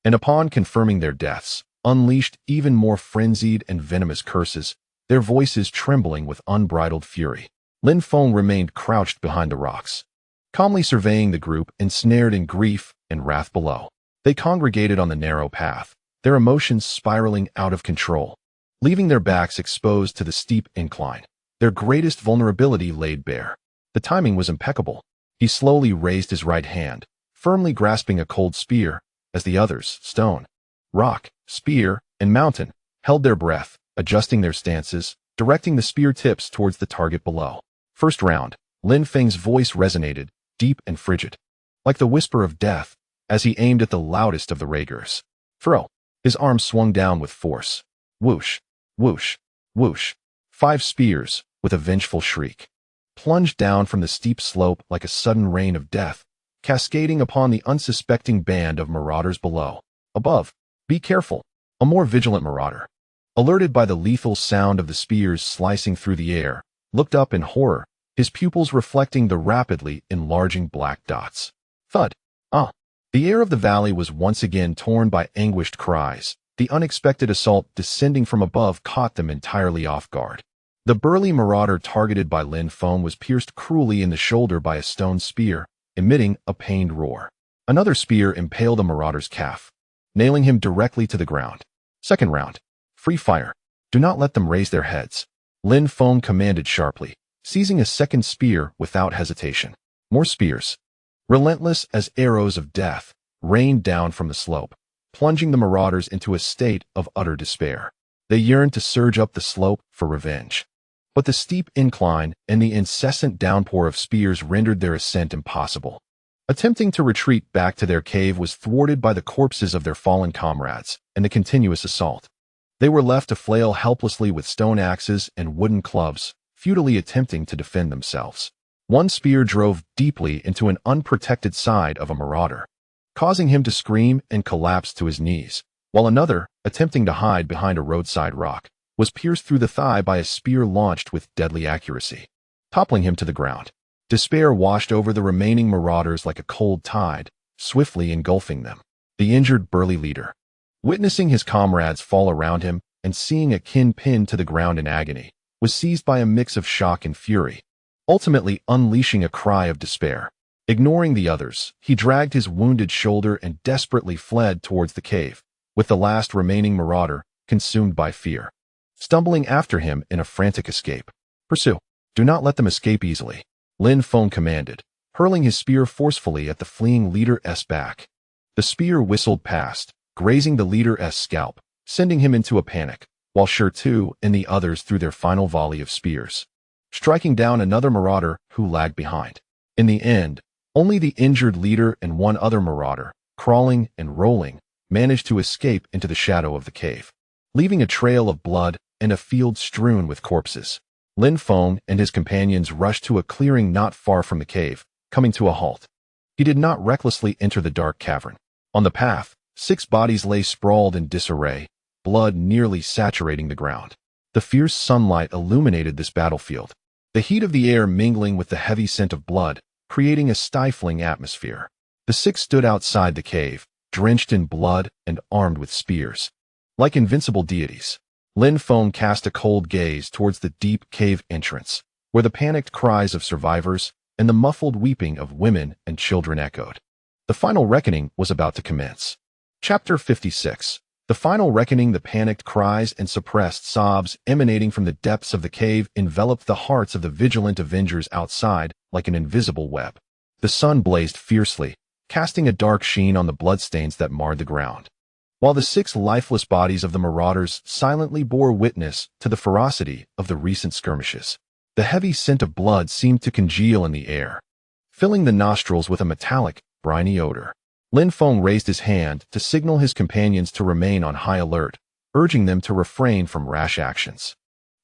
and upon confirming their deaths, unleashed even more frenzied and venomous curses, their voices trembling with unbridled fury. Lin Feng remained crouched behind the rocks, calmly surveying the group ensnared in grief and wrath below. They congregated on the narrow path, their emotions spiraling out of control, leaving their backs exposed to the steep incline, their greatest vulnerability laid bare. The timing was impeccable. He slowly raised his right hand, firmly grasping a cold spear, as the others, stone, rock, spear, and mountain, held their breath, adjusting their stances, directing the spear tips towards the target below. First round, Lin Feng's voice resonated, deep and frigid, like the whisper of death, as he aimed at the loudest of the raigers. Throw. His arm swung down with force. Whoosh, whoosh, whoosh. 5 spears, with a vengeful shriek, plunged down from the steep slope like a sudden rain of death, cascading upon the unsuspecting band of marauders below. Above, be careful, a more vigilant marauder, alerted by the lethal sound of the spears slicing through the air, looked up in horror, his pupils reflecting the rapidly enlarging black dots. Thud. Ah! The air of the valley was once again torn by anguished cries. The unexpected assault descending from above caught them entirely off guard. The burly marauder targeted by Lin Feng was pierced cruelly in the shoulder by a stone spear, emitting a pained roar. Another spear impaled the marauder's calf, nailing him directly to the ground. Second round. Free fire. Do not let them raise their heads, Lin Feng commanded sharply, seizing a second spear without hesitation. More spears, relentless as arrows of death, rained down from the slope, plunging the marauders into a state of utter despair. They yearned to surge up the slope for revenge, but the steep incline and the incessant downpour of spears rendered their ascent impossible. Attempting to retreat back to their cave was thwarted by the corpses of their fallen comrades and the continuous assault. They were left to flail helplessly with stone axes and wooden clubs, futilely attempting to defend themselves. One spear drove deeply into an unprotected side of a marauder, causing him to scream and collapse to his knees, while another, attempting to hide behind a roadside rock, was pierced through the thigh by a spear launched with deadly accuracy, toppling him to the ground. Despair washed over the remaining marauders like a cold tide, swiftly engulfing them. The injured burly leader, witnessing his comrades fall around him and seeing a kin pinned to the ground in agony, was seized by a mix of shock and fury, ultimately unleashing a cry of despair. Ignoring the others, he dragged his wounded shoulder and desperately fled towards the cave, with the last remaining marauder consumed by fear, stumbling after him in a frantic escape. Pursue. Do not let them escape easily, Lin Feng commanded, hurling his spear forcefully at the fleeing leader's back. The spear whistled past, grazing the leader's scalp, sending him into a panic, while Shirtu and the others threw their final volley of spears, striking down another marauder who lagged behind. In the end, only the injured leader and one other marauder, crawling and rolling, managed to escape into the shadow of the cave, leaving a trail of blood and a field strewn with corpses. Lin Feng and his companions rushed to a clearing not far from the cave, coming to a halt. He did not recklessly enter the dark cavern. On the path, 6 bodies lay sprawled in disarray, blood nearly saturating the ground. The fierce sunlight illuminated this battlefield, the heat of the air mingling with the heavy scent of blood, creating a stifling atmosphere. The 6 stood outside the cave, drenched in blood and armed with spears, like invincible deities. Lin Feng cast a cold gaze towards the deep cave entrance, where the panicked cries of survivors and the muffled weeping of women and children echoed. The final reckoning was about to commence. Chapter 56. The final reckoning. The panicked cries and suppressed sobs emanating from the depths of the cave enveloped the hearts of the vigilant avengers outside like an invisible web. The sun blazed fiercely, casting a dark sheen on the bloodstains that marred the ground, while the 6 lifeless bodies of the marauders silently bore witness to the ferocity of the recent skirmishes. The heavy scent of blood seemed to congeal in the air, filling the nostrils with a metallic, briny odor. Lin Feng raised his hand to signal his companions to remain on high alert, urging them to refrain from rash actions.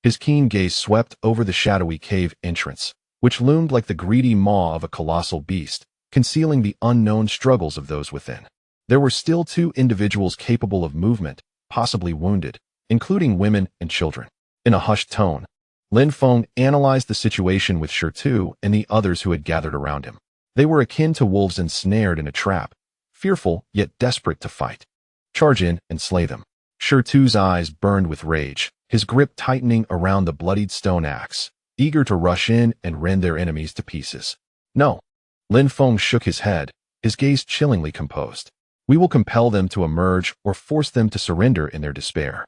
His keen gaze swept over the shadowy cave entrance, which loomed like the greedy maw of a colossal beast, concealing the unknown struggles of those within. There were still 2 individuals capable of movement, possibly wounded, including women and children. In a hushed tone, Lin Feng analyzed the situation with Shirtu and the others who had gathered around him. They were akin to wolves ensnared in a trap, fearful yet desperate to fight. Charge in and slay them. Shirtu's eyes burned with rage, his grip tightening around the bloodied stone axe, eager to rush in and rend their enemies to pieces. No. Lin Feng shook his head, his gaze chillingly composed. We will compel them to emerge or force them to surrender in their despair.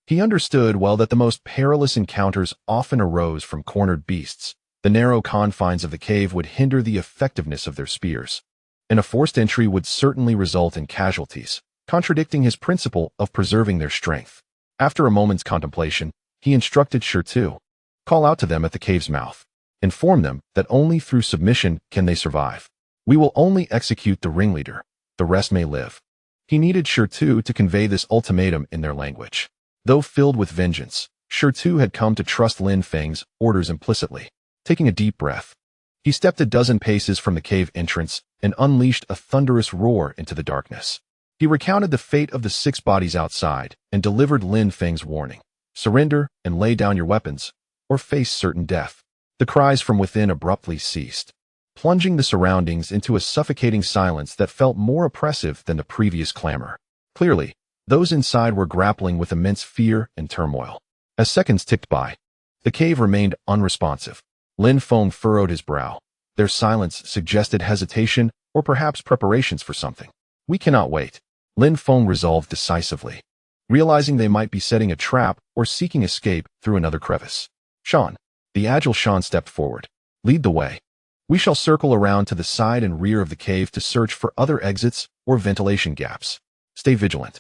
He understood well that the most perilous encounters often arose from cornered beasts. The narrow confines of the cave would hinder the effectiveness of their spears, and a forced entry would certainly result in casualties, contradicting his principle of preserving their strength. After a moment's contemplation, he instructed Shirtu, call out to them at the cave's mouth. Inform them that only through submission can they survive. We will only execute the ringleader. The rest may live. He needed Shirtu to convey this ultimatum in their language. Though filled with vengeance, Shirtu had come to trust Lin Feng's orders implicitly. Taking a deep breath, he stepped a dozen paces from the cave entrance and unleashed a thunderous roar into the darkness. He recounted the fate of the 6 bodies outside and delivered Lin Feng's warning. Surrender and lay down your weapons, or face certain death. The cries from within abruptly ceased, plunging the surroundings into a suffocating silence that felt more oppressive than the previous clamor. Clearly, those inside were grappling with immense fear and turmoil. As seconds ticked by, the cave remained unresponsive. Lin Feng furrowed his brow. Their silence suggested hesitation or perhaps preparations for something. We cannot wait. Lin Feng resolved decisively, realizing they might be setting a trap or seeking escape through another crevice. Shan, the agile Shan, stepped forward. Lead the way. We shall circle around to the side and rear of the cave to search for other exits or ventilation gaps. Stay vigilant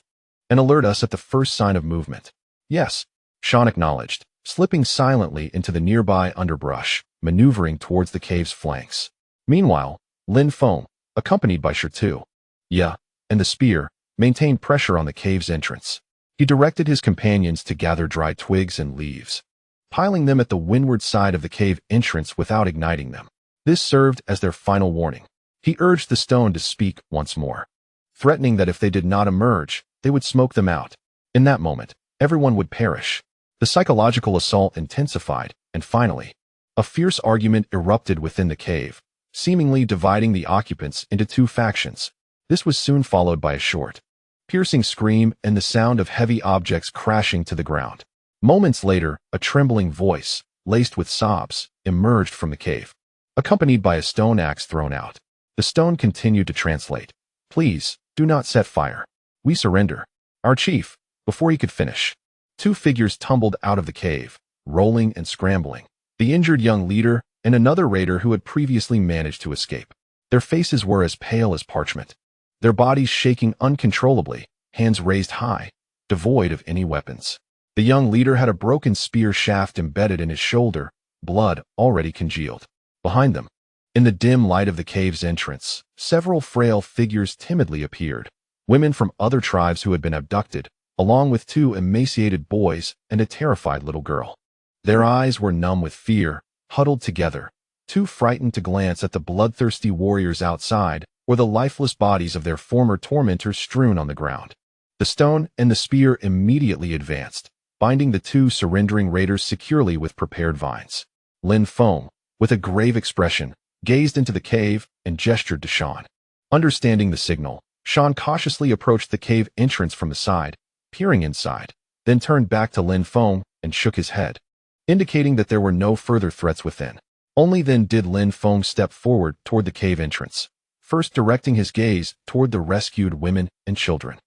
and alert us at the first sign of movement. Yes, Shan acknowledged, slipping silently into the nearby underbrush, maneuvering towards the cave's flanks. Meanwhile, Lin Feng, accompanied by Shirtu, and the spear, maintained pressure on the cave's entrance. He directed his companions to gather dry twigs and leaves, piling them at the windward side of the cave entrance without igniting them. This served as their final warning. He urged the stone to speak once more, threatening that if they did not emerge, they would smoke them out. In that moment, everyone would perish. The psychological assault intensified, and finally, a fierce argument erupted within the cave, seemingly dividing the occupants into 2 factions. This was soon followed by a short, piercing scream and the sound of heavy objects crashing to the ground. Moments later, a trembling voice, laced with sobs, emerged from the cave, accompanied by a stone axe thrown out. The stone continued to translate. Please, do not set fire. We surrender. Our chief. Before he could finish, 2 figures tumbled out of the cave, rolling and scrambling. The injured young leader and another raider who had previously managed to escape. Their faces were as pale as parchment, their bodies shaking uncontrollably, hands raised high, devoid of any weapons. The young leader had a broken spear shaft embedded in his shoulder, blood already congealed. Behind them, in the dim light of the cave's entrance, several frail figures timidly appeared. Women from other tribes who had been abducted, along with 2 emaciated boys and a terrified little girl. Their eyes were numb with fear, huddled together, too frightened to glance at the bloodthirsty warriors outside or the lifeless bodies of their former tormentors strewn on the ground. The stone and the spear immediately advanced, binding the 2 surrendering raiders securely with prepared vines. Lin Feng, with a grave expression, gazed into the cave and gestured to Shan. Understanding the signal, Shan cautiously approached the cave entrance from the side, peering inside. then turned back to Lin Feng and shook his head, indicating that there were no further threats within. Only then did Lin Feng step forward toward the cave entrance, first directing his gaze toward the rescued women and children.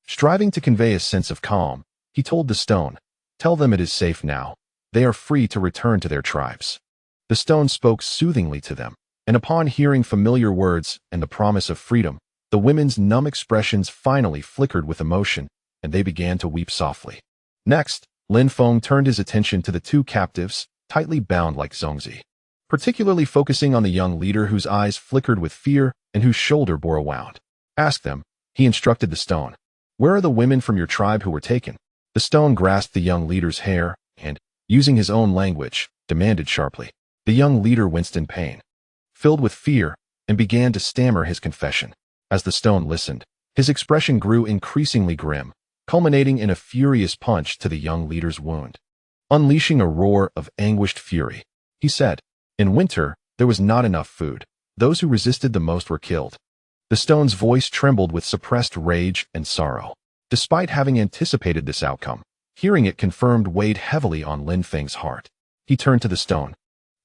Striving to convey a sense of calm, he told the stone, "Tell them it is safe now. They are free to return to their tribes." The stone spoke soothingly to them, and upon hearing familiar words and the promise of freedom, the women's numb expressions finally flickered with emotion, and they began to weep softly. Next, Lin Feng turned his attention to the two captives, tightly bound like Zongzi, particularly focusing on the young leader whose eyes flickered with fear and whose shoulder bore a wound. "Ask them," he instructed the stone. "Where are the women from your tribe who were taken?" The stone grasped the young leader's hair and, using his own language, demanded sharply. The young leader winced in pain, filled with fear, and began to stammer his confession. As the stone listened, his expression grew increasingly grim, culminating in a furious punch to the young leader's wound. Unleashing a roar of anguished fury, he said, "In winter, there was not enough food. Those who resisted the most were killed." The stone's voice trembled with suppressed rage and sorrow. Despite having anticipated this outcome, hearing it confirmed weighed heavily on Lin Feng's heart. He turned to the stone.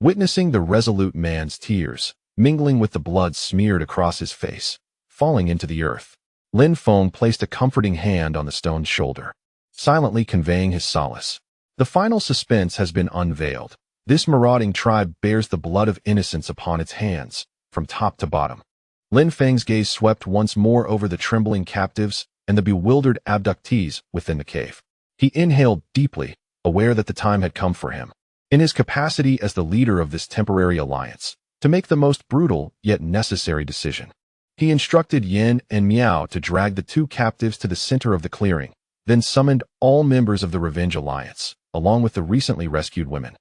Witnessing the resolute man's tears, mingling with the blood smeared across his face, falling into the earth, Lin Feng placed a comforting hand on the stone's shoulder, silently conveying his solace. "The final suspense has been unveiled. This marauding tribe bears the blood of innocence upon its hands, from top to bottom." Lin Feng's gaze swept once more over the trembling captives and the bewildered abductees within the cave. He inhaled deeply, aware that the time had come for him, in his capacity as the leader of this temporary alliance, to make the most brutal yet necessary decision. He instructed Yin and Miao to drag the two captives to the center of the clearing, then summoned all members of the Revenge Alliance, along with the recently rescued women,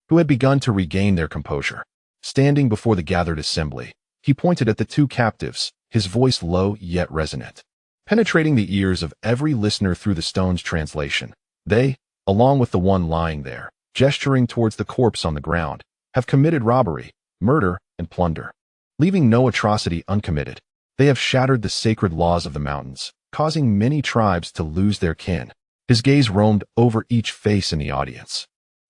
who had begun to regain their composure. Standing before the gathered assembly, he pointed at the two captives, his voice low yet resonant, penetrating the ears of every listener through the stone's translation. "They, along with the one lying there, gesturing towards the corpse on the ground, have committed robbery, murder, and plunder, leaving no atrocity uncommitted. They have shattered the sacred laws of the mountains, causing many tribes to lose their kin." His gaze roamed over each face in the audience,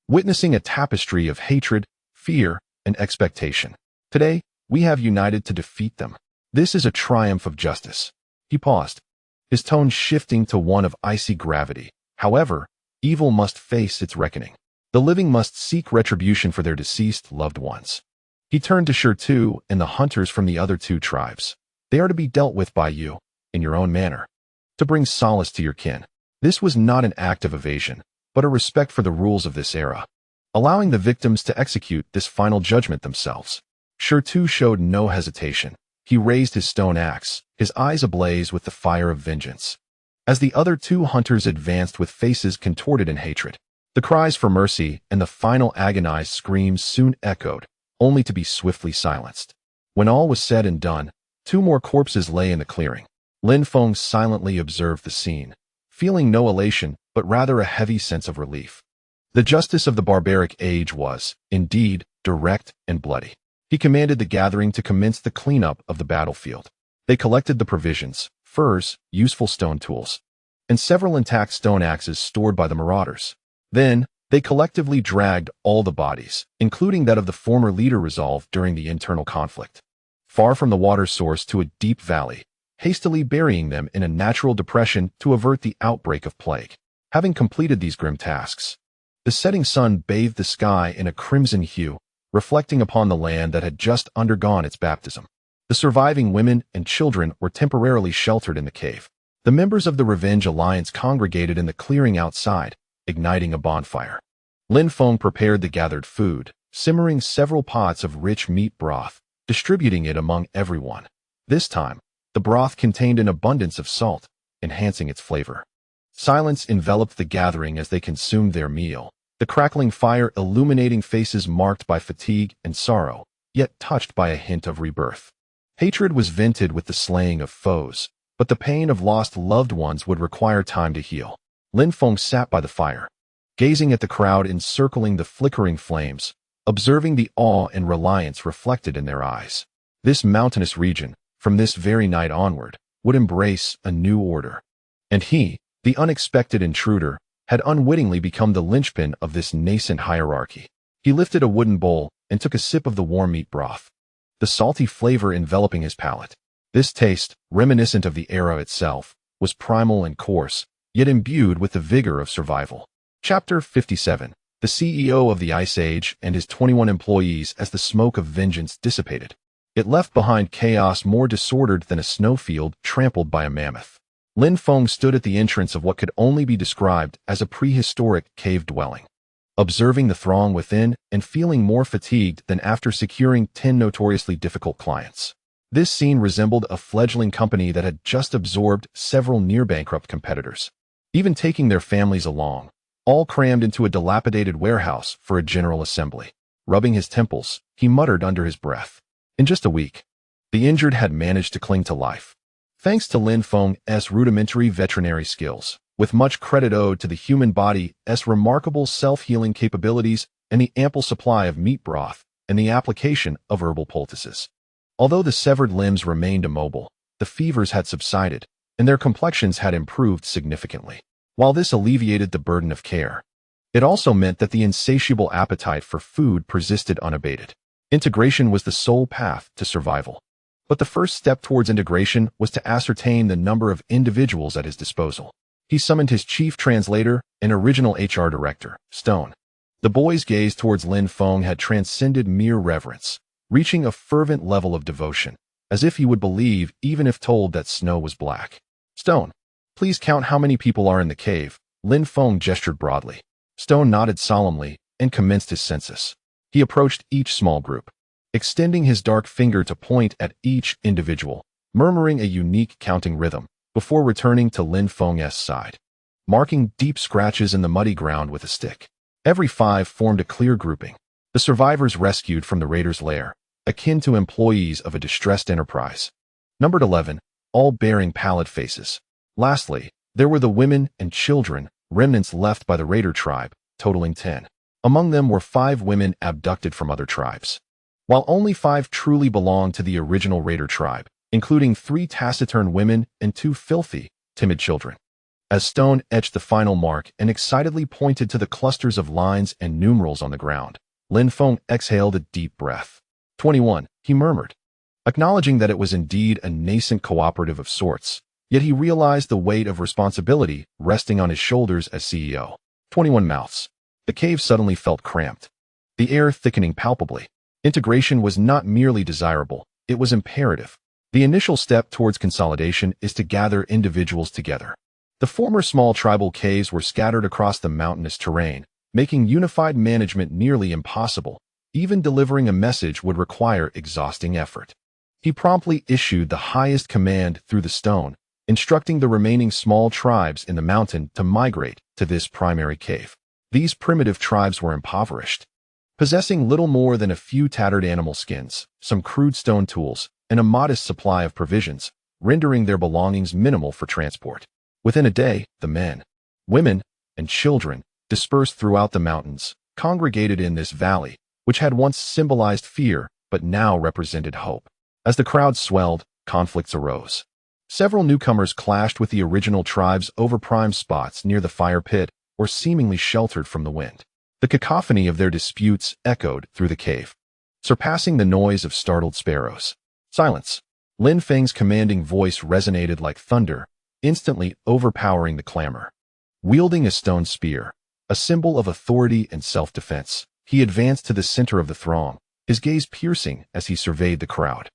witnessing a tapestry of hatred, fear, and expectation. "Today, we have united to defeat them. This is a triumph of justice." He paused, his tone shifting to one of icy gravity. "However, evil must face its reckoning. The living must seek retribution for their deceased loved ones." He turned to Shirtu and the hunters from the other two tribes. "They are to be dealt with by you, in your own manner, to bring solace to your kin." This was not an act of evasion, but a respect for the rules of this era, allowing the victims to execute this final judgment themselves. Shirtu showed no hesitation. He raised his stone axe, his eyes ablaze with the fire of vengeance. As the other two hunters advanced with faces contorted in hatred, the cries for mercy and the final agonized screams soon echoed, only to be swiftly silenced. When all was said and done, two more corpses lay in the clearing. Lin Feng silently observed the scene, feeling no elation, but rather a heavy sense of relief. The justice of the barbaric age was, indeed, direct and bloody. He commanded the gathering to commence the cleanup of the battlefield. They collected the provisions, furs, useful stone tools, and several intact stone axes stored by the marauders. Then, they collectively dragged all the bodies, including that of the former leader resolved during the internal conflict, far from the water source to a deep valley, hastily burying them in a natural depression to avert the outbreak of plague. Having completed these grim tasks, the setting sun bathed the sky in a crimson hue, reflecting upon the land that had just undergone its baptism. The surviving women and children were temporarily sheltered in the cave. The members of the Revenge Alliance congregated in the clearing outside, igniting a bonfire. Lin Feng prepared the gathered food, simmering several pots of rich meat broth, distributing it among everyone. This time, the broth contained an abundance of salt, enhancing its flavor. Silence enveloped the gathering as they consumed their meal, the crackling fire illuminating faces marked by fatigue and sorrow, yet touched by a hint of rebirth. Hatred was vented with the slaying of foes, but the pain of lost loved ones would require time to heal. Lin Feng sat by the fire, gazing at the crowd encircling the flickering flames, observing the awe and reliance reflected in their eyes. This mountainous region, from this very night onward, would embrace a new order. And he, the unexpected intruder, had unwittingly become the linchpin of this nascent hierarchy. He lifted a wooden bowl and took a sip of the warm meat broth, the salty flavor enveloping his palate. This taste, reminiscent of the era itself, was primal and coarse, yet imbued with the vigor of survival. Chapter 57. The CEO of the Ice Age and his 21 employees as the smoke of vengeance dissipated. It left behind chaos more disordered than a snowfield trampled by a mammoth. Lin Feng stood at the entrance of what could only be described as a prehistoric cave dwelling, observing the throng within and feeling more fatigued than after securing 10 notoriously difficult clients. This scene resembled a fledgling company that had just absorbed several near-bankrupt competitors, even taking their families along, all crammed into a dilapidated warehouse for a general assembly. Rubbing his temples, he muttered under his breath. In just a week, the injured had managed to cling to life, thanks to Lin Feng's rudimentary veterinary skills, with much credit owed to the human body's remarkable self-healing capabilities and the ample supply of meat broth and the application of herbal poultices. Although the severed limbs remained immobile, the fevers had subsided, and their complexions had improved significantly. While this alleviated the burden of care, it also meant that the insatiable appetite for food persisted unabated. Integration was the sole path to survival. But the first step towards integration was to ascertain the number of individuals at his disposal. He summoned his chief translator and original HR director, Stone. The boy's gaze towards Lin Feng had transcended mere reverence, reaching a fervent level of devotion, as if he would believe even if told that snow was black. Stone, please count how many people are in the cave. Lin Feng gestured broadly. Stone nodded solemnly and commenced his census. He approached each small group, extending his dark finger to point at each individual, murmuring a unique counting rhythm, before returning to Lin Feng's side, marking deep scratches in the muddy ground with a stick. Every 5 formed a clear grouping, the survivors rescued from the raiders' lair, akin to employees of a distressed enterprise. Numbered 11, all bearing pallid faces. Lastly, there were the women and children, remnants left by the raider tribe, totaling 10. Among them were 5 women abducted from other tribes. While only 5 truly belonged to the original raider tribe, including 3 taciturn women and 2 filthy, timid children. As Stone etched the final mark and excitedly pointed to the clusters of lines and numerals on the ground, Lin Feng exhaled a deep breath. 21, he murmured, acknowledging that it was indeed a nascent cooperative of sorts, yet he realized the weight of responsibility resting on his shoulders as CEO. 21 mouths. The cave suddenly felt cramped, the air thickening palpably. Integration was not merely desirable, it was imperative. The initial step towards consolidation is to gather individuals together. The former small tribal caves were scattered across the mountainous terrain, making unified management nearly impossible. Even delivering a message would require exhausting effort. He promptly issued the highest command through the stone, instructing the remaining small tribes in the mountain to migrate to this primary cave. These primitive tribes were impoverished, possessing little more than a few tattered animal skins, some crude stone tools, and a modest supply of provisions, rendering their belongings minimal for transport. Within a day, the men, women, and children, dispersed throughout the mountains, congregated in this valley, which had once symbolized fear but now represented hope. As the crowd swelled, conflicts arose. Several newcomers clashed with the original tribes over prime spots near the fire pit or seemingly sheltered from the wind. The cacophony of their disputes echoed through the cave, surpassing the noise of startled sparrows. Silence. Lin Feng's commanding voice resonated like thunder, instantly overpowering the clamor. Wielding a stone spear, a symbol of authority and self-defense, he advanced to the center of the throng, his gaze piercing as he surveyed the crowd.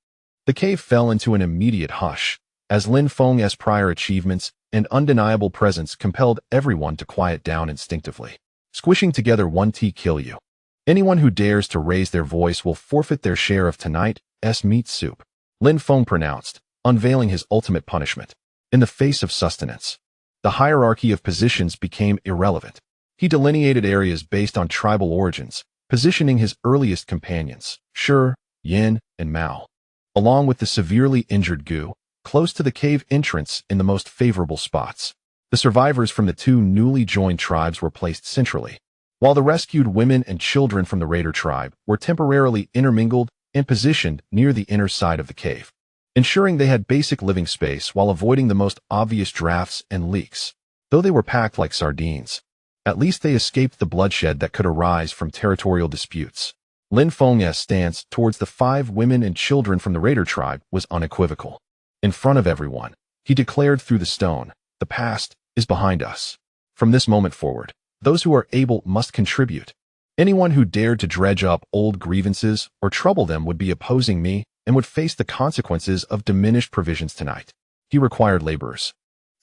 The cave fell into an immediate hush, as Lin Feng's prior achievements and undeniable presence compelled everyone to quiet down instinctively. Squishing together 1T kill you. Anyone who dares to raise their voice will forfeit their share of tonight's meat soup, Lin Feng pronounced, unveiling his ultimate punishment. In the face of sustenance, the hierarchy of positions became irrelevant. He delineated areas based on tribal origins, positioning his earliest companions, Shi, Yin, and Mao, along with the severely injured Gu, close to the cave entrance in the most favorable spots. The survivors from the 2 newly joined tribes were placed centrally, while the rescued women and children from the raider tribe were temporarily intermingled and positioned near the inner side of the cave, ensuring they had basic living space while avoiding the most obvious drafts and leaks. Though they were packed like sardines, At least they escaped the bloodshed that could arise from territorial disputes. Lin Feng's stance towards the 5 women and children from the raider tribe was unequivocal. In front of everyone, he declared through the stone, "The past is behind us. From this moment forward, those who are able must contribute. Anyone who dared to dredge up old grievances or trouble them would be opposing me and would face the consequences of diminished provisions tonight." He required laborers.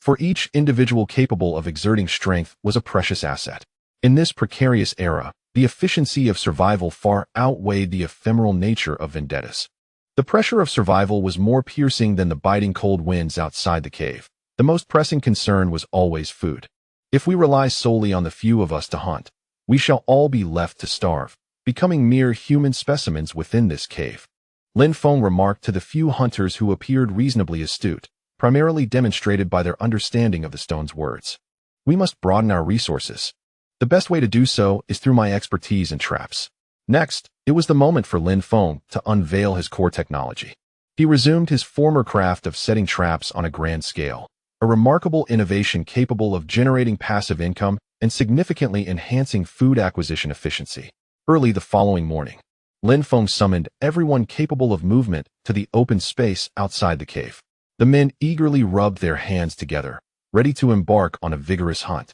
For each individual capable of exerting strength was a precious asset. In this precarious era, the efficiency of survival far outweighed the ephemeral nature of vendettas. The pressure of survival was more piercing than the biting cold winds outside the cave. The most pressing concern was always food. If we rely solely on the few of us to hunt, we shall all be left to starve, becoming mere human specimens within this cave. Lin Feng remarked to the few hunters who appeared reasonably astute, primarily demonstrated by their understanding of the stone's words. "We must broaden our resources. The best way to do so is through my expertise in traps." Next, it was the moment for Lin Feng to unveil his core technology. He resumed his former craft of setting traps on a grand scale, a remarkable innovation capable of generating passive income and significantly enhancing food acquisition efficiency. Early the following morning, Lin Feng summoned everyone capable of movement to the open space outside the cave. The men eagerly rubbed their hands together, ready to embark on a vigorous hunt,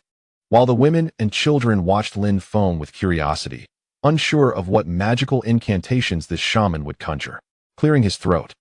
while the women and children watched Lin Feng with curiosity, unsure of what magical incantations this shaman would conjure. Clearing his throat,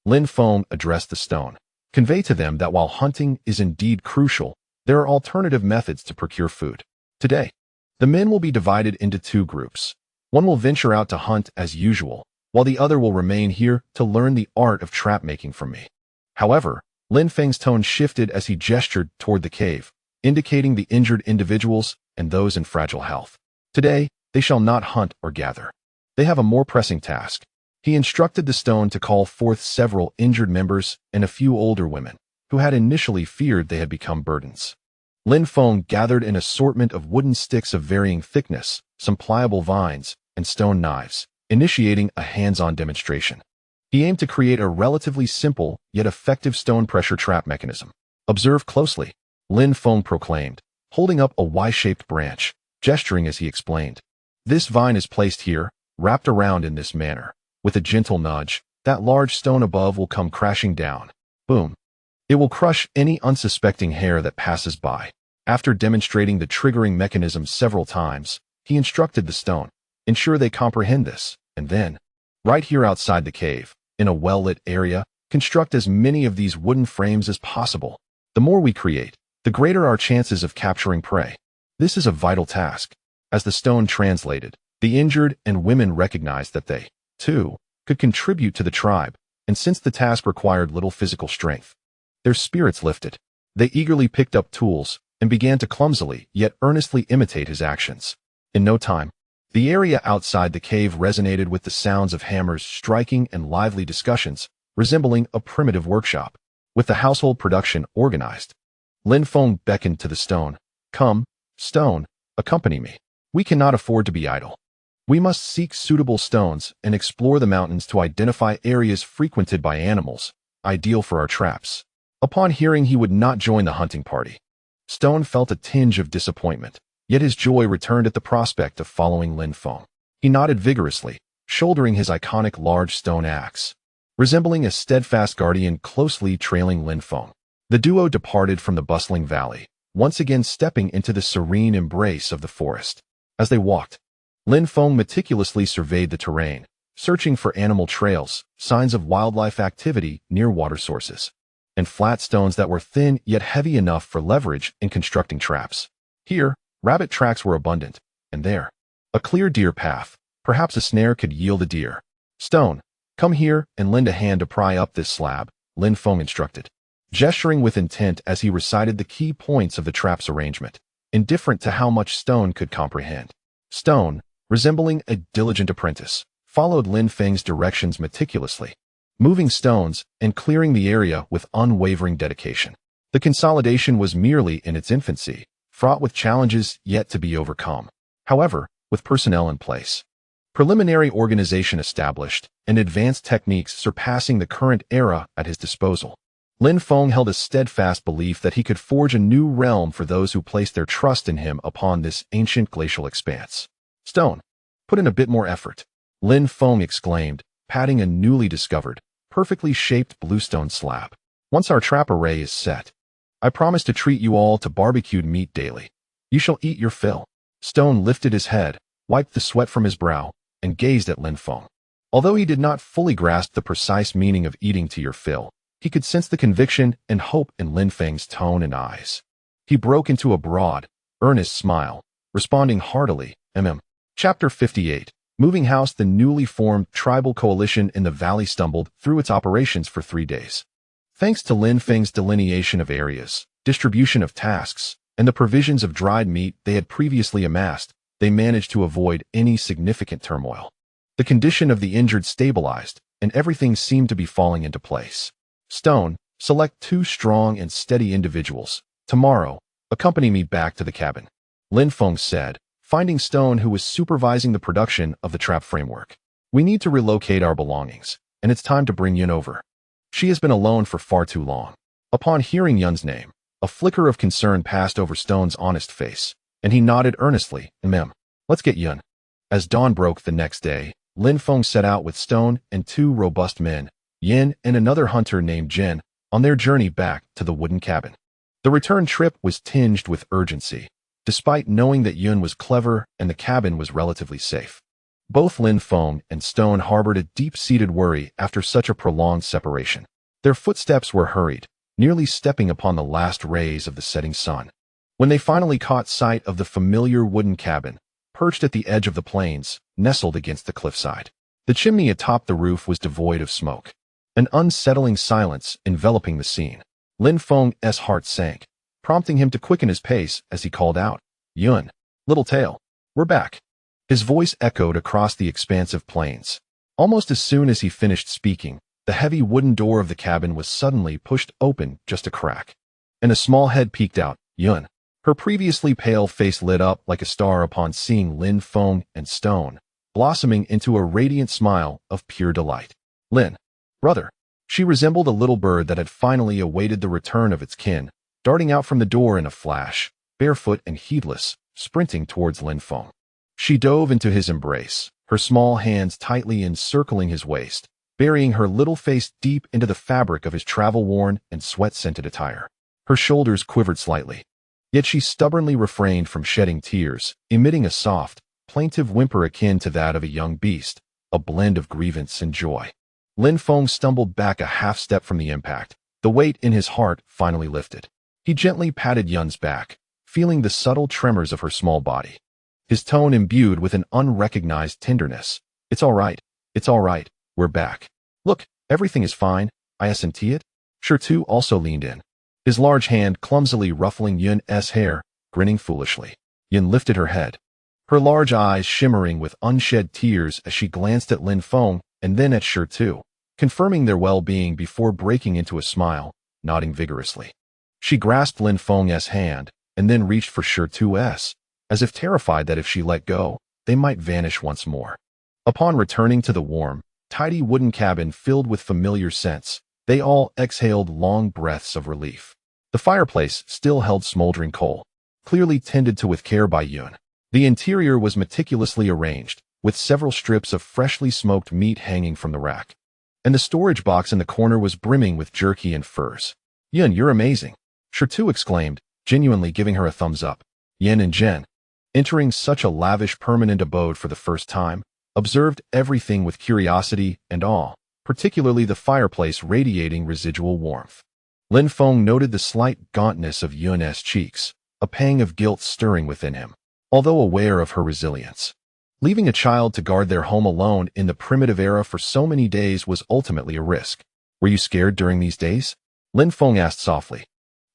Lin Feng addressed the stone. "Convey to them that while hunting is indeed crucial, there are alternative methods to procure food. Today, the men will be divided into 2 groups. One will venture out to hunt as usual, while the other will remain here to learn the art of trap making from me." However, Lin Feng's tone shifted as he gestured toward the cave, indicating the injured individuals and those in fragile health. "Today, they shall not hunt or gather. They have a more pressing task." He instructed the stone to call forth several injured members and a few older women, who had initially feared they had become burdens. Lin Feng gathered an assortment of wooden sticks of varying thickness, some pliable vines, and stone knives, initiating a hands-on demonstration. He aimed to create a relatively simple yet effective stone pressure trap mechanism. "Observe closely," Lin Feng proclaimed, holding up a Y-shaped branch, gesturing as he explained. "This vine is placed here, wrapped around in this manner. With a gentle nudge, that large stone above will come crashing down. Boom. It will crush any unsuspecting hair that passes by." After demonstrating the triggering mechanism several times, he instructed the stone, "Ensure they comprehend this, and then, right here outside the cave, in a well-lit area, construct as many of these wooden frames as possible. The more we create, the greater our chances of capturing prey. This is a vital task." As the stone translated, the injured and women recognized that they, too, could contribute to the tribe, and since the task required little physical strength, their spirits lifted. They eagerly picked up tools and began to clumsily yet earnestly imitate his actions. In no time, the area outside the cave resonated with the sounds of hammers striking and lively discussions, resembling a primitive workshop. With the household production organized, Lin Feng beckoned to the stone. "Come, stone, accompany me. We cannot afford to be idle. We must seek suitable stones and explore the mountains to identify areas frequented by animals, ideal for our traps." Upon hearing he would not join the hunting party, Stone felt a tinge of disappointment, yet his joy returned at the prospect of following Lin Feng. He nodded vigorously, shouldering his iconic large stone axe. Resembling a steadfast guardian closely trailing Lin Feng, the duo departed from the bustling valley, once again stepping into the serene embrace of the forest. As they walked, Lin Feng meticulously surveyed the terrain, searching for animal trails, signs of wildlife activity near water sources, and flat stones that were thin yet heavy enough for leverage in constructing traps. Here, rabbit tracks were abundant, and there, a clear deer path. Perhaps a snare could yield a deer. "Stone, come here and lend a hand to pry up this slab," Lin Feng instructed, gesturing with intent as he recited the key points of the trap's arrangement, indifferent to how much Stone could comprehend. Stone, resembling a diligent apprentice, followed Lin Feng's directions meticulously, moving stones and clearing the area with unwavering dedication. The consolidation was merely in its infancy, fraught with challenges yet to be overcome. However, with personnel in place, preliminary organization established, and advanced techniques surpassing the current era at his disposal, Lin Feng held a steadfast belief that he could forge a new realm for those who placed their trust in him upon this ancient glacial expanse. Stone, put in a bit more effort, Lin Feng exclaimed, patting a newly discovered, perfectly shaped bluestone slab. Once our trap array is set, I promise to treat you all to barbecued meat daily. You shall eat your fill. Stone lifted his head, wiped the sweat from his brow, and gazed at Lin Feng. Although he did not fully grasp the precise meaning of eating to your fill, he could sense the conviction and hope in Lin Feng's tone and eyes. He broke into a broad, earnest smile, responding heartily, Chapter 58. Moving House. The newly formed tribal coalition in the valley stumbled through its operations for 3 days. Thanks to Lin Feng's delineation of areas, distribution of tasks, and the provisions of dried meat they had previously amassed, they managed to avoid any significant turmoil. The condition of the injured stabilized, and everything seemed to be falling into place. Stone, select 2 strong and steady individuals. Tomorrow, accompany me back to the cabin, Lin Feng said, finding Stone, who was supervising the production of the trap framework. We need to relocate our belongings, and it's time to bring Yun over. She has been alone for far too long. Upon hearing Yun's name, a flicker of concern passed over Stone's honest face, and he nodded earnestly, Let's get Yun. As dawn broke the next day, Lin Feng set out with Stone and 2 robust men, Yin and another hunter named Jin, on their journey back to the wooden cabin. The return trip was tinged with urgency, despite knowing that Yun was clever and the cabin was relatively safe. Both Lin Feng and Stone harbored a deep-seated worry after such a prolonged separation. Their footsteps were hurried, nearly stepping upon the last rays of the setting sun. When they finally caught sight of the familiar wooden cabin, perched at the edge of the plains, nestled against the cliffside. The chimney atop the roof was devoid of smoke. An unsettling silence enveloping the scene. Lin Feng's heart sank, prompting him to quicken his pace as he called out, Yun, little tail, we're back. His voice echoed across the expansive plains. Almost as soon as he finished speaking, the heavy wooden door of the cabin was suddenly pushed open just a crack, and a small head peeked out. Yun. Her previously pale face lit up like a star upon seeing Lin Feng and Stone, blossoming into a radiant smile of pure delight. Lin, brother. She resembled a little bird that had finally awaited the return of its kin, darting out from the door in a flash, barefoot and heedless, sprinting towards Lin Feng. She dove into his embrace, her small hands tightly encircling his waist, burying her little face deep into the fabric of his travel-worn and sweat-scented attire. Her shoulders quivered slightly, yet she stubbornly refrained from shedding tears, emitting a soft, plaintive whimper akin to that of a young beast, a blend of grievance and joy. Lin Feng stumbled back a half-step from the impact. The weight in his heart finally lifted. He gently patted Yun's back, feeling the subtle tremors of her small body. His tone imbued with an unrecognized tenderness. It's all right, we're back. Look, everything is fine, isn't it? Shirtu also leaned in, his large hand clumsily ruffling Yun's hair, grinning foolishly. Yun lifted her head, her large eyes shimmering with unshed tears as she glanced at Lin Feng and then at Shirtu, confirming their well-being before breaking into a smile, nodding vigorously. She grasped Lin Feng's hand and then reached for Shirtu's, as if terrified that if she let go, they might vanish once more. Upon returning to the warm, tidy wooden cabin filled with familiar scents, they all exhaled long breaths of relief. The fireplace still held smoldering coal, clearly tended to with care by Yun. The interior was meticulously arranged, with several strips of freshly smoked meat hanging from the rack. And the storage box in the corner was brimming with jerky and furs. Yun, you're amazing, Shirtu exclaimed, genuinely giving her a thumbs up. Yin and Jen, entering such a lavish permanent abode for the first time, observed everything with curiosity and awe, particularly the fireplace radiating residual warmth. Lin Feng noted the slight gauntness of Yun's cheeks, a pang of guilt stirring within him, although aware of her resilience. Leaving a child to guard their home alone in the primitive era for so many days was ultimately a risk. Were you scared during these days? Lin Feng asked softly.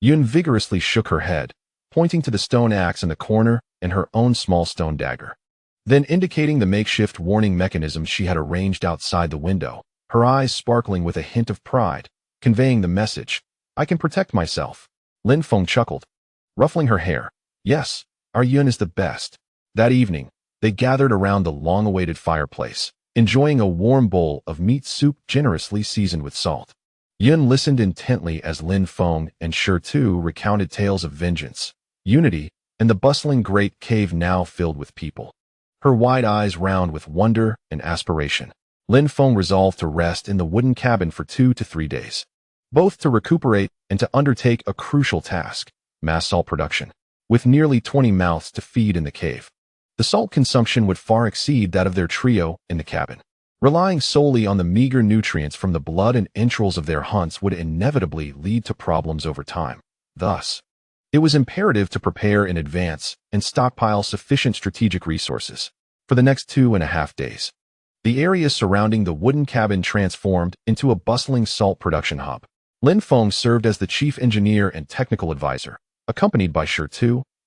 Yun vigorously shook her head, pointing to the stone axe in the corner and her own small stone dagger. Then indicating the makeshift warning mechanism she had arranged outside the window, her eyes sparkling with a hint of pride, conveying the message, I can protect myself. Lin Feng chuckled, ruffling her hair. Yes, our Yun is the best. That evening, they gathered around the long-awaited fireplace, enjoying a warm bowl of meat soup generously seasoned with salt. Yun listened intently as Lin Feng and Shi recounted tales of vengeance, unity, and the bustling great cave now filled with people. Her wide eyes round with wonder and aspiration. Lin Feng resolved to rest in the wooden cabin for 2 to 3 days, both to recuperate and to undertake a crucial task, mass salt production. With nearly 20 mouths to feed in the cave, the salt consumption would far exceed that of their trio in the cabin. Relying solely on the meager nutrients from the blood and entrails of their hunts would inevitably lead to problems over time. Thus, it was imperative to prepare in advance and stockpile sufficient strategic resources. For the next 2.5 days, the area surrounding the wooden cabin transformed into a bustling salt production hub. Lin Feng served as the chief engineer and technical advisor, accompanied by Shi,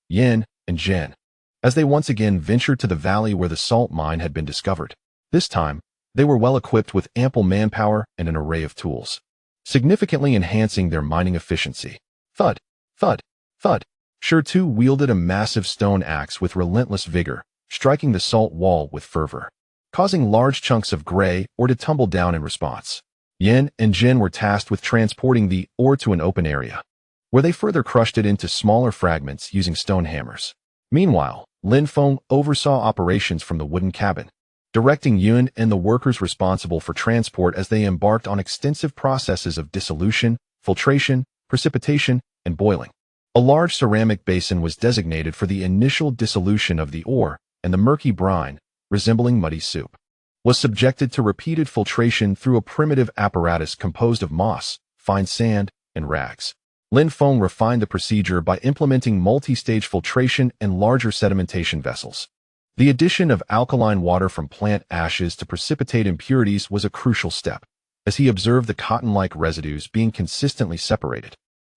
Yin, and Zhen, as they once again ventured to the valley where the salt mine had been discovered. This time, they were well equipped with ample manpower and an array of tools, significantly enhancing their mining efficiency. Thud, thud, thud. Shi wielded a massive stone axe with relentless vigor, striking the salt wall with fervor, causing large chunks of gray ore to tumble down in response. Yin and Zhen were tasked with transporting the ore to an open area, where they further crushed it into smaller fragments using stone hammers. Meanwhile, Lin Feng oversaw operations from the wooden cabin, directing Yun and the workers responsible for transport as they embarked on extensive processes of dissolution, filtration, precipitation, and boiling. A large ceramic basin was designated for the initial dissolution of the ore, and the murky brine, resembling muddy soup, was subjected to repeated filtration through a primitive apparatus composed of moss, fine sand, and rags. Lin Feng refined the procedure by implementing multi-stage filtration and larger sedimentation vessels. The addition of alkaline water from plant ashes to precipitate impurities was a crucial step, as he observed the cotton-like residues being consistently separated.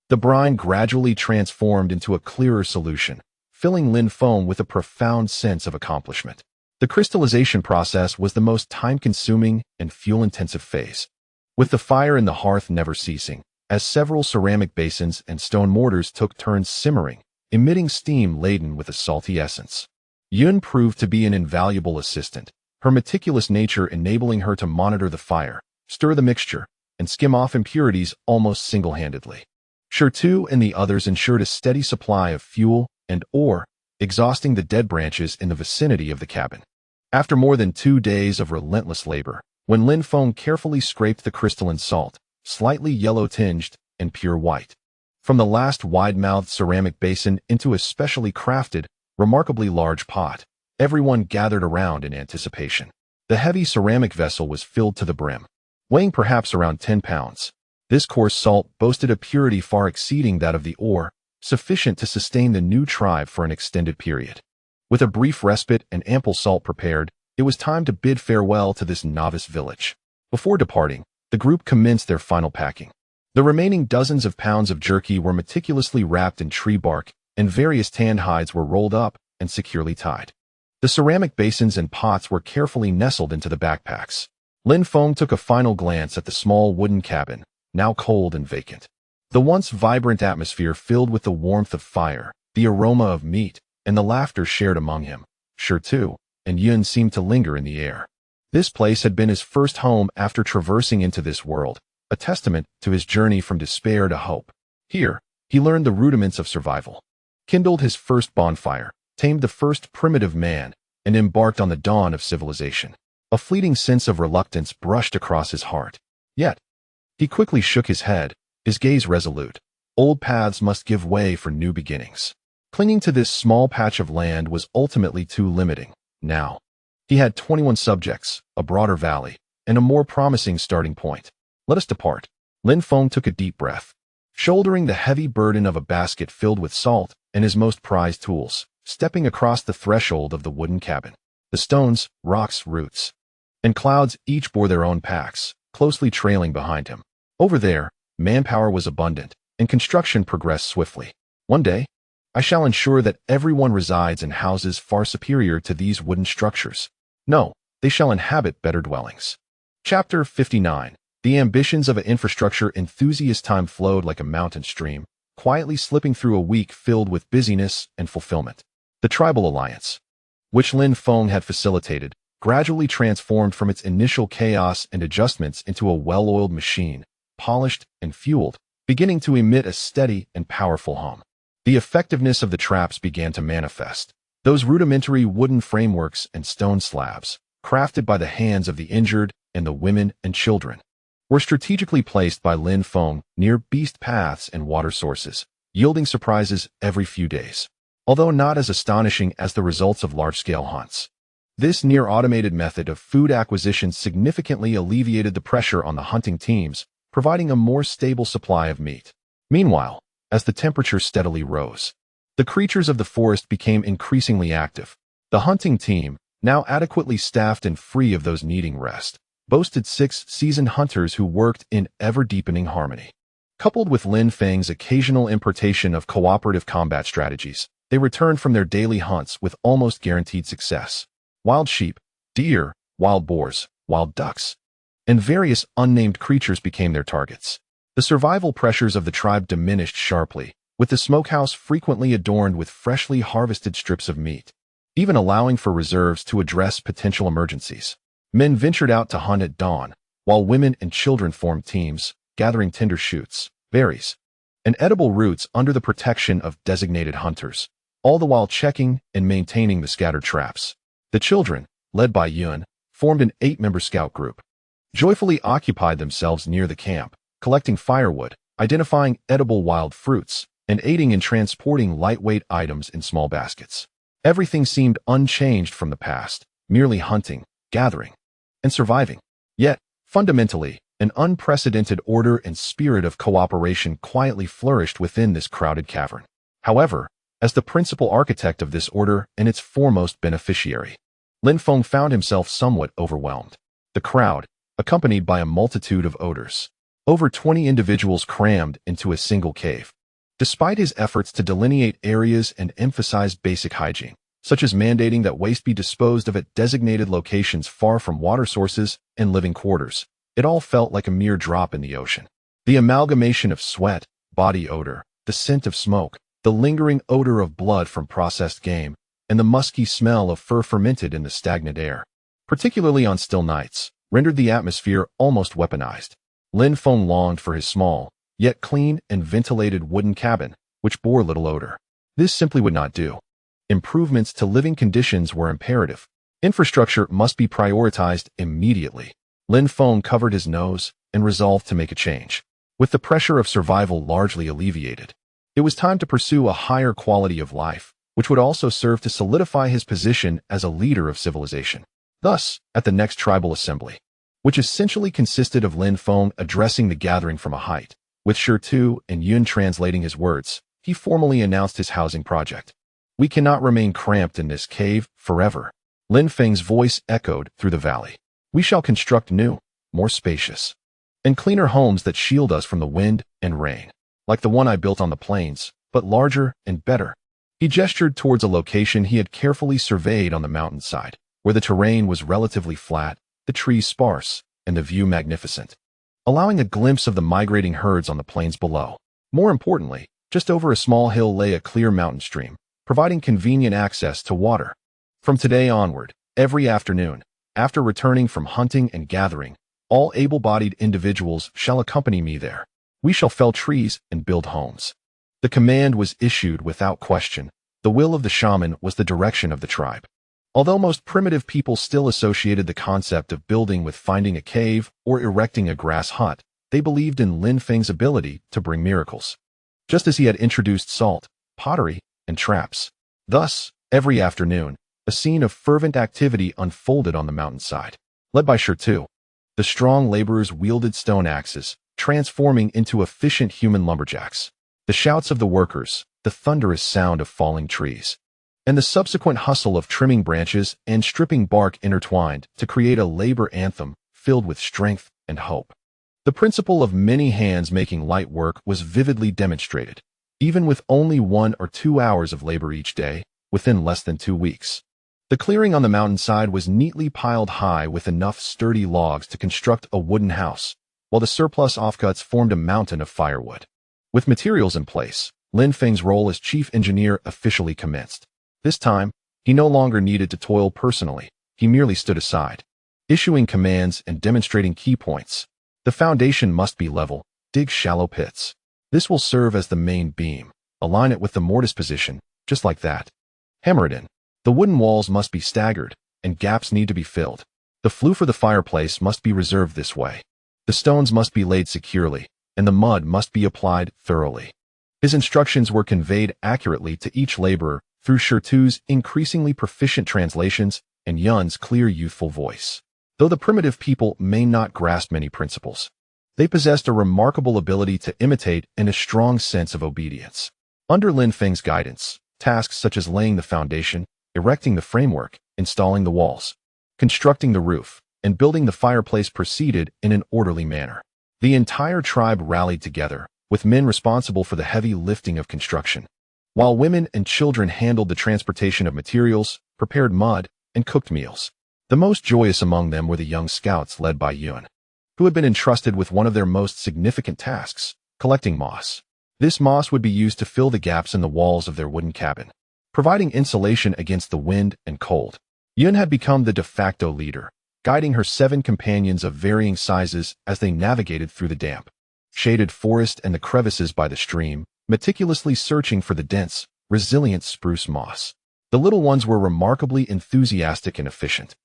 The brine gradually transformed into a clearer solution, filling Lin Feng with a profound sense of accomplishment. The crystallization process was the most time-consuming and fuel-intensive phase, with the fire in the hearth never ceasing, as several ceramic basins and stone mortars took turns simmering, emitting steam laden with a salty essence. Yun proved to be an invaluable assistant, her meticulous nature enabling her to monitor the fire, stir the mixture, and skim off impurities almost single-handedly. Shi and the others ensured a steady supply of fuel and ore, exhausting the dead branches in the vicinity of the cabin. After more than 2 days of relentless labor, when Lin Feng carefully scraped the crystalline salt, slightly yellow-tinged and pure white, from the last wide-mouthed ceramic basin into a specially crafted, remarkably large pot, everyone gathered around in anticipation. The heavy ceramic vessel was filled to the brim, weighing perhaps around 10 pounds. This coarse salt boasted a purity far exceeding that of the ore, sufficient to sustain the new tribe for an extended period. With a brief respite and ample salt prepared, it was time to bid farewell to this novice village. Before departing, the group commenced their final packing. The remaining dozens of pounds of jerky were meticulously wrapped in tree bark, and various tanned hides were rolled up and securely tied. The ceramic basins and pots were carefully nestled into the backpacks. Lin Feng took a final glance at the small wooden cabin, now cold and vacant. The once vibrant atmosphere filled with the warmth of fire, the aroma of meat, and the laughter shared among him. Shi and Yun seemed to linger in the air. This place had been his first home after traversing into this world, a testament to his journey from despair to hope. Here, he learned the rudiments of survival, kindled his first bonfire, tamed the first primitive man, and embarked on the dawn of civilization. A fleeting sense of reluctance brushed across his heart. Yet, he quickly shook his head, his gaze resolute. Old paths must give way for new beginnings. Clinging to this small patch of land was ultimately too limiting. Now, he had 21 subjects, a broader valley, and a more promising starting point. Let us depart. Lin Feng took a deep breath. Shouldering the heavy burden of a basket filled with salt and his most prized tools, stepping across the threshold of the wooden cabin. The stones, rocks, roots, and clouds each bore their own packs, closely trailing behind him. Over there, manpower was abundant, and construction progressed swiftly. One day, I shall ensure that everyone resides in houses far superior to these wooden structures. No, they shall inhabit better dwellings. Chapter 59. The ambitions of an infrastructure enthusiast. Time flowed like a mountain stream, quietly slipping through a week filled with busyness and fulfillment. The tribal alliance, which Lin Feng had facilitated, gradually transformed from its initial chaos and adjustments into a well-oiled machine, polished, and fueled, beginning to emit a steady and powerful hum. The effectiveness of the traps began to manifest. Those rudimentary wooden frameworks and stone slabs, crafted by the hands of the injured and the women and children, were strategically placed by Lin Feng near beast paths and water sources, yielding surprises every few days, although not as astonishing as the results of large-scale hunts. This near-automated method of food acquisition significantly alleviated the pressure on the hunting teams, providing a more stable supply of meat. Meanwhile, as the temperature steadily rose, the creatures of the forest became increasingly active. The hunting team, now adequately staffed and free of those needing rest, boasted 6 seasoned hunters who worked in ever-deepening harmony. Coupled with Lin Feng's occasional importation of cooperative combat strategies, they returned from their daily hunts with almost guaranteed success. Wild sheep, deer, wild boars, wild ducks, and various unnamed creatures became their targets. The survival pressures of the tribe diminished sharply, with the smokehouse frequently adorned with freshly harvested strips of meat, even allowing for reserves to address potential emergencies. Men ventured out to hunt at dawn, while women and children formed teams, gathering tender shoots, berries, and edible roots under the protection of designated hunters, all the while checking and maintaining the scattered traps. The children, led by Yun, formed an 8-member scout group, joyfully occupied themselves near the camp, collecting firewood, identifying edible wild fruits, and aiding in transporting lightweight items in small baskets. Everything seemed unchanged from the past, merely hunting, gathering, and surviving. Yet, fundamentally, an unprecedented order and spirit of cooperation quietly flourished within this crowded cavern. However, as the principal architect of this order and its foremost beneficiary, Lin Feng found himself somewhat overwhelmed. The crowd, accompanied by a multitude of odors, over 20 individuals crammed into a single cave. Despite his efforts to delineate areas and emphasize basic hygiene, such as mandating that waste be disposed of at designated locations far from water sources and living quarters, it all felt like a mere drop in the ocean. The amalgamation of sweat, body odor, the scent of smoke, the lingering odor of blood from processed game, and the musky smell of fur fermented in the stagnant air, particularly on still nights, rendered the atmosphere almost weaponized. Lin Feng longed for his small, yet clean and ventilated wooden cabin, which bore little odor. This simply would not do. Improvements to living conditions were imperative. Infrastructure must be prioritized immediately. Lin Feng covered his nose and resolved to make a change. With the pressure of survival largely alleviated, it was time to pursue a higher quality of life, which would also serve to solidify his position as a leader of civilization. Thus, at the next tribal assembly, which essentially consisted of Lin Feng addressing the gathering from a height, with Tu and Yun translating his words, he formally announced his housing project. "We cannot remain cramped in this cave forever." Lin Feng's voice echoed through the valley. "We shall construct new, more spacious, and cleaner homes that shield us from the wind and rain, like the one I built on the plains, but larger and better." He gestured towards a location he had carefully surveyed on the mountainside, where the terrain was relatively flat, the trees sparse, and the view magnificent, allowing a glimpse of the migrating herds on the plains below. More importantly, just over a small hill lay a clear mountain stream, providing convenient access to water. From today onward, every afternoon, after returning from hunting and gathering, all able-bodied individuals shall accompany me there. We shall fell trees and build homes. The command was issued without question. The will of the shaman was the direction of the tribe. Although most primitive people still associated the concept of building with finding a cave or erecting a grass hut, they believed in Lin Feng's ability to bring miracles, just as he had introduced salt, pottery, and traps. Thus, every afternoon, a scene of fervent activity unfolded on the mountainside. Led by Tu, the strong laborers wielded stone axes, transforming into efficient human lumberjacks. The shouts of the workers, the thunderous sound of falling trees, and the subsequent hustle of trimming branches and stripping bark intertwined to create a labor anthem filled with strength and hope. The principle of many hands making light work was vividly demonstrated, even with only 1 or 2 hours of labor each day, within less than 2 weeks. The clearing on the mountainside was neatly piled high with enough sturdy logs to construct a wooden house, while the surplus offcuts formed a mountain of firewood. With materials in place, Lin Feng's role as chief engineer officially commenced. This time, he no longer needed to toil personally. He merely stood aside, issuing commands and demonstrating key points. The foundation must be level. Dig shallow pits. This will serve as the main beam. Align it with the mortise position, just like that. Hammer it in. The wooden walls must be staggered, and gaps need to be filled. The flue for the fireplace must be reserved this way. The stones must be laid securely, and the mud must be applied thoroughly. His instructions were conveyed accurately to each laborer through Shirtu's increasingly proficient translations and Yun's clear youthful voice. Though the primitive people may not grasp many principles, they possessed a remarkable ability to imitate and a strong sense of obedience. Under Lin Feng's guidance, tasks such as laying the foundation, erecting the framework, installing the walls, constructing the roof, and building the fireplace proceeded in an orderly manner. The entire tribe rallied together, with men responsible for the heavy lifting of construction, while women and children handled the transportation of materials, prepared mud, and cooked meals. The most joyous among them were the young scouts led by Yun, who had been entrusted with one of their most significant tasks, collecting moss. This moss would be used to fill the gaps in the walls of their wooden cabin, providing insulation against the wind and cold. Yun had become the de facto leader, guiding her 7 companions of varying sizes as they navigated through the damp, shaded forest and the crevices by the stream, meticulously searching for the dense, resilient spruce moss. The little ones were remarkably enthusiastic and efficient,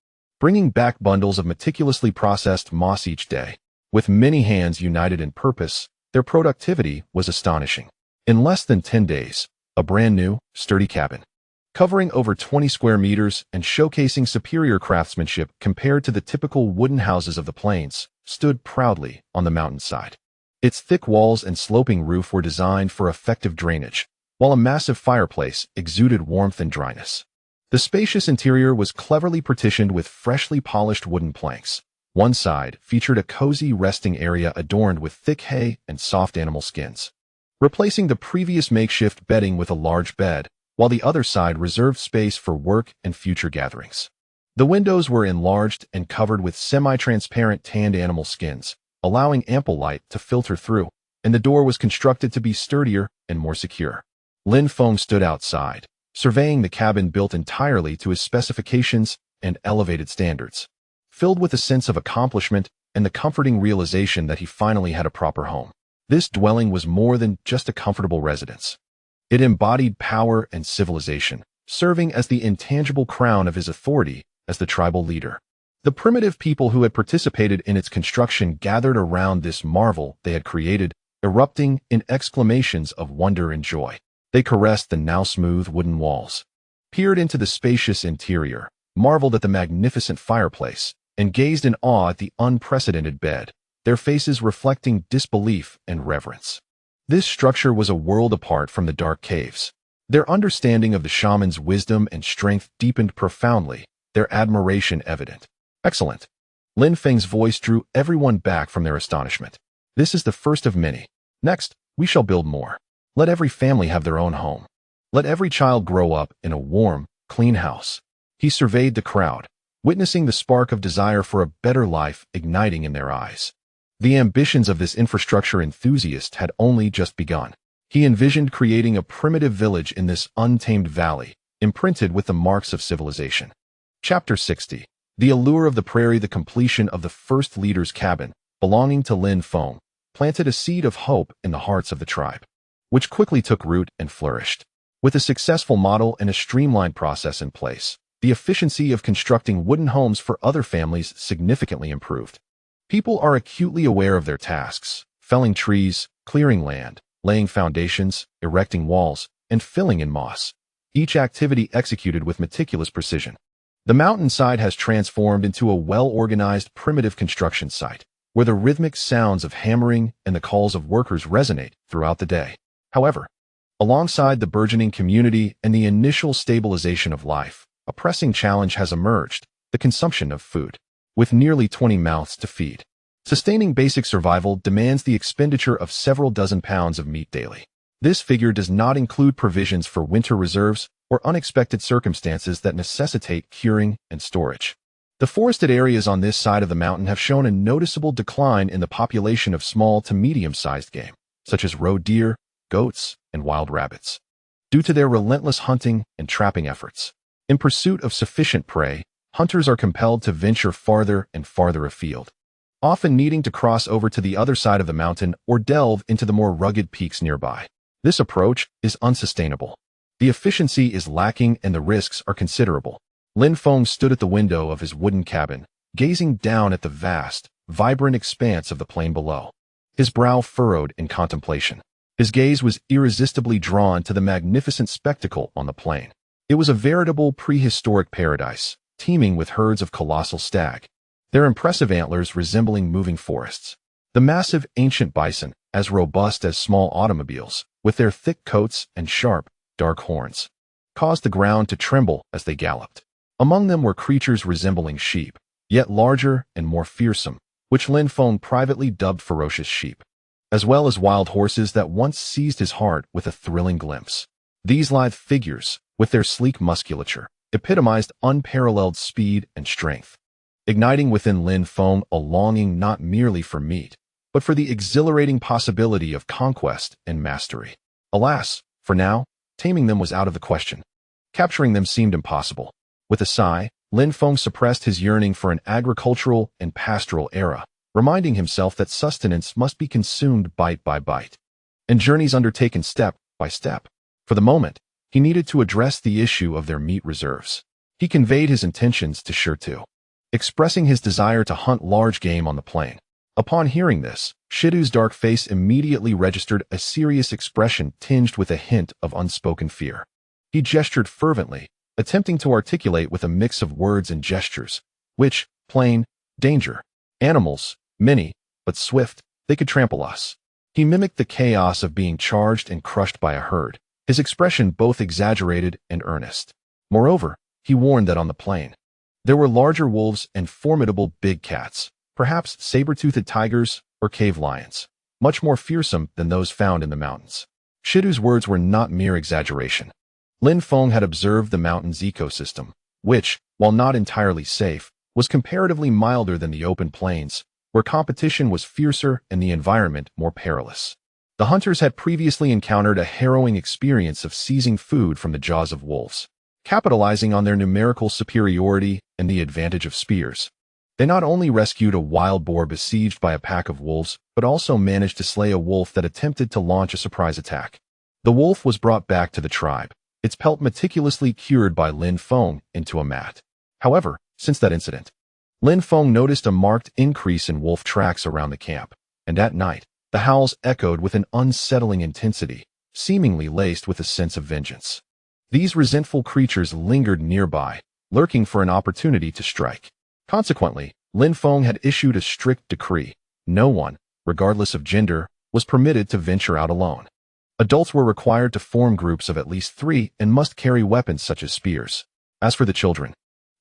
bringing back bundles of meticulously processed moss each day. With many hands united in purpose, their productivity was astonishing. In less than 10 days, a brand new, sturdy cabin, covering over 20 square meters and showcasing superior craftsmanship compared to the typical wooden houses of the plains, stood proudly on the mountainside. Its thick walls and sloping roof were designed for effective drainage, while a massive fireplace exuded warmth and dryness. The spacious interior was cleverly partitioned with freshly polished wooden planks. One side featured a cozy resting area adorned with thick hay and soft animal skins, replacing the previous makeshift bedding with a large bed, while the other side reserved space for work and future gatherings. The windows were enlarged and covered with semi-transparent tanned animal skins, allowing ample light to filter through, and the door was constructed to be sturdier and more secure. Lin Feng stood outside, surveying the cabin built entirely to his specifications and elevated standards, filled with a sense of accomplishment and the comforting realization that he finally had a proper home. This dwelling was more than just a comfortable residence. It embodied power and civilization, serving as the intangible crown of his authority as the tribal leader. The primitive people who had participated in its construction gathered around this marvel they had created, erupting in exclamations of wonder and joy. They caressed the now smooth wooden walls, peered into the spacious interior, marveled at the magnificent fireplace, and gazed in awe at the unprecedented bed, their faces reflecting disbelief and reverence. This structure was a world apart from the dark caves. Their understanding of the shaman's wisdom and strength deepened profoundly, their admiration evident. Excellent. Lin Feng's voice drew everyone back from their astonishment. This is the first of many. Next, we shall build more. Let every family have their own home. Let every child grow up in a warm, clean house. He surveyed the crowd, witnessing the spark of desire for a better life igniting in their eyes. The ambitions of this infrastructure enthusiast had only just begun. He envisioned creating a primitive village in this untamed valley, imprinted with the marks of civilization. Chapter 60. The allure of the prairie. The completion of the first leader's cabin, belonging to Lin Feng, planted a seed of hope in the hearts of the tribe, which quickly took root and flourished. With a successful model and a streamlined process in place, the efficiency of constructing wooden homes for other families significantly improved. People are acutely aware of their tasks: felling trees, clearing land, laying foundations, erecting walls, and filling in moss, each activity executed with meticulous precision. The mountainside has transformed into a well-organized primitive construction site, where the rhythmic sounds of hammering and the calls of workers resonate throughout the day. However, alongside the burgeoning community and the initial stabilization of life, a pressing challenge has emerged: the consumption of food. With nearly 20 mouths to feed, sustaining basic survival demands the expenditure of several dozen pounds of meat daily. This figure does not include provisions for winter reserves or unexpected circumstances that necessitate curing and storage. The forested areas on this side of the mountain have shown a noticeable decline in the population of small to medium-sized game, such as roe deer, goats, and wild rabbits, due to their relentless hunting and trapping efforts. In pursuit of sufficient prey, hunters are compelled to venture farther and farther afield, often needing to cross over to the other side of the mountain or delve into the more rugged peaks nearby. This approach is unsustainable. The efficiency is lacking and the risks are considerable. Lin Feng stood at the window of his wooden cabin, gazing down at the vast, vibrant expanse of the plain below. His brow furrowed in contemplation. His gaze was irresistibly drawn to the magnificent spectacle on the plain. It was a veritable prehistoric paradise, teeming with herds of colossal stag, their impressive antlers resembling moving forests. The massive ancient bison, as robust as small automobiles, with their thick coats and sharp, dark horns, caused the ground to tremble as they galloped. Among them were creatures resembling sheep, yet larger and more fearsome, which Lin Feng privately dubbed ferocious sheep, as well as wild horses that once seized his heart with a thrilling glimpse. These lithe figures, with their sleek musculature, epitomized unparalleled speed and strength, igniting within Lin Feng a longing not merely for meat, but for the exhilarating possibility of conquest and mastery. Alas, for now, taming them was out of the question. Capturing them seemed impossible. With a sigh, Lin Feng suppressed his yearning for an agricultural and pastoral era, reminding himself that sustenance must be consumed bite by bite, and journeys undertaken step by step. For the moment, he needed to address the issue of their meat reserves. He conveyed his intentions to Shirtu, expressing his desire to hunt large game on the plain. Upon hearing this, Shitu's dark face immediately registered a serious expression tinged with a hint of unspoken fear. He gestured fervently, attempting to articulate with a mix of words and gestures, which, plain, danger, animals, many, but swift, they could trample us. He mimicked the chaos of being charged and crushed by a herd, his expression both exaggerated and earnest. Moreover, he warned that on the plain, there were larger wolves and formidable big cats, perhaps saber-toothed tigers or cave lions, much more fearsome than those found in the mountains. Shitu's words were not mere exaggeration. Lin Feng had observed the mountain's ecosystem, which, while not entirely safe, was comparatively milder than the open plains, where competition was fiercer and the environment more perilous. The hunters had previously encountered a harrowing experience of seizing food from the jaws of wolves. Capitalizing on their numerical superiority and the advantage of spears, they not only rescued a wild boar besieged by a pack of wolves, but also managed to slay a wolf that attempted to launch a surprise attack. The wolf was brought back to the tribe, its pelt meticulously cured by Lin Feng into a mat. However, since that incident, Lin Feng noticed a marked increase in wolf tracks around the camp, and at night, the howls echoed with an unsettling intensity, seemingly laced with a sense of vengeance. These resentful creatures lingered nearby, lurking for an opportunity to strike. Consequently, Lin Feng had issued a strict decree. No one, regardless of gender, was permitted to venture out alone. Adults were required to form groups of at least 3 and must carry weapons such as spears. As for the children,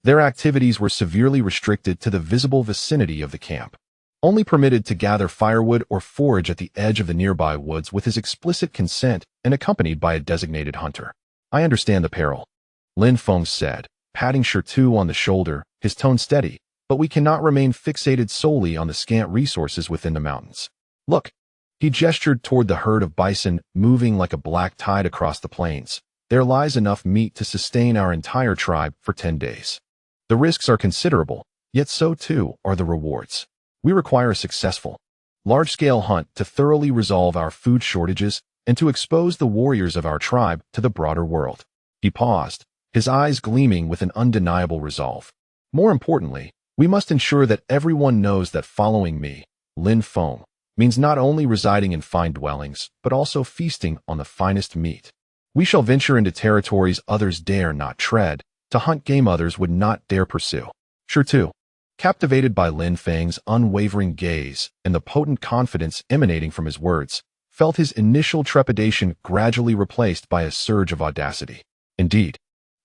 their activities were severely restricted to the visible vicinity of the camp, only permitted to gather firewood or forage at the edge of the nearby woods with his explicit consent and accompanied by a designated hunter. I understand the peril, Lin Feng said, patting Shirtu on the shoulder, his tone steady, but we cannot remain fixated solely on the scant resources within the mountains. Look. He gestured toward the herd of bison moving like a black tide across the plains. There lies enough meat to sustain our entire tribe for 10 days. The risks are considerable, yet so too are the rewards. We require a successful, large-scale hunt to thoroughly resolve our food shortages and to expose the warriors of our tribe to the broader world. He paused, his eyes gleaming with an undeniable resolve. More importantly, we must ensure that everyone knows that following me, Lin Feng, means not only residing in fine dwellings, but also feasting on the finest meat. We shall venture into territories others dare not tread, to hunt game others would not dare pursue. Shirtu, captivated by Lin Feng's unwavering gaze and the potent confidence emanating from his words, felt his initial trepidation gradually replaced by a surge of audacity. Indeed,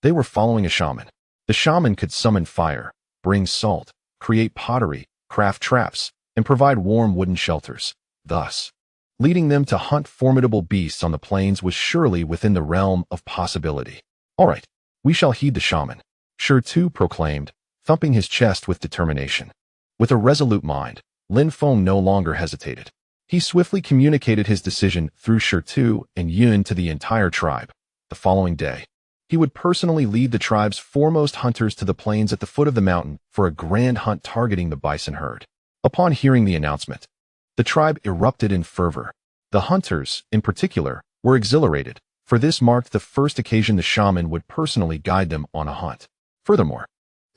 they were following a shaman. The shaman could summon fire, bring salt, create pottery, craft traps, and provide warm wooden shelters. Thus, leading them to hunt formidable beasts on the plains was surely within the realm of possibility. All right, we shall heed the shaman, Shirtu proclaimed, thumping his chest with determination. With a resolute mind, Lin Feng no longer hesitated. He swiftly communicated his decision through Shirtu and Yun to the entire tribe. The following day, he would personally lead the tribe's foremost hunters to the plains at the foot of the mountain for a grand hunt targeting the bison herd. Upon hearing the announcement, the tribe erupted in fervor. The hunters, in particular, were exhilarated, for this marked the first occasion the shaman would personally guide them on a hunt. Furthermore,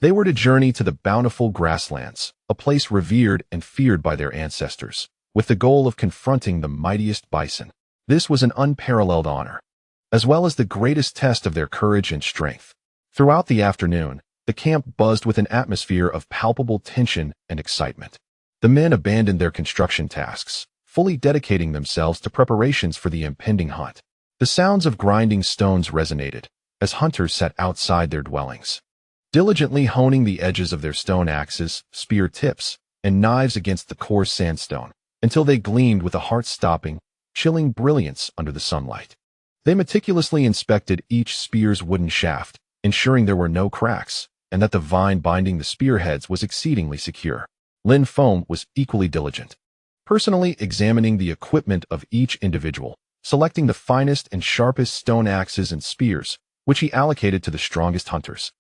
they were to journey to the bountiful grasslands, a place revered and feared by their ancestors, with the goal of confronting the mightiest bison. This was an unparalleled honor, as well as the greatest test of their courage and strength. Throughout the afternoon, the camp buzzed with an atmosphere of palpable tension and excitement. The men abandoned their construction tasks, fully dedicating themselves to preparations for the impending hunt. The sounds of grinding stones resonated as hunters sat outside their dwellings, diligently honing the edges of their stone axes, spear tips, and knives against the coarse sandstone, until they gleamed with a heart-stopping, chilling brilliance under the sunlight. They meticulously inspected each spear's wooden shaft, ensuring there were no cracks, and that the vine binding the spearheads was exceedingly secure. Lin Feng was equally diligent, personally examining the equipment of each individual, selecting the finest and sharpest stone axes and spears, which he allocated to the strongest hunters.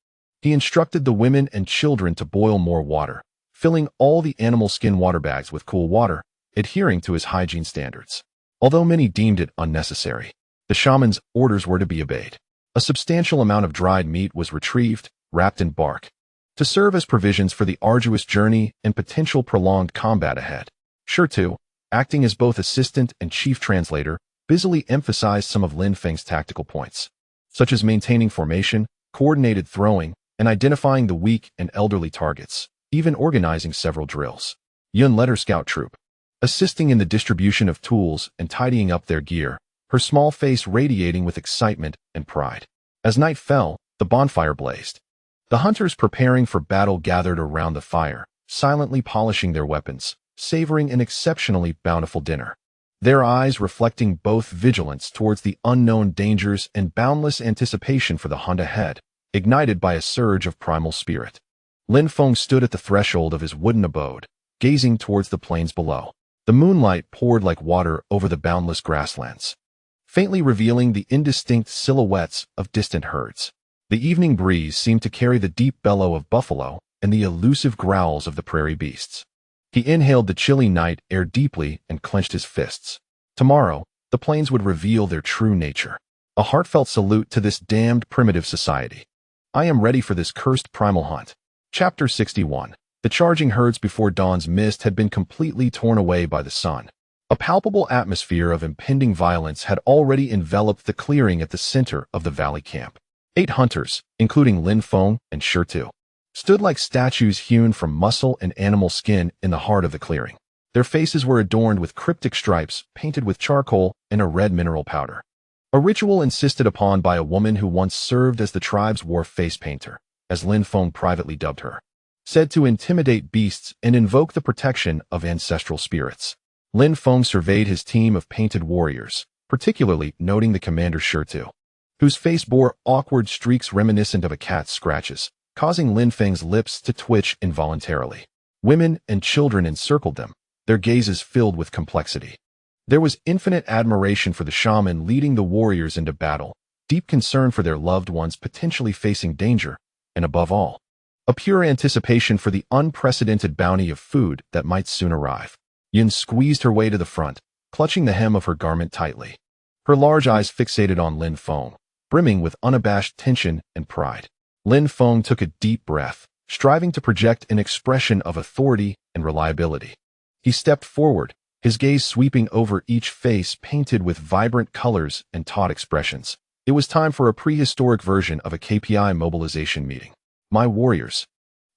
He instructed the women and children to boil more water, filling all the animal skin water bags with cool water, adhering to his hygiene standards. Although many deemed it unnecessary, the shaman's orders were to be obeyed. A substantial amount of dried meat was retrieved, wrapped in bark, to serve as provisions for the arduous journey and potential prolonged combat ahead. Sure, acting as both assistant and chief translator, busily emphasized some of Lin Feng's tactical points, such as maintaining formation, coordinated throwing, and identifying the weak and elderly targets, even organizing several drills. Yun led her scout troop, assisting in the distribution of tools and tidying up their gear, her small face radiating with excitement and pride. As night fell, the bonfire blazed. The hunters preparing for battle gathered around the fire, silently polishing their weapons, savoring an exceptionally bountiful dinner, their eyes reflecting both vigilance towards the unknown dangers and boundless anticipation for the hunt ahead, ignited by a surge of primal spirit. Lin Feng stood at the threshold of his wooden abode, gazing towards the plains below. The moonlight poured like water over the boundless grasslands, faintly revealing the indistinct silhouettes of distant herds. The evening breeze seemed to carry the deep bellow of buffalo and the elusive growls of the prairie beasts. He inhaled the chilly night air deeply and clenched his fists. Tomorrow, the plains would reveal their true nature. A heartfelt salute to this damned primitive society. I am ready for this cursed primal hunt. Chapter 61. The charging herds before dawn's mist had been completely torn away by the sun. A palpable atmosphere of impending violence had already enveloped the clearing at the center of the valley camp. 8 hunters, including Lin Feng and Shi, stood like statues hewn from muscle and animal skin in the heart of the clearing. Their faces were adorned with cryptic stripes painted with charcoal and a red mineral powder, a ritual insisted upon by a woman who once served as the tribe's war face painter, as Lin Feng privately dubbed her, said to intimidate beasts and invoke the protection of ancestral spirits. Lin Feng surveyed his team of painted warriors, particularly noting the commander Shi, whose face bore awkward streaks reminiscent of a cat's scratches, causing Lin Feng's lips to twitch involuntarily. Women and children encircled them, their gazes filled with complexity. There was infinite admiration for the shaman leading the warriors into battle, deep concern for their loved ones potentially facing danger, and above all, a pure anticipation for the unprecedented bounty of food that might soon arrive. Yun squeezed her way to the front, clutching the hem of her garment tightly, her large eyes fixated on Lin Feng, brimming with unabashed tension and pride. Lin Feng took a deep breath, striving to project an expression of authority and reliability. He stepped forward, his gaze sweeping over each face painted with vibrant colors and taut expressions. It was time for a prehistoric version of a KPI mobilization meeting. My warriors,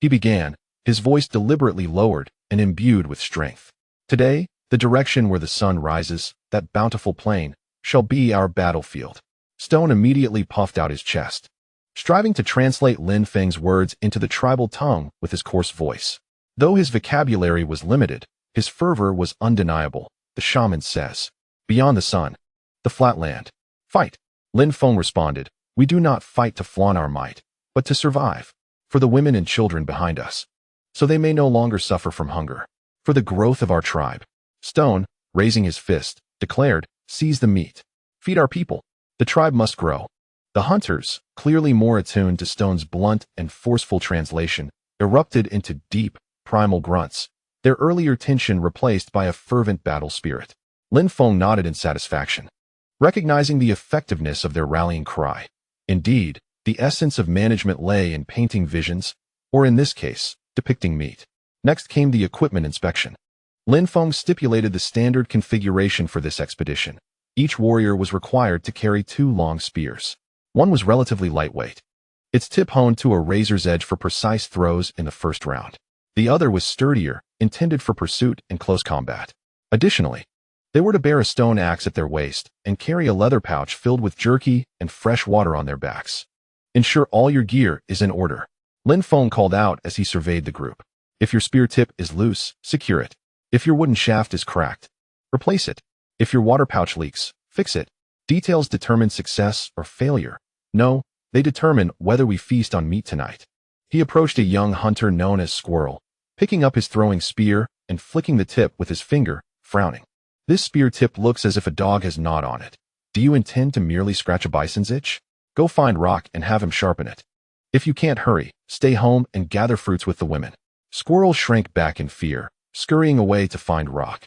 he began, his voice deliberately lowered and imbued with strength. Today, the direction where the sun rises, that bountiful plain, shall be our battlefield. Stone immediately puffed out his chest, striving to translate Lin Feng's words into the tribal tongue with his coarse voice. Though his vocabulary was limited, his fervor was undeniable. The shaman says, beyond the sun, the flat land. Fight. Lin Feng responded, we do not fight to flaunt our might, but to survive. For the women and children behind us, so they may no longer suffer from hunger. For the growth of our tribe. Stone, raising his fist, declared, seize the meat. Feed our people. The tribe must grow. The hunters, clearly more attuned to Stone's blunt and forceful translation, erupted into deep, primal grunts, their earlier tension replaced by a fervent battle spirit. Lin Feng nodded in satisfaction, recognizing the effectiveness of their rallying cry. Indeed, the essence of management lay in painting visions, or in this case, depicting meat. Next came the equipment inspection. Lin Feng stipulated the standard configuration for this expedition. Each warrior was required to carry 2 long spears. One was relatively lightweight, its tip honed to a razor's edge for precise throws in the first round. The other was sturdier, intended for pursuit and close combat. Additionally, they were to bear a stone axe at their waist and carry a leather pouch filled with jerky and fresh water on their backs. Ensure all your gear is in order, Lin Feng called out as he surveyed the group. If your spear tip is loose, secure it. If your wooden shaft is cracked, replace it. If your water pouch leaks, fix it. Details determine success or failure. No, they determine whether we feast on meat tonight. He approached a young hunter known as Squirrel, picking up his throwing spear and flicking the tip with his finger, frowning. This spear tip looks as if a dog has gnawed on it. Do you intend to merely scratch a bison's itch? Go find Rock and have him sharpen it. If you can't hurry, stay home and gather fruits with the women. Squirrel shrank back in fear, scurrying away to find Rock,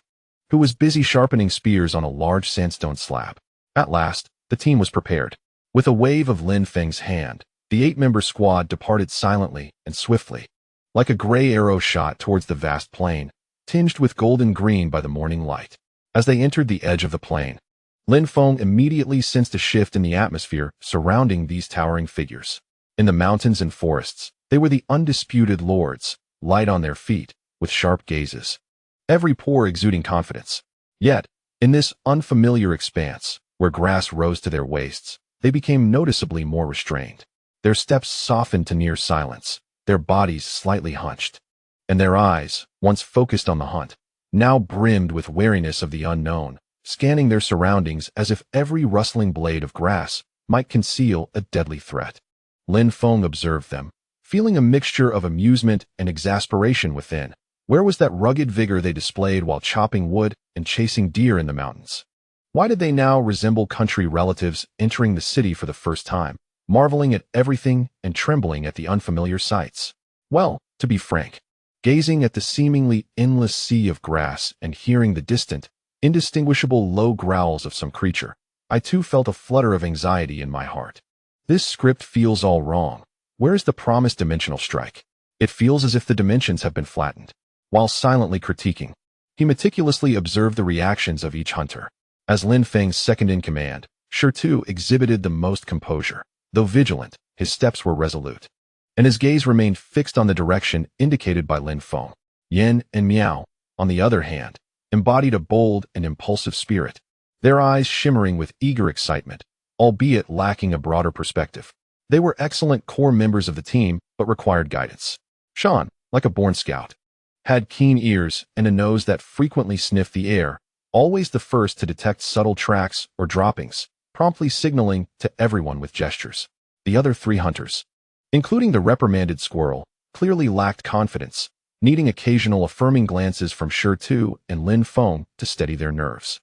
who was busy sharpening spears on a large sandstone slab. At last, the team was prepared. With a wave of Lin Feng's hand, the 8-member squad departed silently and swiftly, like a gray arrow shot towards the vast plain, tinged with golden green by the morning light. As they entered the edge of the plain, Lin Feng immediately sensed a shift in the atmosphere surrounding these towering figures. In the mountains and forests, they were the undisputed lords, light on their feet, with sharp gazes, every pore exuding confidence. Yet, in this unfamiliar expanse, where grass rose to their waists, they became noticeably more restrained. Their steps softened to near silence, their bodies slightly hunched, and their eyes, once focused on the hunt, now brimmed with wariness of the unknown, scanning their surroundings as if every rustling blade of grass might conceal a deadly threat. Lin Feng observed them, feeling a mixture of amusement and exasperation within. Where was that rugged vigor they displayed while chopping wood and chasing deer in the mountains? Why did they now resemble country relatives entering the city for the first time, marveling at everything and trembling at the unfamiliar sights? Well, to be frank, gazing at the seemingly endless sea of grass and hearing the distant, indistinguishable low growls of some creature, I too felt a flutter of anxiety in my heart. This script feels all wrong. Where is the promised dimensional strike? It feels as if the dimensions have been flattened. While silently critiquing, he meticulously observed the reactions of each hunter. As Lin Feng's second-in-command, Shi exhibited the most composure. Though vigilant, his steps were resolute, and his gaze remained fixed on the direction indicated by Lin Feng. Yin and Miao, on the other hand, embodied a bold and impulsive spirit, their eyes shimmering with eager excitement, albeit lacking a broader perspective. They were excellent core members of the team, but required guidance. Shan, like a born scout, had keen ears and a nose that frequently sniffed the air, always the first to detect subtle tracks or droppings, promptly signaling to everyone with gestures. The other 3 hunters, including the reprimanded Squirrel, clearly lacked confidence, needing occasional affirming glances from Shi and Lin Feng to steady their nerves.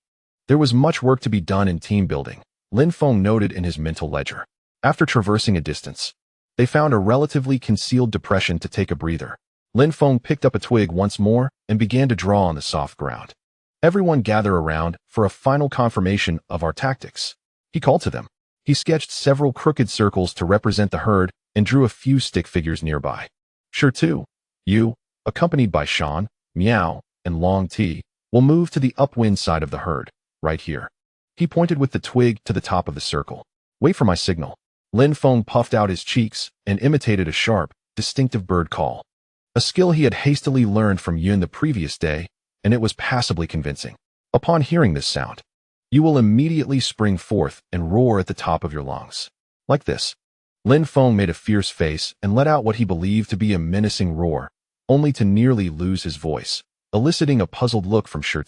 There was much work to be done in team building, Lin Feng noted in his mental ledger. After traversing a distance, they found a relatively concealed depression to take a breather. Lin Feng picked up a twig once more and began to draw on the soft ground. Everyone gather around for a final confirmation of our tactics, he called to them. He sketched several crooked circles to represent the herd and drew a few stick figures nearby. Shi, you, accompanied by Shan, Miao, and Long Ti, will move to the upwind side of the herd, right here. He pointed with the twig to the top of the circle. Wait for my signal. Lin Feng puffed out his cheeks and imitated a sharp, distinctive bird call, a skill he had hastily learned from Yun the previous day, and it was passably convincing. Upon hearing this sound, you will immediately spring forth and roar at the top of your lungs. Like this. Lin Feng made a fierce face and let out what he believed to be a menacing roar, only to nearly lose his voice, eliciting a puzzled look from Shi.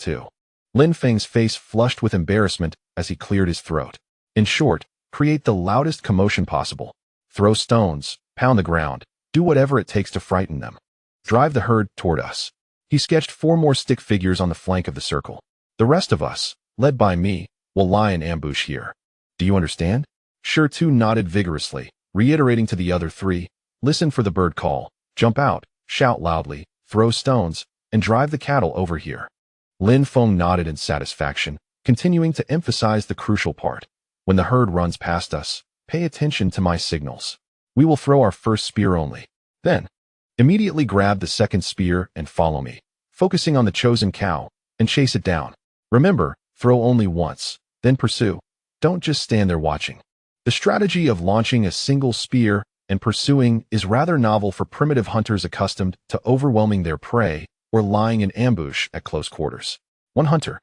Lin Feng's face flushed with embarrassment as he cleared his throat. In short, create the loudest commotion possible. Throw stones, pound the ground, do whatever it takes to frighten them. Drive the herd toward us. He sketched 4 more stick figures on the flank of the circle. The rest of us, led by me, will lie in ambush here. Do you understand? Shi nodded vigorously, reiterating to the other 3, listen for the bird call, jump out, shout loudly, throw stones, and drive the cattle over here." Lin Feng nodded in satisfaction, continuing to emphasize the crucial part. "When the herd runs past us, pay attention to my signals. We will throw our first spear only. Then, immediately grab the second spear and follow me, focusing on the chosen cow, and chase it down. Remember, throw only once, then pursue. Don't just stand there watching." The strategy of launching a single spear and pursuing is rather novel for primitive hunters accustomed to overwhelming their prey or lying in ambush at close quarters. One hunter,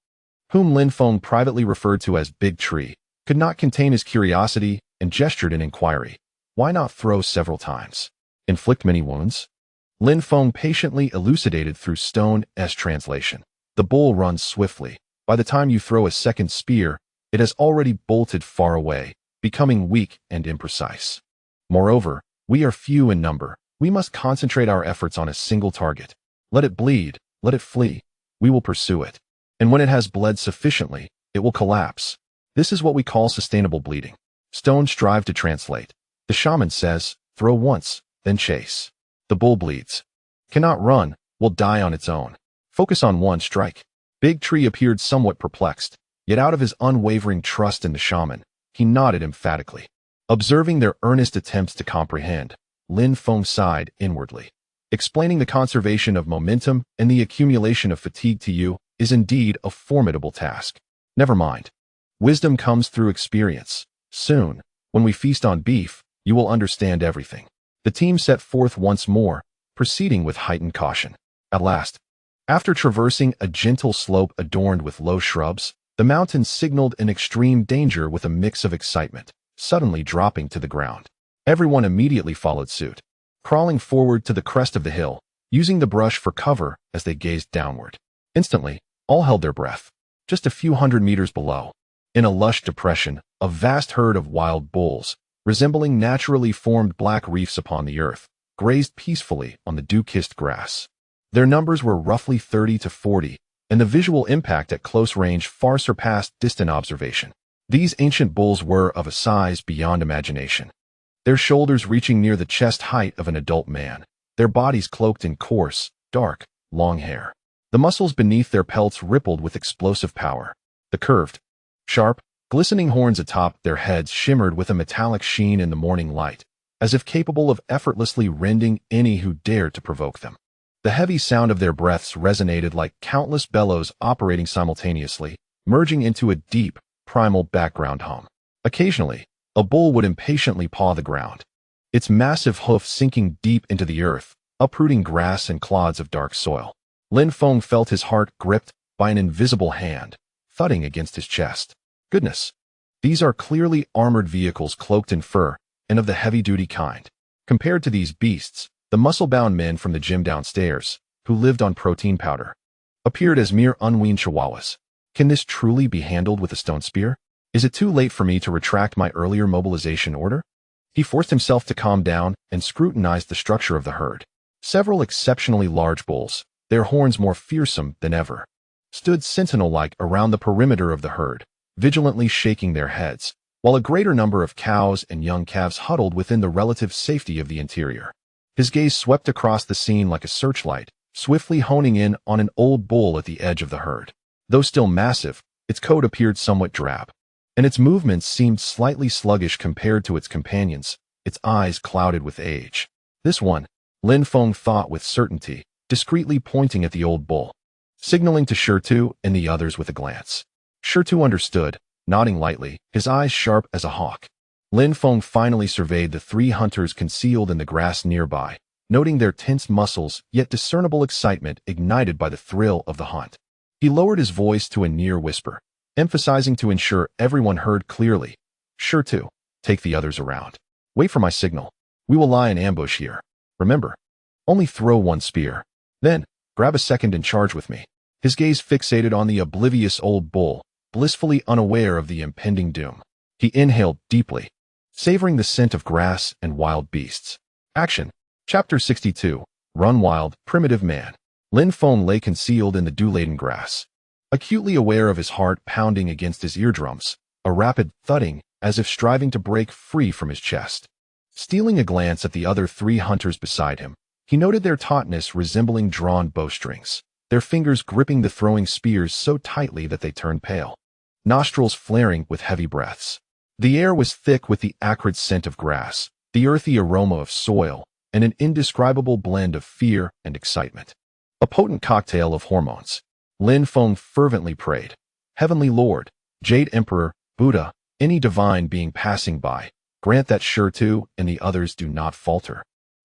whom Lin Feng privately referred to as Big Tree, could not contain his curiosity and gestured in inquiry. "Why not throw several times? Inflict many wounds?" Lin Feng patiently elucidated through Stone's translation. "The bull runs swiftly. By the time you throw a second spear, it has already bolted far away, becoming weak and imprecise. Moreover, we are few in number. We must concentrate our efforts on a single target. Let it bleed, let it flee. We will pursue it. And when it has bled sufficiently, it will collapse. This is what we call sustainable bleeding." Stone strived to translate. "The shaman says, throw once, then chase. The bull bleeds. Cannot run, will die on its own. Focus on one strike." Big Tree appeared somewhat perplexed, yet out of his unwavering trust in the shaman, he nodded emphatically. Observing their earnest attempts to comprehend, Lin Feng sighed inwardly. "Explaining the conservation of momentum and the accumulation of fatigue to you is indeed a formidable task. Never mind. Wisdom comes through experience. Soon, when we feast on beef, you will understand everything." The team set forth once more, proceeding with heightened caution. At last, after traversing a gentle slope adorned with low shrubs, the mountain signaled an extreme danger with a mix of excitement, suddenly dropping to the ground. Everyone immediately followed suit, crawling forward to the crest of the hill, using the brush for cover as they gazed downward. Instantly, all held their breath. Just a few hundred meters below, in a lush depression, a vast herd of wild bulls, resembling naturally formed black reefs upon the earth, grazed peacefully on the dew-kissed grass. Their numbers were roughly 30 to 40, and the visual impact at close range far surpassed distant observation. These ancient bulls were of a size beyond imagination, their shoulders reaching near the chest height of an adult man, their bodies cloaked in coarse, dark, long hair. The muscles beneath their pelts rippled with explosive power. The curved, sharp, glistening horns atop their heads shimmered with a metallic sheen in the morning light, as if capable of effortlessly rending any who dared to provoke them. The heavy sound of their breaths resonated like countless bellows operating simultaneously, merging into a deep, primal background hum. Occasionally, a bull would impatiently paw the ground, its massive hoof sinking deep into the earth, uprooting grass and clods of dark soil. Lin Feng felt his heart gripped by an invisible hand, thudding against his chest. Goodness, these are clearly armored vehicles cloaked in fur, and of the heavy-duty kind. Compared to these beasts, the muscle-bound men from the gym downstairs, who lived on protein powder, appeared as mere unweaned chihuahuas. Can this truly be handled with a stone spear? Is it too late for me to retract my earlier mobilization order? He forced himself to calm down and scrutinized the structure of the herd. Several exceptionally large bulls, their horns more fearsome than ever, stood sentinel-like around the perimeter of the herd, vigilantly shaking their heads, while a greater number of cows and young calves huddled within the relative safety of the interior. His gaze swept across the scene like a searchlight, swiftly honing in on an old bull at the edge of the herd. Though still massive, its coat appeared somewhat drab, and its movements seemed slightly sluggish compared to its companions, its eyes clouded with age. This one, Lin Feng thought with certainty, discreetly pointing at the old bull, signaling to Shirtu and the others with a glance. Shirtu understood, nodding lightly, his eyes sharp as a hawk. Lin Feng finally surveyed the three hunters concealed in the grass nearby, noting their tense muscles yet discernible excitement ignited by the thrill of the hunt. He lowered his voice to a near whisper, emphasizing to ensure everyone heard clearly. "Shirtu, take the others around. Wait for my signal. We will lie in ambush here. Remember, only throw one spear. Then, grab a second and charge with me." His gaze fixated on the oblivious old bull, blissfully unaware of the impending doom. He inhaled deeply, savoring the scent of grass and wild beasts. Action. Chapter 62. Run Wild, Primitive Man. Lin Feng lay concealed in the dew-laden grass, acutely aware of his heart pounding against his eardrums, a rapid thudding as if striving to break free from his chest. Stealing a glance at the other three hunters beside him, he noted their tautness resembling drawn bowstrings. their fingers gripping the throwing spears so tightly that they turned pale, nostrils flaring with heavy breaths. The air was thick with the acrid scent of grass, the earthy aroma of soil, and an indescribable blend of fear and excitement. A potent cocktail of hormones. Lin Feng fervently prayed, "Heavenly Lord, Jade Emperor, Buddha, any divine being passing by, grant that Sure-Tu and the others do not falter.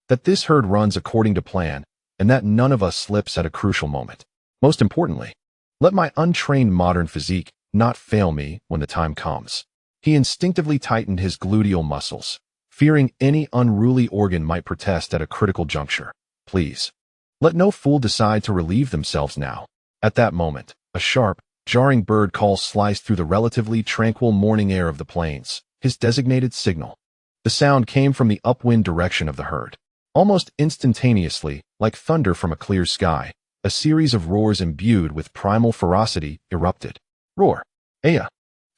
That this herd runs according to plan, and that none of us slips at a crucial moment. Most importantly, let my untrained modern physique not fail me when the time comes." He instinctively tightened his gluteal muscles, fearing any unruly organ might protest at a critical juncture. Please, let no fool decide to relieve themselves now. At that moment, a sharp, jarring bird call sliced through the relatively tranquil morning air of the plains, his designated signal. The sound came from the upwind direction of the herd. Almost instantaneously, like thunder from a clear sky, a series of roars imbued with primal ferocity erupted. Roar! Aya!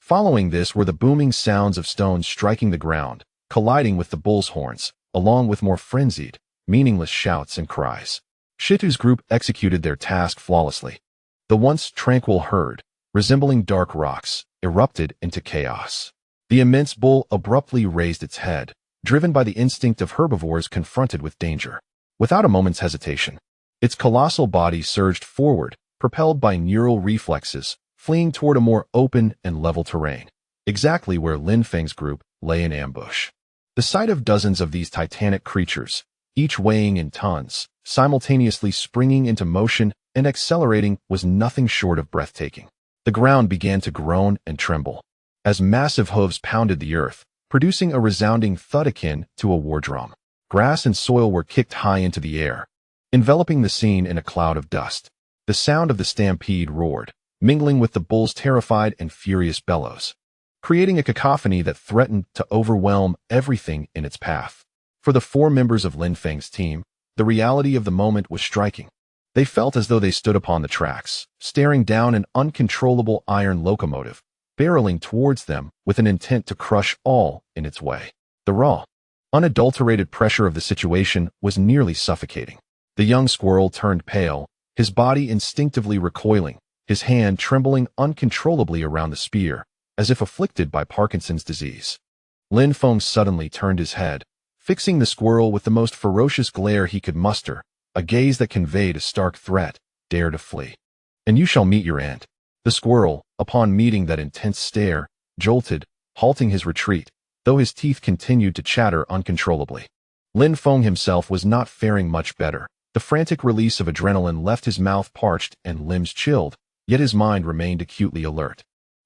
Following this were the booming sounds of stones striking the ground, colliding with the bull's horns, along with more frenzied, meaningless shouts and cries. Shitu's group executed their task flawlessly. The once tranquil herd, resembling dark rocks, erupted into chaos. The immense bull abruptly raised its head, driven by the instinct of herbivores confronted with danger. Without a moment's hesitation, its colossal body surged forward, propelled by neural reflexes, fleeing toward a more open and level terrain, exactly where Lin Feng's group lay in ambush. The sight of dozens of these titanic creatures, each weighing in tons, simultaneously springing into motion and accelerating, was nothing short of breathtaking. The ground began to groan and tremble, as massive hooves pounded the earth, producing a resounding thud akin to a war drum. Grass and soil were kicked high into the air, enveloping the scene in a cloud of dust. The sound of the stampede roared, mingling with the bull's terrified and furious bellows, creating a cacophony that threatened to overwhelm everything in its path. For the four members of Lin Feng's team, the reality of the moment was striking. They felt as though they stood upon the tracks, staring down an uncontrollable iron locomotive, barreling towards them with an intent to crush all in its way. The raw, unadulterated pressure of the situation was nearly suffocating. The young squirrel turned pale, his body instinctively recoiling, his hand trembling uncontrollably around the spear, as if afflicted by Parkinson's disease. Lin Feng suddenly turned his head, fixing the squirrel with the most ferocious glare he could muster, a gaze that conveyed a stark threat: "Dare to flee, and you shall meet your end." The squirrel, upon meeting that intense stare, jolted, halting his retreat, though his teeth continued to chatter uncontrollably. Lin Feng himself was not faring much better. The frantic release of adrenaline left his mouth parched and limbs chilled, yet his mind remained acutely alert.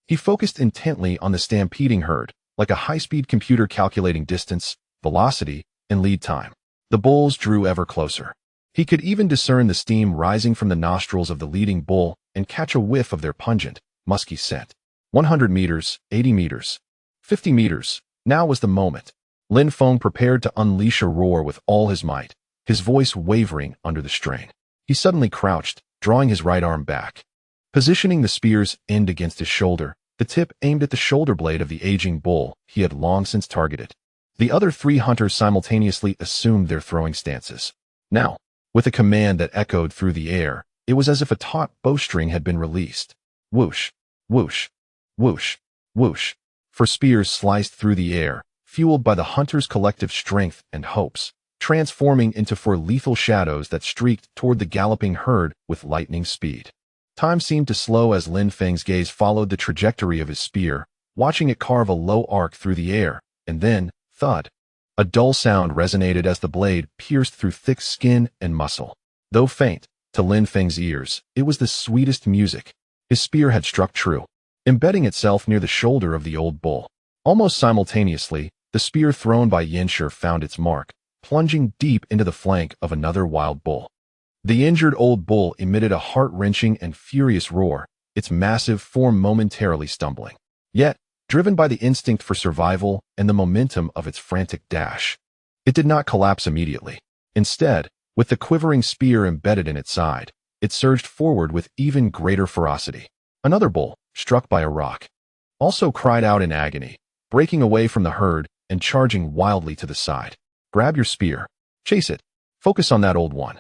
He focused intently on the stampeding herd, like a high-speed computer calculating distance, velocity, and lead time. The bulls drew ever closer. He could even discern the steam rising from the nostrils of the leading bull and catch a whiff of their pungent, musky scent. 100 meters, 80 meters, 50 meters. Now was the moment. Lin Feng prepared to unleash a roar with all his might, his voice wavering under the strain. He suddenly crouched, drawing his right arm back. Positioning the spear's end against his shoulder, the tip aimed at the shoulder blade of the aging bull he had long since targeted. The other three hunters simultaneously assumed their throwing stances. Now, with a command that echoed through the air, it was as if a taut bowstring had been released. Whoosh, whoosh, whoosh, whoosh. For spears sliced through the air, fueled by the hunters' collective strength and hopes, transforming into four lethal shadows that streaked toward the galloping herd with lightning speed. Time seemed to slow as Lin Feng's gaze followed the trajectory of his spear, watching it carve a low arc through the air, and then, thud. A dull sound resonated as the blade pierced through thick skin and muscle. Though faint, to Lin Feng's ears, it was the sweetest music. His spear had struck true, embedding itself near the shoulder of the old bull. Almost simultaneously, the spear thrown by Yanshi found its mark, plunging deep into the flank of another wild bull. The injured old bull emitted a heart-wrenching and furious roar, its massive form momentarily stumbling. Yet, driven by the instinct for survival and the momentum of its frantic dash, it did not collapse immediately. Instead, with the quivering spear embedded in its side, it surged forward with even greater ferocity. Another bull, struck by a rock, also cried out in agony, breaking away from the herd and charging wildly to the side. Grab your spear. Chase it. Focus on that old one.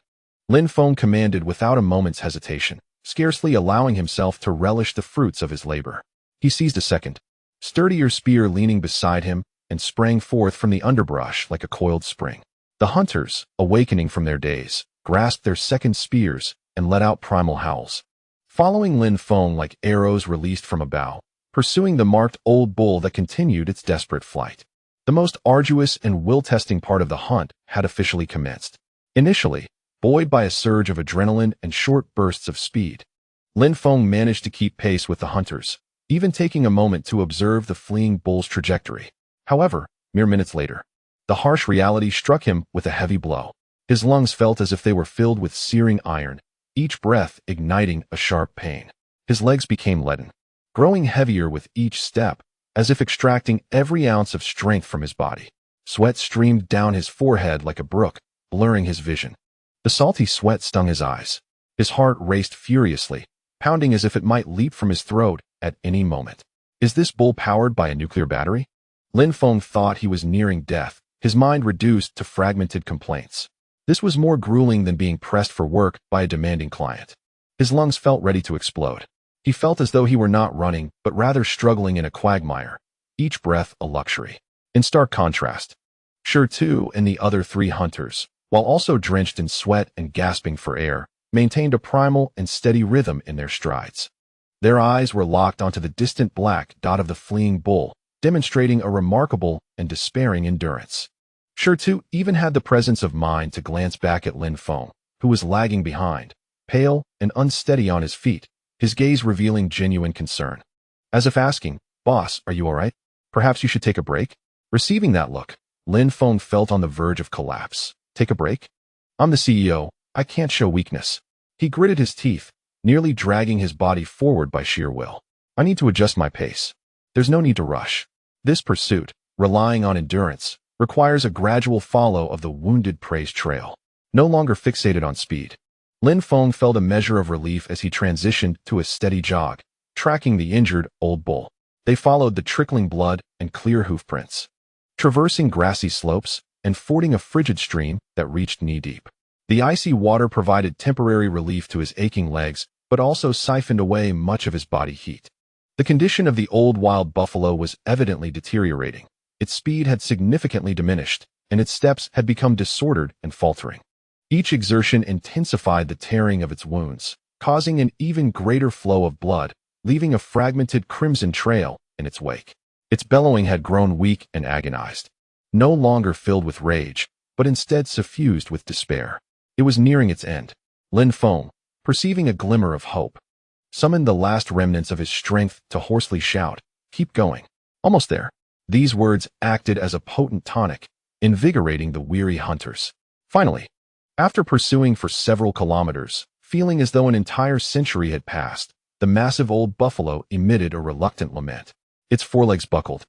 Lin Feng commanded without a moment's hesitation, scarcely allowing himself to relish the fruits of his labor. He seized a second, sturdier spear leaning beside him and sprang forth from the underbrush like a coiled spring. The hunters, awakening from their daze, grasped their second spears and let out primal howls. Following Lin Feng like arrows released from a bow, pursuing the marked old bull that continued its desperate flight. The most arduous and will-testing part of the hunt had officially commenced. Initially, buoyed by a surge of adrenaline and short bursts of speed, Lin Feng managed to keep pace with the hunters, even taking a moment to observe the fleeing bull's trajectory. However, mere minutes later, the harsh reality struck him with a heavy blow. His lungs felt as if they were filled with searing iron, each breath igniting a sharp pain. His legs became leaden, growing heavier with each step, as if extracting every ounce of strength from his body. Sweat streamed down his forehead like a brook, blurring his vision. The salty sweat stung his eyes. His heart raced furiously, pounding as if it might leap from his throat at any moment. Is this bull powered by a nuclear battery? Lin Feng thought he was nearing death, his mind reduced to fragmented complaints. This was more grueling than being pressed for work by a demanding client. His lungs felt ready to explode. He felt as though he were not running, but rather struggling in a quagmire, each breath a luxury. In stark contrast, Sure-Tu and the other three hunters, while also drenched in sweat and gasping for air, maintained a primal and steady rhythm in their strides. Their eyes were locked onto the distant black dot of the fleeing bull, demonstrating a remarkable and despairing endurance. Sure-Tu even had the presence of mind to glance back at Lin Feng, who was lagging behind, pale and unsteady on his feet, his gaze revealing genuine concern. As if asking, "Boss, are you all right? Perhaps you should take a break?" Receiving that look, Lin Feng felt on the verge of collapse. Take a break? I'm the CEO. I can't show weakness. He gritted his teeth, nearly dragging his body forward by sheer will. I need to adjust my pace. There's no need to rush. This pursuit, relying on endurance, requires a gradual follow of the wounded prey's trail. No longer fixated on speed, Lin Feng felt a measure of relief as he transitioned to a steady jog, tracking the injured old bull. They followed the trickling blood and clear hoof prints, traversing grassy slopes and fording a frigid stream that reached knee-deep. The icy water provided temporary relief to his aching legs, but also siphoned away much of his body heat. The condition of the old wild buffalo was evidently deteriorating. Its speed had significantly diminished, and its steps had become disordered and faltering. Each exertion intensified the tearing of its wounds, causing an even greater flow of blood, leaving a fragmented crimson trail in its wake. Its bellowing had grown weak and agonized, no longer filled with rage, but instead suffused with despair. It was nearing its end. Lin Feng, perceiving a glimmer of hope, summoned the last remnants of his strength to hoarsely shout, "Keep going. Almost there." These words acted as a potent tonic, invigorating the weary hunters. Finally, after pursuing for several kilometers, feeling as though an entire century had passed, the massive old buffalo emitted a reluctant lament. Its forelegs buckled,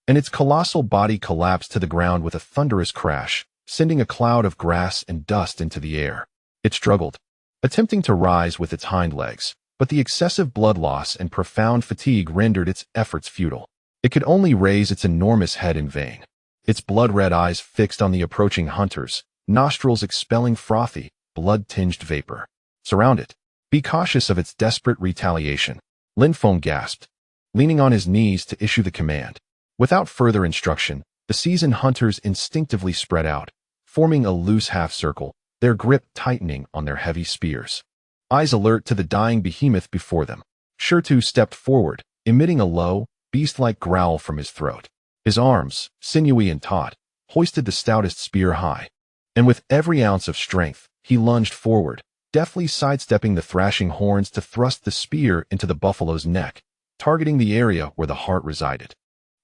and its colossal body collapsed to the ground with a thunderous crash, sending a cloud of grass and dust into the air. It struggled, attempting to rise with its hind legs, but the excessive blood loss and profound fatigue rendered its efforts futile. It could only raise its enormous head in vain, its blood-red eyes fixed on the approaching hunters, nostrils expelling frothy, blood-tinged vapor. Surround it. Be cautious of its desperate retaliation. Lin Feng gasped, leaning on his knees to issue the command. Without further instruction, the seasoned hunters instinctively spread out, forming a loose half-circle, their grip tightening on their heavy spears. Eyes alert to the dying behemoth before them, Sure-Tu stepped forward, emitting a low, beast-like growl from his throat. His arms, sinewy and taut, hoisted the stoutest spear high, and with every ounce of strength, he lunged forward, deftly sidestepping the thrashing horns to thrust the spear into the buffalo's neck, targeting the area where the heart resided.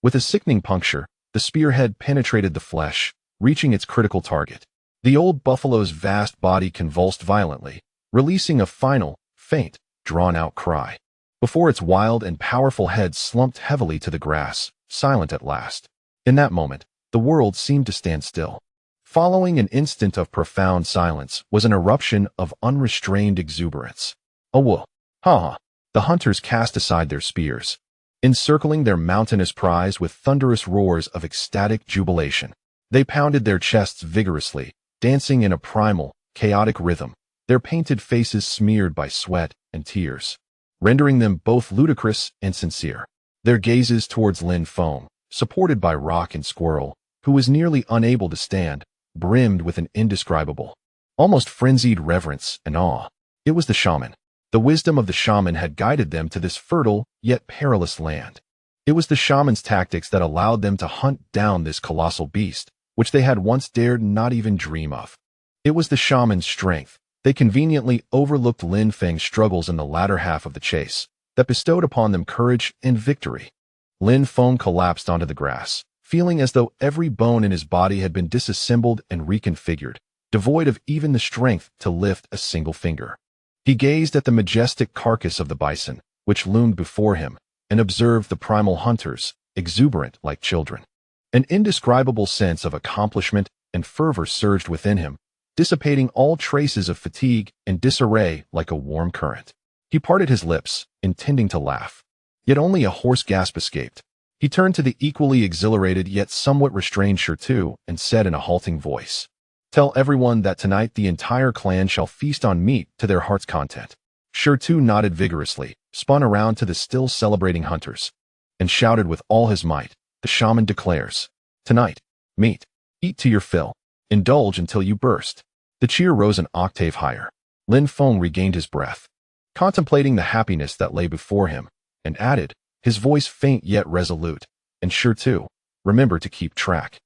With a sickening puncture, the spearhead penetrated the flesh, reaching its critical target. The old buffalo's vast body convulsed violently, releasing a final, faint, drawn-out cry, before its wild and powerful head slumped heavily to the grass, silent at last. In that moment, the world seemed to stand still. Following an instant of profound silence was an eruption of unrestrained exuberance. "Awoke! Ha!" The hunters cast aside their spears, encircling their mountainous prize with thunderous roars of ecstatic jubilation. They pounded their chests vigorously, dancing in a primal, chaotic rhythm, their painted faces smeared by sweat and tears, rendering them both ludicrous and sincere. Their gazes towards Lin Feng, supported by Rock and Squirrel, who was nearly unable to stand, brimmed with an indescribable, almost frenzied reverence and awe. It was the shaman. The wisdom of the shaman had guided them to this fertile yet perilous land. It was the shaman's tactics that allowed them to hunt down this colossal beast, which they had once dared not even dream of. It was the shaman's strength. They conveniently overlooked Lin Feng's struggles in the latter half of the chase, that bestowed upon them courage and victory. Lin Feng collapsed onto the grass, feeling as though every bone in his body had been disassembled and reconfigured, devoid of even the strength to lift a single finger. He gazed at the majestic carcass of the bison, which loomed before him, and observed the primal hunters, exuberant like children. An indescribable sense of accomplishment and fervor surged within him, dissipating all traces of fatigue and disarray like a warm current. He parted his lips, intending to laugh. Yet only a hoarse gasp escaped. He turned to the equally exhilarated yet somewhat restrained Shirtu and said in a halting voice, "Tell everyone that tonight the entire clan shall feast on meat to their heart's content." Shirtu nodded vigorously, spun around to the still celebrating hunters, and shouted with all his might, "The shaman declares, tonight, meat. Eat to your fill. Indulge until you burst." The cheer rose an octave higher. Lin Feng regained his breath, contemplating the happiness that lay before him, and added, his voice faint yet resolute, "And Shirtu, remember to keep track.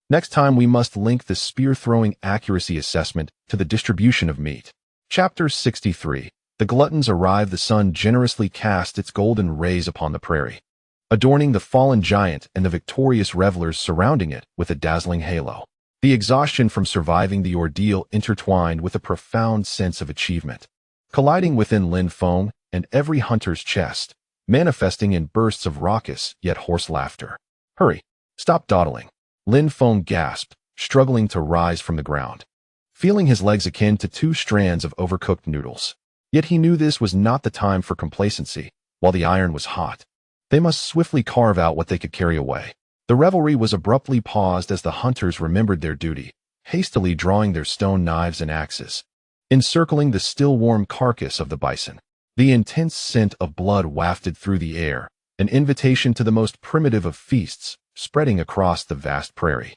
Next time we must link the spear-throwing accuracy assessment to the distribution of meat." Chapter 63. The gluttons arrived. The sun generously cast its golden rays upon the prairie, adorning the fallen giant and the victorious revelers surrounding it with a dazzling halo. The exhaustion from surviving the ordeal intertwined with a profound sense of achievement, colliding within Lin Feng and every hunter's chest, manifesting in bursts of raucous yet hoarse laughter. "Hurry! Stop dawdling!" Lin Feng gasped, struggling to rise from the ground, feeling his legs akin to two strands of overcooked noodles. Yet he knew this was not the time for complacency. While the iron was hot, they must swiftly carve out what they could carry away. The revelry was abruptly paused as the hunters remembered their duty, hastily drawing their stone knives and axes, encircling the still warm carcass of the bison. The intense scent of blood wafted through the air, an invitation to the most primitive of feasts, spreading across the vast prairie.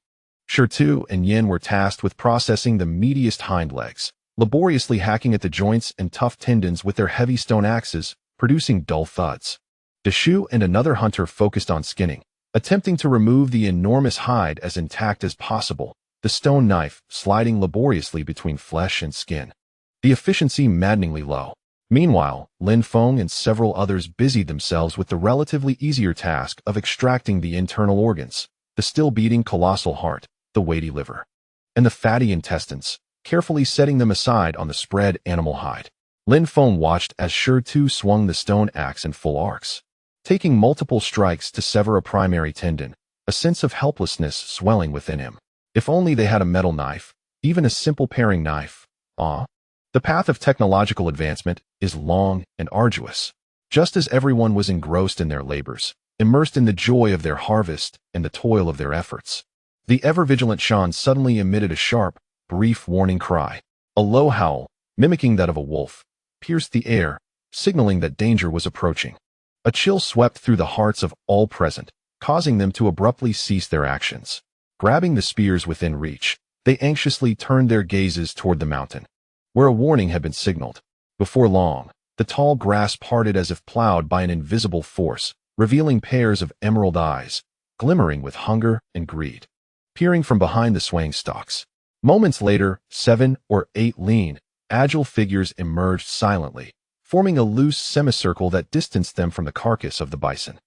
Shirtu and Yin were tasked with processing the meatiest hind legs, laboriously hacking at the joints and tough tendons with their heavy stone axes, producing dull thuds. Deshu and another hunter focused on skinning, attempting to remove the enormous hide as intact as possible, the stone knife sliding laboriously between flesh and skin. The efficiency maddeningly low. Meanwhile, Lin Feng and several others busied themselves with the relatively easier task of extracting the internal organs, the still-beating colossal heart, the weighty liver, and the fatty intestines, carefully setting them aside on the spread animal hide. Lin Feng watched as Shirtu swung the stone axe in full arcs, taking multiple strikes to sever a primary tendon, a sense of helplessness swelling within him. If only they had a metal knife, even a simple paring knife. The path of technological advancement is long and arduous. Just as everyone was engrossed in their labors, immersed in the joy of their harvest and the toil of their efforts, the ever-vigilant Shan suddenly emitted a sharp, brief warning cry. A low howl, mimicking that of a wolf, pierced the air, signaling that danger was approaching. A chill swept through the hearts of all present, causing them to abruptly cease their actions. Grabbing the spears within reach, they anxiously turned their gazes toward the mountain, where a warning had been signaled. Before long, the tall grass parted as if plowed by an invisible force, revealing pairs of emerald eyes, glimmering with hunger and greed, peering from behind the swaying stalks. Moments later, 7 or 8 lean, agile figures emerged silently, forming a loose semicircle that distanced them from the carcass of the bison.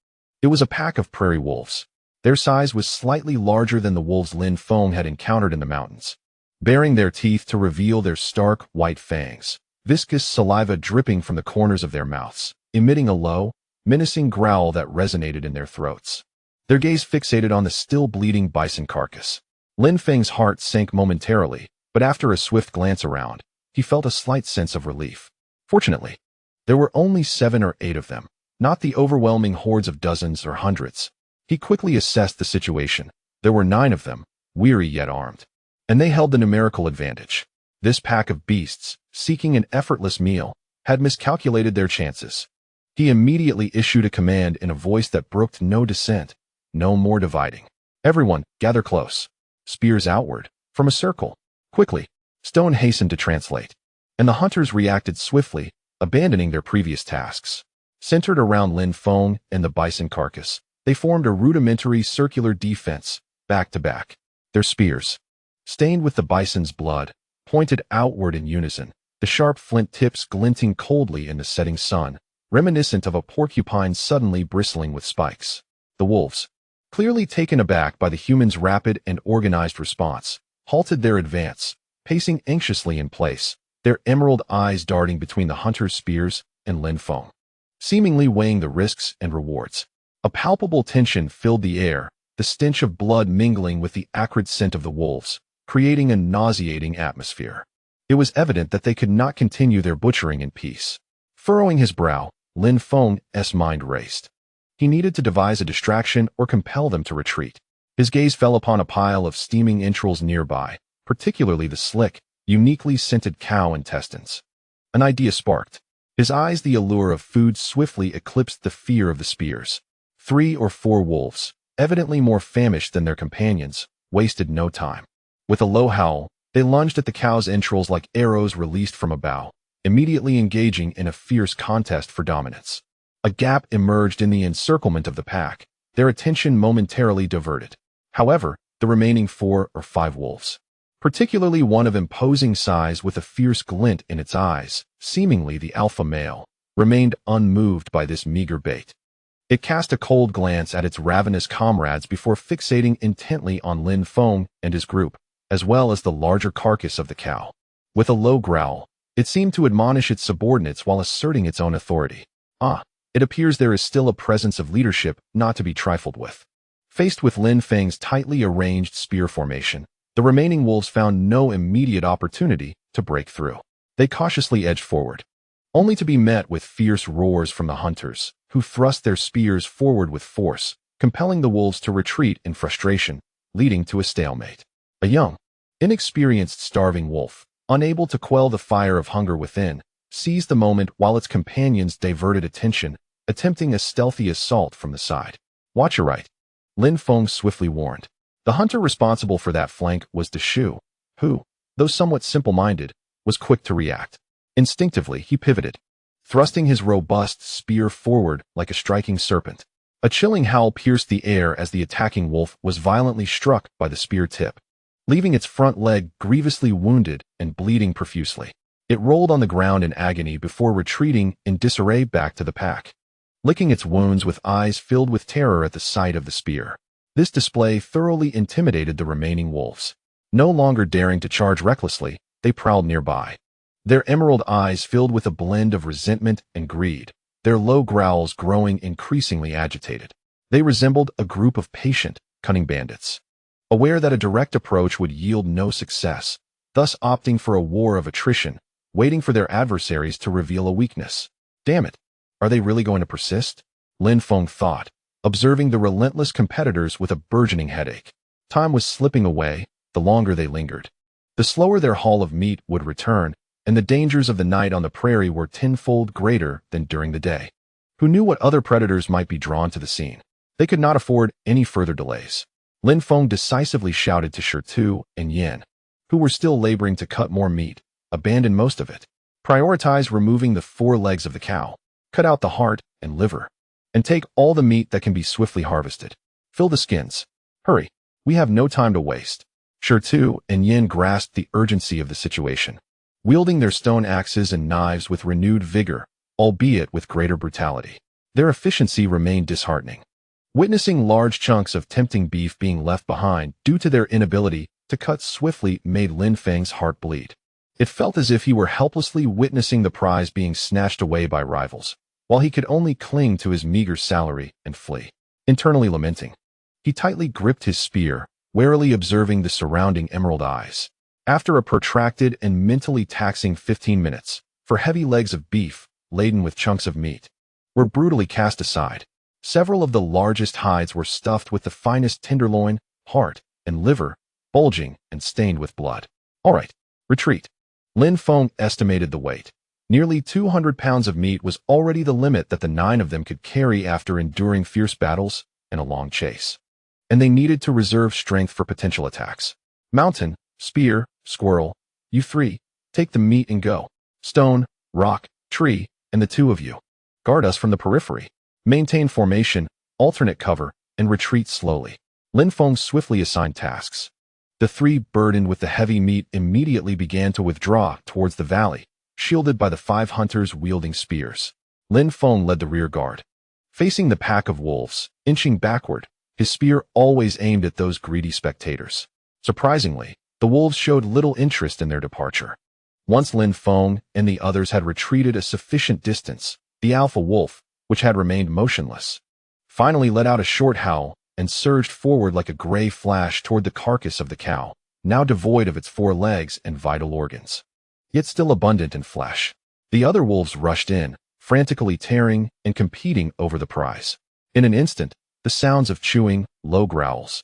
It was a pack of prairie wolves. Their size was slightly larger than the wolves Lin Feng had encountered in the mountains, baring their teeth to reveal their stark white fangs, viscous saliva dripping from the corners of their mouths, emitting a low, menacing growl that resonated in their throats. Their gaze fixated on the still bleeding bison carcass. Lin Feng's heart sank momentarily, but after a swift glance around, he felt a slight sense of relief. Fortunately, there were only 7 or 8 of them, not the overwhelming hordes of dozens or hundreds. He quickly assessed the situation. There were 9 of them, weary yet armed, and they held the numerical advantage. This pack of beasts, seeking an effortless meal, had miscalculated their chances. He immediately issued a command in a voice that brooked no dissent. No more dividing. Everyone, gather close. Spears outward, from a circle. Quickly. Stone hastened to translate. And the hunters reacted swiftly, abandoning their previous tasks. Centered around Lin Feng and the bison carcass, they formed a rudimentary circular defense, back to back. Their spears, stained with the bison's blood, pointed outward in unison, the sharp flint tips glinting coldly in the setting sun, reminiscent of a porcupine suddenly bristling with spikes. The wolves, clearly taken aback by the humans' rapid and organized response, halted their advance, pacing anxiously in place, their emerald eyes darting between the hunters' spears and Lin Feng, seemingly weighing the risks and rewards. A palpable tension filled the air, the stench of blood mingling with the acrid scent of the wolves, creating a nauseating atmosphere. It was evident that they could not continue their butchering in peace. Furrowing his brow, Lin Feng's mind raced. He needed to devise a distraction or compel them to retreat. His gaze fell upon a pile of steaming entrails nearby, particularly the slick, uniquely scented cow intestines. An idea sparked. His eyes, the allure of food, swiftly eclipsed the fear of the spears. 3 or 4 wolves, evidently more famished than their companions, wasted no time. With a low howl, they lunged at the cow's entrails like arrows released from a bow, immediately engaging in a fierce contest for dominance. A gap emerged in the encirclement of the pack, their attention momentarily diverted. However, the remaining 4 or 5 wolves, particularly one of imposing size with a fierce glint in its eyes, seemingly the alpha male, remained unmoved by this meager bait. It cast a cold glance at its ravenous comrades before fixating intently on Lin Feng and his group, as well as the larger carcass of the cow. With a low growl, it seemed to admonish its subordinates while asserting its own authority. It appears there is still a presence of leadership not to be trifled with. Faced with Lin Feng's tightly arranged spear formation, the remaining wolves found no immediate opportunity to break through. They cautiously edged forward, only to be met with fierce roars from the hunters, who thrust their spears forward with force, compelling the wolves to retreat in frustration, leading to a stalemate. A young, inexperienced starving wolf, unable to quell the fire of hunger within, seized the moment while its companions diverted attention, attempting a stealthy assault from the side. Watch your right, Lin Feng swiftly warned. The hunter responsible for that flank was De Shu, who, though somewhat simple-minded, was quick to react. Instinctively, he pivoted, thrusting his robust spear forward like a striking serpent. A chilling howl pierced the air as the attacking wolf was violently struck by the spear tip, leaving its front leg grievously wounded and bleeding profusely. It rolled on the ground in agony before retreating in disarray back to the pack, licking its wounds with eyes filled with terror at the sight of the spear. This display thoroughly intimidated the remaining wolves. No longer daring to charge recklessly, they prowled nearby, their emerald eyes filled with a blend of resentment and greed, their low growls growing increasingly agitated. They resembled a group of patient, cunning bandits, aware that a direct approach would yield no success, thus opting for a war of attrition, waiting for their adversaries to reveal a weakness. Damn it, are they really going to persist? Lin Feng thought, observing the relentless competitors with a burgeoning headache. Time was slipping away, the longer they lingered. The slower their haul of meat would return, and the dangers of the night on the prairie were tenfold greater than during the day. Who knew what other predators might be drawn to the scene? They could not afford any further delays. Lin Feng decisively shouted to Shi and Yin, who were still laboring to cut more meat, abandon most of it. Prioritize removing the 4 legs of the cow, cut out the heart and liver, and take all the meat that can be swiftly harvested. Fill the skins. Hurry, we have no time to waste. Shi and Yin grasped the urgency of the situation, wielding their stone axes and knives with renewed vigor, albeit with greater brutality. Their efficiency remained disheartening. Witnessing large chunks of tempting beef being left behind due to their inability to cut swiftly made Lin Feng's heart bleed. It felt as if he were helplessly witnessing the prize being snatched away by rivals, while he could only cling to his meager salary and flee. Internally lamenting, he tightly gripped his spear, warily observing the surrounding emerald eyes. After a protracted and mentally taxing 15 minutes, for heavy legs of beef, laden with chunks of meat, were brutally cast aside. Several of the largest hides were stuffed with the finest tenderloin, heart, and liver, bulging and stained with blood. All right, retreat. Lin Feng estimated the weight. Nearly 200 pounds of meat was already the limit that the 9 of them could carry after enduring fierce battles and a long chase. And they needed to reserve strength for potential attacks. Mountain, spear, squirrel, you 3, take the meat and go. Stone, rock, tree, and the 2 of you. Guard us from the periphery. Maintain formation, alternate cover, and retreat slowly. Lin Feng swiftly assigned tasks. The 3 burdened with the heavy meat immediately began to withdraw towards the valley, shielded by the 5 hunters wielding spears. Lin Feng led the rear guard. Facing the pack of wolves, inching backward, his spear always aimed at those greedy spectators. Surprisingly, the wolves showed little interest in their departure. Once Lin Feng and the others had retreated a sufficient distance, the alpha wolf, which had remained motionless, finally let out a short howl and surged forward like a gray flash toward the carcass of the cow, now devoid of its 4 legs and vital organs, yet still abundant in flesh. The other wolves rushed in, frantically tearing and competing over the prize. In an instant, the sounds of chewing, low growls,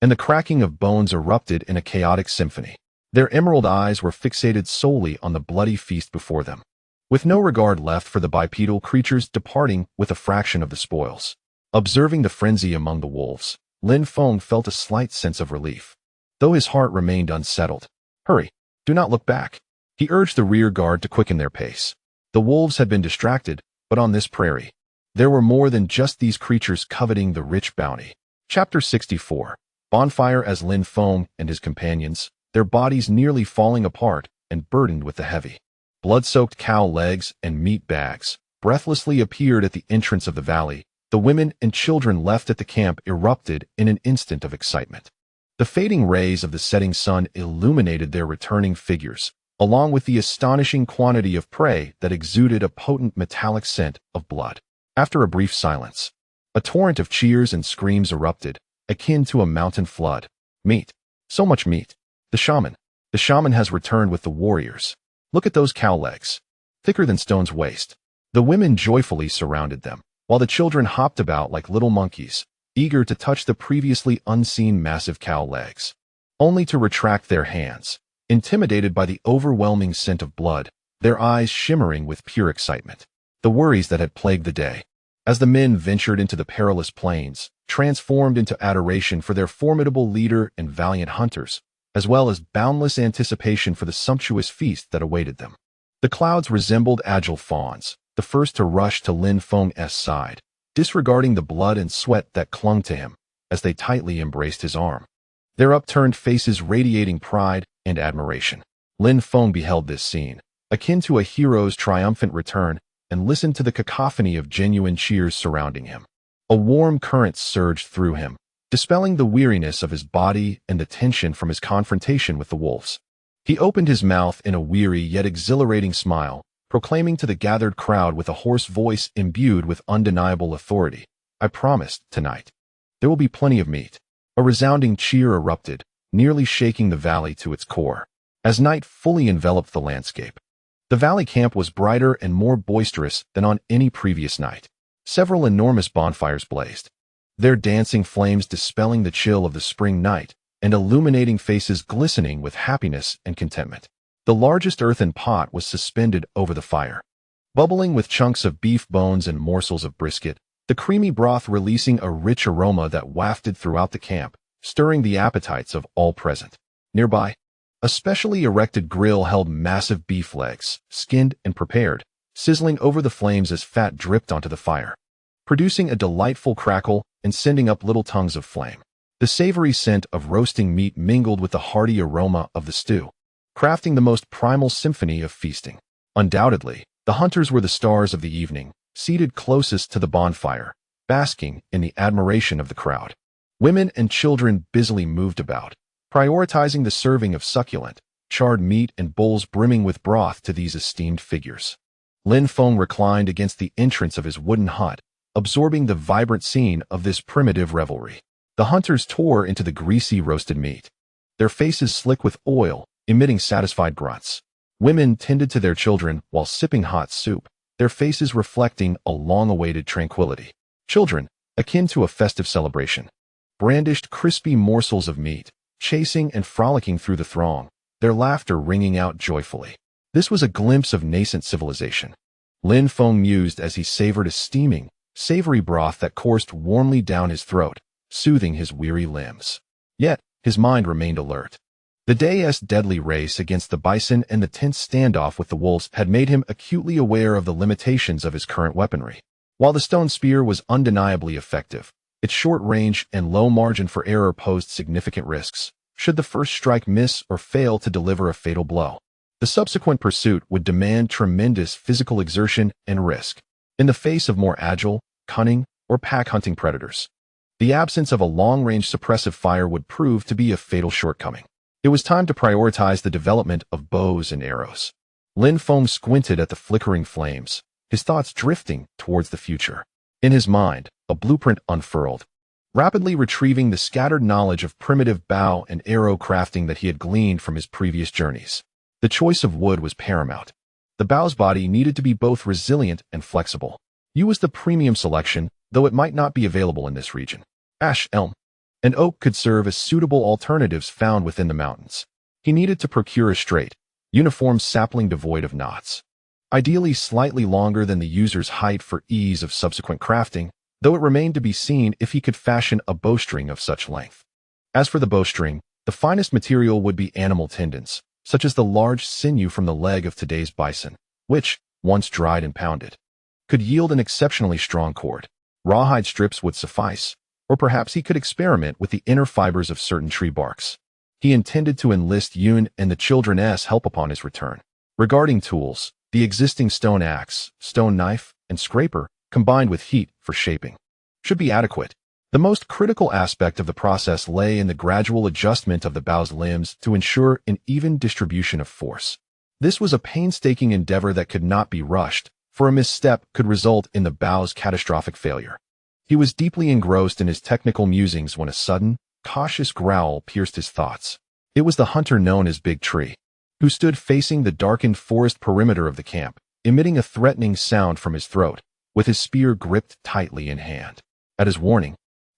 and the cracking of bones erupted in a chaotic symphony. Their emerald eyes were fixated solely on the bloody feast before them, with no regard left for the bipedal creatures departing with a fraction of the spoils. Observing the frenzy among the wolves, Lin Feng felt a slight sense of relief, though his heart remained unsettled. Hurry, do not look back. He urged the rear guard to quicken their pace. The wolves had been distracted, but on this prairie, there were more than just these creatures coveting the rich bounty. Chapter 64. Bonfire. As Lin Feng and his companions, their bodies nearly falling apart and burdened with the heavy, blood-soaked cow legs and meat bags, breathlessly appeared at the entrance of the valley, the women and children left at the camp erupted in an instant of excitement. The fading rays of the setting sun illuminated their returning figures, along with the astonishing quantity of prey that exuded a potent metallic scent of blood. After a brief silence, a torrent of cheers and screams erupted, akin to a mountain flood. Meat. So much meat. The shaman. The shaman has returned with the warriors. Look at those cow legs. Thicker than stone's waist. The women joyfully surrounded them, while the children hopped about like little monkeys, eager to touch the previously unseen massive cow legs, only to retract their hands, intimidated by the overwhelming scent of blood, their eyes shimmering with pure excitement. The worries that had plagued the day, as the men ventured into the perilous plains, transformed into adoration for their formidable leader and valiant hunters, as well as boundless anticipation for the sumptuous feast that awaited them. The clouds resembled agile fawns, the first to rush to Lin Feng's side, disregarding the blood and sweat that clung to him as they tightly embraced his arm, their upturned faces radiating pride and admiration. Lin Feng beheld this scene, akin to a hero's triumphant return, and listened to the cacophony of genuine cheers surrounding him. A warm current surged through him, dispelling the weariness of his body and the tension from his confrontation with the wolves. He opened his mouth in a weary yet exhilarating smile, proclaiming to the gathered crowd with a hoarse voice imbued with undeniable authority, "I promised, tonight, there will be plenty of meat." A resounding cheer erupted, nearly shaking the valley to its core, as night fully enveloped the landscape. The valley camp was brighter and more boisterous than on any previous night. Several enormous bonfires blazed, their dancing flames dispelling the chill of the spring night and illuminating faces glistening with happiness and contentment. The largest earthen pot was suspended over the fire, bubbling with chunks of beef bones and morsels of brisket, the creamy broth releasing a rich aroma that wafted throughout the camp, stirring the appetites of all present. Nearby, a specially erected grill held massive beef legs, skinned and prepared, sizzling over the flames as fat dripped onto the fire, producing a delightful crackle and sending up little tongues of flame. The savory scent of roasting meat mingled with the hearty aroma of the stew, crafting the most primal symphony of feasting. Undoubtedly, the hunters were the stars of the evening, seated closest to the bonfire, basking in the admiration of the crowd. Women and children busily moved about, prioritizing the serving of succulent, charred meat and bowls brimming with broth to these esteemed figures. Lin Feng reclined against the entrance of his wooden hut, absorbing the vibrant scene of this primitive revelry. The hunters tore into the greasy roasted meat, their faces slick with oil, emitting satisfied grunts. Women tended to their children while sipping hot soup, their faces reflecting a long-awaited tranquility. Children, akin to a festive celebration, brandished crispy morsels of meat, chasing and frolicking through the throng, their laughter ringing out joyfully. This was a glimpse of nascent civilization. Lin Feng mused as he savored a steaming, savory broth that coursed warmly down his throat, soothing his weary limbs. Yet, his mind remained alert. The day's deadly race against the bison and the tense standoff with the wolves had made him acutely aware of the limitations of his current weaponry. While the stone spear was undeniably effective, its short range and low margin for error posed significant risks, should the first strike miss or fail to deliver a fatal blow. The subsequent pursuit would demand tremendous physical exertion and risk, in the face of more agile, cunning, or pack-hunting predators. The absence of a long-range suppressive fire would prove to be a fatal shortcoming. It was time to prioritize the development of bows and arrows. Lin Feng squinted at the flickering flames, his thoughts drifting towards the future. In his mind, a blueprint unfurled, rapidly retrieving the scattered knowledge of primitive bow and arrow crafting that he had gleaned from his previous journeys. The choice of wood was paramount. The bow's body needed to be both resilient and flexible. Yew was the premium selection, though it might not be available in this region. Ash, elm, and oak could serve as suitable alternatives found within the mountains. He needed to procure a straight, uniform sapling devoid of knots, ideally slightly longer than the user's height for ease of subsequent crafting, though it remained to be seen if he could fashion a bowstring of such length. As for the bowstring, the finest material would be animal tendons, such as the large sinew from the leg of today's bison, which, once dried and pounded, could yield an exceptionally strong cord. Rawhide strips would suffice, or perhaps he could experiment with the inner fibers of certain tree barks. He intended to enlist Yun and the children's help upon his return. Regarding tools, the existing stone axe, stone knife, and scraper, combined with heat for shaping, should be adequate. The most critical aspect of the process lay in the gradual adjustment of the bow's limbs to ensure an even distribution of force. This was a painstaking endeavor that could not be rushed, for a misstep could result in the bow's catastrophic failure. He was deeply engrossed in his technical musings when a sudden, cautious growl pierced his thoughts. It was the hunter known as Big Tree, who stood facing the darkened forest perimeter of the camp, emitting a threatening sound from his throat, with his spear gripped tightly in hand. At his warning,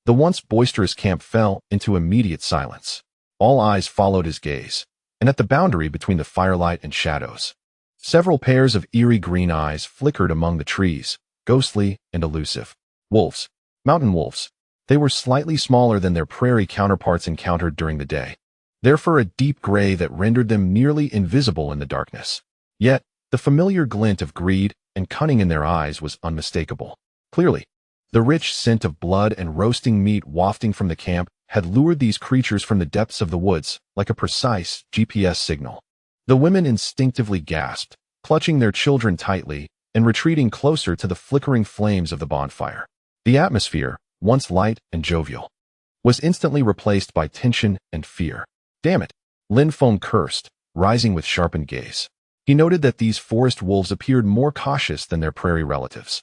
the once boisterous camp fell into immediate silence. All eyes followed his gaze, and at the boundary between the firelight and shadows, several pairs of eerie green eyes flickered among the trees, ghostly and elusive. Wolves. Mountain wolves. They were slightly smaller than their prairie counterparts encountered during the day, their fur a deep gray that rendered them nearly invisible in the darkness. Yet, the familiar glint of greed and cunning in their eyes was unmistakable. Clearly, the rich scent of blood and roasting meat wafting from the camp had lured these creatures from the depths of the woods like a precise GPS signal. The women instinctively gasped, clutching their children tightly and retreating closer to the flickering flames of the bonfire. The atmosphere, once light and jovial, was instantly replaced by tension and fear. Damn it, Lin Feng cursed, rising with sharpened gaze. He noted that these forest wolves appeared more cautious than their prairie relatives.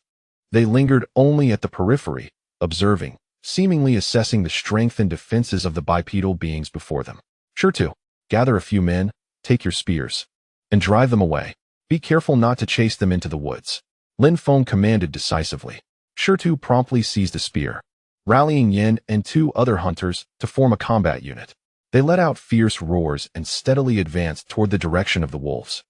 They lingered only at the periphery, observing, seemingly assessing the strength and defenses of the bipedal beings before them. Sure to, gather a few men, take your spears, and drive them away. Be careful not to chase them into the woods. Lin Feng commanded decisively. Sure to promptly seized a spear, rallying Yin and two other hunters to form a combat unit. They let out fierce roars and steadily advanced toward the direction of the wolves,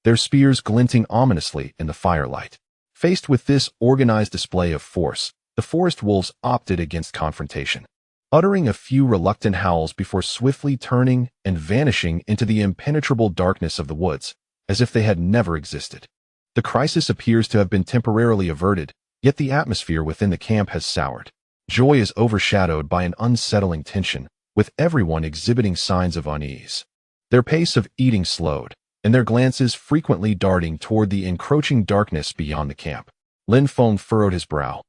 their spears glinting ominously in the firelight. Faced with this organized display of force, the forest wolves opted against confrontation, uttering a few reluctant howls before swiftly turning and vanishing into the impenetrable darkness of the woods, as if they had never existed. The crisis appears to have been temporarily averted, yet the atmosphere within the camp has soured. Joy is overshadowed by an unsettling tension, with everyone exhibiting signs of unease. Their pace of eating slowed, and their glances frequently darting toward the encroaching darkness beyond the camp. Lin Feng furrowed his brow,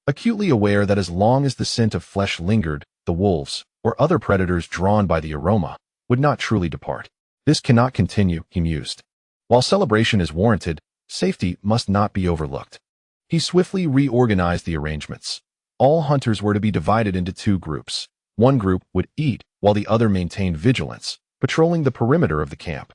acutely aware that as long as the scent of flesh lingered, the wolves, or other predators drawn by the aroma, would not truly depart. This cannot continue, he mused. While celebration is warranted, safety must not be overlooked. He swiftly reorganized the arrangements. All hunters were to be divided into two groups. One group would eat, while the other maintained vigilance, patrolling the perimeter of the camp.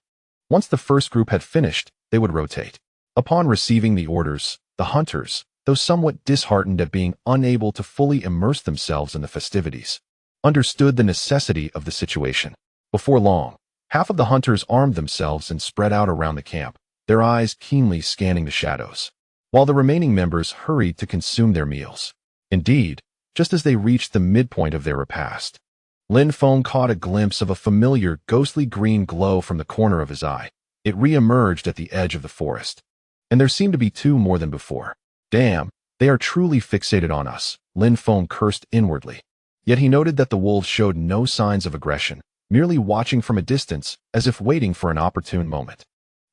Once the first group had finished, they would rotate. Upon receiving the orders, the hunters, though somewhat disheartened at being unable to fully immerse themselves in the festivities, understood the necessity of the situation. Before long, half of the hunters armed themselves and spread out around the camp, their eyes keenly scanning the shadows, while the remaining members hurried to consume their meals. Indeed, just as they reached the midpoint of their repast, Lin Feng caught a glimpse of a familiar ghostly green glow from the corner of his eye. It re-emerged at the edge of the forest, and there seemed to be two more than before. Damn, they are truly fixated on us, Lin Feng cursed inwardly. Yet he noted that the wolves showed no signs of aggression, merely watching from a distance, as if waiting for an opportune moment.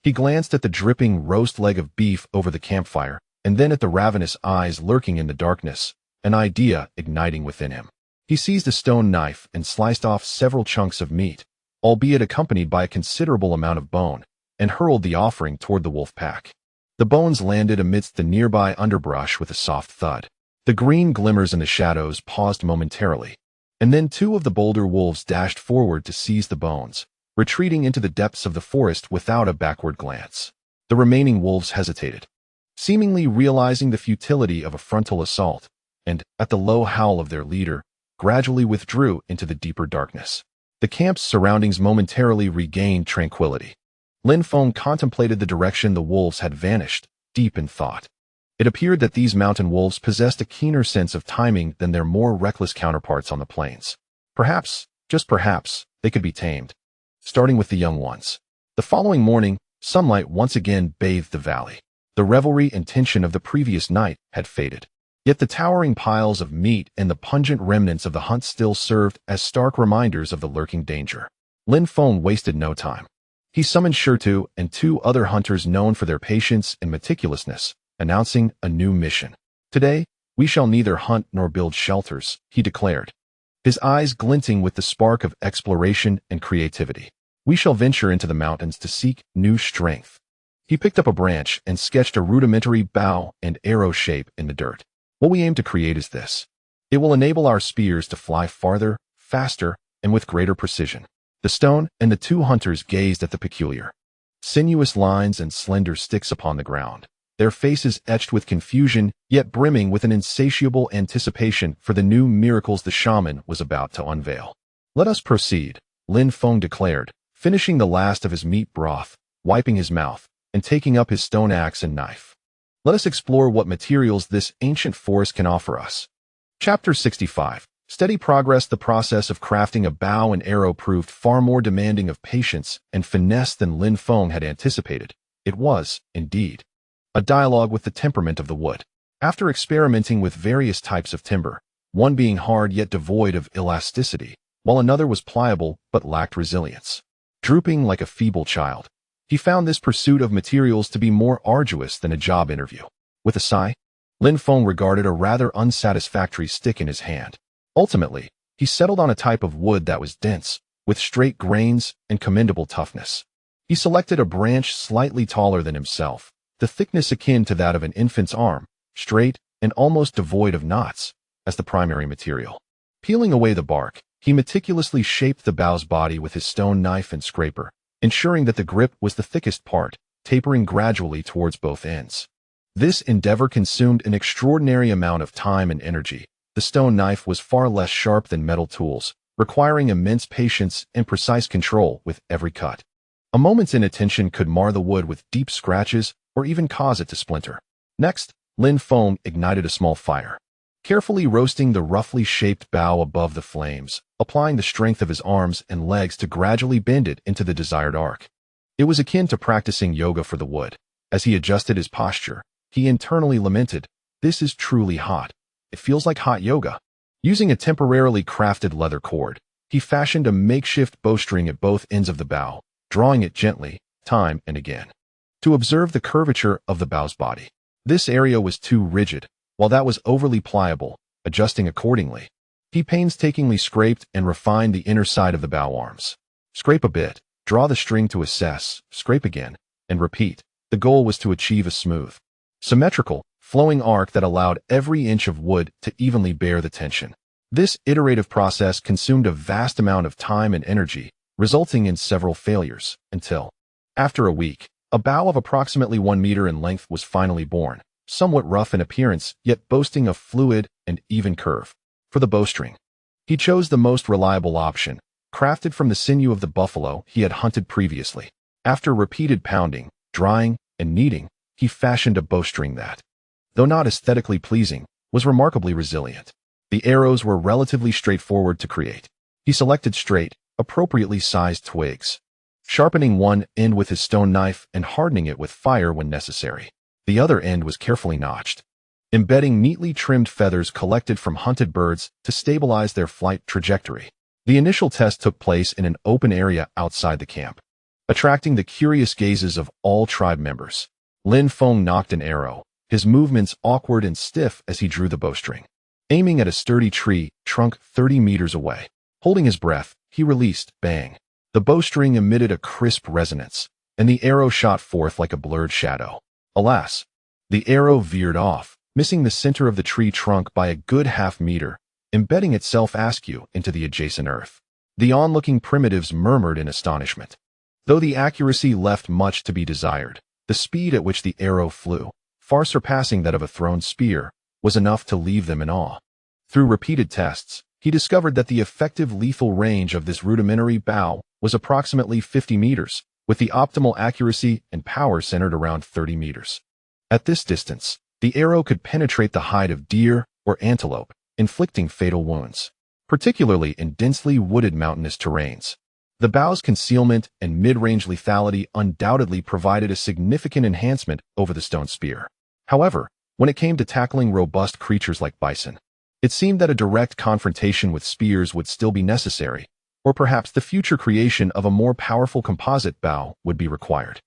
He glanced at the dripping roast leg of beef over the campfire, and then at the ravenous eyes lurking in the darkness, an idea igniting within him. He seized a stone knife and sliced off several chunks of meat, albeit accompanied by a considerable amount of bone, and hurled the offering toward the wolf pack. The bones landed amidst the nearby underbrush with a soft thud. The green glimmers in the shadows paused momentarily, and then two of the bolder wolves dashed forward to seize the bones, retreating into the depths of the forest without a backward glance. The remaining wolves hesitated, seemingly realizing the futility of a frontal assault, and, at the low howl of their leader, gradually withdrew into the deeper darkness. The camp's surroundings momentarily regained tranquility. Lin Feng contemplated the direction the wolves had vanished, deep in thought. It appeared that these mountain wolves possessed a keener sense of timing than their more reckless counterparts on the plains. Perhaps, just perhaps, they could be tamed. Starting with the young ones. The following morning, sunlight once again bathed the valley. The revelry and tension of the previous night had faded. Yet the towering piles of meat and the pungent remnants of the hunt still served as stark reminders of the lurking danger. Lin Feng wasted no time. He summoned Shirtu and two other hunters known for their patience and meticulousness, announcing a new mission. Today, we shall neither hunt nor build shelters, he declared, his eyes glinting with the spark of exploration and creativity. We shall venture into the mountains to seek new strength. He picked up a branch and sketched a rudimentary bow and arrow shape in the dirt. What we aim to create is this. It will enable our spears to fly farther, faster, and with greater precision. The stone and the two hunters gazed at the peculiar, sinuous lines and slender sticks upon the ground, their faces etched with confusion, yet brimming with an insatiable anticipation for the new miracles the shaman was about to unveil. Let us proceed, Lin Feng declared, finishing the last of his meat broth, wiping his mouth, and taking up his stone axe and knife. Let us explore what materials this ancient forest can offer us. Chapter 65. Steady progress. The process of crafting a bow and arrow proved far more demanding of patience and finesse than Lin Feng had anticipated. It was, indeed, a dialogue with the temperament of the wood. After experimenting with various types of timber, one being hard yet devoid of elasticity, while another was pliable but lacked resilience, drooping like a feeble child, he found this pursuit of materials to be more arduous than a job interview. With a sigh, Lin Feng regarded a rather unsatisfactory stick in his hand. Ultimately, he settled on a type of wood that was dense, with straight grains and commendable toughness. He selected a branch slightly taller than himself, the thickness akin to that of an infant's arm, straight and almost devoid of knots, as the primary material. Peeling away the bark, he meticulously shaped the bough's body with his stone knife and scraper, ensuring that the grip was the thickest part, tapering gradually towards both ends. This endeavor consumed an extraordinary amount of time and energy. The stone knife was far less sharp than metal tools, requiring immense patience and precise control with every cut. A moment's inattention could mar the wood with deep scratches or even cause it to splinter. Next, Lin Feng ignited a small fire, carefully roasting the roughly shaped bough above the flames, applying the strength of his arms and legs to gradually bend it into the desired arc. It was akin to practicing yoga for the wood. As he adjusted his posture, he internally lamented, "This is truly hot. It feels like hot yoga." Using a temporarily crafted leather cord, he fashioned a makeshift bowstring at both ends of the bough, drawing it gently, time and again, to observe the curvature of the bough's body. This area was too rigid, while that was overly pliable, adjusting accordingly. He painstakingly scraped and refined the inner side of the bow arms. Scrape a bit, draw the string to assess, scrape again, and repeat. The goal was to achieve a smooth, symmetrical, flowing arc that allowed every inch of wood to evenly bear the tension. This iterative process consumed a vast amount of time and energy, resulting in several failures, until, after a week, a bow of approximately 1 meter in length was finally born, somewhat rough in appearance, yet boasting a fluid and even curve. For the bowstring, he chose the most reliable option, crafted from the sinew of the buffalo he had hunted previously. After repeated pounding, drying, and kneading, he fashioned a bowstring that, though not aesthetically pleasing, was remarkably resilient. The arrows were relatively straightforward to create. He selected straight, appropriately sized twigs, sharpening one end with his stone knife and hardening it with fire when necessary. The other end was carefully notched, embedding neatly trimmed feathers collected from hunted birds to stabilize their flight trajectory. The initial test took place in an open area outside the camp, attracting the curious gazes of all tribe members. Lin Feng nocked an arrow, his movements awkward and stiff as he drew the bowstring, aiming at a sturdy tree trunk 30 meters away. Holding his breath, he released, bang. The bowstring emitted a crisp resonance, and the arrow shot forth like a blurred shadow. Alas, the arrow veered off, missing the center of the tree trunk by a good half-meter, embedding itself askew into the adjacent earth. The onlooking primitives murmured in astonishment. Though the accuracy left much to be desired, the speed at which the arrow flew, far surpassing that of a thrown spear, was enough to leave them in awe. Through repeated tests, he discovered that the effective lethal range of this rudimentary bow was approximately 50 meters, with the optimal accuracy and power centered around 30 meters. At this distance, the arrow could penetrate the hide of deer or antelope, inflicting fatal wounds, particularly in densely wooded mountainous terrains. The bow's concealment and mid-range lethality undoubtedly provided a significant enhancement over the stone spear. However, when it came to tackling robust creatures like bison, it seemed that a direct confrontation with spears would still be necessary, or perhaps the future creation of a more powerful composite bow would be required.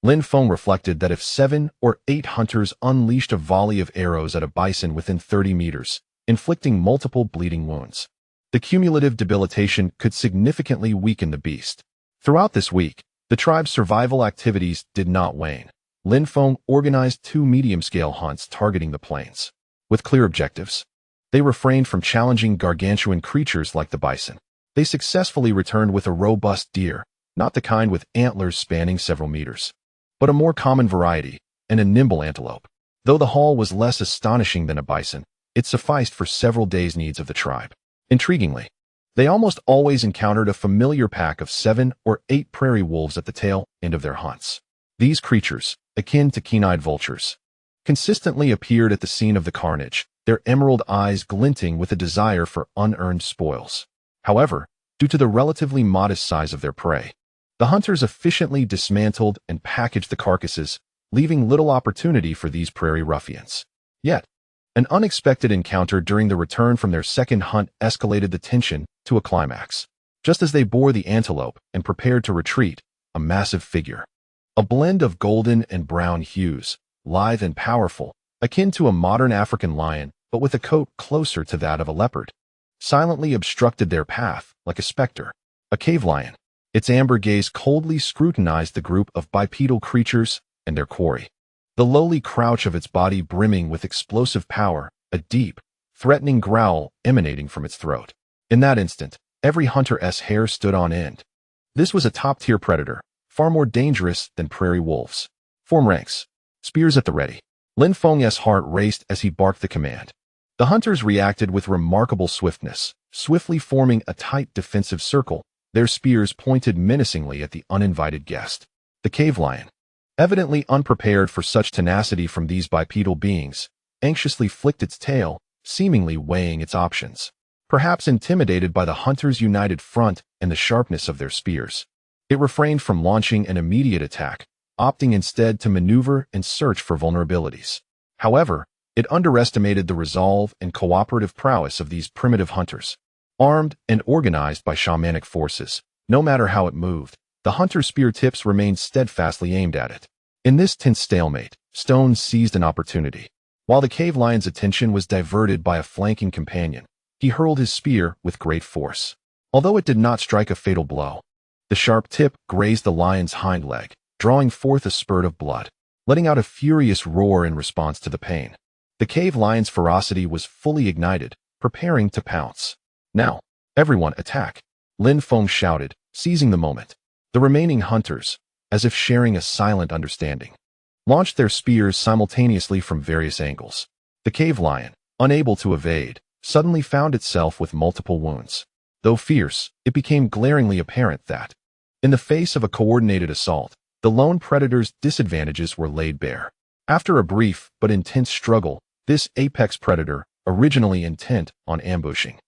Lin Feng reflected that if 7 or 8 hunters unleashed a volley of arrows at a bison within 30 meters, inflicting multiple bleeding wounds, the cumulative debilitation could significantly weaken the beast. Throughout this week, the tribe's survival activities did not wane. Lin Feng organized 2 medium-scale hunts targeting the plains. With clear objectives, they refrained from challenging gargantuan creatures like the bison. They successfully returned with a robust deer, not the kind with antlers spanning several meters, but a more common variety, and a nimble antelope. Though the haul was less astonishing than a bison, it sufficed for several days' needs of the tribe. Intriguingly, they almost always encountered a familiar pack of 7 or 8 prairie wolves at the tail end of their hunts. These creatures, akin to keen-eyed vultures, consistently appeared at the scene of the carnage, their emerald eyes glinting with a desire for unearned spoils. However, due to the relatively modest size of their prey, the hunters efficiently dismantled and packaged the carcasses, leaving little opportunity for these prairie ruffians. Yet, an unexpected encounter during the return from their second hunt escalated the tension to a climax. Just as they bore the antelope and prepared to retreat, a massive figure, a blend of golden and brown hues, lithe and powerful, akin to a modern African lion but with a coat closer to that of a leopard, silently obstructed their path like a specter. A cave lion. Its amber gaze coldly scrutinized the group of bipedal creatures and their quarry, the lowly crouch of its body brimming with explosive power, a deep, threatening growl emanating from its throat. In that instant, every hunter's hair stood on end. This was a top-tier predator, far more dangerous than prairie wolves. Form ranks. Spears at the ready. Lin Feng's heart raced as he barked the command. The hunters reacted with remarkable swiftness, swiftly forming a tight defensive circle, their spears pointed menacingly at the uninvited guest. The cave lion, evidently unprepared for such tenacity from these bipedal beings, anxiously flicked its tail, seemingly weighing its options. Perhaps intimidated by the hunters' united front and the sharpness of their spears, it refrained from launching an immediate attack, opting instead to maneuver and search for vulnerabilities. However, it underestimated the resolve and cooperative prowess of these primitive hunters. Armed and organized by shamanic forces, no matter how it moved, the hunter's spear tips remained steadfastly aimed at it. In this tense stalemate, Stone seized an opportunity. While the cave lion's attention was diverted by a flanking companion, he hurled his spear with great force. Although it did not strike a fatal blow, the sharp tip grazed the lion's hind leg, drawing forth a spurt of blood, letting out a furious roar in response to the pain. The cave lion's ferocity was fully ignited, preparing to pounce. Now, everyone attack! Lin Feng shouted, seizing the moment. The remaining hunters, as if sharing a silent understanding, launched their spears simultaneously from various angles. The cave lion, unable to evade, suddenly found itself with multiple wounds. Though fierce, it became glaringly apparent that, in the face of a coordinated assault, The lone predator's disadvantages were laid bare. After a brief but intense struggle, this apex predator, originally intent on ambushing,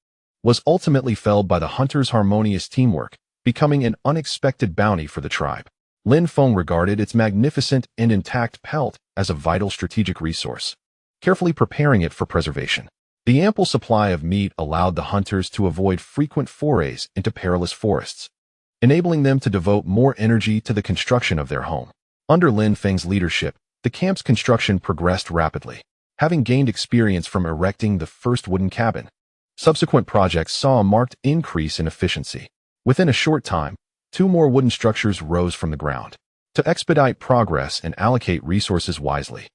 was ultimately felled by the hunter's harmonious teamwork, becoming an unexpected bounty for the tribe. Lin Feng regarded its magnificent and intact pelt as a vital strategic resource, carefully preparing it for preservation. The ample supply of meat allowed the hunters to avoid frequent forays into perilous forests, enabling them to devote more energy to the construction of their home. Under Lin Feng's leadership, the camp's construction progressed rapidly. Having gained experience from erecting the first wooden cabin, subsequent projects saw a marked increase in efficiency. Within a short time, 2 more wooden structures rose from the ground. To expedite progress and allocate resources wisely,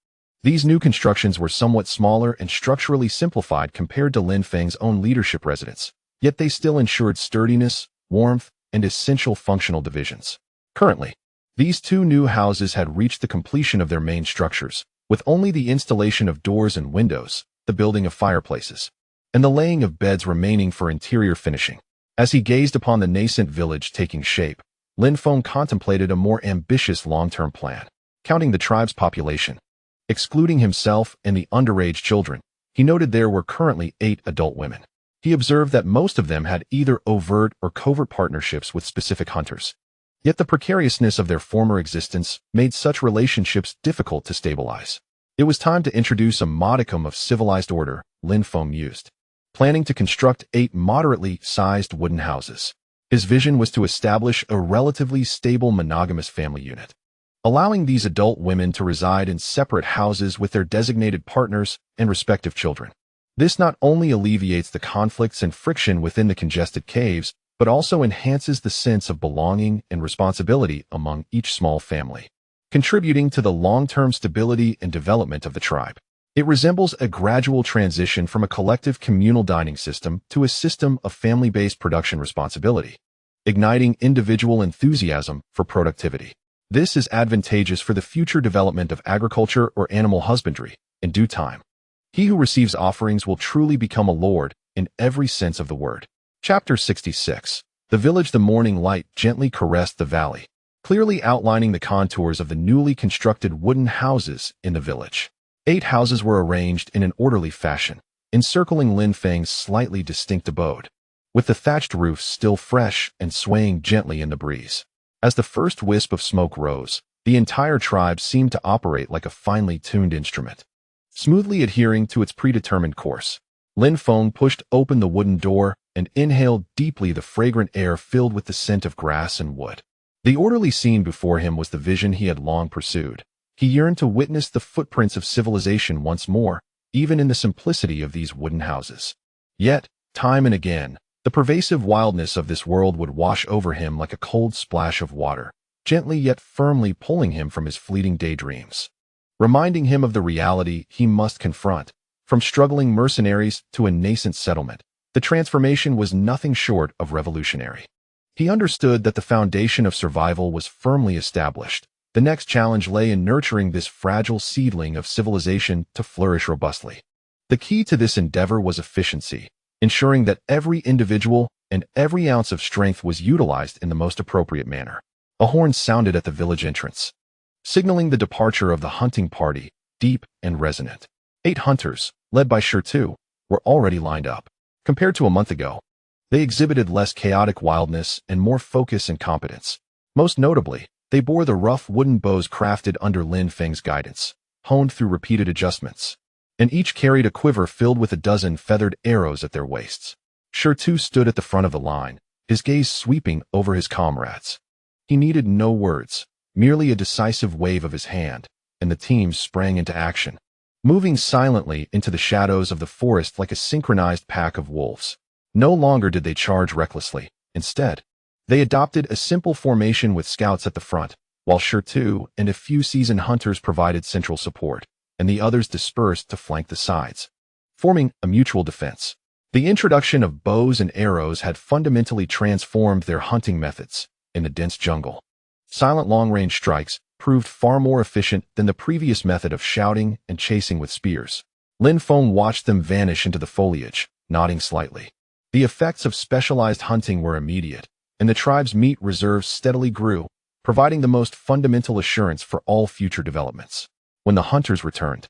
these new constructions were somewhat smaller and structurally simplified compared to Lin Feng's own leadership residence, yet they still ensured sturdiness, warmth, and essential functional divisions. Currently, these 2 new houses had reached the completion of their main structures, with only the installation of doors and windows, the building of fireplaces, and the laying of beds remaining for interior finishing. As he gazed upon the nascent village taking shape, Lin Feng contemplated a more ambitious long-term plan. Counting the tribe's population, excluding himself and the underage children, he noted there were currently 8 adult women. He observed that most of them had either overt or covert partnerships with specific hunters. Yet the precariousness of their former existence made such relationships difficult to stabilize. It was time to introduce a modicum of civilized order, Lin Feng mused, planning to construct 8 moderately sized wooden houses. His vision was to establish a relatively stable monogamous family unit, allowing these adult women to reside in separate houses with their designated partners and respective children. This not only alleviates the conflicts and friction within the congested caves, but also enhances the sense of belonging and responsibility among each small family, contributing to the long-term stability and development of the tribe. It resembles a gradual transition from a collective communal dining system to a system of family-based production responsibility, igniting individual enthusiasm for productivity. This is advantageous for the future development of agriculture or animal husbandry. In due time, he who receives offerings will truly become a lord in every sense of the word. Chapter 66. The village. The morning light gently caressed the valley, clearly outlining the contours of the newly constructed wooden houses in the village. 8 houses were arranged in an orderly fashion, encircling Lin Feng's slightly distinct abode, with the thatched roofs still fresh and swaying gently in the breeze. As the first wisp of smoke rose, the entire tribe seemed to operate like a finely tuned instrument, smoothly adhering to its predetermined course. Lin Feng pushed open the wooden door and inhaled deeply the fragrant air filled with the scent of grass and wood. The orderly scene before him was the vision he had long pursued. He yearned to witness the footprints of civilization once more, even in the simplicity of these wooden houses. Yet, time and again, the pervasive wildness of this world would wash over him like a cold splash of water, gently yet firmly pulling him from his fleeting daydreams, reminding him of the reality he must confront. From struggling mercenaries to a nascent settlement, the transformation was nothing short of revolutionary. He understood that the foundation of survival was firmly established. The next challenge lay in nurturing this fragile seedling of civilization to flourish robustly. The key to this endeavor was efficiency, ensuring that every individual and every ounce of strength was utilized in the most appropriate manner. A horn sounded at the village entrance, signaling the departure of the hunting party, deep and resonant. 8 hunters, led by Shirtu, were already lined up. Compared to a month ago, they exhibited less chaotic wildness and more focus and competence. Most notably, they bore the rough wooden bows crafted under Lin Feng's guidance, honed through repeated adjustments, and each carried a quiver filled with a dozen feathered arrows at their waists. Shirtu stood at the front of the line, his gaze sweeping over his comrades. He needed no words, merely a decisive wave of his hand, and the team sprang into action, moving silently into the shadows of the forest like a synchronized pack of wolves. No longer did they charge recklessly. Instead, they adopted a simple formation with scouts at the front, while Shirtu and a few seasoned hunters provided central support, and the others dispersed to flank the sides, forming a mutual defense. The introduction of bows and arrows had fundamentally transformed their hunting methods. In the dense jungle, silent long-range strikes proved far more efficient than the previous method of shouting and chasing with spears. Lin Feng watched them vanish into the foliage, nodding slightly. The effects of specialized hunting were immediate, and the tribe's meat reserves steadily grew, providing the most fundamental assurance for all future developments. When the hunters returned,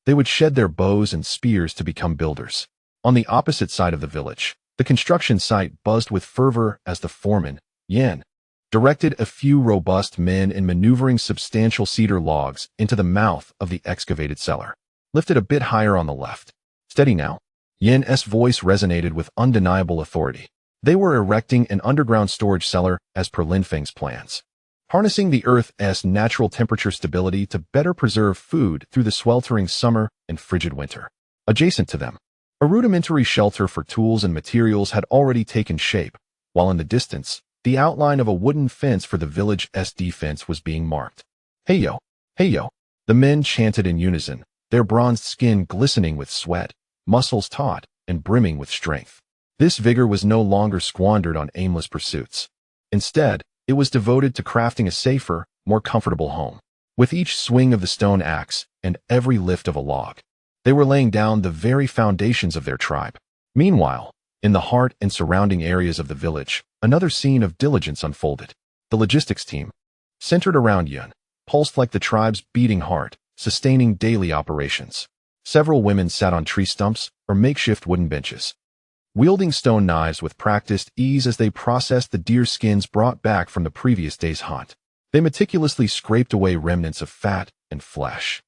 they would shed their bows and spears to become builders. On the opposite side of the village, the construction site buzzed with fervor as the foreman, Yan, directed a few robust men in maneuvering substantial cedar logs into the mouth of the excavated cellar. Lifted a bit higher on the left. Steady now. Yan's voice resonated with undeniable authority. They were erecting an underground storage cellar as per Lin Feng's plans, harnessing the Earth's natural temperature stability to better preserve food through the sweltering summer and frigid winter. Adjacent to them, a rudimentary shelter for tools and materials had already taken shape, while in the distance, the outline of a wooden fence for the village's defense was being marked. Hey yo, hey yo, the men chanted in unison, their bronzed skin glistening with sweat, muscles taut and brimming with strength. This vigor was no longer squandered on aimless pursuits. Instead, it was devoted to crafting a safer, more comfortable home. With each swing of the stone axe and every lift of a log, they were laying down the very foundations of their tribe. Meanwhile, in the heart and surrounding areas of the village, another scene of diligence unfolded. The logistics team, centered around Yun, pulsed like the tribe's beating heart, sustaining daily operations. Several women sat on tree stumps or makeshift wooden benches, wielding stone knives with practiced ease as they processed the deer skins brought back from the previous day's hunt. They meticulously scraped away remnants of fat and flesh,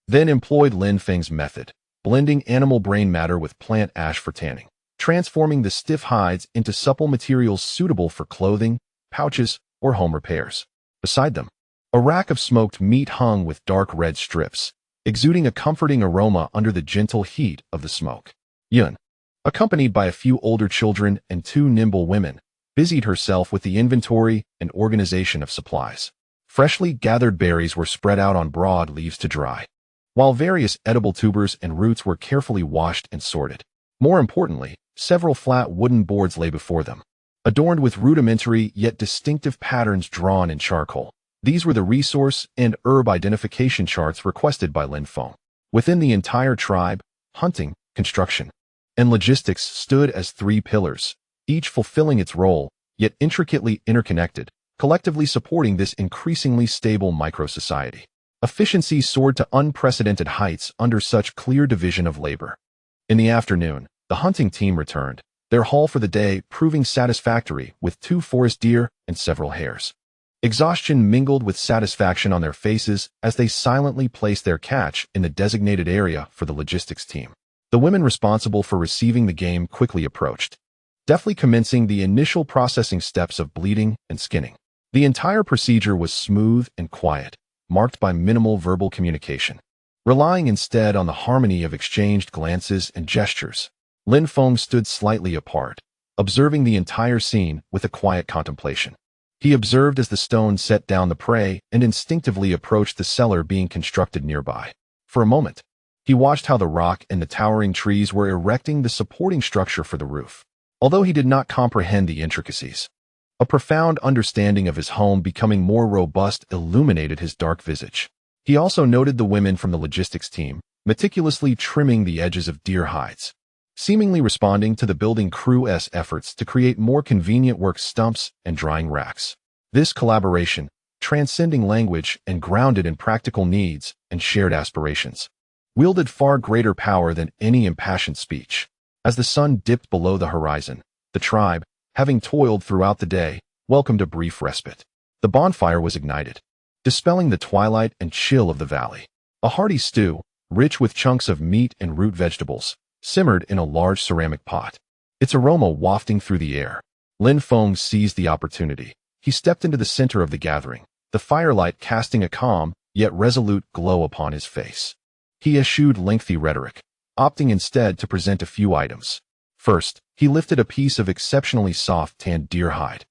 then employed Lin Feng's method, blending animal brain matter with plant ash for tanning, transforming the stiff hides into supple materials suitable for clothing, pouches, or home repairs. Beside them, a rack of smoked meat hung with dark red strips, exuding a comforting aroma under the gentle heat of the smoke. Yun, accompanied by a few older children and two nimble women, busied herself with the inventory and organization of supplies. Freshly gathered berries were spread out on broad leaves to dry, while various edible tubers and roots were carefully washed and sorted. More importantly, several flat wooden boards lay before them, adorned with rudimentary yet distinctive patterns drawn in charcoal. These were the resource and herb identification charts requested by Lin Feng. Within the entire tribe, hunting, construction, and logistics stood as three pillars, each fulfilling its role, yet intricately interconnected, collectively supporting this increasingly stable micro-society. Efficiency soared to unprecedented heights under such clear division of labor. In the afternoon, the hunting team returned, their haul for the day proving satisfactory with 2 forest deer and several hares. Exhaustion mingled with satisfaction on their faces as they silently placed their catch in the designated area for the logistics team. The women responsible for receiving the game quickly approached, deftly commencing the initial processing steps of bleeding and skinning. The entire procedure was smooth and quiet, marked by minimal verbal communication, relying instead on the harmony of exchanged glances and gestures. Lin Feng stood slightly apart, observing the entire scene with a quiet contemplation. He observed as the stone set down the prey and instinctively approached the cellar being constructed nearby. For a moment, he watched how the rock and the towering trees were erecting the supporting structure for the roof. Although he did not comprehend the intricacies, a profound understanding of his home becoming more robust illuminated his dark visage. He also noted the women from the logistics team, meticulously trimming the edges of deer hides, seemingly responding to the building crew's efforts to create more convenient work stumps and drying racks. This collaboration, transcending language and grounded in practical needs and shared aspirations, wielded far greater power than any impassioned speech. As the sun dipped below the horizon, the tribe, having toiled throughout the day, welcomed a brief respite. The bonfire was ignited, dispelling the twilight and chill of the valley. A hearty stew, rich with chunks of meat and root vegetables, simmered in a large ceramic pot, its aroma wafting through the air. Lin Feng seized the opportunity. He stepped into the center of the gathering, the firelight casting a calm yet resolute glow upon his face. He eschewed lengthy rhetoric, opting instead to present a few items. First, he lifted a piece of exceptionally soft tanned deer hide,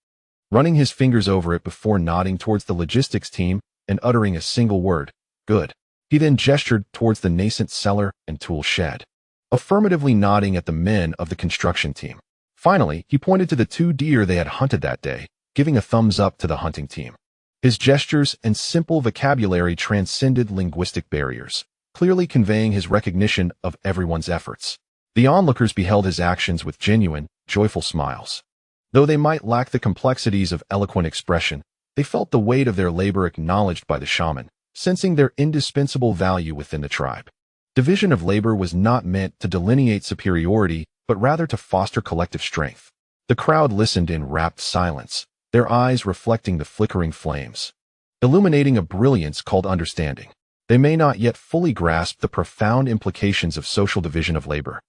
running his fingers over it before nodding towards the logistics team and uttering a single word, "Good." He then gestured towards the nascent cellar and tool shed, affirmatively nodding at the men of the construction team. Finally, he pointed to the 2 deer they had hunted that day, giving a thumbs up to the hunting team. His gestures and simple vocabulary transcended linguistic barriers, clearly conveying his recognition of everyone's efforts. The onlookers beheld his actions with genuine, joyful smiles. Though they might lack the complexities of eloquent expression, They felt the weight of their labor acknowledged by the shaman, sensing their indispensable value within the tribe. Division of labor was not meant to delineate superiority, but rather to foster collective strength. The crowd listened in rapt silence, their eyes reflecting the flickering flames, illuminating a brilliance called understanding. They may not yet fully grasp the profound implications of social division of labor,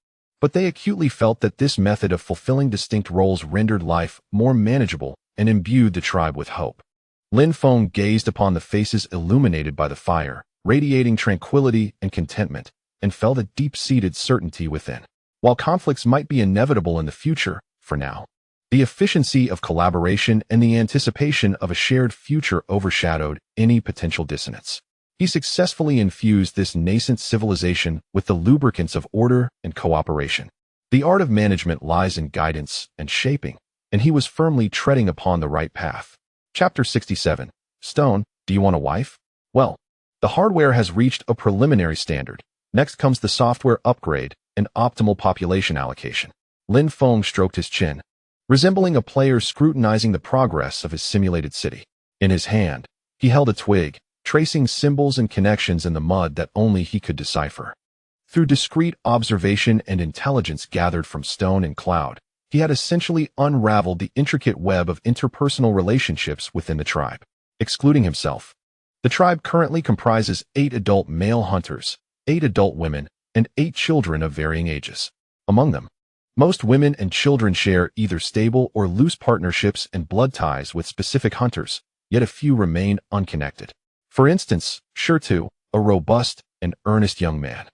but they acutely felt that this method of fulfilling distinct roles rendered life more manageable and imbued the tribe with hope. Lin Feng gazed upon the faces illuminated by the fire, radiating tranquility and contentment, and felt a deep-seated certainty within. While conflicts might be inevitable in the future, for now, the efficiency of collaboration and the anticipation of a shared future overshadowed any potential dissonance. He successfully infused this nascent civilization with the lubricants of order and cooperation. The art of management lies in guidance and shaping, and he was firmly treading upon the right path. Chapter 67. Stone, do you want a wife? Well, the hardware has reached a preliminary standard. Next comes the software upgrade and optimal population allocation. Lin Feng stroked his chin, resembling a player scrutinizing the progress of his simulated city. In his hand, he held a twig, tracing symbols and connections in the mud that only he could decipher. Through discreet observation and intelligence gathered from stone and cloud, he had essentially unraveled the intricate web of interpersonal relationships within the tribe. Excluding himself, the tribe currently comprises 8 adult male hunters, 8 adult women, and 8 children of varying ages. Among them, most women and children share either stable or loose partnerships and blood ties with specific hunters, yet a few remain unconnected. For instance, Shurtu, a robust and earnest young man,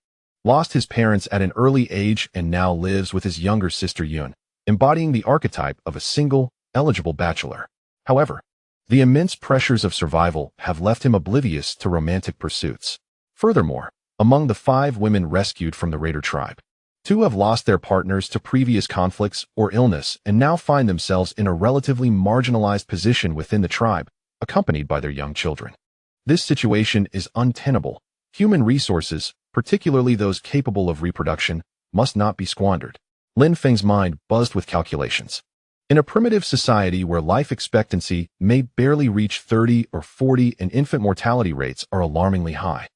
lost his parents at an early age and now lives with his younger sister Yun, embodying the archetype of a single, eligible bachelor. However, the immense pressures of survival have left him oblivious to romantic pursuits. Furthermore, among the 5 women rescued from the raider tribe, 2 have lost their partners to previous conflicts or illness and now find themselves in a relatively marginalized position within the tribe, accompanied by their young children. This situation is untenable. Human resources, particularly those capable of reproduction, must not be squandered. Lin Feng's mind buzzed with calculations. In a primitive society where life expectancy may barely reach 30 or 40 and infant mortality rates are alarmingly high,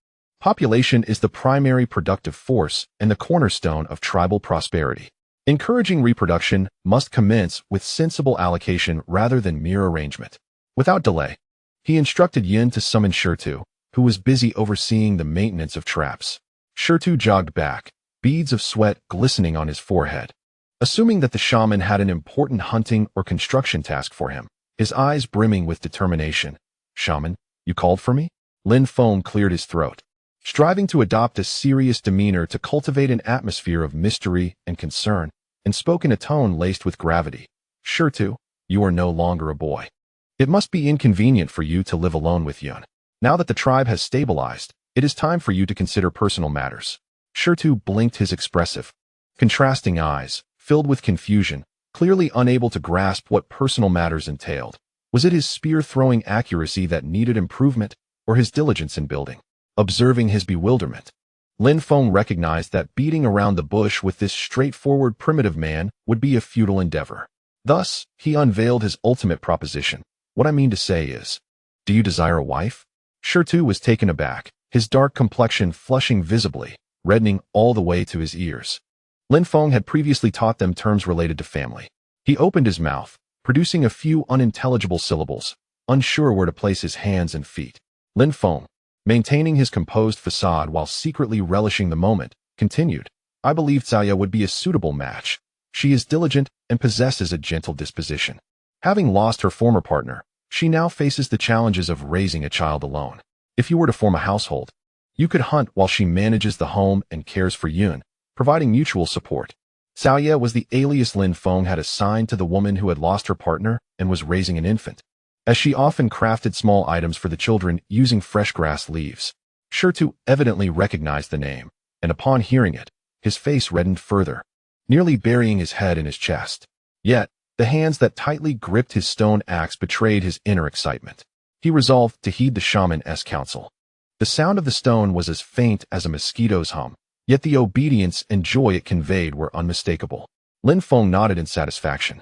population is the primary productive force and the cornerstone of tribal prosperity. Encouraging reproduction must commence with sensible allocation rather than mere arrangement. Without delay, he instructed Yin to summon Shurtu, who was busy overseeing the maintenance of traps. Shurtu jogged back, beads of sweat glistening on his forehead. Assuming that the shaman had an important hunting or construction task for him, his eyes brimming with determination. "Shaman, you called for me?" Lin Feng cleared his throat, striving to adopt a serious demeanor to cultivate an atmosphere of mystery and concern, and spoke in a tone laced with gravity. "Shurtu, you are no longer a boy. It must be inconvenient for you to live alone with Yun. Now that the tribe has stabilized, it is time for you to consider personal matters." Shurtu blinked his expressive, contrasting eyes, filled with confusion, clearly unable to grasp what personal matters entailed. Was it his spear-throwing accuracy that needed improvement, or his diligence in building? Observing his bewilderment, Lin Feng recognized that beating around the bush with this straightforward primitive man would be a futile endeavor. Thus, he unveiled his ultimate proposition. "What I mean to say is, do you desire a wife?" Shurtu was taken aback, his dark complexion flushing visibly, reddening all the way to his ears. Lin Feng had previously taught them terms related to family. He opened his mouth, producing a few unintelligible syllables, unsure where to place his hands and feet. Lin Feng, maintaining his composed facade while secretly relishing the moment, continued, "I believe Xiaoya would be a suitable match. She is diligent and possesses a gentle disposition. Having lost her former partner, she now faces the challenges of raising a child alone. If you were to form a household, you could hunt while she manages the home and cares for Yun, providing mutual support." Xiaoya was the alias Lin Feng had assigned to the woman who had lost her partner and was raising an infant, as she often crafted small items for the children using fresh grass leaves. Shurtu evidently recognized the name, and upon hearing it, his face reddened further, nearly burying his head in his chest. Yet, the hands that tightly gripped his stone axe betrayed his inner excitement. He resolved to heed the shaman's counsel. The sound of the stone was as faint as a mosquito's hum, yet the obedience and joy it conveyed were unmistakable. Lin Feng nodded in satisfaction,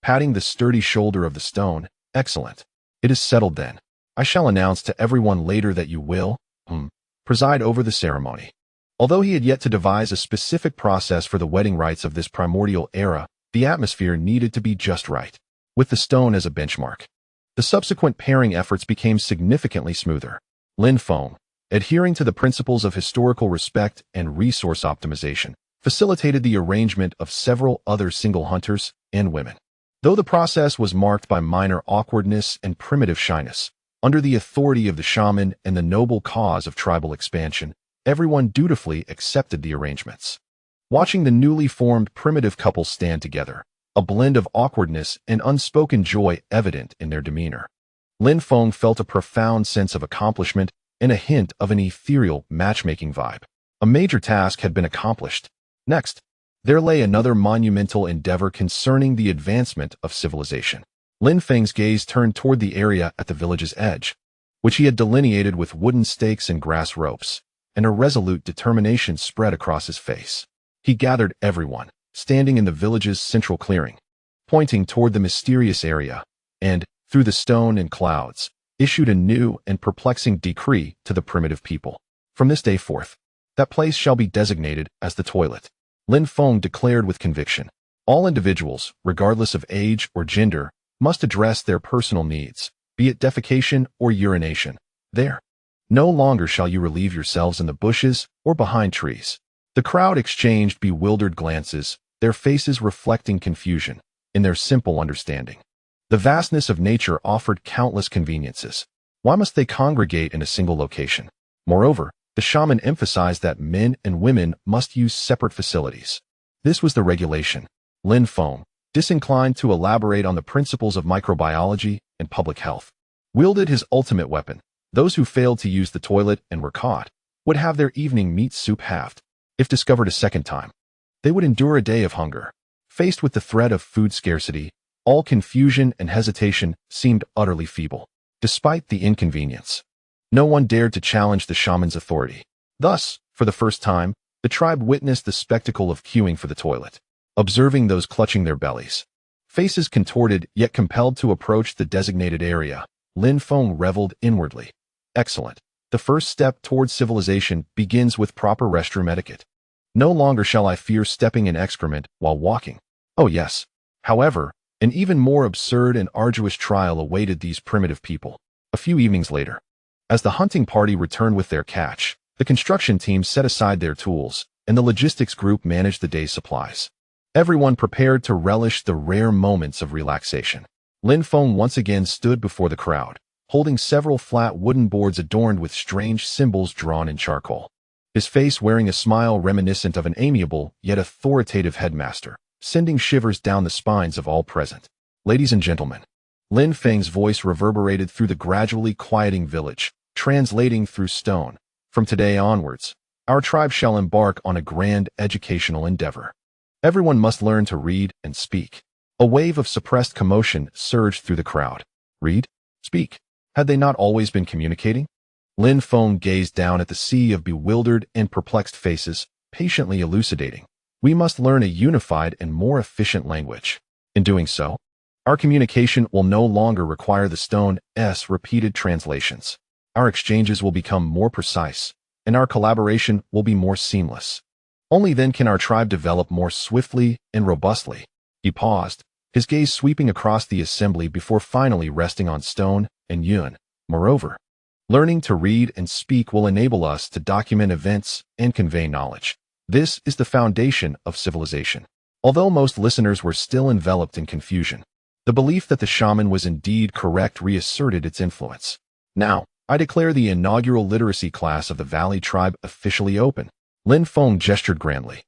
patting the sturdy shoulder of the stone. "Excellent. It is settled then. I shall announce to everyone later that you will, preside over the ceremony. Although he had yet to devise a specific process for the wedding rites of this primordial era, the atmosphere needed to be just right, with the stone as a benchmark. The subsequent pairing efforts became significantly smoother. Lin Feng, adhering to the principles of historical respect and resource optimization, facilitated the arrangement of several other single hunters and women. Though the process was marked by minor awkwardness and primitive shyness, under the authority of the shaman and the noble cause of tribal expansion, everyone dutifully accepted the arrangements. Watching the newly formed primitive couple stand together, a blend of awkwardness and unspoken joy evident in their demeanor, Lin Feng felt a profound sense of accomplishment and a hint of an ethereal matchmaking vibe. A major task had been accomplished. Next, there lay another monumental endeavor concerning the advancement of civilization. Lin Feng's gaze turned toward the area at the village's edge, which he had delineated with wooden stakes and grass ropes, and a resolute determination spread across his face. He gathered everyone, standing in the village's central clearing, pointing toward the mysterious area, and, through the stone and clouds, issued a new and perplexing decree to the primitive people. From this day forth, that place shall be designated as the toilet. Lin Feng declared with conviction. All individuals, regardless of age or gender, must address their personal needs, be it defecation or urination, there. No longer shall you relieve yourselves in the bushes or behind trees. The crowd exchanged bewildered glances, their faces reflecting confusion in their simple understanding. The vastness of nature offered countless conveniences. Why must they congregate in a single location? Moreover, the shaman emphasized that men and women must use separate facilities. This was the regulation. Lin Feng, disinclined to elaborate on the principles of microbiology and public health, wielded his ultimate weapon. Those who failed to use the toilet and were caught would have their evening meat soup halved. If discovered a second time, they would endure a day of hunger. Faced with the threat of food scarcity, all confusion and hesitation seemed utterly feeble. Despite the inconvenience, no one dared to challenge the shaman's authority. Thus, for the first time, the tribe witnessed the spectacle of queuing for the toilet. Observing those clutching their bellies, faces contorted yet compelled to approach the designated area, Lin Feng reveled inwardly. Excellent. The first step towards civilization begins with proper restroom etiquette. No longer shall I fear stepping in excrement while walking. Oh yes. However, an even more absurd and arduous trial awaited these primitive people. A few evenings later, as the hunting party returned with their catch, the construction team set aside their tools, and the logistics group managed the day's supplies. Everyone prepared to relish the rare moments of relaxation. Lin Feng once again stood before the crowd, holding several flat wooden boards adorned with strange symbols drawn in charcoal. His face wearing a smile reminiscent of an amiable yet authoritative headmaster, sending shivers down the spines of all present. Ladies and gentlemen, Lin Feng's voice reverberated through the gradually quieting village, translating through stone. From today onwards, our tribe shall embark on a grand educational endeavor. Everyone must learn to read and speak. A wave of suppressed commotion surged through the crowd. Read? Speak? Had they not always been communicating? Lin Feng gazed down at the sea of bewildered and perplexed faces, patiently elucidating. We must learn a unified and more efficient language. In doing so, our communication will no longer require the stone's repeated translations. Our exchanges will become more precise, and our collaboration will be more seamless. Only then can our tribe develop more swiftly and robustly. He paused, his gaze sweeping across the assembly before finally resting on Stone and Yun. Moreover, learning to read and speak will enable us to document events and convey knowledge. This is the foundation of civilization. Although most listeners were still enveloped in confusion, the belief that the shaman was indeed correct reasserted its influence. Now, I declare the inaugural literacy class of the Valley Tribe officially open. Lin Feng gestured grandly,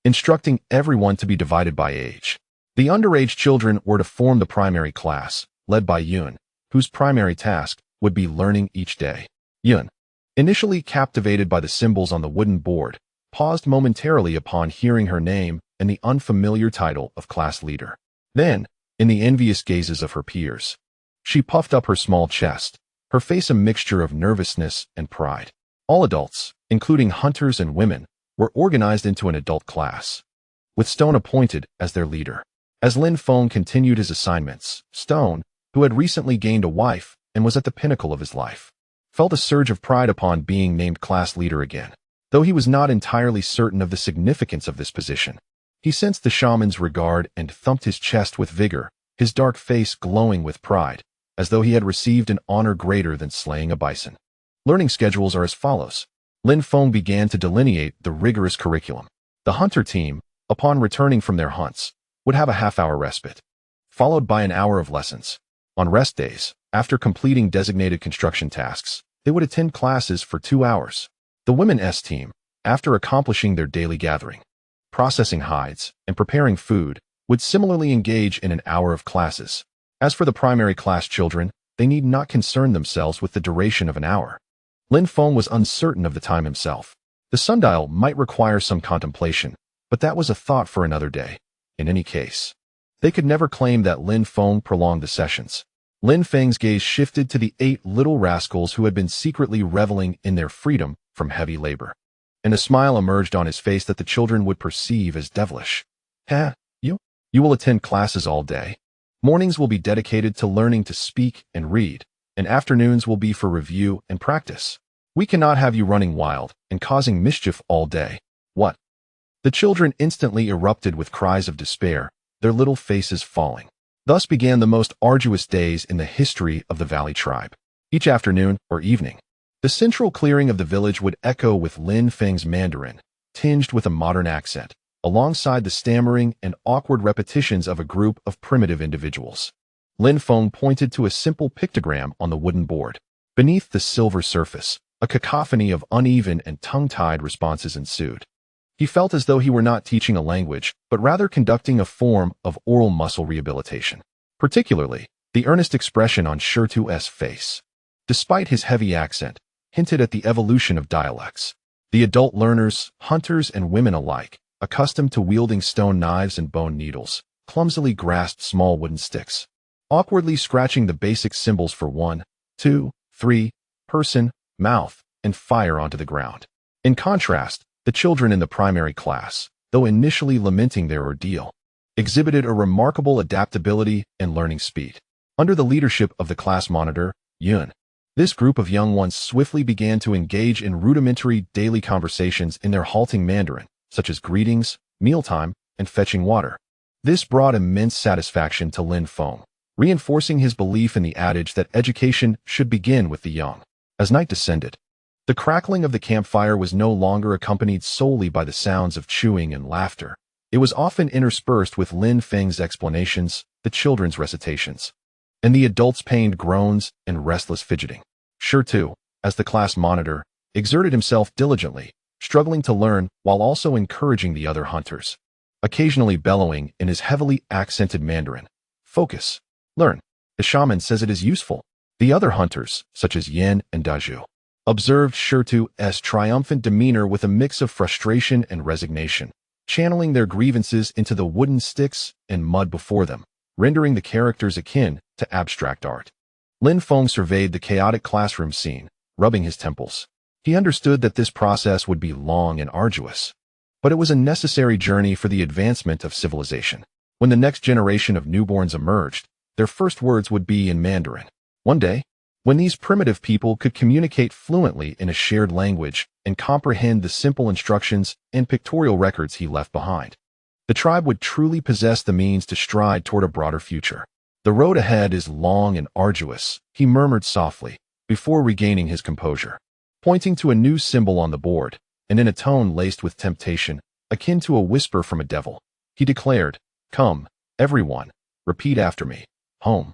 instructing everyone to be divided by age. The underage children were to form the primary class, led by Yun, whose primary task would be learning each day. Yun, initially captivated by the symbols on the wooden board, paused momentarily upon hearing her name and the unfamiliar title of class leader. Then, in the envious gazes of her peers, she puffed up her small chest, her face a mixture of nervousness and pride. All adults, including hunters and women, were organized into an adult class, with Stone appointed as their leader. As Lin Feng continued his assignments, Stone, who had recently gained a wife, and was at the pinnacle of his life. Felt a surge of pride upon being named class leader again. Though he was not entirely certain of the significance of this position, he sensed the shaman's regard and thumped his chest with vigor, his dark face glowing with pride, as though he had received an honor greater than slaying a bison. Learning schedules are as follows. Lin Feng began to delineate the rigorous curriculum. The hunter team, upon returning from their hunts, would have a half-hour respite, followed by an hour of lessons. On rest days, after completing designated construction tasks, they would attend classes for 2 hours. The women's team, after accomplishing their daily gathering, processing hides, and preparing food, would similarly engage in an hour of classes. As for the primary class children, they need not concern themselves with the duration of an hour. Lin Feng was uncertain of the time himself. The sundial might require some contemplation, but that was a thought for another day. In any case, they could never claim that Lin Feng prolonged the sessions. Lin Feng's gaze shifted to the 8 little rascals who had been secretly reveling in their freedom from heavy labor, and a smile emerged on his face that the children would perceive as devilish. You will attend classes all day. Mornings will be dedicated to learning to speak and read, and afternoons will be for review and practice. We cannot have you running wild and causing mischief all day. What? The children instantly erupted with cries of despair, their little faces falling. Thus began the most arduous days in the history of the Valley tribe. Each afternoon or evening, the central clearing of the village would echo with Lin Feng's Mandarin, tinged with a modern accent, alongside the stammering and awkward repetitions of a group of primitive individuals. Lin Feng pointed to a simple pictogram on the wooden board. Beneath the silver surface, a cacophony of uneven and tongue-tied responses ensued. He felt as though he were not teaching a language, but rather conducting a form of oral muscle rehabilitation. Particularly, the earnest expression on Shirtu's face, despite his heavy accent, hinted at the evolution of dialects. The adult learners, hunters and women alike, accustomed to wielding stone knives and bone needles, clumsily grasped small wooden sticks, awkwardly scratching the basic symbols for 1, 2, 3, person, mouth, and fire onto the ground. In contrast, the children in the primary class, though initially lamenting their ordeal, exhibited a remarkable adaptability and learning speed. Under the leadership of the class monitor, Yun, this group of young ones swiftly began to engage in rudimentary daily conversations in their halting Mandarin, such as greetings, mealtime, and fetching water. This brought immense satisfaction to Lin Feng, reinforcing his belief in the adage that education should begin with the young. As night descended, the crackling of the campfire was no longer accompanied solely by the sounds of chewing and laughter. It was often interspersed with Lin Feng's explanations, the children's recitations, and the adults' pained groans and restless fidgeting. Shirtu, as the class monitor, exerted himself diligently, struggling to learn while also encouraging the other hunters, occasionally bellowing in his heavily accented Mandarin. Focus. Learn. The shaman says it is useful. The other hunters, such as Yin and Daju, observed Shirtu's triumphant demeanor with a mix of frustration and resignation, channeling their grievances into the wooden sticks and mud before them, rendering the characters akin to abstract art. Lin Feng surveyed the chaotic classroom scene, rubbing his temples. He understood that this process would be long and arduous, but it was a necessary journey for the advancement of civilization. When the next generation of newborns emerged, their first words would be in Mandarin. One day, when these primitive people could communicate fluently in a shared language and comprehend the simple instructions and pictorial records he left behind, the tribe would truly possess the means to stride toward a broader future. The road ahead is long and arduous, he murmured softly, before regaining his composure. Pointing to a new symbol on the board, and in a tone laced with temptation, akin to a whisper from a devil, he declared, "Come, everyone, repeat after me. Home."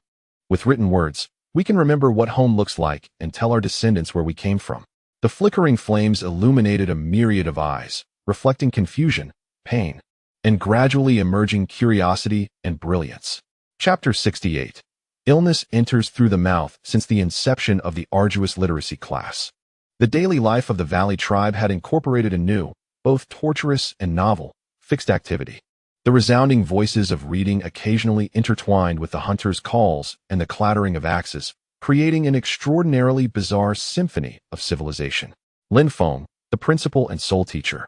With written words, we can remember what home looks like and tell our descendants where we came from. The flickering flames illuminated a myriad of eyes, reflecting confusion, pain, and gradually emerging curiosity and brilliance. Chapter 68. Illness enters through the mouth. Since the inception of the arduous literacy class, the daily life of the Valley tribe had incorporated a new, both torturous and novel, fixed activity. The resounding voices of reading occasionally intertwined with the hunters' calls and the clattering of axes, creating an extraordinarily bizarre symphony of civilization. Lin Feng, the principal and sole teacher,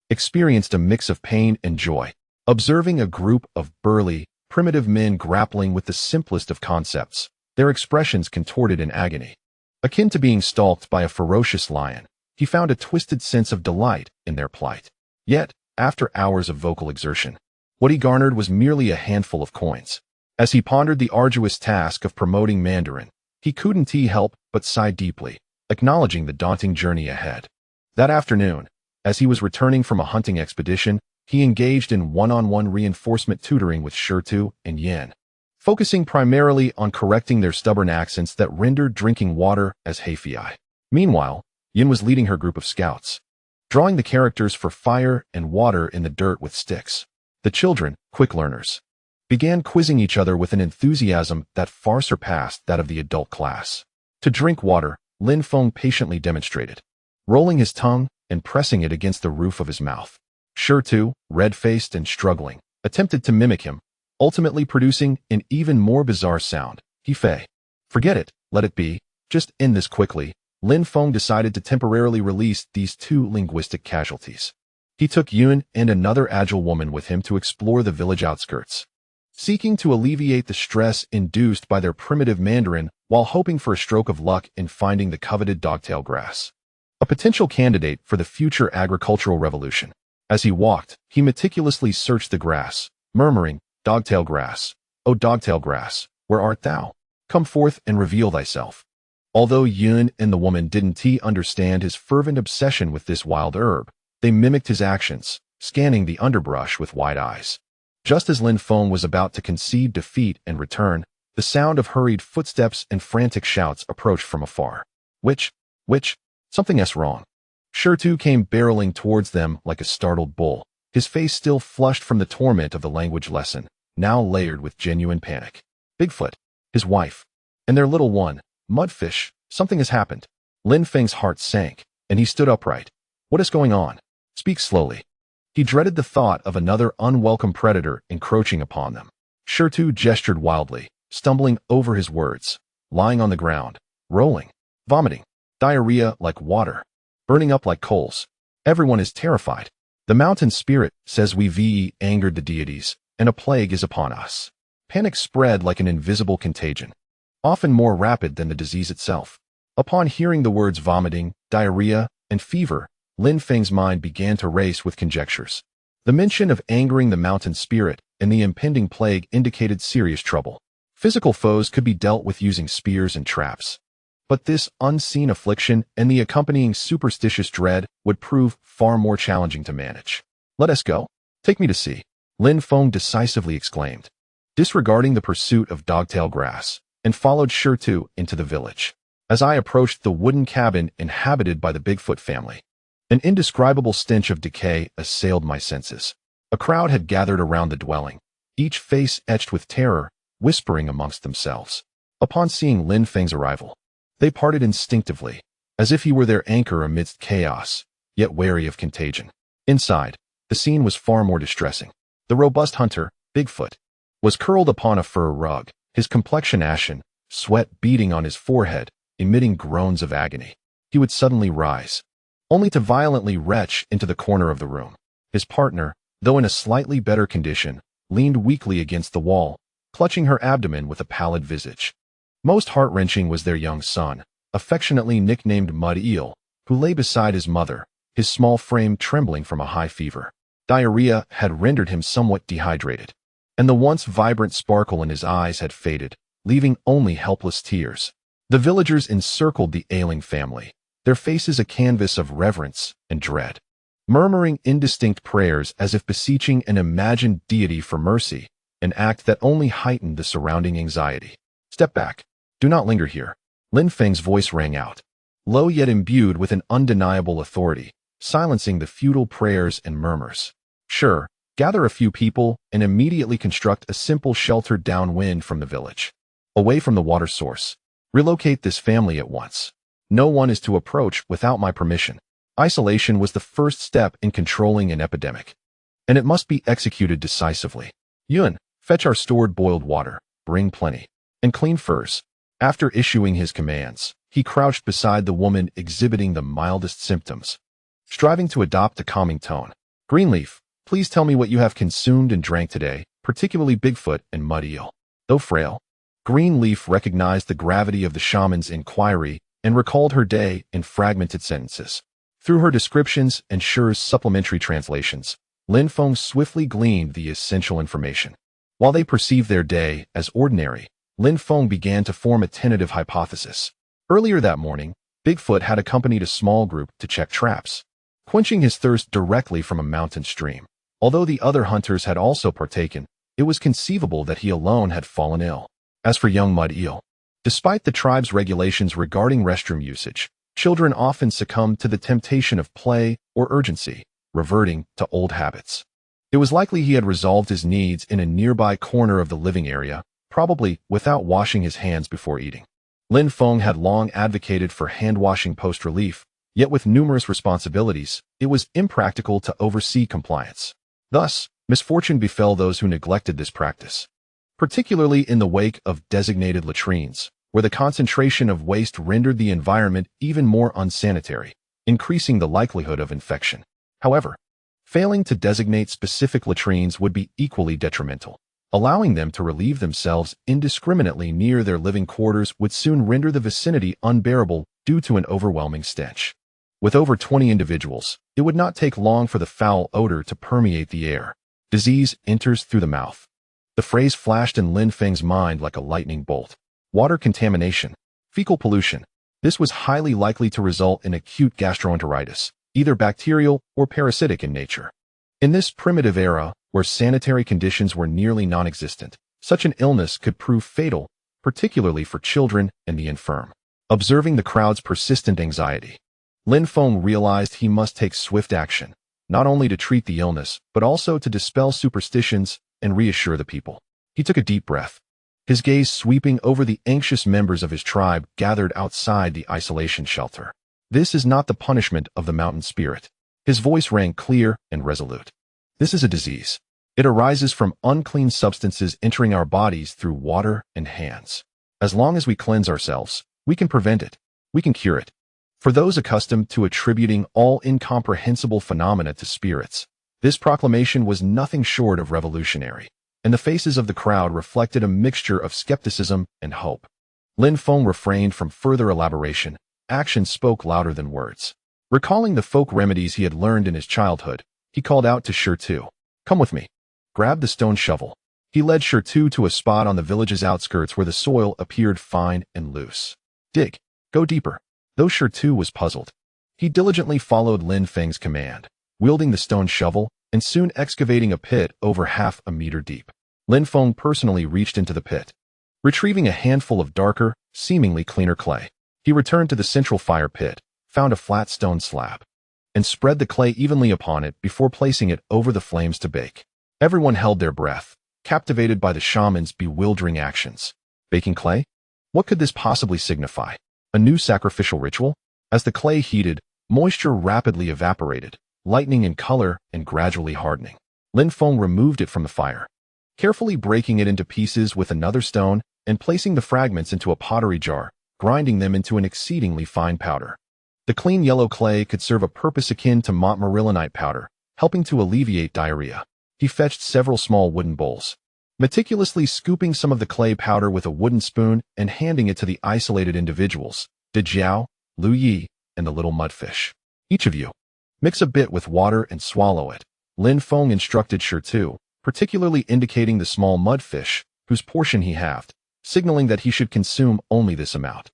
experienced a mix of pain and joy, observing a group of burly, primitive men grappling with the simplest of concepts, their expressions contorted in agony. Akin to being stalked by a ferocious lion, he found a twisted sense of delight in their plight. Yet, after hours of vocal exertion, what he garnered was merely a handful of coins. As he pondered the arduous task of promoting Mandarin, he couldn't help but sigh deeply, acknowledging the daunting journey ahead. That afternoon, as he was returning from a hunting expedition, he engaged in one-on-one reinforcement tutoring with Shirtu and Yin, focusing primarily on correcting their stubborn accents that rendered drinking water as hayfei. Meanwhile, Yin was leading her group of scouts, drawing the characters for fire and water in the dirt with sticks. The children, quick learners, began quizzing each other with an enthusiasm that far surpassed that of the adult class. To drink water, Lin Feng patiently demonstrated, rolling his tongue and pressing it against the roof of his mouth. Shirtu, red-faced and struggling, attempted to mimic him, ultimately producing an even more bizarre sound. He fei. Forget it, let it be, just end this quickly. Lin Feng decided to temporarily release these two linguistic casualties. He took Yun and another agile woman with him to explore the village outskirts, seeking to alleviate the stress induced by their primitive Mandarin while hoping for a stroke of luck in finding the coveted dogtail grass, a potential candidate for the future agricultural revolution. As he walked, he meticulously searched the grass, murmuring, "Dogtail grass, O dogtail grass, where art thou? Come forth and reveal thyself." Although Yun and the woman didn't understand his fervent obsession with this wild herb, they mimicked his actions, scanning the underbrush with wide eyes. Just as Lin Feng was about to concede defeat and return, the sound of hurried footsteps and frantic shouts approached from afar. Which, something's wrong. Shirtu came barreling towards them like a startled bull, his face still flushed from the torment of the language lesson, now layered with genuine panic. Bigfoot, his wife, and their little one, Mudfish, something has happened. Lin Feng's heart sank, and he stood upright. What is going on? Speak slowly. He dreaded the thought of another unwelcome predator encroaching upon them. Shirtu gestured wildly, stumbling over his words, lying on the ground, rolling, vomiting, diarrhea like water, burning up like coals. Everyone is terrified. The mountain spirit says we've angered the deities, and a plague is upon us. Panic spread like an invisible contagion, often more rapid than the disease itself. Upon hearing the words vomiting, diarrhea, and fever, Lin Feng's mind began to race with conjectures. The mention of angering the mountain spirit and the impending plague indicated serious trouble. Physical foes could be dealt with using spears and traps, but this unseen affliction and the accompanying superstitious dread would prove far more challenging to manage. Let us go. Take me to see, Lin Feng decisively exclaimed, disregarding the pursuit of dogtail grass, and followed Shirtu into the village. As I approached the wooden cabin inhabited by the Bigfoot family, an indescribable stench of decay assailed my senses. A crowd had gathered around the dwelling, each face etched with terror, whispering amongst themselves. Upon seeing Lin Feng's arrival, they parted instinctively, as if he were their anchor amidst chaos, yet wary of contagion. Inside, the scene was far more distressing. The robust hunter, Bigfoot, was curled upon a fur rug, his complexion ashen, sweat beading on his forehead, emitting groans of agony. He would suddenly rise, only to violently retch into the corner of the room. His partner, though in a slightly better condition, leaned weakly against the wall, clutching her abdomen with a pallid visage. Most heart-wrenching was their young son, affectionately nicknamed Mud Eel, who lay beside his mother, his small frame trembling from a high fever. Diarrhea had rendered him somewhat dehydrated, and the once vibrant sparkle in his eyes had faded, leaving only helpless tears. The villagers encircled the ailing family, their faces a canvas of reverence and dread, murmuring indistinct prayers as if beseeching an imagined deity for mercy, an act that only heightened the surrounding anxiety. Step back. Do not linger here. Lin Feng's voice rang out, low yet imbued with an undeniable authority, silencing the futile prayers and murmurs. Sure, gather a few people and immediately construct a simple shelter downwind from the village, away from the water source. Relocate this family at once. No one is to approach without my permission. Isolation was the first step in controlling an epidemic, and it must be executed decisively. Yun, fetch our stored boiled water, bring plenty, and clean furs. After issuing his commands, he crouched beside the woman exhibiting the mildest symptoms, striving to adopt a calming tone. Greenleaf, please tell me what you have consumed and drank today, particularly Bigfoot and Mud Eel. Though frail, Greenleaf recognized the gravity of the shaman's inquiry and recalled her day in fragmented sentences. Through her descriptions and Sher's supplementary translations, Lin Feng swiftly gleaned the essential information. While they perceived their day as ordinary, Lin Feng began to form a tentative hypothesis. Earlier that morning, Bigfoot had accompanied a small group to check traps, quenching his thirst directly from a mountain stream. Although the other hunters had also partaken, it was conceivable that he alone had fallen ill. As for young mud eel, despite the tribe's regulations regarding restroom usage, children often succumb to the temptation of play or urgency, reverting to old habits. It was likely he had resolved his needs in a nearby corner of the living area, probably without washing his hands before eating. Lin Feng had long advocated for hand-washing post-relief, yet with numerous responsibilities, it was impractical to oversee compliance. Thus, misfortune befell those who neglected this practice, particularly in the wake of designated latrines, where the concentration of waste rendered the environment even more unsanitary, increasing the likelihood of infection. However, failing to designate specific latrines would be equally detrimental. Allowing them to relieve themselves indiscriminately near their living quarters would soon render the vicinity unbearable due to an overwhelming stench. With over 20 individuals, it would not take long for the foul odor to permeate the air. Disease enters through the mouth. The phrase flashed in Lin Feng's mind like a lightning bolt. Water contamination, fecal pollution. This was highly likely to result in acute gastroenteritis, either bacterial or parasitic in nature. In this primitive era, where sanitary conditions were nearly non-existent, such an illness could prove fatal, particularly for children and the infirm. Observing the crowd's persistent anxiety, Lin Feng realized he must take swift action, not only to treat the illness, but also to dispel superstitions and reassure the people. He took a deep breath, his gaze sweeping over the anxious members of his tribe gathered outside the isolation shelter. This is not the punishment of the mountain spirit. His voice rang clear and resolute. This is a disease. It arises from unclean substances entering our bodies through water and hands. As long as we cleanse ourselves, we can prevent it. We can cure it. For those accustomed to attributing all incomprehensible phenomena to spirits, this proclamation was nothing short of revolutionary, and the faces of the crowd reflected a mixture of skepticism and hope. Lin Feng refrained from further elaboration. Action spoke louder than words. Recalling the folk remedies he had learned in his childhood, he called out to Shertu, "Come with me." Grab the stone shovel. He led Shertu to a spot on the village's outskirts where the soil appeared fine and loose. Dig. Go deeper. Though Shertu was puzzled, he diligently followed Lin Feng's command, wielding the stone shovel and soon excavating a pit over half a meter deep. Lin Feng personally reached into the pit. Retrieving a handful of darker, seemingly cleaner clay, he returned to the central fire pit, found a flat stone slab, and spread the clay evenly upon it before placing it over the flames to bake. Everyone held their breath, captivated by the shaman's bewildering actions. Baking clay? What could this possibly signify? A new sacrificial ritual? As the clay heated, moisture rapidly evaporated, lightening in color and gradually hardening. Lin Feng removed it from the fire, carefully breaking it into pieces with another stone and placing the fragments into a pottery jar, grinding them into an exceedingly fine powder. The clean yellow clay could serve a purpose akin to montmorillonite powder, helping to alleviate diarrhea. He fetched several small wooden bowls, meticulously scooping some of the clay powder with a wooden spoon and handing it to the isolated individuals, De Jiao, Lu Yi, and the little mudfish. Each of you, mix a bit with water and swallow it, Lin Feng instructed Shertu, particularly indicating the small mudfish, whose portion he halved, signaling that he should consume only this amount.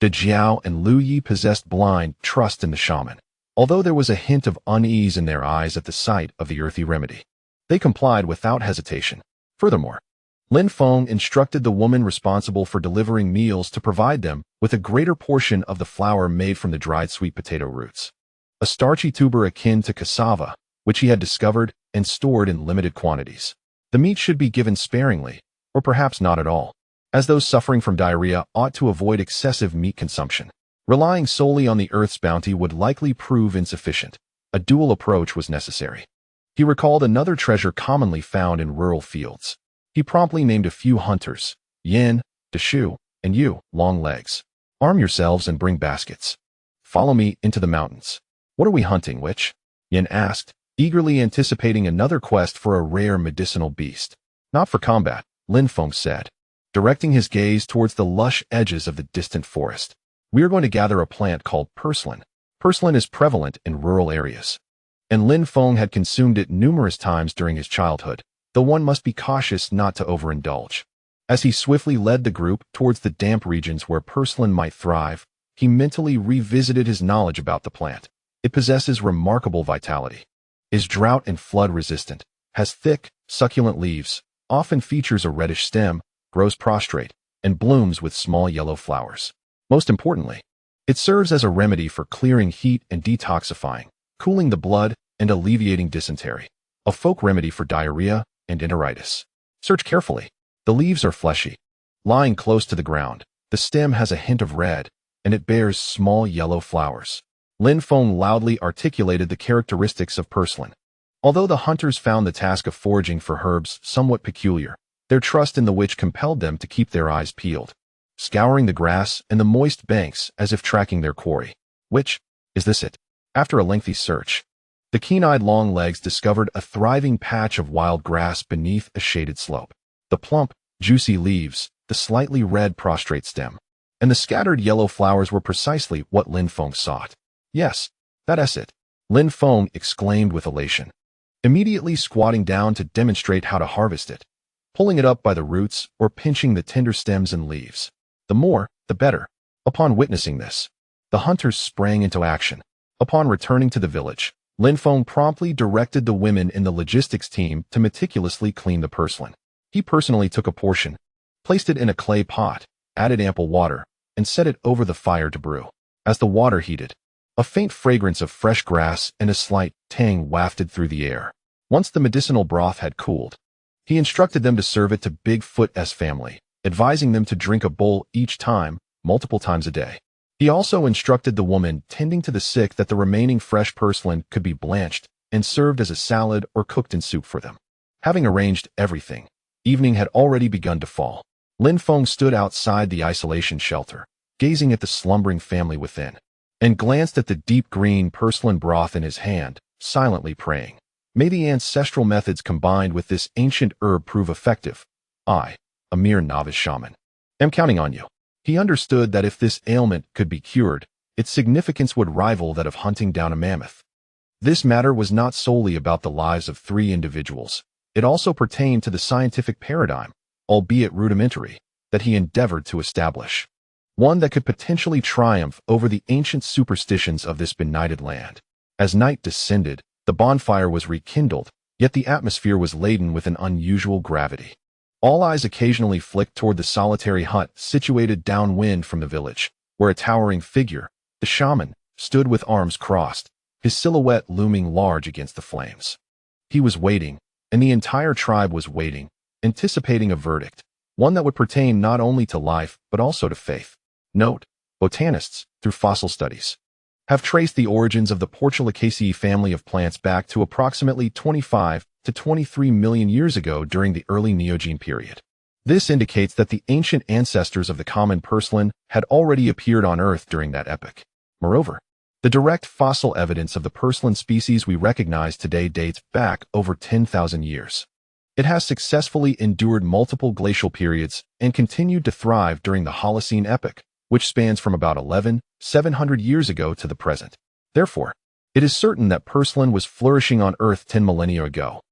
De Jiao and Lu Yi possessed blind trust in the shaman, although there was a hint of unease in their eyes at the sight of the earthy remedy. They complied without hesitation. Furthermore, Lin Feng instructed the woman responsible for delivering meals to provide them with a greater portion of the flour made from the dried sweet potato roots, a starchy tuber akin to cassava, which he had discovered and stored in limited quantities. The meat should be given sparingly, or perhaps not at all, as those suffering from diarrhea ought to avoid excessive meat consumption. Relying solely on the earth's bounty would likely prove insufficient. A dual approach was necessary. He recalled another treasure commonly found in rural fields. He promptly named a few hunters, Yin, Deshu, and you, Long Legs. Arm yourselves and bring baskets. Follow me into the mountains. What are we hunting, witch? Yin asked, eagerly anticipating another quest for a rare medicinal beast. Not for combat, Lin Feng said. directing his gaze towards the lush edges of the distant forest. "We are going to gather a plant called purslane. Purslane is prevalent in rural areas, and Lin Feng had consumed it numerous times during his childhood, though one must be cautious not to overindulge." As he swiftly led the group towards the damp regions where purslane might thrive, he mentally revisited his knowledge about the plant. It possesses remarkable vitality, is drought and flood resistant, has thick, succulent leaves, often features a reddish stem, grows prostrate, and blooms with small yellow flowers. Most importantly, it serves as a remedy for clearing heat and detoxifying, cooling the blood, and alleviating dysentery, a folk remedy for diarrhea and enteritis. Search carefully. The leaves are fleshy, lying close to the ground. The stem has a hint of red, and it bears small yellow flowers. Lin Feng loudly articulated the characteristics of purslane. Although the hunters found the task of foraging for herbs somewhat peculiar, their trust in the witch compelled them to keep their eyes peeled, scouring the grass and the moist banks as if tracking their quarry. "Witch, is this it?" After a lengthy search, the keen-eyed Longlegs discovered a thriving patch of wild grass beneath a shaded slope. The plump, juicy leaves, the slightly red prostrate stem, and the scattered yellow flowers were precisely what Lin Feng sought. "Yes, that's it," Lin Feng exclaimed with elation, immediately squatting down to demonstrate how to harvest it, pulling it up by the roots or pinching the tender stems and leaves. The more, the better. Upon witnessing this, the hunters sprang into action. Upon returning to the village, Lin Feng promptly directed the women in the logistics team to meticulously clean the purslane. He personally took a portion, placed it in a clay pot, added ample water, and set it over the fire to brew. As the water heated, a faint fragrance of fresh grass and a slight tang wafted through the air. Once the medicinal broth had cooled, he instructed them to serve it to Bigfoot's family, advising them to drink a bowl each time, multiple times a day. He also instructed the woman tending to the sick that the remaining fresh purslane could be blanched and served as a salad or cooked in soup for them. Having arranged everything, evening had already begun to fall. Lin Feng stood outside the isolation shelter, gazing at the slumbering family within, and glanced at the deep green purslane broth in his hand, silently praying. "May the ancestral methods combined with this ancient herb prove effective. I, a mere novice shaman, am counting on you." He understood that if this ailment could be cured, its significance would rival that of hunting down a mammoth. This matter was not solely about the lives of 3 individuals. It also pertained to the scientific paradigm, albeit rudimentary, that he endeavored to establish, one that could potentially triumph over the ancient superstitions of this benighted land. As night descended, the bonfire was rekindled, yet the atmosphere was laden with an unusual gravity. All eyes occasionally flicked toward the solitary hut situated downwind from the village, where a towering figure, the shaman, stood with arms crossed, his silhouette looming large against the flames. He was waiting, and the entire tribe was waiting, anticipating a verdict, one that would pertain not only to life but also to faith. Note: botanists, through fossil studies, have traced the origins of the Portulaceae family of plants back to approximately 25 to 23 million years ago during the early Neogene period. This indicates that the ancient ancestors of the common purslane had already appeared on Earth during that epoch. Moreover, the direct fossil evidence of the purslane species we recognize today dates back over 10,000 years. It has successfully endured multiple glacial periods and continued to thrive during the Holocene epoch, which spans from about 11,700 years ago to the present. Therefore, it is certain that purslane was flourishing on Earth 10 millennia ago.